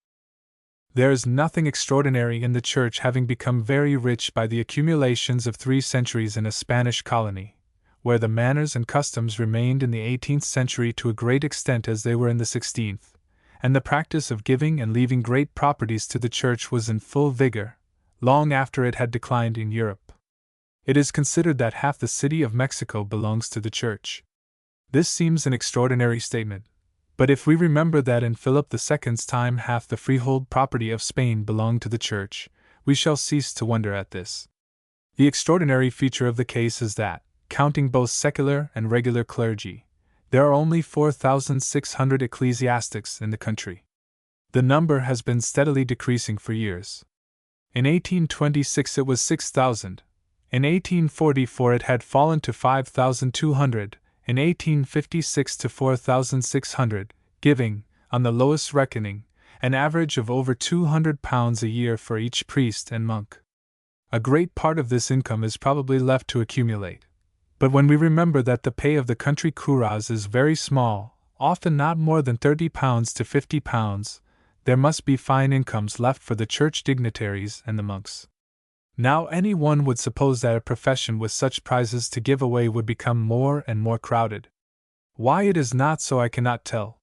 There is nothing extraordinary in the church having become very rich by the accumulations of 3 centuries in a Spanish colony, where the manners and customs remained in the 18th century to a great extent as they were in the 16th, and the practice of giving and leaving great properties to the church was in full vigor, long after it had declined in Europe. It is considered that half the city of Mexico belongs to the church. This seems an extraordinary statement, But if we remember that in Philip II's time half the freehold property of Spain belonged to the Church, we shall cease to wonder at this. The extraordinary feature of the case is that, counting both secular and regular clergy, there are only 4,600 ecclesiastics in the country. The number has been steadily decreasing for years. In 1826 it was 6,000. In 1844 it had fallen to 5,200, in 1856 to 4,600, giving, on the lowest reckoning, an average of over £200 a year for each priest and monk. A great part of this income is probably left to accumulate. But when we remember that the pay of the country curas is very small, often not more than £30 to £50, there must be fine incomes left for the church dignitaries and the monks. Now any one would suppose that a profession with such prizes to give away would become more and more crowded. Why it is not so I cannot tell.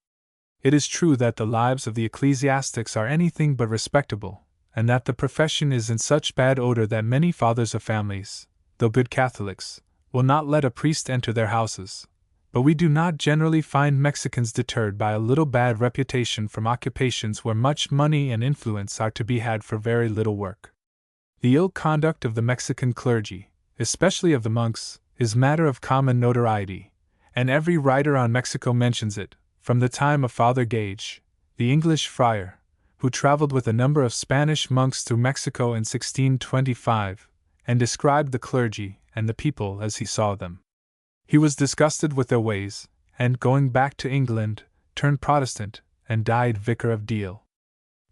It is true that the lives of the ecclesiastics are anything but respectable, and that the profession is in such bad odor that many fathers of families, though good Catholics, will not let a priest enter their houses. But we do not generally find Mexicans deterred by a little bad reputation from occupations where much money and influence are to be had for very little work. The ill conduct of the Mexican clergy, especially of the monks, is matter of common notoriety, and every writer on Mexico mentions it, from the time of Father Gage, the English friar, who traveled with a number of Spanish monks through Mexico in 1625, and described the clergy and the people as he saw them. He was disgusted with their ways, and, going back to England, turned Protestant, and died Vicar of Deal.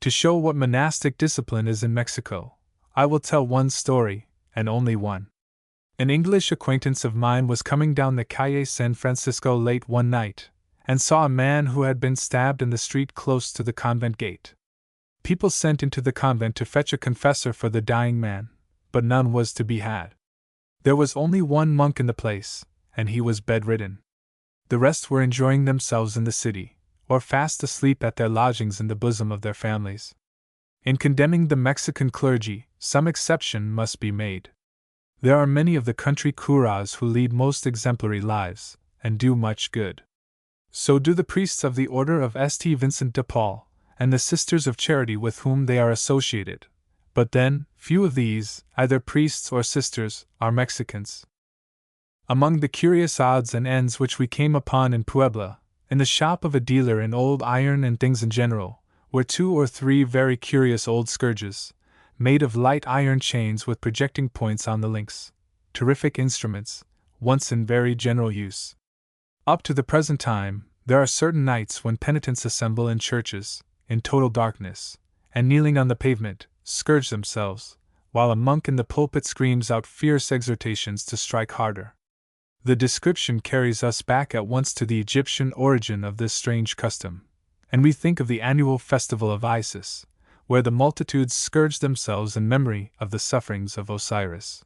To show what monastic discipline is in Mexico, I will tell one story, and only one. An English acquaintance of mine was coming down the Calle San Francisco late one night, and saw a man who had been stabbed in the street close to the convent gate. People sent into the convent to fetch a confessor for the dying man, but none was to be had. There was only one monk in the place, and he was bedridden. The rest were enjoying themselves in the city, or fast asleep at their lodgings in the bosom of their families. In condemning the Mexican clergy, some exception must be made. There are many of the country curas who lead most exemplary lives, and do much good. So do the priests of the order of St. Vincent de Paul, and the Sisters of Charity with whom they are associated. But then, few of these, either priests or sisters, are Mexicans. Among the curious odds and ends which we came upon in Puebla, in the shop of a dealer in old iron and things in general, were 2 or 3 very curious old scourges, made of light iron chains with projecting points on the links, terrific instruments, once in very general use. Up to the present time, there are certain nights when penitents assemble in churches, in total darkness, and kneeling on the pavement, scourge themselves, while a monk in the pulpit screams out fierce exhortations to strike harder. The description carries us back at once to the Egyptian origin of this strange custom, and we think of the annual festival of Isis, where the multitudes scourge themselves in memory of the sufferings of Osiris.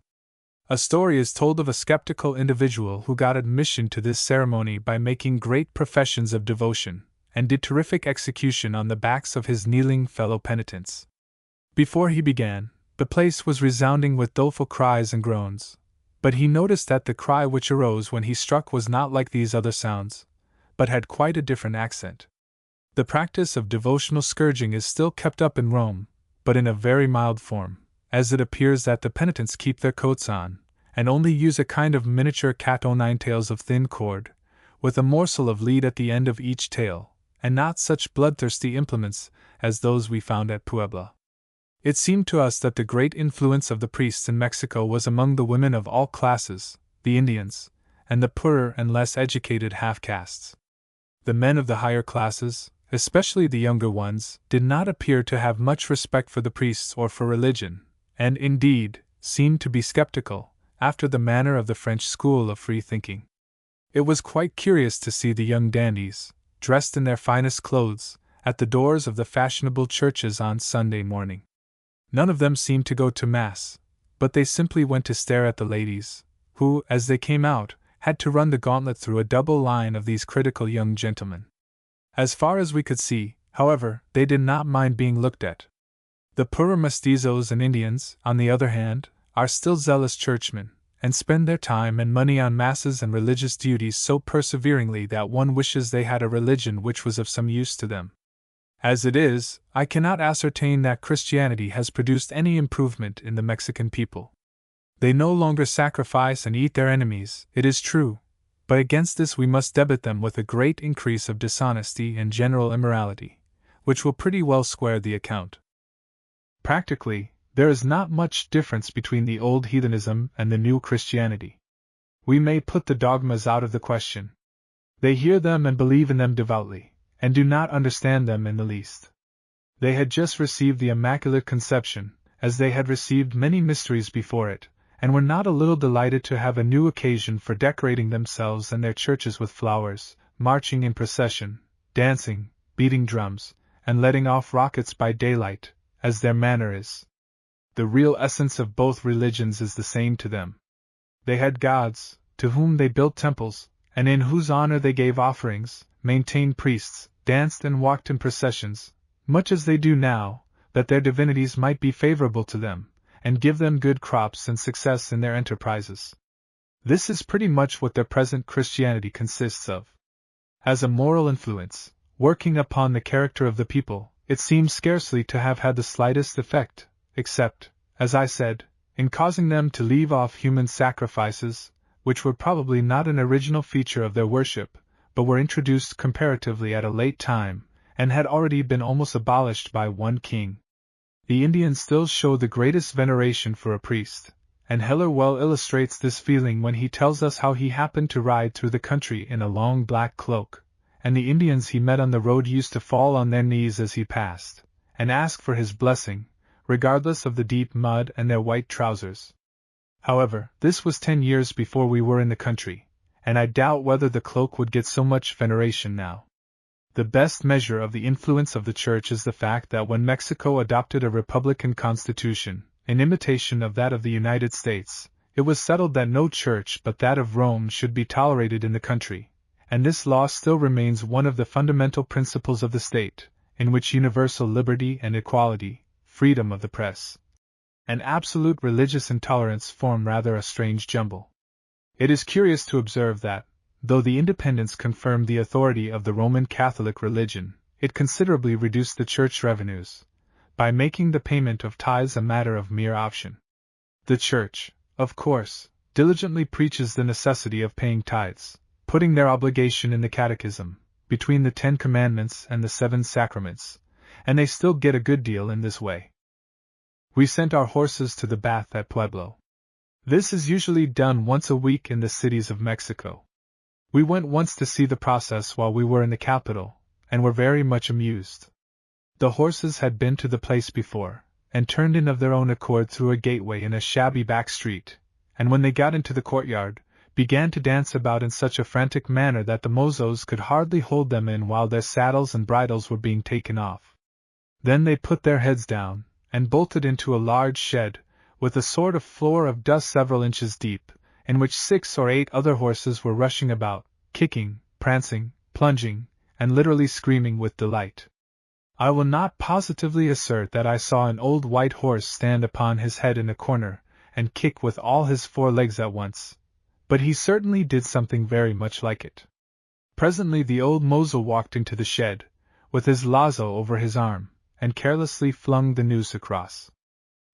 A story is told of a skeptical individual who got admission to this ceremony by making great professions of devotion, and did terrific execution on the backs of his kneeling fellow penitents. Before he began, the place was resounding with doleful cries and groans, but he noticed that the cry which arose when he struck was not like these other sounds, but had quite a different accent. The practice of devotional scourging is still kept up in Rome, but in a very mild form, as it appears that the penitents keep their coats on, and only use a kind of miniature cat-o'-nine tails of thin cord, with a morsel of lead at the end of each tail, and not such bloodthirsty implements as those we found at Puebla. It seemed to us that the great influence of the priests in Mexico was among the women of all classes, the Indians, and the poorer and less educated half-castes. The men of the higher classes, especially the younger ones, did not appear to have much respect for the priests or for religion, and, indeed, seemed to be skeptical, after the manner of the French school of free thinking. It was quite curious to see the young dandies, dressed in their finest clothes, at the doors of the fashionable churches on Sunday morning. None of them seemed to go to Mass, but they simply went to stare at the ladies, who, as they came out, had to run the gauntlet through a double line of these critical young gentlemen. As far as we could see, however, they did not mind being looked at. The poorer mestizos and Indians, on the other hand, are still zealous churchmen, and spend their time and money on masses and religious duties so perseveringly that one wishes they had a religion which was of some use to them. As it is, I cannot ascertain that Christianity has produced any improvement in the Mexican people. They no longer sacrifice and eat their enemies, it is true, but against this we must debit them with a great increase of dishonesty and general immorality, which will pretty well square the account. Practically, there is not much difference between the old heathenism and the new Christianity. We may put the dogmas out of the question. They hear them and believe in them devoutly, and do not understand them in the least. They had just received the Immaculate Conception, as they had received many mysteries before it, and were not a little delighted to have a new occasion for decorating themselves and their churches with flowers, marching in procession, dancing, beating drums, and letting off rockets by daylight, as their manner is. The real essence of both religions is the same to them. They had gods, to whom they built temples, and in whose honor they gave offerings, maintained priests, danced and walked in processions, much as they do now, that their divinities might be favorable to them, and give them good crops and success in their enterprises. This is pretty much what their present Christianity consists of. As a moral influence, working upon the character of the people, it seems scarcely to have had the slightest effect, except, as I said, in causing them to leave off human sacrifices, which were probably not an original feature of their worship, but were introduced comparatively at a late time, and had already been almost abolished by one king. The Indians still show the greatest veneration for a priest, and Heller well illustrates this feeling when he tells us how he happened to ride through the country in a long black cloak, and the Indians he met on the road used to fall on their knees as he passed, and ask for his blessing, regardless of the deep mud and their white trousers. However, this was 10 years before we were in the country, and I doubt whether the cloak would get so much veneration now. The best measure of the influence of the Church is the fact that when Mexico adopted a republican constitution, in imitation of that of the United States, it was settled that no church but that of Rome should be tolerated in the country, and this law still remains one of the fundamental principles of the state, in which universal liberty and equality, freedom of the press, and absolute religious intolerance form rather a strange jumble. It is curious to observe that, though the independence confirmed the authority of the Roman Catholic religion, it considerably reduced the church revenues, by making the payment of tithes a matter of mere option. The Church, of course, diligently preaches the necessity of paying tithes, putting their obligation in the Catechism, between the 10 Commandments and the 7 Sacraments, and they still get a good deal in this way. We sent our horses to the bath at Pueblo. This is usually done once a week in the cities of Mexico. We went once to see the process while we were in the capital, and were very much amused. The horses had been to the place before, and turned in of their own accord through a gateway in a shabby back street, and when they got into the courtyard, began to dance about in such a frantic manner that the mozos could hardly hold them in while their saddles and bridles were being taken off. Then they put their heads down, and bolted into a large shed, with a sort of floor of dust several inches deep, in which 6 or 8 other horses were rushing about, kicking, prancing, plunging, and literally screaming with delight. I will not positively assert that I saw an old white horse stand upon his head in a corner, and kick with all his 4 legs at once, but he certainly did something very much like it. Presently the old mozo walked into the shed, with his lazo over his arm, and carelessly flung the noose across.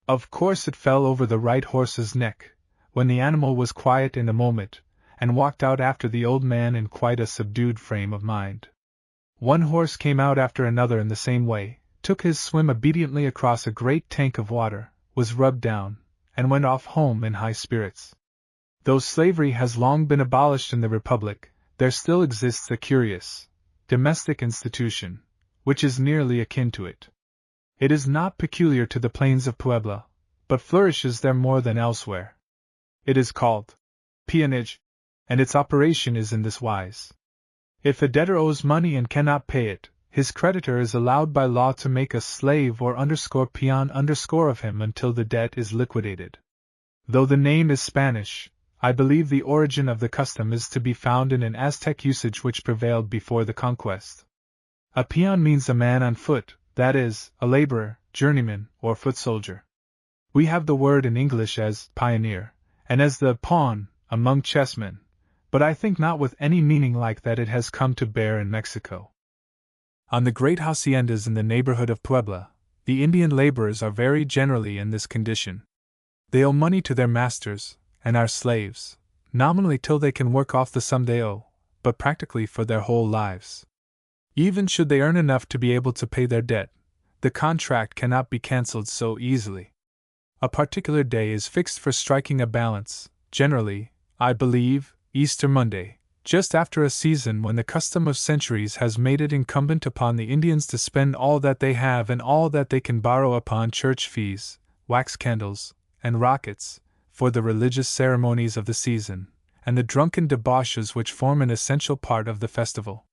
Of course it fell over the right horse's neck, when the animal was quiet in a moment, and walked out after the old man in quite a subdued frame of mind. One horse came out after another in the same way, took his swim obediently across a great tank of water, was rubbed down, and went off home in high spirits. Though slavery has long been abolished in the Republic, there still exists a curious, domestic institution, which is nearly akin to it. It is not peculiar to the plains of Puebla, but flourishes there more than elsewhere. It is called peonage, and its operation is in this wise. If a debtor owes money and cannot pay it, his creditor is allowed by law to make a slave or peon of him until the debt is liquidated. Though the name is Spanish, I believe the origin of the custom is to be found in an Aztec usage which prevailed before the conquest. A peon means a man on foot, that is, a laborer, journeyman, or foot soldier. We have the word in English as pioneer, and as the pawn among chessmen, but I think not with any meaning like that it has come to bear in Mexico. On the great haciendas in the neighborhood of Puebla, the Indian laborers are very generally in this condition. They owe money to their masters, and are slaves, nominally till they can work off the sum they owe, but practically for their whole lives. Even should they earn enough to be able to pay their debt, the contract cannot be cancelled so easily. A particular day is fixed for striking a balance, generally, I believe, Easter Monday, just after a season when the custom of centuries has made it incumbent upon the Indians to spend all that they have and all that they can borrow upon church fees, wax candles, and rockets, for the religious ceremonies of the season, and the drunken debauches which form an essential part of the festival.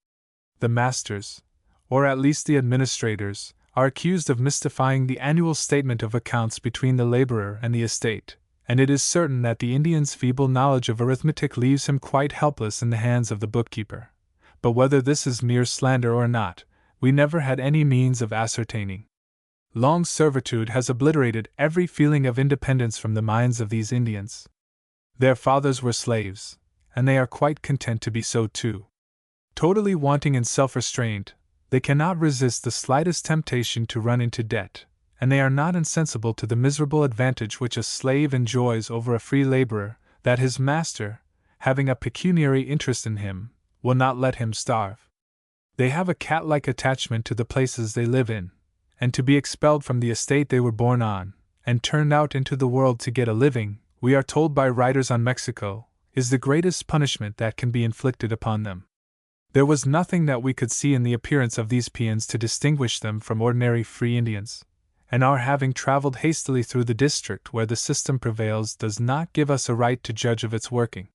The masters, or at least the administrators, are accused of mystifying the annual statement of accounts between the laborer and the estate, and it is certain that the Indian's feeble knowledge of arithmetic leaves him quite helpless in the hands of the bookkeeper. But whether this is mere slander or not, we never had any means of ascertaining. Long servitude has obliterated every feeling of independence from the minds of these Indians. Their fathers were slaves, and they are quite content to be so too. Totally wanting in self-restraint, they cannot resist the slightest temptation to run into debt, and they are not insensible to the miserable advantage which a slave enjoys over a free laborer, that his master, having a pecuniary interest in him, will not let him starve. They have a cat-like attachment to the places they live in, and to be expelled from the estate they were born on, and turned out into the world to get a living, we are told by writers on Mexico, is the greatest punishment that can be inflicted upon them. There was nothing that we could see in the appearance of these peons to distinguish them from ordinary free Indians, and our having traveled hastily through the district where the system prevails does not give us a right to judge of its working.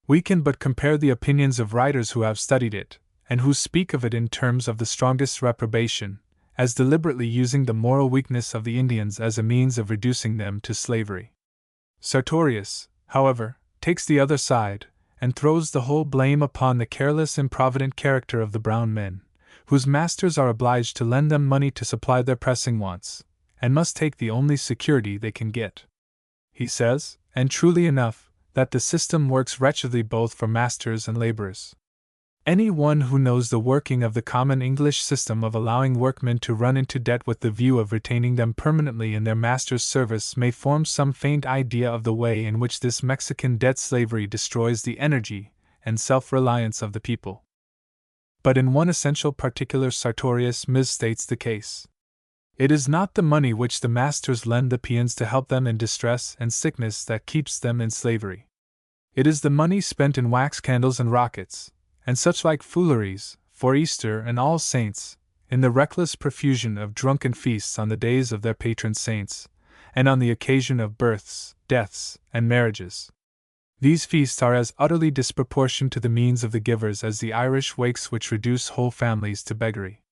We can but compare the opinions of writers who have studied it, and who speak of it in terms of the strongest reprobation, as deliberately using the moral weakness of the Indians as a means of reducing them to slavery. Sartorius, however, takes the other side, and throws the whole blame upon the careless, improvident character of the brown men, whose masters are obliged to lend them money to supply their pressing wants, and must take the only security they can get. He says, and truly enough, that the system works wretchedly both for masters and laborers. Any one who knows the working of the common English system of allowing workmen to run into debt with the view of retaining them permanently in their master's service may form some faint idea of the way in which this Mexican debt slavery destroys the energy and self-reliance of the people. But in one essential particular Sartorius misstates the case. It is not the money which the masters lend the peons to help them in distress and sickness that keeps them in slavery. It is the money spent in wax candles and rockets, and such like fooleries, for Easter and All Saints, in the reckless profusion of drunken feasts on the days of their patron saints, and on the occasion of births, deaths, and marriages. These feasts are as utterly disproportioned to the means of the givers as the Irish wakes which reduce whole families to beggary.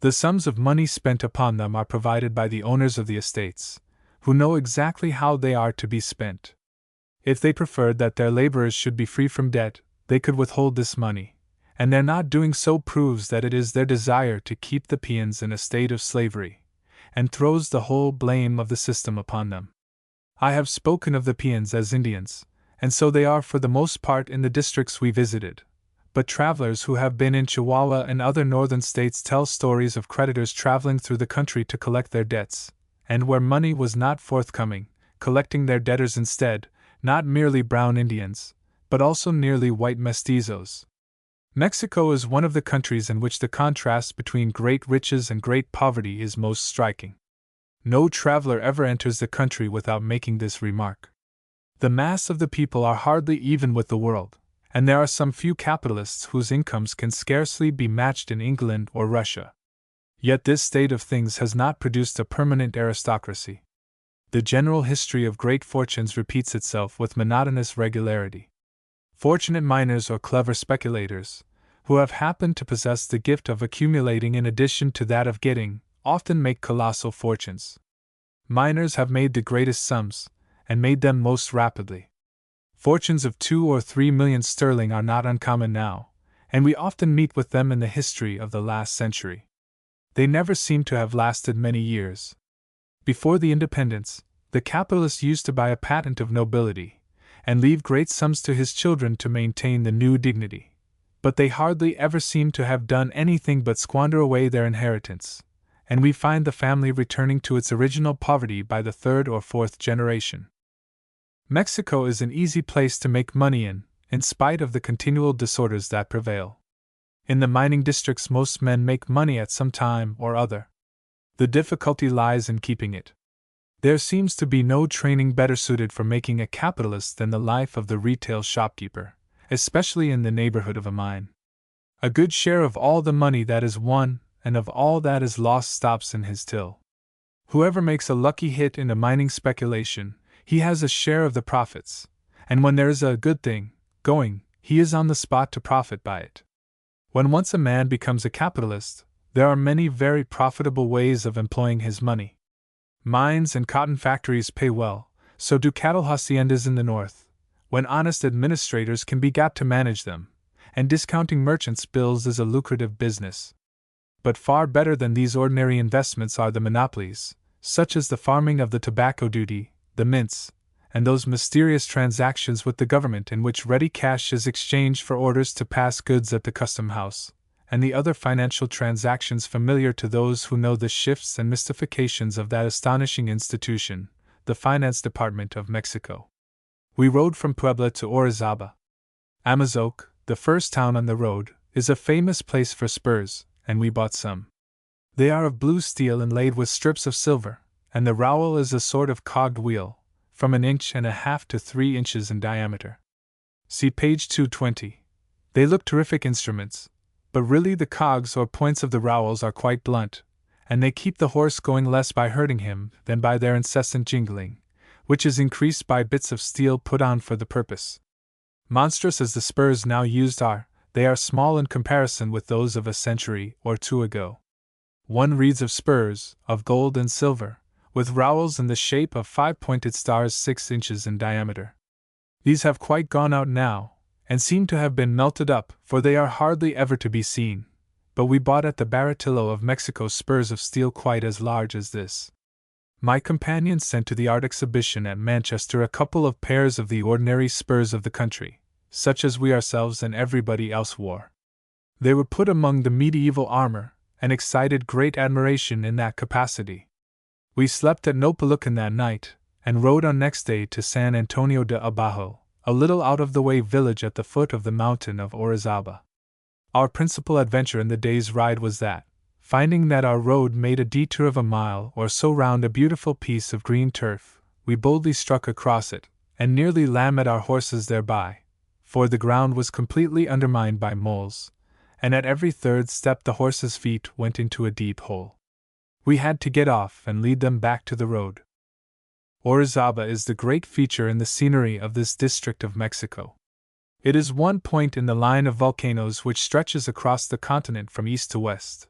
The sums of money spent upon them are provided by the owners of the estates, who know exactly how they are to be spent. If they preferred that their laborers should be free from debt, they could withhold this money, and their not doing so proves that it is their desire to keep the peons in a state of slavery, and throws the whole blame of the system upon them. I have spoken of the peons as Indians, and so they are for the most part in the districts we visited, but travelers who have been in Chihuahua and other northern states tell stories of creditors traveling through the country to collect their debts, and where money was not forthcoming, collecting their debtors instead, not merely brown Indians, but also nearly white mestizos. Mexico is one of the countries in which the contrast between great riches and great poverty is most striking. No traveler ever enters the country without making this remark. The mass of the people are hardly even with the world, and there are some few capitalists whose incomes can scarcely be matched in England or Russia. Yet this state of things has not produced a permanent aristocracy. The general history of great fortunes repeats itself with monotonous regularity. Fortunate miners or clever speculators, who have happened to possess the gift of accumulating in addition to that of getting, often make colossal fortunes. Miners have made the greatest sums, and made them most rapidly. Fortunes of 2 or 3 millions sterling are not uncommon now, and we often meet with them in the history of the last century. They never seem to have lasted many years. Before the independence, the capitalist used to buy a patent of nobility, and leave great sums to his children to maintain the new dignity. But they hardly ever seem to have done anything but squander away their inheritance, and we find the family returning to its original poverty by the third or fourth generation. Mexico is an easy place to make money in spite of the continual disorders that prevail. In the mining districts, most men make money at some time or other. The difficulty lies in keeping it. There seems to be no training better suited for making a capitalist than the life of the retail shopkeeper, especially in the neighborhood of a mine. A good share of all the money that is won and of all that is lost stops in his till. Whoever makes a lucky hit in a mining speculation, he has a share of the profits, and when there is a good thing going, he is on the spot to profit by it. When once a man becomes a capitalist, there are many very profitable ways of employing his money. Mines and cotton factories pay well, so do cattle haciendas in the north, when honest administrators can be got to manage them, and discounting merchants' bills is a lucrative business. But far better than these ordinary investments are the monopolies, such as the farming of the tobacco duty, the mints, and those mysterious transactions with the government in which ready cash is exchanged for orders to pass goods at the custom house, and the other financial transactions familiar to those who know the shifts and mystifications of that astonishing institution, the Finance Department of Mexico. We rode from Puebla to Orizaba. Anahuac, the first town on the road, is a famous place for spurs, and we bought some. They are of blue steel inlaid with strips of silver, and the rowel is a sort of cogged wheel, from 1.5 inches to 3 inches in diameter. See page 220. They look terrific instruments, but really the cogs or points of the rowels are quite blunt, and they keep the horse going less by hurting him than by their incessant jingling, which is increased by bits of steel put on for the purpose. Monstrous as the spurs now used are, they are small in comparison with those of a century or two ago. One reads of spurs, of gold and silver, with rowels in the shape of 5-pointed stars 6 inches in diameter. These have quite gone out now, and seem to have been melted up, for they are hardly ever to be seen, but we bought at the Baratillo of Mexico spurs of steel quite as large as this. My companion sent to the art exhibition at Manchester a couple of pairs of the ordinary spurs of the country, such as we ourselves and everybody else wore. They were put among the medieval armor, and excited great admiration in that capacity. We slept at Nopolucan that night, and rode on next day to San Antonio de Abajo, a little out-of-the-way village at the foot of the mountain of Orizaba. Our principal adventure in the day's ride was that, finding that our road made a detour of a mile or so round a beautiful piece of green turf, we boldly struck across it, and nearly lammed our horses thereby, for the ground was completely undermined by moles, and at every third step the horses' feet went into a deep hole. We had to get off and lead them back to the road. Orizaba is the great feature in the scenery of this district of Mexico. It is one point in the line of volcanoes which stretches across the continent from east to west.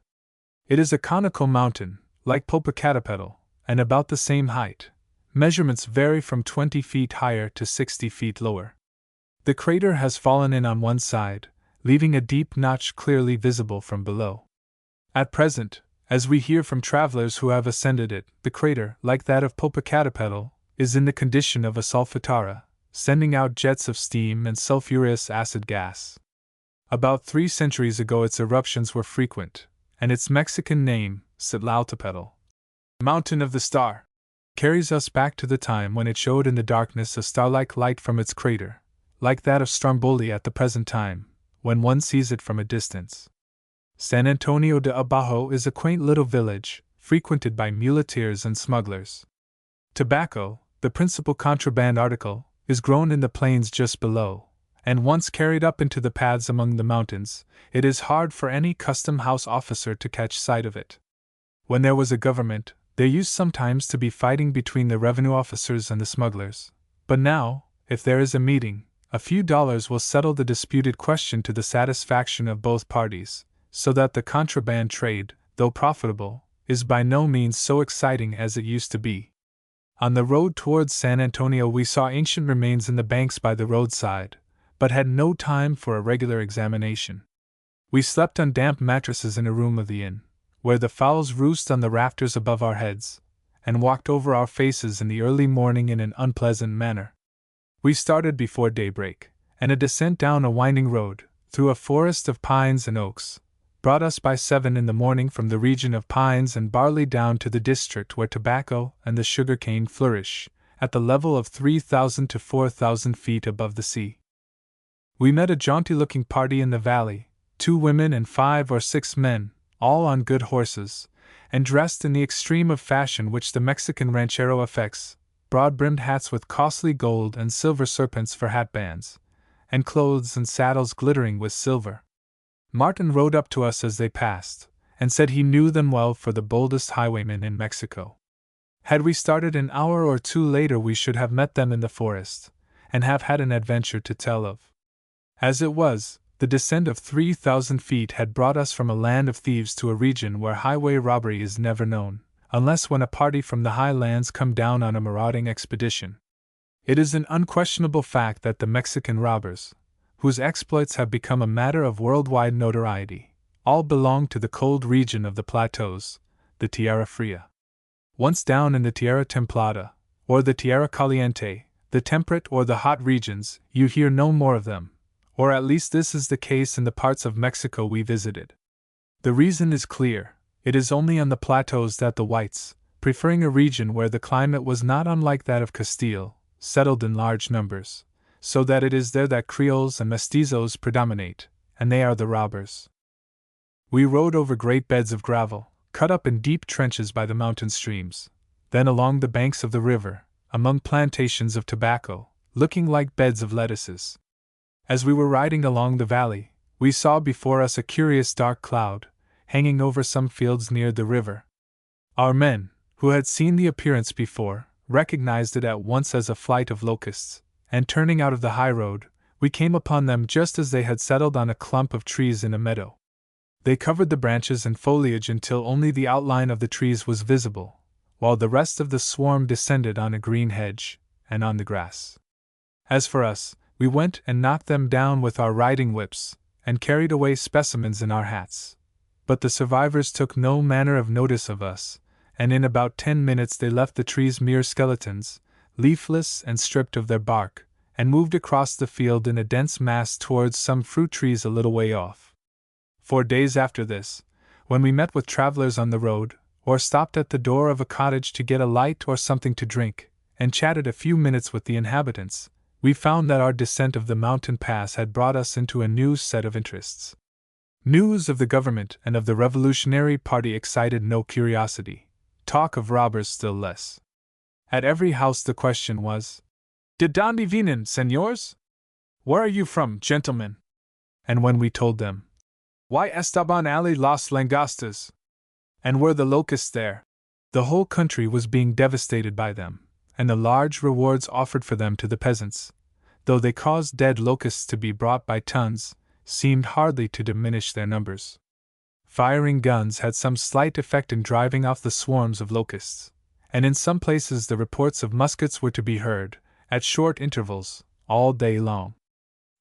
It is a conical mountain, like Popocatépetl, and about the same height. Measurements vary from 20 feet higher to 60 feet lower. The crater has fallen in on one side, leaving a deep notch clearly visible from below. At present, as we hear from travelers who have ascended it, the crater, like that of Popocatépetl, is in the condition of a solfatara, sending out jets of steam and sulfurous acid gas. About 3 centuries ago its eruptions were frequent, and its Mexican name, Citlaltépetl, Mountain of the Star, carries us back to the time when it showed in the darkness a star-like light from its crater, like that of Stromboli at the present time, when one sees it from a distance. San Antonio de Abajo is a quaint little village, frequented by muleteers and smugglers. Tobacco, the principal contraband article, is grown in the plains just below, and once carried up into the paths among the mountains, it is hard for any custom house officer to catch sight of it. When there was a government, there used sometimes to be fighting between the revenue officers and the smugglers, but now, if there is a meeting, a few dollars will settle the disputed question to the satisfaction of both parties, so that the contraband trade, though profitable, is by no means so exciting as it used to be. On the road towards San Antonio we saw ancient remains in the banks by the roadside, but had no time for a regular examination. We slept on damp mattresses in a room of the inn, where the fowls roost on the rafters above our heads, and walked over our faces in the early morning in an unpleasant manner. We started before daybreak, and a descent down a winding road, through a forest of pines and oaks, brought us by 7 in the morning from the region of pines and barley down to the district where tobacco and the sugar-cane flourish, at the level of 3,000 to 4,000 feet above the sea. We met a jaunty-looking party in the valley, 2 women and 5 or 6 men, all on good horses, and dressed in the extreme of fashion which the Mexican ranchero affects, broad-brimmed hats with costly gold and silver serpents for hatbands, and clothes and saddles glittering with silver. Martin rode up to us as they passed, and said he knew them well for the boldest highwaymen in Mexico. Had we started an hour or 2 later we should have met them in the forest, and have had an adventure to tell of. As it was, the descent of 3,000 feet had brought us from a land of thieves to a region where highway robbery is never known, unless when a party from the highlands come down on a marauding expedition. It is an unquestionable fact that the Mexican robbers, whose exploits have become a matter of worldwide notoriety, all belong to the cold region of the plateaus, the Tierra Fria. Once down in the Tierra Templada, or the Tierra Caliente, the temperate or the hot regions, you hear no more of them, or at least this is the case in the parts of Mexico we visited. The reason is clear: it is only on the plateaus that the whites, preferring a region where the climate was not unlike that of Castile, settled in large numbers, so that it is there that Creoles and mestizos predominate, and they are the robbers. We rode over great beds of gravel, cut up in deep trenches by the mountain streams, then along the banks of the river, among plantations of tobacco, looking like beds of lettuces. As we were riding along the valley, we saw before us a curious dark cloud, hanging over some fields near the river. Our men, who had seen the appearance before, recognized it at once as a flight of locusts, and turning out of the high road, we came upon them just as they had settled on a clump of trees in a meadow. They covered the branches and foliage until only the outline of the trees was visible, while the rest of the swarm descended on a green hedge, and on the grass. As for us, we went and knocked them down with our riding whips, and carried away specimens in our hats. But the survivors took no manner of notice of us, and in about 10 minutes they left the trees mere skeletons, leafless and stripped of their bark, and moved across the field in a dense mass towards some fruit trees a little way off. 4 days after this, when we met with travelers on the road, or stopped at the door of a cottage to get a light or something to drink, and chatted a few minutes with the inhabitants, we found that our descent of the mountain pass had brought us into a new set of interests. News of the government and of the revolutionary party excited no curiosity, talk of robbers still less. At every house the question was, "De dónde vienen, señores? Where are you from, gentlemen?" And when we told them, "Why estaban allí las langostas?" and were the locusts there, the whole country was being devastated by them, and the large rewards offered for them to the peasants, though they caused dead locusts to be brought by tons, seemed hardly to diminish their numbers. Firing guns had some slight effect in driving off the swarms of locusts, and in some places the reports of muskets were to be heard, at short intervals, all day long.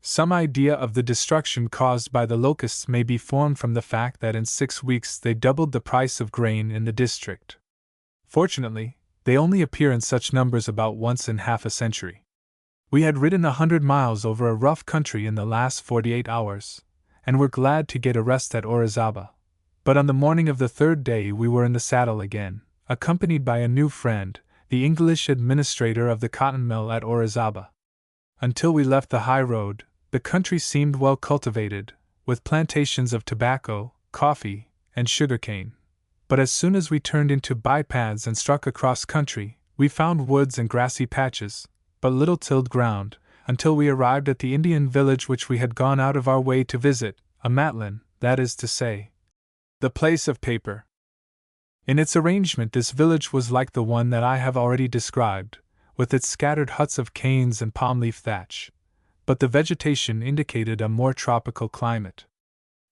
Some idea of the destruction caused by the locusts may be formed from the fact that in 6 weeks they doubled the price of grain in the district. Fortunately, they only appear in such numbers about once in half a century. We had ridden 100 miles over a rough country in the last 48 hours, and were glad to get a rest at Orizaba. But on the morning of the 3rd day we were in the saddle again, accompanied by a new friend, the English administrator of the cotton mill at Orizaba. Until we left the high road, the country seemed well cultivated, with plantations of tobacco, coffee, and sugarcane. But as soon as we turned into bypaths and struck across country, we found woods and grassy patches, but little tilled ground, until we arrived at the Indian village which we had gone out of our way to visit, a Matlin, that is to say, the place of paper. In its arrangement this village was like the one that I have already described, with its scattered huts of canes and palm leaf thatch, but the vegetation indicated a more tropical climate.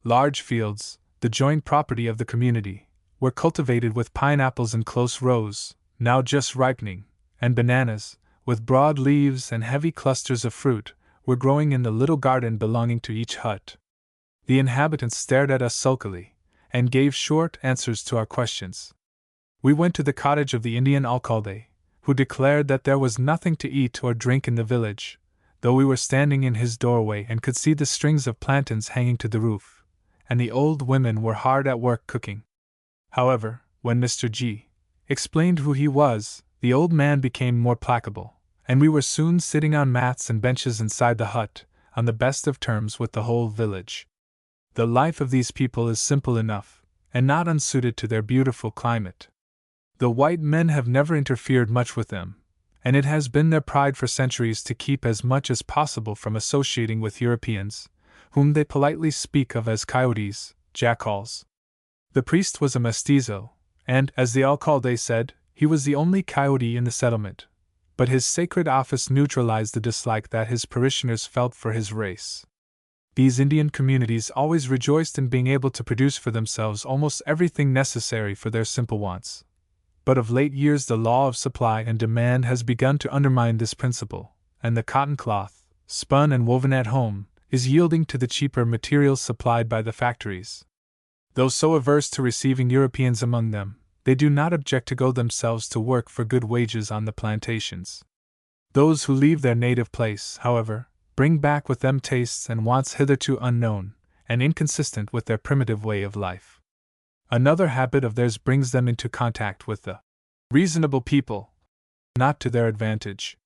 Large fields, the joint property of the community, were cultivated with pineapples in close rows, now just ripening, and bananas, with broad leaves and heavy clusters of fruit, were growing in the little garden belonging to each hut. The inhabitants stared at us sulkily, and gave short answers to our questions. We went to the cottage of the Indian alcalde, who declared that there was nothing to eat or drink in the village, though we were standing in his doorway and could see the strings of plantains hanging to the roof, and the old women were hard at work cooking. However, when Mr. G explained who he was, the old man became more placable, and we were soon sitting on mats and benches inside the hut, on the best of terms with the whole village. The life of these people is simple enough, and not unsuited to their beautiful climate. The white men have never interfered much with them, and it has been their pride for centuries to keep as much as possible from associating with Europeans, whom they politely speak of as coyotes, jackals. The priest was a mestizo, and, as the alcalde said, he was the only coyote in the settlement, but his sacred office neutralized the dislike that his parishioners felt for his race. These Indian communities always rejoiced in being able to produce for themselves almost everything necessary for their simple wants. But of late years the law of supply and demand has begun to undermine this principle, and the cotton cloth, spun and woven at home, is yielding to the cheaper materials supplied by the factories. Though so averse to receiving Europeans among them, they do not object to go themselves to work for good wages on the plantations. Those who leave their native place, however, bring back with them tastes and wants hitherto unknown, and inconsistent with their primitive way of life. Another habit of theirs brings them into contact with the reasonable people, not to their advantage.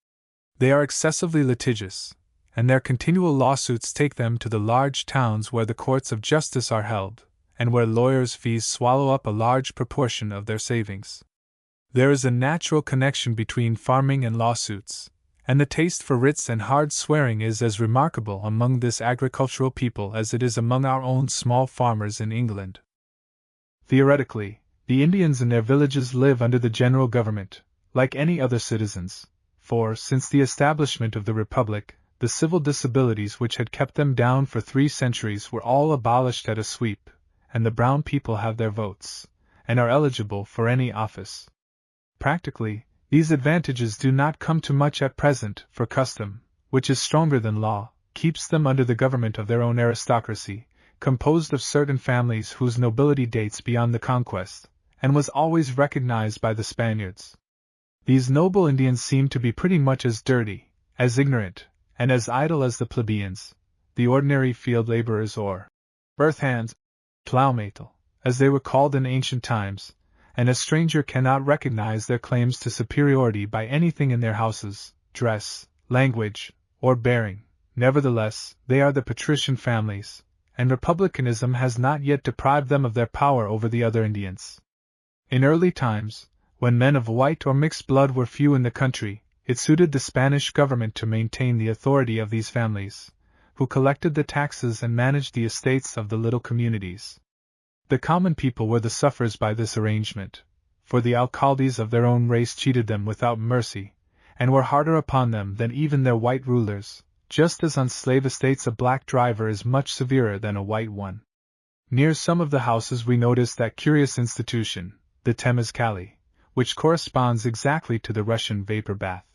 They are excessively litigious, and their continual lawsuits take them to the large towns where the courts of justice are held, and where lawyers' fees swallow up a large proportion of their savings. There is a natural connection between farming and lawsuits, and the taste for writs and hard swearing is as remarkable among this agricultural people as it is among our own small farmers in England. Theoretically, the Indians in their villages live under the general government, like any other citizens, for, since the establishment of the Republic, the civil disabilities which had kept them down for 3 centuries were all abolished at a sweep, and the brown people have their votes, and are eligible for any office. Practically, these advantages do not come to much at present, for custom, which is stronger than law, keeps them under the government of their own aristocracy, composed of certain families whose nobility dates beyond the conquest, and was always recognized by the Spaniards. These noble Indians seem to be pretty much as dirty, as ignorant, and as idle as the plebeians, the ordinary field laborers or earth hands, plowmetal, as they were called in ancient times, and a stranger cannot recognize their claims to superiority by anything in their houses, dress, language, or bearing. Nevertheless, they are the patrician families, and republicanism has not yet deprived them of their power over the other Indians. In early times, when men of white or mixed blood were few in the country, it suited the Spanish government to maintain the authority of these families, who collected the taxes and managed the estates of the little communities. The common people were the sufferers by this arrangement, for the alcaldes of their own race cheated them without mercy, and were harder upon them than even their white rulers, just as on slave estates a black driver is much severer than a white one. Near some of the houses we noticed that curious institution, the temazcali, which corresponds exactly to the Russian vapor bath.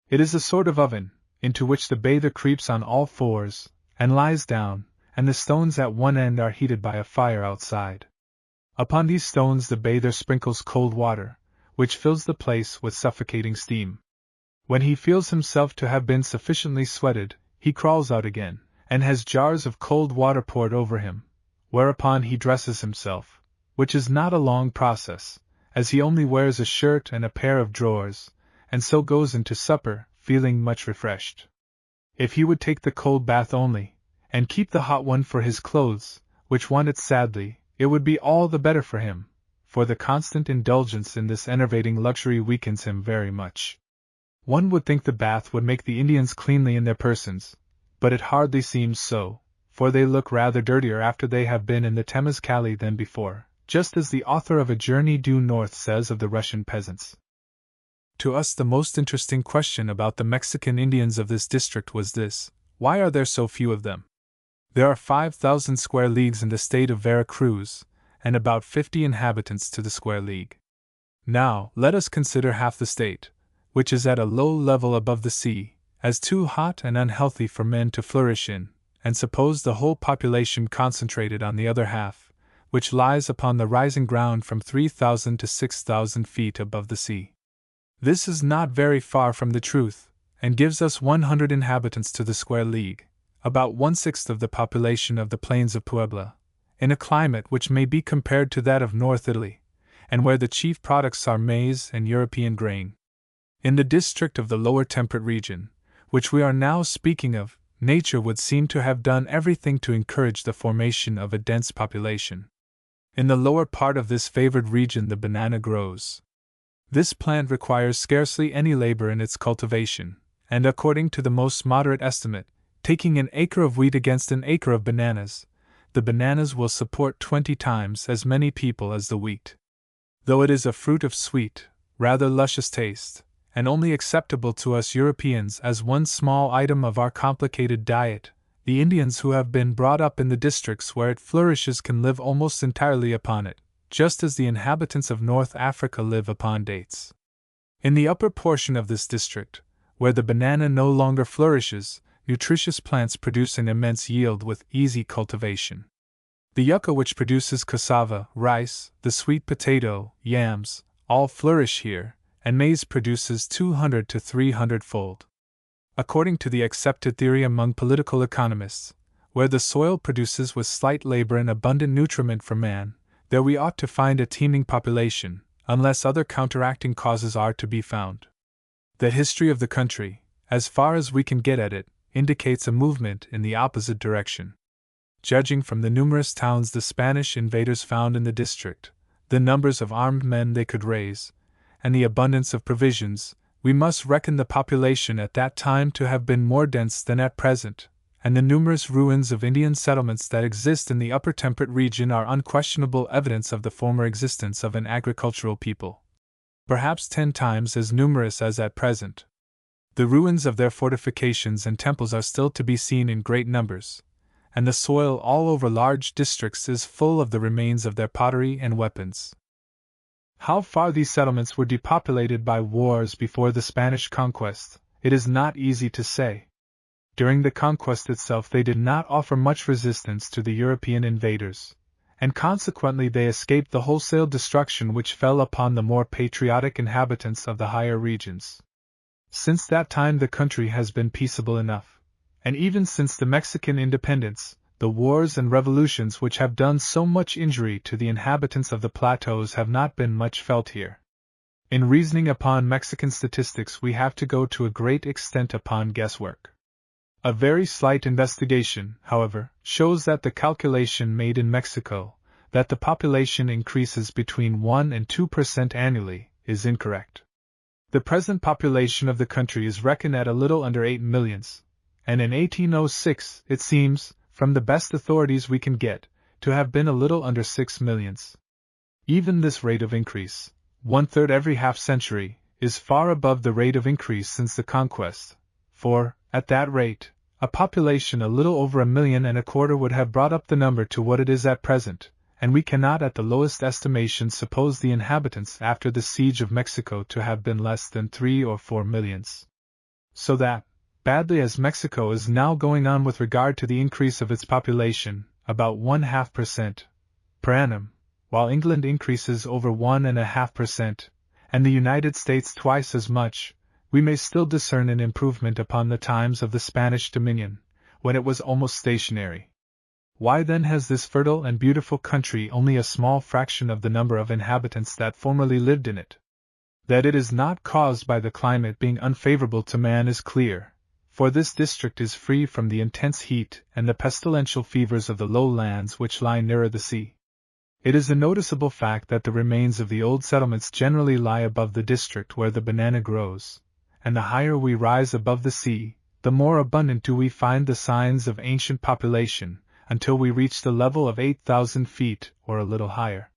It is a sort of oven, into which the bather creeps on all fours, and lies down, and the stones at one end are heated by a fire outside. Upon these stones the bather sprinkles cold water, which fills the place with suffocating steam. When he feels himself to have been sufficiently sweated, he crawls out again, and has jars of cold water poured over him, whereupon he dresses himself, which is not a long process, as he only wears a shirt and a pair of drawers, and so goes into supper, feeling much refreshed. If he would take the cold bath only, and keep the hot one for his clothes, which want it sadly, it would be all the better for him, for the constant indulgence in this enervating luxury weakens him very much. One would think the bath would make the Indians cleanly in their persons, but it hardly seems so, for they look rather dirtier after they have been in the temazcali than before, just as the author of A Journey Due North says of the Russian peasants. To us the most interesting question about the Mexican Indians of this district was this: why are there so few of them? There are 5,000 square leagues in the state of Veracruz, and about 50 inhabitants to the square league. Now, let us consider half the state, which is at a low level above the sea, as too hot and unhealthy for men to flourish in, and suppose the whole population concentrated on the other half, which lies upon the rising ground from 3,000 to 6,000 feet above the sea. This is not very far from the truth, and gives us 100 inhabitants to the square league, about 1/6 of the population of the plains of Puebla, in a climate which may be compared to that of North Italy, and where the chief products are maize and European grain. In the district of the lower temperate region, which we are now speaking of, nature would seem to have done everything to encourage the formation of a dense population. In the lower part of this favored region the banana grows. This plant requires scarcely any labor in its cultivation, and according to the most moderate estimate, taking an acre of wheat against an acre of bananas, the bananas will support 20 times as many people as the wheat. Though it is a fruit of sweet, rather luscious taste, and only acceptable to us Europeans as one small item of our complicated diet, the Indians who have been brought up in the districts where it flourishes can live almost entirely upon it, just as the inhabitants of North Africa live upon dates. In the upper portion of this district, where the banana no longer flourishes, nutritious plants produce an immense yield with easy cultivation. The yucca, which produces cassava, rice, the sweet potato, yams, all flourish here, and maize produces 200 to 300-fold. According to the accepted theory among political economists, where the soil produces with slight labor and abundant nutriment for man, there we ought to find a teeming population, unless other counteracting causes are to be found. The history of the country, as far as we can get at it, indicates a movement in the opposite direction. Judging from the numerous towns the Spanish invaders found in the district, the numbers of armed men they could raise, and the abundance of provisions, we must reckon the population at that time to have been more dense than at present, and the numerous ruins of Indian settlements that exist in the upper temperate region are unquestionable evidence of the former existence of an agricultural people, perhaps 10 times as numerous as at present. The ruins of their fortifications and temples are still to be seen in great numbers, and the soil all over large districts is full of the remains of their pottery and weapons. How far these settlements were depopulated by wars before the Spanish conquest, it is not easy to say. During the conquest itself they did not offer much resistance to the European invaders, and consequently they escaped the wholesale destruction which fell upon the more patriotic inhabitants of the higher regions. Since that time the country has been peaceable enough, and even since the Mexican independence, the wars and revolutions which have done so much injury to the inhabitants of the plateaus have not been much felt here. In reasoning upon Mexican statistics we have to go to a great extent upon guesswork. A very slight investigation, however, shows that the calculation made in Mexico, that the population increases between 1 and 2% annually, is incorrect. The present population of the country is reckoned at a little under 8 millions, and in 1806, it seems, from the best authorities we can get, to have been a little under 6 millions. Even this rate of increase, 1/3 every half-century, is far above the rate of increase since the conquest, for, at that rate, a population a little over 1.25 million would have brought up the number to what it is at present, and we cannot at the lowest estimation suppose the inhabitants after the siege of Mexico to have been less than 3 or 4 millions. So that, badly as Mexico is now going on with regard to the increase of its population, about 0.5% per annum, while England increases over 1.5%, and the United States twice as much, we may still discern an improvement upon the times of the Spanish dominion, when it was almost stationary. Why then has this fertile and beautiful country only a small fraction of the number of inhabitants that formerly lived in it? That it is not caused by the climate being unfavorable to man is clear, for this district is free from the intense heat and the pestilential fevers of the low lands which lie nearer the sea. It is a noticeable fact that the remains of the old settlements generally lie above the district where the banana grows, and the higher we rise above the sea, the more abundant do we find the signs of ancient population, until we reach the level of 8,000 feet or a little higher.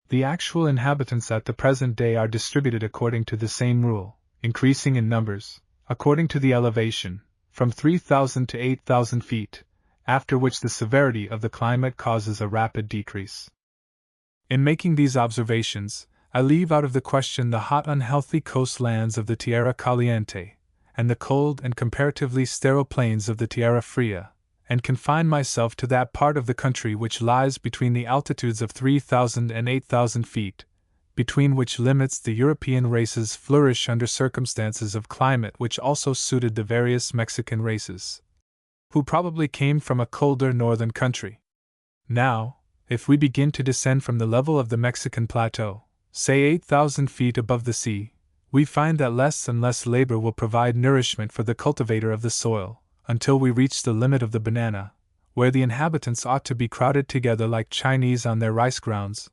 The actual inhabitants at the present day are distributed according to the same rule, increasing in numbers, according to the elevation, from 3,000 to 8,000 feet, after which the severity of the climate causes a rapid decrease. In making these observations, I leave out of the question the hot unhealthy coast lands of the Tierra Caliente, and the cold and comparatively sterile plains of the Tierra Fria, and confine myself to that part of the country which lies between the altitudes of 3,000 and 8,000 feet, between which limits the European races flourish under circumstances of climate which also suited the various Mexican races, who probably came from a colder northern country. Now, if we begin to descend from the level of the Mexican plateau, say 8,000 feet above the sea, we find that less and less labor will provide nourishment for the cultivator of the soil, until we reach the limit of the banana, where the inhabitants ought to be crowded together like Chinese on their rice grounds,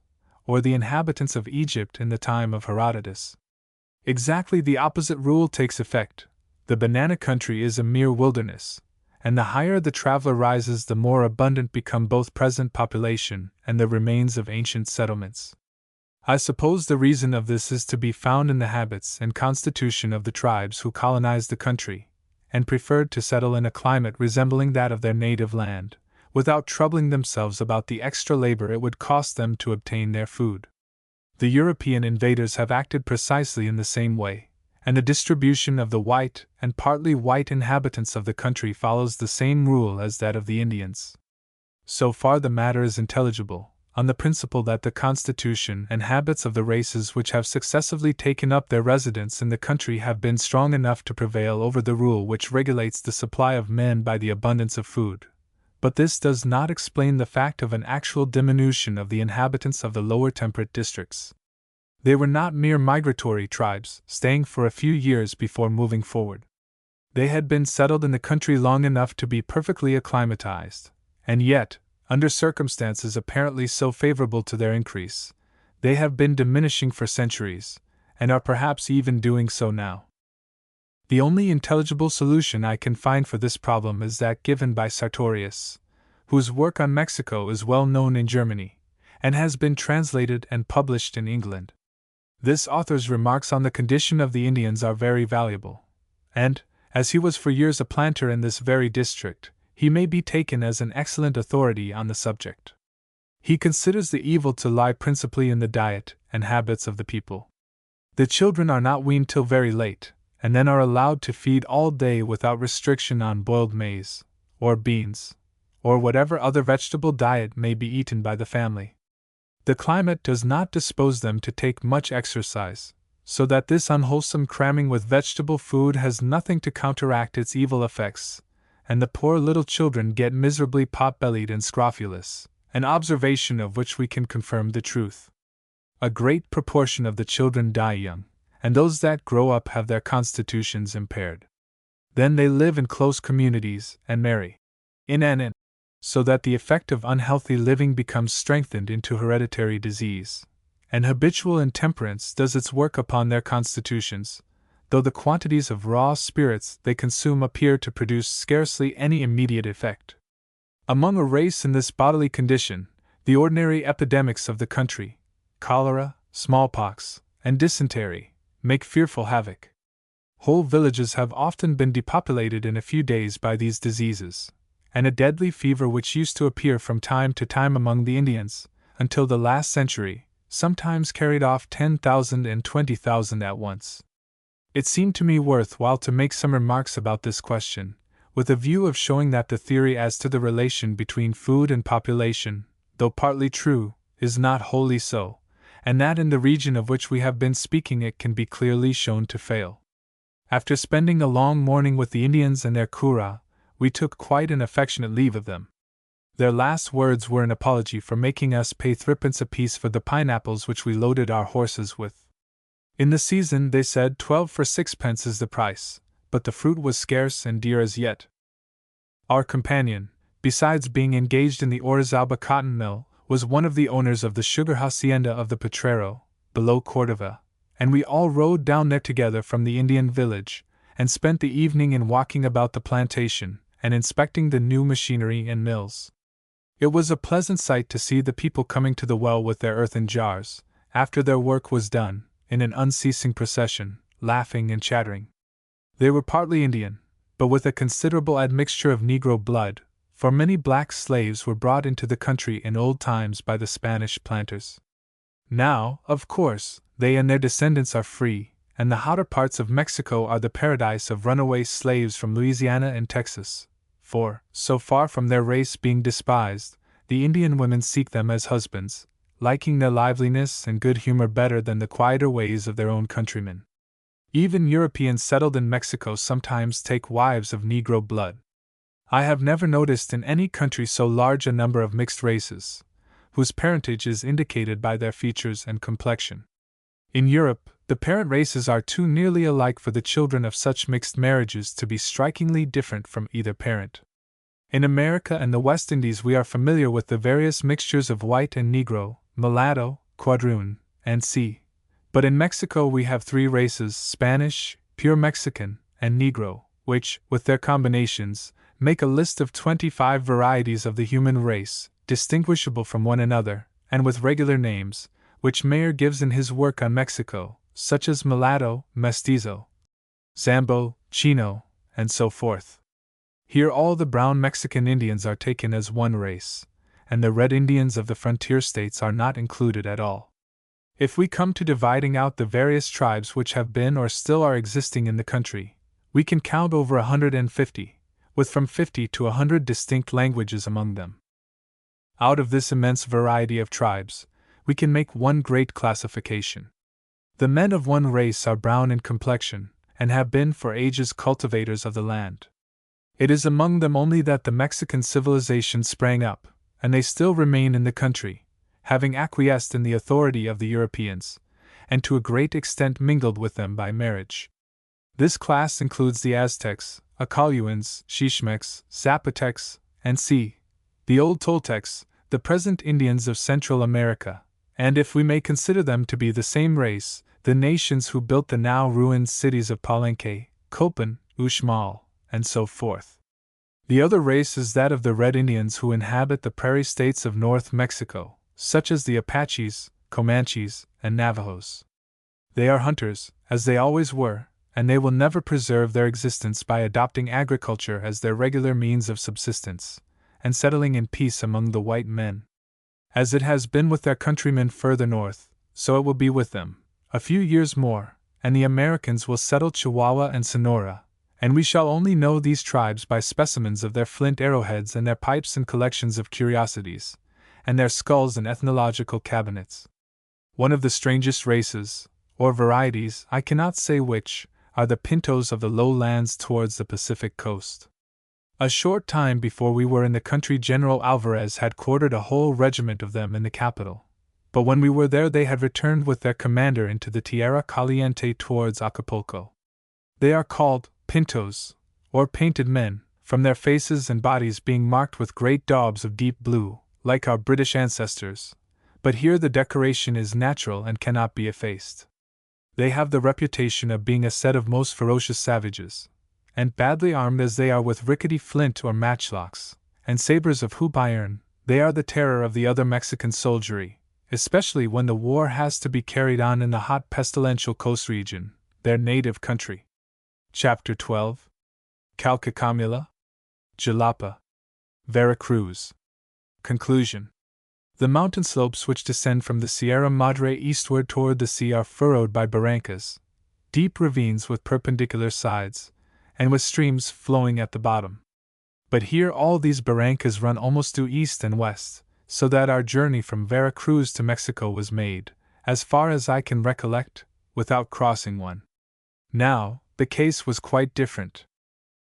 or the inhabitants of Egypt in the time of Herodotus. Exactly the opposite rule takes effect. The banana country is a mere wilderness, and the higher the traveler rises, the more abundant become both present population and the remains of ancient settlements. I suppose the reason of this is to be found in the habits and constitution of the tribes who colonized the country, and preferred to settle in a climate resembling that of their native land, without troubling themselves about the extra labor it would cost them to obtain their food. The European invaders have acted precisely in the same way, and the distribution of the white and partly white inhabitants of the country follows the same rule as that of the Indians. So far the matter is intelligible, on the principle that the constitution and habits of the races which have successively taken up their residence in the country have been strong enough to prevail over the rule which regulates the supply of men by the abundance of food. But this does not explain the fact of an actual diminution of the inhabitants of the lower temperate districts. They were not mere migratory tribes, staying for a few years before moving forward. They had been settled in the country long enough to be perfectly acclimatized, and yet, under circumstances apparently so favorable to their increase, they have been diminishing for centuries, and are perhaps even doing so now. The only intelligible solution I can find for this problem is that given by Sartorius, whose work on Mexico is well known in Germany, and has been translated and published in England. This author's remarks on the condition of the Indians are very valuable, and, as he was for years a planter in this very district, he may be taken as an excellent authority on the subject. He considers the evil to lie principally in the diet and habits of the people. The children are not weaned till very late, and then are allowed to feed all day without restriction on boiled maize, or beans, or whatever other vegetable diet may be eaten by the family. The climate does not dispose them to take much exercise, so that this unwholesome cramming with vegetable food has nothing to counteract its evil effects, and the poor little children get miserably pot-bellied and scrofulous, an observation of which we can confirm the truth. A great proportion of the children die young, and those that grow up have their constitutions impaired. Then they live in close communities and marry in and in, so that the effect of unhealthy living becomes strengthened into hereditary disease, and habitual intemperance does its work upon their constitutions, though the quantities of raw spirits they consume appear to produce scarcely any immediate effect. Among a race in this bodily condition, the ordinary epidemics of the country, cholera, smallpox, and dysentery, make fearful havoc. Whole villages have often been depopulated in a few days by these diseases, and a deadly fever which used to appear from time to time among the Indians, until the last century, sometimes carried off 10,000 and 20,000 at once. It seemed to me worth while to make some remarks about this question, with a view of showing that the theory as to the relation between food and population, though partly true, is not wholly so, and that in the region of which we have been speaking it can be clearly shown to fail. After spending a long morning with the Indians and their cura, we took quite an affectionate leave of them. Their last words were an apology for making us pay 3d apiece for the pineapples which we loaded our horses with. In the season, they said, 12 for 6d is the price, but the fruit was scarce and dear as yet. Our companion, besides being engaged in the Orizaba cotton mill, was one of the owners of the sugar hacienda of the Potrero, below Cordova, and we all rode down there together from the Indian village, and spent the evening in walking about the plantation, and inspecting the new machinery and mills. It was a pleasant sight to see the people coming to the well with their earthen jars, after their work was done, in an unceasing procession, laughing and chattering. They were partly Indian, but with a considerable admixture of Negro blood, for many black slaves were brought into the country in old times by the Spanish planters. Now, of course, they and their descendants are free, and the hotter parts of Mexico are the paradise of runaway slaves from Louisiana and Texas, for, so far from their race being despised, the Indian women seek them as husbands, liking their liveliness and good humor better than the quieter ways of their own countrymen. Even Europeans settled in Mexico sometimes take wives of Negro blood. I have never noticed in any country so large a number of mixed races, whose parentage is indicated by their features and complexion. In Europe, the parent races are too nearly alike for the children of such mixed marriages to be strikingly different from either parent. In America and the West Indies we are familiar with the various mixtures of white and Negro, mulatto, quadroon, and C. But in Mexico we have three races, Spanish, pure Mexican, and Negro, which, with their combinations, make a list of 25 varieties of the human race, distinguishable from one another, and with regular names, which Mayer gives in his work on Mexico, such as mulatto, mestizo, Zambo, Chino, and so forth. Here all the brown Mexican Indians are taken as one race, and the red Indians of the frontier states are not included at all. If we come to dividing out the various tribes which have been or still are existing in the country, we can count over 150, with from 50 to 100 distinct languages among them. Out of this immense variety of tribes, we can make one great classification. The men of one race are brown in complexion, and have been for ages cultivators of the land. It is among them only that the Mexican civilization sprang up, and they still remain in the country, having acquiesced in the authority of the Europeans, and to a great extent mingled with them by marriage. This class includes the Aztecs, Acayuans, Xixmecs, Zapotecs, and the old Toltecs, the present Indians of Central America, and if we may consider them to be the same race, the nations who built the now ruined cities of Palenque, Copan, Uxmal, and so forth. The other race is that of the Red Indians who inhabit the prairie states of North Mexico, such as the Apaches, Comanches, and Navajos. They are hunters, as they always were, and they will never preserve their existence by adopting agriculture as their regular means of subsistence, and settling in peace among the white men. As it has been with their countrymen further north, so it will be with them. A few years more, and the Americans will settle Chihuahua and Sonora, and we shall only know these tribes by specimens of their flint arrowheads and their pipes and collections of curiosities, and their skulls and ethnological cabinets. One of the strangest races, or varieties, I cannot say which, are the Pintos of the lowlands towards the Pacific coast. A short time before we were in the country, General Alvarez had quartered a whole regiment of them in the capital, but when we were there they had returned with their commander into the Tierra Caliente towards Acapulco. They are called Pintos, or painted men, from their faces and bodies being marked with great daubs of deep blue, like our British ancestors, but here the decoration is natural and cannot be effaced. They have the reputation of being a set of most ferocious savages, and badly armed as they are with rickety flint or matchlocks, and sabers of hoop iron. They are the terror of the other Mexican soldiery, especially when the war has to be carried on in the hot pestilential coast region, their native country. Chapter 12. Calcacamula, Jalapa, Veracruz. Conclusion. The mountain slopes which descend from the Sierra Madre eastward toward the sea are furrowed by barrancas, deep ravines with perpendicular sides, and with streams flowing at the bottom. But here all these barrancas run almost due east and west, so that our journey from Veracruz to Mexico was made, as far as I can recollect, without crossing one. Now, the case was quite different.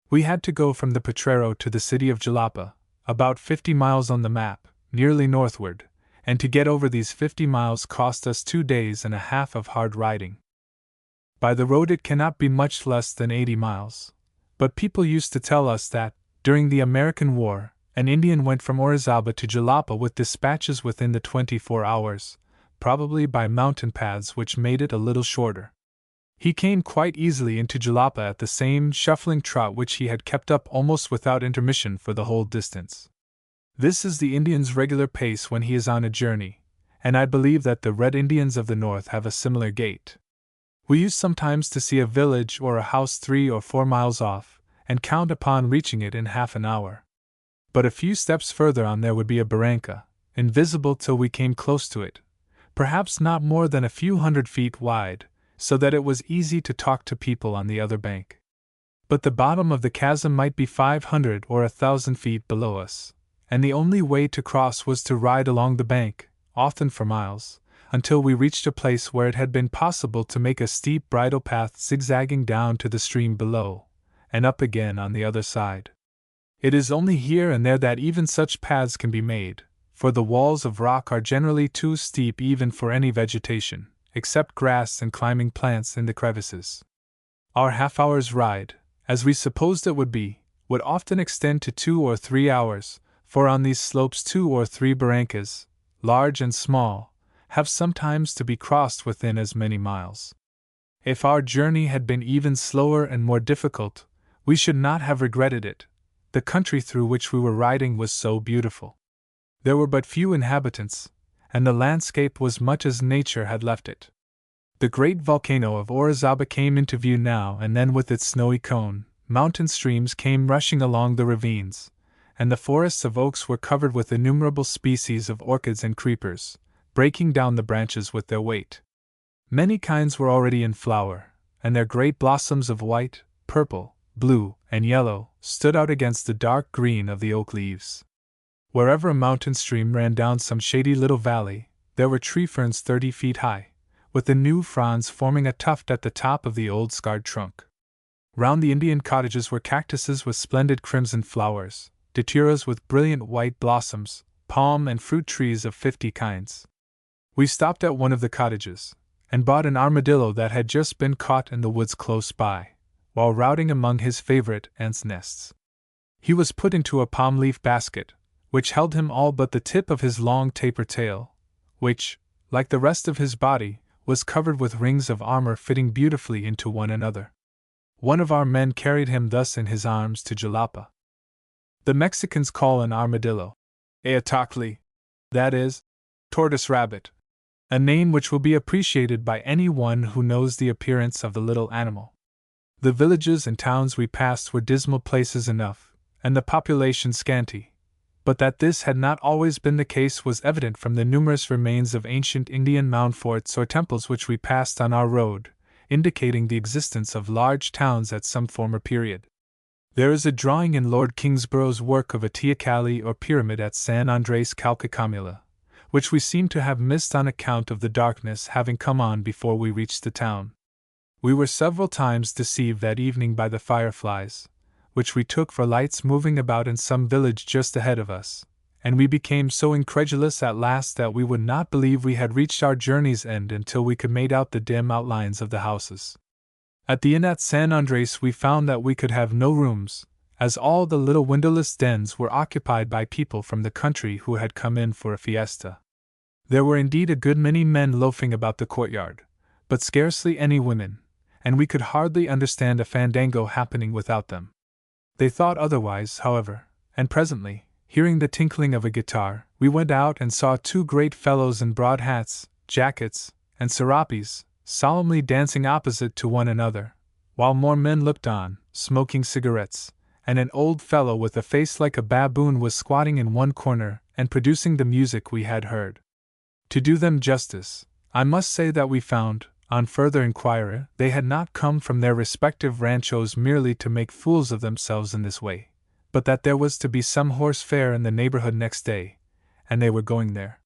We had to go from the Potrero to the city of Jalapa, about 50 miles on the map, nearly northward, and to get over these 50 miles cost us 2 days and a half of hard riding. By the road it cannot be much less than 80 miles, but people used to tell us that, during the American War, an Indian went from Orizaba to Jalapa with dispatches within the 24 hours, probably by mountain paths which made it a little shorter. He came quite easily into Jalapa at the same shuffling trot which he had kept up almost without intermission for the whole distance. This is the Indian's regular pace when he is on a journey, and I believe that the Red Indians of the North have a similar gait. We used sometimes to see a village or a house 3 or 4 miles off, and count upon reaching it in half an hour. But a few steps further on there would be a barranca, invisible till we came close to it, perhaps not more than a few 100 feet wide, so that it was easy to talk to people on the other bank. But the bottom of the chasm might be 500 or 1,000 feet below us, and the only way to cross was to ride along the bank, often for miles, until we reached a place where it had been possible to make a steep bridle path zigzagging down to the stream below, and up again on the other side. It is only here and there that even such paths can be made, for the walls of rock are generally too steep even for any vegetation, except grass and climbing plants in the crevices. Our half-hour's ride, as we supposed it would be, would often extend to 2 or 3 hours, for on these slopes 2 or 3 barrancas, large and small, have sometimes to be crossed within as many miles. If our journey had been even slower and more difficult, we should not have regretted it. The country through which we were riding was so beautiful. There were but few inhabitants, and the landscape was much as nature had left it. The great volcano of Orizaba came into view now and then with its snowy cone, mountain streams came rushing along the ravines, and the forests of oaks were covered with innumerable species of orchids and creepers, breaking down the branches with their weight. Many kinds were already in flower, and their great blossoms of white, purple, blue, and yellow stood out against the dark green of the oak leaves. Wherever a mountain stream ran down some shady little valley, there were tree ferns 30 feet high, with the new fronds forming a tuft at the top of the old scarred trunk. Round the Indian cottages were cactuses with splendid crimson flowers, daturas with brilliant white blossoms, palm and fruit trees of 50 kinds. We stopped at one of the cottages, and bought an armadillo that had just been caught in the woods close by, while routing among his favorite ants' nests. He was put into a palm leaf basket, which held him all but the tip of his long taper tail, which, like the rest of his body, was covered with rings of armor fitting beautifully into one another. One of our men carried him thus in his arms to Jalapa. The Mexicans call an armadillo Eatacli, that is, tortoise rabbit, a name which will be appreciated by any one who knows the appearance of the little animal. The villages and towns we passed were dismal places enough, and the population scanty, but that this had not always been the case was evident from the numerous remains of ancient Indian mound forts or temples which we passed on our road, indicating the existence of large towns at some former period. There is a drawing in Lord Kingsborough's work of a teocalli or pyramid at San Andres Calcacamula, which we seem to have missed on account of the darkness having come on before we reached the town. We were several times deceived that evening by the fireflies, which we took for lights moving about in some village just ahead of us, and we became so incredulous at last that we would not believe we had reached our journey's end until we could make out the dim outlines of the houses. At the inn at San Andres we found that we could have no rooms, as all the little windowless dens were occupied by people from the country who had come in for a fiesta. There were indeed a good many men loafing about the courtyard, but scarcely any women, and we could hardly understand a fandango happening without them. They thought otherwise, however, and presently, hearing the tinkling of a guitar, we went out and saw 2 great fellows in broad hats, jackets, and serapes, solemnly dancing opposite to one another, while more men looked on, smoking cigarettes, and an old fellow with a face like a baboon was squatting in one corner and producing the music we had heard. To do them justice, I must say that we found, on further inquiry, they had not come from their respective ranchos merely to make fools of themselves in this way, but that there was to be some horse fair in the neighborhood next day, and they were going there.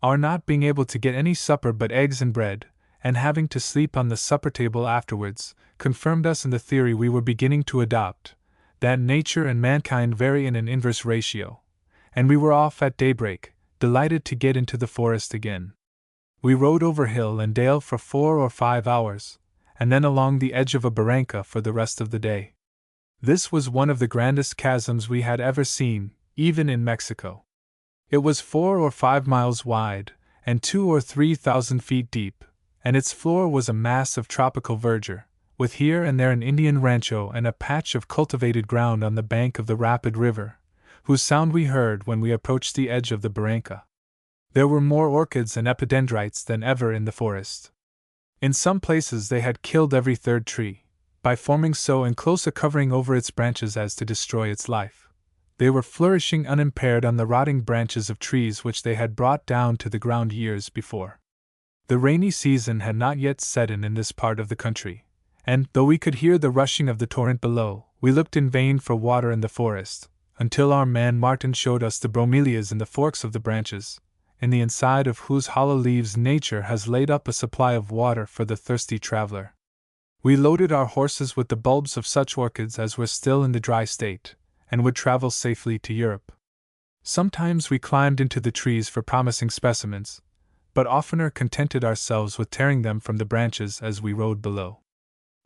Our not being able to get any supper but eggs and bread, and having to sleep on the supper table afterwards, confirmed us in the theory we were beginning to adopt, that nature and mankind vary in an inverse ratio, and we were off at daybreak, delighted to get into the forest again. We rode over hill and dale for 4 or 5 hours, and then along the edge of a barranca for the rest of the day. This was one of the grandest chasms we had ever seen, even in Mexico. It was 4 or 5 miles wide, and 2 or 3,000 feet deep, and its floor was a mass of tropical verdure, with here and there an Indian rancho and a patch of cultivated ground on the bank of the rapid river, whose sound we heard when we approached the edge of the barranca. There were more orchids and epidendrites than ever in the forest. In some places they had killed every 3rd tree, by forming so close a covering over its branches as to destroy its life. They were flourishing unimpaired on the rotting branches of trees which they had brought down to the ground years before. The rainy season had not yet set in this part of the country, and, though we could hear the rushing of the torrent below, we looked in vain for water in the forest, until our man Martin showed us the bromelias in the forks of the branches, in the inside of whose hollow leaves nature has laid up a supply of water for the thirsty traveler. We loaded our horses with the bulbs of such orchids as were still in the dry state, and would travel safely to Europe. Sometimes we climbed into the trees for promising specimens, but oftener contented ourselves with tearing them from the branches as we rode below.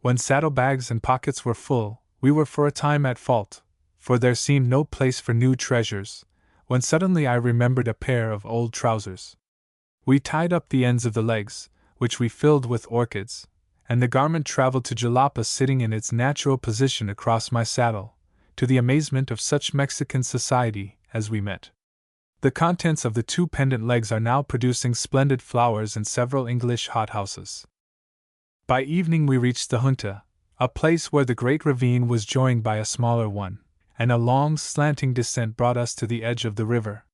When saddlebags and pockets were full, we were for a time at fault, for there seemed no place for new treasures, when suddenly I remembered a pair of old trousers. We tied up the ends of the legs, which we filled with orchids, and the garment traveled to Jalapa sitting in its natural position across my saddle, to the amazement of such Mexican society as we met. The contents of the two pendant legs are now producing splendid flowers in several English hothouses. By evening we reached the Junta, a place where the great ravine was joined by a smaller one, and a long slanting descent brought us to the edge of the river.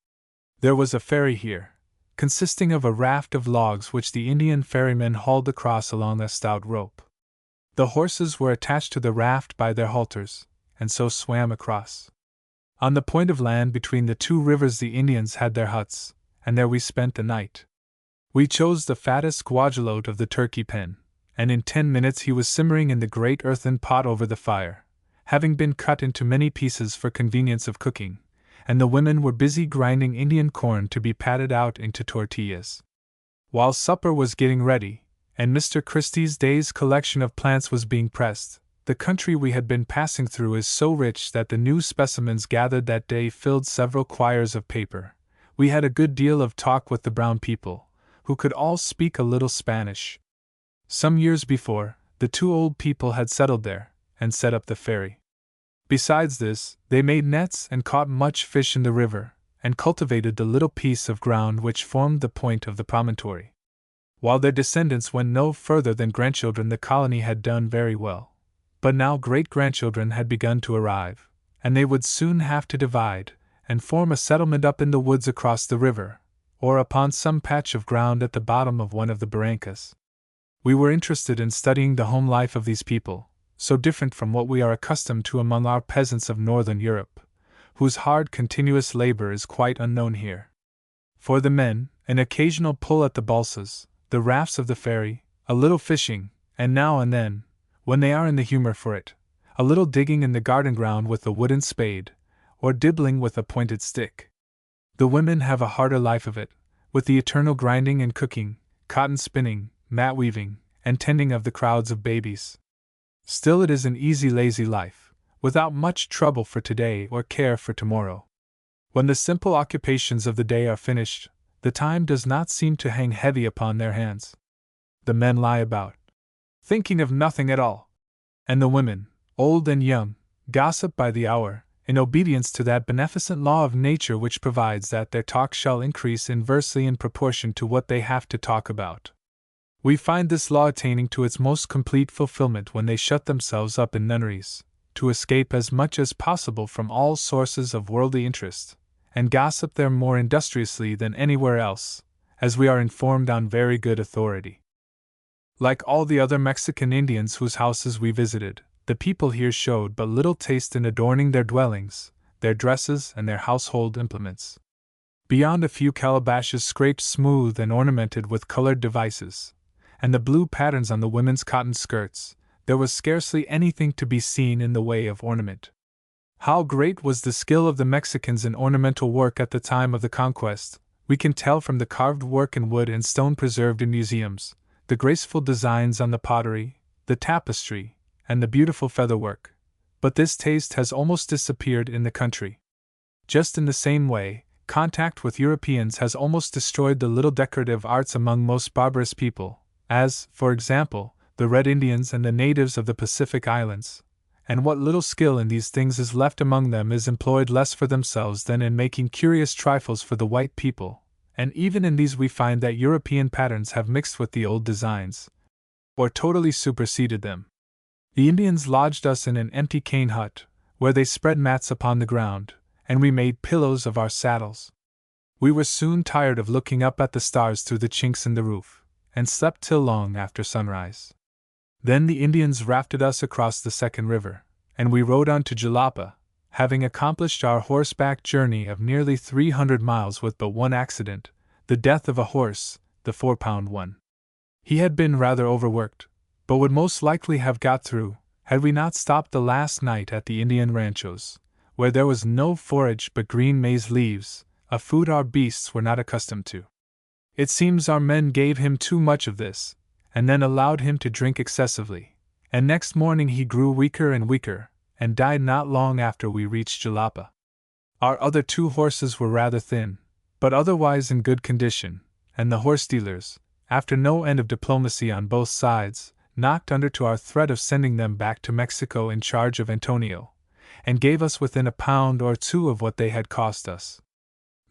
There was a ferry here, consisting of a raft of logs which the Indian ferrymen hauled across along a stout rope. The horses were attached to the raft by their halters, and so swam across. On the point of land between the two rivers the Indians had their huts, and there we spent the night. We chose the fattest guajolote of the turkey pen, and in 10 minutes he was simmering in the great earthen pot over the fire, having been cut into many pieces for convenience of cooking, and the women were busy grinding Indian corn to be patted out into tortillas. While supper was getting ready, and Mr. Christie's day's collection of plants was being pressed, the country we had been passing through is so rich that the new specimens gathered that day filled several quires of paper. We had a good deal of talk with the brown people, who could all speak a little Spanish. Some years before, the two old people had settled there, and set up the ferry. Besides this, they made nets and caught much fish in the river, and cultivated the little piece of ground which formed the point of the promontory. While their descendants went no further than grandchildren, the colony had done very well. But now great-grandchildren had begun to arrive, and they would soon have to divide, and form a settlement up in the woods across the river, or upon some patch of ground at the bottom of one of the barrancas. We were interested in studying the home life of these people, so different from what we are accustomed to among our peasants of northern Europe, whose hard continuous labor is quite unknown here. For the men, an occasional pull at the balsas, the rafts of the ferry, a little fishing, and now and then, when they are in the humor for it, a little digging in the garden ground with a wooden spade, or dibbling with a pointed stick. The women have a harder life of it, with the eternal grinding and cooking, cotton spinning, mat weaving, and tending of the crowds of babies. Still, it is an easy, lazy life, without much trouble for today or care for tomorrow. When the simple occupations of the day are finished, the time does not seem to hang heavy upon their hands. The men lie about, thinking of nothing at all, and the women, old and young, gossip by the hour, in obedience to that beneficent law of nature which provides that their talk shall increase inversely in proportion to what they have to talk about. We find this law attaining to its most complete fulfillment when they shut themselves up in nunneries, to escape as much as possible from all sources of worldly interest, and gossip there more industriously than anywhere else, as we are informed on very good authority. Like all the other Mexican Indians whose houses we visited, the people here showed but little taste in adorning their dwellings, their dresses, and their household implements. Beyond a few calabashes scraped smooth and ornamented with colored devices, and the blue patterns on the women's cotton skirts, there was scarcely anything to be seen in the way of ornament. How great was the skill of the Mexicans in ornamental work at the time of the conquest, we can tell from the carved work in wood and stone preserved in museums, the graceful designs on the pottery, the tapestry, and the beautiful featherwork, but this taste has almost disappeared in the country. Just in the same way, contact with Europeans has almost destroyed the little decorative arts among most barbarous people, as, for example, the Red Indians and the natives of the Pacific Islands, and what little skill in these things is left among them is employed less for themselves than in making curious trifles for the white people. And even in these we find that European patterns have mixed with the old designs, or totally superseded them. The Indians lodged us in an empty cane hut, where they spread mats upon the ground, and we made pillows of our saddles. We were soon tired of looking up at the stars through the chinks in the roof, and slept till long after sunrise. Then the Indians rafted us across the second river, and we rode on to Jalapa, having accomplished our horseback journey of nearly 300 miles with but one accident. the death of a horse, the 4-pound one. He had been rather overworked, but would most likely have got through, had we not stopped the last night at the Indian ranchos, where there was no forage but green maize leaves, a food our beasts were not accustomed to. It seems our men gave him too much of this, and then allowed him to drink excessively, and next morning he grew weaker and weaker, and died not long after we reached Jalapa. Our other 2 horses were rather thin, but otherwise in good condition, and the horse dealers, after no end of diplomacy on both sides, knocked under to our threat of sending them back to Mexico in charge of Antonio, and gave us within a pound or 2 of what they had cost us.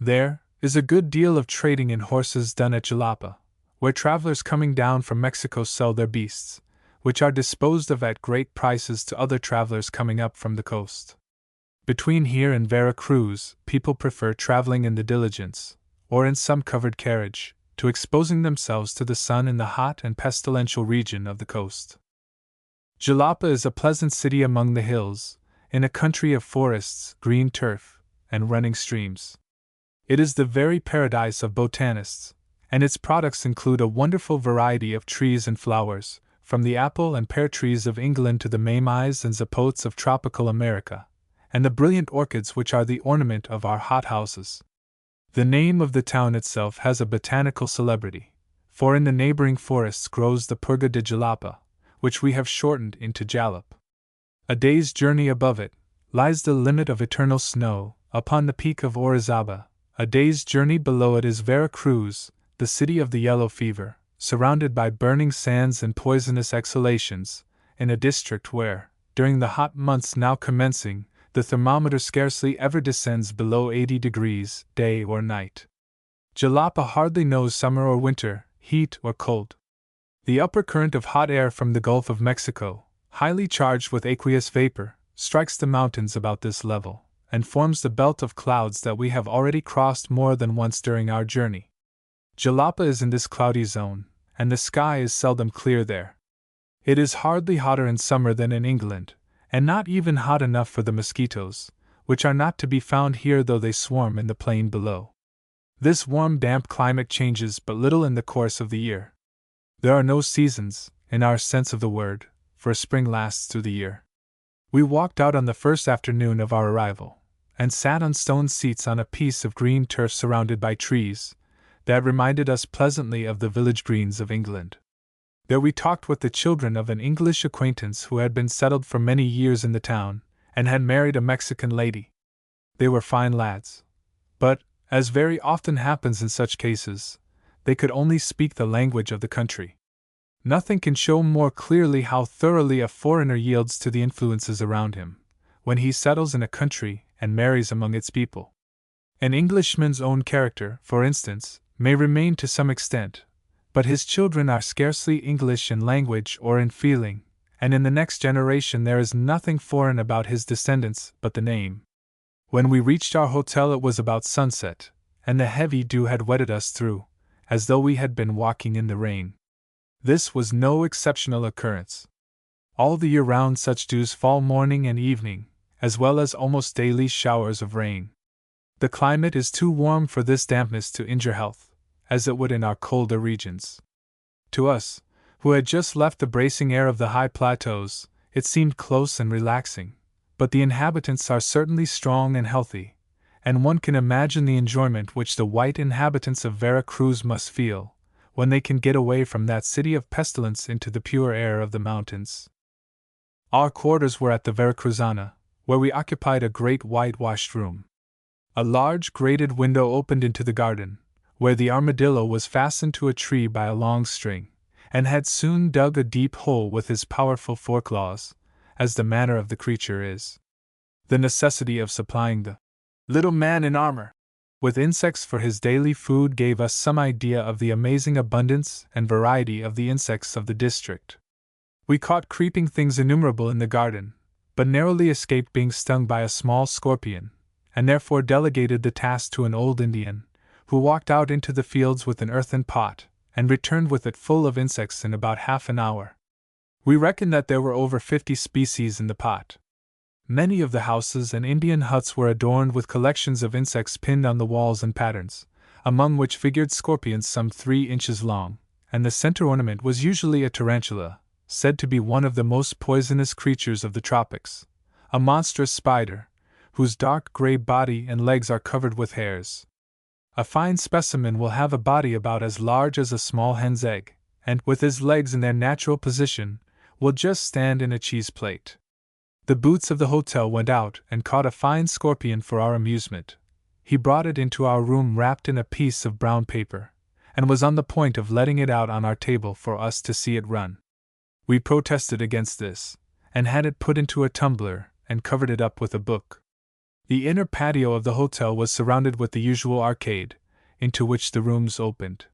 There is a good deal of trading in horses done at Jalapa, where travelers coming down from Mexico sell their beasts, which are disposed of at great prices to other travelers coming up from the coast. Between here and Vera Cruz, people prefer traveling in the diligence, or in some covered carriage, to exposing themselves to the sun in the hot and pestilential region of the coast. Jalapa is a pleasant city among the hills, in a country of forests, green turf, and running streams. It is the very paradise of botanists, and its products include a wonderful variety of trees and flowers, from the apple and pear trees of England to the maymeys and zapotes of tropical America, and the brilliant orchids which are the ornament of our hothouses. The name of the town itself has a botanical celebrity, for in the neighboring forests grows the Purga de Jalapa, which we have shortened into Jalap. A day's journey above it lies the limit of eternal snow, upon the peak of Orizaba. A day's journey below it is Vera Cruz, the city of the yellow fever, surrounded by burning sands and poisonous exhalations, in a district where, during the hot months now commencing, the thermometer scarcely ever descends below 80 degrees, day or night. Jalapa hardly knows summer or winter, heat or cold. The upper current of hot air from the Gulf of Mexico, highly charged with aqueous vapor, strikes the mountains about this level, and forms the belt of clouds that we have already crossed more than once during our journey. Jalapa is in this cloudy zone, and the sky is seldom clear there. It is hardly hotter in summer than in England, and not even hot enough for the mosquitoes, which are not to be found here though they swarm in the plain below. This warm, damp climate changes but little in the course of the year. There are no seasons, in our sense of the word, for spring lasts through the year. We walked out on the first afternoon of our arrival, and sat on stone seats on a piece of green turf surrounded by trees, that reminded us pleasantly of the village greens of England. There we talked with the children of an English acquaintance who had been settled for many years in the town, and had married a Mexican lady. They were fine lads, but, as very often happens in such cases, they could only speak the language of the country. Nothing can show more clearly how thoroughly a foreigner yields to the influences around him, when he settles in a country and marries among its people. An Englishman's own character, for instance, may remain to some extent, but his children are scarcely English in language or in feeling, and in the next generation there is nothing foreign about his descendants but the name. When we reached our hotel it was about sunset, and the heavy dew had wetted us through, as though we had been walking in the rain. This was no exceptional occurrence. All the year round such dews fall morning and evening, as well as almost daily showers of rain. The climate is too warm for this dampness to injure health, as it would in our colder regions. To us, who had just left the bracing air of the high plateaus, it seemed close and relaxing, but the inhabitants are certainly strong and healthy, and one can imagine the enjoyment which the white inhabitants of Vera Cruz must feel, when they can get away from that city of pestilence into the pure air of the mountains. Our quarters were at the Veracruzana, where we occupied a great whitewashed room. A large grated window opened into the garden, where the armadillo was fastened to a tree by a long string, and had soon dug a deep hole with his powerful foreclaws, as the manner of the creature is. The necessity of supplying the little man in armor with insects for his daily food gave us some idea of the amazing abundance and variety of the insects of the district. We caught creeping things innumerable in the garden, but narrowly escaped being stung by a small scorpion, and therefore delegated the task to an old Indian, who walked out into the fields with an earthen pot, and returned with it full of insects in about half an hour. We reckoned that there were over 50 species in the pot. Many of the houses and Indian huts were adorned with collections of insects pinned on the walls in patterns, among which figured scorpions some 3 inches long, and the center ornament was usually a tarantula, said to be one of the most poisonous creatures of the tropics, a monstrous spider, whose dark gray body and legs are covered with hairs. A fine specimen will have a body about as large as a small hen's egg, and, with his legs in their natural position, will just stand in a cheese plate. The boots of the hotel went out and caught a fine scorpion for our amusement. He brought it into our room wrapped in a piece of brown paper, and was on the point of letting it out on our table for us to see it run. We protested against this, and had it put into a tumbler and covered it up with a book. The inner patio of the hotel was surrounded with the usual arcade, into which the rooms opened.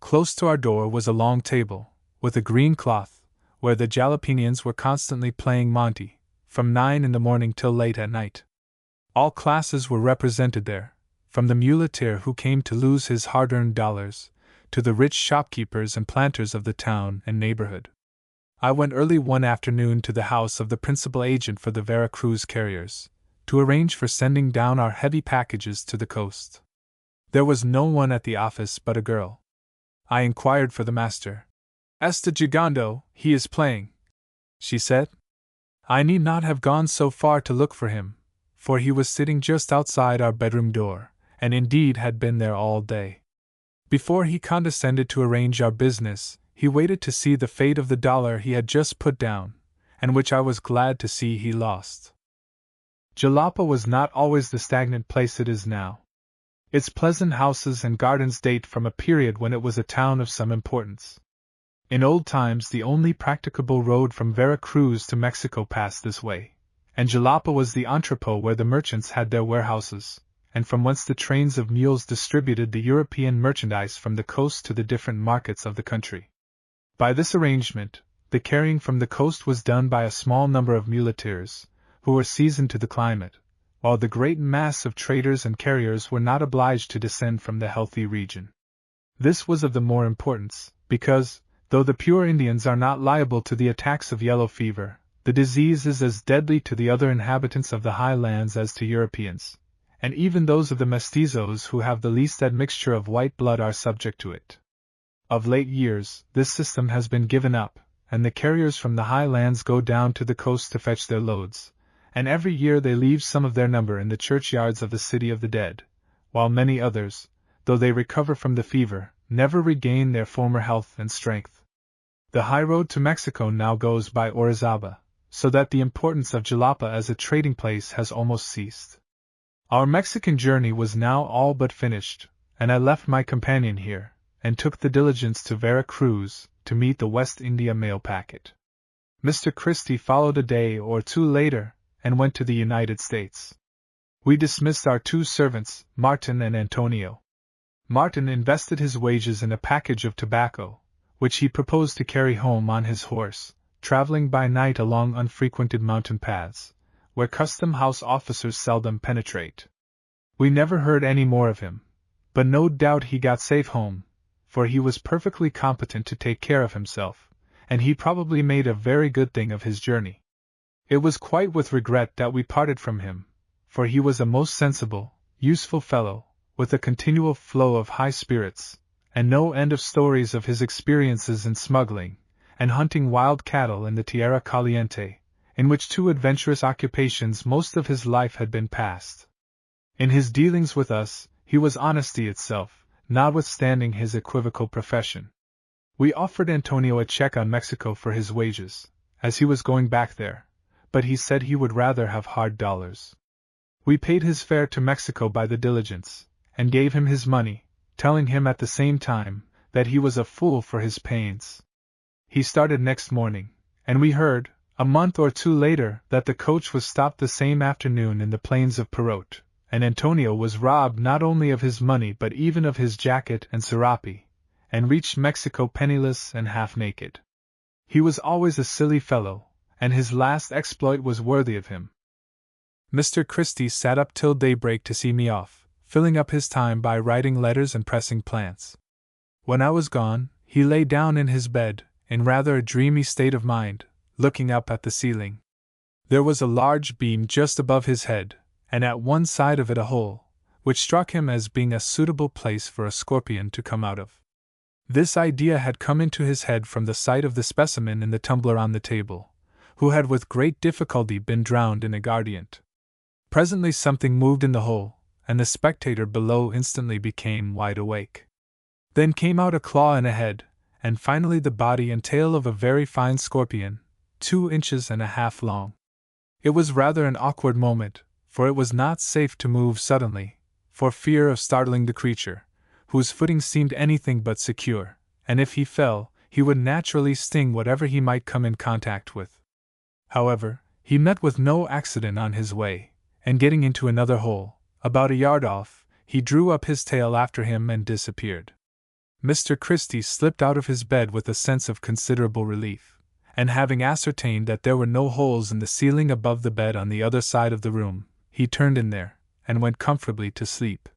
Close to our door was a long table, with a green cloth, where the jalapenians were constantly playing Monte, from 9 in the morning till late at night. All classes were represented there, from the muleteer who came to lose his hard-earned dollars, to the rich shopkeepers and planters of the town and neighborhood. I went early one afternoon to the house of the principal agent for the Vera Cruz carriers, to arrange for sending down our heavy packages to the coast. There was no one at the office but a girl. I inquired for the master. "Está jugando, he is playing," she said. I need not have gone so far to look for him, for he was sitting just outside our bedroom door, and indeed had been there all day. Before he condescended to arrange our business, he waited to see the fate of the dollar he had just put down, and which I was glad to see he lost. Jalapa was not always the stagnant place it is now. Its pleasant houses and gardens date from a period when it was a town of some importance. In old times the only practicable road from Vera Cruz to Mexico passed this way, and Jalapa was the entrepot where the merchants had their warehouses, and from whence the trains of mules distributed the European merchandise from the coast to the different markets of the country. By this arrangement, the carrying from the coast was done by a small number of muleteers, who were seasoned to the climate, while the great mass of traders and carriers were not obliged to descend from the healthy region. This was of the more importance, because, though the pure Indians are not liable to the attacks of yellow fever, the disease is as deadly to the other inhabitants of the high lands as to Europeans, and even those of the mestizos who have the least admixture of white blood are subject to it. Of late years, this system has been given up, and the carriers from the high lands go down to the coast to fetch their loads, and every year they leave some of their number in the churchyards of the city of the dead, while many others, though they recover from the fever, never regain their former health and strength. The high road to Mexico now goes by Orizaba, so that the importance of Jalapa as a trading place has almost ceased. Our Mexican journey was now all but finished, and I left my companion here, and took the diligence to Vera Cruz, to meet the West India mail packet. Mr. Christie followed a day or two later, and went to the United States. We dismissed our 2 servants, Martin and Antonio. Martin invested his wages in a package of tobacco, which he proposed to carry home on his horse, traveling by night along unfrequented mountain paths, where custom-house officers seldom penetrate. We never heard any more of him, but no doubt he got safe home, for he was perfectly competent to take care of himself, and he probably made a very good thing of his journey. It was quite with regret that we parted from him, for he was a most sensible, useful fellow, with a continual flow of high spirits, and no end of stories of his experiences in smuggling, and hunting wild cattle in the Tierra Caliente, in which 2 adventurous occupations most of his life had been passed. In his dealings with us, he was honesty itself, notwithstanding his equivocal profession. We offered Antonio a check on Mexico for his wages, as he was going back there, but he said he would rather have hard dollars. We paid his fare to Mexico by the diligence, and gave him his money, telling him at the same time that he was a fool for his pains. He started next morning, and we heard, a month or 2 later, that the coach was stopped the same afternoon in the plains of Perote, and Antonio was robbed not only of his money but even of his jacket and serape, and reached Mexico penniless and half-naked. He was always a silly fellow, and his last exploit was worthy of him. Mr. Christie sat up till daybreak to see me off, filling up his time by writing letters and pressing plants. When I was gone, he lay down in his bed, in rather a dreamy state of mind, looking up at the ceiling. There was a large beam just above his head, and at one side of it a hole, which struck him as being a suitable place for a scorpion to come out of. This idea had come into his head from the sight of the specimen in the tumbler on the table, who had with great difficulty been drowned in a gradient. Presently something moved in the hole, and the spectator below instantly became wide awake. Then came out a claw and a head, and finally the body and tail of a very fine scorpion, 2.5 inches long. It was rather an awkward moment, for it was not safe to move suddenly, for fear of startling the creature, whose footing seemed anything but secure, and if he fell, he would naturally sting whatever he might come in contact with. However, he met with no accident on his way, and getting into another hole, about a yard off, he drew up his tail after him and disappeared. Mr. Christie slipped out of his bed with a sense of considerable relief, and having ascertained that there were no holes in the ceiling above the bed on the other side of the room, he turned in there, and went comfortably to sleep.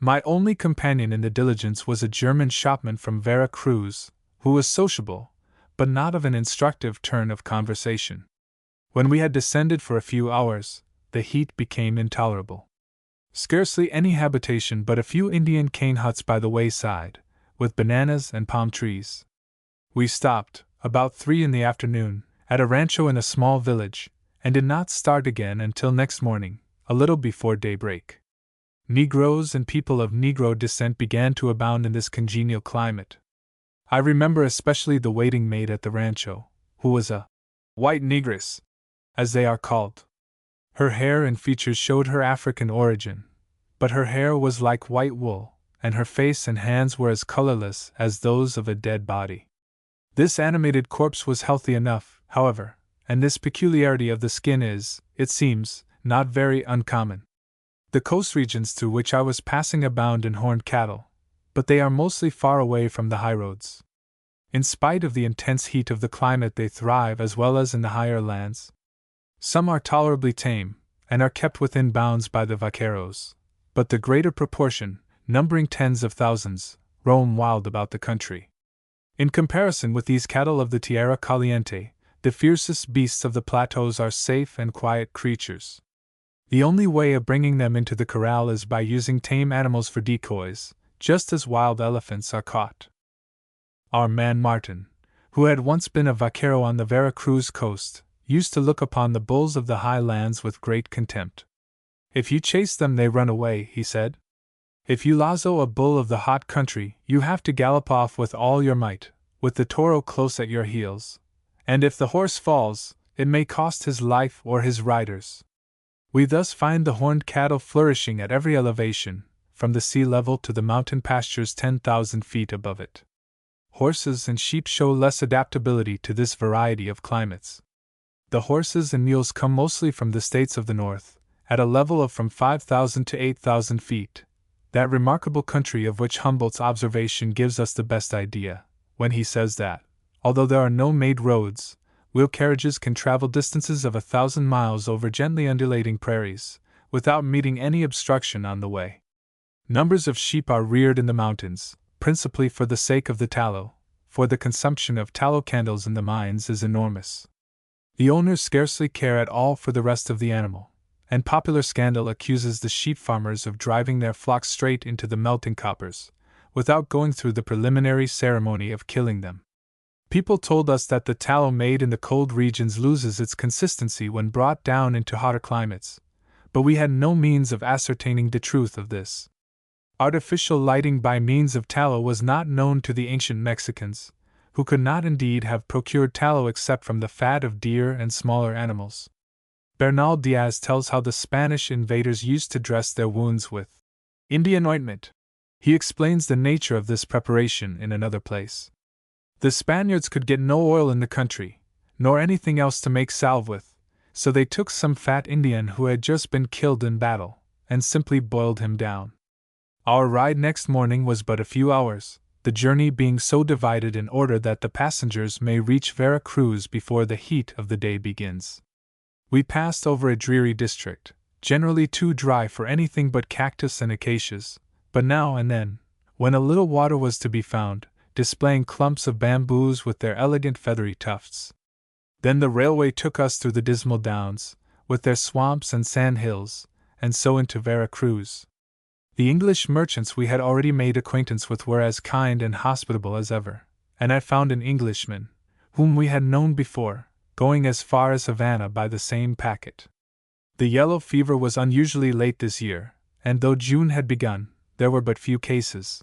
My only companion in the diligence was a German shopman from Vera Cruz, who was sociable, but not of an instructive turn of conversation. When we had descended for a few hours, the heat became intolerable. Scarcely any habitation but a few Indian cane huts by the wayside, with bananas and palm trees. We stopped, about 3 in the afternoon, at a rancho in a small village, and did not start again until next morning, a little before daybreak. Negroes and people of Negro descent began to abound in this congenial climate. I remember especially the waiting maid at the rancho, who was a white negress, as they are called. Her hair and features showed her African origin, but her hair was like white wool, and her face and hands were as colorless as those of a dead body. This animated corpse was healthy enough, however, and this peculiarity of the skin is, it seems, not very uncommon. The coast regions through which I was passing abound in horned cattle, but they are mostly far away from the highroads. In spite of the intense heat of the climate, they thrive as well as in the higher lands. Some are tolerably tame, and are kept within bounds by the vaqueros, but the greater proportion, numbering tens of thousands, roam wild about the country. In comparison with these cattle of the Tierra Caliente, the fiercest beasts of the plateaus are safe and quiet creatures. The only way of bringing them into the corral is by using tame animals for decoys, just as wild elephants are caught. Our man Martin, who had once been a vaquero on the Vera Cruz coast, used to look upon the bulls of the high lands with great contempt. If you chase them, they run away, he said. If you lazo a bull of the hot country, you have to gallop off with all your might, with the toro close at your heels, and if the horse falls, it may cost his life or his rider's. We thus find the horned cattle flourishing at every elevation, from the sea level to the mountain pastures 10,000 feet above it. Horses and sheep show less adaptability to this variety of climates. The horses and mules come mostly from the states of the north, at a level of from 5,000 to 8,000 feet, that remarkable country of which Humboldt's observation gives us the best idea, when he says that, although there are no made roads, wheel carriages can travel distances of 1,000 miles over gently undulating prairies, without meeting any obstruction on the way. Numbers of sheep are reared in the mountains, principally for the sake of the tallow, for the consumption of tallow candles in the mines is enormous. The owners scarcely care at all for the rest of the animal, and popular scandal accuses the sheep farmers of driving their flocks straight into the melting coppers, without going through the preliminary ceremony of killing them. People told us that the tallow made in the cold regions loses its consistency when brought down into hotter climates, but we had no means of ascertaining the truth of this. Artificial lighting by means of tallow was not known to the ancient Mexicans, who could not indeed have procured tallow except from the fat of deer and smaller animals. Bernal Diaz tells how the Spanish invaders used to dress their wounds with Indian ointment. He explains the nature of this preparation in another place. The Spaniards could get no oil in the country, nor anything else to make salve with, so they took some fat Indian who had just been killed in battle, and simply boiled him down. Our ride next morning was but a few hours, the journey being so divided in order that the passengers may reach Vera Cruz before the heat of the day begins. We passed over a dreary district, generally too dry for anything but cactus and acacias, but now and then, when a little water was to be found, displaying clumps of bamboos with their elegant feathery tufts. Then the railway took us through the dismal downs, with their swamps and sand hills, and so into Vera Cruz. The English merchants we had already made acquaintance with were as kind and hospitable as ever, and I found an Englishman, whom we had known before, going as far as Havana by the same packet. The yellow fever was unusually late this year, and though June had begun, there were but few cases.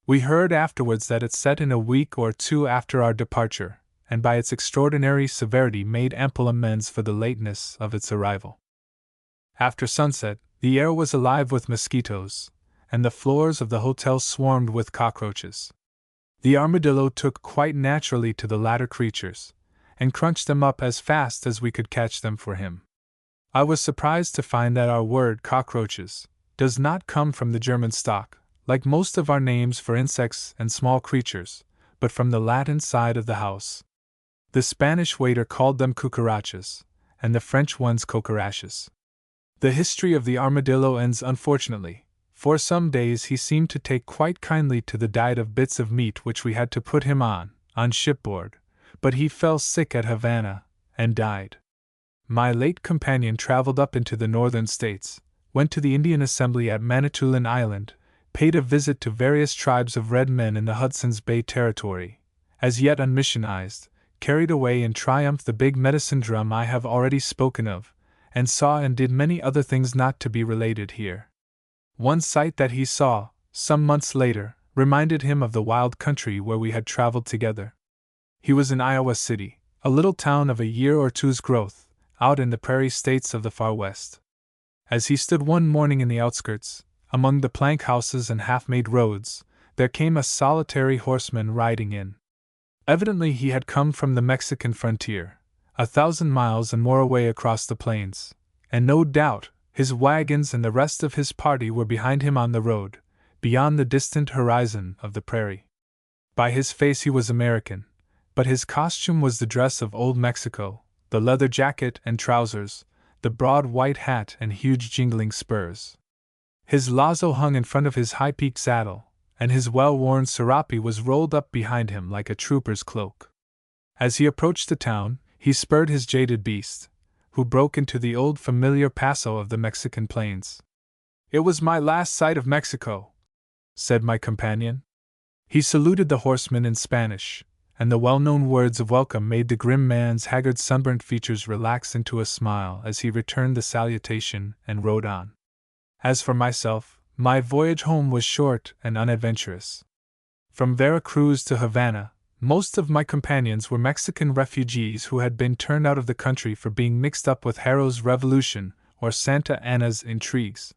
We heard afterwards that it set in a week or two after our departure, and by its extraordinary severity made ample amends for the lateness of its arrival. After sunset, the air was alive with mosquitoes, and the floors of the hotel swarmed with cockroaches. The armadillo took quite naturally to the latter creatures, and crunched them up as fast as we could catch them for him. I was surprised to find that our word cockroaches does not come from the German stock, like most of our names for insects and small creatures, but from the Latin side of the house. The Spanish waiter called them cucarachas, and the French ones coqueraches. The history of the armadillo ends unfortunately. For some days he seemed to take quite kindly to the diet of bits of meat which we had to put him on shipboard, but he fell sick at Havana, and died. My late companion traveled up into the northern states, went to the Indian Assembly at Manitoulin Island, paid a visit to various tribes of red men in the Hudson's Bay Territory, as yet unmissionized, carried away in triumph the big medicine drum I have already spoken of, and saw and did many other things not to be related here. One sight that he saw, some months later, reminded him of the wild country where we had traveled together. He was in Iowa City, a little town of a year or two's growth, out in the prairie states of the far west. As he stood one morning in the outskirts, among the plank houses and half-made roads, there came a solitary horseman riding in. Evidently he had come from the Mexican frontier, 1,000 miles and more away across the plains, and no doubt his wagons and the rest of his party were behind him on the road, beyond the distant horizon of the prairie. By his face he was American, but his costume was the dress of old Mexico, the leather jacket and trousers, the broad white hat and huge jingling spurs. His lazo hung in front of his high-peaked saddle, and his well-worn serape was rolled up behind him like a trooper's cloak. As he approached the town, he spurred his jaded beast, who broke into the old familiar paso of the Mexican plains. "It was my last sight of Mexico," said my companion. He saluted the horseman in Spanish, and the well-known words of welcome made the grim man's haggard sunburnt features relax into a smile as he returned the salutation and rode on. As for myself, my voyage home was short and unadventurous. From Vera Cruz to Havana, most of my companions were Mexican refugees who had been turned out of the country for being mixed up with Haro's revolution or Santa Anna's intrigues.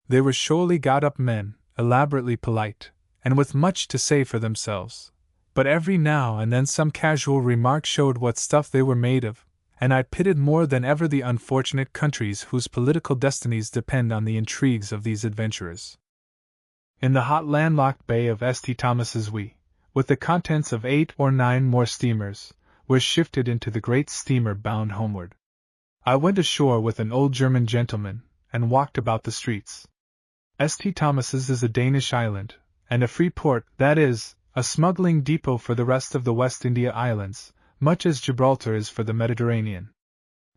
They were showily got-up men, elaborately polite, and with much to say for themselves, but every now and then some casual remark showed what stuff they were made of, and I pitied more than ever the unfortunate countries whose political destinies depend on the intrigues of these adventurers. In the hot landlocked bay of St. Thomas's we, with the contents of 8 or 9 more steamers, were shifted into the great steamer bound homeward. I went ashore with an old German gentleman, and walked about the streets. St. Thomas's is a Danish island, and a free port, that is, a smuggling depot for the rest of the West India Islands, much as Gibraltar is for the Mediterranean.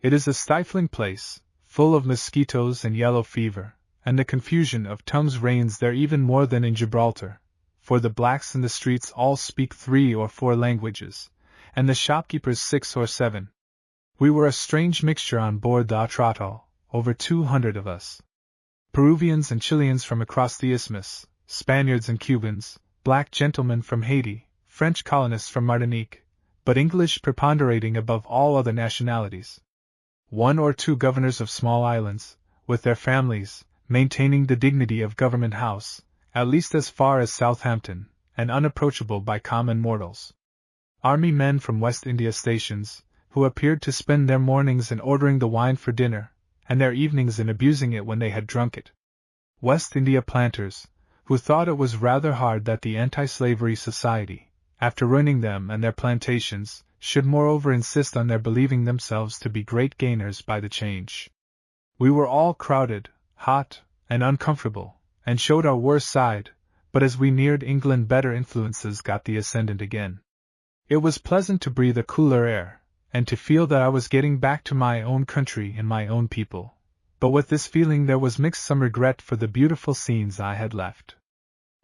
It is a stifling place, full of mosquitoes and yellow fever, and the confusion of tongues reigns there even more than in Gibraltar, for the blacks in the streets all speak 3 or 4 languages, and the shopkeepers 6 or 7. We were a strange mixture on board the Atrato, over 200 of us. Peruvians and Chileans from across the isthmus, Spaniards and Cubans, black gentlemen from Haiti, French colonists from Martinique, but English preponderating above all other nationalities. 1 or 2 governors of small islands, with their families, maintaining the dignity of government house, at least as far as Southampton, and unapproachable by common mortals. Army men from West India stations, who appeared to spend their mornings in ordering the wine for dinner, and their evenings in abusing it when they had drunk it. West India planters, who thought it was rather hard that the Anti-Slavery Society, after ruining them and their plantations, should moreover insist on their believing themselves to be great gainers by the change. We were all crowded, hot, and uncomfortable, and showed our worst side, but as we neared England better influences got the ascendant again. It was pleasant to breathe a cooler air, and to feel that I was getting back to my own country and my own people, but with this feeling there was mixed some regret for the beautiful scenes I had left.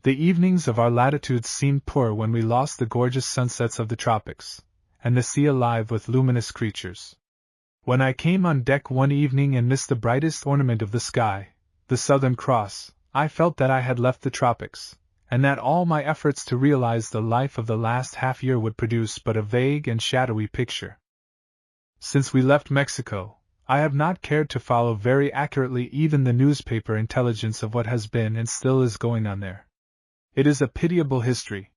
The evenings of our latitudes seemed poor when we lost the gorgeous sunsets of the tropics, and the sea alive with luminous creatures. When I came on deck one evening and missed the brightest ornament of the sky, the Southern Cross, I felt that I had left the tropics, and that all my efforts to realize the life of the last half-year would produce but a vague and shadowy picture. Since we left Mexico, I have not cared to follow very accurately even the newspaper intelligence of what has been and still is going on there. It is a pitiable history.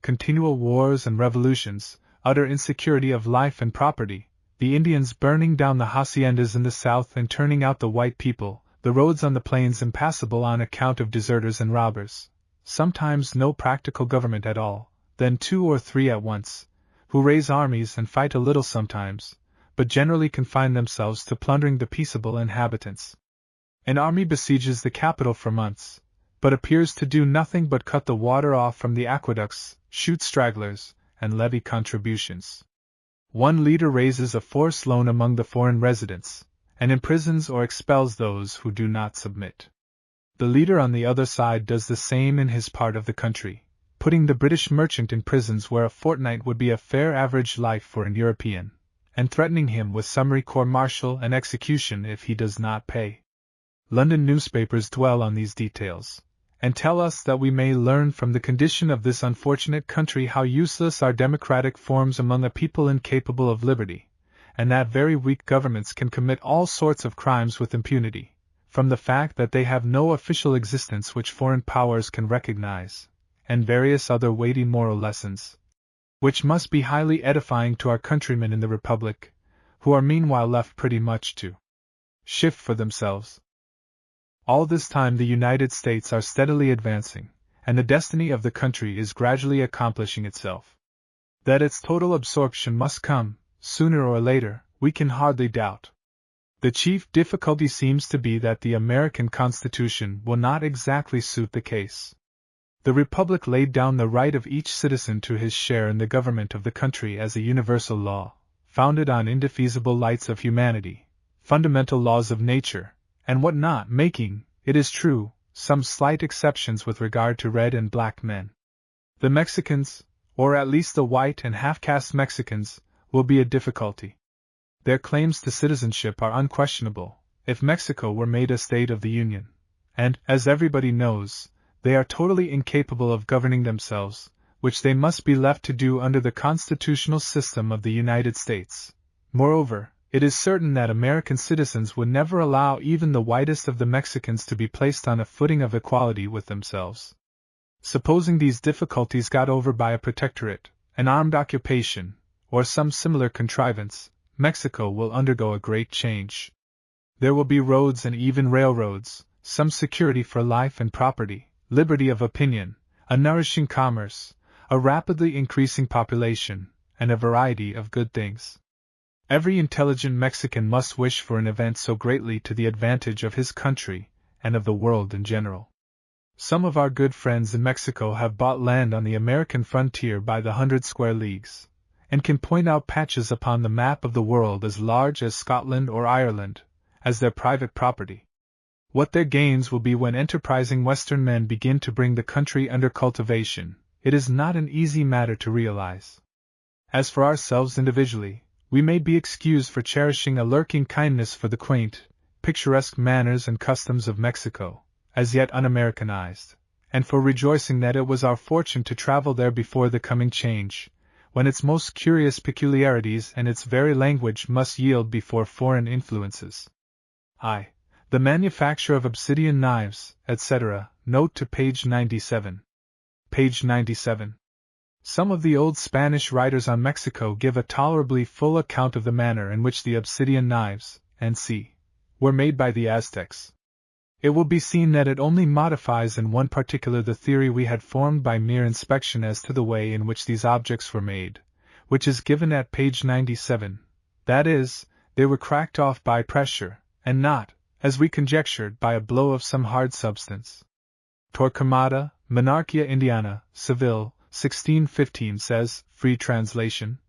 Continual wars and revolutions, utter insecurity of life and property, the Indians burning down the haciendas in the south and turning out the white people, the roads on the plains impassable on account of deserters and robbers, sometimes no practical government at all, then 2 or 3 at once, who raise armies and fight a little sometimes, but generally confine themselves to plundering the peaceable inhabitants. An army besieges the capital for months, but appears to do nothing but cut the water off from the aqueducts, shoot stragglers, and levy contributions. One leader raises a forced loan among the foreign residents, and imprisons or expels those who do not submit. The leader on the other side does the same in his part of the country, putting the British merchant in prisons where a fortnight would be a fair average life for an European, and threatening him with summary court-martial and execution if he does not pay. London newspapers dwell on these details, and tell us that we may learn from the condition of this unfortunate country how useless are democratic forms among a people incapable of liberty, and that very weak governments can commit all sorts of crimes with impunity, from the fact that they have no official existence which foreign powers can recognize, and various other weighty moral lessons, which must be highly edifying to our countrymen in the Republic, who are meanwhile left pretty much to shift for themselves. All this time the United States are steadily advancing, and the destiny of the country is gradually accomplishing itself. That its total absorption must come, sooner or later, we can hardly doubt. The chief difficulty seems to be that the American Constitution will not exactly suit the case. The Republic laid down the right of each citizen to his share in the government of the country as a universal law, founded on indefeasible lights of humanity, fundamental laws of nature, and what not, making, it is true, some slight exceptions with regard to red and black men. The Mexicans, or at least the white and half-caste Mexicans, will be a difficulty. Their claims to citizenship are unquestionable, if Mexico were made a state of the Union, and, as everybody knows, they are totally incapable of governing themselves, which they must be left to do under the constitutional system of the United States. Moreover, it is certain that American citizens would never allow even the whitest of the Mexicans to be placed on a footing of equality with themselves. Supposing these difficulties got over by a protectorate, an armed occupation, or some similar contrivance, Mexico will undergo a great change. There will be roads and even railroads, some security for life and property, liberty of opinion, a nourishing commerce, a rapidly increasing population, and a variety of good things. Every intelligent Mexican must wish for an event so greatly to the advantage of his country and of the world in general. Some of our good friends in Mexico have bought land on the American frontier by the 100 square leagues, and can point out patches upon the map of the world as large as Scotland or Ireland, as their private property. What their gains will be when enterprising Western men begin to bring the country under cultivation, it is not an easy matter to realize. As for ourselves individually, we may be excused for cherishing a lurking kindness for the quaint, picturesque manners and customs of Mexico, as yet un-Americanized, and for rejoicing that it was our fortune to travel there before the coming change, when its most curious peculiarities and its very language must yield before foreign influences. The manufacture of obsidian knives, etc. Note to page 97. Page 97. Some of the old Spanish writers on Mexico give a tolerably full account of the manner in which the obsidian knives, &c., were made by the Aztecs. It will be seen that it only modifies in one particular the theory we had formed by mere inspection as to the way in which these objects were made, which is given at page 97, that is, they were cracked off by pressure, and not, as we conjectured, by a blow of some hard substance. Torquemada, Monarchia Indiana, Seville, 1615 says, free translation.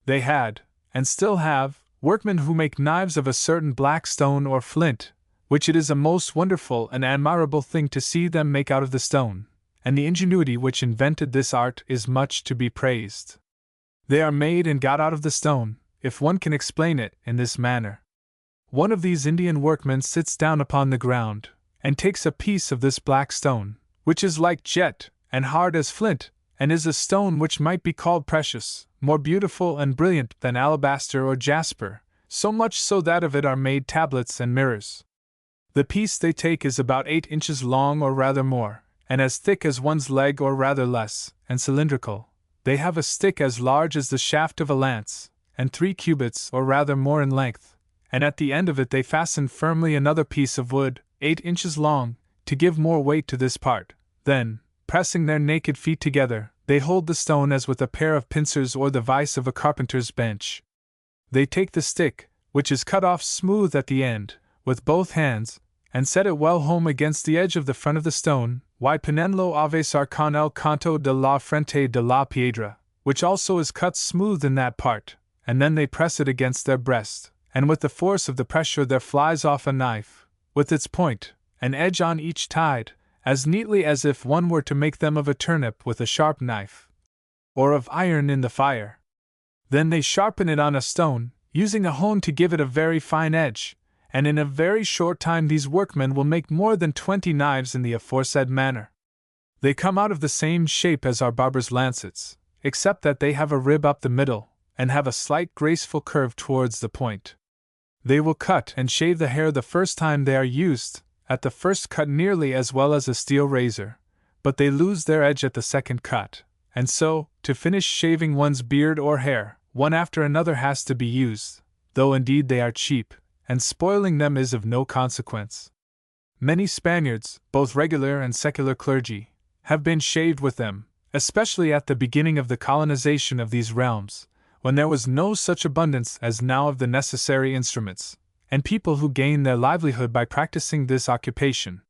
They had, and still have, workmen who make knives of a certain black stone or flint, which it is a most wonderful and admirable thing to see them make out of the stone, and the ingenuity which invented this art is much to be praised. They are made and got out of the stone, if one can explain it, in this manner. One of these Indian workmen sits down upon the ground, and takes a piece of this black stone, which is like jet, and hard as flint, and is a stone which might be called precious, more beautiful and brilliant than alabaster or jasper, so much so that of it are made tablets and mirrors. The piece they take is about 8 inches long or rather more, and as thick as one's leg or rather less, and cylindrical. They have a stick as large as the shaft of a lance, and 3 cubits or rather more in length, and at the end of it they fasten firmly another piece of wood, 8 inches long, to give more weight to this part. Then, pressing their naked feet together, they hold the stone as with a pair of pincers or the vise of a carpenter's bench. They take the stick, which is cut off smooth at the end, with both hands, and set it well home against the edge of the front of the stone, y ponenlo avesar con el canto de la frente de la piedra, which also is cut smooth in that part, and then they press it against their breast, and with the force of the pressure there flies off a knife, with its point, and edge on each tide, as neatly as if one were to make them of a turnip with a sharp knife, or of iron in the fire. Then they sharpen it on a stone, using a hone to give it a very fine edge, and in a very short time these workmen will make more than 20 knives in the aforesaid manner. They come out of the same shape as our barber's lancets, except that they have a rib up the middle, and have a slight graceful curve towards the point. They will cut and shave the hair the first time they are used, at the first cut nearly as well as a steel razor, but they lose their edge at the second cut, and so, to finish shaving one's beard or hair, one after another has to be used, though indeed they are cheap, and spoiling them is of no consequence. Many Spaniards, both regular and secular clergy, have been shaved with them, especially at the beginning of the colonization of these realms, when there was no such abundance as now of the necessary instruments, and people who gain their livelihood by practicing this occupation.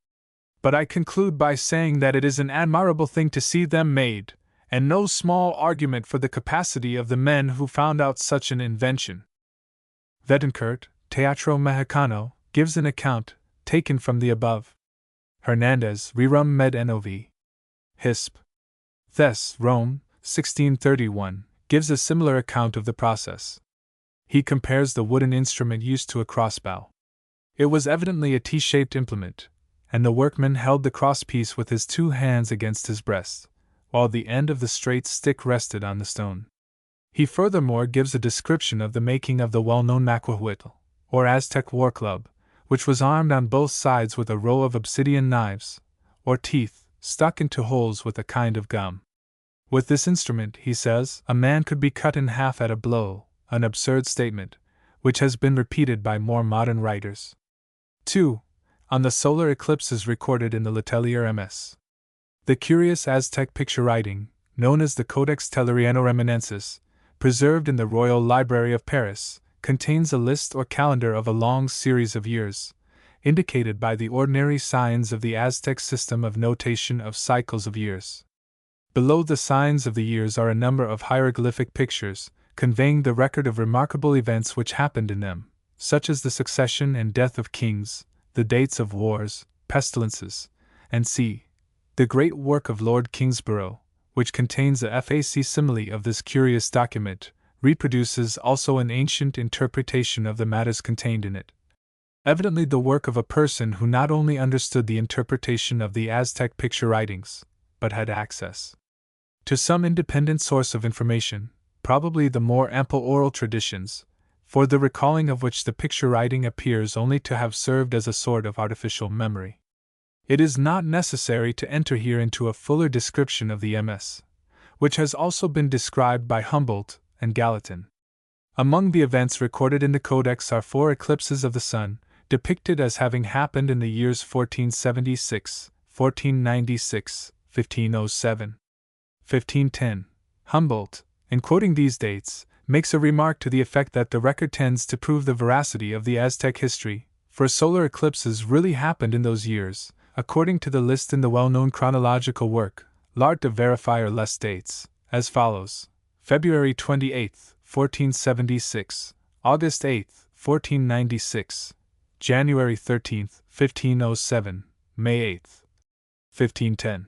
But I conclude by saying that it is an admirable thing to see them made, and no small argument for the capacity of the men who found out such an invention. Betancourt, Teatro Mexicano, gives an account, taken from the above. Hernandez, Rerum Med Nov. Hisp. Thes, Rome, 1631, gives a similar account of the process. He compares the wooden instrument used to a crossbow. It was evidently a T-shaped implement, and the workman held the crosspiece with his 2 hands against his breast, while the end of the straight stick rested on the stone. He furthermore gives a description of the making of the well-known macuahuitl, or Aztec war club, which was armed on both sides with a row of obsidian knives, or teeth, stuck into holes with a kind of gum. With this instrument, he says, a man could be cut in half at a blow, an absurd statement, which has been repeated by more modern writers. 2. On the solar eclipses recorded in the Letelier MS. The curious Aztec picture writing, known as the Codex Telleriano Remanensis, preserved in the Royal Library of Paris, contains a list or calendar of a long series of years, indicated by the ordinary signs of the Aztec system of notation of cycles of years. Below the signs of the years are a number of hieroglyphic pictures, conveying the record of remarkable events which happened in them, such as the succession and death of kings, the dates of wars, pestilences, and c. the great work of Lord Kingsborough, which contains a facsimile of this curious document, reproduces also an ancient interpretation of the matters contained in it. Evidently the work of a person who not only understood the interpretation of the Aztec picture writings, but had access to some independent source of information, probably the more ample oral traditions, for the recalling of which the picture writing appears only to have served as a sort of artificial memory. It is not necessary to enter here into a fuller description of the MS, which has also been described by Humboldt and Gallatin. Among the events recorded in the Codex are 4 eclipses of the sun, depicted as having happened in the years 1476, 1496, 1507, 1510. Humboldt, in quoting these dates, makes a remark to the effect that the record tends to prove the veracity of the Aztec history, for solar eclipses really happened in those years, according to the list in the well-known chronological work, L'Art de Verifier les Dates, as follows: February 28, 1476, August 8, 1496, January 13, 1507, May 8, 1510.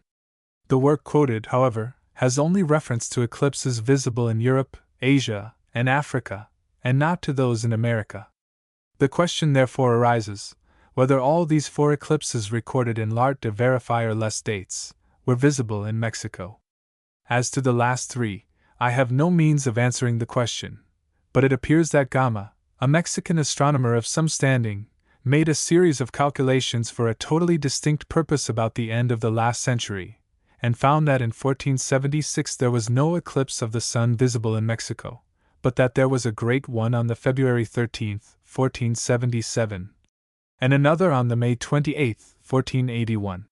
The work quoted, however, has only reference to eclipses visible in Europe, Asia, and Africa, and not to those in America. The question therefore arises, whether all these 4 eclipses recorded in l'Art de vérifier les dates were visible in Mexico. As to the last 3, I have no means of answering the question, but it appears that Gama, a Mexican astronomer of some standing, made a series of calculations for a totally distinct purpose about the end of the last century, and found that in 1476 there was no eclipse of the sun visible in Mexico, but that there was a great one on the February 13, 1477, and another on the May 28, 1481.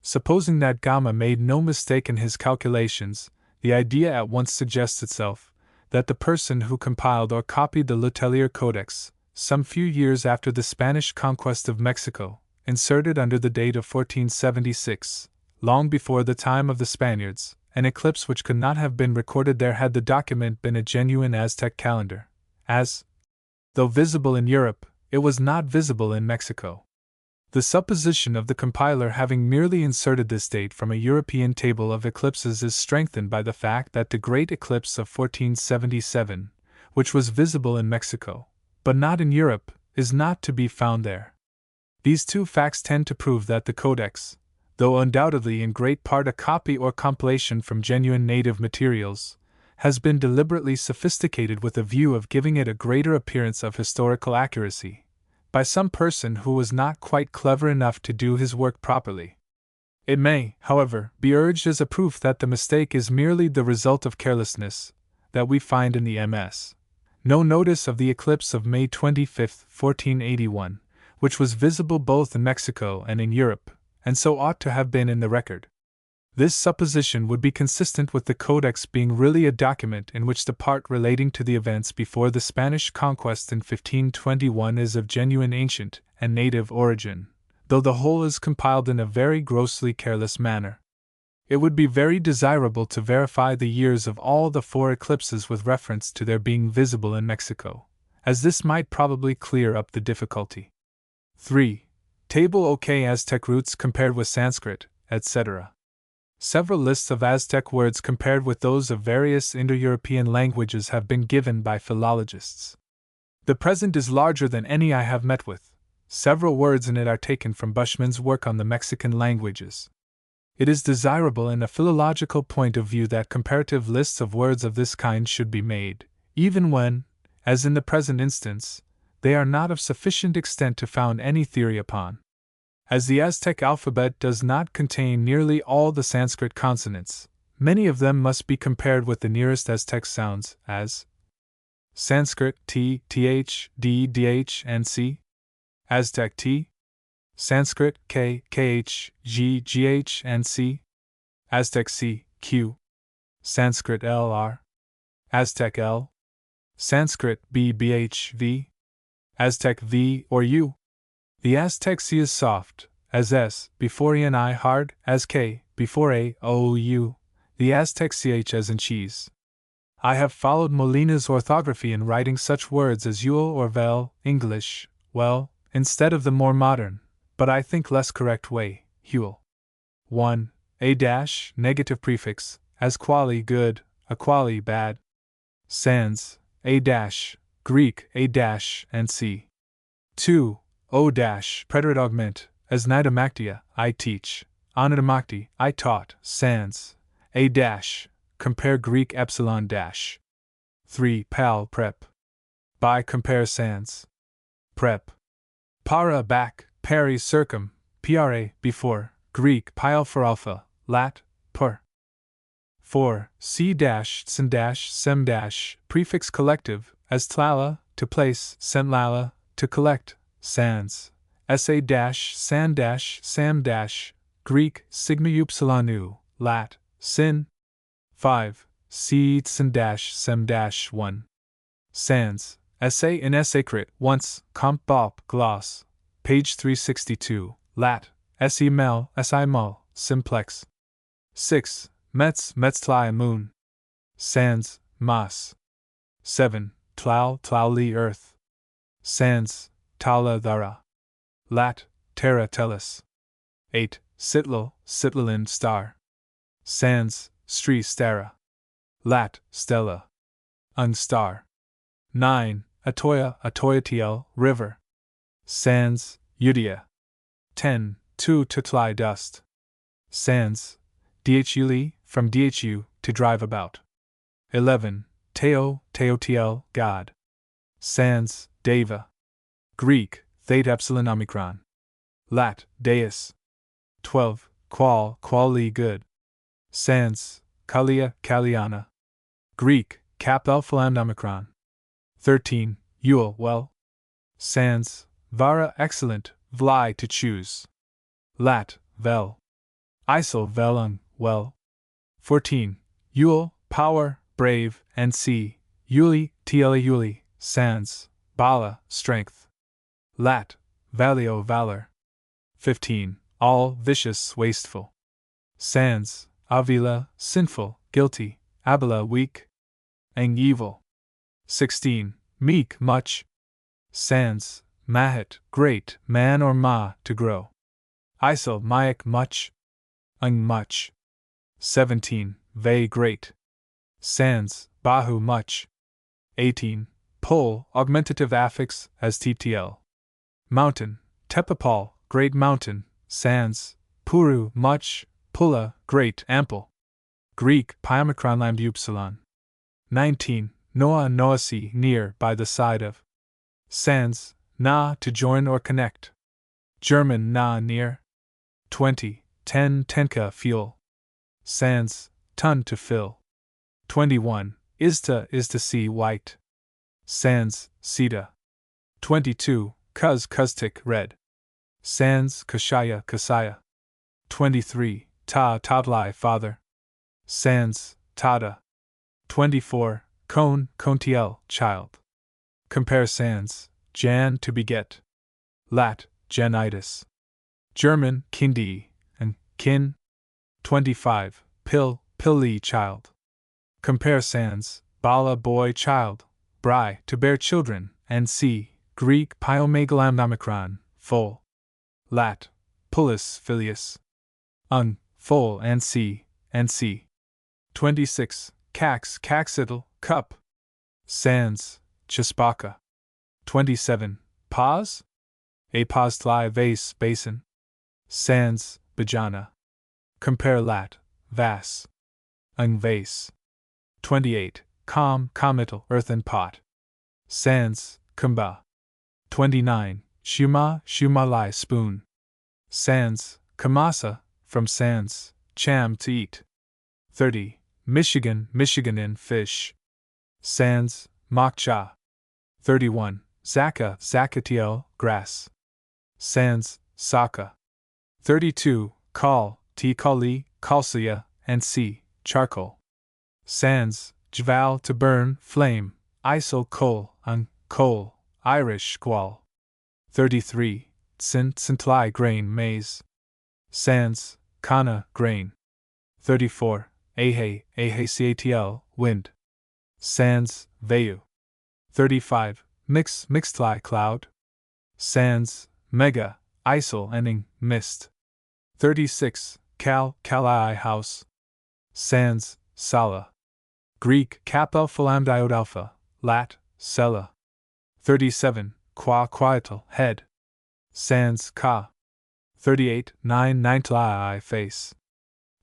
Supposing that Gama made no mistake in his calculations, the idea at once suggests itself that the person who compiled or copied the Letelier Codex, some few years after the Spanish conquest of Mexico, inserted under the date of 1476, long before the time of the Spaniards, an eclipse which could not have been recorded there had the document been a genuine Aztec calendar, as, though visible in Europe, it was not visible in Mexico. The supposition of the compiler having merely inserted this date from a European table of eclipses is strengthened by the fact that the great eclipse of 1477, which was visible in Mexico, but not in Europe, is not to be found there. These 2 facts tend to prove that the Codex, though undoubtedly in great part a copy or compilation from genuine native materials, has been deliberately sophisticated with a view of giving it a greater appearance of historical accuracy, by some person who was not quite clever enough to do his work properly. It may, however, be urged as a proof that the mistake is merely the result of carelessness, that we find in the MS. no notice of the eclipse of May 25, 1481, which was visible both in Mexico and in Europe, and so ought to have been in the record. This supposition would be consistent with the Codex being really a document in which the part relating to the events before the Spanish conquest in 1521 is of genuine ancient and native origin, though the whole is compiled in a very grossly careless manner. It would be very desirable to verify the years of all the 4 eclipses with reference to their being visible in Mexico, as this might probably clear up the difficulty. 3. Table OK Aztec roots compared with Sanskrit, etc. Several lists of Aztec words compared with those of various Indo-European languages have been given by philologists. The present is larger than any I have met with. Several words in it are taken from Bushman's work on the Mexican languages. It is desirable in a philological point of view that comparative lists of words of this kind should be made, even when, as in the present instance, they are not of sufficient extent to found any theory upon. As the Aztec alphabet does not contain nearly all the Sanskrit consonants, many of them must be compared with the nearest Aztec sounds, as Sanskrit T, Th, D, Dh, and C, Aztec T, Sanskrit K, Kh, G, Gh, and C, Aztec C, Q, Sanskrit L, R, Aztec L, Sanskrit B, Bh, V, Aztec V or U. The Aztec C is soft, as S, before E and I hard, as K, before A, O, U, the Aztec CH as in cheese. I have followed Molina's orthography in writing such words as Yule or Vel, English, well, instead of the more modern, but I think less correct way, Huel. 1. A dash, negative prefix, as quali good, a quali bad. Sans, A dash, Greek, A dash, and C. 2. O dash, preterite augment, as nidamaktia, I teach, onidamakti, I taught, sans, A dash, compare Greek epsilon dash. 3. Pal, prep. By compare sans. Prep. Para, back, peri, circum, pra, before, Greek, pile for alpha, lat, per. 4. C dash, sin dash, sem dash, prefix collective, as tlala, to place, sentlala, to collect, sans, sa dash, san dash, sam dash, Greek, sigma upsilonu, lat, sin. 5. C sin dash, sem dash, 1. Sans, sa in sacred, once, comp bop, gloss, page 362, lat, se mel, si mul, simplex. 6. Metz, metztli moon. Sans, mas. 7. tlauli earth. Sans, tala thara. Lat, terra tellus. 8. Sitlin star. Sans, stara. Lat, stella. Star. 9. Atoyatiel, river. Sans, Udia. 10. Tu tutli dust. Sans, dhuli, from dhu, to drive about. 11. Teotiel, God. Sans, deva. Greek, theta epsilon omicron. Lat, deus. 12. Quali good. Sans, Kaliana. Greek, cap alpha lambda omicron. 13. Yule, well. Sans, vara excellent, vli to choose. Lat, vel. Isel velung, well. 14. Yule, power, brave, and sea. Yuli, tla sans, bala, strength. Lat, valio, valor. 15. All, vicious, wasteful. Sans, avila, sinful, guilty, abila, weak. Ang, evil. 16. Meek, much. Sans, mahet, great, man or ma, to grow. Isel, mayak, much. Ang, much. 17. Ve, great. Sans, bahu, much. 18. Pol, augmentative affix, as ttl. Mountain, tepapal, great mountain. Sans, puru, much. Pula, great, ample. Greek, pyomicron lambda upsilon. 19. Noasi, near, by the side of. Sans, na, to join or connect. German, na, near. 20. Tenka, fuel. Sans, ton, to fill. 21. Is to see, white. Sans, sita. 22. Kuztik, red. Sans, kasaya. 23. Tadlai, father. Sans, tada. 24. Kontiel, child. Compare sans, jan, to beget. Lat, janitis. German, kindi, and kin. 25. Pilli, child. Compare sans, bala, boy, child. Bri, to bear children, and c. Greek, pyomegalam omicron, full. Lat, pullus, filius. Full, and c. 26. Caxitl, cup. Sans, chispaka. 27. Pause? A pause vase, basin. Sans, bajana. Compare lat, vas. Vase. 28. Comital, earthen pot. Sans, kumba. 29. Shumalai, spoon. Sans, kamasa, from sans, cham, to eat. 30. Michiganin, fish. Sans, makcha. 31. Zakatiel, grass. Sans, saka. 32. Kali, kalsia, and c. charcoal. Sans, jval, to burn, flame. Isel, coal, Irish, squall. 33. Tsintlai, grain, maize. Sans, kana, grain. 34. Catl, wind. Sans, vayu. 35. Mixtli, cloud. Sans, mega, isel, ending, mist. 36. Kalai, house. Sans, sala. Greek, kappa phalamdiodalpha, lat, sella. 37. Quietal, head. Sans, ka. 38. Ninetli, face.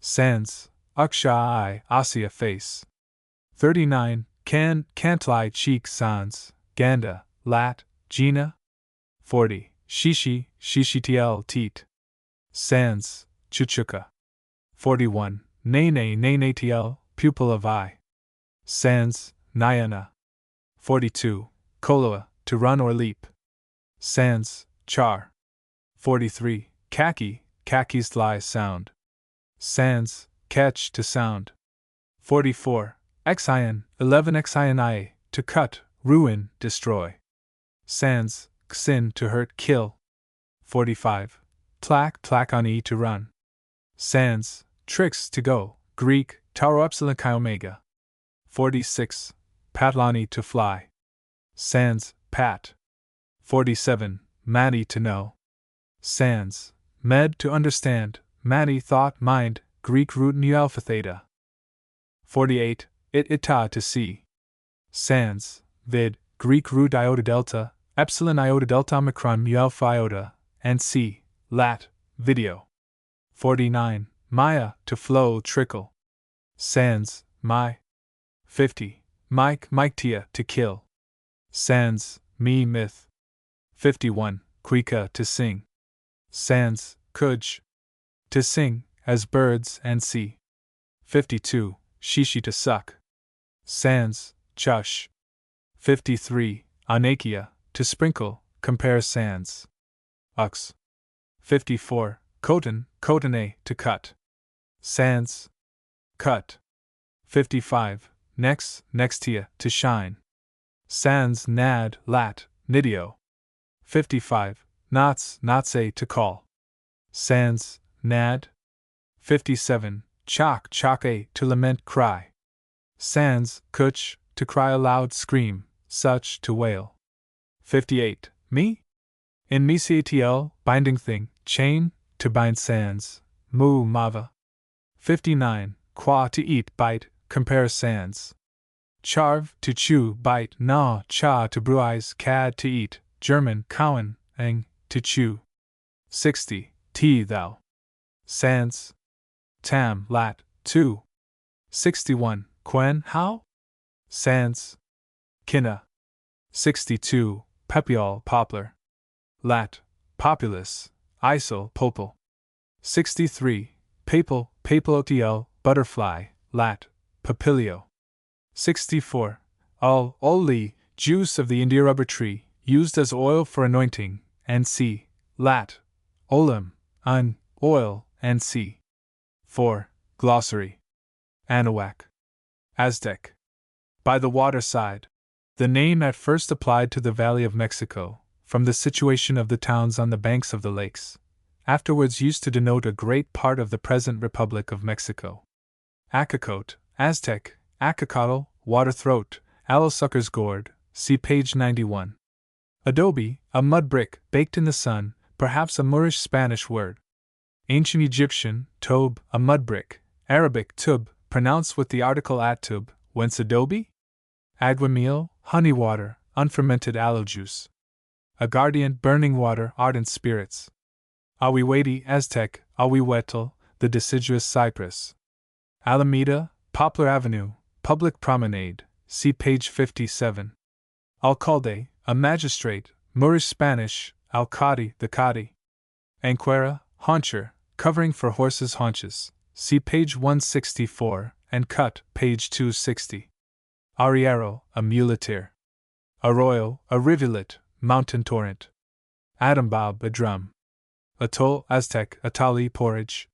Sans, uksha, asia, face. 39. Cantli, cheek, sans, ganda, lat, gina. 40. Shishitl, teat. Sans, chuchuka. 41. Nenatl, pupil of eye. Sans, nayana. 42. Koloa, to run or leap. Sans, char. 43. Kakis lie, sound. Sans, catch, to sound. 44. Xion, 11 Xion, to cut, ruin, destroy. Sans, xin, to hurt, kill. 45. Tlakoni, to run. Sans, tricks, to go, Greek, taro epsilon chi omega. 46. Patlani, to fly. Sans, pat. 47. Mani, to know. Sans, med, to understand, mani, thought, mind, Greek root nu alpha theta. 48. Ita, to see. Sans, vid, Greek root iota delta, epsilon iota delta omicron mu alpha iota, and c, lat, video. 49. Maya, to flow, trickle. Sans, my. 50. Mike tia, to kill. Sans, me, myth. 51. Quika, to sing. Sans, kuj. To sing, as birds and sea. 52. Shishi, to suck. Sans, chush. 53. Anakia, to sprinkle, compare sans. Ux. 54. Kotane, to cut. Sans. Cut. 55. Nextia, to shine. Sans, nad, lat, nidio. 55. Natse, to call. Sans, nad. 57. Chake, to lament, cry. Sans, kuch, to cry aloud, scream, such, to wail. 58. Me? In mecatl, binding thing, chain, to bind. Sans, mu, mava. 59. Qua, to eat, bite, compare. Sans. Charv, to chew, bite. Na, cha, to bruise. Cad, to eat, German, kauen, eng, to chew. 60. T, thou. Sans. Tam, lat, 2. 61. Quen, how? Sans. Kinna. 62. Pepial, poplar. Lat. Populus. Isol, popal. 63. Papilotl, butterfly. Lat. Papilio. 64. Oli, juice of the India rubber tree, used as oil for anointing, and c. Lat. Olim, oil, and c. 4. Glossary. Anahuac. Aztec. By the waterside. The name at first applied to the Valley of Mexico, from the situation of the towns on the banks of the lakes, afterwards used to denote a great part of the present Republic of Mexico. Acacote, Aztec, Acacotl, water throat, aloe-sucker's gourd, see page 91. Adobe, a mud brick, baked in the sun, perhaps a Moorish Spanish word. Ancient Egyptian, tob, a mud brick, Arabic tub, pronounced with the article atub, whence adobe? Agua meal, honey water, unfermented aloe juice. Aguardiente, burning water, ardent spirits. Ahuehuete, Aztec, Ahuehuetl, the deciduous cypress. Alameda, Poplar Avenue, public promenade, see page 57. Alcalde, a magistrate, Moorish Spanish, alcalde, the cadi. Anquera, hauncher, covering for horses' haunches, see page 164, and cut, page 260. Arriero, a muleteer. Arroyo, a rivulet, mountain torrent. Adambob, a drum. Atol, Aztec, atali, porridge.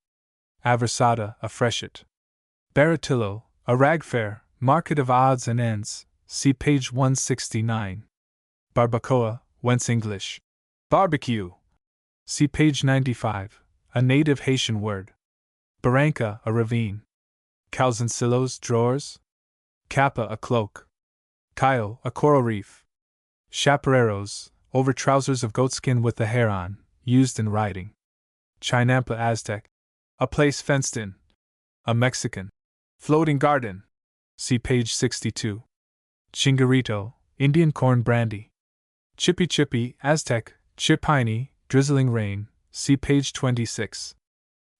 Aversada, a freshet. Baratillo, a ragfair, market of odds and ends, see page 169. Barbacoa, whence English. Barbecue, see page 95, a native Haitian word. Barranca, a ravine. Calzoncillos, drawers. Capa, a cloak. Cayo, a coral reef. Chaparreros, over trousers of goatskin with the hair on, used in riding. Chinampa, Aztec, a place fenced in. A Mexican. Floating garden, see page 62. Chingarito, Indian corn brandy. Chippy, Aztec, chipiney, drizzling rain, see page 26.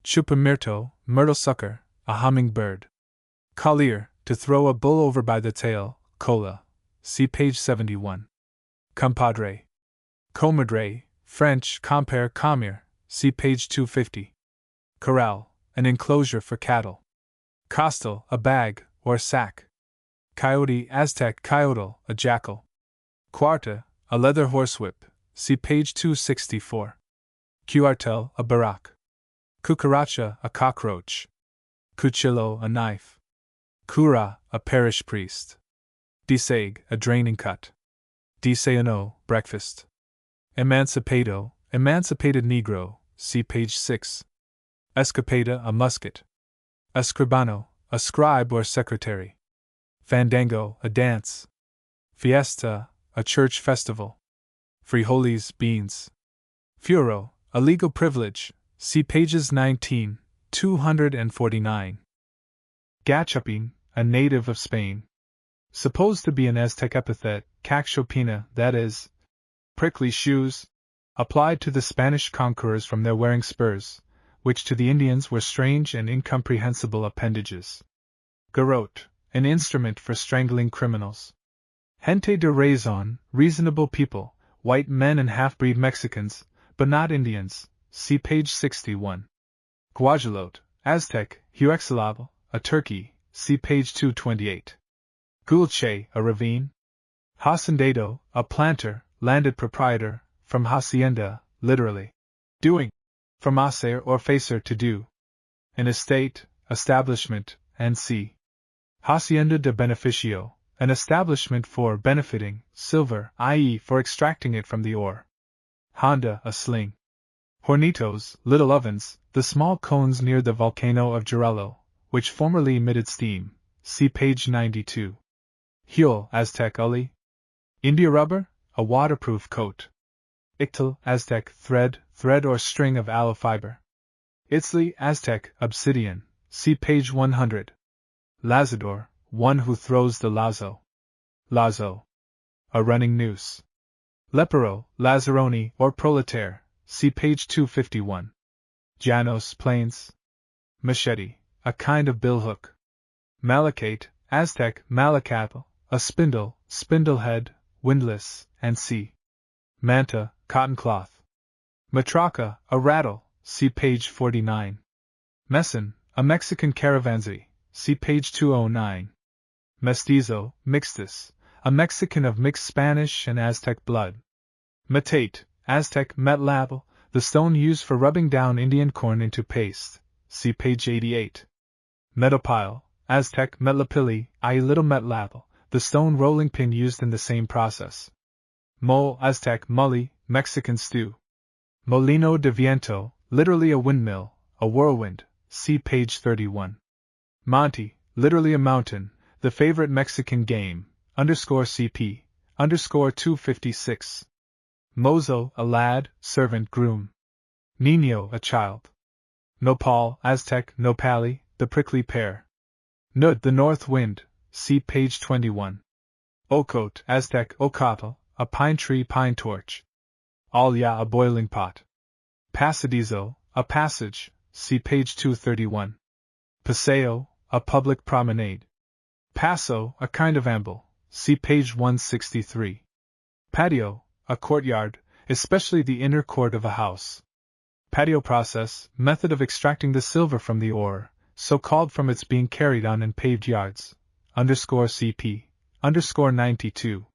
Chupamirto, myrtle sucker, a hummingbird. Collier, to throw a bull over by the tail, cola, see page 71. Compadre. Comadre, French, compere, commere, see page 250. Corral, an enclosure for cattle. Costal, a bag, or sack. Coyote, Aztec, coyotl, a jackal. Cuarta, a leather horsewhip, see page 264. Cuartel, a barack. Cucaracha, a cockroach. Cuchillo, a knife. Cura, a parish priest. Diseg, a draining cut. Desayuno, breakfast. Emancipado, emancipated negro, see page 6. Escapada, a musket. Escribano, a scribe or secretary. Fandango, a dance. Fiesta, a church festival. Frijoles, beans. Furo, a legal privilege, see pages 19, 249. Gachupin, a native of Spain. Supposed to be an Aztec epithet, cacchopina, that is, prickly shoes, applied to the Spanish conquerors from their wearing spurs, which to the Indians were strange and incomprehensible appendages. Garrote, an instrument for strangling criminals. Gente de razón, reasonable people, white men and half-breed Mexicans, but not Indians, see page 61. Guajolote, Aztec, Huexalable, a turkey, see page 228. Gulche, a ravine. Hacendado, a planter, landed proprietor, from hacienda, literally, doing, from hacer or facer to do. An estate, establishment, and c. Hacienda de beneficio, an establishment for benefiting, silver, i.e. for extracting it from the ore. Honda, a sling. Hornitos, little ovens, the small cones near the volcano of Jorullo, which formerly emitted steam, see page 92. Huel, Aztec uli. India rubber, a waterproof coat. Ictal, Aztec thread or string of aloe fiber. Itzli, Aztec obsidian, see page 100. Lazador, one who throws the lazo. Lazo, a running noose. Lepero, Lazzaroni or proletaire, see page 251. Llanos, plains. Machete, a kind of billhook. Malachate, Aztec malacatl, a spindle, spindlehead, windlass, and c. Manta, cotton cloth. Matraca, a rattle, see page 49. Meson, a Mexican caravanserai, see page 209. Mestizo, mixtus, a Mexican of mixed Spanish and Aztec blood. Metate, Aztec metlabel, the stone used for rubbing down Indian corn into paste, see page 88. Metopile, Aztec metlapili, i.e. little metlabel, the stone rolling pin used in the same process. Mole, Aztec mully, Mexican stew. Molino de viento, literally a windmill, a whirlwind, see page 31. Monte, literally a mountain, the favorite Mexican game, _CP, _256. Mozo, a lad, servant, groom. Niño, a child. Nopal, Aztec nopali, the prickly pear. Nud, the north wind, see page 21. Ocote, Aztec ocatl, a pine tree, pine torch. Olla, a boiling pot. Pasadizo, a passage, see page 231. Paseo, a public promenade. Paso, a kind of amble, see page 163. Patio, a courtyard, especially the inner court of a house. Patio process, method of extracting the silver from the ore, so called from its being carried on in paved yards, _CP, _92.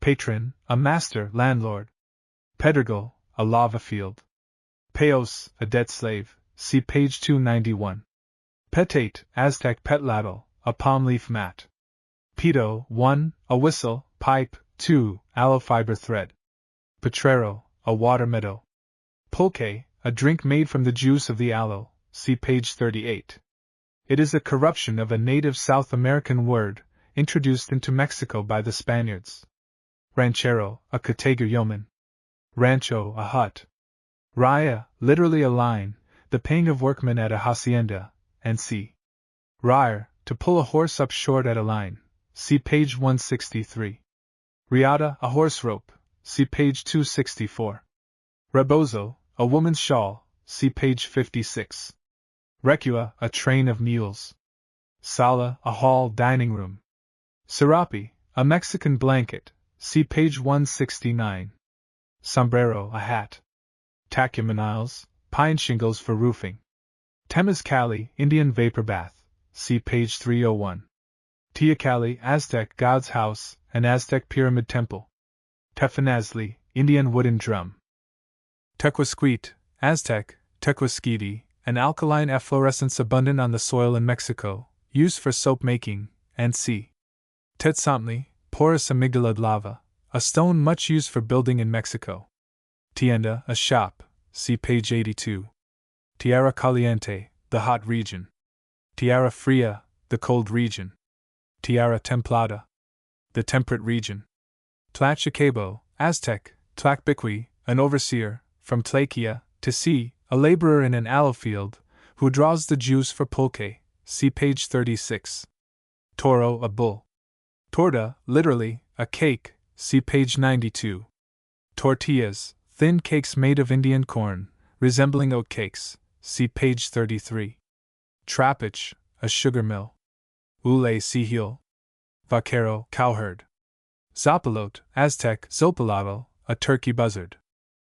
Patron, a master, landlord. Pedregal, a lava field. Peos, a debt slave, see page 291. Petate, Aztec petladle, a palm leaf mat. Pito, 1, a whistle, pipe, 2, aloe fiber thread. Potrero, a water meadow. Pulque, a drink made from the juice of the aloe, see page 38. It is a corruption of a native South American word, introduced into Mexico by the Spaniards. Ranchero, a Catega yeoman. Rancho, a hut. Raya, literally a line, the paying of workmen at a hacienda, and c. Rire, to pull a horse up short at a line, see page 163. Riata, a horse rope, see page 264. Rebozo, a woman's shawl, see page 56. Recua, a train of mules. Sala, a hall, dining room. Serape, a Mexican blanket, see page 169. Sombrero, a hat. Tacumeniles, pine shingles for roofing. Temazcali, Indian vapor bath, see page 301. Teocalli, Aztec god's house, an Aztec pyramid temple. Tefanazli, Indian wooden drum. Tequesquite, Aztec, tequesquite, an alkaline efflorescence abundant on the soil in Mexico, used for soap making, and c. Tetzamtli, porous amygdalid lava, a stone much used for building in Mexico. Tienda, a shop, see page 82. Tierra Caliente, the hot region. Tierra Fria, the cold region. Tierra Templada, the temperate region. Tlachacabo, Aztec, Tlacbiqui, an overseer, from Tlaquia, to see, a laborer in an aloe field, who draws the juice for pulque, see page 36. Toro, a bull. Torta, literally, a cake, see page 92. Tortillas, thin cakes made of Indian corn, resembling oat cakes, see page 33. Trappich, a sugar mill. Ule sihil. Vaquero, cowherd. Zapalote, Aztec, Zopalotl, a turkey buzzard.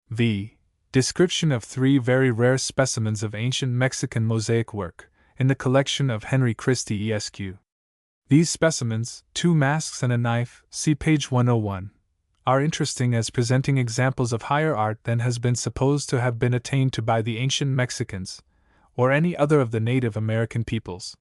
V. Description of 3 very rare specimens of ancient Mexican mosaic work, in the collection of Henry Christie Esq. These specimens, 2 masks and a knife, see page 101, are interesting as presenting examples of higher art than has been supposed to have been attained to by the ancient Mexicans, or any other of the Native American peoples.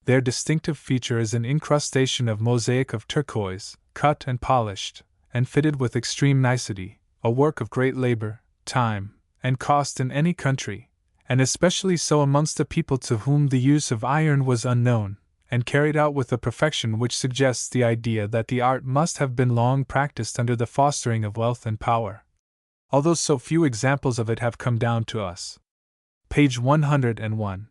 Their distinctive feature is an incrustation of mosaic of turquoise, cut and polished, and fitted with extreme nicety, a work of great labor, time, and cost in any country, and especially so amongst a people to whom the use of iron was unknown, and carried out with a perfection which suggests the idea that the art must have been long practiced under the fostering of wealth and power, although so few examples of it have come down to us. Page 101.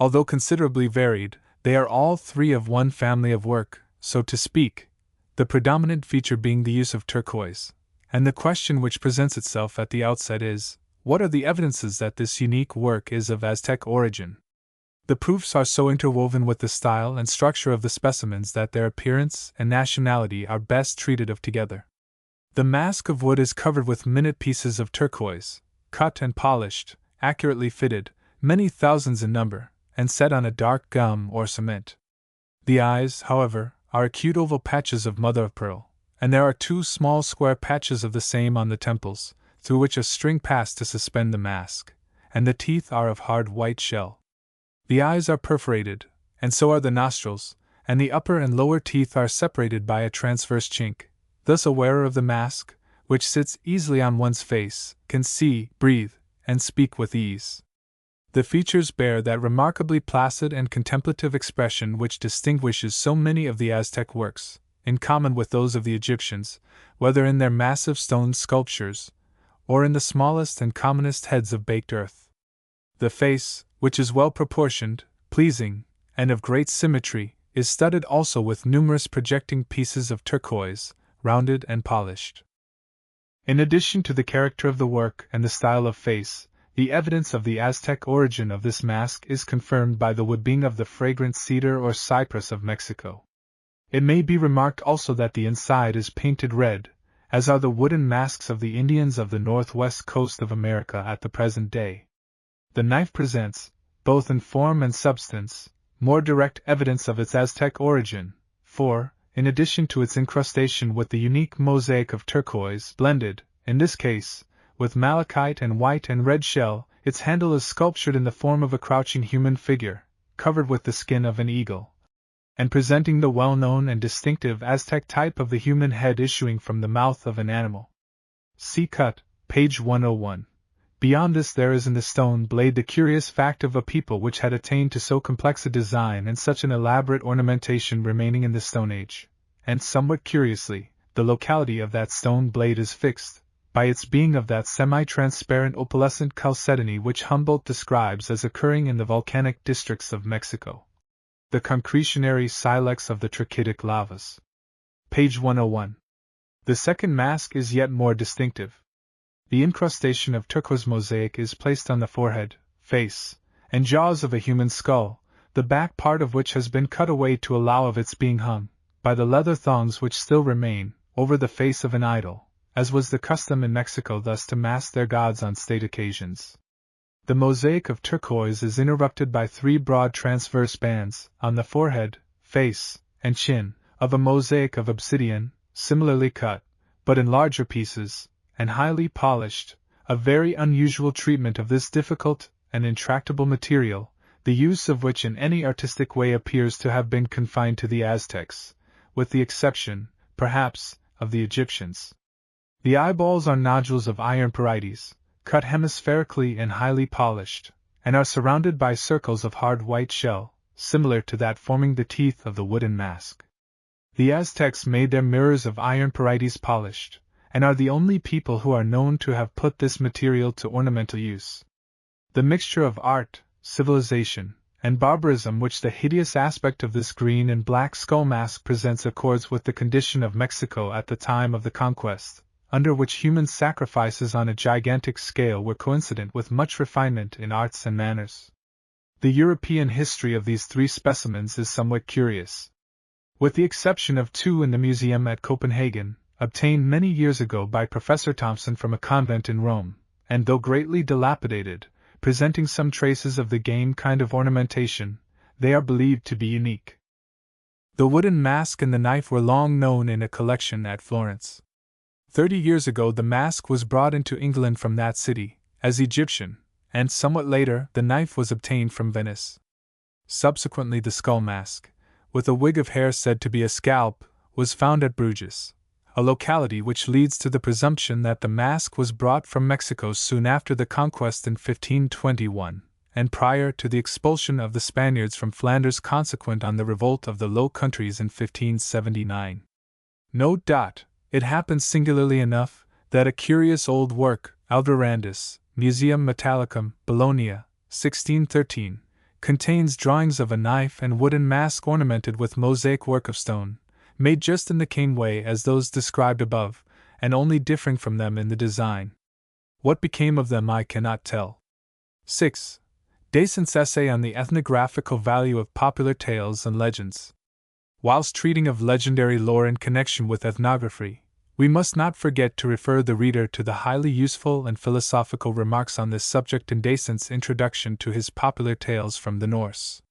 Although considerably varied, they are all 3 of one family of work, so to speak, the predominant feature being the use of turquoise, and the question which presents itself at the outset is, what are the evidences that this unique work is of Aztec origin? The proofs are so interwoven with the style and structure of the specimens that their appearance and nationality are best treated of together. The mask of wood is covered with minute pieces of turquoise, cut and polished, accurately fitted, many thousands in number, and set on a dark gum or cement. The eyes, however, are acute oval patches of mother of pearl, and there are 2 small square patches of the same on the temples, through which a string passed to suspend the mask, and the teeth are of hard white shell. The eyes are perforated, and so are the nostrils, and the upper and lower teeth are separated by a transverse chink. Thus a wearer of the mask, which sits easily on one's face, can see, breathe, and speak with ease. The features bear that remarkably placid and contemplative expression which distinguishes so many of the Aztec works, in common with those of the Egyptians, whether in their massive stone sculptures, or in the smallest and commonest heads of baked earth. The face, which is well proportioned, pleasing, and of great symmetry, is studded also with numerous projecting pieces of turquoise, rounded and polished. In addition to the character of the work and the style of face, the evidence of the Aztec origin of this mask is confirmed by the wood being of the fragrant cedar or cypress of Mexico. It may be remarked also that the inside is painted red, as are the wooden masks of the Indians of the northwest coast of America at the present day. The knife presents, both in form and substance, more direct evidence of its Aztec origin, for, in addition to its incrustation with the unique mosaic of turquoise blended, in this case, with malachite and white and red shell, its handle is sculptured in the form of a crouching human figure, covered with the skin of an eagle, and presenting the well-known and distinctive Aztec type of the human head issuing from the mouth of an animal. See cut, page 101. Beyond this there is in the stone blade the curious fact of a people which had attained to so complex a design and such an elaborate ornamentation remaining in the Stone Age, and somewhat curiously, the locality of that stone blade is fixed, by its being of that semi-transparent opalescent chalcedony which Humboldt describes as occurring in the volcanic districts of Mexico. The concretionary silex of the trachytic lavas. Page 101. The second mask is yet more distinctive. The incrustation of turquoise mosaic is placed on the forehead, face, and jaws of a human skull, the back part of which has been cut away to allow of its being hung, by the leather thongs which still remain, over the face of an idol, as was the custom in Mexico thus to mask their gods on state occasions. The mosaic of turquoise is interrupted by 3 broad transverse bands, on the forehead, face, and chin, of a mosaic of obsidian, similarly cut, but in larger pieces, and highly polished, a very unusual treatment of this difficult and intractable material, the use of which in any artistic way appears to have been confined to the Aztecs, with the exception, perhaps, of the Egyptians. The eyeballs are nodules of iron pyrites, cut hemispherically and highly polished, and are surrounded by circles of hard white shell, similar to that forming the teeth of the wooden mask. The Aztecs made their mirrors of iron pyrites polished, and are the only people who are known to have put this material to ornamental use. The mixture of art, civilization, and barbarism which the hideous aspect of this green and black skull mask presents accords with the condition of Mexico at the time of the conquest, under which human sacrifices on a gigantic scale were coincident with much refinement in arts and manners. The European history of these three specimens is somewhat curious. With the exception of two in the museum at Copenhagen, obtained many years ago by Professor Thomson from a convent in Rome, and though greatly dilapidated, presenting some traces of the game kind of ornamentation, they are believed to be unique. The wooden mask and the knife were long known in a collection at Florence. 30 years ago the mask was brought into England from that city, as Egyptian, and somewhat later the knife was obtained from Venice. Subsequently the skull mask, with a wig of hair said to be a scalp, was found at Bruges, a locality which leads to the presumption that the mask was brought from Mexico soon after the conquest in 1521, and prior to the expulsion of the Spaniards from Flanders consequent on the revolt of the Low Countries in 1579. Note. It happens singularly enough, that a curious old work, Aldorandus, Museum Metallicum, Bologna, 1613, contains drawings of a knife and wooden mask ornamented with mosaic work of stone, made just in the same way as those described above, and only differing from them in the design. What became of them I cannot tell. 6. Decent's essay on the ethnographical value of popular tales and legends. Whilst treating of legendary lore in connection with ethnography, we must not forget to refer the reader to the highly useful and philosophical remarks on this subject in Decent's introduction to his Popular Tales from the Norse.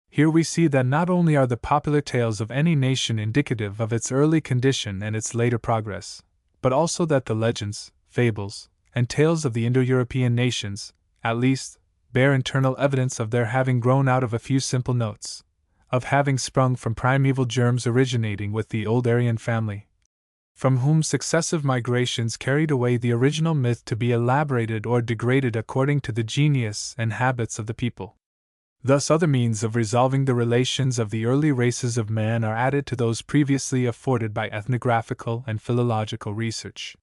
Here we see that not only are the popular tales of any nation indicative of its early condition and its later progress, but also that the legends, fables, and tales of the Indo-European nations, at least, bear internal evidence of their having grown out of a few simple notes, of having sprung from primeval germs originating with the old Aryan family, from whom successive migrations carried away the original myth to be elaborated or degraded according to the genius and habits of the people. Thus other means of resolving the relations of the early races of man are added to those previously afforded by ethnographical and philological research.